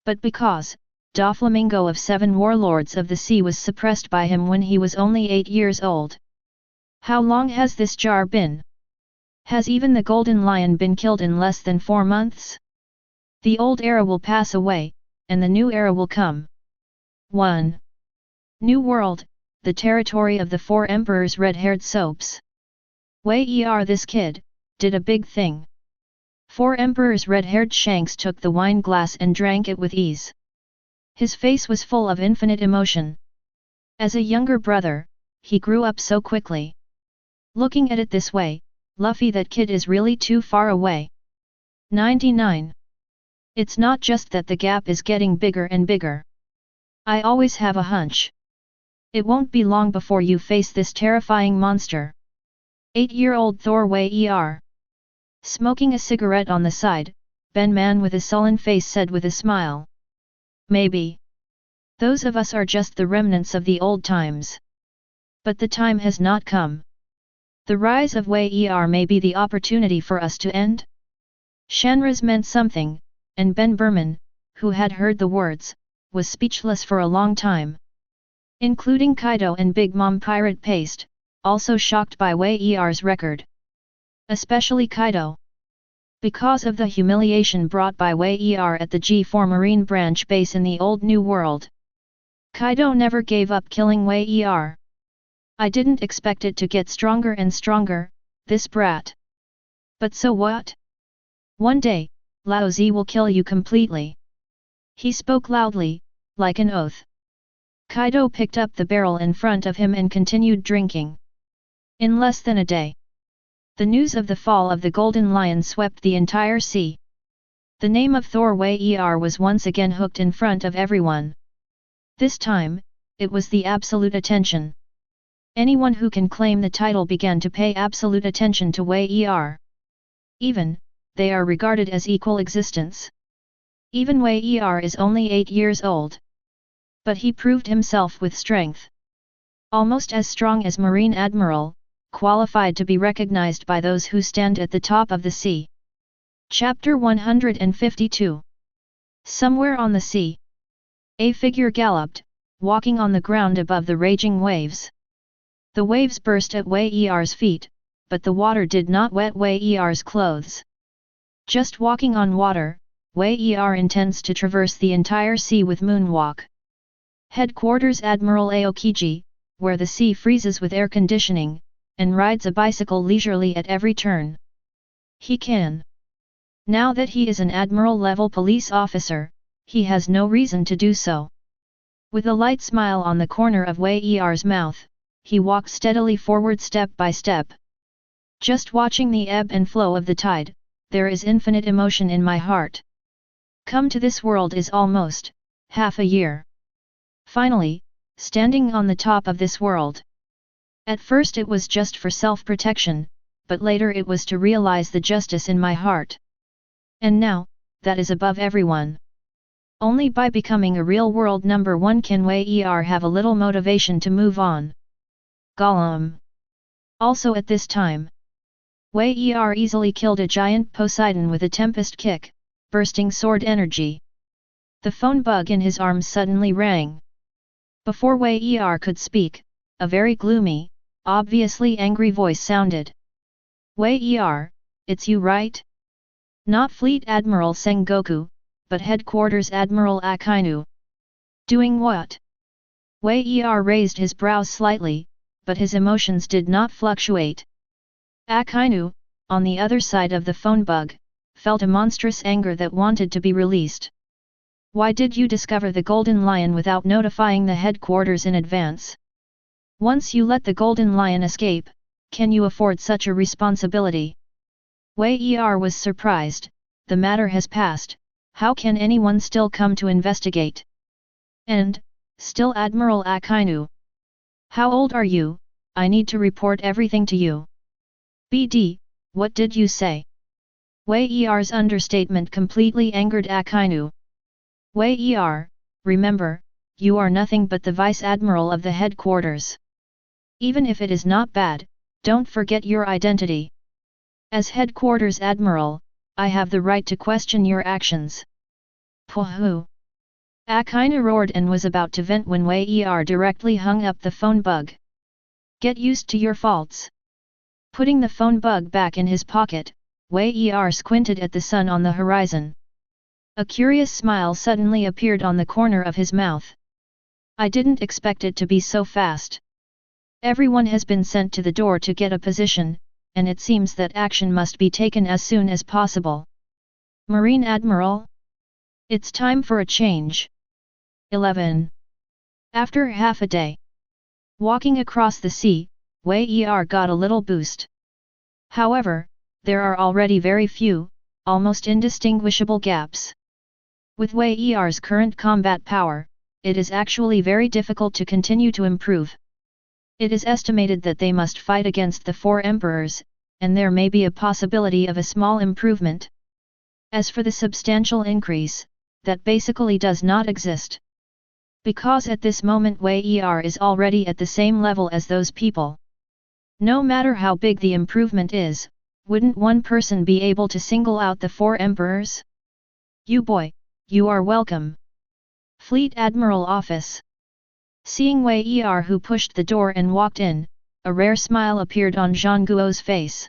But because, Doflamingo of 7 warlords of the sea was suppressed by him when he was only 8 years old. How long has this jar been? Has even the Golden Lion been killed in less than 4 months? The old era will pass away, and the new era will come. 1. New World, the territory of the 4 Emperors' red-haired soaps. Wei Er, this kid, did a big thing. 4 Emperors' red-haired shanks took the wine glass and drank it with ease. His face was full of infinite emotion. As a younger brother, he grew up so quickly. Looking at it this way, Luffy, that kid is really too far away. 99. It's not just that the gap is getting bigger and bigger. I always have a hunch. It won't be long before you face this terrifying monster. 8-year-old Thor Wei Er. Smoking a cigarette on the side, Ben Man with a sullen face said with a smile. Maybe. Those of us are just the remnants of the old times. But the time has not come. The rise of Wei Er may be the opportunity for us to end? Shanraz meant something, and Ben Berman, who had heard the words, was speechless for a long time. Including Kaido and Big Mom Pirate Paste, also shocked by Wei Er's record. Especially Kaido. Because of the humiliation brought by Wei Er at the G4 Marine Branch base in the Old New World, Kaido never gave up killing Wei Er. I didn't expect it to get stronger and stronger, this brat. But so what? One day, Lao Zi will kill you completely. He spoke loudly, like an oath. Kaido picked up the barrel in front of him and continued drinking. In less than a day, the news of the fall of the Golden Lion swept the entire sea. The name of Thor Wei Er was once again hooked in front of everyone. This time, it was the absolute attention. Anyone who can claim the title began to pay absolute attention to Wei Er. Even, they are regarded as equal existence. Even Wei Er is only 8 years old. But he proved himself with strength. Almost as strong as Marine Admiral, qualified to be recognized by those who stand at the top of the sea. Chapter 152. Somewhere on the sea, a figure galloped, walking on the ground above the raging waves. The waves burst at Wei Er's feet, but the water did not wet Wei Er's clothes. Just walking on water, Wei Er intends to traverse the entire sea with moonwalk. Headquarters Admiral Aokiji, where the sea freezes with air conditioning, and rides a bicycle leisurely at every turn. He can. Now that he is an admiral-level police officer, he has no reason to do so. With a light smile on the corner of Wei Er's mouth, he walked steadily forward step by step. Just watching the ebb and flow of the tide, there is infinite emotion in my heart. Come to this world is almost half a year. Finally, standing on the top of this world. At first it was just for self-protection, but later it was to realize the justice in my heart. And now, that is above everyone. Only by becoming a real world number one can Wei Er have a little motivation to move on. Gollum. Also at this time, Wei Er easily killed a giant Poseidon with a tempest kick, bursting sword energy. The phone bug in his arm suddenly rang. Before Wei Er could speak, a very gloomy, obviously angry voice sounded. Wei Er, it's you right? Not Fleet Admiral Sengoku, but Headquarters Admiral Akainu. Doing what? Wei Er raised his brows slightly, but his emotions did not fluctuate. Akainu, on the other side of the phone bug, felt a monstrous anger that wanted to be released. Why did you discover the Golden Lion without notifying the headquarters in advance? Once you let the Golden Lion escape, can you afford such a responsibility? Wei Er was surprised. The matter has passed, how can anyone still come to investigate? And, still Admiral Akainu. How old are you? I need to report everything to you. BD, what did you say? Wei Er's understatement completely angered Akainu. Wei Er, remember, you are nothing but the Vice Admiral of the headquarters. Even if it is not bad, don't forget your identity. As Headquarters Admiral, I have the right to question your actions. Pooh! Akainu roared and was about to vent when Wei Er directly hung up the phone bug. Get used to your faults. Putting the phone bug back in his pocket, Wei Er squinted at the sun on the horizon. A curious smile suddenly appeared on the corner of his mouth. I didn't expect it to be so fast. Everyone has been sent to the door to get a position, and it seems that action must be taken as soon as possible. Marine Admiral? It's time for a change. 11. After half a day, walking across the sea, Wei Er got a little boost. However, there are already very few, almost indistinguishable gaps. With Wei Er's current combat power, it is actually very difficult to continue to improve. It is estimated that they must fight against the 4 emperors, and there may be a possibility of a small improvement. As for the substantial increase, that basically does not exist. Because at this moment Wei Er is already at the same level as those people. No matter how big the improvement is, wouldn't one person be able to single out the 4 emperors? You boy, you are welcome. Fleet Admiral Office. Seeing Wei Er who pushed the door and walked in, a rare smile appeared on Zhang Guo's face.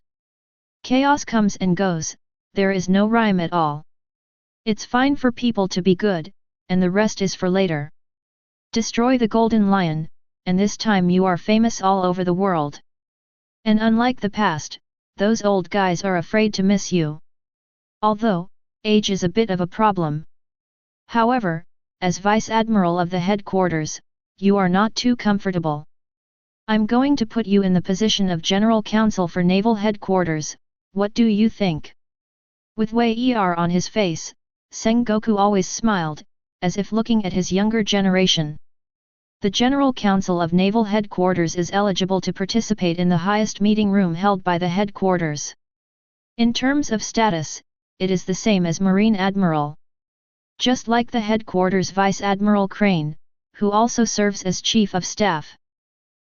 Chaos comes and goes, there is no rhyme at all. It's fine for people to be good, and the rest is for later. Destroy the Golden Lion, and this time you are famous all over the world. And unlike the past, those old guys are afraid to miss you. Although, age is a bit of a problem. However, as Vice Admiral of the headquarters, you are not too comfortable. I'm going to put you in the position of General Counsel for Naval Headquarters, what do you think? With Wei Er on his face, Sengoku always smiled, as if looking at his younger generation. The General Council of Naval Headquarters is eligible to participate in the highest meeting room held by the headquarters. In terms of status, it is the same as Marine Admiral. Just like the headquarters Vice Admiral Crane, who also serves as Chief of Staff.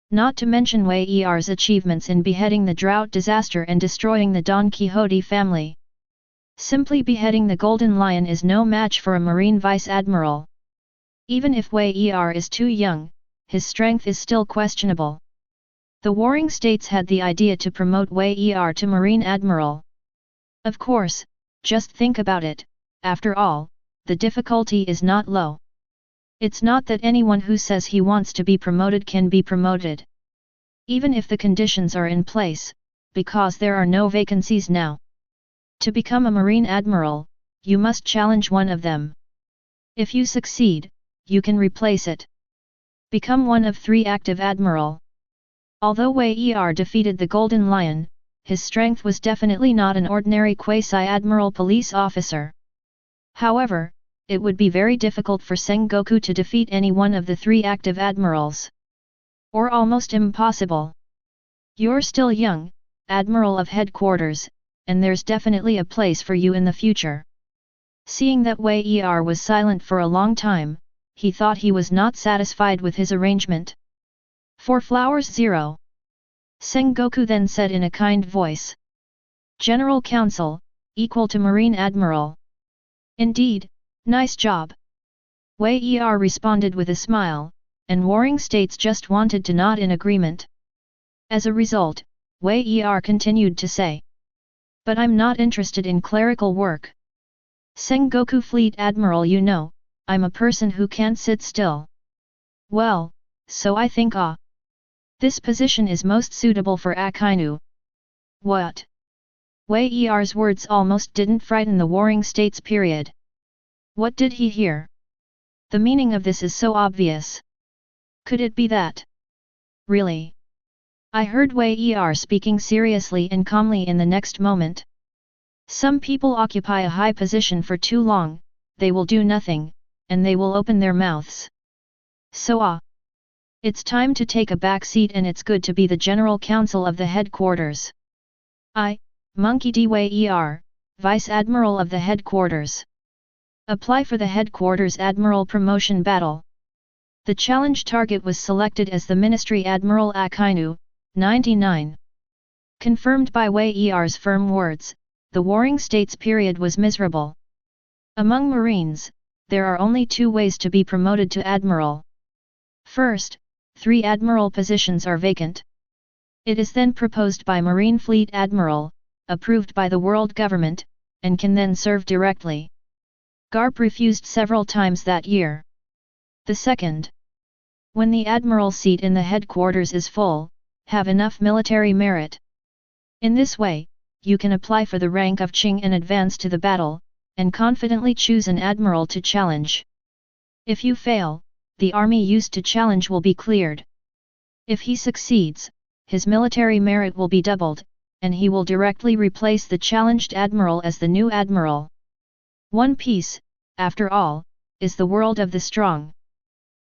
Not to mention Wei Er's achievements in beheading the drought disaster and destroying the Don Quixote family. Simply beheading the Golden Lion is no match for a Marine Vice Admiral. Even if Wei Er is too young, his strength is still questionable. The warring states had the idea to promote Wei Er to Marine Admiral. Of course, just think about it, after all, the difficulty is not low. It's not that anyone who says he wants to be promoted can be promoted. Even if the conditions are in place, because there are no vacancies now. To become a Marine Admiral, you must challenge one of them. If you succeed, you can replace it. Become one of 3 active Admiral. Although Wei Er defeated the Golden Lion, his strength was definitely not an ordinary quasi-admiral police officer. However, it would be very difficult for Sengoku to defeat any one of the 3 active admirals. Or almost impossible. You're still young, Admiral of Headquarters, and there's definitely a place for you in the future. Seeing that Wei Er was silent for a long time, he thought he was not satisfied with his arrangement. 4 flowers 0. Sengoku then said in a kind voice. General Counsel, equal to Marine Admiral. Indeed, nice job. Wei Er responded with a smile, and warring states just wanted to nod in agreement. As a result, Wei Er continued to say. But I'm not interested in clerical work. Sengoku Fleet Admiral, you know, I'm a person who can't sit still. Well, so I think this position is most suitable for Akainu. What? Wei Er's words almost didn't frighten the warring states period. What did he hear? The meaning of this is so obvious. Could it be that? Really? I heard Wei Er speaking seriously and calmly in the next moment. Some people occupy a high position for too long, they will do nothing, and they will open their mouths. So it's time to take a back seat, and it's good to be the General Counsel of the headquarters. Monkey D. Wei Er, Vice Admiral of the headquarters. Apply for the headquarters Admiral Promotion Battle. The challenge target was selected as the Ministry Admiral Akainu, 99. Confirmed by Wei Er's firm words, the warring states period was miserable. Among Marines, there are only 2 ways to be promoted to Admiral. First, 3 Admiral positions are vacant. It is then proposed by Marine Fleet Admiral, approved by the world government, and can then serve directly. Garp refused several times that year. The second. When the Admiral seat in the headquarters is full, have enough military merit. In this way, you can apply for the rank of Qing and advance to the battle, and confidently choose an Admiral to challenge. If you fail, the army used to challenge will be cleared. If he succeeds, his military merit will be doubled, and he will directly replace the challenged Admiral as the new Admiral. One Piece, after all, is the world of the strong.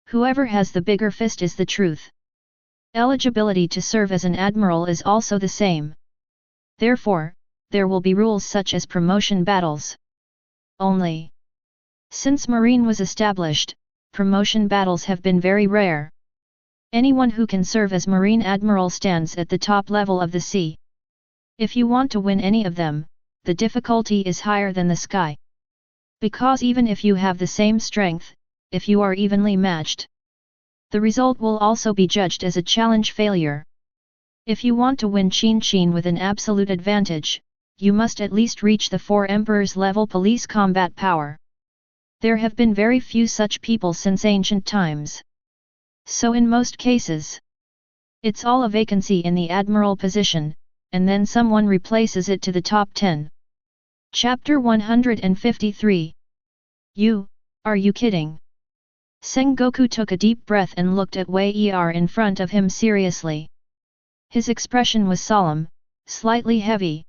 Whoever has the bigger fist is the truth. Eligibility to serve as an Admiral is also the same. Therefore, there will be rules such as promotion battles. Only. Since Marine was established, promotion battles have been very rare. Anyone who can serve as Marine Admiral stands at the top level of the sea. If you want to win any of them, the difficulty is higher than the sky. Because even if you have the same strength, if you are evenly matched, the result will also be judged as a challenge failure. If you want to win Qin with an absolute advantage, you must at least reach the 4 Emperor's level police combat power. There have been very few such people since ancient times. So in most cases, it's all a vacancy in the admiral position, and then someone replaces it to the top 10. Chapter 153. Are you kidding? Sengoku took a deep breath and looked at Wei Er in front of him seriously. His expression was solemn, slightly heavy.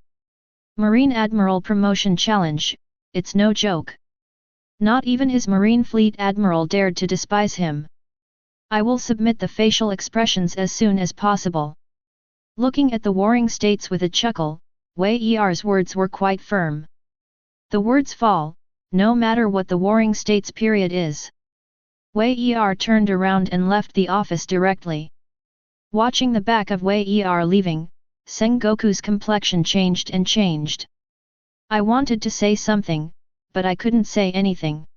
Marine Admiral promotion challenge, it's no joke. Not even his Marine Fleet Admiral dared to despise him. I will submit the facial expressions as soon as possible. Looking at the warring states with a chuckle, Wei Er's words were quite firm. The words fall, no matter what the warring states period is. Wei Er turned around and left the office directly. Watching the back of Wei Er leaving, Sengoku's complexion changed and changed. I wanted to say something, but I couldn't say anything.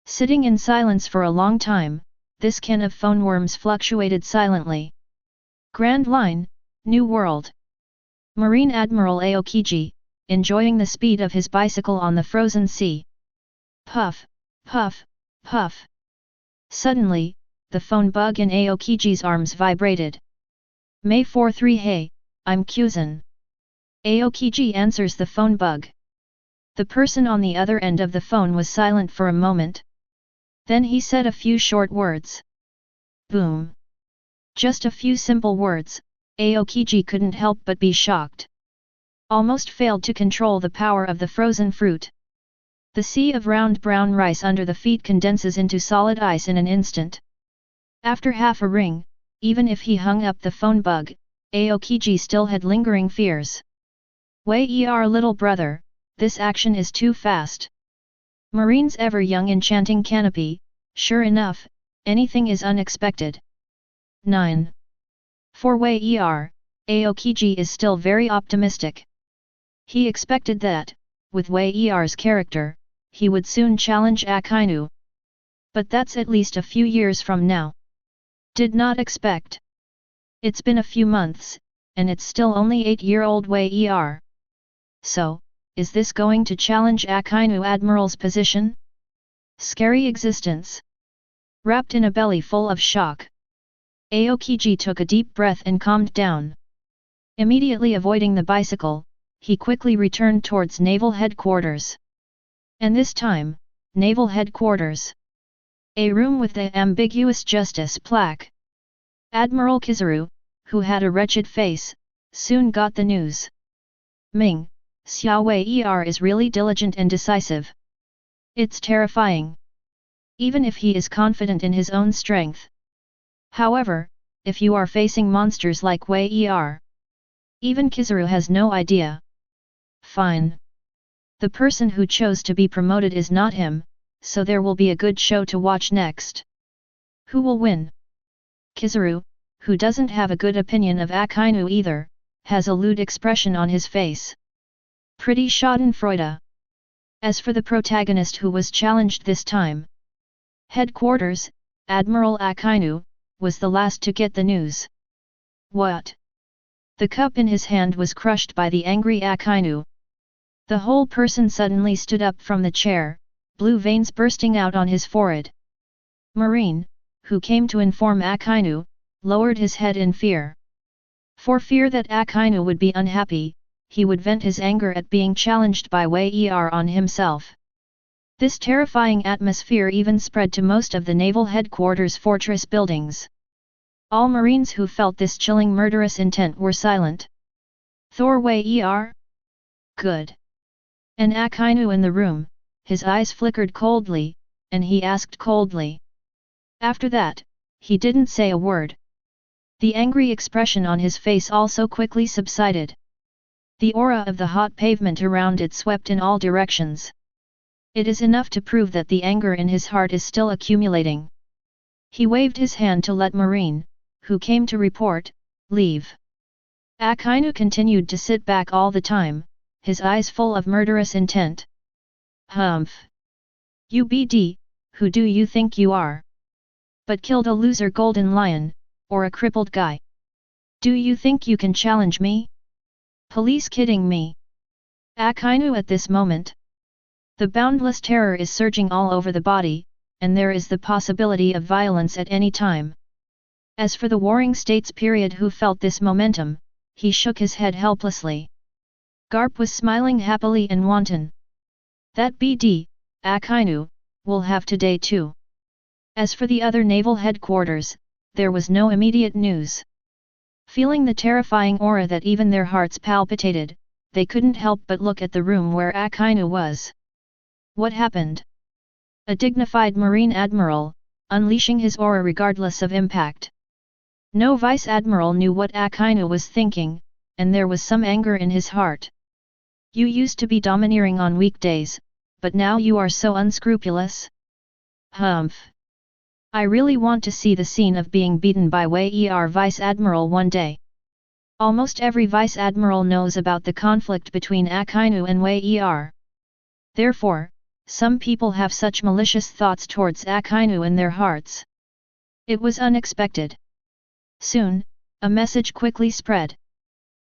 Sitting in silence for a long time, this can of phone worms fluctuated silently. Grand Line, New World. Marine Admiral Aokiji, enjoying the speed of his bicycle on the frozen sea. Puff, puff, puff. Suddenly, the phone bug in Aokiji's arms vibrated. May 43. Hey, I'm Kuzan. Aokiji answers the phone bug. The person on the other end of the phone was silent for a moment. Then he said a few short words. Boom. Just a few simple words. Aokiji couldn't help but be shocked. Almost failed to control the power of the frozen fruit. The sea of round brown rice under the feet condenses into solid ice in an instant. After half a ring, even if he hung up the phone bug, Aokiji still had lingering fears. Wei Er little brother, this action is too fast. Marine's ever young enchanting canopy, sure enough, anything is unexpected. 9. For Wei Er, Aokiji is still very optimistic. He expected that, with Wei Er's character, he would soon challenge Akainu. But that's at least a few years from now. Did not expect. It's been a few months, and it's still only 8-year-old Wei Er. So, is this going to challenge Akainu Admiral's position? Scary existence. Wrapped in a belly full of shock, Aokiji took a deep breath and calmed down. Immediately avoiding the bicycle, he quickly returned towards Naval Headquarters. And this time, Naval Headquarters. A room with the ambiguous justice plaque. Admiral Kizaru, who had a wretched face, soon got the news. Ming, Xiao Wei Er is really diligent and decisive. It's terrifying. Even if he is confident in his own strength. However, if you are facing monsters like Wei Er, even Kizaru has no idea. Fine. The person who chose to be promoted is not him, so there will be a good show to watch next. Who will win? Kizaru, who doesn't have a good opinion of Akainu either, has a lewd expression on his face. Pretty schadenfreude. As for the protagonist who was challenged this time, Headquarters, Admiral Akainu, was the last to get the news. What? The cup in his hand was crushed by the angry Akainu. The whole person suddenly stood up from the chair, blue veins bursting out on his forehead. Marine, who came to inform Akainu, lowered his head in fear. For fear that Akainu would be unhappy, he would vent his anger at being challenged by Wei Er on himself. This terrifying atmosphere even spread to most of the Naval Headquarters fortress buildings. All Marines who felt this chilling murderous intent were silent. Thor Wei Er? Good. And Akainu in the room, his eyes flickered coldly, and he asked coldly. After that, he didn't say a word. The angry expression on his face also quickly subsided. The aura of the hot pavement around it swept in all directions. It is enough to prove that the anger in his heart is still accumulating. He waved his hand to let Marine, who came to report, leave. Akainu continued to sit back all the time, his eyes full of murderous intent. Humph. UBD, who do you think you are? But killed a loser golden lion, or a crippled guy. Do you think you can challenge me? Police kidding me? Akainu at this moment. The boundless terror is surging all over the body, and there is the possibility of violence at any time. As for the Warring States period who felt this momentum, he shook his head helplessly. Garp was smiling happily and wanton. That BD, Akainu, will have today too. As for the other naval headquarters, there was no immediate news. Feeling the terrifying aura that even their hearts palpitated, they couldn't help but look at the room where Akainu was. What happened? A dignified Marine Admiral, unleashing his aura regardless of impact. No Vice Admiral knew what Akainu was thinking, and there was some anger in his heart. You used to be domineering on weekdays, but now you are so unscrupulous? Humph. I really want to see the scene of being beaten by Wei Vice Admiral one day. Almost every Vice Admiral knows about the conflict between Akainu and Wei. Therefore, some people have such malicious thoughts towards Akainu in their hearts. It was unexpected. Soon, a message quickly spread.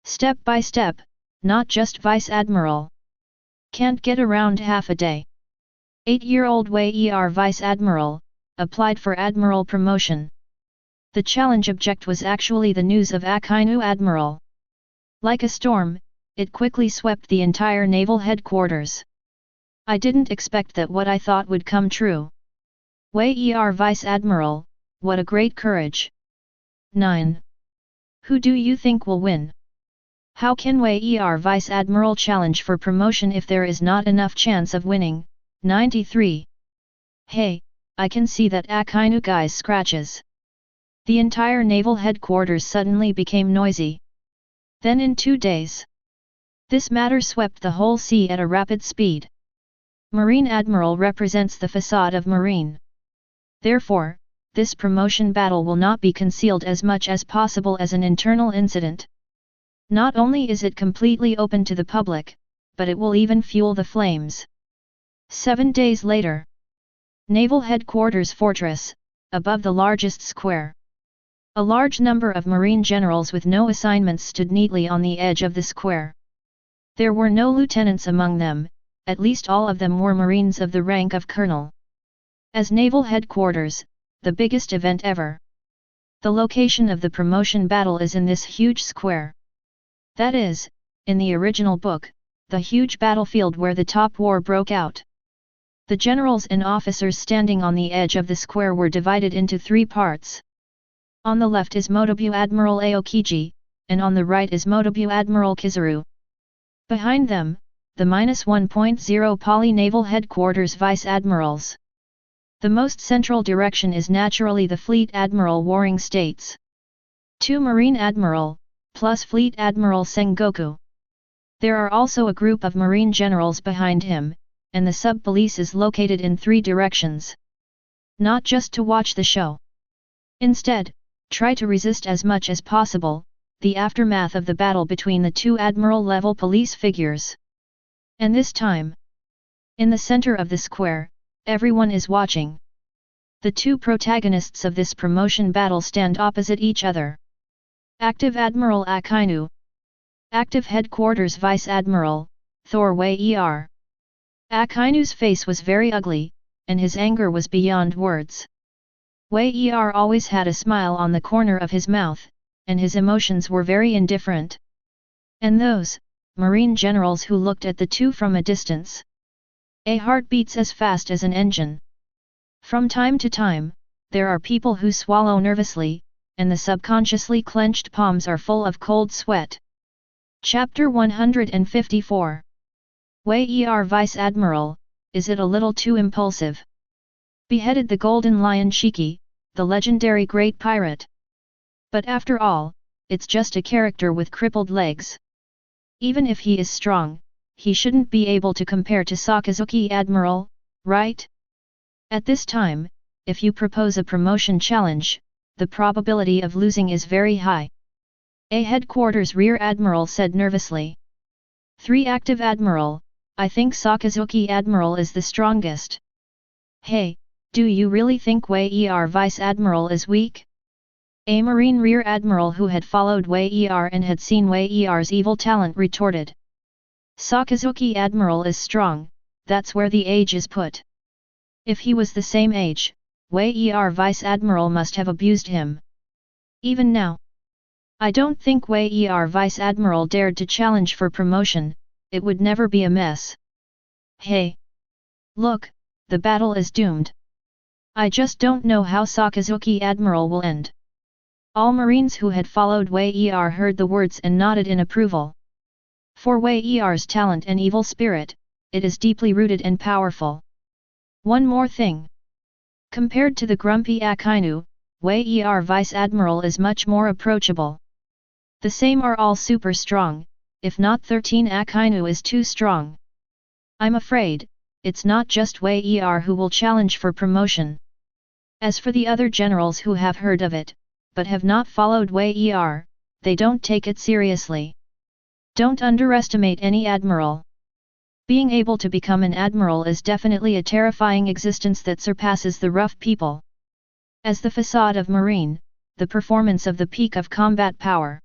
Step by step, not just Vice Admiral. Can't get around half a day. 8-year-old Wei Vice Admiral, applied for Admiral promotion. The challenge object was actually the news of Akainu Admiral. Like a storm, it quickly swept the entire naval headquarters. I didn't expect that what I thought would come true. Wei Vice Admiral, what a great courage. 9. Who do you think will win? How can Wei Vice Admiral challenge for promotion if there is not enough chance of winning? 93. Hey, I can see that Akainu guy's scratches. The entire naval headquarters suddenly became noisy. Then in 2 days, this matter swept the whole sea at a rapid speed. Marine Admiral represents the facade of Marine. Therefore, this promotion battle will not be concealed as much as possible as an internal incident. Not only is it completely open to the public, but it will even fuel the flames. 7 days later. Naval Headquarters Fortress, above the largest square. A large number of Marine generals with no assignments stood neatly on the edge of the square. There were no lieutenants among them, at least all of them were Marines of the rank of colonel. As Naval Headquarters, the biggest event ever. The location of the promotion battle is in this huge square. That is, in the original book, the huge battlefield where the top war broke out. The generals and officers standing on the edge of the square were divided into 3 parts. On the left is Motobu Admiral Aokiji, and on the right is Motobu Admiral Kizaru. Behind them, the -1.0 Poly Naval Headquarters Vice Admirals. The most central direction is naturally the Fleet Admiral Warring States. 2 Marine Admiral, plus Fleet Admiral Sengoku. There are also a group of Marine generals behind him, and the sub-police is located in 3 directions. Not just to watch the show. Instead, try to resist as much as possible, the aftermath of the battle between the 2 admiral-level police figures. And this time, in the center of the square, everyone is watching. The 2 protagonists of this promotion battle stand opposite each other. Active Admiral Akainu. Active Headquarters Vice Admiral, Thor Wei. Akainu's face was very ugly, and his anger was beyond words. Wei always had a smile on the corner of his mouth, and his emotions were very indifferent. And those Marine generals who looked at the 2 from a distance. A heart beats as fast as an engine. From time to time, there are people who swallow nervously, and the subconsciously clenched palms are full of cold sweat. Chapter 154. Wei Vice Admiral, is it a little too impulsive? Beheaded the Golden Lion Shiki, the legendary great pirate. But after all, it's just a character with crippled legs. Even if he is strong, he shouldn't be able to compare to Sakazuki Admiral, right? At this time, if you propose a promotion challenge, the probability of losing is very high. A Headquarters Rear Admiral said nervously. 3 Active Admiral, I think Sakazuki Admiral is the strongest. Hey, do you really think Wei Vice Admiral is weak? A Marine Rear Admiral who had followed Wei and had seen Wei's evil talent retorted. Sakazuki Admiral is strong, that's where the age is put. If he was the same age, Wei Vice Admiral must have abused him. Even now, I don't think Wei Vice Admiral dared to challenge for promotion, it would never be a mess. Hey! Look, the battle is doomed. I just don't know how Sakazuki Admiral will end. All Marines who had followed Wei heard the words and nodded in approval. For Wei's talent and evil spirit, it is deeply rooted and powerful. One more thing. Compared to the grumpy Akainu, Wei Vice Admiral is much more approachable. The same are all super strong, if not 13 Akainu is too strong. I'm afraid, it's not just Wei who will challenge for promotion. As for the other generals who have heard of it, but have not followed Wei they don't take it seriously. Don't underestimate any admiral. Being able to become an admiral is definitely a terrifying existence that surpasses the rough people. As the facade of Marine, the performance of the peak of combat power.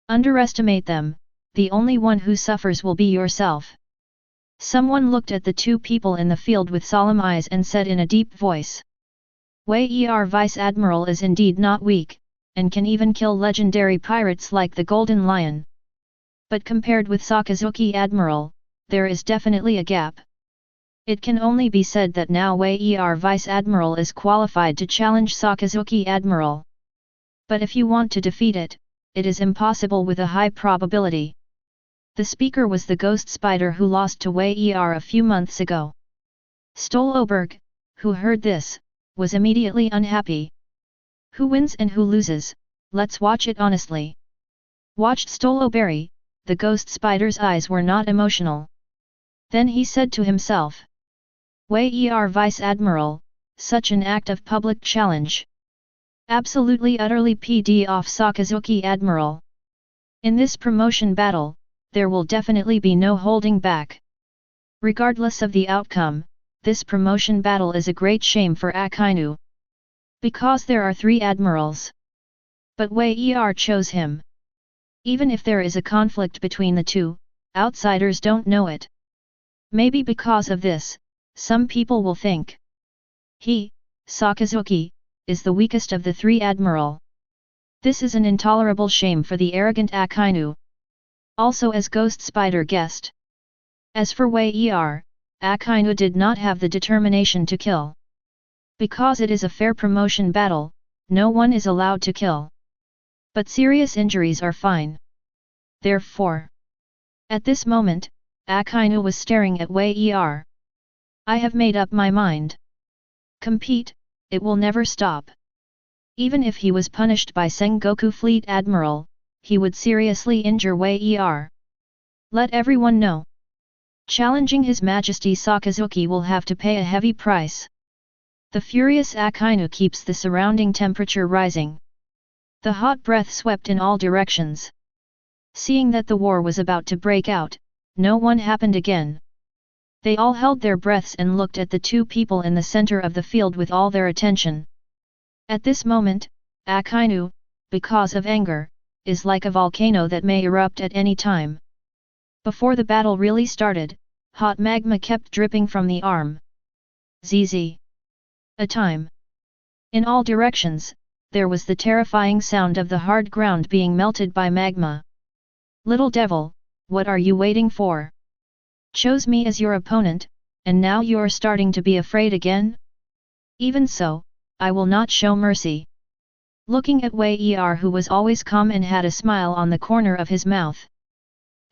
Underestimate them, the only one who suffers will be yourself. Someone looked at the two people in the field with solemn eyes and said in a deep voice. Wei Vice Admiral is indeed not weak, and can even kill legendary pirates like the Golden Lion. But compared with Sakazuki Admiral, there is definitely a gap. It can only be said that now Wei Vice Admiral is qualified to challenge Sakazuki Admiral. But if you want to defeat it, it is impossible with a high probability. The speaker was the ghost spider who lost to Wei a few months ago. Stolberg, who heard this, was immediately unhappy. Who wins and who loses, let's watch it honestly. Watched Stolberg, the ghost spider's eyes were not emotional. Then he said to himself. Wei Vice Admiral, such an act of public challenge. Absolutely utterly pd off Sakazuki Admiral. In this promotion battle, there will definitely be no holding back. Regardless of the outcome, this promotion battle is a great shame for Akainu. Because there are 3 admirals. But Wei chose him. Even if there is a conflict between the two, outsiders don't know it. Maybe because of this, some people will think. He, Sakazuki, is the weakest of the 3 admiral. This is an intolerable shame for the arrogant Akainu. Also as Ghost Spider guessed. As for Wei Akainu did not have the determination to kill. Because it is a fair promotion battle, no one is allowed to kill. But serious injuries are fine. Therefore, at this moment, Akainu was staring at Wei I have made up my mind. Compete, it will never stop. Even if he was punished by Sengoku Fleet Admiral, he would seriously injure Wei Let everyone know. Challenging His Majesty Sakazuki will have to pay a heavy price. The furious Akainu keeps the surrounding temperature rising. The hot breath swept in all directions. Seeing that the war was about to break out, no one happened again. They all held their breaths and looked at the 2 people in the center of the field with all their attention. At this moment, Akainu, because of anger, is like a volcano that may erupt at any time. Before the battle really started, hot magma kept dripping from the arm. Zzz. A time. In all directions, there was the terrifying sound of the hard ground being melted by magma. Little devil, what are you waiting for? Chose me as your opponent, and now you're starting to be afraid again? Even so, I will not show mercy. Looking at Wei who was always calm and had a smile on the corner of his mouth.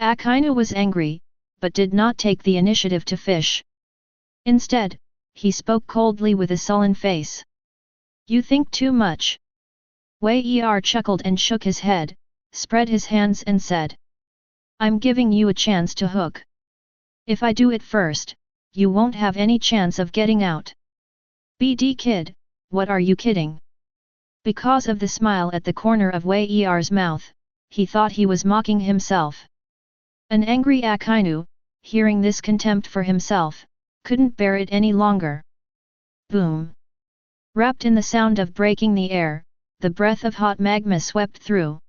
Akainu was angry, but did not take the initiative to fish. Instead, he spoke coldly with a sullen face. You think too much. Wei chuckled and shook his head, spread his hands and said. I'm giving you a chance to hook. If I do it first, you won't have any chance of getting out. BD kid, what are you kidding? Because of the smile at the corner of Wei's mouth, he thought he was mocking himself. An angry Akainu, hearing this contempt for himself, couldn't bear it any longer. Boom! Wrapped in the sound of breaking the air, the breath of hot magma swept through.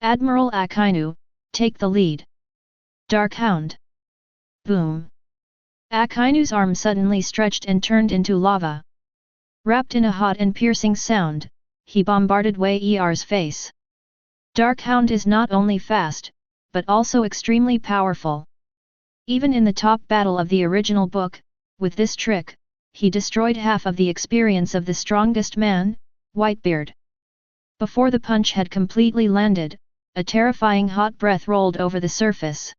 Admiral Akainu, take the lead. Dark Hound! Boom! Akainu's arm suddenly stretched and turned into lava. Wrapped in a hot and piercing sound, he bombarded Wei Er's face. Dark Hound is not only fast, but also extremely powerful. Even in the top battle of the original book, with this trick, he destroyed half of the experience of the strongest man, Whitebeard. Before the punch had completely landed, a terrifying hot breath rolled over the surface.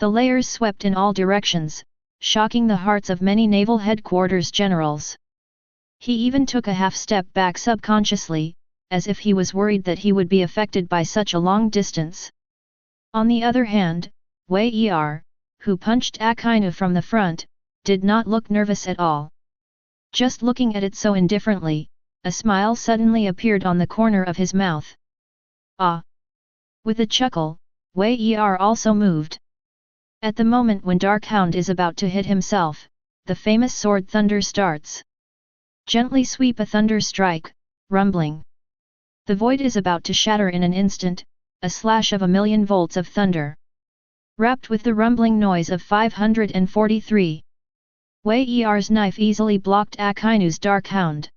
The layers swept in all directions, shocking the hearts of many naval headquarters generals. He even took a half step back subconsciously, as if he was worried that he would be affected by such a long distance. On the other hand, Wei Er, who punched Akainu from the front, did not look nervous at all. Just looking at it so indifferently, a smile suddenly appeared on the corner of his mouth. Ah! With a chuckle, Wei Er also moved. At the moment when Dark Hound is about to hit himself, the famous sword thunder starts. Gently sweep a thunder strike, rumbling. The void is about to shatter in an instant, a slash of 1,000,000 volts of thunder. Wrapped with the rumbling noise of 543. Wei Er's knife easily blocked Akainu's Dark Hound.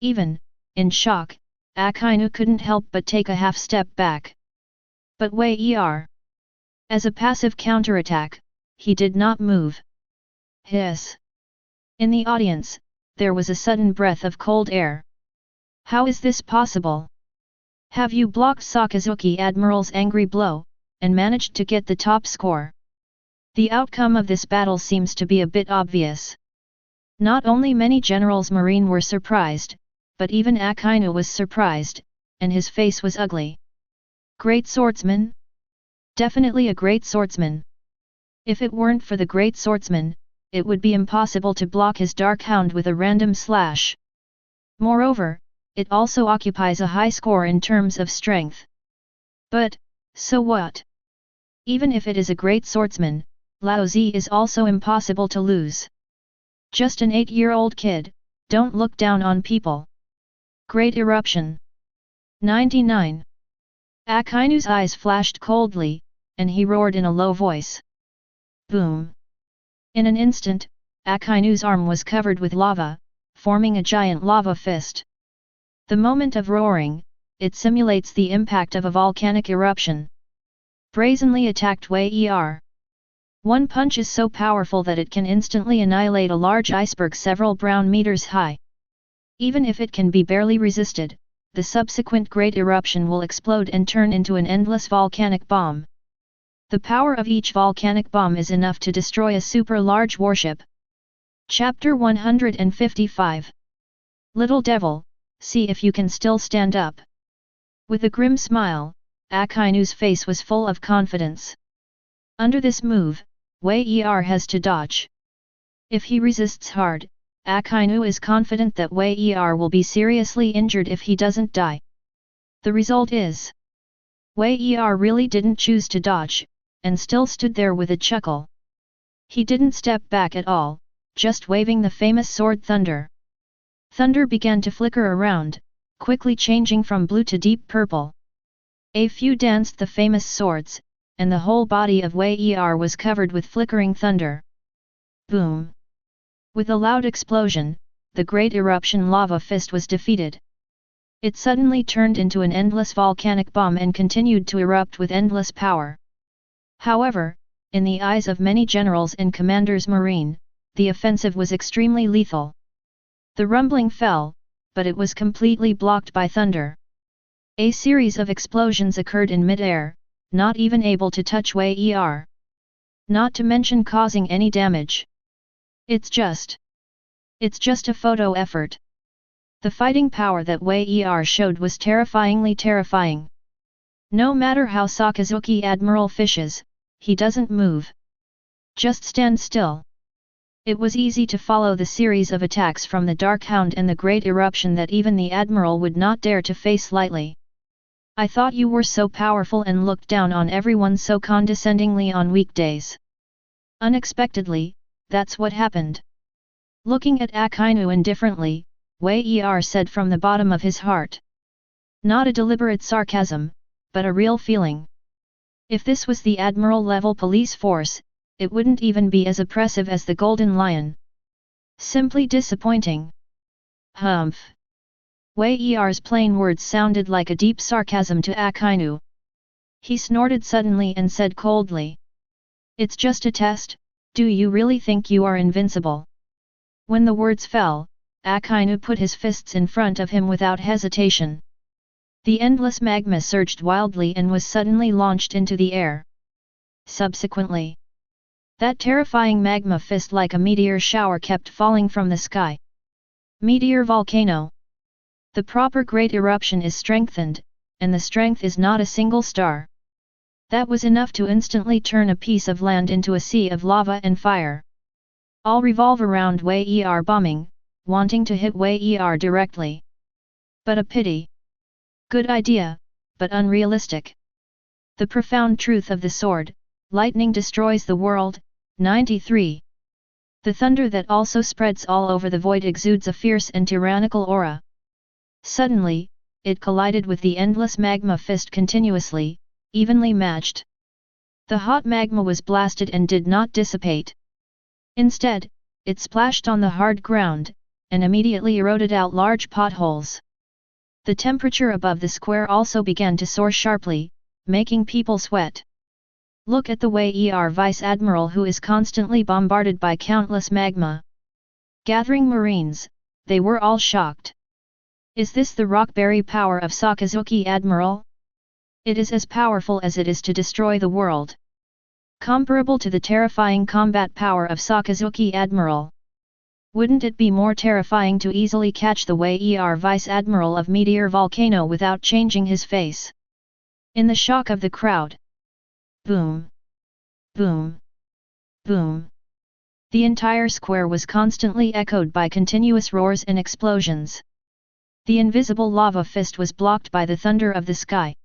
Even, in shock, Akainu couldn't help but take a half step back. But Wei Er, as a passive counterattack, he did not move. Hiss! In the audience, there was a sudden breath of cold air. How is this possible? Have you blocked Sakazuki Admiral's angry blow, and managed to get the top score? The outcome of this battle seems to be a bit obvious. Not only many generals marine were surprised, but even Akainu was surprised, and his face was ugly. Great swordsman? Definitely a great swordsman. If it weren't for the great swordsman, it would be impossible to block his Dark Hound with a random slash. Moreover, it also occupies a high score in terms of strength. But, so what? Even if it is a great swordsman, Lao Zi is also impossible to lose. Just an 8-year-old kid, don't look down on people. Great eruption. 99. Akainu's eyes flashed coldly, and he roared in a low voice. Boom! In an instant, Akainu's arm was covered with lava, forming a giant lava fist. The moment of roaring, it simulates the impact of a volcanic eruption. Brazenly attacked Wei Er. One punch is so powerful that it can instantly annihilate a large iceberg several brown meters high. Even if it can be barely resisted, the subsequent great eruption will explode and turn into an endless volcanic bomb. The power of each volcanic bomb is enough to destroy a super-large warship. Chapter 155. Little Devil, see if you can still stand up. With a grim smile, Akainu's face was full of confidence. Under this move, Wei Er has to dodge. If he resists hard, Akainu is confident that Wei Er will be seriously injured if he doesn't die. The result is, Wei Er really didn't choose to dodge, and still stood there with a chuckle. He didn't step back at all, just waving the famous sword thunder. Thunder began to flicker around, quickly changing from blue to deep purple. A few danced the famous swords, and the whole body of Wei Er was covered with flickering thunder. Boom! With a loud explosion, the great eruption lava fist was defeated. It suddenly turned into an endless volcanic bomb and continued to erupt with endless power. However, in the eyes of many generals and commanders marine, the offensive was extremely lethal. The rumbling fell, but it was completely blocked by thunder. A series of explosions occurred in mid-air, not even able to touch Wei Er. Not to mention causing any damage. It's just a photo effort. The fighting power that Wei Er showed was terrifyingly terrifying. No matter how Sakazuki Admiral fishes, he doesn't move. Just stand still. It was easy to follow the series of attacks from the Dark Hound and the great eruption that even the Admiral would not dare to face lightly. I thought you were so powerful and looked down on everyone so condescendingly on weekdays. Unexpectedly, that's what happened. Looking at Akainu indifferently, Wei Er said from the bottom of his heart. Not a deliberate sarcasm, but a real feeling. If this was the admiral-level police force, it wouldn't even be as oppressive as the Golden Lion. Simply disappointing. Humph. Wei Er's plain words sounded like a deep sarcasm to Akainu. He snorted suddenly and said coldly. It's just a test, do you really think you are invincible? When the words fell, Akainu put his fists in front of him without hesitation. The endless magma surged wildly and was suddenly launched into the air. Subsequently, that terrifying magma fist like a meteor shower kept falling from the sky. Meteor volcano. The proper great eruption is strengthened, and the strength is not a single star. That was enough to instantly turn a piece of land into a sea of lava and fire. All revolve around Wei Er bombing, wanting to hit Wei Er directly. But a pity. Good idea, but unrealistic. The profound truth of the sword, lightning destroys the world. 93. The thunder that also spreads all over the void exudes a fierce and tyrannical aura. Suddenly, it collided with the endless magma fist continuously, evenly matched. The hot magma was blasted and did not dissipate. Instead, it splashed on the hard ground, and immediately eroded out large potholes. The temperature above the square also began to soar sharply, making people sweat. Look at the Wei Er Vice Admiral who is constantly bombarded by countless magma. Gathering Marines, they were all shocked. Is this the rockberry power of Sakazuki Admiral? It is as powerful as it is to destroy the world. Comparable to the terrifying combat power of Sakazuki Admiral. Wouldn't it be more terrifying to easily catch the Wei Er Vice Admiral of Meteor Volcano without changing his face? In the shock of the crowd. Boom! Boom! Boom! The entire square was constantly echoed by continuous roars and explosions. The invisible lava fist was blocked by the thunder of the sky.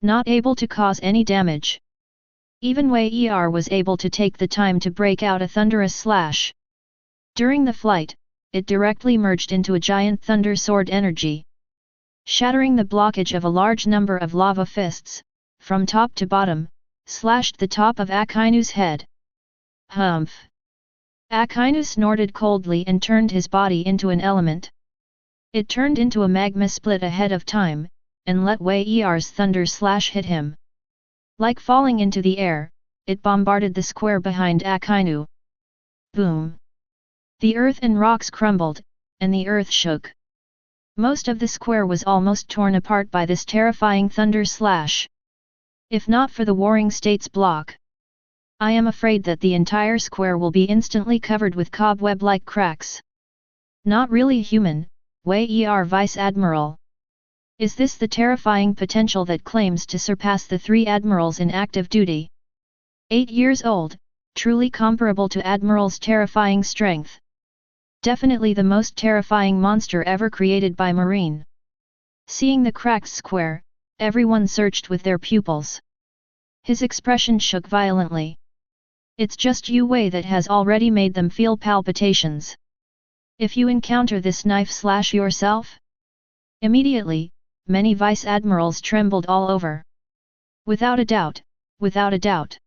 Not able to cause any damage. Even Wei Er was able to take the time to break out a thunderous slash. During the flight, it directly merged into a giant thunder sword energy. Shattering the blockage of a large number of lava fists, from top to bottom, slashed the top of Akainu's head. Humph! Akainu snorted coldly and turned his body into an element. It turned into a magma split ahead of time, and let Wei Er's thunder slash hit him. Like falling into the air, it bombarded the square behind Akainu. Boom! The earth and rocks crumbled, and the earth shook. Most of the square was almost torn apart by this terrifying thunder slash. If not for the Warring States block, I am afraid that the entire square will be instantly covered with cobweb-like cracks. Not really human, Wei Er Vice Admiral. Is this the terrifying potential that claims to surpass the 3 admirals in active duty? 8 years old, truly comparable to Admiral's terrifying strength. Definitely the most terrifying monster ever created by Marine. Seeing the cracked square, everyone searched with their pupils. His expression shook violently. It's just Yu Wei that has already made them feel palpitations. If you encounter this knife slash yourself? Immediately, many vice admirals trembled all over. Without a doubt, without a doubt.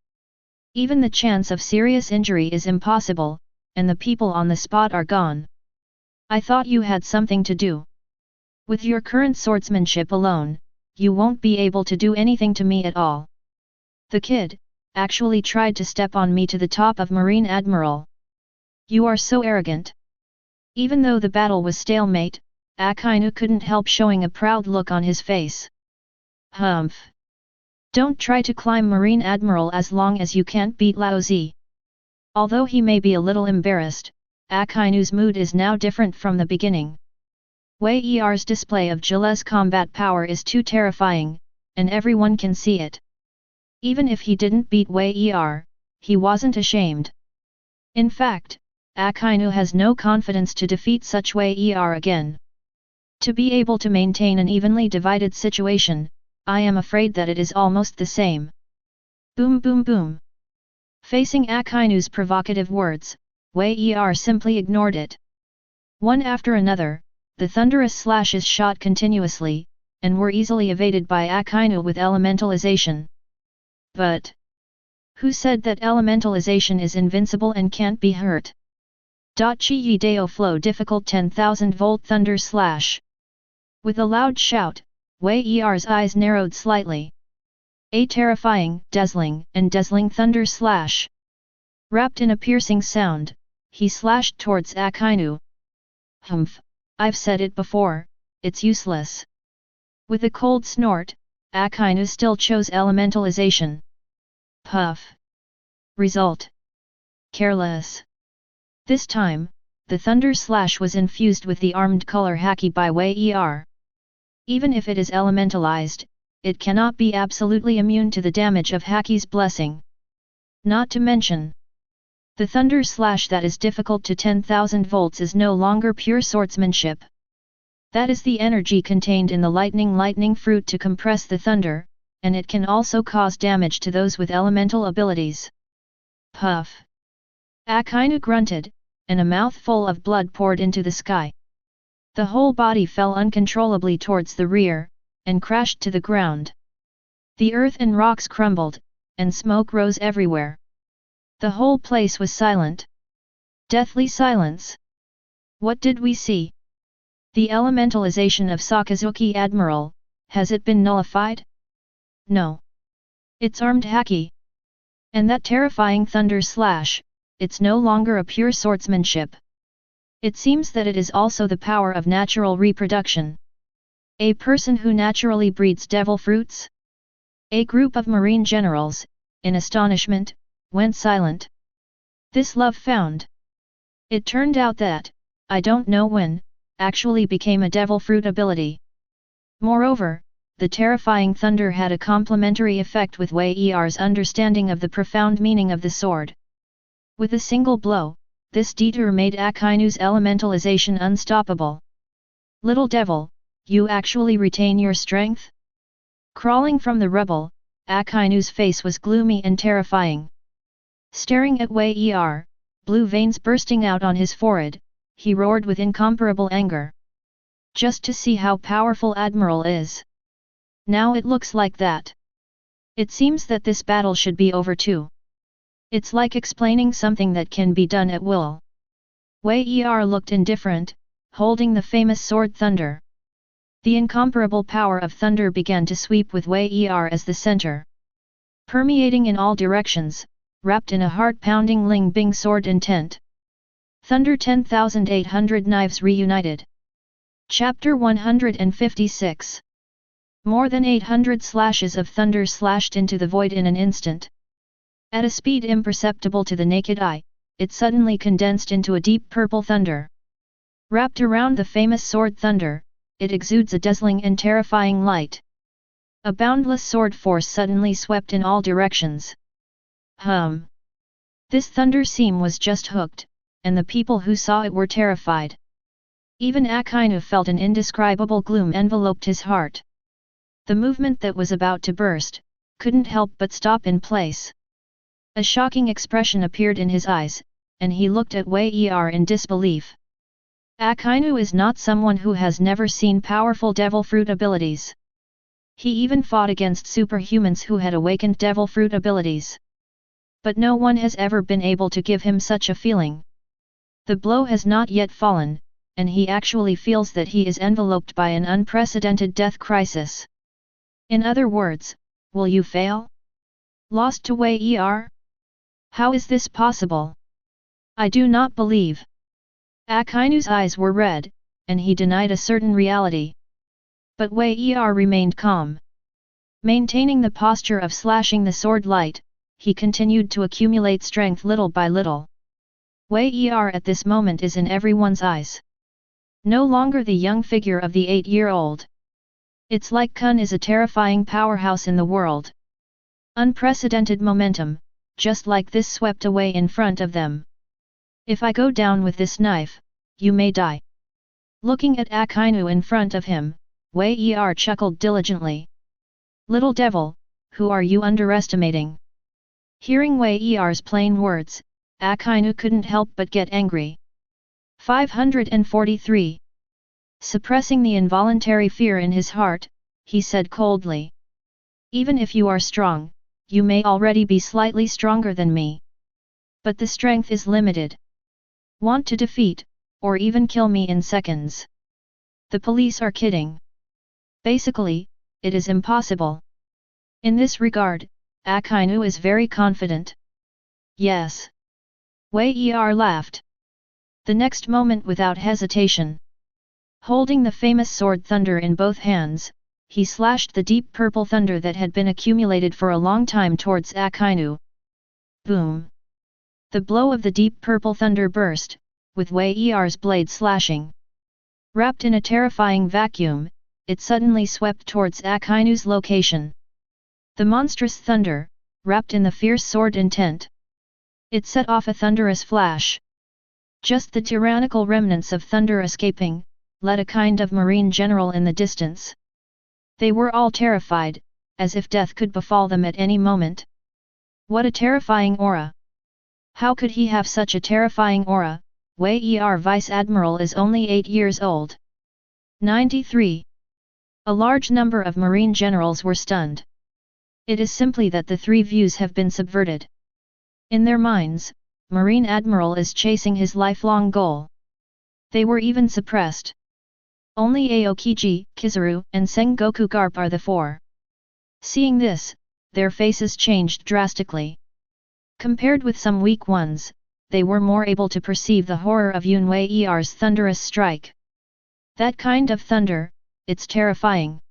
Even the chance of serious injury is impossible, and the people on the spot are gone. I thought you had something to do. With your current swordsmanship alone, you won't be able to do anything to me at all. The kid actually tried to step on me to the top of Marine Admiral. You are so arrogant. Even though the battle was stalemate, Akainu couldn't help showing a proud look on his face. Humph! Don't try to climb Marine Admiral as long as you can't beat Lao Zi. Although he may be a little embarrassed, Akainu's mood is now different from the beginning. Wei Er's display of Jile's combat power is too terrifying, and everyone can see it. Even if he didn't beat Wei Er, he wasn't ashamed. In fact, Akainu has no confidence to defeat such Wei Er again. To be able to maintain an evenly divided situation, I am afraid that it is almost the same. Boom boom boom. Facing Akainu's provocative words, Wei Er simply ignored it. One after another, the thunderous slashes shot continuously, and were easily evaded by Akainu with elementalization. But who said that elementalization is invincible and can't be hurt? Chi Yi Dao Flow Difficult 10,000 Volt Thunder Slash. With a loud shout, Wei Er's eyes narrowed slightly. A terrifying, dazzling thunder slash. Wrapped in a piercing sound, he slashed towards Akainu. Humph, I've said it before, it's useless. With a cold snort, Akainu still chose elementalization. Puff. Result. Careless. This time, the thunder slash was infused with the armed color haki by Wei Er. Even if it is elementalized, it cannot be absolutely immune to the damage of haki's blessing. Not to mention, the thunder slash that is difficult to 10,000 volts is no longer pure swordsmanship. That is the energy contained in the lightning fruit to compress the thunder, and it can also cause damage to those with elemental abilities. Puff. Akainu grunted, and a mouthful of blood poured into the sky. The whole body fell uncontrollably towards the rear, and crashed to the ground. The earth and rocks crumbled, and smoke rose everywhere. The whole place was silent. Deathly silence. What did we see? The elementalization of Sakazuki Admiral, has it been nullified? No. It's armed haki. And that terrifying thunder slash, it's no longer a pure swordsmanship. It seems that it is also the power of natural reproduction. A person who naturally breeds devil fruits? A group of marine generals, in astonishment, went silent. This love found. It turned out that, I don't know when, actually became a devil fruit ability. Moreover, the terrifying thunder had a complementary effect with Wei Er's understanding of the profound meaning of the sword. With a single blow, this detour made Akainu's elementalization unstoppable. Little devil, you actually retain your strength? Crawling from the rubble, Akainu's face was gloomy and terrifying. Staring at Wei Er, blue veins bursting out on his forehead, he roared with incomparable anger. Just to see how powerful Admiral is. Now it looks like that. It seems that this battle should be over too. It's like explaining something that can be done at will. Wei Er looked indifferent, holding the famous sword Thunder. The incomparable power of thunder began to sweep with Wei Er as the center. Permeating in all directions, wrapped in a heart-pounding Ling Bing sword intent. Thunder 10,800 Knives Reunited. Chapter 156. More than 800 slashes of thunder slashed into the void in an instant. At a speed imperceptible to the naked eye, it suddenly condensed into a deep purple thunder. Wrapped around the famous sword Thunder, it exudes a dazzling and terrifying light. A boundless sword force suddenly swept in all directions. This thunder seam was just hooked, and the people who saw it were terrified. Even Akainu felt an indescribable gloom enveloped his heart. The movement that was about to burst, couldn't help but stop in place. A shocking expression appeared in his eyes, and he looked at Wei Er in disbelief. Akainu is not someone who has never seen powerful devil fruit abilities. He even fought against superhumans who had awakened devil fruit abilities. But no one has ever been able to give him such a feeling. The blow has not yet fallen, and he actually feels that he is enveloped by an unprecedented death crisis. In other words, will you fail? Lost to Wei Er? How is this possible? I do not believe. Akainu's eyes were red, and he denied a certain reality. But Wei Er remained calm. Maintaining the posture of slashing the sword light, he continued to accumulate strength little by little. Wei Er at this moment is in everyone's eyes. No longer the young figure of the 8-year-old. It's like Kun is a terrifying powerhouse in the world. Unprecedented momentum, just like this swept away in front of them. If I go down with this knife, you may die. Looking at Akainu in front of him, Wei Er chuckled diligently. Little devil, who are you underestimating? Hearing Wei Er's plain words, Akainu couldn't help but get angry. 543. Suppressing the involuntary fear in his heart, he said coldly. Even if you are strong, you may already be slightly stronger than me. But the strength is limited. Want to defeat, or even kill me in seconds? The police are kidding. Basically, it is impossible. In this regard, Akainu is very confident. Yes. Wei Er laughed. The next moment without hesitation. Holding the famous sword thunder in both hands, he slashed the deep purple thunder that had been accumulated for a long time towards Akainu. Boom! The blow of the deep purple thunder burst, with Wei Er's blade slashing. Wrapped in a terrifying vacuum, it suddenly swept towards Akainu's location. The monstrous thunder, wrapped in the fierce sword intent. It set off a thunderous flash. Just the tyrannical remnants of thunder escaping, led a kind of marine general in the distance. They were all terrified, as if death could befall them at any moment. What a terrifying aura! How could he have such a terrifying aura? Wei Er Vice Admiral is only 8 years old. 93. A large number of marine generals were stunned. It is simply that the three views have been subverted. In their minds, Marine Admiral is chasing his lifelong goal. They were even suppressed. Only Aokiji, Kizaru, and Sengoku Garp are the four. Seeing this, their faces changed drastically. Compared with some weak ones, they were more able to perceive the horror of Yun Wei Er's thunderous strike. That kind of thunder, it's terrifying.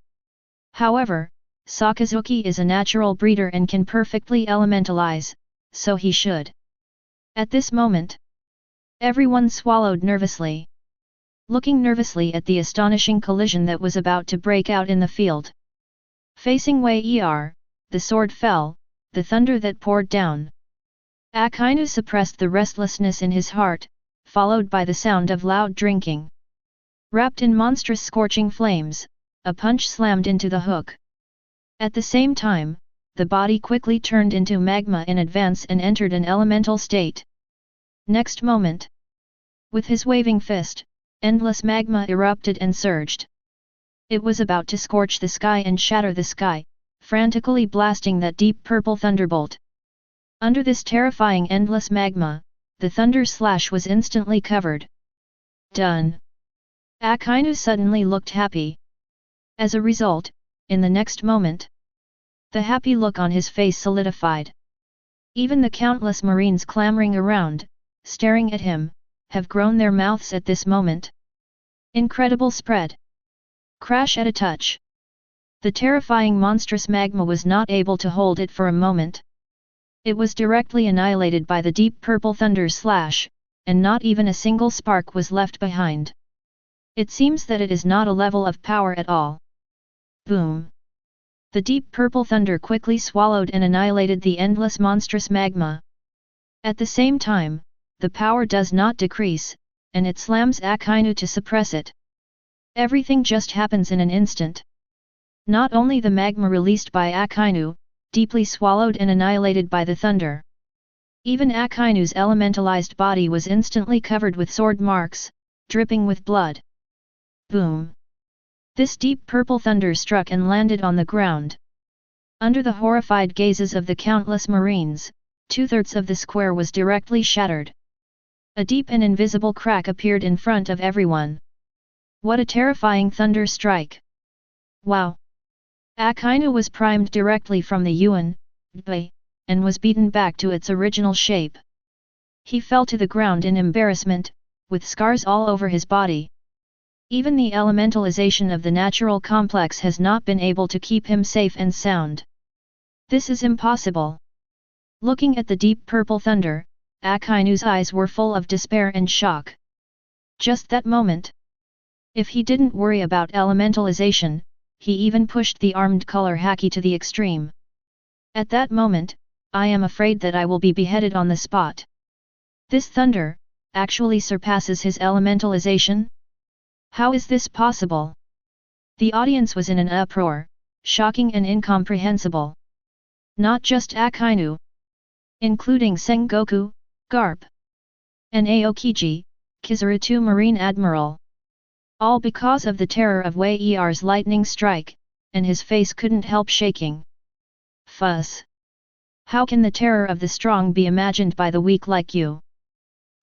However, Sakazuki is a natural breeder and can perfectly elementalize, so he should. At this moment, everyone swallowed nervously. Looking nervously at the astonishing collision that was about to break out in the field. Facing Wei Er, the sword fell, the thunder that poured down. Akainu suppressed the restlessness in his heart, followed by the sound of loud drinking. Wrapped in monstrous scorching flames, a punch slammed into the hook. At the same time, the body quickly turned into magma in advance and entered an elemental state. Next moment, with his waving fist, endless magma erupted and surged. It was about to scorch the sky and shatter the sky, frantically blasting that deep purple thunderbolt. Under this terrifying endless magma, the thunder slash was instantly covered. Done. Akainu suddenly looked happy. As a result, in the next moment, the happy look on his face solidified. Even the countless marines clamoring around, staring at him, have grown their mouths at this moment. Incredible spread. Crash at a touch. The terrifying monstrous magma was not able to hold it for a moment. It was directly annihilated by the deep purple thunder slash, and not even a single spark was left behind. It seems that it is not a level of power at all. Boom! The deep purple thunder quickly swallowed and annihilated the endless monstrous magma. At the same time, the power does not decrease, and it slams Akainu to suppress it. Everything just happens in an instant. Not only the magma released by Akainu, deeply swallowed and annihilated by the thunder. Even Akainu's elementalized body was instantly covered with sword marks, dripping with blood. Boom! This deep purple thunder struck and landed on the ground. Under the horrified gazes of the countless marines, 2/3 of the square was directly shattered. A deep and invisible crack appeared in front of everyone. What a terrifying thunder strike! Wow! Akainu was primed directly from the Yuan, Bei, and was beaten back to its original shape. He fell to the ground in embarrassment, with scars all over his body. Even the elementalization of the natural complex has not been able to keep him safe and sound. This is impossible. Looking at the deep purple thunder, Akainu's eyes were full of despair and shock. Just that moment. If he didn't worry about elementalization, he even pushed the armed color haki to the extreme. At that moment, I am afraid that I will be beheaded on the spot. This thunder actually surpasses his elementalization? How is this possible? The audience was in an uproar, shocking and incomprehensible. Not just Akainu, including Sengoku, Garp, and Aokiji, Kizaru II Marine Admiral. All because of the terror of Wei Er's lightning strike, and his face couldn't help shaking. Fuss! How can the terror of the strong be imagined by the weak like you?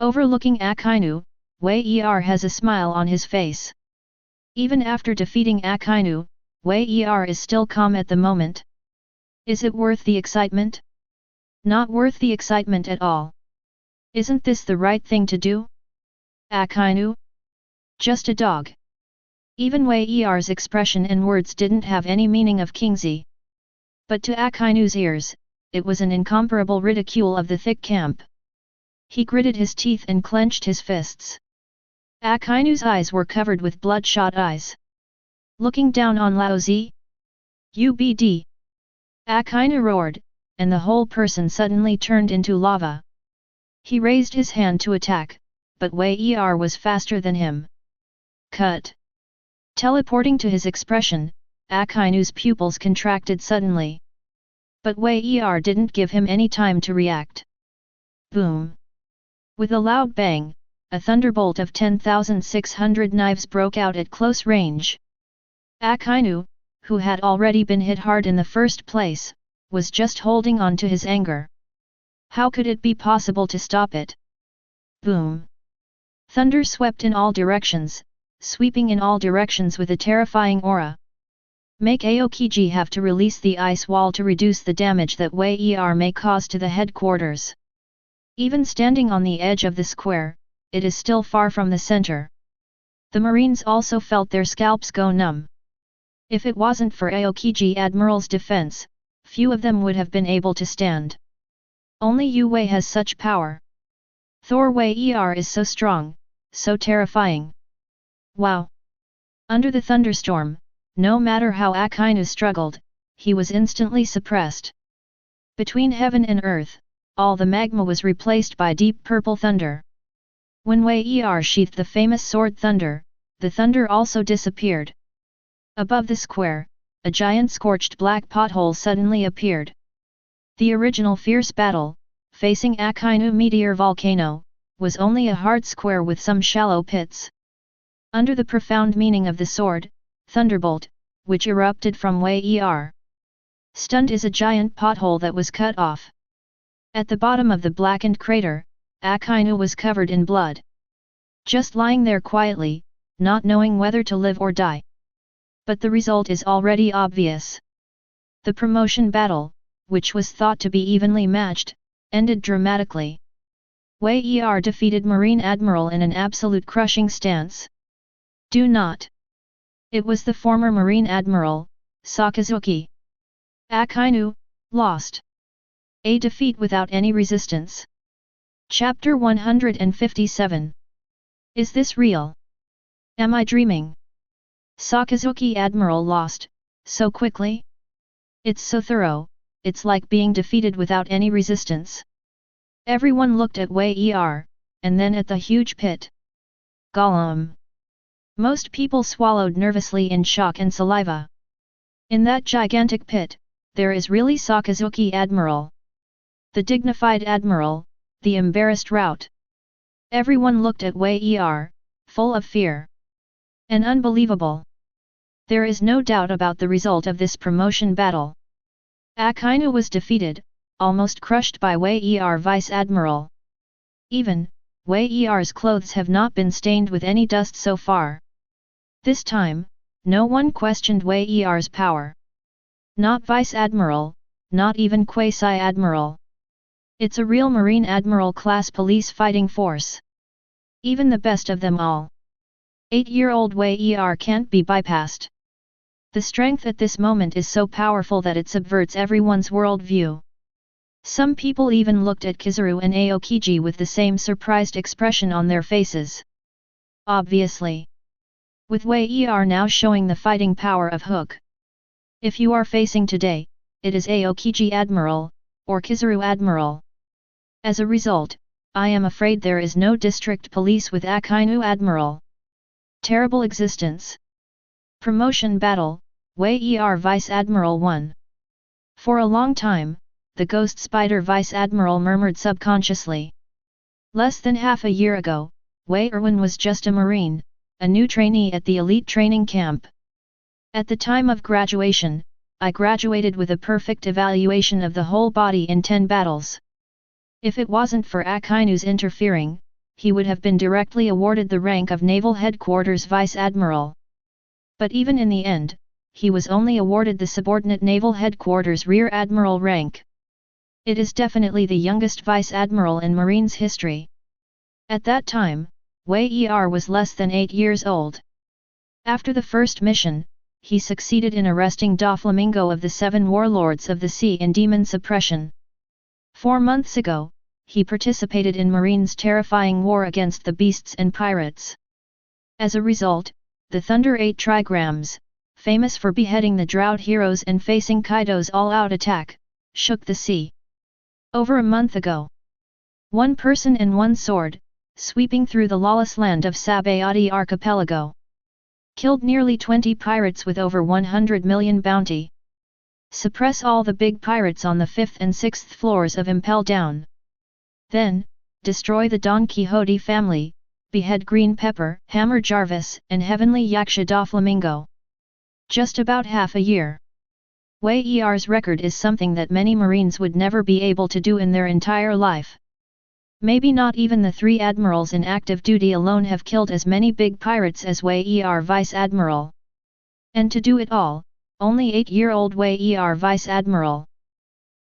Overlooking Akainu, Wei Er has a smile on his face. Even after defeating Akainu, Wei Er is still calm at the moment. Is it worth the excitement? Not worth the excitement at all. Isn't this the right thing to do? Akainu? Just a dog. Even Wei Er's expression and words didn't have any meaning of Kingsley. But to Akainu's ears, it was an incomparable ridicule of the thick camp. He gritted his teeth and clenched his fists. Akainu's eyes were covered with bloodshot eyes. Looking down on Laozi? UBD! Akainu roared, and the whole person suddenly turned into lava. He raised his hand to attack, but Wei Er was faster than him. Cut! Teleporting to his expression, Akainu's pupils contracted suddenly. But Wei Er didn't give him any time to react. Boom! With a loud bang, a thunderbolt of 10,600 knives broke out at close range. Akainu, who had already been hit hard in the first place, was just holding on to his anger. How could it be possible to stop it? Boom! Thunder swept in all directions, sweeping in all directions with a terrifying aura. Make Aokiji have to release the ice wall to reduce the damage that Wei Er may cause to the headquarters. Even standing on the edge of the square, it is still far from the center. The Marines also felt their scalps go numb. If it wasn't for Aokiji Admiral's defense, few of them would have been able to stand. Only Yu Wei has such power. Thor Wei Er is so strong, so terrifying. Wow! Under the thunderstorm, no matter how Akainu struggled, he was instantly suppressed. Between heaven and earth, all the magma was replaced by deep purple thunder. When Wei Er sheathed the famous sword thunder, the thunder also disappeared. Above the square, a giant scorched black pothole suddenly appeared. The original fierce battle, facing Akainu Meteor Volcano, was only a hard square with some shallow pits. Under the profound meaning of the sword, thunderbolt, which erupted from Wei Er. Stunned is a giant pothole that was cut off. At the bottom of the blackened crater, Akainu was covered in blood. Just lying there quietly, not knowing whether to live or die. But the result is already obvious. The promotion battle, which was thought to be evenly matched, ended dramatically. Wei Er defeated Marine Admiral in an absolute crushing stance. Do not. It was the former Marine Admiral, Sakazuki. Akainu, lost. A defeat without any resistance. Chapter 157. Is this real? Am I dreaming? Sakazuki Admiral lost, so quickly? It's so thorough, it's like being defeated without any resistance. Everyone looked at Wei Er, and then at the huge pit. Gollum! Most people swallowed nervously in shock and saliva. In that gigantic pit, there is really Sakazuki Admiral. The dignified Admiral, the embarrassed rout. Everyone looked at Wei Er, full of fear. And unbelievable. There is no doubt about the result of this promotion battle. Akainu was defeated, almost crushed by Wei Er Vice Admiral. Even, Wei Er's clothes have not been stained with any dust so far. This time, no one questioned Wei Er's power. Not Vice Admiral, not even Quasi-Admiral. It's a real Marine Admiral class police fighting force. Even the best of them all. 8-year-old Wei Er can't be bypassed. The strength at this moment is so powerful that it subverts everyone's worldview. Some people even looked at Kizaru and Aokiji with the same surprised expression on their faces. Obviously. With Wei Er now showing the fighting power of Hook. If you are facing today, it is Aokiji Admiral, or Kizaru Admiral. As a result, I am afraid there is no district police with Akainu Admiral. Terrible existence. Promotion battle, Wei Er Vice Admiral won. For a long time, the Ghost Spider Vice Admiral murmured subconsciously. Less than half a year ago, Wei Erwin was just a Marine, a new trainee at the elite training camp. At the time of graduation, I graduated with a perfect evaluation of the whole body in 10 battles. If it wasn't for Akainu's interfering, he would have been directly awarded the rank of Naval Headquarters Vice Admiral. But even in the end, he was only awarded the subordinate Naval Headquarters Rear Admiral rank. It is definitely the youngest Vice Admiral in Marine's history. At that time, Wei Er was less than 8 years old. After the first mission, he succeeded in arresting Doflamingo of the 7 warlords of the sea in demon suppression. 4 months ago, he participated in Marine's terrifying war against the beasts and pirates. As a result, the Thunder 8 trigrams, famous for beheading the drought heroes and facing Kaido's all-out attack, shook the sea. Over a month ago, 1 person and 1 sword, sweeping through the lawless land of Sabayati Archipelago, killed nearly 20 pirates with over 100 million bounty. Suppress all the big pirates on the 5th and 6th floors of Impel Down. Then, destroy the Don Quixote family, behead Green Pepper, Hammer Jarvis, and Heavenly Yaksha Doflamingo. Just about half a year. Wei Er's record is something that many Marines would never be able to do in their entire life. Maybe not even the 3 admirals in active duty alone have killed as many big pirates as Wei Er Vice Admiral. And to do it all, only 8-year-old Wei Er Vice Admiral.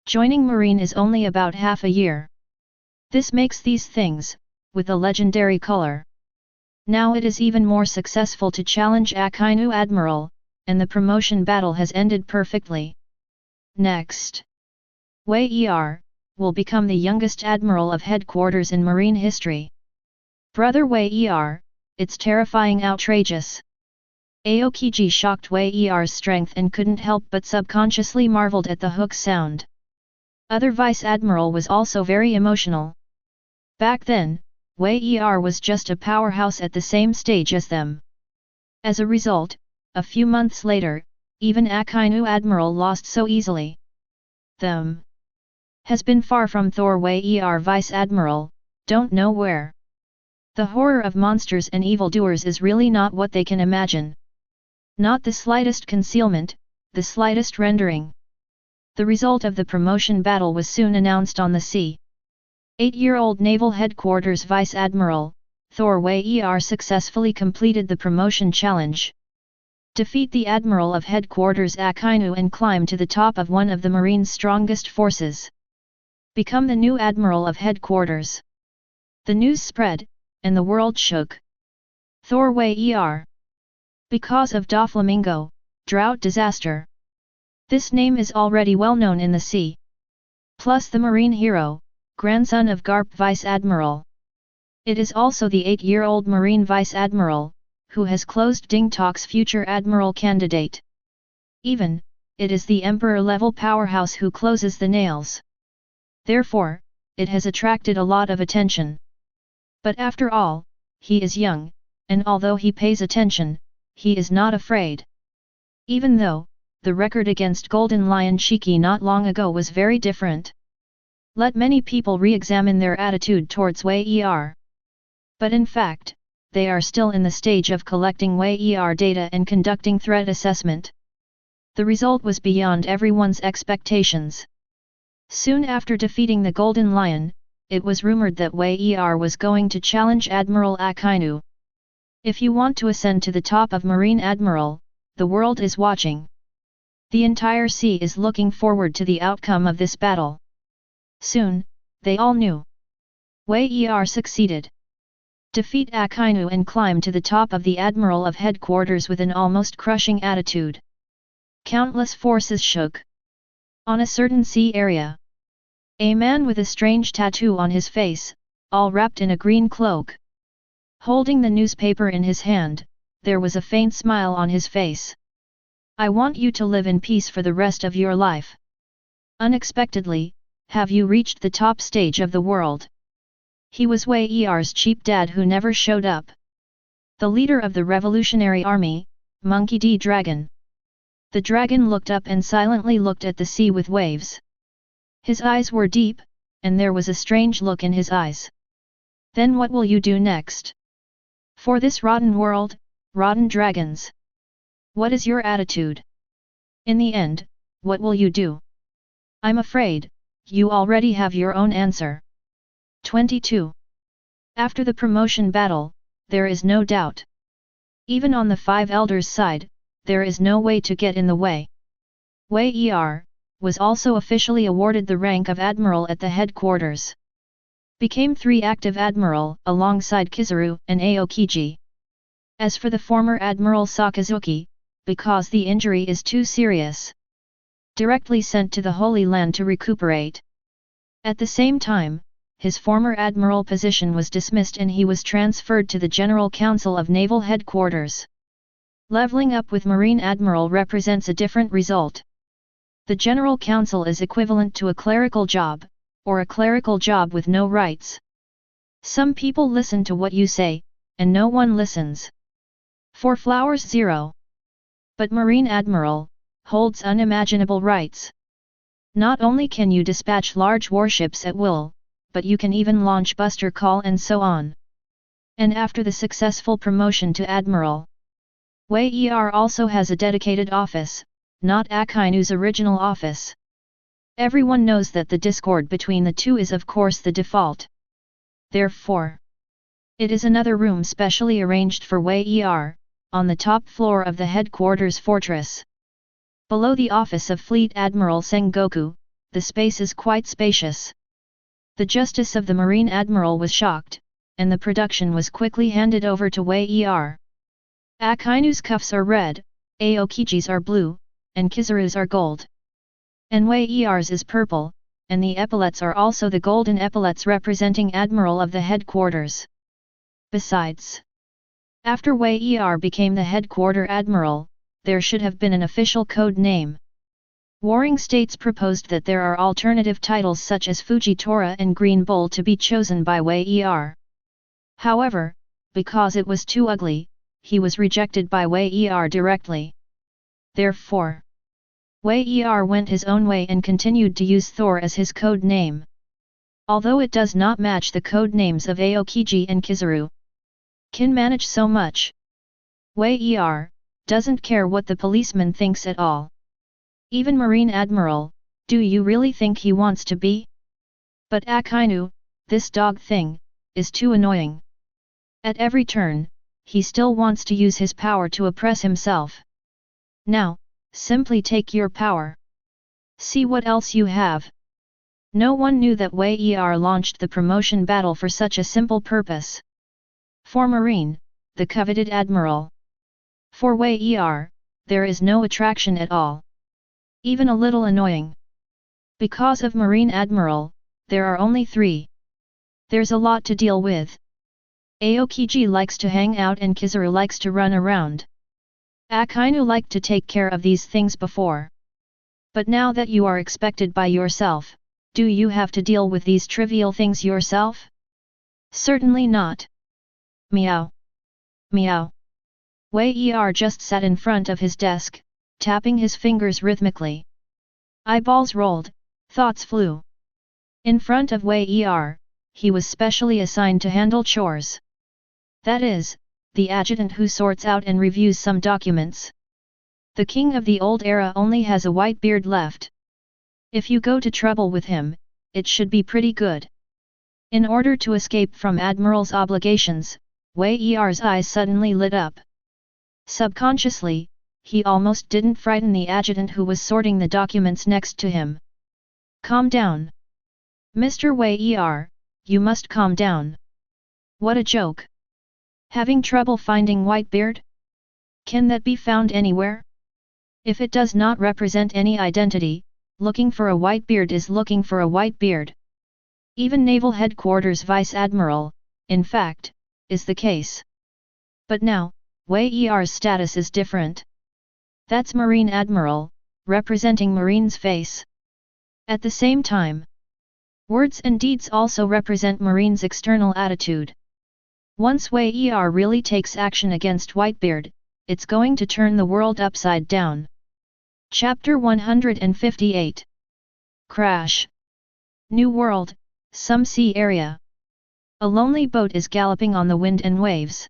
Joining Marine is only about half a year. This makes these things, with a legendary color. Now it is even more successful to challenge Akainu Admiral, and the promotion battle has ended perfectly. Next, Wei Er will become the youngest admiral of headquarters in Marine history. Brother Wei Er, it's terrifying outrageous. Aokiji shocked Wei Er's strength and couldn't help but subconsciously marveled at the hook sound. Other Vice Admiral was also very emotional. Back then, Wei Er was just a powerhouse at the same stage as them. As a result, a few months later, even Akainu Admiral lost so easily. Them has been far from Thor. Wei Er Vice Admiral, don't know where. The horror of monsters and evildoers is really not what they can imagine. Not the slightest concealment, the slightest rendering. The result of the promotion battle was soon announced on the sea. 8-year-old Naval Headquarters Vice Admiral, Thor Wei Er successfully completed the promotion challenge. Defeat the Admiral of Headquarters Akainu and climb to the top of one of the Marine's strongest forces. Become the new Admiral of Headquarters. The news spread, and the world shook. Thor Wei Er. Because of Doflamingo, drought disaster. This name is already well known in the sea. Plus the Marine hero, grandson of Garp Vice Admiral. It is also the 8-year-old Marine Vice Admiral, who has closed Ding Tok's future Admiral candidate. Even, it is the Emperor-level powerhouse who closes the nails. Therefore, it has attracted a lot of attention. But after all, he is young, and although he pays attention, he is not afraid. Even though, the record against Golden Lion Shiki not long ago was very different. Let many people re-examine their attitude towards Wei Er. But in fact, they are still in the stage of collecting Wei Er data and conducting threat assessment. The result was beyond everyone's expectations. Soon after defeating the Golden Lion, it was rumored that Wei Er was going to challenge Admiral Akainu. If you want to ascend to the top of Marine Admiral, the world is watching. The entire sea is looking forward to the outcome of this battle. Soon, they all knew. Wei Er succeeded. Defeat Akainu and climb to the top of the Admiral of Headquarters with an almost crushing attitude. Countless forces shook. On a certain sea area, a man with a strange tattoo on his face, all wrapped in a green cloak. Holding the newspaper in his hand, there was a faint smile on his face. I want you to live in peace for the rest of your life. Unexpectedly, have you reached the top stage of the world? He was Wei Er's cheap dad who never showed up. The leader of the Revolutionary Army, Monkey D. Dragon. The dragon looked up and silently looked at the sea with waves. His eyes were deep, and there was a strange look in his eyes. Then what will you do next? For this rotten world, rotten dragons. What is your attitude? In the end, what will you do? I'm afraid, you already have your own answer. 22. After the promotion battle, there is no doubt. Even on the five elders' side, there is no way to get in the way. Wei Er was also officially awarded the rank of Admiral at the headquarters. Became 3 active Admiral alongside Kizaru and Aokiji. As for the former Admiral Sakazuki, because the injury is too serious, directly sent to the Holy Land to recuperate. At the same time, his former admiral position was dismissed and he was transferred to the General Council of Naval Headquarters. Leveling up with Marine Admiral represents a different result. The General Council is equivalent to a clerical job, or a clerical job with no rights. Some people listen to what you say, and no one listens. 4 flowers 0. But Marine Admiral holds unimaginable rights. Not only can you dispatch large warships at will, but you can even launch buster call and so on. And after the successful promotion to Admiral, Wei Er also has a dedicated office, not Akainu's original office. Everyone knows that the discord between the two is of course the default. Therefore, it is another room specially arranged for Wei Er, on the top floor of the headquarters fortress. Below the office of Fleet Admiral Sengoku, the space is quite spacious. The Justice of the Marine Admiral was shocked, and the production was quickly handed over to Wei Er. Akainu's cuffs are red, Aokiji's are blue, and Kizaru's are gold. And Wei Er's is purple, and the epaulets are also the golden epaulets representing Admiral of the headquarters. Besides, after Wei Er became the headquarter admiral, there should have been an official code name. Warring States proposed that there are alternative titles such as Fujitora and Green Bull to be chosen by Wei Er. However, because it was too ugly, he was rejected by Wei Er directly. Therefore, Wei Er went his own way and continued to use Thor as his code name. Although it does not match the code names of Aokiji and Kizaru, can manage so much. Wei Er doesn't care what the policeman thinks at all. Even Marine Admiral, do you really think he wants to be? But Akainu, this dog thing, is too annoying. At every turn, he still wants to use his power to oppress himself. Now, simply take your power. See what else you have. No one knew that Wei Er launched the promotion battle for such a simple purpose. For Marine, the coveted Admiral. For Wei Er, there is no attraction at all. Even a little annoying. Because of Marine Admiral, there are only 3. There's a lot to deal with. Aokiji likes to hang out and Kizaru likes to run around. Akainu liked to take care of these things before. But now that you are expected by yourself, do you have to deal with these trivial things yourself? Certainly not. Meow. Meow. Wei Er just sat in front of his desk, tapping his fingers rhythmically. Eyeballs rolled, thoughts flew. In front of Wei Er, he was specially assigned to handle chores. That is, the adjutant who sorts out and reviews some documents. The king of the old era only has a white beard left. If you go to trouble with him, it should be pretty good. In order to escape from Admiral's obligations, Wei Er's eyes suddenly lit up. Subconsciously, he almost didn't frighten the adjutant who was sorting the documents next to him. Calm down. Mr. Wei Er, you must calm down. What a joke. Having trouble finding Whitebeard? Can that be found anywhere? If it does not represent any identity, looking for a Whitebeard is looking for a Whitebeard. Even Naval Headquarters Vice Admiral, in fact, is the case. But now, Wei Er's status is different. That's Marine Admiral, representing Marine's face. At the same time, words and deeds also represent Marine's external attitude. Once Wei Er really takes action against Whitebeard, it's going to turn the world upside down. Chapter 158. Crash. New World, some sea area. A lonely boat is galloping on the wind and waves.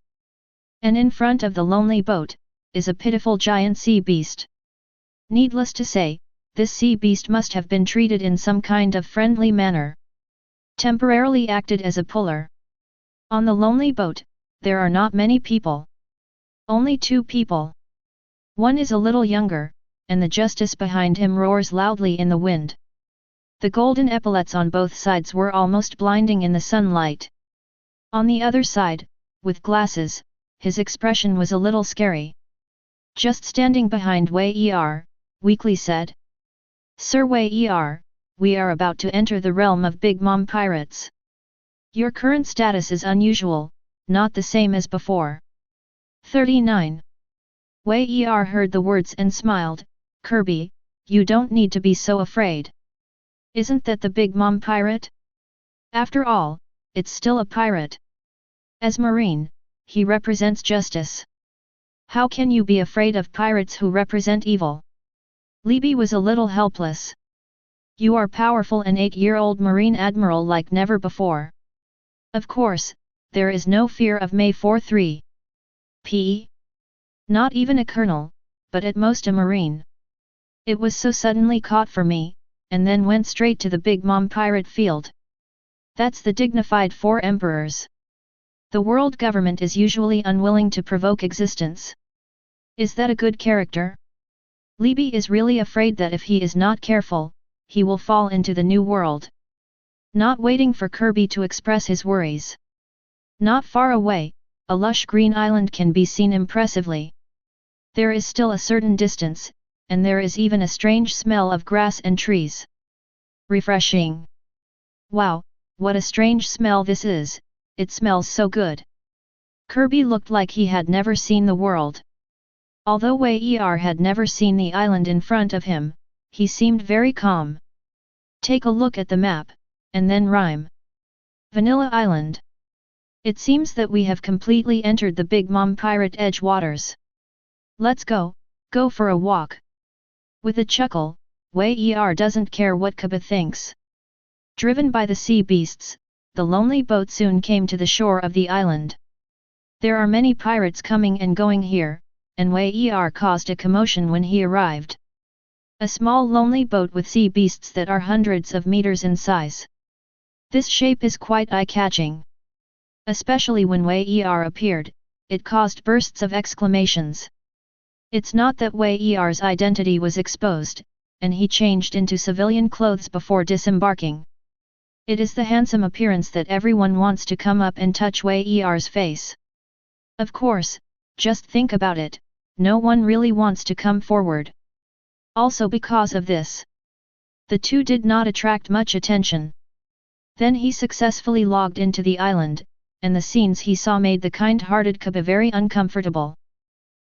And in front of the lonely boat, is a pitiful giant sea beast. Needless to say, this sea beast must have been treated in some kind of friendly manner. Temporarily acted as a puller. On the lonely boat, there are not many people. Only 2 people. One is a little younger, and the justice behind him roars loudly in the wind. The golden epaulets on both sides were almost blinding in the sunlight. On the other side, with glasses, his expression was a little scary. Just standing behind Wei Er, weakly said. Sir Wei Er, we are about to enter the realm of Big Mom pirates. Your current status is unusual, not the same as before. 39. Wei Er heard the words and smiled. Kirby, you don't need to be so afraid. Isn't that the Big Mom pirate? After all, it's still a pirate. As Marine, he represents justice. How can you be afraid of pirates who represent evil? Libby was a little helpless. You are powerful, an 8-year-old Marine Admiral like never before. Of course, there is no fear of May 4-3. P. Not even a colonel, but at most a Marine. It was so suddenly caught for me, and then went straight to the Big Mom pirate field. That's the dignified 4 emperors. The world government is usually unwilling to provoke existence. Is that a good character? Libby is really afraid that if he is not careful, he will fall into the new world. Not waiting for Kirby to express his worries. Not far away, a lush green island can be seen impressively. There is still a certain distance, and there is even a strange smell of grass and trees. Refreshing. Wow, what a strange smell this is, it smells so good. Kirby looked like he had never seen the world. Although Wei Er had never seen the island in front of him, he seemed very calm. Take a look at the map, and then rhyme. Vanilla Island. It seems that we have completely entered the Big Mom pirate edge waters. Let's go for a walk. With a chuckle, Wei Er doesn't care what Kaba thinks. Driven by the sea beasts, the lonely boat soon came to the shore of the island. There are many pirates coming and going here, and Wei Er caused a commotion when he arrived. A small lonely boat with sea beasts that are hundreds of meters in size. This shape is quite eye-catching. Especially when Wei Er appeared, it caused bursts of exclamations. It's not that Wei Er's identity was exposed, and he changed into civilian clothes before disembarking. It is the handsome appearance that everyone wants to come up and touch Wei Er's face. Of course, just think about it, no one really wants to come forward. Also because of this, the 2 did not attract much attention. Then he successfully logged into the island, and the scenes he saw made the kind-hearted Kaba very uncomfortable.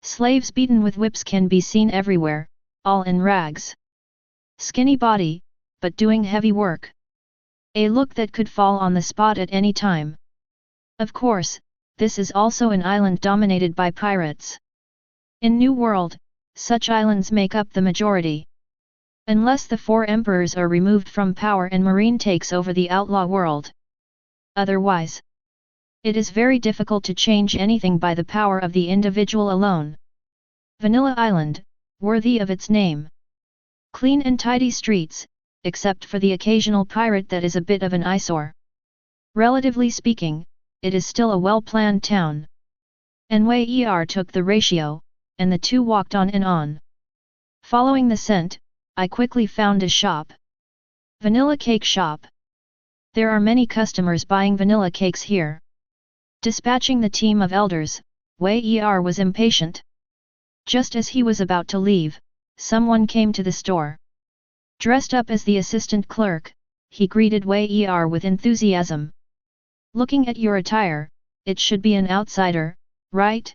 Slaves beaten with whips can be seen everywhere, all in rags. Skinny body, but doing heavy work. A look that could fall on the spot at any time. Of course, this is also an island dominated by pirates. In New World, such islands make up the majority. Unless the 4 emperors are removed from power and Marine takes over the outlaw world. Otherwise, it is very difficult to change anything by the power of the individual alone. Vanilla Island, worthy of its name. Clean and tidy streets, except for the occasional pirate that is a bit of an eyesore. Relatively speaking, it is still a well-planned town. And Wei Er took the ratio, and the 2 walked on and on. Following the scent, I quickly found a shop. Vanilla cake shop. There are many customers buying vanilla cakes here. Dispatching the team of elders, Wei Er was impatient. Just as he was about to leave, someone came to the store. Dressed up as the assistant clerk, he greeted Wei Er with enthusiasm. Looking at your attire, it should be an outsider, right?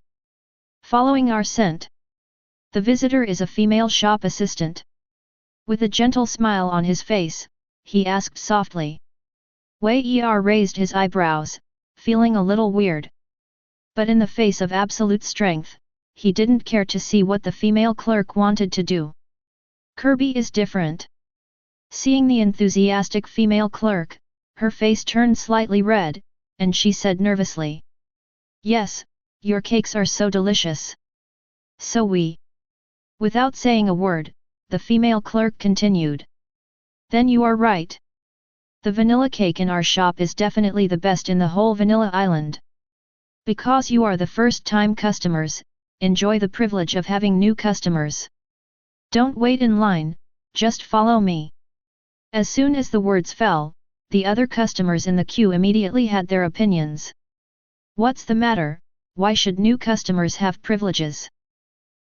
Following our scent. The visitor is a female shop assistant. With a gentle smile on his face, he asked softly. Wei Er raised his eyebrows, feeling a little weird. But in the face of absolute strength, he didn't care to see what the female clerk wanted to do. Kirby is different. Seeing the enthusiastic female clerk, her face turned slightly red, and she said nervously. Yes, your cakes are so delicious. So we. Without saying a word, the female clerk continued. Then you are right. The vanilla cake in our shop is definitely the best in the whole Vanilla Island. Because you are the first-time customers, enjoy the privilege of having new customers. Don't wait in line, just follow me. As soon as the words fell, the other customers in the queue immediately had their opinions. What's the matter? Why should new customers have privileges?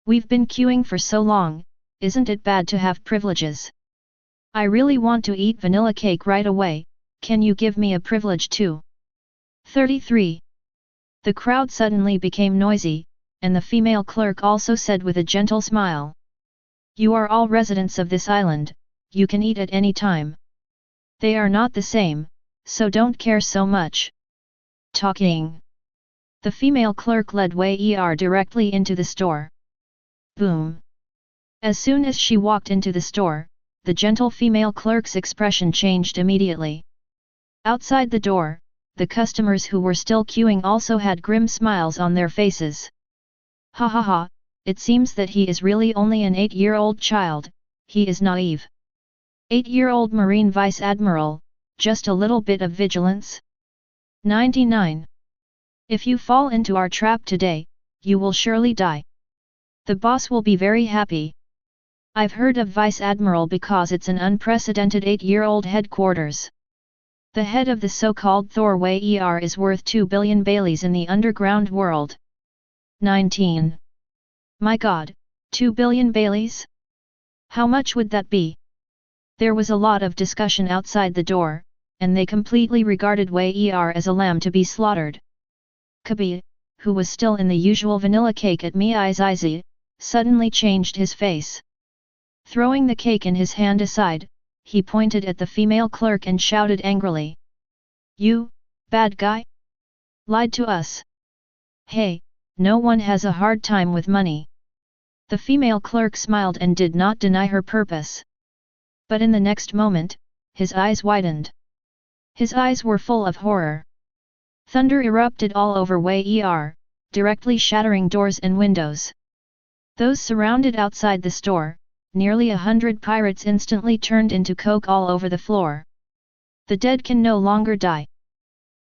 We've been queuing for so long, isn't it bad to have privileges? I really want to eat vanilla cake right away, can you give me a privilege too? 33. The crowd suddenly became noisy, and the female clerk also said with a gentle smile. You are all residents of this island, you can eat at any time. They are not the same, so don't care so much. Talking. The female clerk led Wei Er directly into the store. Boom. As soon as she walked into the store, the gentle female clerk's expression changed immediately. Outside the door, the customers who were still queuing also had grim smiles on their faces. Ha ha ha, it seems that he is really only an 8-year-old child, he is naive. 8-year-old Marine Vice Admiral, just a little bit of vigilance? 99. If you fall into our trap today, you will surely die. The boss will be very happy. I've heard of Vice Admiral because it's an unprecedented 8-year-old headquarters. The head of the so-called Thor Wei Er is worth 2 billion Baileys in the underground world. 19. My god, 2 billion Baileys? How much would that be? There was a lot of discussion outside the door, and they completely regarded Wei Er as a lamb to be slaughtered. Kabi, who was still in the usual vanilla cake at Mi's Izzy, suddenly changed his face. Throwing the cake in his hand aside, he pointed at the female clerk and shouted angrily. You, bad guy? Lied to us. Hey, no one has a hard time with money. The female clerk smiled and did not deny her purpose. But in the next moment, his eyes widened. His eyes were full of horror. Thunder erupted all over Wei Er, directly shattering doors and windows. Those surrounded outside the store, nearly 100 pirates instantly turned into coke all over the floor. The dead can no longer die.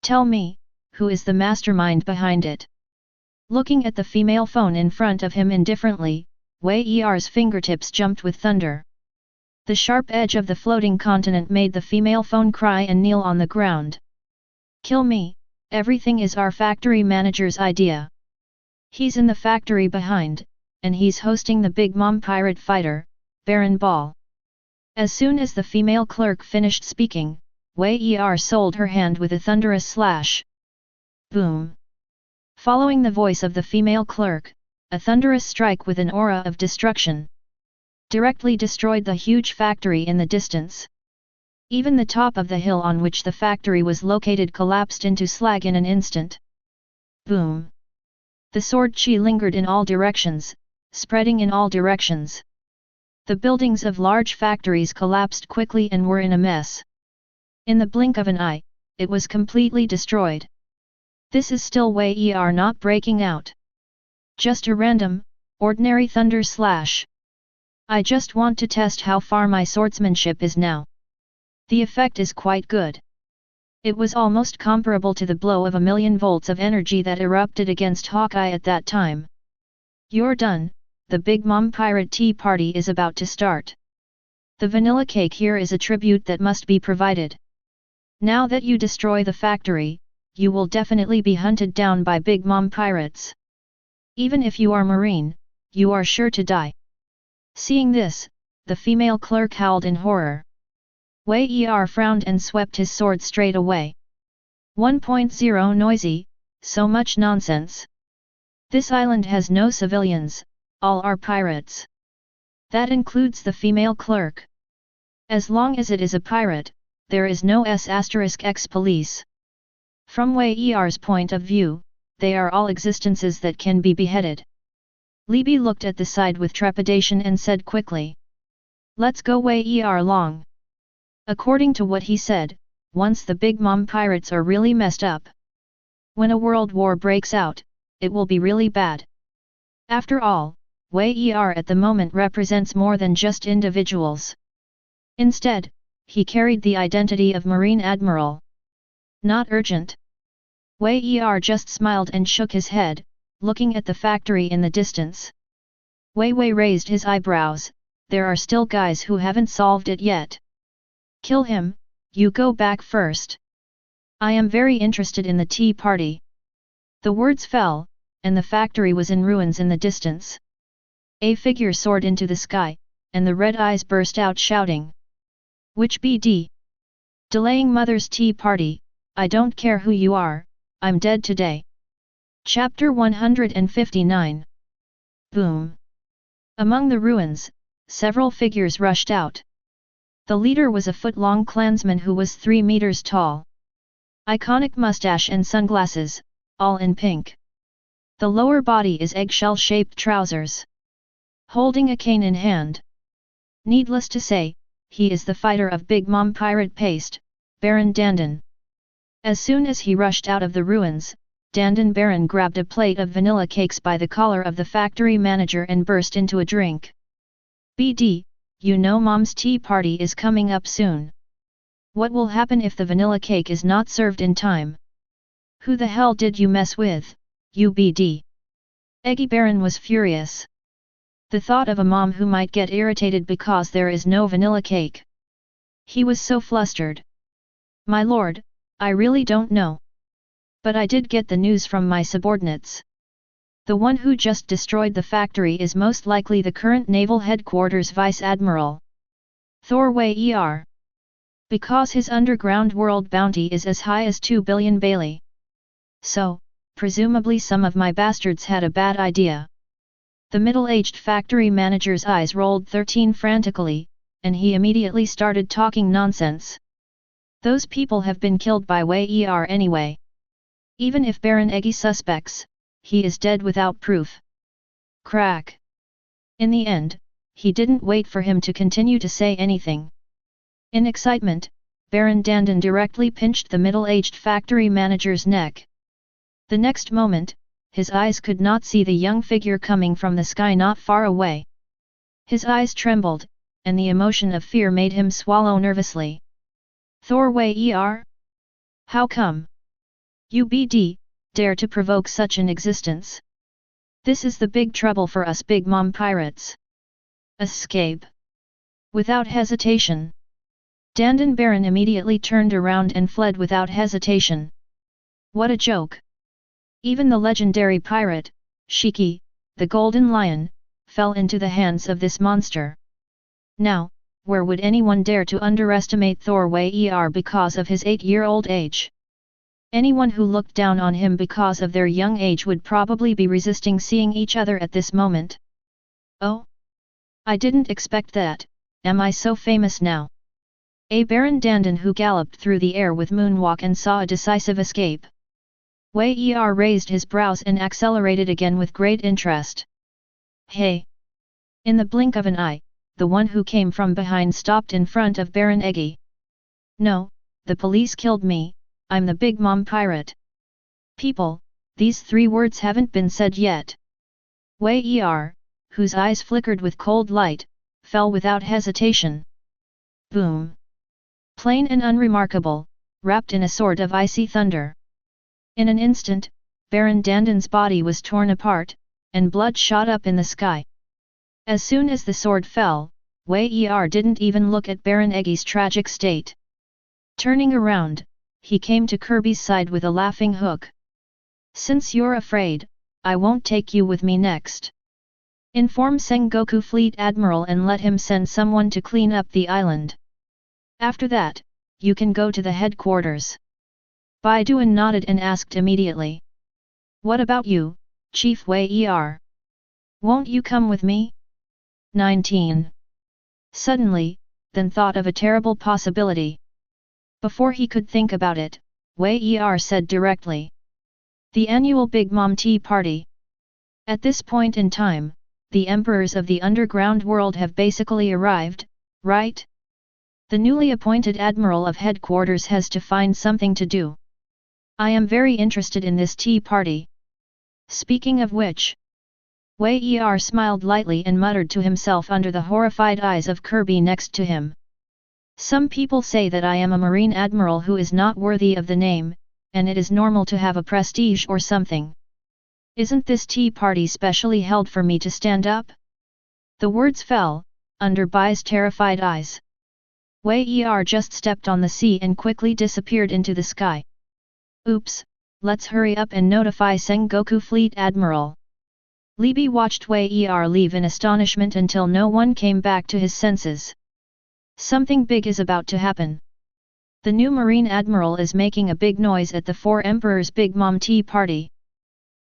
Tell me, who is the mastermind behind it? Looking at the female phone in front of him indifferently, Wei Er's fingertips jumped with thunder. The sharp edge of the floating continent made the female phone cry and kneel on the ground. Kill me, everything is our factory manager's idea. He's in the factory behind, and he's hosting the Big Mom pirate fighter, Baron Ball. As soon as the female clerk finished speaking, Wei Er sold her hand with a thunderous slash. Boom! Following the voice of the female clerk, a thunderous strike with an aura of destruction directly destroyed the huge factory in the distance. Even the top of the hill on which the factory was located collapsed into slag in an instant. Boom! The sword chi lingered in all directions, spreading in all directions. The buildings of large factories collapsed quickly and were in a mess. In the blink of an eye, it was completely destroyed. This is still Wei Er not breaking out. Just a random, ordinary thunder slash. I just want to test how far my swordsmanship is now. The effect is quite good. It was almost comparable to the blow of 1,000,000 volts of energy that erupted against Hawkeye at that time. You're done, the Big Mom Pirate Tea Party is about to start. The vanilla cake here is a tribute that must be provided. Now that you destroy the factory, you will definitely be hunted down by Big Mom pirates. Even if you are Marine, you are sure to die. Seeing this, the female clerk howled in horror. Wei Er frowned and swept his sword straight away. 1.0 Noisy, so much nonsense. This island has no civilians, all are pirates. That includes the female clerk. As long as it is a pirate, there is no S*X police. From Wei Er's point of view, they are all existences that can be beheaded. Libby looked at the side with trepidation and said quickly. Let's go Wei Er long. According to what he said, once the Big Mom pirates are really messed up. When a world war breaks out, it will be really bad. After all, Wei Er at the moment represents more than just individuals. Instead, he carried the identity of Marine Admiral. Not urgent. Wei Er just smiled and shook his head, looking at the factory in the distance. Wei raised his eyebrows. There are still guys who haven't solved it yet. Kill him, you go back first. I am very interested in the tea party. The words fell, and the factory was in ruins in the distance. A figure soared into the sky, and the red eyes burst out shouting. Which BD? Delaying mother's tea party, I don't care who you are, I'm dead today. Chapter 159. Boom. Among the ruins, several figures rushed out. The leader was a foot-long clansman who was 3 meters tall. Iconic mustache and sunglasses, all in pink. The lower body is eggshell-shaped trousers. Holding a cane in hand. Needless to say, he is the fighter of Big Mom Pirate Paste, Baron Dandan. As soon as he rushed out of the ruins, Dandan Baron grabbed a plate of vanilla cakes by the collar of the factory manager and burst into a drink. BD, you know Mom's tea party is coming up soon. What will happen if the vanilla cake is not served in time? Who the hell did you mess with, you BD? Eggy Baron was furious. The thought of a mom who might get irritated because there is no vanilla cake. He was so flustered. My lord, I really don't know. But I did get the news from my subordinates. The one who just destroyed the factory is most likely the current Naval Headquarters Vice Admiral. Thor Wei Er. Because his underground world bounty is as high as 2 billion Bailey. So, presumably some of my bastards had a bad idea. The middle-aged factory manager's eyes rolled 13 frantically, and he immediately started talking nonsense. Those people have been killed by Wei Er anyway. Even if Baron Eggy suspects, he is dead without proof. Crack. In the end, he didn't wait for him to continue to say anything. In excitement, Baron Dandan directly pinched the middle-aged factory manager's neck. The next moment, his eyes could not see the young figure coming from the sky not far away. His eyes trembled, and the emotion of fear made him swallow nervously. Thor Wei Er? How come? You BD, dare to provoke such an existence? This is the big trouble for us Big Mom pirates. Escape. Without hesitation. Dandan Baron immediately turned around and fled without hesitation. What a joke! Even the legendary pirate, Shiki, the Golden Lion, fell into the hands of this monster. Now, where would anyone dare to underestimate Thor Wei Er because of his 8-year-old age? Anyone who looked down on him because of their young age would probably be resisting seeing each other at this moment. Oh? I didn't expect that, am I so famous now? A Baron Dandan who galloped through the air with moonwalk and saw a decisive escape. Wei Er raised his brows and accelerated again with great interest. Hey! In the blink of an eye, the one who came from behind stopped in front of Baron Eggy. No, the police killed me, I'm the Big Mom pirate. People, these 3 words haven't been said yet. Wei Er, whose eyes flickered with cold light, fell without hesitation. Boom! Plain and unremarkable, wrapped in a sort of icy thunder. In an instant, Baron Dandan's body was torn apart, and blood shot up in the sky. As soon as the sword fell, Wei Er didn't even look at Baron Eggy's tragic state. Turning around, he came to Kirby's side with a laughing hook. Since you're afraid, I won't take you with me next. Inform Sengoku Fleet Admiral and let him send someone to clean up the island. After that, you can go to the headquarters. Baiduan nodded and asked immediately. What about you, Chief Wei Er? Won't you come with me? 19. Suddenly, then thought of a terrible possibility. Before he could think about it, Wei Er said directly. The annual Big Mom Tea Party. At this point in time, the emperors of the underground world have basically arrived, right? The newly appointed Admiral of Headquarters has to find something to do. I am very interested in this tea party. Speaking of which, Wei Er smiled lightly and muttered to himself under the horrified eyes of Kirby next to him. Some people say that I am a marine admiral who is not worthy of the name, and it is normal to have a prestige or something. Isn't this tea party specially held for me to stand up? The words fell, under Bai's terrified eyes. Wei Er just stepped on the sea and quickly disappeared into the sky. Oops, let's hurry up and notify Sengoku Fleet Admiral. Li watched Wei Er leave in astonishment until no one came back to his senses. Something big is about to happen. The new Marine Admiral is making a big noise at the Four Emperors' Big Mom Tea Party.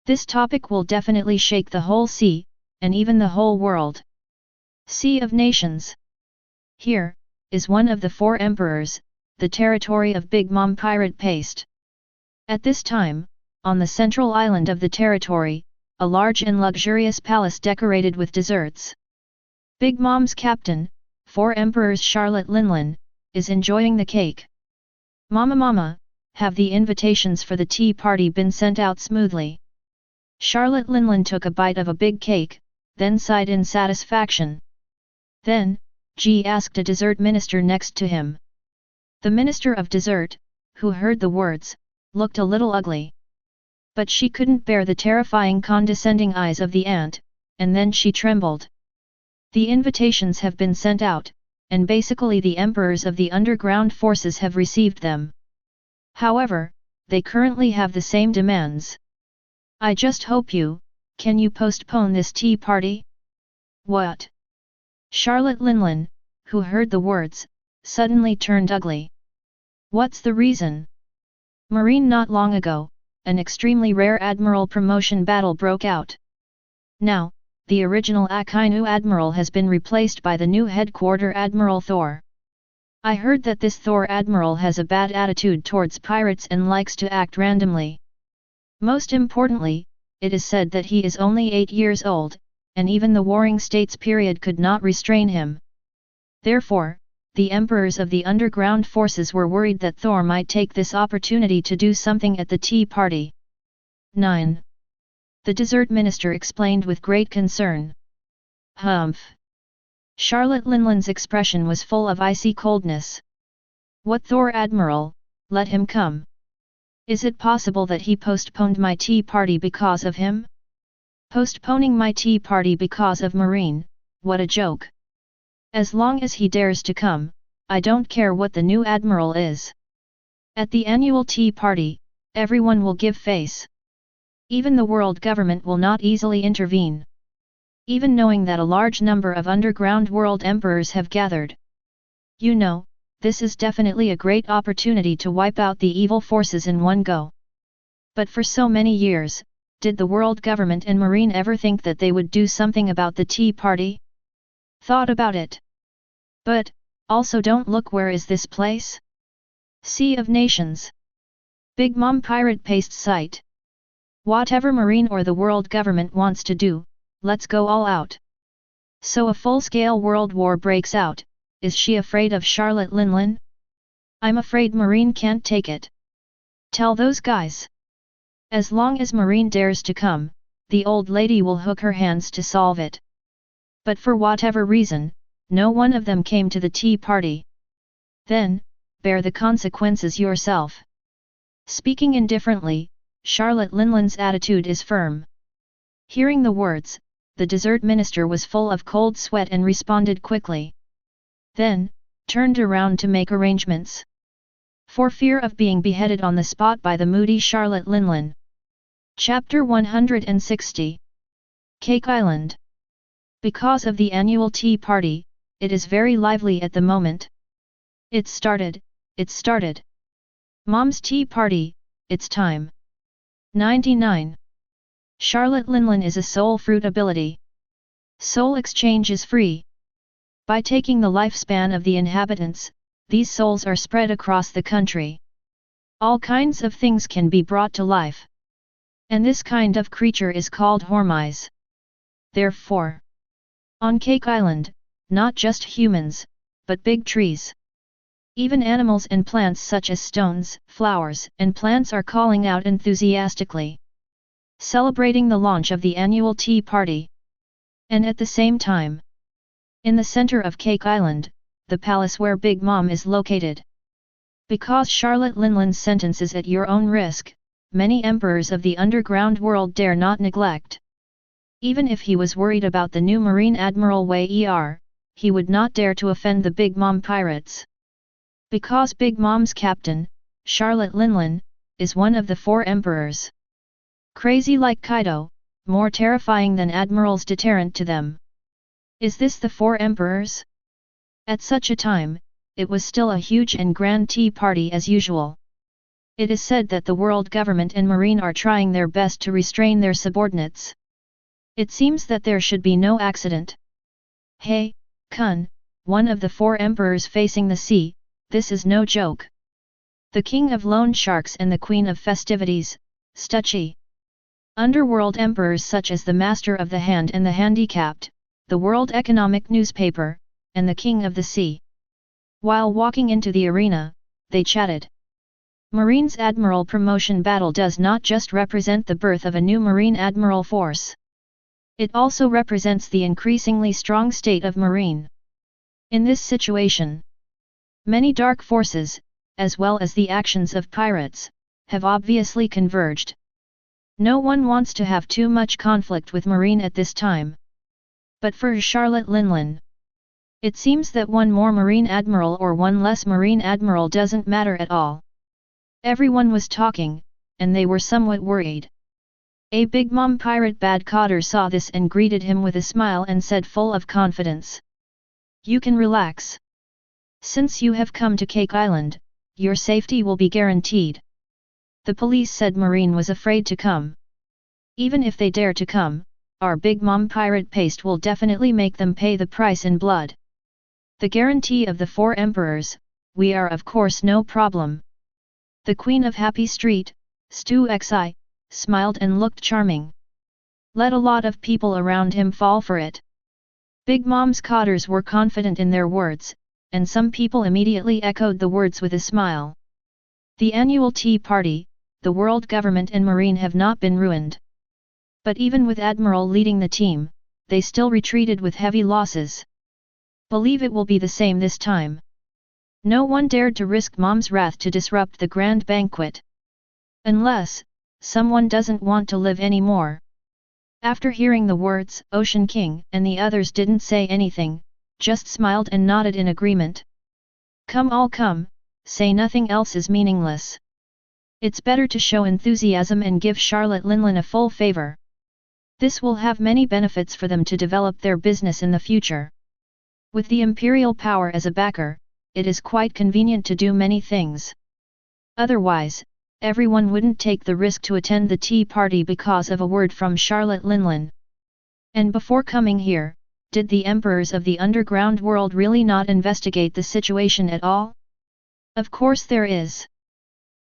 This topic will definitely shake the whole sea, and even the whole world. Sea of Nations. Here, is one of the Four Emperors, the territory of Big Mom Pirate Paste. At this time, on the central island of the territory, a large and luxurious palace decorated with desserts. Big Mom's captain, Four Emperors Charlotte Linlin, is enjoying the cake. Mama, have the invitations for the tea party been sent out smoothly? Charlotte Linlin took a bite of a big cake, then sighed in satisfaction. Then, G asked a dessert minister next to him. The minister of dessert, who heard the words, looked a little ugly. But she couldn't bear the terrifying condescending eyes of the ant, and then she trembled. The invitations have been sent out, and basically the emperors of the underground forces have received them. However, they currently have the same demands. I just hope can you postpone this tea party? What? Charlotte Linlin, who heard the words, suddenly turned ugly. What's the reason? Marine not long ago, an extremely rare admiral promotion battle broke out. Now, the original Akainu Admiral has been replaced by the new headquarter Admiral Thor. I heard that this Thor Admiral has a bad attitude towards pirates and likes to act randomly. Most importantly, it is said that he is only 8 years old, and even the Warring States period could not restrain him. Therefore, the emperors of the underground forces were worried that Thor might take this opportunity to do something at the tea party. 9. The dessert minister explained with great concern. Humph! Charlotte Linlin's expression was full of icy coldness. What Thor Admiral, let him come. Is it possible that he postponed my tea party because of him? Postponing my tea party because of Marine, what a joke. As long as he dares to come, I don't care what the new admiral is. At the annual tea party, everyone will give face. Even the world government will not easily intervene. Even knowing that a large number of underground world emperors have gathered. You know, this is definitely a great opportunity to wipe out the evil forces in one go. But for so many years, did the world government and Marine ever think that they would do something about the tea party? Thought about it. But, also don't look, where is this place? Sea of Nations. Big Mom Pirate Paste site. Whatever Marine or the world government wants to do, let's go all out. So a full-scale world war breaks out, is she afraid of Charlotte Linlin? I'm afraid Marine can't take it. Tell those guys. As long as Marine dares to come, the old lady will hook her hands to solve it. But for whatever reason, no one of them came to the tea party. Then, bear the consequences yourself. Speaking indifferently, Charlotte Linlin's attitude is firm. Hearing the words, the dessert minister was full of cold sweat and responded quickly. Then, turned around to make arrangements. For fear of being beheaded on the spot by the moody Charlotte Linlin. Chapter 160. Cake Island. Because of the annual tea party, it is very lively at the moment. It started. Mom's tea party, it's time. 99. Charlotte Linlin is a soul fruit ability. Soul exchange is free. By taking the lifespan of the inhabitants, these souls are spread across the country. All kinds of things can be brought to life. And this kind of creature is called Hormise. Therefore, on Cake Island, not just humans, but big trees. Even animals and plants such as stones, flowers, and plants are calling out enthusiastically. Celebrating the launch of the annual tea party, And at the same time, in the center of Cake Island, the palace where Big Mom is located. Because Charlotte Linland's sentence is at your own risk, many emperors of the underground world dare not neglect. Even if he was worried about the new Marine Admiral Wei Er, he would not dare to offend the Big Mom pirates. Because Big Mom's captain, Charlotte Linland, is one of the 4 emperors. Crazy like Kaido, more terrifying than admirals deterrent to them. Is this the 4 emperors? At such a time, it was still a huge and grand tea party as usual. It is said that the world government and marine are trying their best to restrain their subordinates. It seems that there should be no accident. Hey, Kun, one of the 4 emperors facing the sea, this is no joke. The king of loan sharks and the queen of festivities, Stucci. Underworld emperors such as the master of the hand and the handicapped, the World Economic Newspaper, and the king of the sea. While walking into the arena, they chatted. Marine's Admiral promotion battle does not just represent the birth of a new Marine Admiral force. It also represents the increasingly strong state of Marine. In this situation, many dark forces, as well as the actions of pirates, have obviously converged. No one wants to have too much conflict with Marine at this time. But for Charlotte Linland, it seems that one more Marine Admiral or one less Marine Admiral doesn't matter at all. Everyone was talking, and they were somewhat worried. A Big Mom pirate Bad Cotter saw this and greeted him with a smile and said full of confidence. You can relax. Since you have come to Cake Island, your safety will be guaranteed. The police said Marine was afraid to come. Even if they dare to come, our Big Mom pirate paste will definitely make them pay the price in blood. The guarantee of the 4 emperors, we are of course no problem. The Queen of Happy Street, Stu Xi, smiled and looked charming. Let a lot of people around him fall for it. Big Mom's cotters were confident in their words, and some people immediately echoed the words with a smile. The annual tea party, the world government and marine have not been ruined. But even with Admiral leading the team, they still retreated with heavy losses. Believe it will be the same this time. No one dared to risk Mom's wrath to disrupt the grand banquet. Unless, someone doesn't want to live anymore. After hearing the words, Ocean King and the others didn't say anything, just smiled and nodded in agreement. Come all come, say nothing else is meaningless. It's better to show enthusiasm and give Charlotte Linland a full favor. This will have many benefits for them to develop their business in the future. With the imperial power as a backer, it is quite convenient to do many things. Otherwise, everyone wouldn't take the risk to attend the tea party because of a word from Charlotte Linland. And before coming here, did the emperors of the underground world really not investigate the situation at all? Of course there is.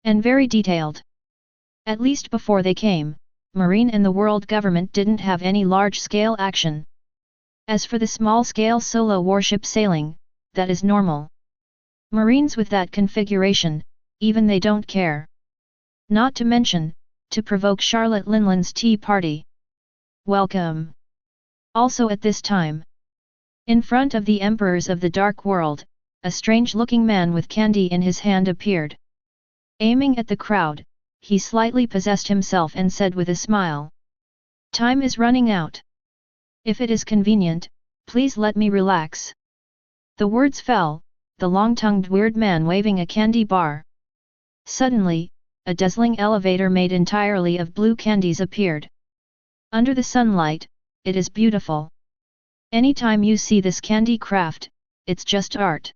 And very detailed. At least before they came, Marine and the world government didn't have any large-scale action. As for the small-scale solo warship sailing, that is normal. Marines with that configuration, even they don't care. Not to mention, to provoke Charlotte Linland's tea party. Welcome. Also at this time, in front of the emperors of the dark world, a strange-looking man with candy in his hand appeared. Aiming at the crowd, he slightly possessed himself and said with a smile. Time is running out. If it is convenient, please let me relax. The words fell, the long-tongued weird man waving a candy bar. Suddenly, a dazzling elevator made entirely of blue candies appeared. Under the sunlight, it is beautiful. Anytime you see this candy craft, it's just art.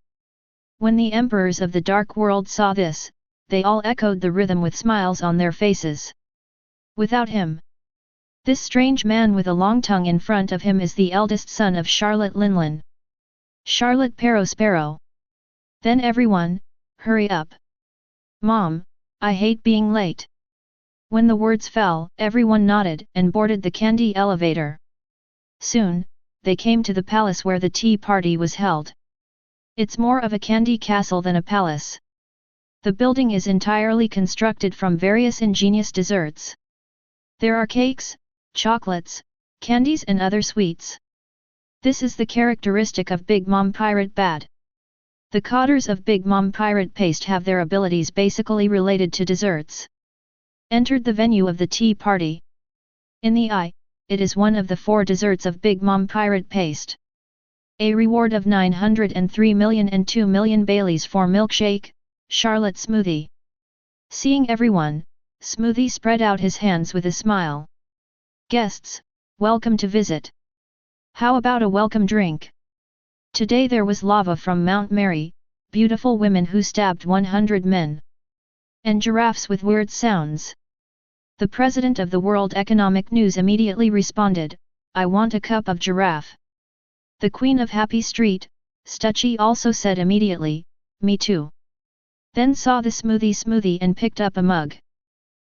When the emperors of the dark world saw this, they all echoed the rhythm with smiles on their faces. Without him, this strange man with a long tongue in front of him is the eldest son of Charlotte Linland. Charlotte Sparrow. Then everyone, hurry up. Mom, I hate being late. When the words fell, everyone nodded and boarded the candy elevator. Soon, they came to the palace where the tea party was held. It's more of a candy castle than a palace. The building is entirely constructed from various ingenious desserts. There are cakes, chocolates, candies and other sweets. This is the characteristic of Big Mom Pirate Bad. The codders of Big Mom Pirate Paste have their abilities basically related to desserts. Entered the venue of the tea party. In the eye, it is one of the 4 desserts of Big Mom Pirate Paste. A reward of 903 million and 2 million Baileys for milkshake, Charlotte Smoothie. Seeing everyone, Smoothie spread out his hands with a smile. Guests, welcome to visit. How about a welcome drink? Today there was lava from Mount Mary, beautiful women who stabbed 100 men. And giraffes with weird sounds. The president of the World Economic News immediately responded, I want a cup of giraffe. The Queen of Happy Street, Stucci also said immediately, me too. Then saw the smoothie and picked up a mug.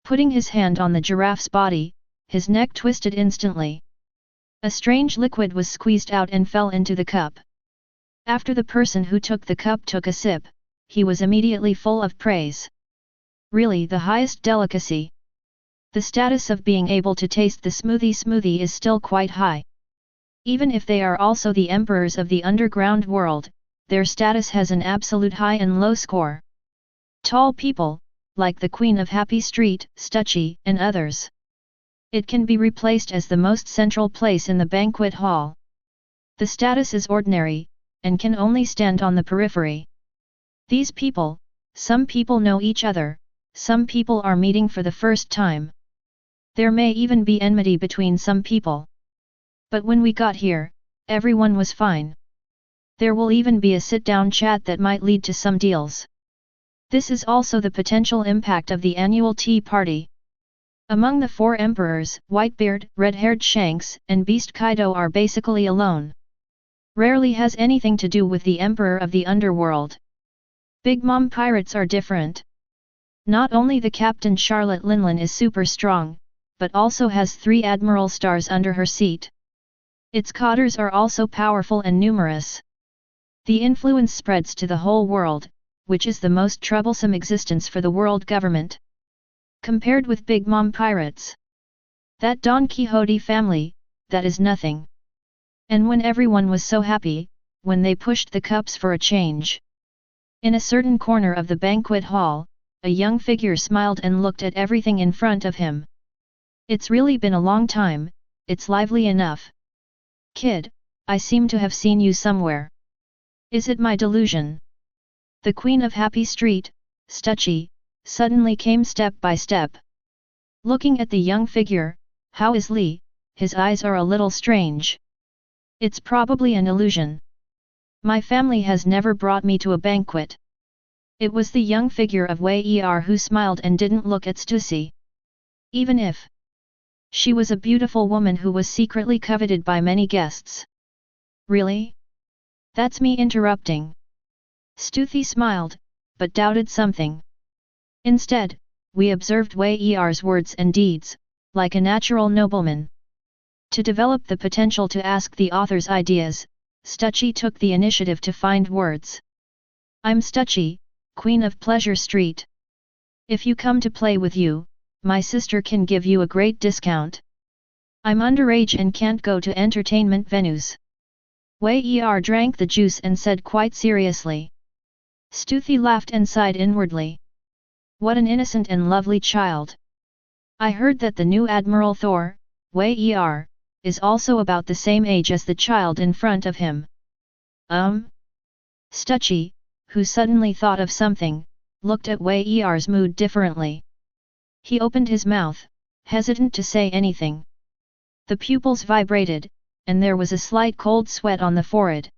Putting his hand on the giraffe's body, his neck twisted instantly. A strange liquid was squeezed out and fell into the cup. After the person who took the cup took a sip, he was immediately full of praise. Really the highest delicacy. The status of being able to taste the smoothie is still quite high. Even if they are also the emperors of the underground world, their status has an absolute high and low score. Tall people, like the Queen of Happy Street, Stucci, and others. It can be replaced as the most central place in the banquet hall. The status is ordinary, and can only stand on the periphery. These people, some people know each other, some people are meeting for the first time. There may even be enmity between some people. But when we got here, everyone was fine. There will even be a sit-down chat that might lead to some deals. This is also the potential impact of the annual tea party. Among the 4 emperors, Whitebeard, Red-haired Shanks, and Beast Kaido are basically alone. Rarely has anything to do with the emperor of the underworld. Big Mom pirates are different. Not only the captain Charlotte Linlin is super strong, but also has 3 admiral stars under her seat. Its codders are also powerful and numerous. The influence spreads to the whole world, which is the most troublesome existence for the world government. Compared with Big Mom pirates. That Don Quixote family, that is nothing. And when everyone was so happy, when they pushed the cups for a change. In a certain corner of the banquet hall, a young figure smiled and looked at everything in front of him. It's really been a long time, it's lively enough. Kid, I seem to have seen you somewhere. Is it my delusion? The Queen of Happy Street, Stucci, suddenly came step by step. Looking at the young figure, how is Lee? His eyes are a little strange. It's probably an illusion. My family has never brought me to a banquet. It was the young figure of Wei Er who smiled and didn't look at Stussy. Even if she was a beautiful woman who was secretly coveted by many guests. Really? That's me interrupting. Stussy smiled, but doubted something. Instead, we observed Wei Er's words and deeds, like a natural nobleman. To develop the potential to ask the author's ideas, Stucci took the initiative to find words. I'm Stucci, Queen of Pleasure Street. If you come to play with you, my sister can give you a great discount. I'm underage and can't go to entertainment venues. Wei Er drank the juice and said quite seriously. Stussy laughed and sighed inwardly. What an innocent and lovely child. I heard that the new Admiral Thor, Wei Er, is also about the same age as the child in front of him. Stucci, who suddenly thought of something, looked at Wei Er's mood differently. He opened his mouth, hesitant to say anything. The pupils vibrated, and there was a slight cold sweat on the forehead.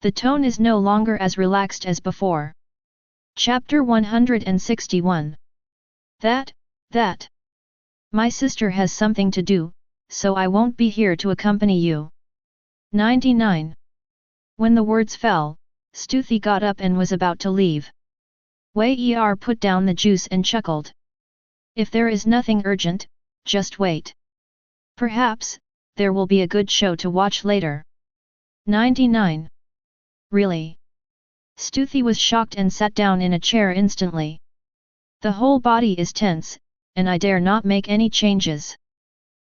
The tone is no longer as relaxed as before. Chapter 161. That. My sister has something to do, so I won't be here to accompany you. 99. When the words fell, Stussy got up and was about to leave. Wei Er put down the juice and chuckled. If there is nothing urgent, just wait. Perhaps, there will be a good show to watch later. 99. Really? Stussy was shocked and sat down in a chair instantly. The whole body is tense, and I dare not make any changes.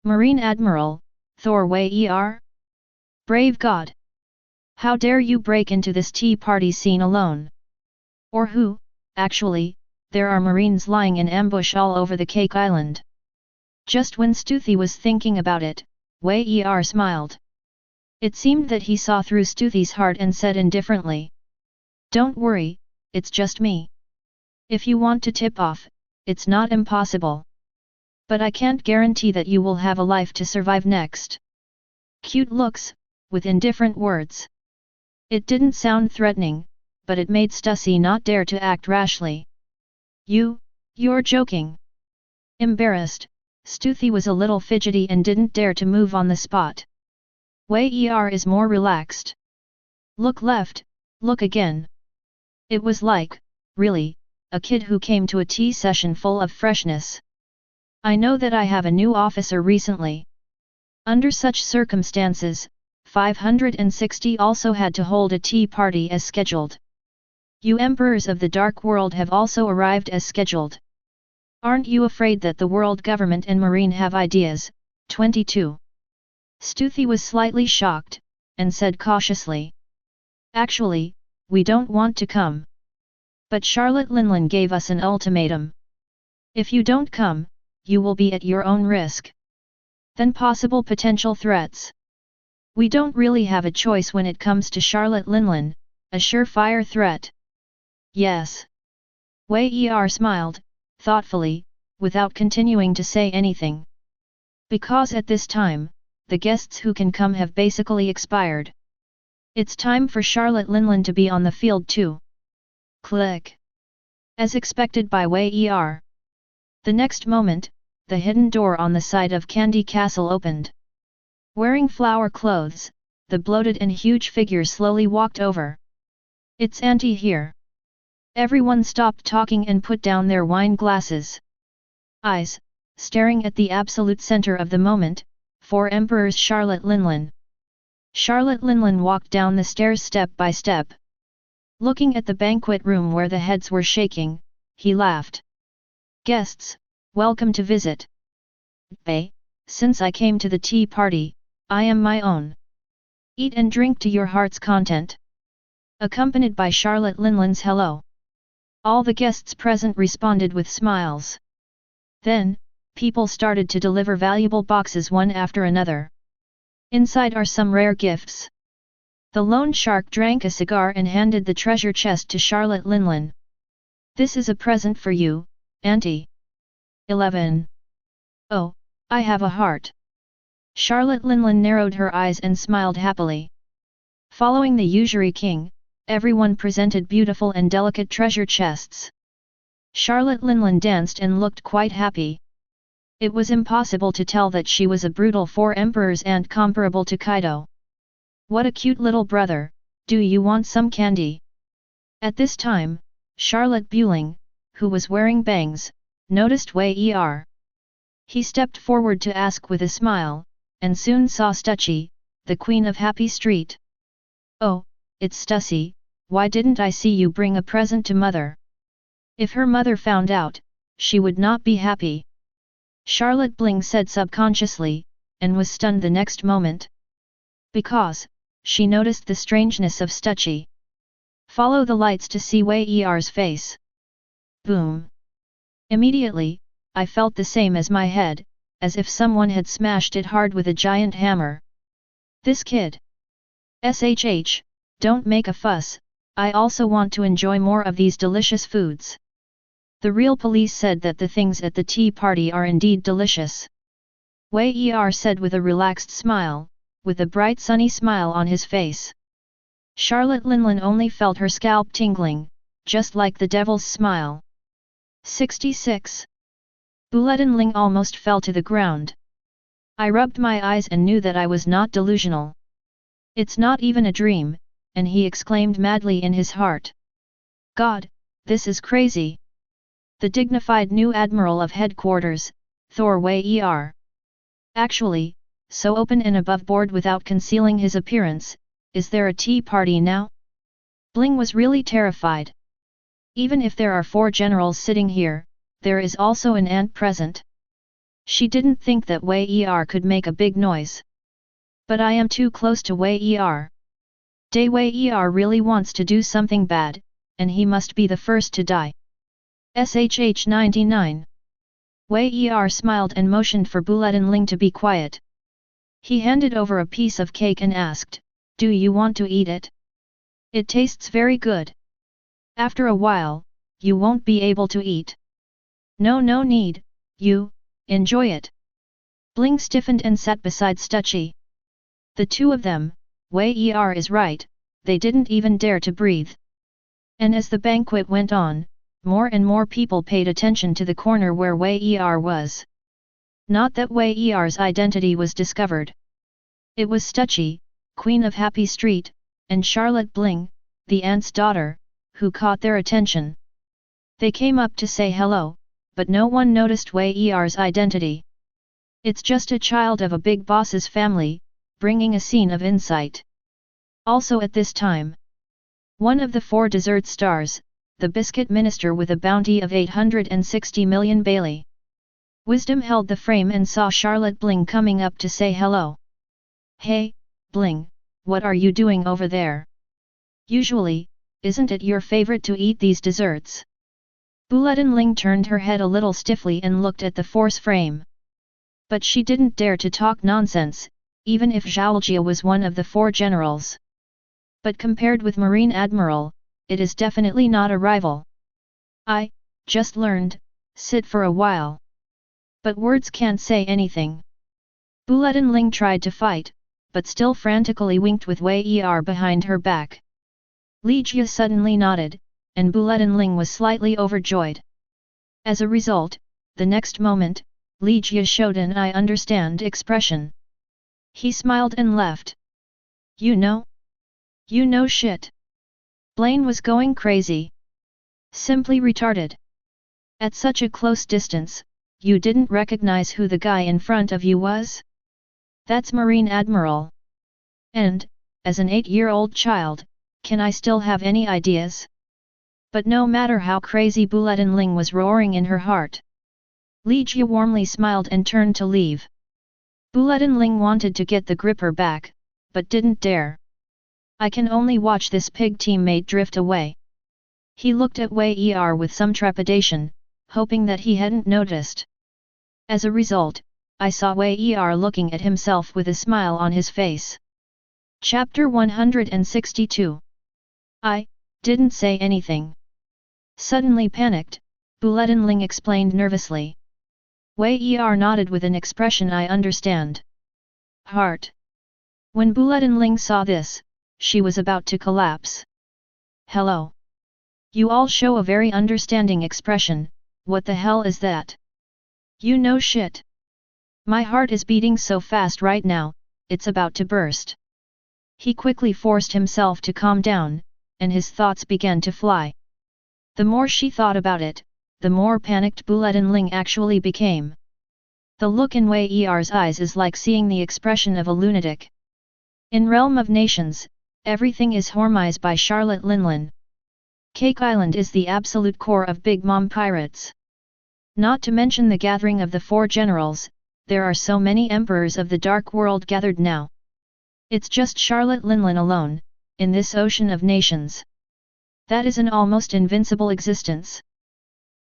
Marine Admiral, Thor Wei Er? Brave God! How dare you break into this tea party scene alone? Or who, actually, there are Marines lying in ambush all over the Cake Island. Just when Stuthi was thinking about it, Wei Er smiled. It seemed that he saw through Stuthi's heart and said indifferently. Don't worry, it's just me. If you want to tip off, it's not impossible. But I can't guarantee that you will have a life to survive next. Cute looks, with indifferent words. It didn't sound threatening, but it made Stussy not dare to act rashly. You're joking. Embarrassed, Stuthi was a little fidgety and didn't dare to move on the spot. Wei Er is more relaxed. Look left, look again. It was like, really, a kid who came to a tea session full of freshness. I know that I have a new officer recently. Under such circumstances, 560 also had to hold a tea party as scheduled. You emperors of the dark world have also arrived as scheduled. Aren't you afraid that the world government and marine have ideas? 22. Stuthi was slightly shocked, and said cautiously. Actually, we don't want to come. But Charlotte Linlin gave us an ultimatum. If you don't come, you will be at your own risk. Then possible potential threats. We don't really have a choice when it comes to Charlotte Linlin, a surefire threat. Yes. Wei Er smiled, thoughtfully, without continuing to say anything. Because at this time, the guests who can come have basically expired. It's time for Charlotte Linlin to be on the field too. Click. As expected by Wei Er. The next moment, the hidden door on the side of Candy Castle opened. Wearing flower clothes, the bloated and huge figure slowly walked over. It's Auntie here. Everyone stopped talking and put down their wine glasses. Eyes, staring at the absolute center of the moment, for Emperor's Charlotte Linlin. Charlotte Linlin walked down the stairs step by step. Looking at the banquet room where the heads were shaking, he laughed. Guests, welcome to visit. Bay, since I came to the tea party, I am my own. Eat and drink to your heart's content. Accompanied by Charlotte Linlin's hello. All the guests present responded with smiles. Then, people started to deliver valuable boxes one after another. Inside are some rare gifts. The loan shark drank a cigar and handed the treasure chest to Charlotte Linlin. This is a present for you, Auntie. 11. Oh, I have a heart. Charlotte Linlin narrowed her eyes and smiled happily. Following the usury king, everyone presented beautiful and delicate treasure chests. Charlotte Linlin danced and looked quite happy. It was impossible to tell that she was a brutal four emperor's aunt comparable to Kaido. What a cute little brother, do you want some candy? At this time, Charlotte Bueling, who was wearing bangs, noticed Wei Er. He stepped forward to ask with a smile, and soon saw Stucci, the queen of Happy Street. Oh, it's Stussy, why didn't I see you bring a present to mother? If her mother found out, she would not be happy. Charlotte Bling said subconsciously, and was stunned the next moment. Because, she noticed the strangeness of Stucci. Follow the lights to see Wei Er's face. Boom. Immediately, I felt the same as my head, as if someone had smashed it hard with a giant hammer. This kid. SHH, don't make a fuss, I also want to enjoy more of these delicious foods. The real police said that the things at the tea party are indeed delicious. Wei Er said with a relaxed smile, with a bright sunny smile on his face. Charlotte Linlin only felt her scalp tingling, just like the devil's smile. 66. Bulletin Ling almost fell to the ground. I rubbed my eyes and knew that I was not delusional. It's not even a dream, and he exclaimed madly in his heart. God, this is crazy. The dignified new admiral of headquarters, Thor Wei Er. Actually, so open and above board without concealing his appearance, is there a tea party now? Bling was really terrified. Even if there are 4 generals sitting here, there is also an aunt present. She didn't think that Wei Er could make a big noise. But I am too close to Wei Er. Wei Er really wants to do something bad, and he must be the first to die. SHH 99. Wei Er smiled and motioned for Bulletin Ling to be quiet. He handed over a piece of cake and asked, "Do you want to eat it? It tastes very good. After a while, you won't be able to eat." "No need, you, enjoy it." Bling stiffened and sat beside Stucci. The two of them, Wei Er is right, they didn't even dare to breathe. And as the banquet went on, more and more people paid attention to the corner where Wei Er was. Not that Wei Er's identity was discovered. It was Stucci, Queen of Happy Street, and Charlotte Bling, the aunt's daughter, who caught their attention. They came up to say hello, but no one noticed Wei Er's identity. It's just a child of a big boss's family, bringing a scene of insight. Also at this time, one of the 4 dessert stars, the biscuit minister with a bounty of 860 million Bailey. Wisdom held the frame and saw Charlotte Bling coming up to say hello. "Hey, Bling, what are you doing over there? Usually, isn't it your favorite to eat these desserts?" Bulletin Ling turned her head a little stiffly and looked at the force frame. But she didn't dare to talk nonsense, even if Zhaojia was one of the 4 generals. But compared with Marine Admiral, it is definitely not a rival. "I just learned, sit for a while." But words can't say anything. Bulletin Ling tried to fight, but still frantically winked with Wei Er behind her back. Li Jia suddenly nodded, and Bulletin Ling was slightly overjoyed. As a result, the next moment, Li Jia showed an "I understand" expression. He smiled and left. You know shit." Blaine was going crazy. Simply retarded. At such a close distance, you didn't recognize who the guy in front of you was? That's Marine Admiral. And, as an 8-year-old child, can I still have any ideas? But no matter how crazy Bulletin Ling was roaring in her heart, Li Jia warmly smiled and turned to leave. Bulletin Ling wanted to get the gripper back, but didn't dare. "I can only watch this pig teammate drift away." He looked at Wei Er with some trepidation, hoping that he hadn't noticed. As a result, I saw Wei Er looking at himself with a smile on his face. Chapter 162. "I didn't say anything." Suddenly panicked, Bulletin Ling explained nervously. Wei Er nodded with an expression "I understand." Heart. When Bulletin Ling saw this, she was about to collapse. "Hello. You all show a very understanding expression, what the hell is that? You know shit. My heart is beating so fast right now, it's about to burst." He quickly forced himself to calm down, and his thoughts began to fly. The more she thought about it, the more panicked Bulletin Ling actually became. The look in Wei Er's eyes is like seeing the expression of a lunatic. In Realm of Nations, everything is Hormise by Charlotte Linlin. Cake Island is the absolute core of Big Mom pirates. Not to mention the gathering of the 4 generals, there are so many emperors of the Dark World gathered now. It's just Charlotte Linlin alone, in this ocean of nations. That is an almost invincible existence.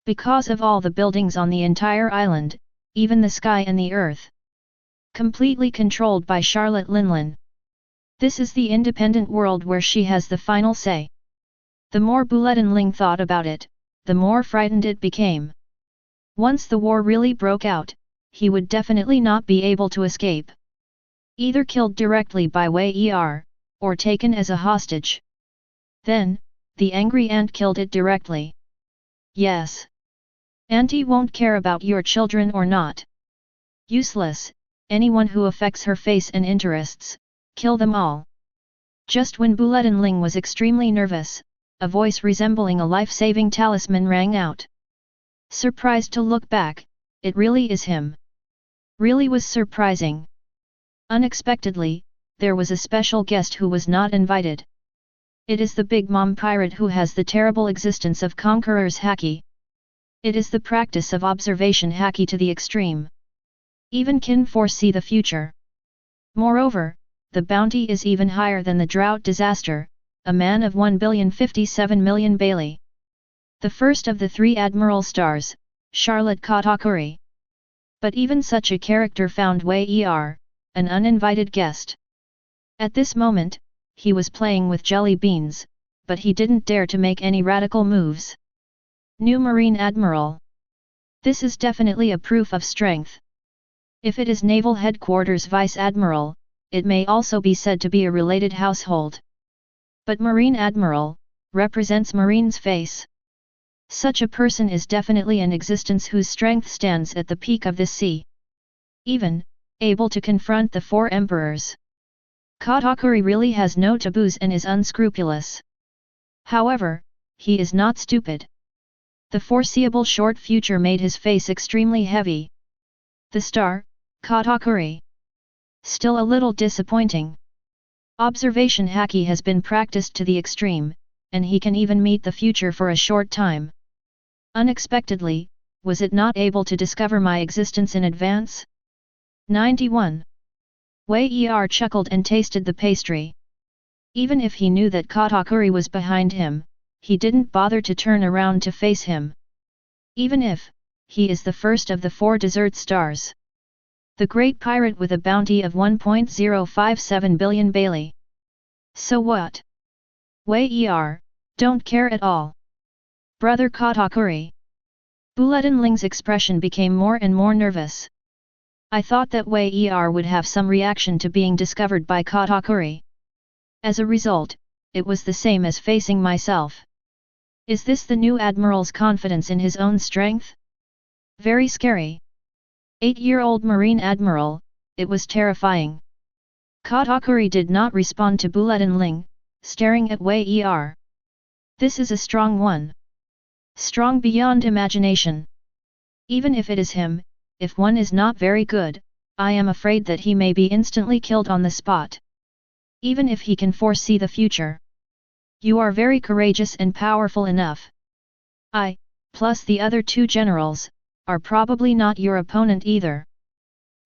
Because of all the buildings on the entire island, even the sky and the earth. Completely controlled by Charlotte Linlin. This is the independent world where she has the final say. The more Bulletin Ling thought about it, the more frightened it became. Once the war really broke out, he would definitely not be able to escape. Either killed directly by Wei Er, or taken as a hostage. Then, the angry aunt killed it directly. Yes. Auntie won't care about your children or not. Useless, anyone who affects her face and interests, kill them all. Just when Bulletin Ling was extremely nervous, a voice resembling a life-saving talisman rang out. Surprised to look back, it really is him. Really was surprising. Unexpectedly, there was a special guest who was not invited. It is the Big Mom pirate who has the terrible existence of Conqueror's Haki. It is the practice of observation Haki to the extreme. Even can foresee the future. Moreover, the bounty is even higher than the drought disaster, a man of 1,057,000,000 Bailey. The first of the 3 Admiral stars, Charlotte Katakuri. But even such a character found Wei Er, an uninvited guest. At this moment, he was playing with jelly beans, but he didn't dare to make any radical moves. New Marine Admiral. This is definitely a proof of strength. If it is Naval Headquarters Vice Admiral, it may also be said to be a related household. But Marine Admiral represents Marine's face. Such a person is definitely an existence whose strength stands at the peak of this sea. Even able to confront the 4 emperors. Katakuri really has no taboos and is unscrupulous. However, he is not stupid. The foreseeable short future made his face extremely heavy. The star, Katakuri. Still a little disappointing. Observation haki has been practiced to the extreme, and he can even meet the future for a short time. Unexpectedly, was it not able to discover my existence in advance? 91. Wei Er chuckled and tasted the pastry. Even if he knew that Katakuri was behind him, he didn't bother to turn around to face him. Even if he is the first of the 4 desert stars. The great pirate with a bounty of 1.057 billion Bailey. So what? Wei Er, don't care at all. Brother Katakuri. Bulletin Ling's expression became more and more nervous. I thought that Wei Er would have some reaction to being discovered by Katakuri. As a result, it was the same as facing myself. Is this the new Admiral's confidence in his own strength? Very scary. 8-year-old Marine Admiral, it was terrifying. Katakuri did not respond to Bulletin Ling, staring at Wei Er. This is a strong one. Strong beyond imagination. Even if it is him, if one is not very good, I am afraid that he may be instantly killed on the spot. Even if he can foresee the future. You are very courageous and powerful enough. I, plus the other 2 generals, are probably not your opponent either.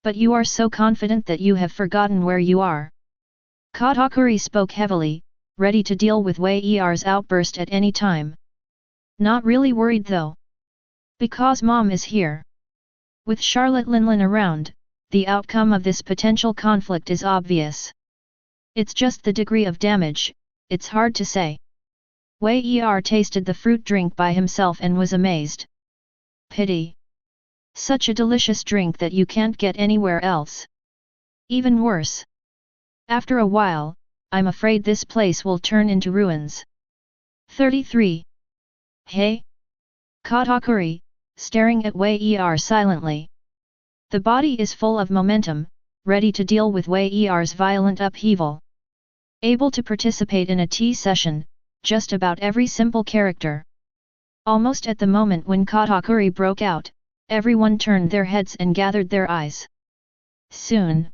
But you are so confident that you have forgotten where you are. Katakuri spoke heavily, ready to deal with Wei Er's outburst at any time. Not really worried though. Because Mom is here. With Charlotte Linlin around, the outcome of this potential conflict is obvious. It's just the degree of damage, it's hard to say. Wei Er tasted the fruit drink by himself and was amazed. Pity. Such a delicious drink that you can't get anywhere else. Even worse. After a while, I'm afraid this place will turn into ruins. 33. Hey? Katakuri, staring at Wei Er silently. The body is full of momentum, ready to deal with Wei Er's violent upheaval. Able to participate in a tea session, just about every simple character. Almost at the moment when Katakuri broke out, everyone turned their heads and gathered their eyes. Soon,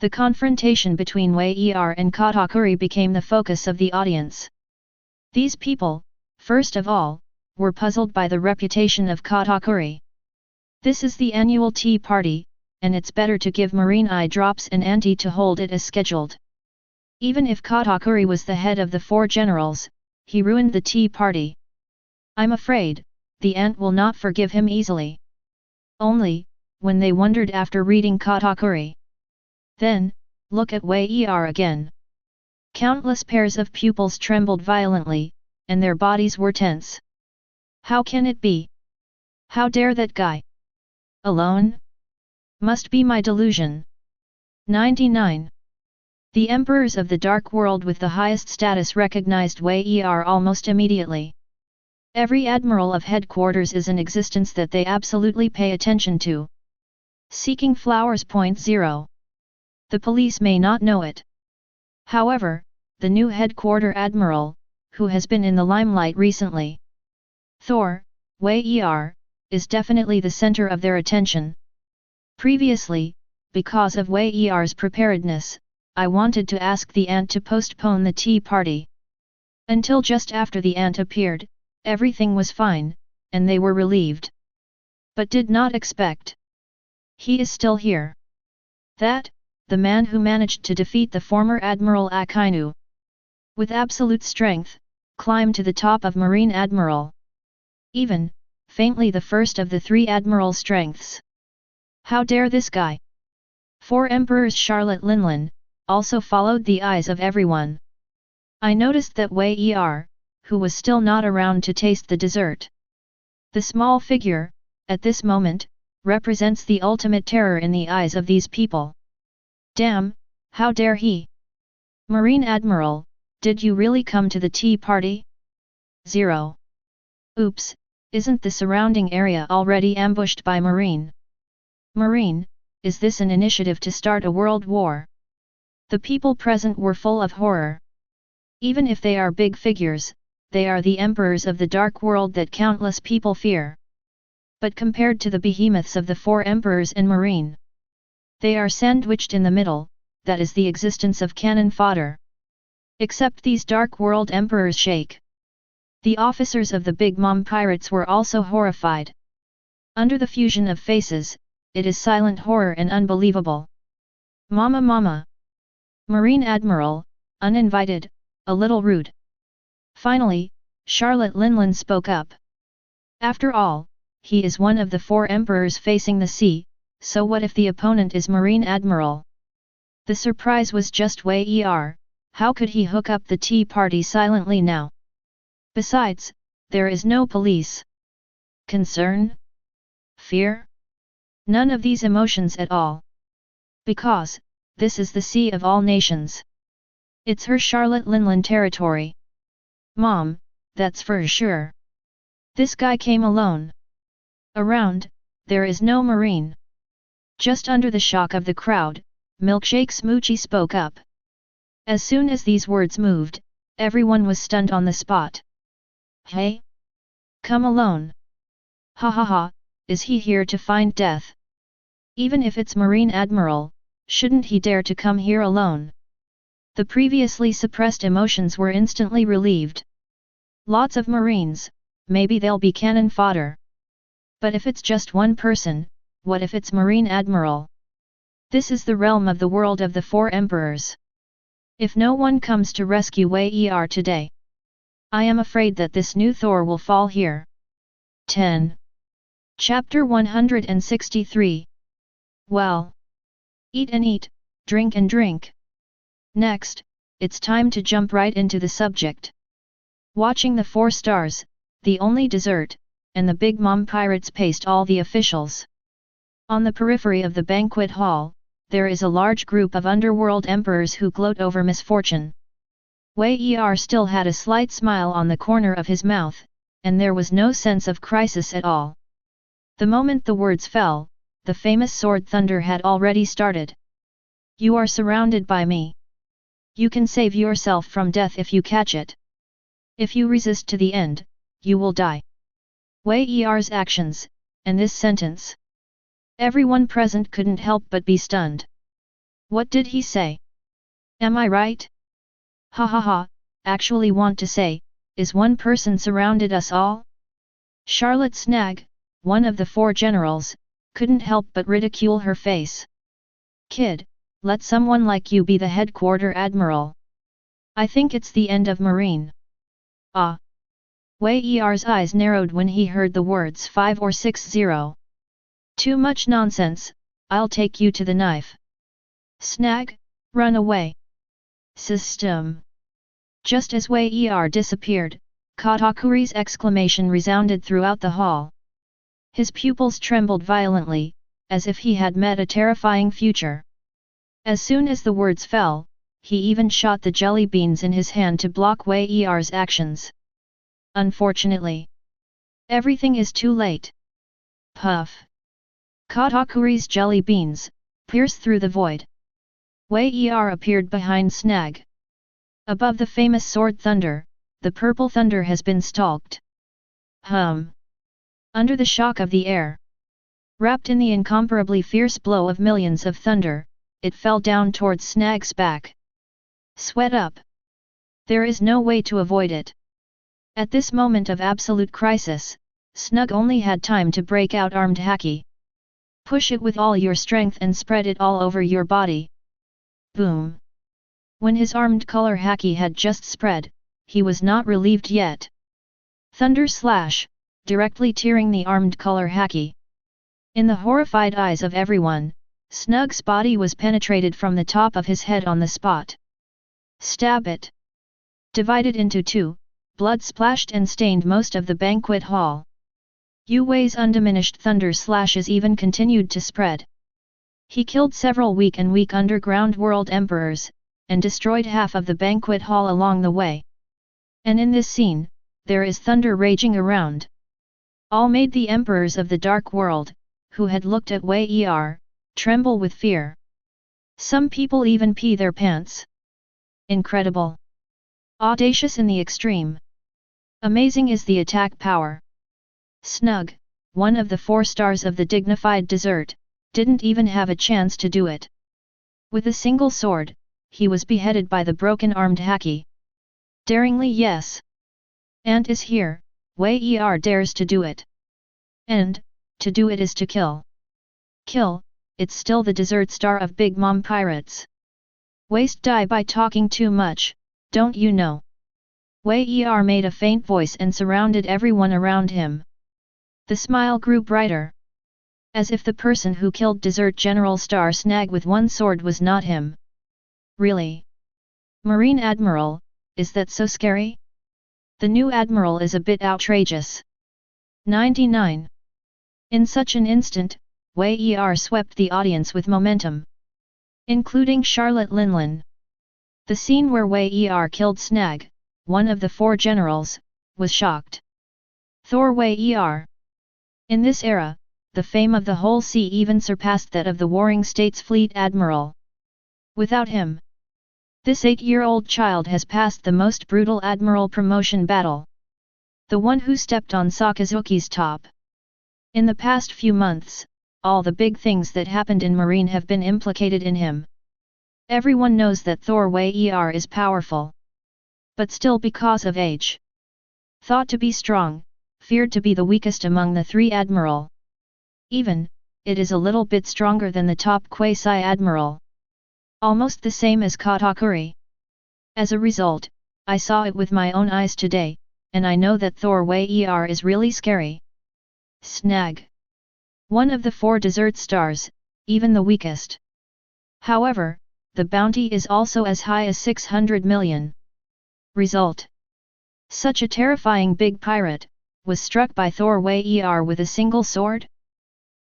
the confrontation between Wei Er and Katakuri became the focus of the audience. These people, first of all, were puzzled by the reputation of Katakuri. This is the annual tea party, and it's better to give Marine eye drops and ante to hold it as scheduled. Even if Katakuri was the head of the 4 generals, he ruined the tea party. I'm afraid, the ant will not forgive him easily. Only, when they wondered after reading Katakuri. Then, look at Wei Er again. Countless pairs of pupils trembled violently, and their bodies were tense. How can it be? How dare that guy? Alone? Must be my delusion. 99. The emperors of the dark world with the highest status recognized Wei Er almost immediately. Every admiral of headquarters is an existence that they absolutely pay attention to. Seeking flowers. 0. The police may not know it. However, the new headquarter admiral, who has been in the limelight recently, Thor, Wei Er, is definitely the center of their attention. Previously, because of Wei Er's preparedness, I wanted to ask the ant to postpone the tea party. Until just after the ant appeared, everything was fine, and they were relieved. But did not expect. He is still here. That, the man who managed to defeat the former Admiral Akainu. With absolute strength, climbed to the top of Marine Admiral. Even, faintly the first of the 3 Admiral strengths. How dare this guy? 4 Emperors Charlotte Linlin, also followed the eyes of everyone. I noticed that Wei Er, who was still not around to taste the dessert. The small figure, at this moment, represents the ultimate terror in the eyes of these people. Damn, how dare he? Marine Admiral, did you really come to the tea party? 0. Oops, isn't the surrounding area already ambushed by Marine? Marine, is this an initiative to start a world war? The people present were full of horror. Even if they are big figures, they are the emperors of the dark world that countless people fear. But compared to the behemoths of the 4 emperors and Marine, they are sandwiched in the middle, that is the existence of cannon fodder. Except these dark world emperors shake. The officers of the Big Mom pirates were also horrified. Under the fusion of faces, it is silent horror and unbelievable. Mama mama. Marine Admiral, uninvited, a little rude. Finally, Charlotte Linlin spoke up. After all, he is one of the 4 emperors facing the sea, so what if the opponent is Marine Admiral? The surprise was just Wei Er, how could he hook up the tea party silently now? Besides, there is no police. Concern? Fear? None of these emotions at all. Because, this is the sea of all nations. It's her Charlotte Linlin territory. Mom, that's for sure. This guy came alone. Around, there is no Marine. Just under the shock of the crowd, Milkshake Smoochie spoke up. As soon as these words moved, everyone was stunned on the spot. Hey? Come alone. Ha ha ha, is he here to find death? Even if it's Marine Admiral, shouldn't he dare to come here alone? The previously suppressed emotions were instantly relieved. Lots of Marines, maybe they'll be cannon fodder. But if it's just one person, what if it's Marine Admiral? This is the realm of the world of the 4 emperors. If no one comes to rescue Wei Er today, I am afraid that this new Thor will fall here. 10. Chapter 163. Well. Eat and eat, drink and drink. Next, it's time to jump right into the subject. Watching the 4 stars, the only dessert, and the Big Mom pirates paced all the officials. On the periphery of the banquet hall, there is a large group of underworld emperors who gloat over misfortune. Wei Er still had a slight smile on the corner of his mouth, and there was no sense of crisis at all. The moment the words fell, the famous sword thunder had already started. You are surrounded by me. You can save yourself from death if you catch it. If you resist to the end, you will die. Wei Er's actions, and this sentence. Everyone present couldn't help but be stunned. What did he say? Am I right? Ha ha ha, actually want to say, is one person surrounded us all? Charlotte Snag, one of the 4 generals, couldn't help but ridicule her face. Kid, let someone like you be the headquarter admiral. I think it's the end of Marine. Ah. Wei Er's eyes narrowed when he heard the words 5 or 6-0. Too much nonsense, I'll take you to the knife. Snag, run away. System. Just as Wei Er disappeared, Katakuri's exclamation resounded throughout the hall. His pupils trembled violently, as if he had met a terrifying future. As soon as the words fell, he even shot the jelly beans in his hand to block Wei Er's actions. Unfortunately, everything is too late. Puff. Katakuri's jelly beans pierced through the void. Wei Er appeared behind Snag. Above the famous sword thunder, the purple thunder has been stalked. Under the shock of the air, wrapped in the incomparably fierce blow of millions of thunder, it fell down towards Snag's back. Sweat up. There is no way to avoid it. At this moment of absolute crisis, Snug only had time to break out armed haki. Push it with all your strength and spread it all over your body. Boom! When his armed color haki had just spread, he was not relieved yet. Thunder slash, directly tearing the armed color haki. In the horrified eyes of everyone, Snug's body was penetrated from the top of his head on the spot. Stab it! Divided into two, blood splashed and stained most of the banquet hall. Yue's undiminished thunder slashes even continued to spread. He killed several weak underground world emperors, and destroyed half of the banquet hall along the way. And in this scene, there is thunder raging around. All made the emperors of the dark world, who had looked at Wei tremble with fear. Some people even pee their pants. Incredible! Audacious in the extreme. Amazing is the attack power. Snug, one of the 4 stars of the dignified desert, didn't even have a chance to do it. With a single sword, he was beheaded by the broken-armed haki. Daringly, yes. Ant is here, Wei dares to do it. And, to do it is to kill. Kill, it's still the desert star of Big Mom Pirates. Waste die by talking too much, don't you know? Wei made a faint voice and surrounded everyone around him. The smile grew brighter. As if the person who killed Desert General Star Snag with one sword was not him. Really? Marine Admiral, is that so scary? The new Admiral is a bit outrageous. 99. In such an instant, Wei swept the audience with momentum. Including Charlotte Linlin. The scene where Wei killed Snag, one of the 4 generals, was shocked. Thor Wei. In this era, the fame of the whole sea even surpassed that of the Warring States Fleet Admiral. Without him, this 8-year-old child has passed the most brutal Admiral promotion battle. The one who stepped on Sakazuki's top. In the past few months, all the big things that happened in Marine have been implicated in him. Everyone knows that Thor Wei is powerful. But still, because of age. Thought to be strong, feared to be the weakest among the 3 Admiral. Even, it is a little bit stronger than the top quasi-admiral. Almost the same as Katakuri. As a result, I saw it with my own eyes today, and I know that Thor Wei is really scary. Snag. One of the 4 desert stars, even the weakest. However, the bounty is also as high as 600 million. Result. Such a terrifying big pirate, was struck by Thor Wei with a single sword?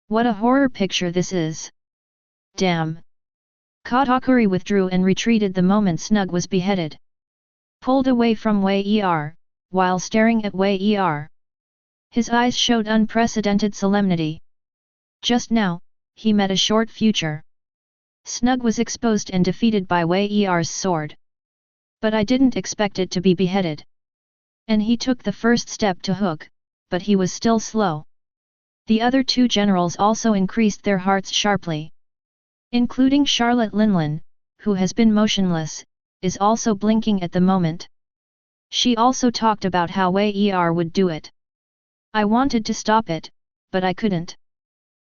What a horror picture this is! Damn! Katakuri withdrew and retreated the moment Snug was beheaded. Pulled away from Wei while staring at Wei His eyes showed unprecedented solemnity. Just now, he met a short future. Snug was exposed and defeated by Wei sword. But I didn't expect it to be beheaded. And he took the first step to hook, but he was still slow. The other 2 generals also increased their hearts sharply. Including Charlotte Linlin, who has been motionless, is also blinking at the moment. She also talked about how Wei would do it. I wanted to stop it, but I couldn't.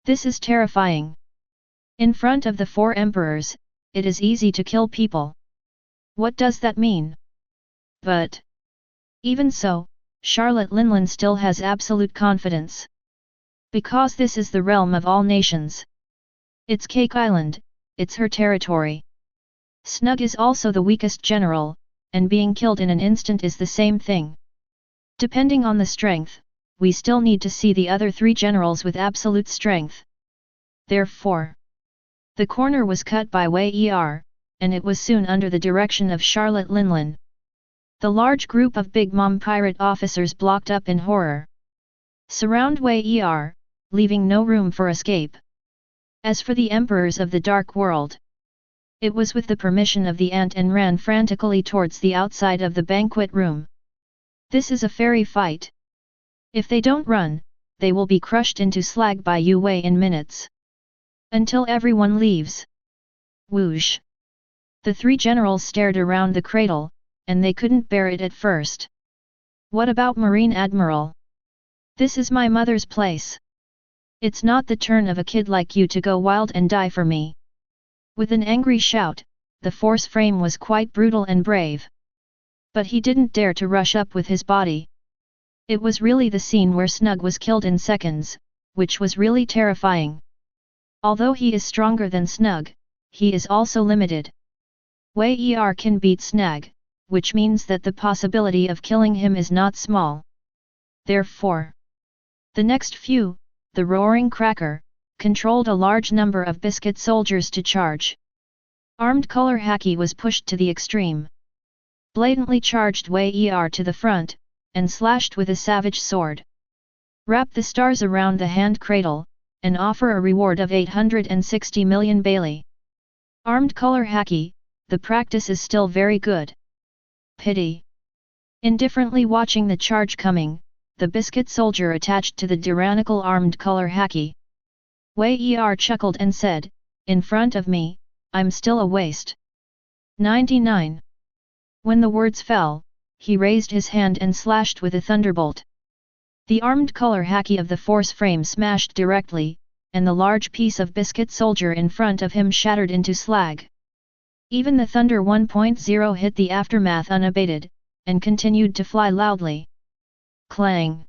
This is terrifying. In front of the 4 emperors, it is easy to kill people. What does that mean? But even so, Charlotte Linlin still has absolute confidence. Because this is the realm of all nations. It's Cake Island, it's her territory. Snug is also the weakest general, and being killed in an instant is the same thing. Depending on the strength, we still need to see the other 3 generals with absolute strength. Therefore, the corner was cut by Wei and it was soon under the direction of Charlotte Linlin. The large group of Big Mom pirate officers blocked up in horror. Surround Wei leaving no room for escape. As for the emperors of the dark world, it was with the permission of the ant and ran frantically towards the outside of the banquet room. This is a fairy fight. If they don't run, they will be crushed into slag by Yue in minutes. Until everyone leaves. Whoosh! The 3 generals stared around the cradle, and they couldn't bear it at first. What about Marine Admiral? This is my mother's place. It's not the turn of a kid like you to go wild and die for me. With an angry shout, the force frame was quite brutal and brave. But he didn't dare to rush up with his body. It was really the scene where Snug was killed in seconds, which was really terrifying. Although he is stronger than Snug, he is also limited. Wei Er can beat Snug, which means that the possibility of killing him is not small. Therefore, the next few, the Roaring Cracker, controlled a large number of biscuit soldiers to charge. Armed color Haki was pushed to the extreme. Blatantly charged Wei Er to the front, and slashed with a savage sword. Wrap the stars around the hand cradle, and offer a reward of 860 million Bailey. Armed color Haki, the practice is still very good. Pity. Indifferently watching the charge coming, the biscuit soldier attached to the tyrannical armed color Haki. Wei Er chuckled and said, "In front of me, I'm still a waste." 99. When the words fell, he raised his hand and slashed with a thunderbolt. The armed color Haki of the force frame smashed directly, and the large piece of biscuit soldier in front of him shattered into slag. Even the Thunder 1.0 hit the aftermath unabated, and continued to fly loudly. Clang!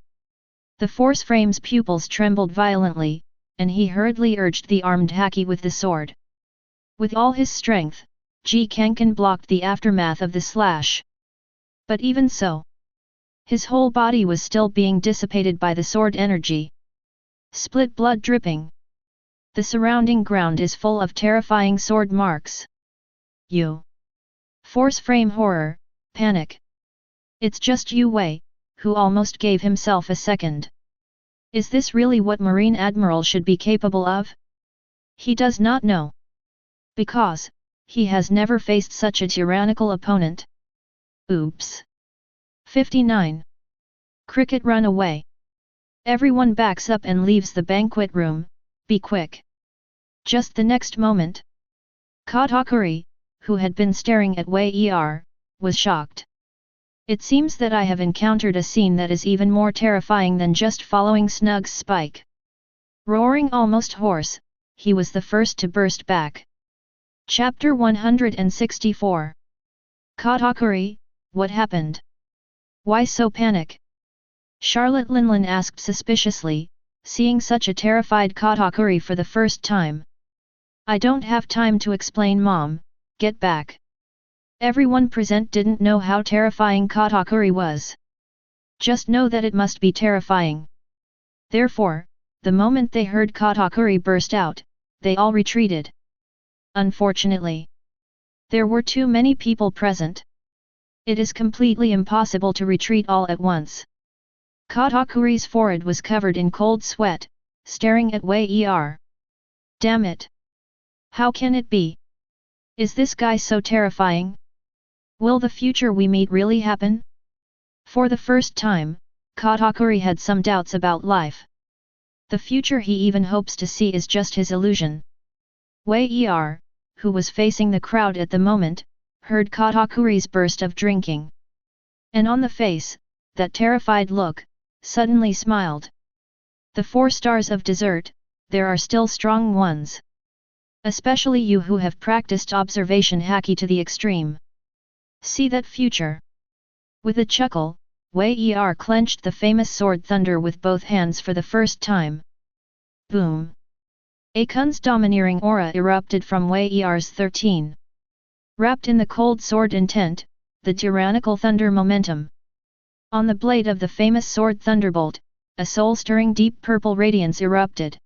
The force frame's pupils trembled violently, and he hurriedly urged the armed Haki with the sword. With all his strength, Ji Kankan blocked the aftermath of the slash. But even so, his whole body was still being dissipated by the sword energy. Split blood dripping. The surrounding ground is full of terrifying sword marks. Force frame horror, panic. It's just Yu Wei, who almost gave himself a second. Is this really what Marine Admiral should be capable of? He does not know. Because, he has never faced such a tyrannical opponent. Oops. 59. Cricket run away. Everyone backs up and leaves the banquet room, be quick. Just the next moment, Katakuri, who had been staring at Wei Er, was shocked. It seems that I have encountered a scene that is even more terrifying than just following Snug's spike. Roaring almost hoarse, he was the first to burst back. Chapter 164. Katakuri, what happened? Why so panic? Charlotte Linlin asked suspiciously, seeing such a terrified Katakuri for the first time. I don't have time to explain, Mom, get back. Everyone present didn't know how terrifying Katakuri was. Just know that it must be terrifying. Therefore, the moment they heard Katakuri burst out, they all retreated. Unfortunately, there were too many people present. It is completely impossible to retreat all at once. Katakuri's forehead was covered in cold sweat, staring at Wei Er. Damn it! How can it be? Is this guy so terrifying? Will the future we meet really happen? For the first time, Katakuri had some doubts about life. The future he even hopes to see is just his illusion. Wei Er, who was facing the crowd at the moment, heard Katakuri's burst of drinking. And on the face, that terrified look, suddenly smiled. The 4 stars of dessert, there are still strong ones. Especially you who have practiced observation Haki to the extreme. See that future. With a chuckle, Wei Er clenched the famous sword Thunder with both hands for the first time. Boom! Akun's domineering aura erupted from Wei Er's 13. Wrapped in the cold sword intent, the tyrannical thunder momentum. On the blade of the famous sword Thunderbolt, a soul-stirring deep purple radiance erupted.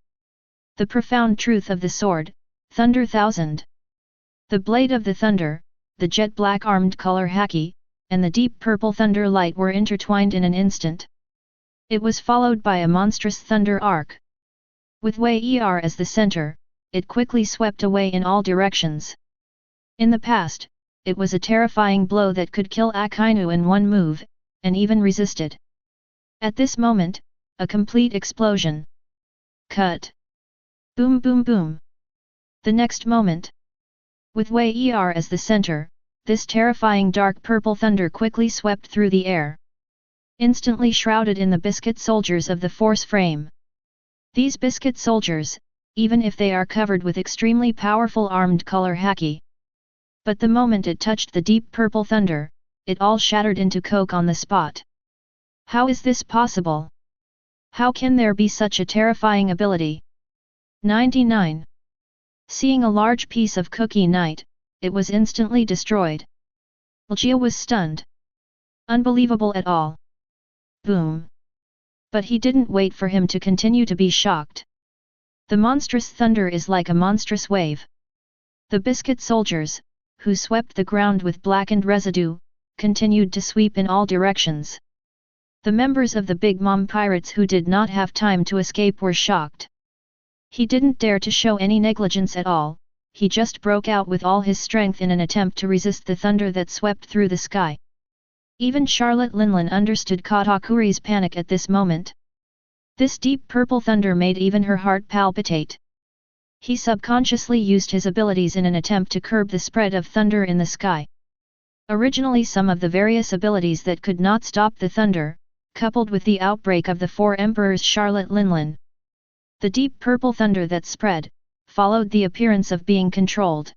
The profound truth of the sword, Thunder Thousand. The blade of the thunder, the jet black armed color Haki, and the deep purple thunder light were intertwined in an instant. It was followed by a monstrous thunder arc. With Wei Er as the center, it quickly swept away in all directions. In the past, it was a terrifying blow that could kill Akainu in one move, and even resisted. At this moment, a complete explosion. Cut! Boom boom boom! The next moment, with Wei Er as the center, this terrifying dark purple thunder quickly swept through the air. Instantly shrouded in the biscuit soldiers of the force frame. These biscuit soldiers, even if they are covered with extremely powerful armed color Haki, But the moment it touched the deep purple thunder, it all shattered into coke on the spot. How is this possible? How can there be such a terrifying ability? 99. Seeing a large piece of cookie night, it was instantly destroyed. Luffy was stunned. Unbelievable at all. Boom. But he didn't wait for him to continue to be shocked. The monstrous thunder is like a monstrous wave. The biscuit soldiers, who swept the ground with blackened residue, continued to sweep in all directions. The members of the Big Mom pirates who did not have time to escape were shocked. He didn't dare to show any negligence at all, he just broke out with all his strength in an attempt to resist the thunder that swept through the sky. Even Charlotte Linlin understood Katakuri's panic at this moment. This deep purple thunder made even her heart palpitate. He subconsciously used his abilities in an attempt to curb the spread of thunder in the sky. Originally some of the various abilities that could not stop the thunder, coupled with the outbreak of the four emperors Charlotte Linlin. The deep purple thunder that spread, followed the appearance of being controlled.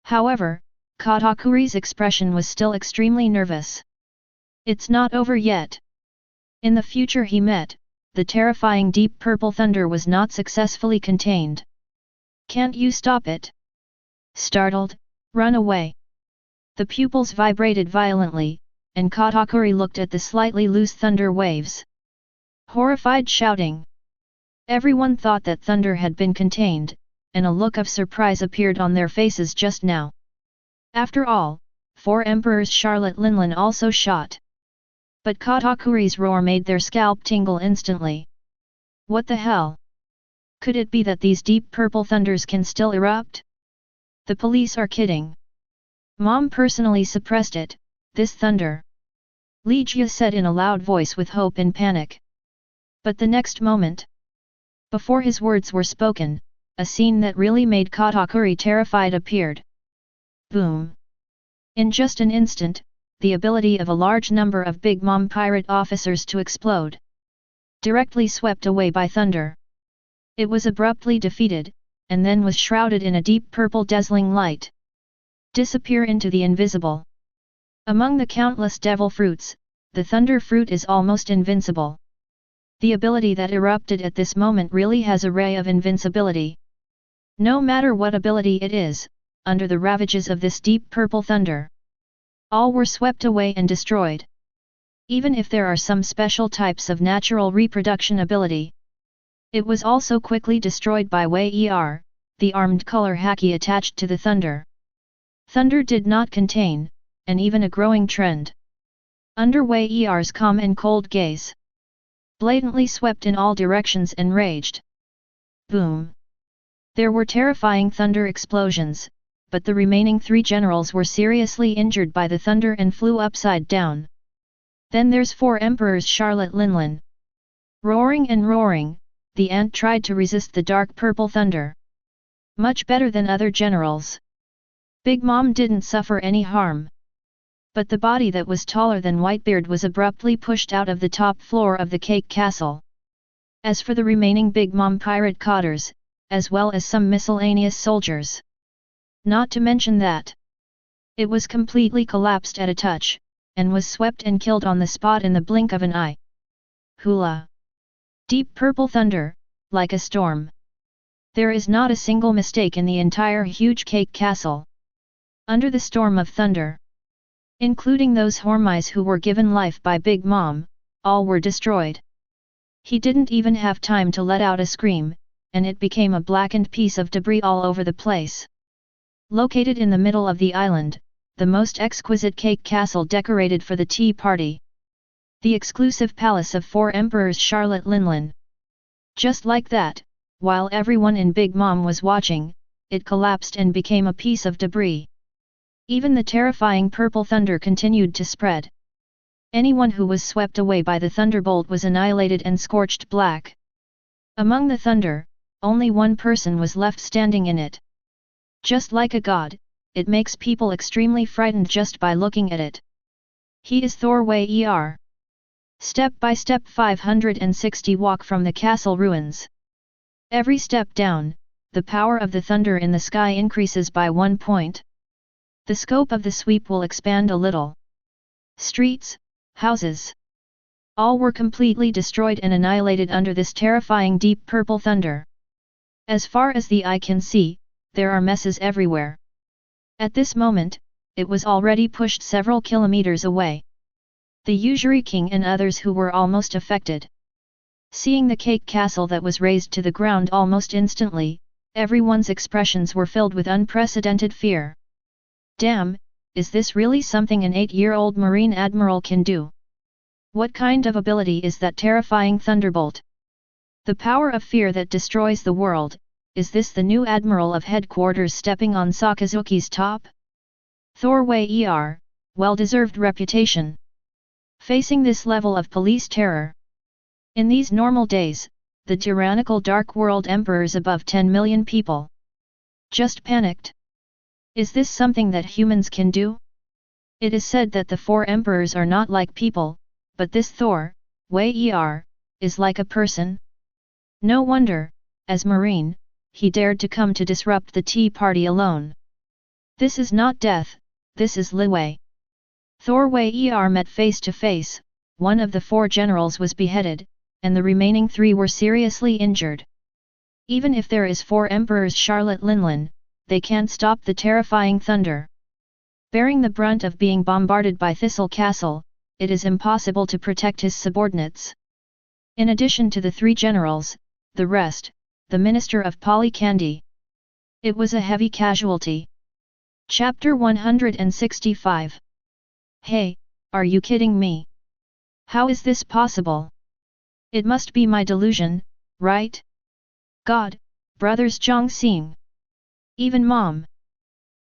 However, Katakuri's expression was still extremely nervous. It's not over yet. In the future he met, the terrifying deep purple thunder was not successfully contained. Can't you stop it? Startled, run away. The pupils vibrated violently, and Katakuri looked at the slightly loose thunder waves. Horrified shouting. Everyone thought that thunder had been contained, and a look of surprise appeared on their faces just now. After all, four emperors Charlotte Linlin also shot. But Katakuri's roar made their scalp tingle instantly. What the hell? Could it be that these deep purple thunders can still erupt? The police are kidding. Mom personally suppressed it, this thunder. Li Jia said in a loud voice with hope and panic. But the next moment, before his words were spoken, a scene that really made Katakuri terrified appeared. Boom! In just an instant, the ability of a large number of Big Mom pirate officers to explode. Directly swept away by thunder. It was abruptly defeated, and then was shrouded in a deep purple dazzling light. Disappear into the invisible. Among the countless devil fruits, the thunder fruit is almost invincible. The ability that erupted at this moment really has a ray of invincibility. No matter what ability it is, under the ravages of this deep purple thunder, all were swept away and destroyed. Even if there are some special types of natural reproduction ability, it was also quickly destroyed by Wei Er, the armed color haki attached to the thunder. Thunder did not contain, and even a growing trend. Under Wei Er's calm and cold gaze, blatantly swept in all directions and raged. Boom! There were terrifying thunder explosions, but the remaining three generals were seriously injured by the thunder and flew upside down. Then there's four emperors Charlotte Linlin. Roaring and roaring, the ant tried to resist the dark purple thunder. Much better than other generals. Big Mom didn't suffer any harm. But the body that was taller than Whitebeard was abruptly pushed out of the top floor of the cake castle. As for the remaining Big Mom pirate cotters, as well as some miscellaneous soldiers. Not to mention that it was completely collapsed at a touch, and was swept and killed on the spot in the blink of an eye. Hula! Deep purple thunder, like a storm. There is not a single mistake in the entire huge cake castle. Under the storm of thunder, including those Hormis who were given life by Big Mom, all were destroyed. He didn't even have time to let out a scream, and it became a blackened piece of debris all over the place. Located in the middle of the island, the most exquisite cake castle decorated for the tea party. The exclusive palace of four emperors Charlotte Linlin. Just like that, while everyone in Big Mom was watching, it collapsed and became a piece of debris. Even the terrifying purple thunder continued to spread. Anyone who was swept away by the thunderbolt was annihilated and scorched black. Among the thunder, only one person was left standing in it. Just like a god, it makes people extremely frightened just by looking at it. He is Thor Wei Er. Step by step 560 walk from the castle ruins. Every step down, the power of the thunder in the sky increases by 1 point. The scope of the sweep will expand a little. Streets, houses, all were completely destroyed and annihilated under this terrifying deep purple thunder. As far as the eye can see, there are messes everywhere. At this moment, it was already pushed several kilometers away. The usury king and others who were almost affected. Seeing the cake castle that was razed to the ground almost instantly, everyone's expressions were filled with unprecedented fear. Damn, is this really something an 8-year-old Marine Admiral can do? What kind of ability is that terrifying thunderbolt? The power of fear that destroys the world, is this the new Admiral of Headquarters stepping on Sakazuki's top? Thorway well-deserved reputation. Facing this level of police terror. In these normal days, the tyrannical Dark World Emperors above 10 million people just panicked. Is this something that humans can do? It is said that the 4 emperors are not like people, but this Thorway is like a person. No wonder, as Marine, he dared to come to disrupt the tea party alone. This is not death, this is Liwei. Thorway met face to face, one of the 4 generals was beheaded, and the remaining 3 were seriously injured. Even if there is 4 emperors Charlotte Linlin, they can't stop the terrifying thunder. Bearing the brunt of being bombarded by Thistle Castle, it is impossible to protect his subordinates. In addition to the 3 generals, the rest, the Minister of Polycandy. It was a heavy casualty. Chapter 165. Hey, are you kidding me? How is this possible? It must be my delusion, right? God, brothers Zhongxing. Even Mom.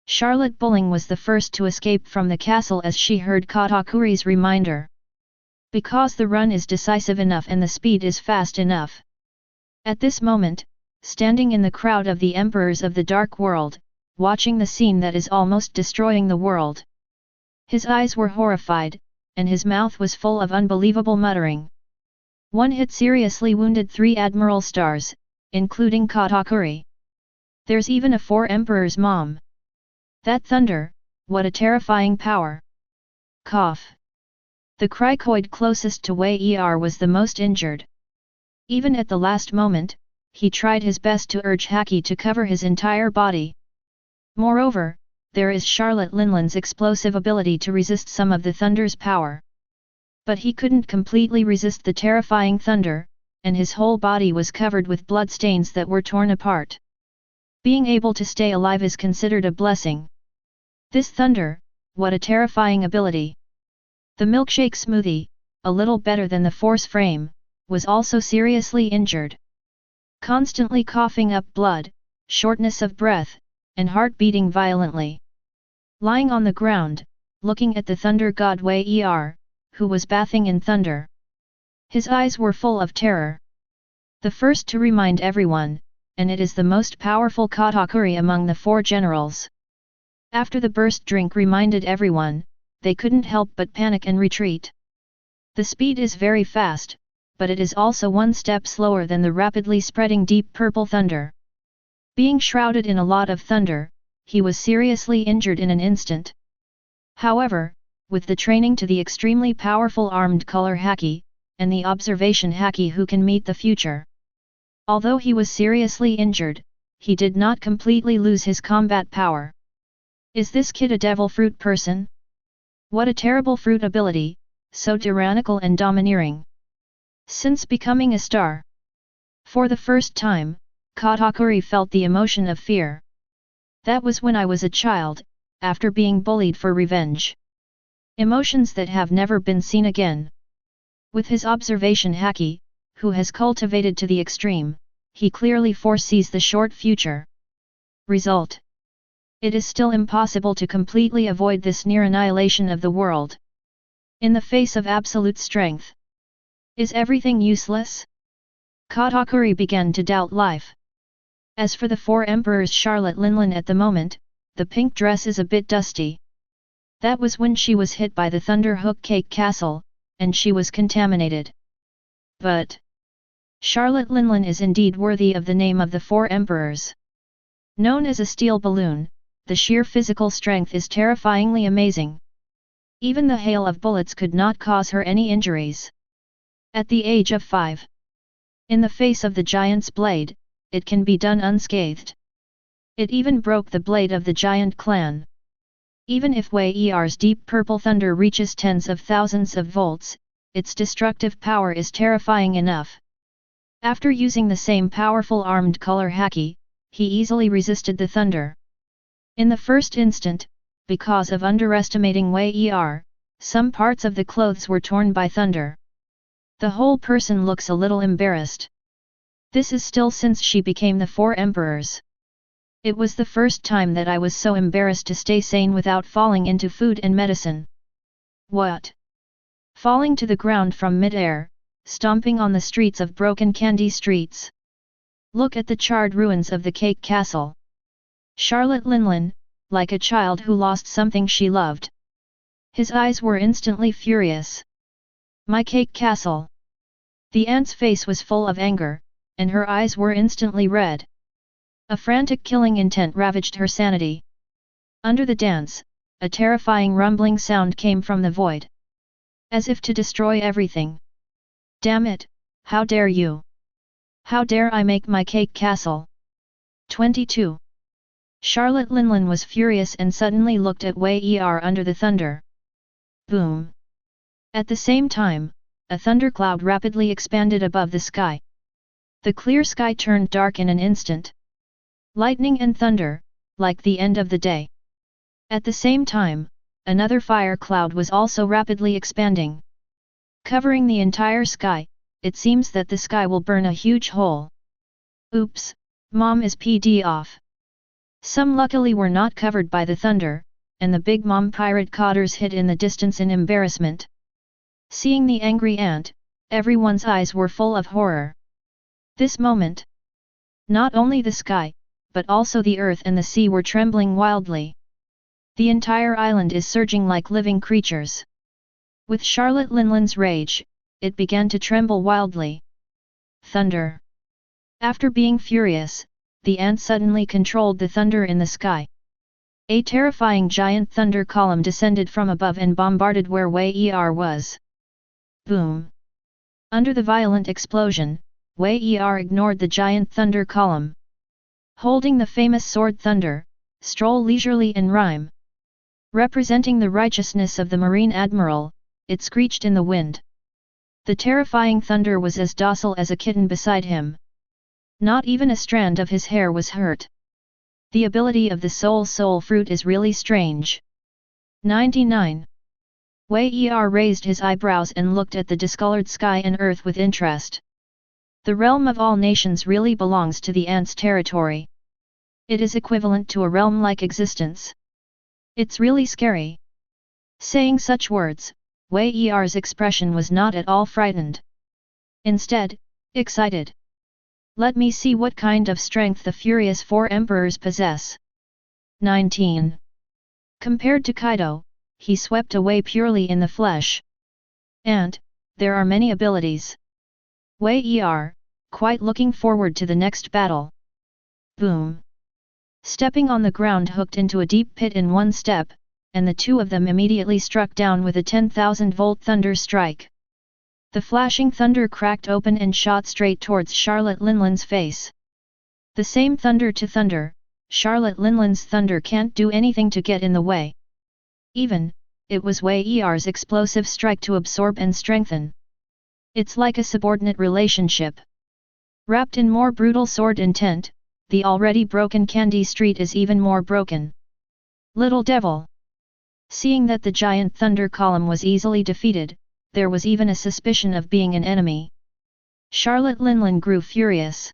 Charlotte Bulling was the first to escape from the castle as she heard Katakuri's reminder. Because the run is decisive enough and the speed is fast enough. At this moment, standing in the crowd of the emperors of the Dark World, watching the scene that is almost destroying the world. His eyes were horrified, and his mouth was full of unbelievable muttering. One hit seriously wounded 3 admiral stars, including Katakuri. There's even a 4 emperor's mom. That thunder, what a terrifying power. Cough. The cricoid closest to Wei was the most injured. Even at the last moment, he tried his best to urge Haki to cover his entire body. Moreover, there is Charlotte Linlin's explosive ability to resist some of the thunder's power. But he couldn't completely resist the terrifying thunder, and his whole body was covered with bloodstains that were torn apart. Being able to stay alive is considered a blessing. This thunder, what a terrifying ability. The milkshake smoothie, a little better than the force frame, was also seriously injured. Constantly coughing up blood, shortness of breath, and heart beating violently. Lying on the ground, looking at the thunder god Wei who was bathing in thunder. His eyes were full of terror. The first to remind everyone, and it is the most powerful Katakuri among the 4 generals. After the burst drink reminded everyone, they couldn't help but panic and retreat. The speed is very fast, but it is also one step slower than the rapidly spreading deep purple thunder. Being shrouded in a lot of thunder, he was seriously injured in an instant. However, with the training to the extremely powerful armed color Haki, and the observation Haki who can meet the future. Although he was seriously injured, he did not completely lose his combat power. Is this kid a devil fruit person? What a terrible fruit ability, so tyrannical and domineering. Since becoming a star. For the first time, Katakuri felt the emotion of fear. That was when I was a child, after being bullied for revenge. Emotions that have never been seen again. With his observation Haki, who has cultivated to the extreme, he clearly foresees the short future. Result. It is still impossible to completely avoid this near annihilation of the world. In the face of absolute strength. Is everything useless? Katakuri began to doubt life. As for the 4 emperors Charlotte Linlin at the moment, the pink dress is a bit dusty. That was when she was hit by the Thunder Hook Cake Castle, and she was contaminated. But Charlotte Linlin is indeed worthy of the name of the 4 emperors. Known as a steel balloon, the sheer physical strength is terrifyingly amazing. Even the hail of bullets could not cause her any injuries. At the age of 5. In the face of the giant's blade, it can be done unscathed. It even broke the blade of the giant clan. Even if Wei Er's deep purple thunder reaches tens of thousands of volts, its destructive power is terrifying enough. After using the same powerful armed color haki, he easily resisted the thunder. In the first instant, because of underestimating Wei Er, some parts of the clothes were torn by thunder. The whole person looks a little embarrassed. This is still since she became the 4 emperors. It was the first time that I was so embarrassed to stay sane without falling into food and medicine. What? Falling to the ground from mid-air, stomping on the streets of broken candy streets. Look at the charred ruins of the cake castle. Charlotte Linlin, like a child who lost something she loved. His eyes were instantly furious. My cake castle. The ant's face was full of anger, and her eyes were instantly red. A frantic killing intent ravaged her sanity. Under the dance, a terrifying rumbling sound came from the void. As if to destroy everything. Damn it, how dare you! How dare I make my cake castle? 22. Charlotte Linlin was furious and suddenly looked at Wei Er under the thunder. Boom! At the same time, a thundercloud rapidly expanded above the sky. The clear sky turned dark in an instant. Lightning and thunder, like the end of the day. At the same time, another fire cloud was also rapidly expanding. Covering the entire sky, it seems that the sky will burn a huge hole. Oops, Mom is PD off. Some luckily were not covered by the thunder, and the big mom pirate cotters hid in the distance in embarrassment. Seeing the angry ant, everyone's eyes were full of horror. This moment, not only the sky, but also the earth and the sea were trembling wildly. The entire island is surging like living creatures. With Charlotte Linlin's rage, it began to tremble wildly. Thunder. After being furious, the ant suddenly controlled the thunder in the sky. A terrifying giant thunder column descended from above and bombarded where Wei Er was. Boom! Under the violent explosion, Wei Er ignored the giant thunder column. Holding the famous sword thunder, stroll leisurely in rhyme. Representing the righteousness of the Marine Admiral, it screeched in the wind. The terrifying thunder was as docile as a kitten beside him. Not even a strand of his hair was hurt. The ability of the soul fruit is really strange. 99. Wei Er raised his eyebrows and looked at the discolored sky and earth with interest. The realm of all nations really belongs to the ant's territory. It is equivalent to a realm-like existence. It's really scary. Saying such words, Wei Er's expression was not at all frightened. Instead, excited. Let me see what kind of strength the furious 4 emperors possess. 19. Compared to Kaido, he swept away purely in the flesh. And, there are many abilities. Wei Er, quite looking forward to the next battle. Boom! Stepping on the ground hooked into a deep pit in one step, and the two of them immediately struck down with a 10,000-volt thunder strike. The flashing thunder cracked open and shot straight towards Charlotte Linlin's face. The same thunder to thunder, Charlotte Linlin's thunder can't do anything to get in the way. Even, it was Wei Er's explosive strike to absorb and strengthen. It's like a subordinate relationship. Wrapped in more brutal sword intent, the already broken Candy Street is even more broken. Little devil! Seeing that the giant thunder column was easily defeated, there was even a suspicion of being an enemy. Charlotte Linlin grew furious.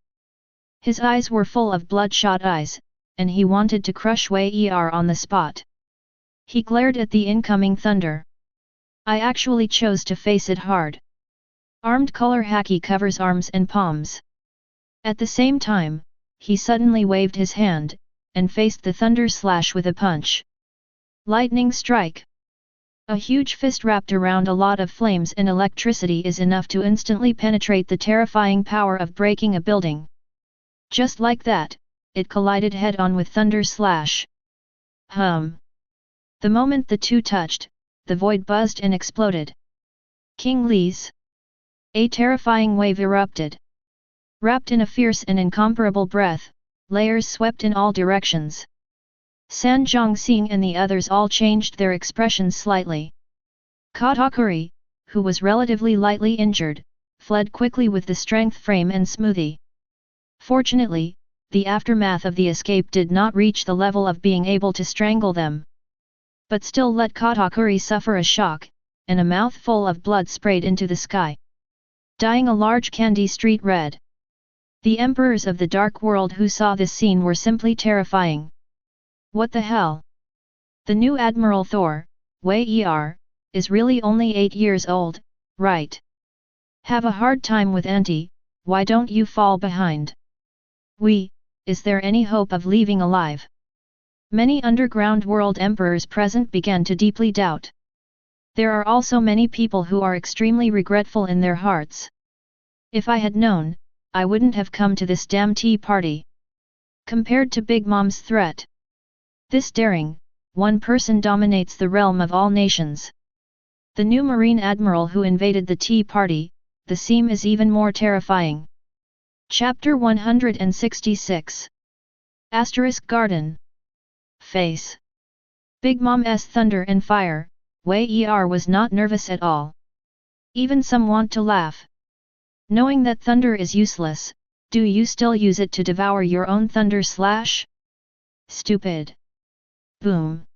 His eyes were full of bloodshot eyes, and he wanted to crush Wei Er on the spot. He glared at the incoming thunder. I actually chose to face it hard. Armed color haki covers arms and palms. At the same time, he suddenly waved his hand, and faced the thunder slash with a punch. Lightning strike. A huge fist wrapped around a lot of flames and electricity is enough to instantly penetrate the terrifying power of breaking a building. Just like that, it collided head-on with thunder slash. Hum. The moment the two touched, the void buzzed and exploded. King Li's. A terrifying wave erupted. Wrapped in a fierce and incomparable breath, layers swept in all directions. San Zhongxing and the others all changed their expressions slightly. Katakuri, who was relatively lightly injured, fled quickly with the strength frame and smoothie. Fortunately, the aftermath of the escape did not reach the level of being able to strangle them. But still let Katakuri suffer a shock, and a mouthful of blood sprayed into the sky, dyeing a large candy street red. The emperors of the dark world who saw this scene were simply terrifying. What the hell? The new Admiral Thor, Wei Er, is really only 8 years old, right? Have a hard time with Auntie, why don't you fall behind? Is there any hope of leaving alive? Many underground world emperors present began to deeply doubt. There are also many people who are extremely regretful in their hearts. If I had known, I wouldn't have come to this damn tea party. Compared to Big Mom's threat, this daring, one person dominates the realm of all nations. The new Marine Admiral who invaded the tea party, the scene is even more terrifying. Chapter 166. Asterisk Garden. Face. Big Mom's thunder and fire, Wei Er was not nervous at all. Even some want to laugh. Knowing that thunder is useless, do you still use it to devour your own thunder slash? Stupid. Boom.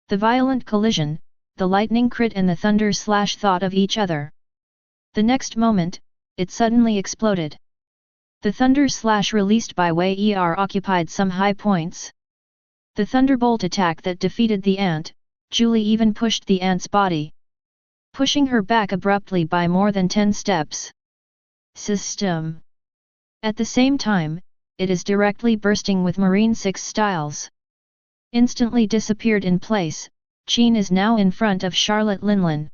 The violent collision, the lightning crit and the thunder slash thought of each other. The next moment, it suddenly exploded. The thunder slash released by Wei Er occupied some high points. The thunderbolt attack that defeated the ant, Julie even pushed the ant's body, pushing her back abruptly by more than 10 steps. System. At the same time, it is directly bursting with Marine 6 styles. Instantly disappeared in place, Qin is now in front of Charlotte Linlin.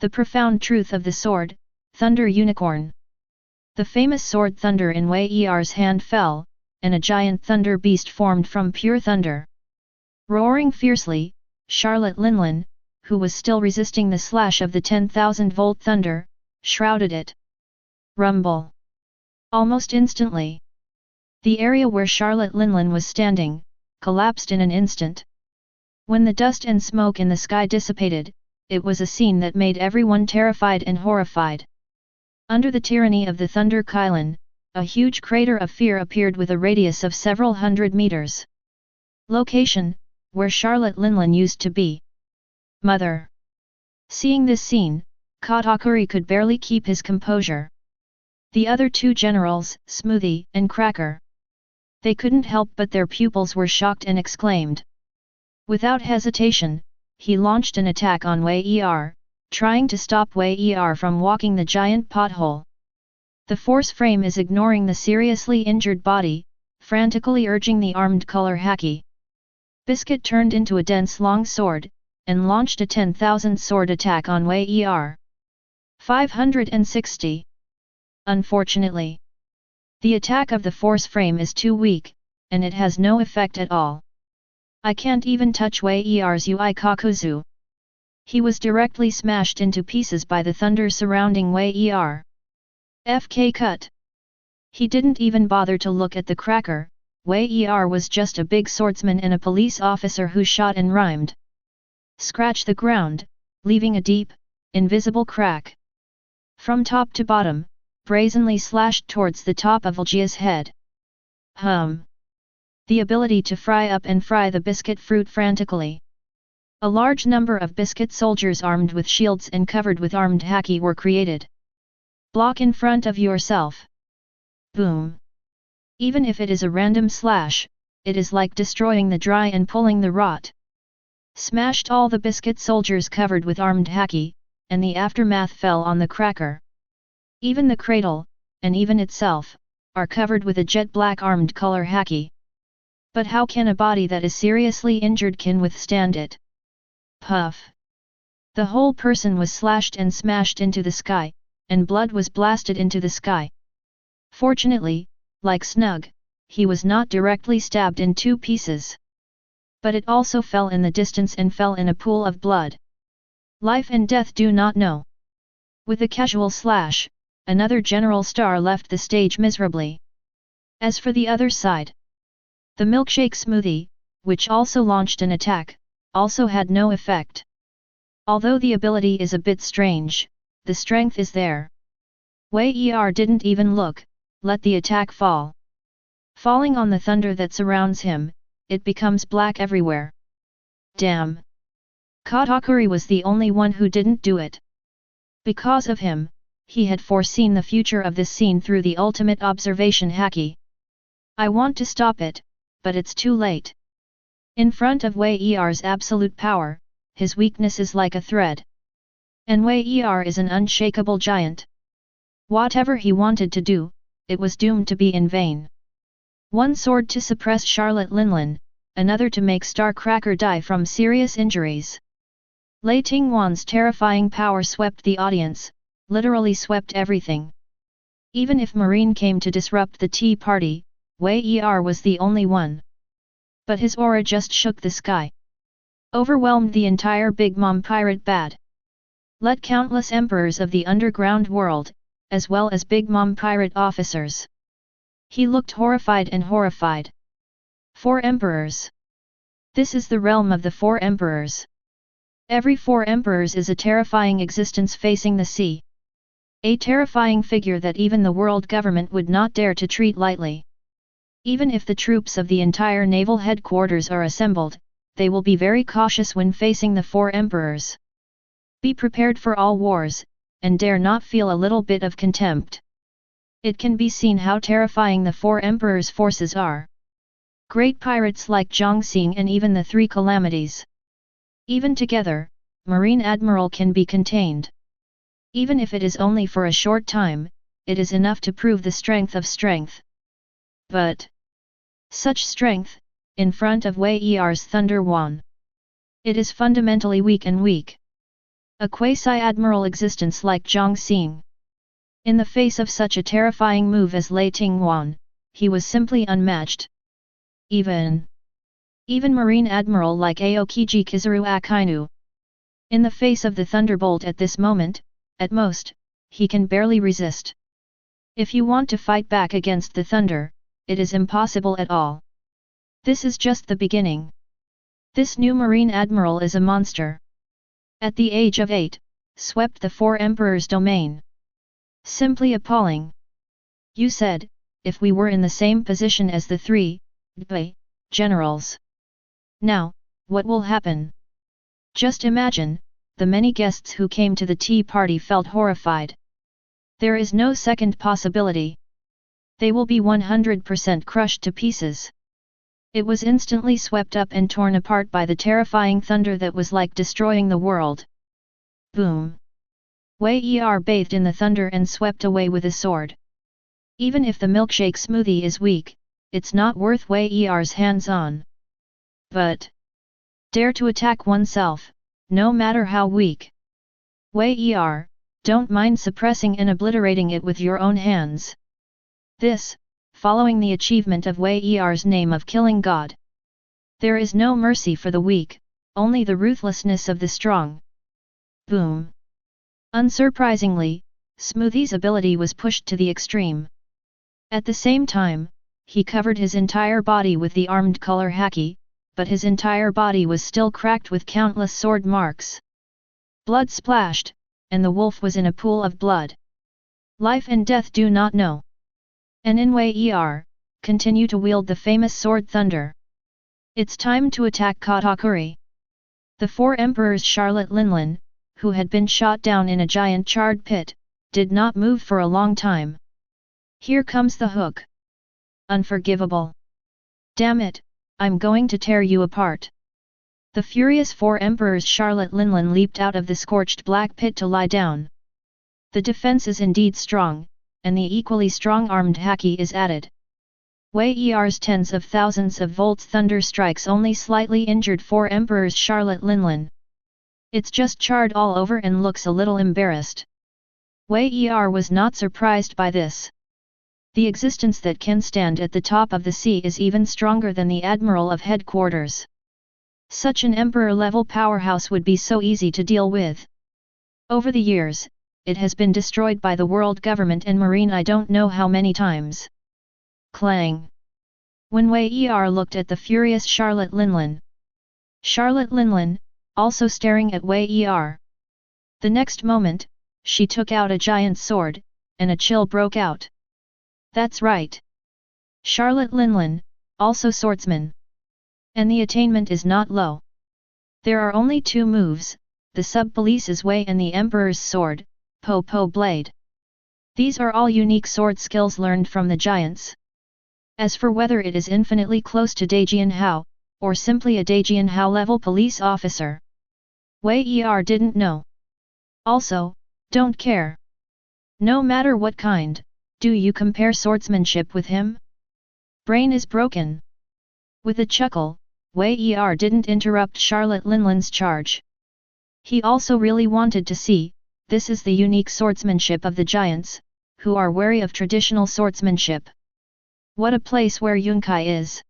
The profound truth of the sword, Thunder Unicorn. The famous sword Thunder in Wei Er's hand fell, and a giant thunder beast formed from pure thunder. Roaring fiercely, Charlotte Linlin, who was still resisting the slash of the 10,000-volt thunder, shrouded it. Rumble. Almost instantly, the area where Charlotte Linlin was standing, collapsed in an instant. When the dust and smoke in the sky dissipated, it was a scene that made everyone terrified and horrified. Under the tyranny of the Thunder Kylin, a huge crater of fear appeared with a radius of several hundred meters. Location, where Charlotte Linlin used to be. Mother. Seeing this scene, Katakuri could barely keep his composure. The other two generals, Smoothie and Cracker. They couldn't help but their pupils were shocked and exclaimed. Without hesitation, he launched an attack on Wei Er, trying to stop Wei Er from walking the giant pothole. The force frame is ignoring the seriously injured body, frantically urging the armed color haki. Biscuit turned into a dense long sword, and launched a 10,000 sword attack on Wei Er. 560. Unfortunately, the attack of the force frame is too weak, and it has no effect at all. I can't even touch Wei Er's Ui Kakuzu. He was directly smashed into pieces by the thunder surrounding Wei Er. FK cut. He didn't even bother to look at the cracker. Wei Er was just a big swordsman and a police officer who shot and rhymed. Scratch the ground, leaving a deep, invisible crack. From top to bottom, brazenly slashed towards the top of Algia's head. The ability to fry up and fry the biscuit fruit frantically. A large number of biscuit soldiers armed with shields and covered with armed haki were created. Block in front of yourself. Boom. Even if it is a random slash, it is like destroying the dry and pulling the rot. Smashed all the biscuit soldiers covered with armed haki, and the aftermath fell on the cracker. Even the cradle, and even itself, are covered with a jet black armed color haki. But how can a body that is seriously injured can withstand it? Puff. The whole person was slashed and smashed into the sky, and blood was blasted into the sky. Fortunately, like Snug, he was not directly stabbed in 2 pieces. But it also fell in the distance and fell in a pool of blood. Life and death do not know. With a casual slash, another general star left the stage miserably. As for the other side, the milkshake smoothie, which also launched an attack, also had no effect. Although the ability is a bit strange, the strength is there. Wei Er didn't even look, let the attack fall. Falling on the thunder that surrounds him, it becomes black everywhere. Damn! Katakuri was the only one who didn't do it. Because of him, he had foreseen the future of this scene through the ultimate observation haki. I want to stop it, but it's too late. In front of Wei Er's absolute power, his weakness is like a thread. And Wei Er is an unshakable giant. Whatever he wanted to do, it was doomed to be in vain. One sword to suppress Charlotte Linlin, another to make Starcracker die from serious injuries. Lei Tingwan's terrifying power swept the audience, literally swept everything. Even if Marine came to disrupt the tea party, Wei Er was the only one. But his aura just shook the sky. Overwhelmed the entire Big Mom pirate bad. Let countless emperors of the underground world, as well as Big Mom pirate officers. He looked horrified and horrified. 4 emperors. This is the realm of the 4 emperors. Every 4 emperors is a terrifying existence facing the sea. A terrifying figure that even the world government would not dare to treat lightly. Even if the troops of the entire naval headquarters are assembled, they will be very cautious when facing the 4 emperors. Be prepared for all wars, and dare not feel a little bit of contempt. It can be seen how terrifying the 4 emperors' forces are. Great pirates like Zhongxing and even the 3 calamities. Even together, Marine Admiral can be contained. Even if it is only for a short time, it is enough to prove the strength of strength. But such strength, in front of Wei Er's Thunder Wan. It is fundamentally weak and weak. A quasi-admiral existence like Zhongxing. In the face of such a terrifying move as Lei Tingwan, he was simply unmatched. Even Marine Admiral like Aokiji Kizaru Akainu. In the face of the thunderbolt at this moment, at most, he can barely resist. If you want to fight back against the thunder, it is impossible at all. This is just the beginning. This new Marine Admiral is a monster. At the age of 8, swept the 4 emperors' domain. Simply appalling. You said, if we were in the same position as the 3 generals. Now, what will happen? Just imagine, the many guests who came to the tea party felt horrified. There is no second possibility. They will be 100% crushed to pieces. It was instantly swept up and torn apart by the terrifying thunder that was like destroying the world. Boom! Wei Er bathed in the thunder and swept away with his sword. Even if the milkshake smoothie is weak, it's not worth Wei Er's hands on. But dare to attack oneself, no matter how weak. Wei Er, don't mind suppressing and obliterating it with your own hands. This, following the achievement of Wei Er's name of killing God. There is no mercy for the weak, only the ruthlessness of the strong. Boom! Unsurprisingly, Smoothie's ability was pushed to the extreme. At the same time, he covered his entire body with the armed color haki, but his entire body was still cracked with countless sword marks. Blood splashed, and the wolf was in a pool of blood. Life and death do not know. And in Wei Er, continue to wield the famous sword thunder. It's time to attack Katakuri. The 4 emperors Charlotte Linlin, who had been shot down in a giant charred pit, did not move for a long time. Here comes the hook. Unforgivable. Damn it, I'm going to tear you apart. The furious 4 emperors Charlotte Linlin leaped out of the scorched black pit to lie down. The defense is indeed strong, and the equally strong armed haki is added. Wei Er's tens of thousands of volts thunder strikes only slightly injured 4 emperors Charlotte Linlin. It's just charred all over and looks a little embarrassed. Wei Er was not surprised by this. The existence that can stand at the top of the sea is even stronger than the Admiral of Headquarters. Such an emperor-level powerhouse would be so easy to deal with. Over the years, it has been destroyed by the world government and marine I don't know how many times. Clang! When Wei Er looked at the furious Charlotte Linlin. Charlotte Linlin, also staring at Wei Er. The next moment, she took out a giant sword, and a chill broke out. That's right. Charlotte Linlin, also swordsman. And the attainment is not low. There are only 2 moves, the sub-police's way and the Emperor's sword, Po blade. These are all unique sword skills learned from the giants. As for whether it is infinitely close to Dajianhao, or simply a Dajianhao level police officer, Wei Er didn't know. Also, don't care. No matter what kind, do you compare swordsmanship with him? Brain is broken. With a chuckle, Wei Er didn't interrupt Charlotte Linlin's charge. He also really wanted to see, this is the unique swordsmanship of the giants, who are wary of traditional swordsmanship. What a place where Yunkai is.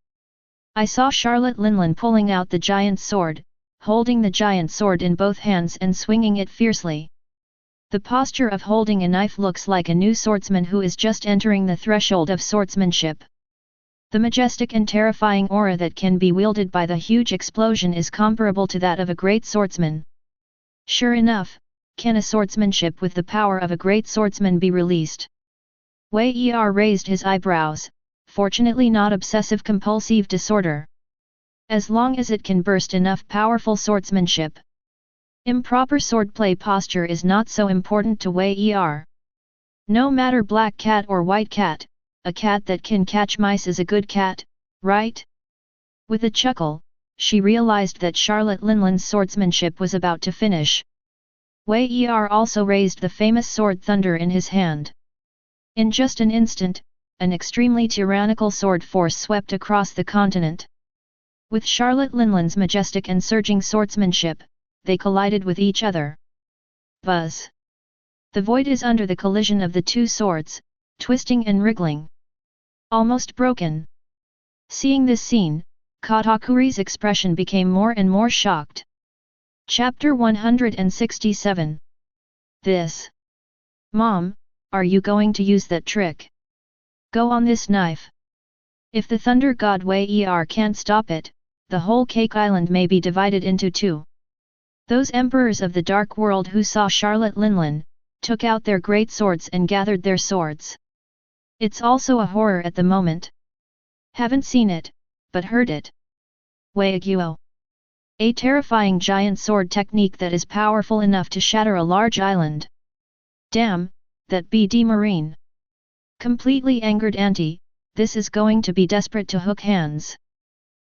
I saw Charlotte Linlin pulling out the giant sword, holding the giant sword in both hands and swinging it fiercely. The posture of holding a knife looks like a new swordsman who is just entering the threshold of swordsmanship. The majestic and terrifying aura that can be wielded by the huge explosion is comparable to that of a great swordsman. Sure enough, can a swordsmanship with the power of a great swordsman be released? Wei Er raised his eyebrows, fortunately not obsessive-compulsive disorder. As long as it can burst enough powerful swordsmanship. Improper swordplay posture is not so important to Wei Er. No matter black cat or white cat, a cat that can catch mice is a good cat, right? With a chuckle, she realized that Charlotte Linlin's swordsmanship was about to finish. Wei Er also raised the famous sword Thunder in his hand. In just an instant, an extremely tyrannical sword force swept across the continent. With Charlotte Linlin's majestic and surging swordsmanship, they collided with each other. Buzz! The void is under the collision of the 2 swords, twisting and wriggling. Almost broken. Seeing this scene, Katakuri's expression became more and more shocked. Chapter 167. This. Mom, are you going to use that trick? Go on this knife. If the thunder god Wei Er can't stop it, the whole Cake Island may be divided into 2. Those emperors of the dark world who saw Charlotte Linlin, took out their great swords and gathered their swords. It's also a horror at the moment. Haven't seen it, but heard it. Wei Guo. A terrifying giant sword technique that is powerful enough to shatter a large island. Damn, that BD Marine. Completely angered Auntie, this is going to be desperate to hook hands.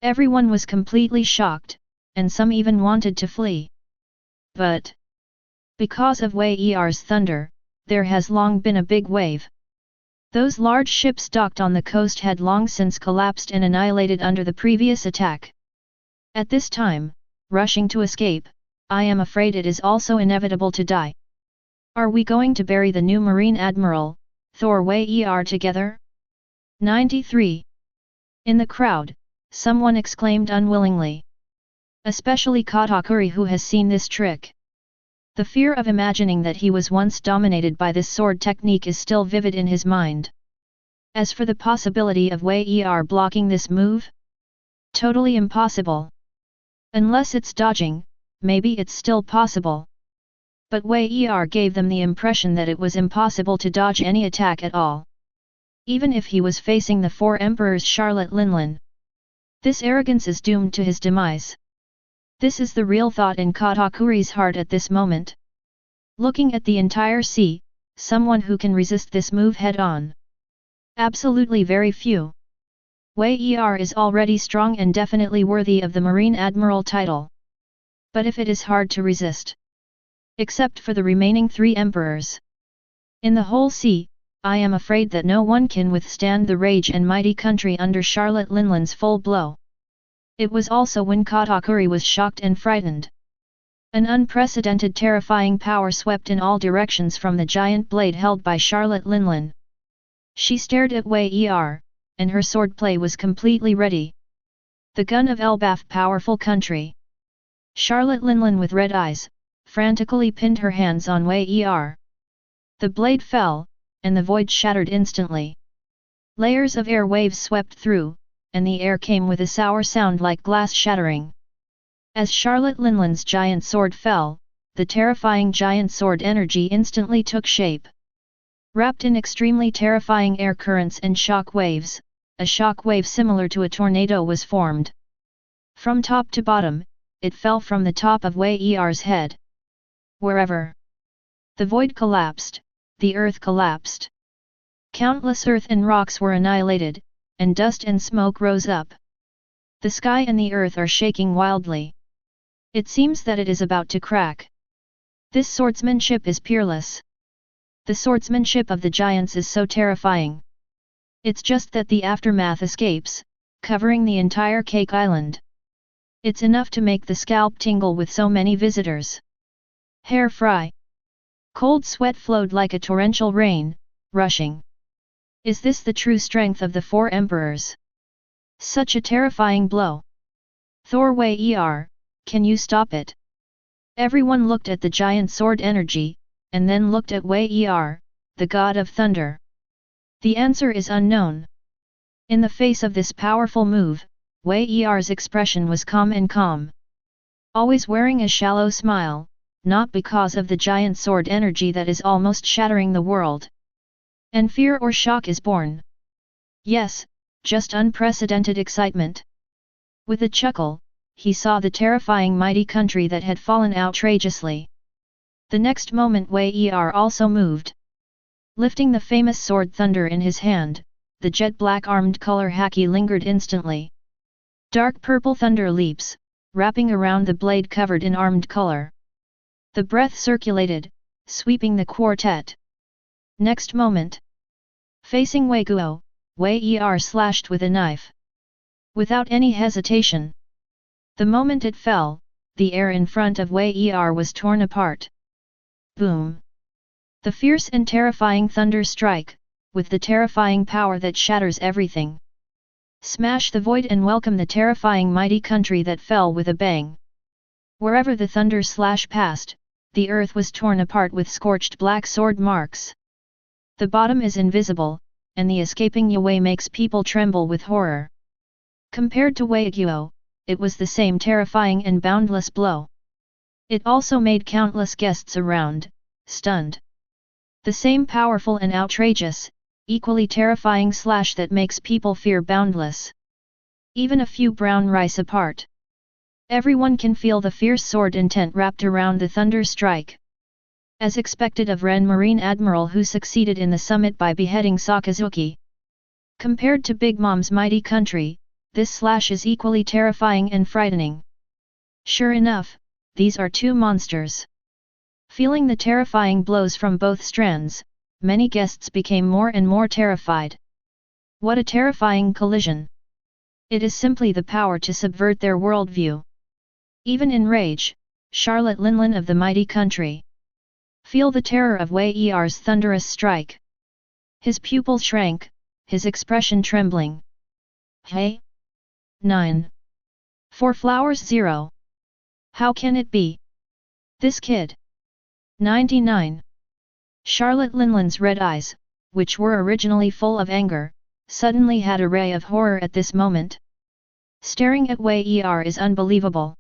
Everyone was completely shocked, and some even wanted to flee. But because of Wei Er's thunder, there has long been a big wave. Those large ships docked on the coast had long since collapsed and annihilated under the previous attack. At this time, rushing to escape, I am afraid it is also inevitable to die. Are we going to bury the new Marine Admiral, Thor Wei Er together? 93. In the crowd, someone exclaimed unwillingly. Especially Katakuri, who has seen this trick. The fear of imagining that he was once dominated by this sword technique is still vivid in his mind. As for the possibility of Wei Er blocking this move? Totally impossible. Unless it's dodging, maybe it's still possible. But Wei Er gave them the impression that it was impossible to dodge any attack at all. Even if he was facing the 4 emperors Charlotte Linlin. This arrogance is doomed to his demise. This is the real thought in Katakuri's heart at this moment. Looking at the entire sea, someone who can resist this move head-on. Absolutely very few. Wei Er is already strong and definitely worthy of the Marine Admiral title. But if it is hard to resist. Except for the remaining 3 emperors. In the whole sea, I am afraid that no one can withstand the rage and mighty country under Charlotte Linlin's full blow. It was also when Katakuri was shocked and frightened. An unprecedented terrifying power swept in all directions from the giant blade held by Charlotte Linlin. She stared at Wei Er, and her swordplay was completely ready. The gun of Elbaf, powerful country. Charlotte Linlin with red eyes, frantically pinned her hands on Wei Er. The blade fell, and the void shattered instantly. Layers of air waves swept through, and the air came with a sour sound like glass shattering. As Charlotte Linlin's giant sword fell, the terrifying giant sword energy instantly took shape. Wrapped in extremely terrifying air currents and shock waves, a shock wave similar to a tornado was formed. From top to bottom, it fell from the top of Wei Er's head. Wherever the void collapsed, the earth collapsed. Countless earth and rocks were annihilated, and dust and smoke rose up. The sky and the earth are shaking wildly. It seems that it is about to crack. This swordsmanship is peerless. The swordsmanship of the giants is so terrifying. It's just that the aftermath escapes, covering the entire Cake Island. It's enough to make the scalp tingle with so many visitors. Hair fry. Cold sweat flowed like a torrential rain, rushing. Is this the true strength of the four emperors? Such a terrifying blow. Thor Wei Er, can you stop it? Everyone looked at the giant sword energy, and then looked at Wei Er, the god of thunder. The answer is unknown. In the face of this powerful move, Wei Er's expression was calm and calm. Always wearing a shallow smile, not because of the giant sword energy that is almost shattering the world. And fear or shock is born. Yes, just unprecedented excitement. With a chuckle, he saw the terrifying mighty country that had fallen outrageously. The next moment Wei Er also moved. Lifting the famous sword thunder in his hand, the jet black armed color haki lingered instantly. Dark purple thunder leaps, wrapping around the blade covered in armed color. The breath circulated, sweeping the quartet. Next moment. Facing Wei Guo, Wei Er slashed with a knife. Without any hesitation. The moment it fell, the air in front of Wei Er was torn apart. Boom! The fierce and terrifying thunder strike, with the terrifying power that shatters everything. Smash the void and welcome the terrifying mighty country that fell with a bang. Wherever the thunder slash passed, the earth was torn apart with scorched black sword marks. The bottom is invisible, and the escaping Yue makes people tremble with horror. Compared to Wei Guo, it was the same terrifying and boundless blow. It also made countless guests around, stunned. The same powerful and outrageous, equally terrifying slash that makes people fear boundless. Even a few brown rice apart. Everyone can feel the fierce sword intent wrapped around the thunder strike. As expected of Ren Marine Admiral who succeeded in the summit by beheading Sakazuki. Compared to Big Mom's mighty country, this slash is equally terrifying and frightening. Sure enough, these are two monsters. Feeling the terrifying blows from both strands, many guests became more and more terrified. What a terrifying collision! It is simply the power to subvert their worldview. Even in rage, Charlotte Linlin of the mighty country. Feel the terror of Wei Er's thunderous strike. His pupils shrank, his expression trembling. Hey? 9. 4 flowers 0. How can it be? This kid. 99. Charlotte Linlin's red eyes, which were originally full of anger, suddenly had a ray of horror at this moment. Staring at Wei Er is unbelievable.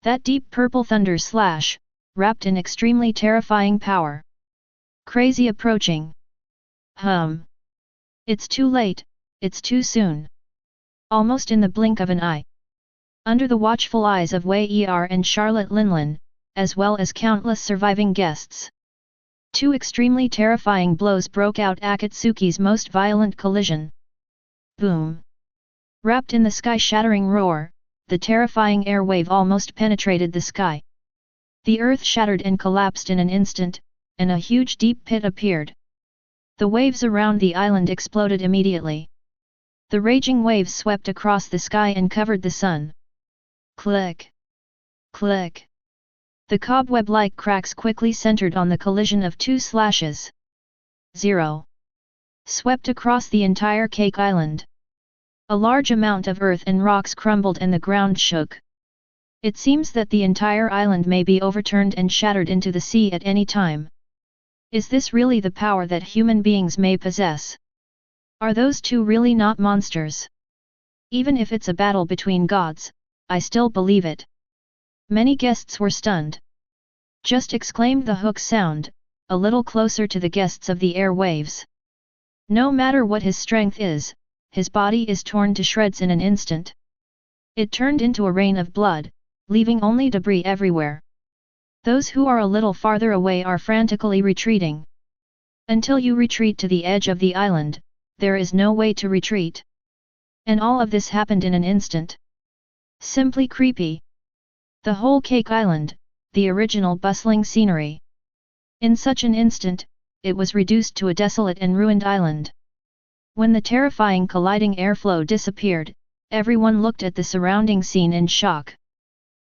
That deep purple thunder slash, wrapped in extremely terrifying power. Crazy approaching. It's too late, it's too soon. Almost in the blink of an eye. Under the watchful eyes of Wei Er and Charlotte Linlin, as well as countless surviving guests. Two extremely terrifying blows broke out Akatsuki's most violent collision. Boom! Wrapped in the sky-shattering roar, the terrifying air wave almost penetrated the sky. The earth shattered and collapsed in an instant, and a huge deep pit appeared. The waves around the island exploded immediately. The raging waves swept across the sky and covered the sun. Click! Click! The cobweb-like cracks quickly centered on the collision of two slashes. 0. Swept across the entire Cake Island. A large amount of earth and rocks crumbled and the ground shook. It seems that the entire island may be overturned and shattered into the sea at any time. Is this really the power that human beings may possess? Are those two really not monsters? Even if it's a battle between gods, I still believe it. Many guests were stunned. Just exclaimed the hook sound, a little closer to the guests of the airwaves. No matter what his strength is, his body is torn to shreds in an instant. It turned into a rain of blood, leaving only debris everywhere. Those who are a little farther away are frantically retreating. Until you retreat to the edge of the island, there is no way to retreat. And all of this happened in an instant. Simply creepy. The whole Cake Island, the original bustling scenery. In such an instant, it was reduced to a desolate and ruined island. When the terrifying colliding airflow disappeared, everyone looked at the surrounding scene in shock.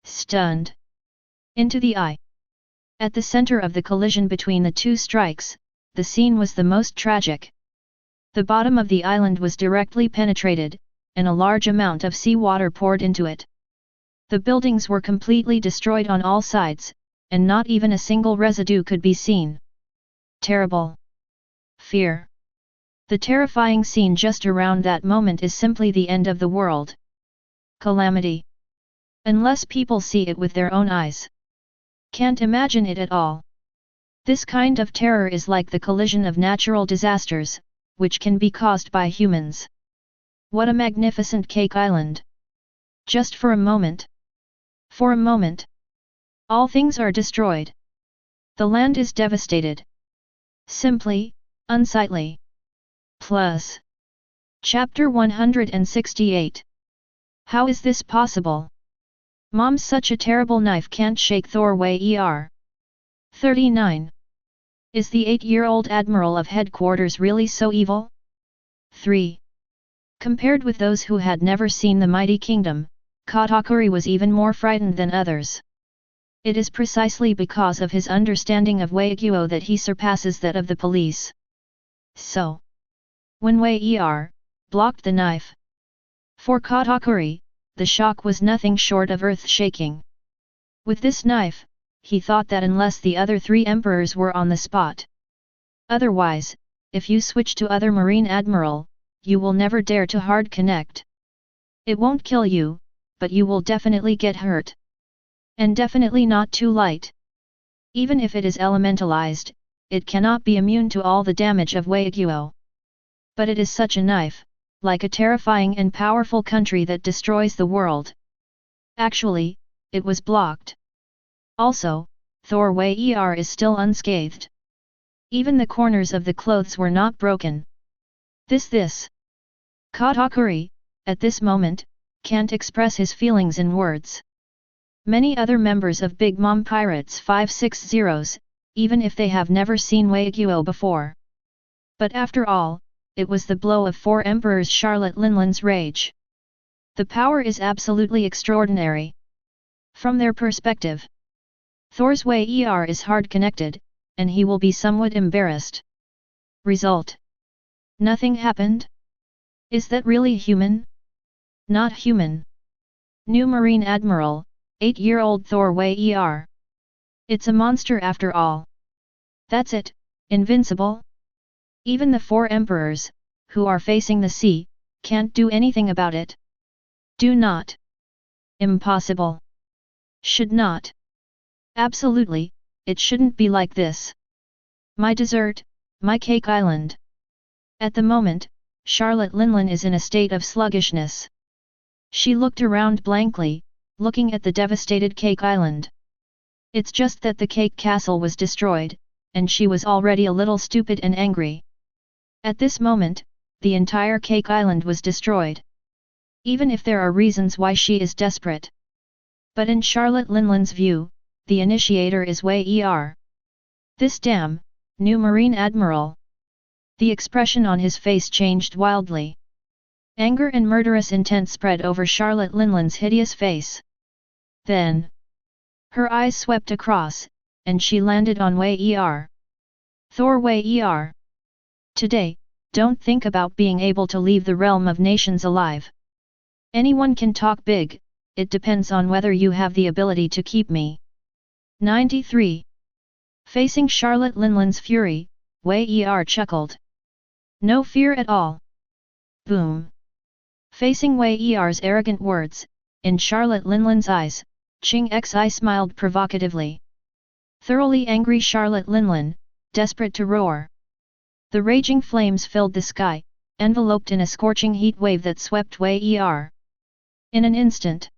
Stunned. Into the eye. At the center of the collision between the two strikes, the scene was the most tragic. The bottom of the island was directly penetrated, and a large amount of seawater poured into it. The buildings were completely destroyed on all sides, and not even a single residue could be seen. Terrible. Fear. The terrifying scene just around that moment is simply the end of the world. Calamity. Unless people see it with their own eyes. Can't imagine it at all. This kind of terror is like the collision of natural disasters, which can be caused by humans. What a magnificent Cake Island! Just for a moment. For a moment. All things are destroyed. The land is devastated. Simply, unsightly. Plus. Chapter 168. How is this possible? Mom's such a terrible knife can't shake Thor 39. Is the 8-year-old Admiral of Headquarters really so evil? 3. Compared with those who had never seen the mighty kingdom, Katakuri was even more frightened than others. It is precisely because of his understanding of Waigyuo that he surpasses that of the police. So, when Wei blocked the knife, for Katakuri, the shock was nothing short of earth-shaking. With this knife, he thought that unless the other 3 emperors were on the spot. Otherwise, if you switch to other Marine Admiral, you will never dare to hard connect. It won't kill you, but you will definitely get hurt. And definitely not too light. Even if it is elementalized, it cannot be immune to all the damage of Waigyuo. But it is such a knife, like a terrifying and powerful country that destroys the world. Actually, it was blocked. Also, Thor Wei is still unscathed. Even the corners of the clothes were not broken. This. Katakuri, at this moment, can't express his feelings in words. Many other members of Big Mom Pirates 560s, even if they have never seen Waigyuo before. But after all, it was the blow of 4 emperors Charlotte Linland's rage. The power is absolutely extraordinary. From their perspective, Thor's Wei is hard connected, and he will be somewhat embarrassed. Result. Nothing happened? Is that really human? Not human. New Marine Admiral, 8-year-old Thor Wei. It's a monster after all. That's it, invincible? Even the 4 emperors, who are facing the sea, can't do anything about it. Do not. Impossible. Should not. Absolutely, it shouldn't be like this. My dessert, my Cake Island. At the moment, Charlotte Linland is in a state of sluggishness. She looked around blankly, looking at the devastated Cake Island. It's just that the Cake Castle was destroyed, and she was already a little stupid and angry. At this moment, the entire Cake Island was destroyed. Even if there are reasons why she is desperate. But in Charlotte Linland's view, the initiator is Wei. This damn, new Marine Admiral. The expression on his face changed wildly. Anger and murderous intent spread over Charlotte Linland's hideous face. Then, her eyes swept across, and she landed on Wei. Thor Wei. Today, don't think about being able to leave the realm of nations alive. Anyone can talk big, it depends on whether you have the ability to keep me. 93. Facing Charlotte Linlin's fury, Wei Er chuckled. No fear at all. Boom. Facing Wei Er's arrogant words, in Charlotte Linlin's eyes, Ching Xi smiled provocatively. Thoroughly angry Charlotte Linlin, desperate to roar. The raging flames filled the sky, enveloped in a scorching heat wave that swept Wei Er. In an instant,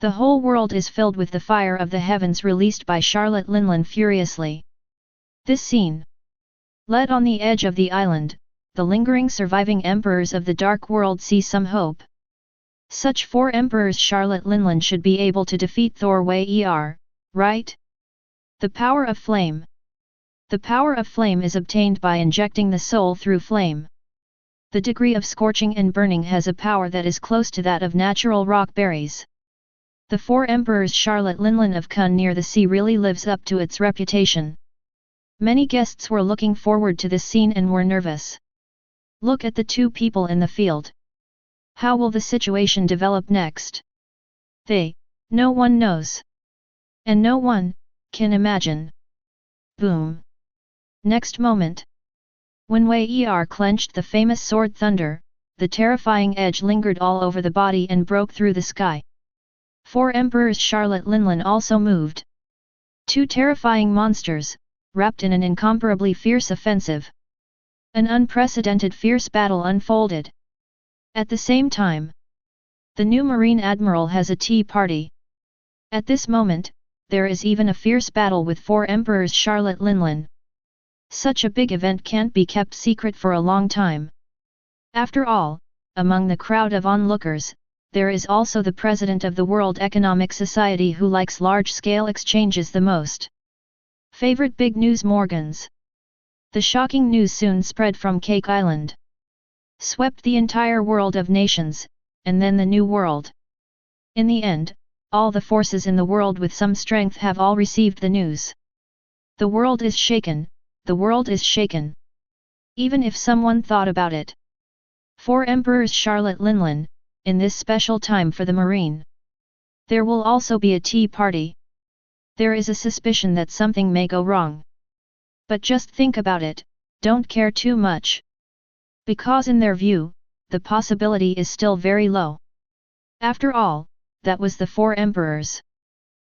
the whole world is filled with the fire of the heavens released by Charlotte Linlin furiously. This scene led on the edge of the island. The lingering surviving emperors of the dark world see some hope. Such 4 emperors Charlotte Linlin should be able to defeat Thor Wei Er, right? The power of flame. The power of flame is obtained by injecting the soul through flame. The degree of scorching and burning has a power that is close to that of natural rock berries. The 4 emperors Charlotte Linlin of Kun near the sea really lives up to its reputation. Many guests were looking forward to this scene and were nervous. Look at the 2 people in the field. How will the situation develop next? No one knows. And no one can imagine. Boom. Next moment. When Wei Er clenched the famous sword Thunder, the terrifying edge lingered all over the body and broke through the sky. 4 emperors Charlotte Linlin also moved. 2 terrifying monsters, wrapped in an incomparably fierce offensive. An unprecedented fierce battle unfolded. At the same time, the new Marine Admiral has a tea party. At this moment, there is even a fierce battle with 4 emperors Charlotte Linlin. Such a big event can't be kept secret for a long time. After all, among the crowd of onlookers, there is also the president of the World Economic Society who likes large-scale exchanges the most. Favorite big news Morgans. The shocking news soon spread from Cake Island. Swept the entire world of nations, and then the New World. In the end, all the forces in the world with some strength have all received the news. The world is shaken, the world is shaken. Even if someone thought about it. 4 emperors Charlotte Linlin, in this special time for the Marine. There will also be a tea party. There is a suspicion that something may go wrong. But just think about it, don't care too much. Because in their view, the possibility is still very low. After all, that was the 4 emperors.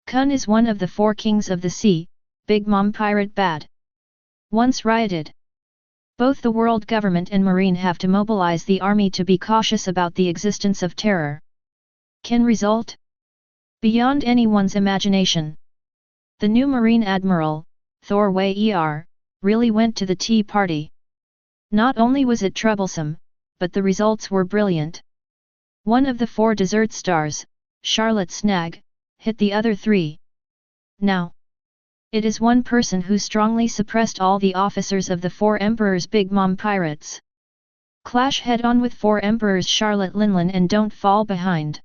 Kun is one of the 4 kings of the sea, Big Mom Pirate Bad. Once rioted. Both the world government and Marine have to mobilize the army to be cautious about the existence of terror. Can result? Beyond anyone's imagination. The new Marine Admiral, Thor Wei Er, really went to the tea party. Not only was it troublesome, but the results were brilliant. One of the 4 desert stars, Charlotte Snag, hit the other 3. Now, it is one person who strongly suppressed all the officers of the 4 emperors Big Mom pirates. Clash head-on with 4 emperors Charlotte Linlin and don't fall behind.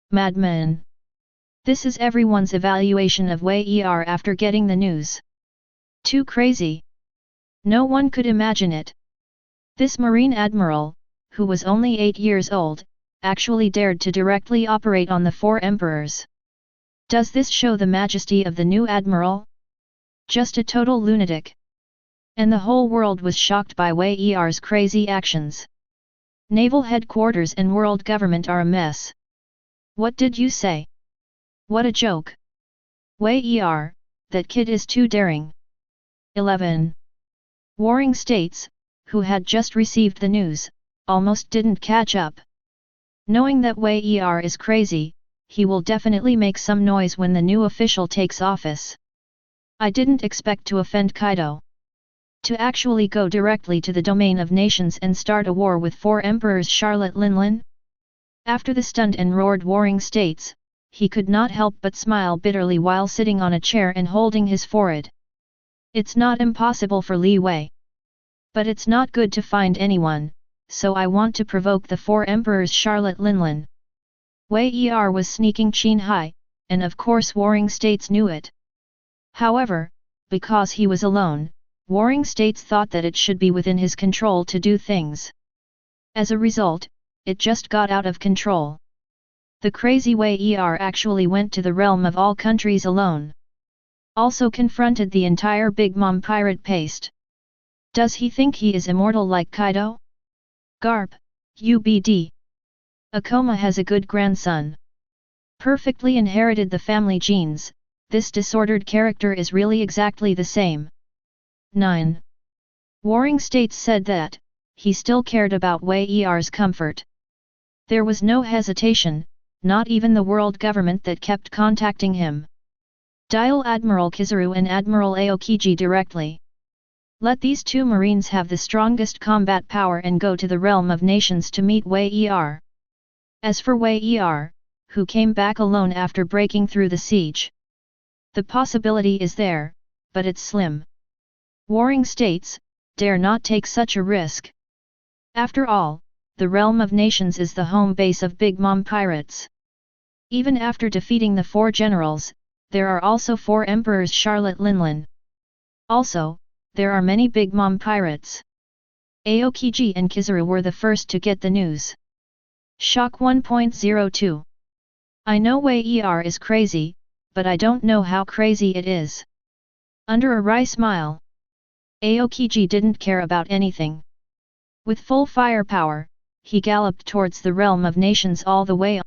Madman. This is everyone's evaluation of Wei Er after getting the news. Too crazy. No one could imagine it. This Marine Admiral, who was only 8 years old, actually dared to directly operate on the 4 emperors. Does this show the majesty of the new Admiral? Just a total lunatic. And the whole world was shocked by Wei Er's crazy actions. Naval headquarters and world government are a mess. What did you say? What a joke. Wei Er, that kid is too daring. 11. Warring states, who had just received the news, almost didn't catch up. Knowing that Wei Er is crazy, he will definitely make some noise when the new official takes office. I didn't expect to offend Kaido. To actually go directly to the domain of nations and start a war with 4 emperors Charlotte Linlin? After the stunned and roared warring states, he could not help but smile bitterly while sitting on a chair and holding his forehead. It's not impossible for Li Wei. But it's not good to find anyone, so I want to provoke the 4 emperors Charlotte Linlin. Wei Er was sneaking Qin Hai, and of course warring states knew it. However, because he was alone, warring states thought that it should be within his control to do things. As a result, it just got out of control. The crazy Wei actually went to the realm of all countries alone. Also confronted the entire Big Mom pirate paste. Does he think he is immortal like Kaido? Garp, UBD. Akoma has a good grandson. Perfectly inherited the family genes, this disordered character is really exactly the same. 9. Warring States said that, he still cared about Wei-Er's comfort. There was no hesitation, not even the world government that kept contacting him. Dial Admiral Kizaru and Admiral Aokiji directly. Let these two marines have the strongest combat power and go to the realm of nations to meet Wei-Er. As for Wei-Er, who came back alone after breaking through the siege. The possibility is there, but it's slim. Warring States, dare not take such a risk. After all, the realm of nations is the home base of Big Mom pirates. Even after defeating the 4 generals, there are also 4 emperors Charlotte Linlin. Also, there are many Big Mom pirates. Aokiji and Kizaru were the first to get the news. Shock 1.02. I know Wei-Er is crazy, but I don't know how crazy it is. Under a wry smile. Aokiji didn't care about anything. With full firepower, he galloped towards the realm of nations all the way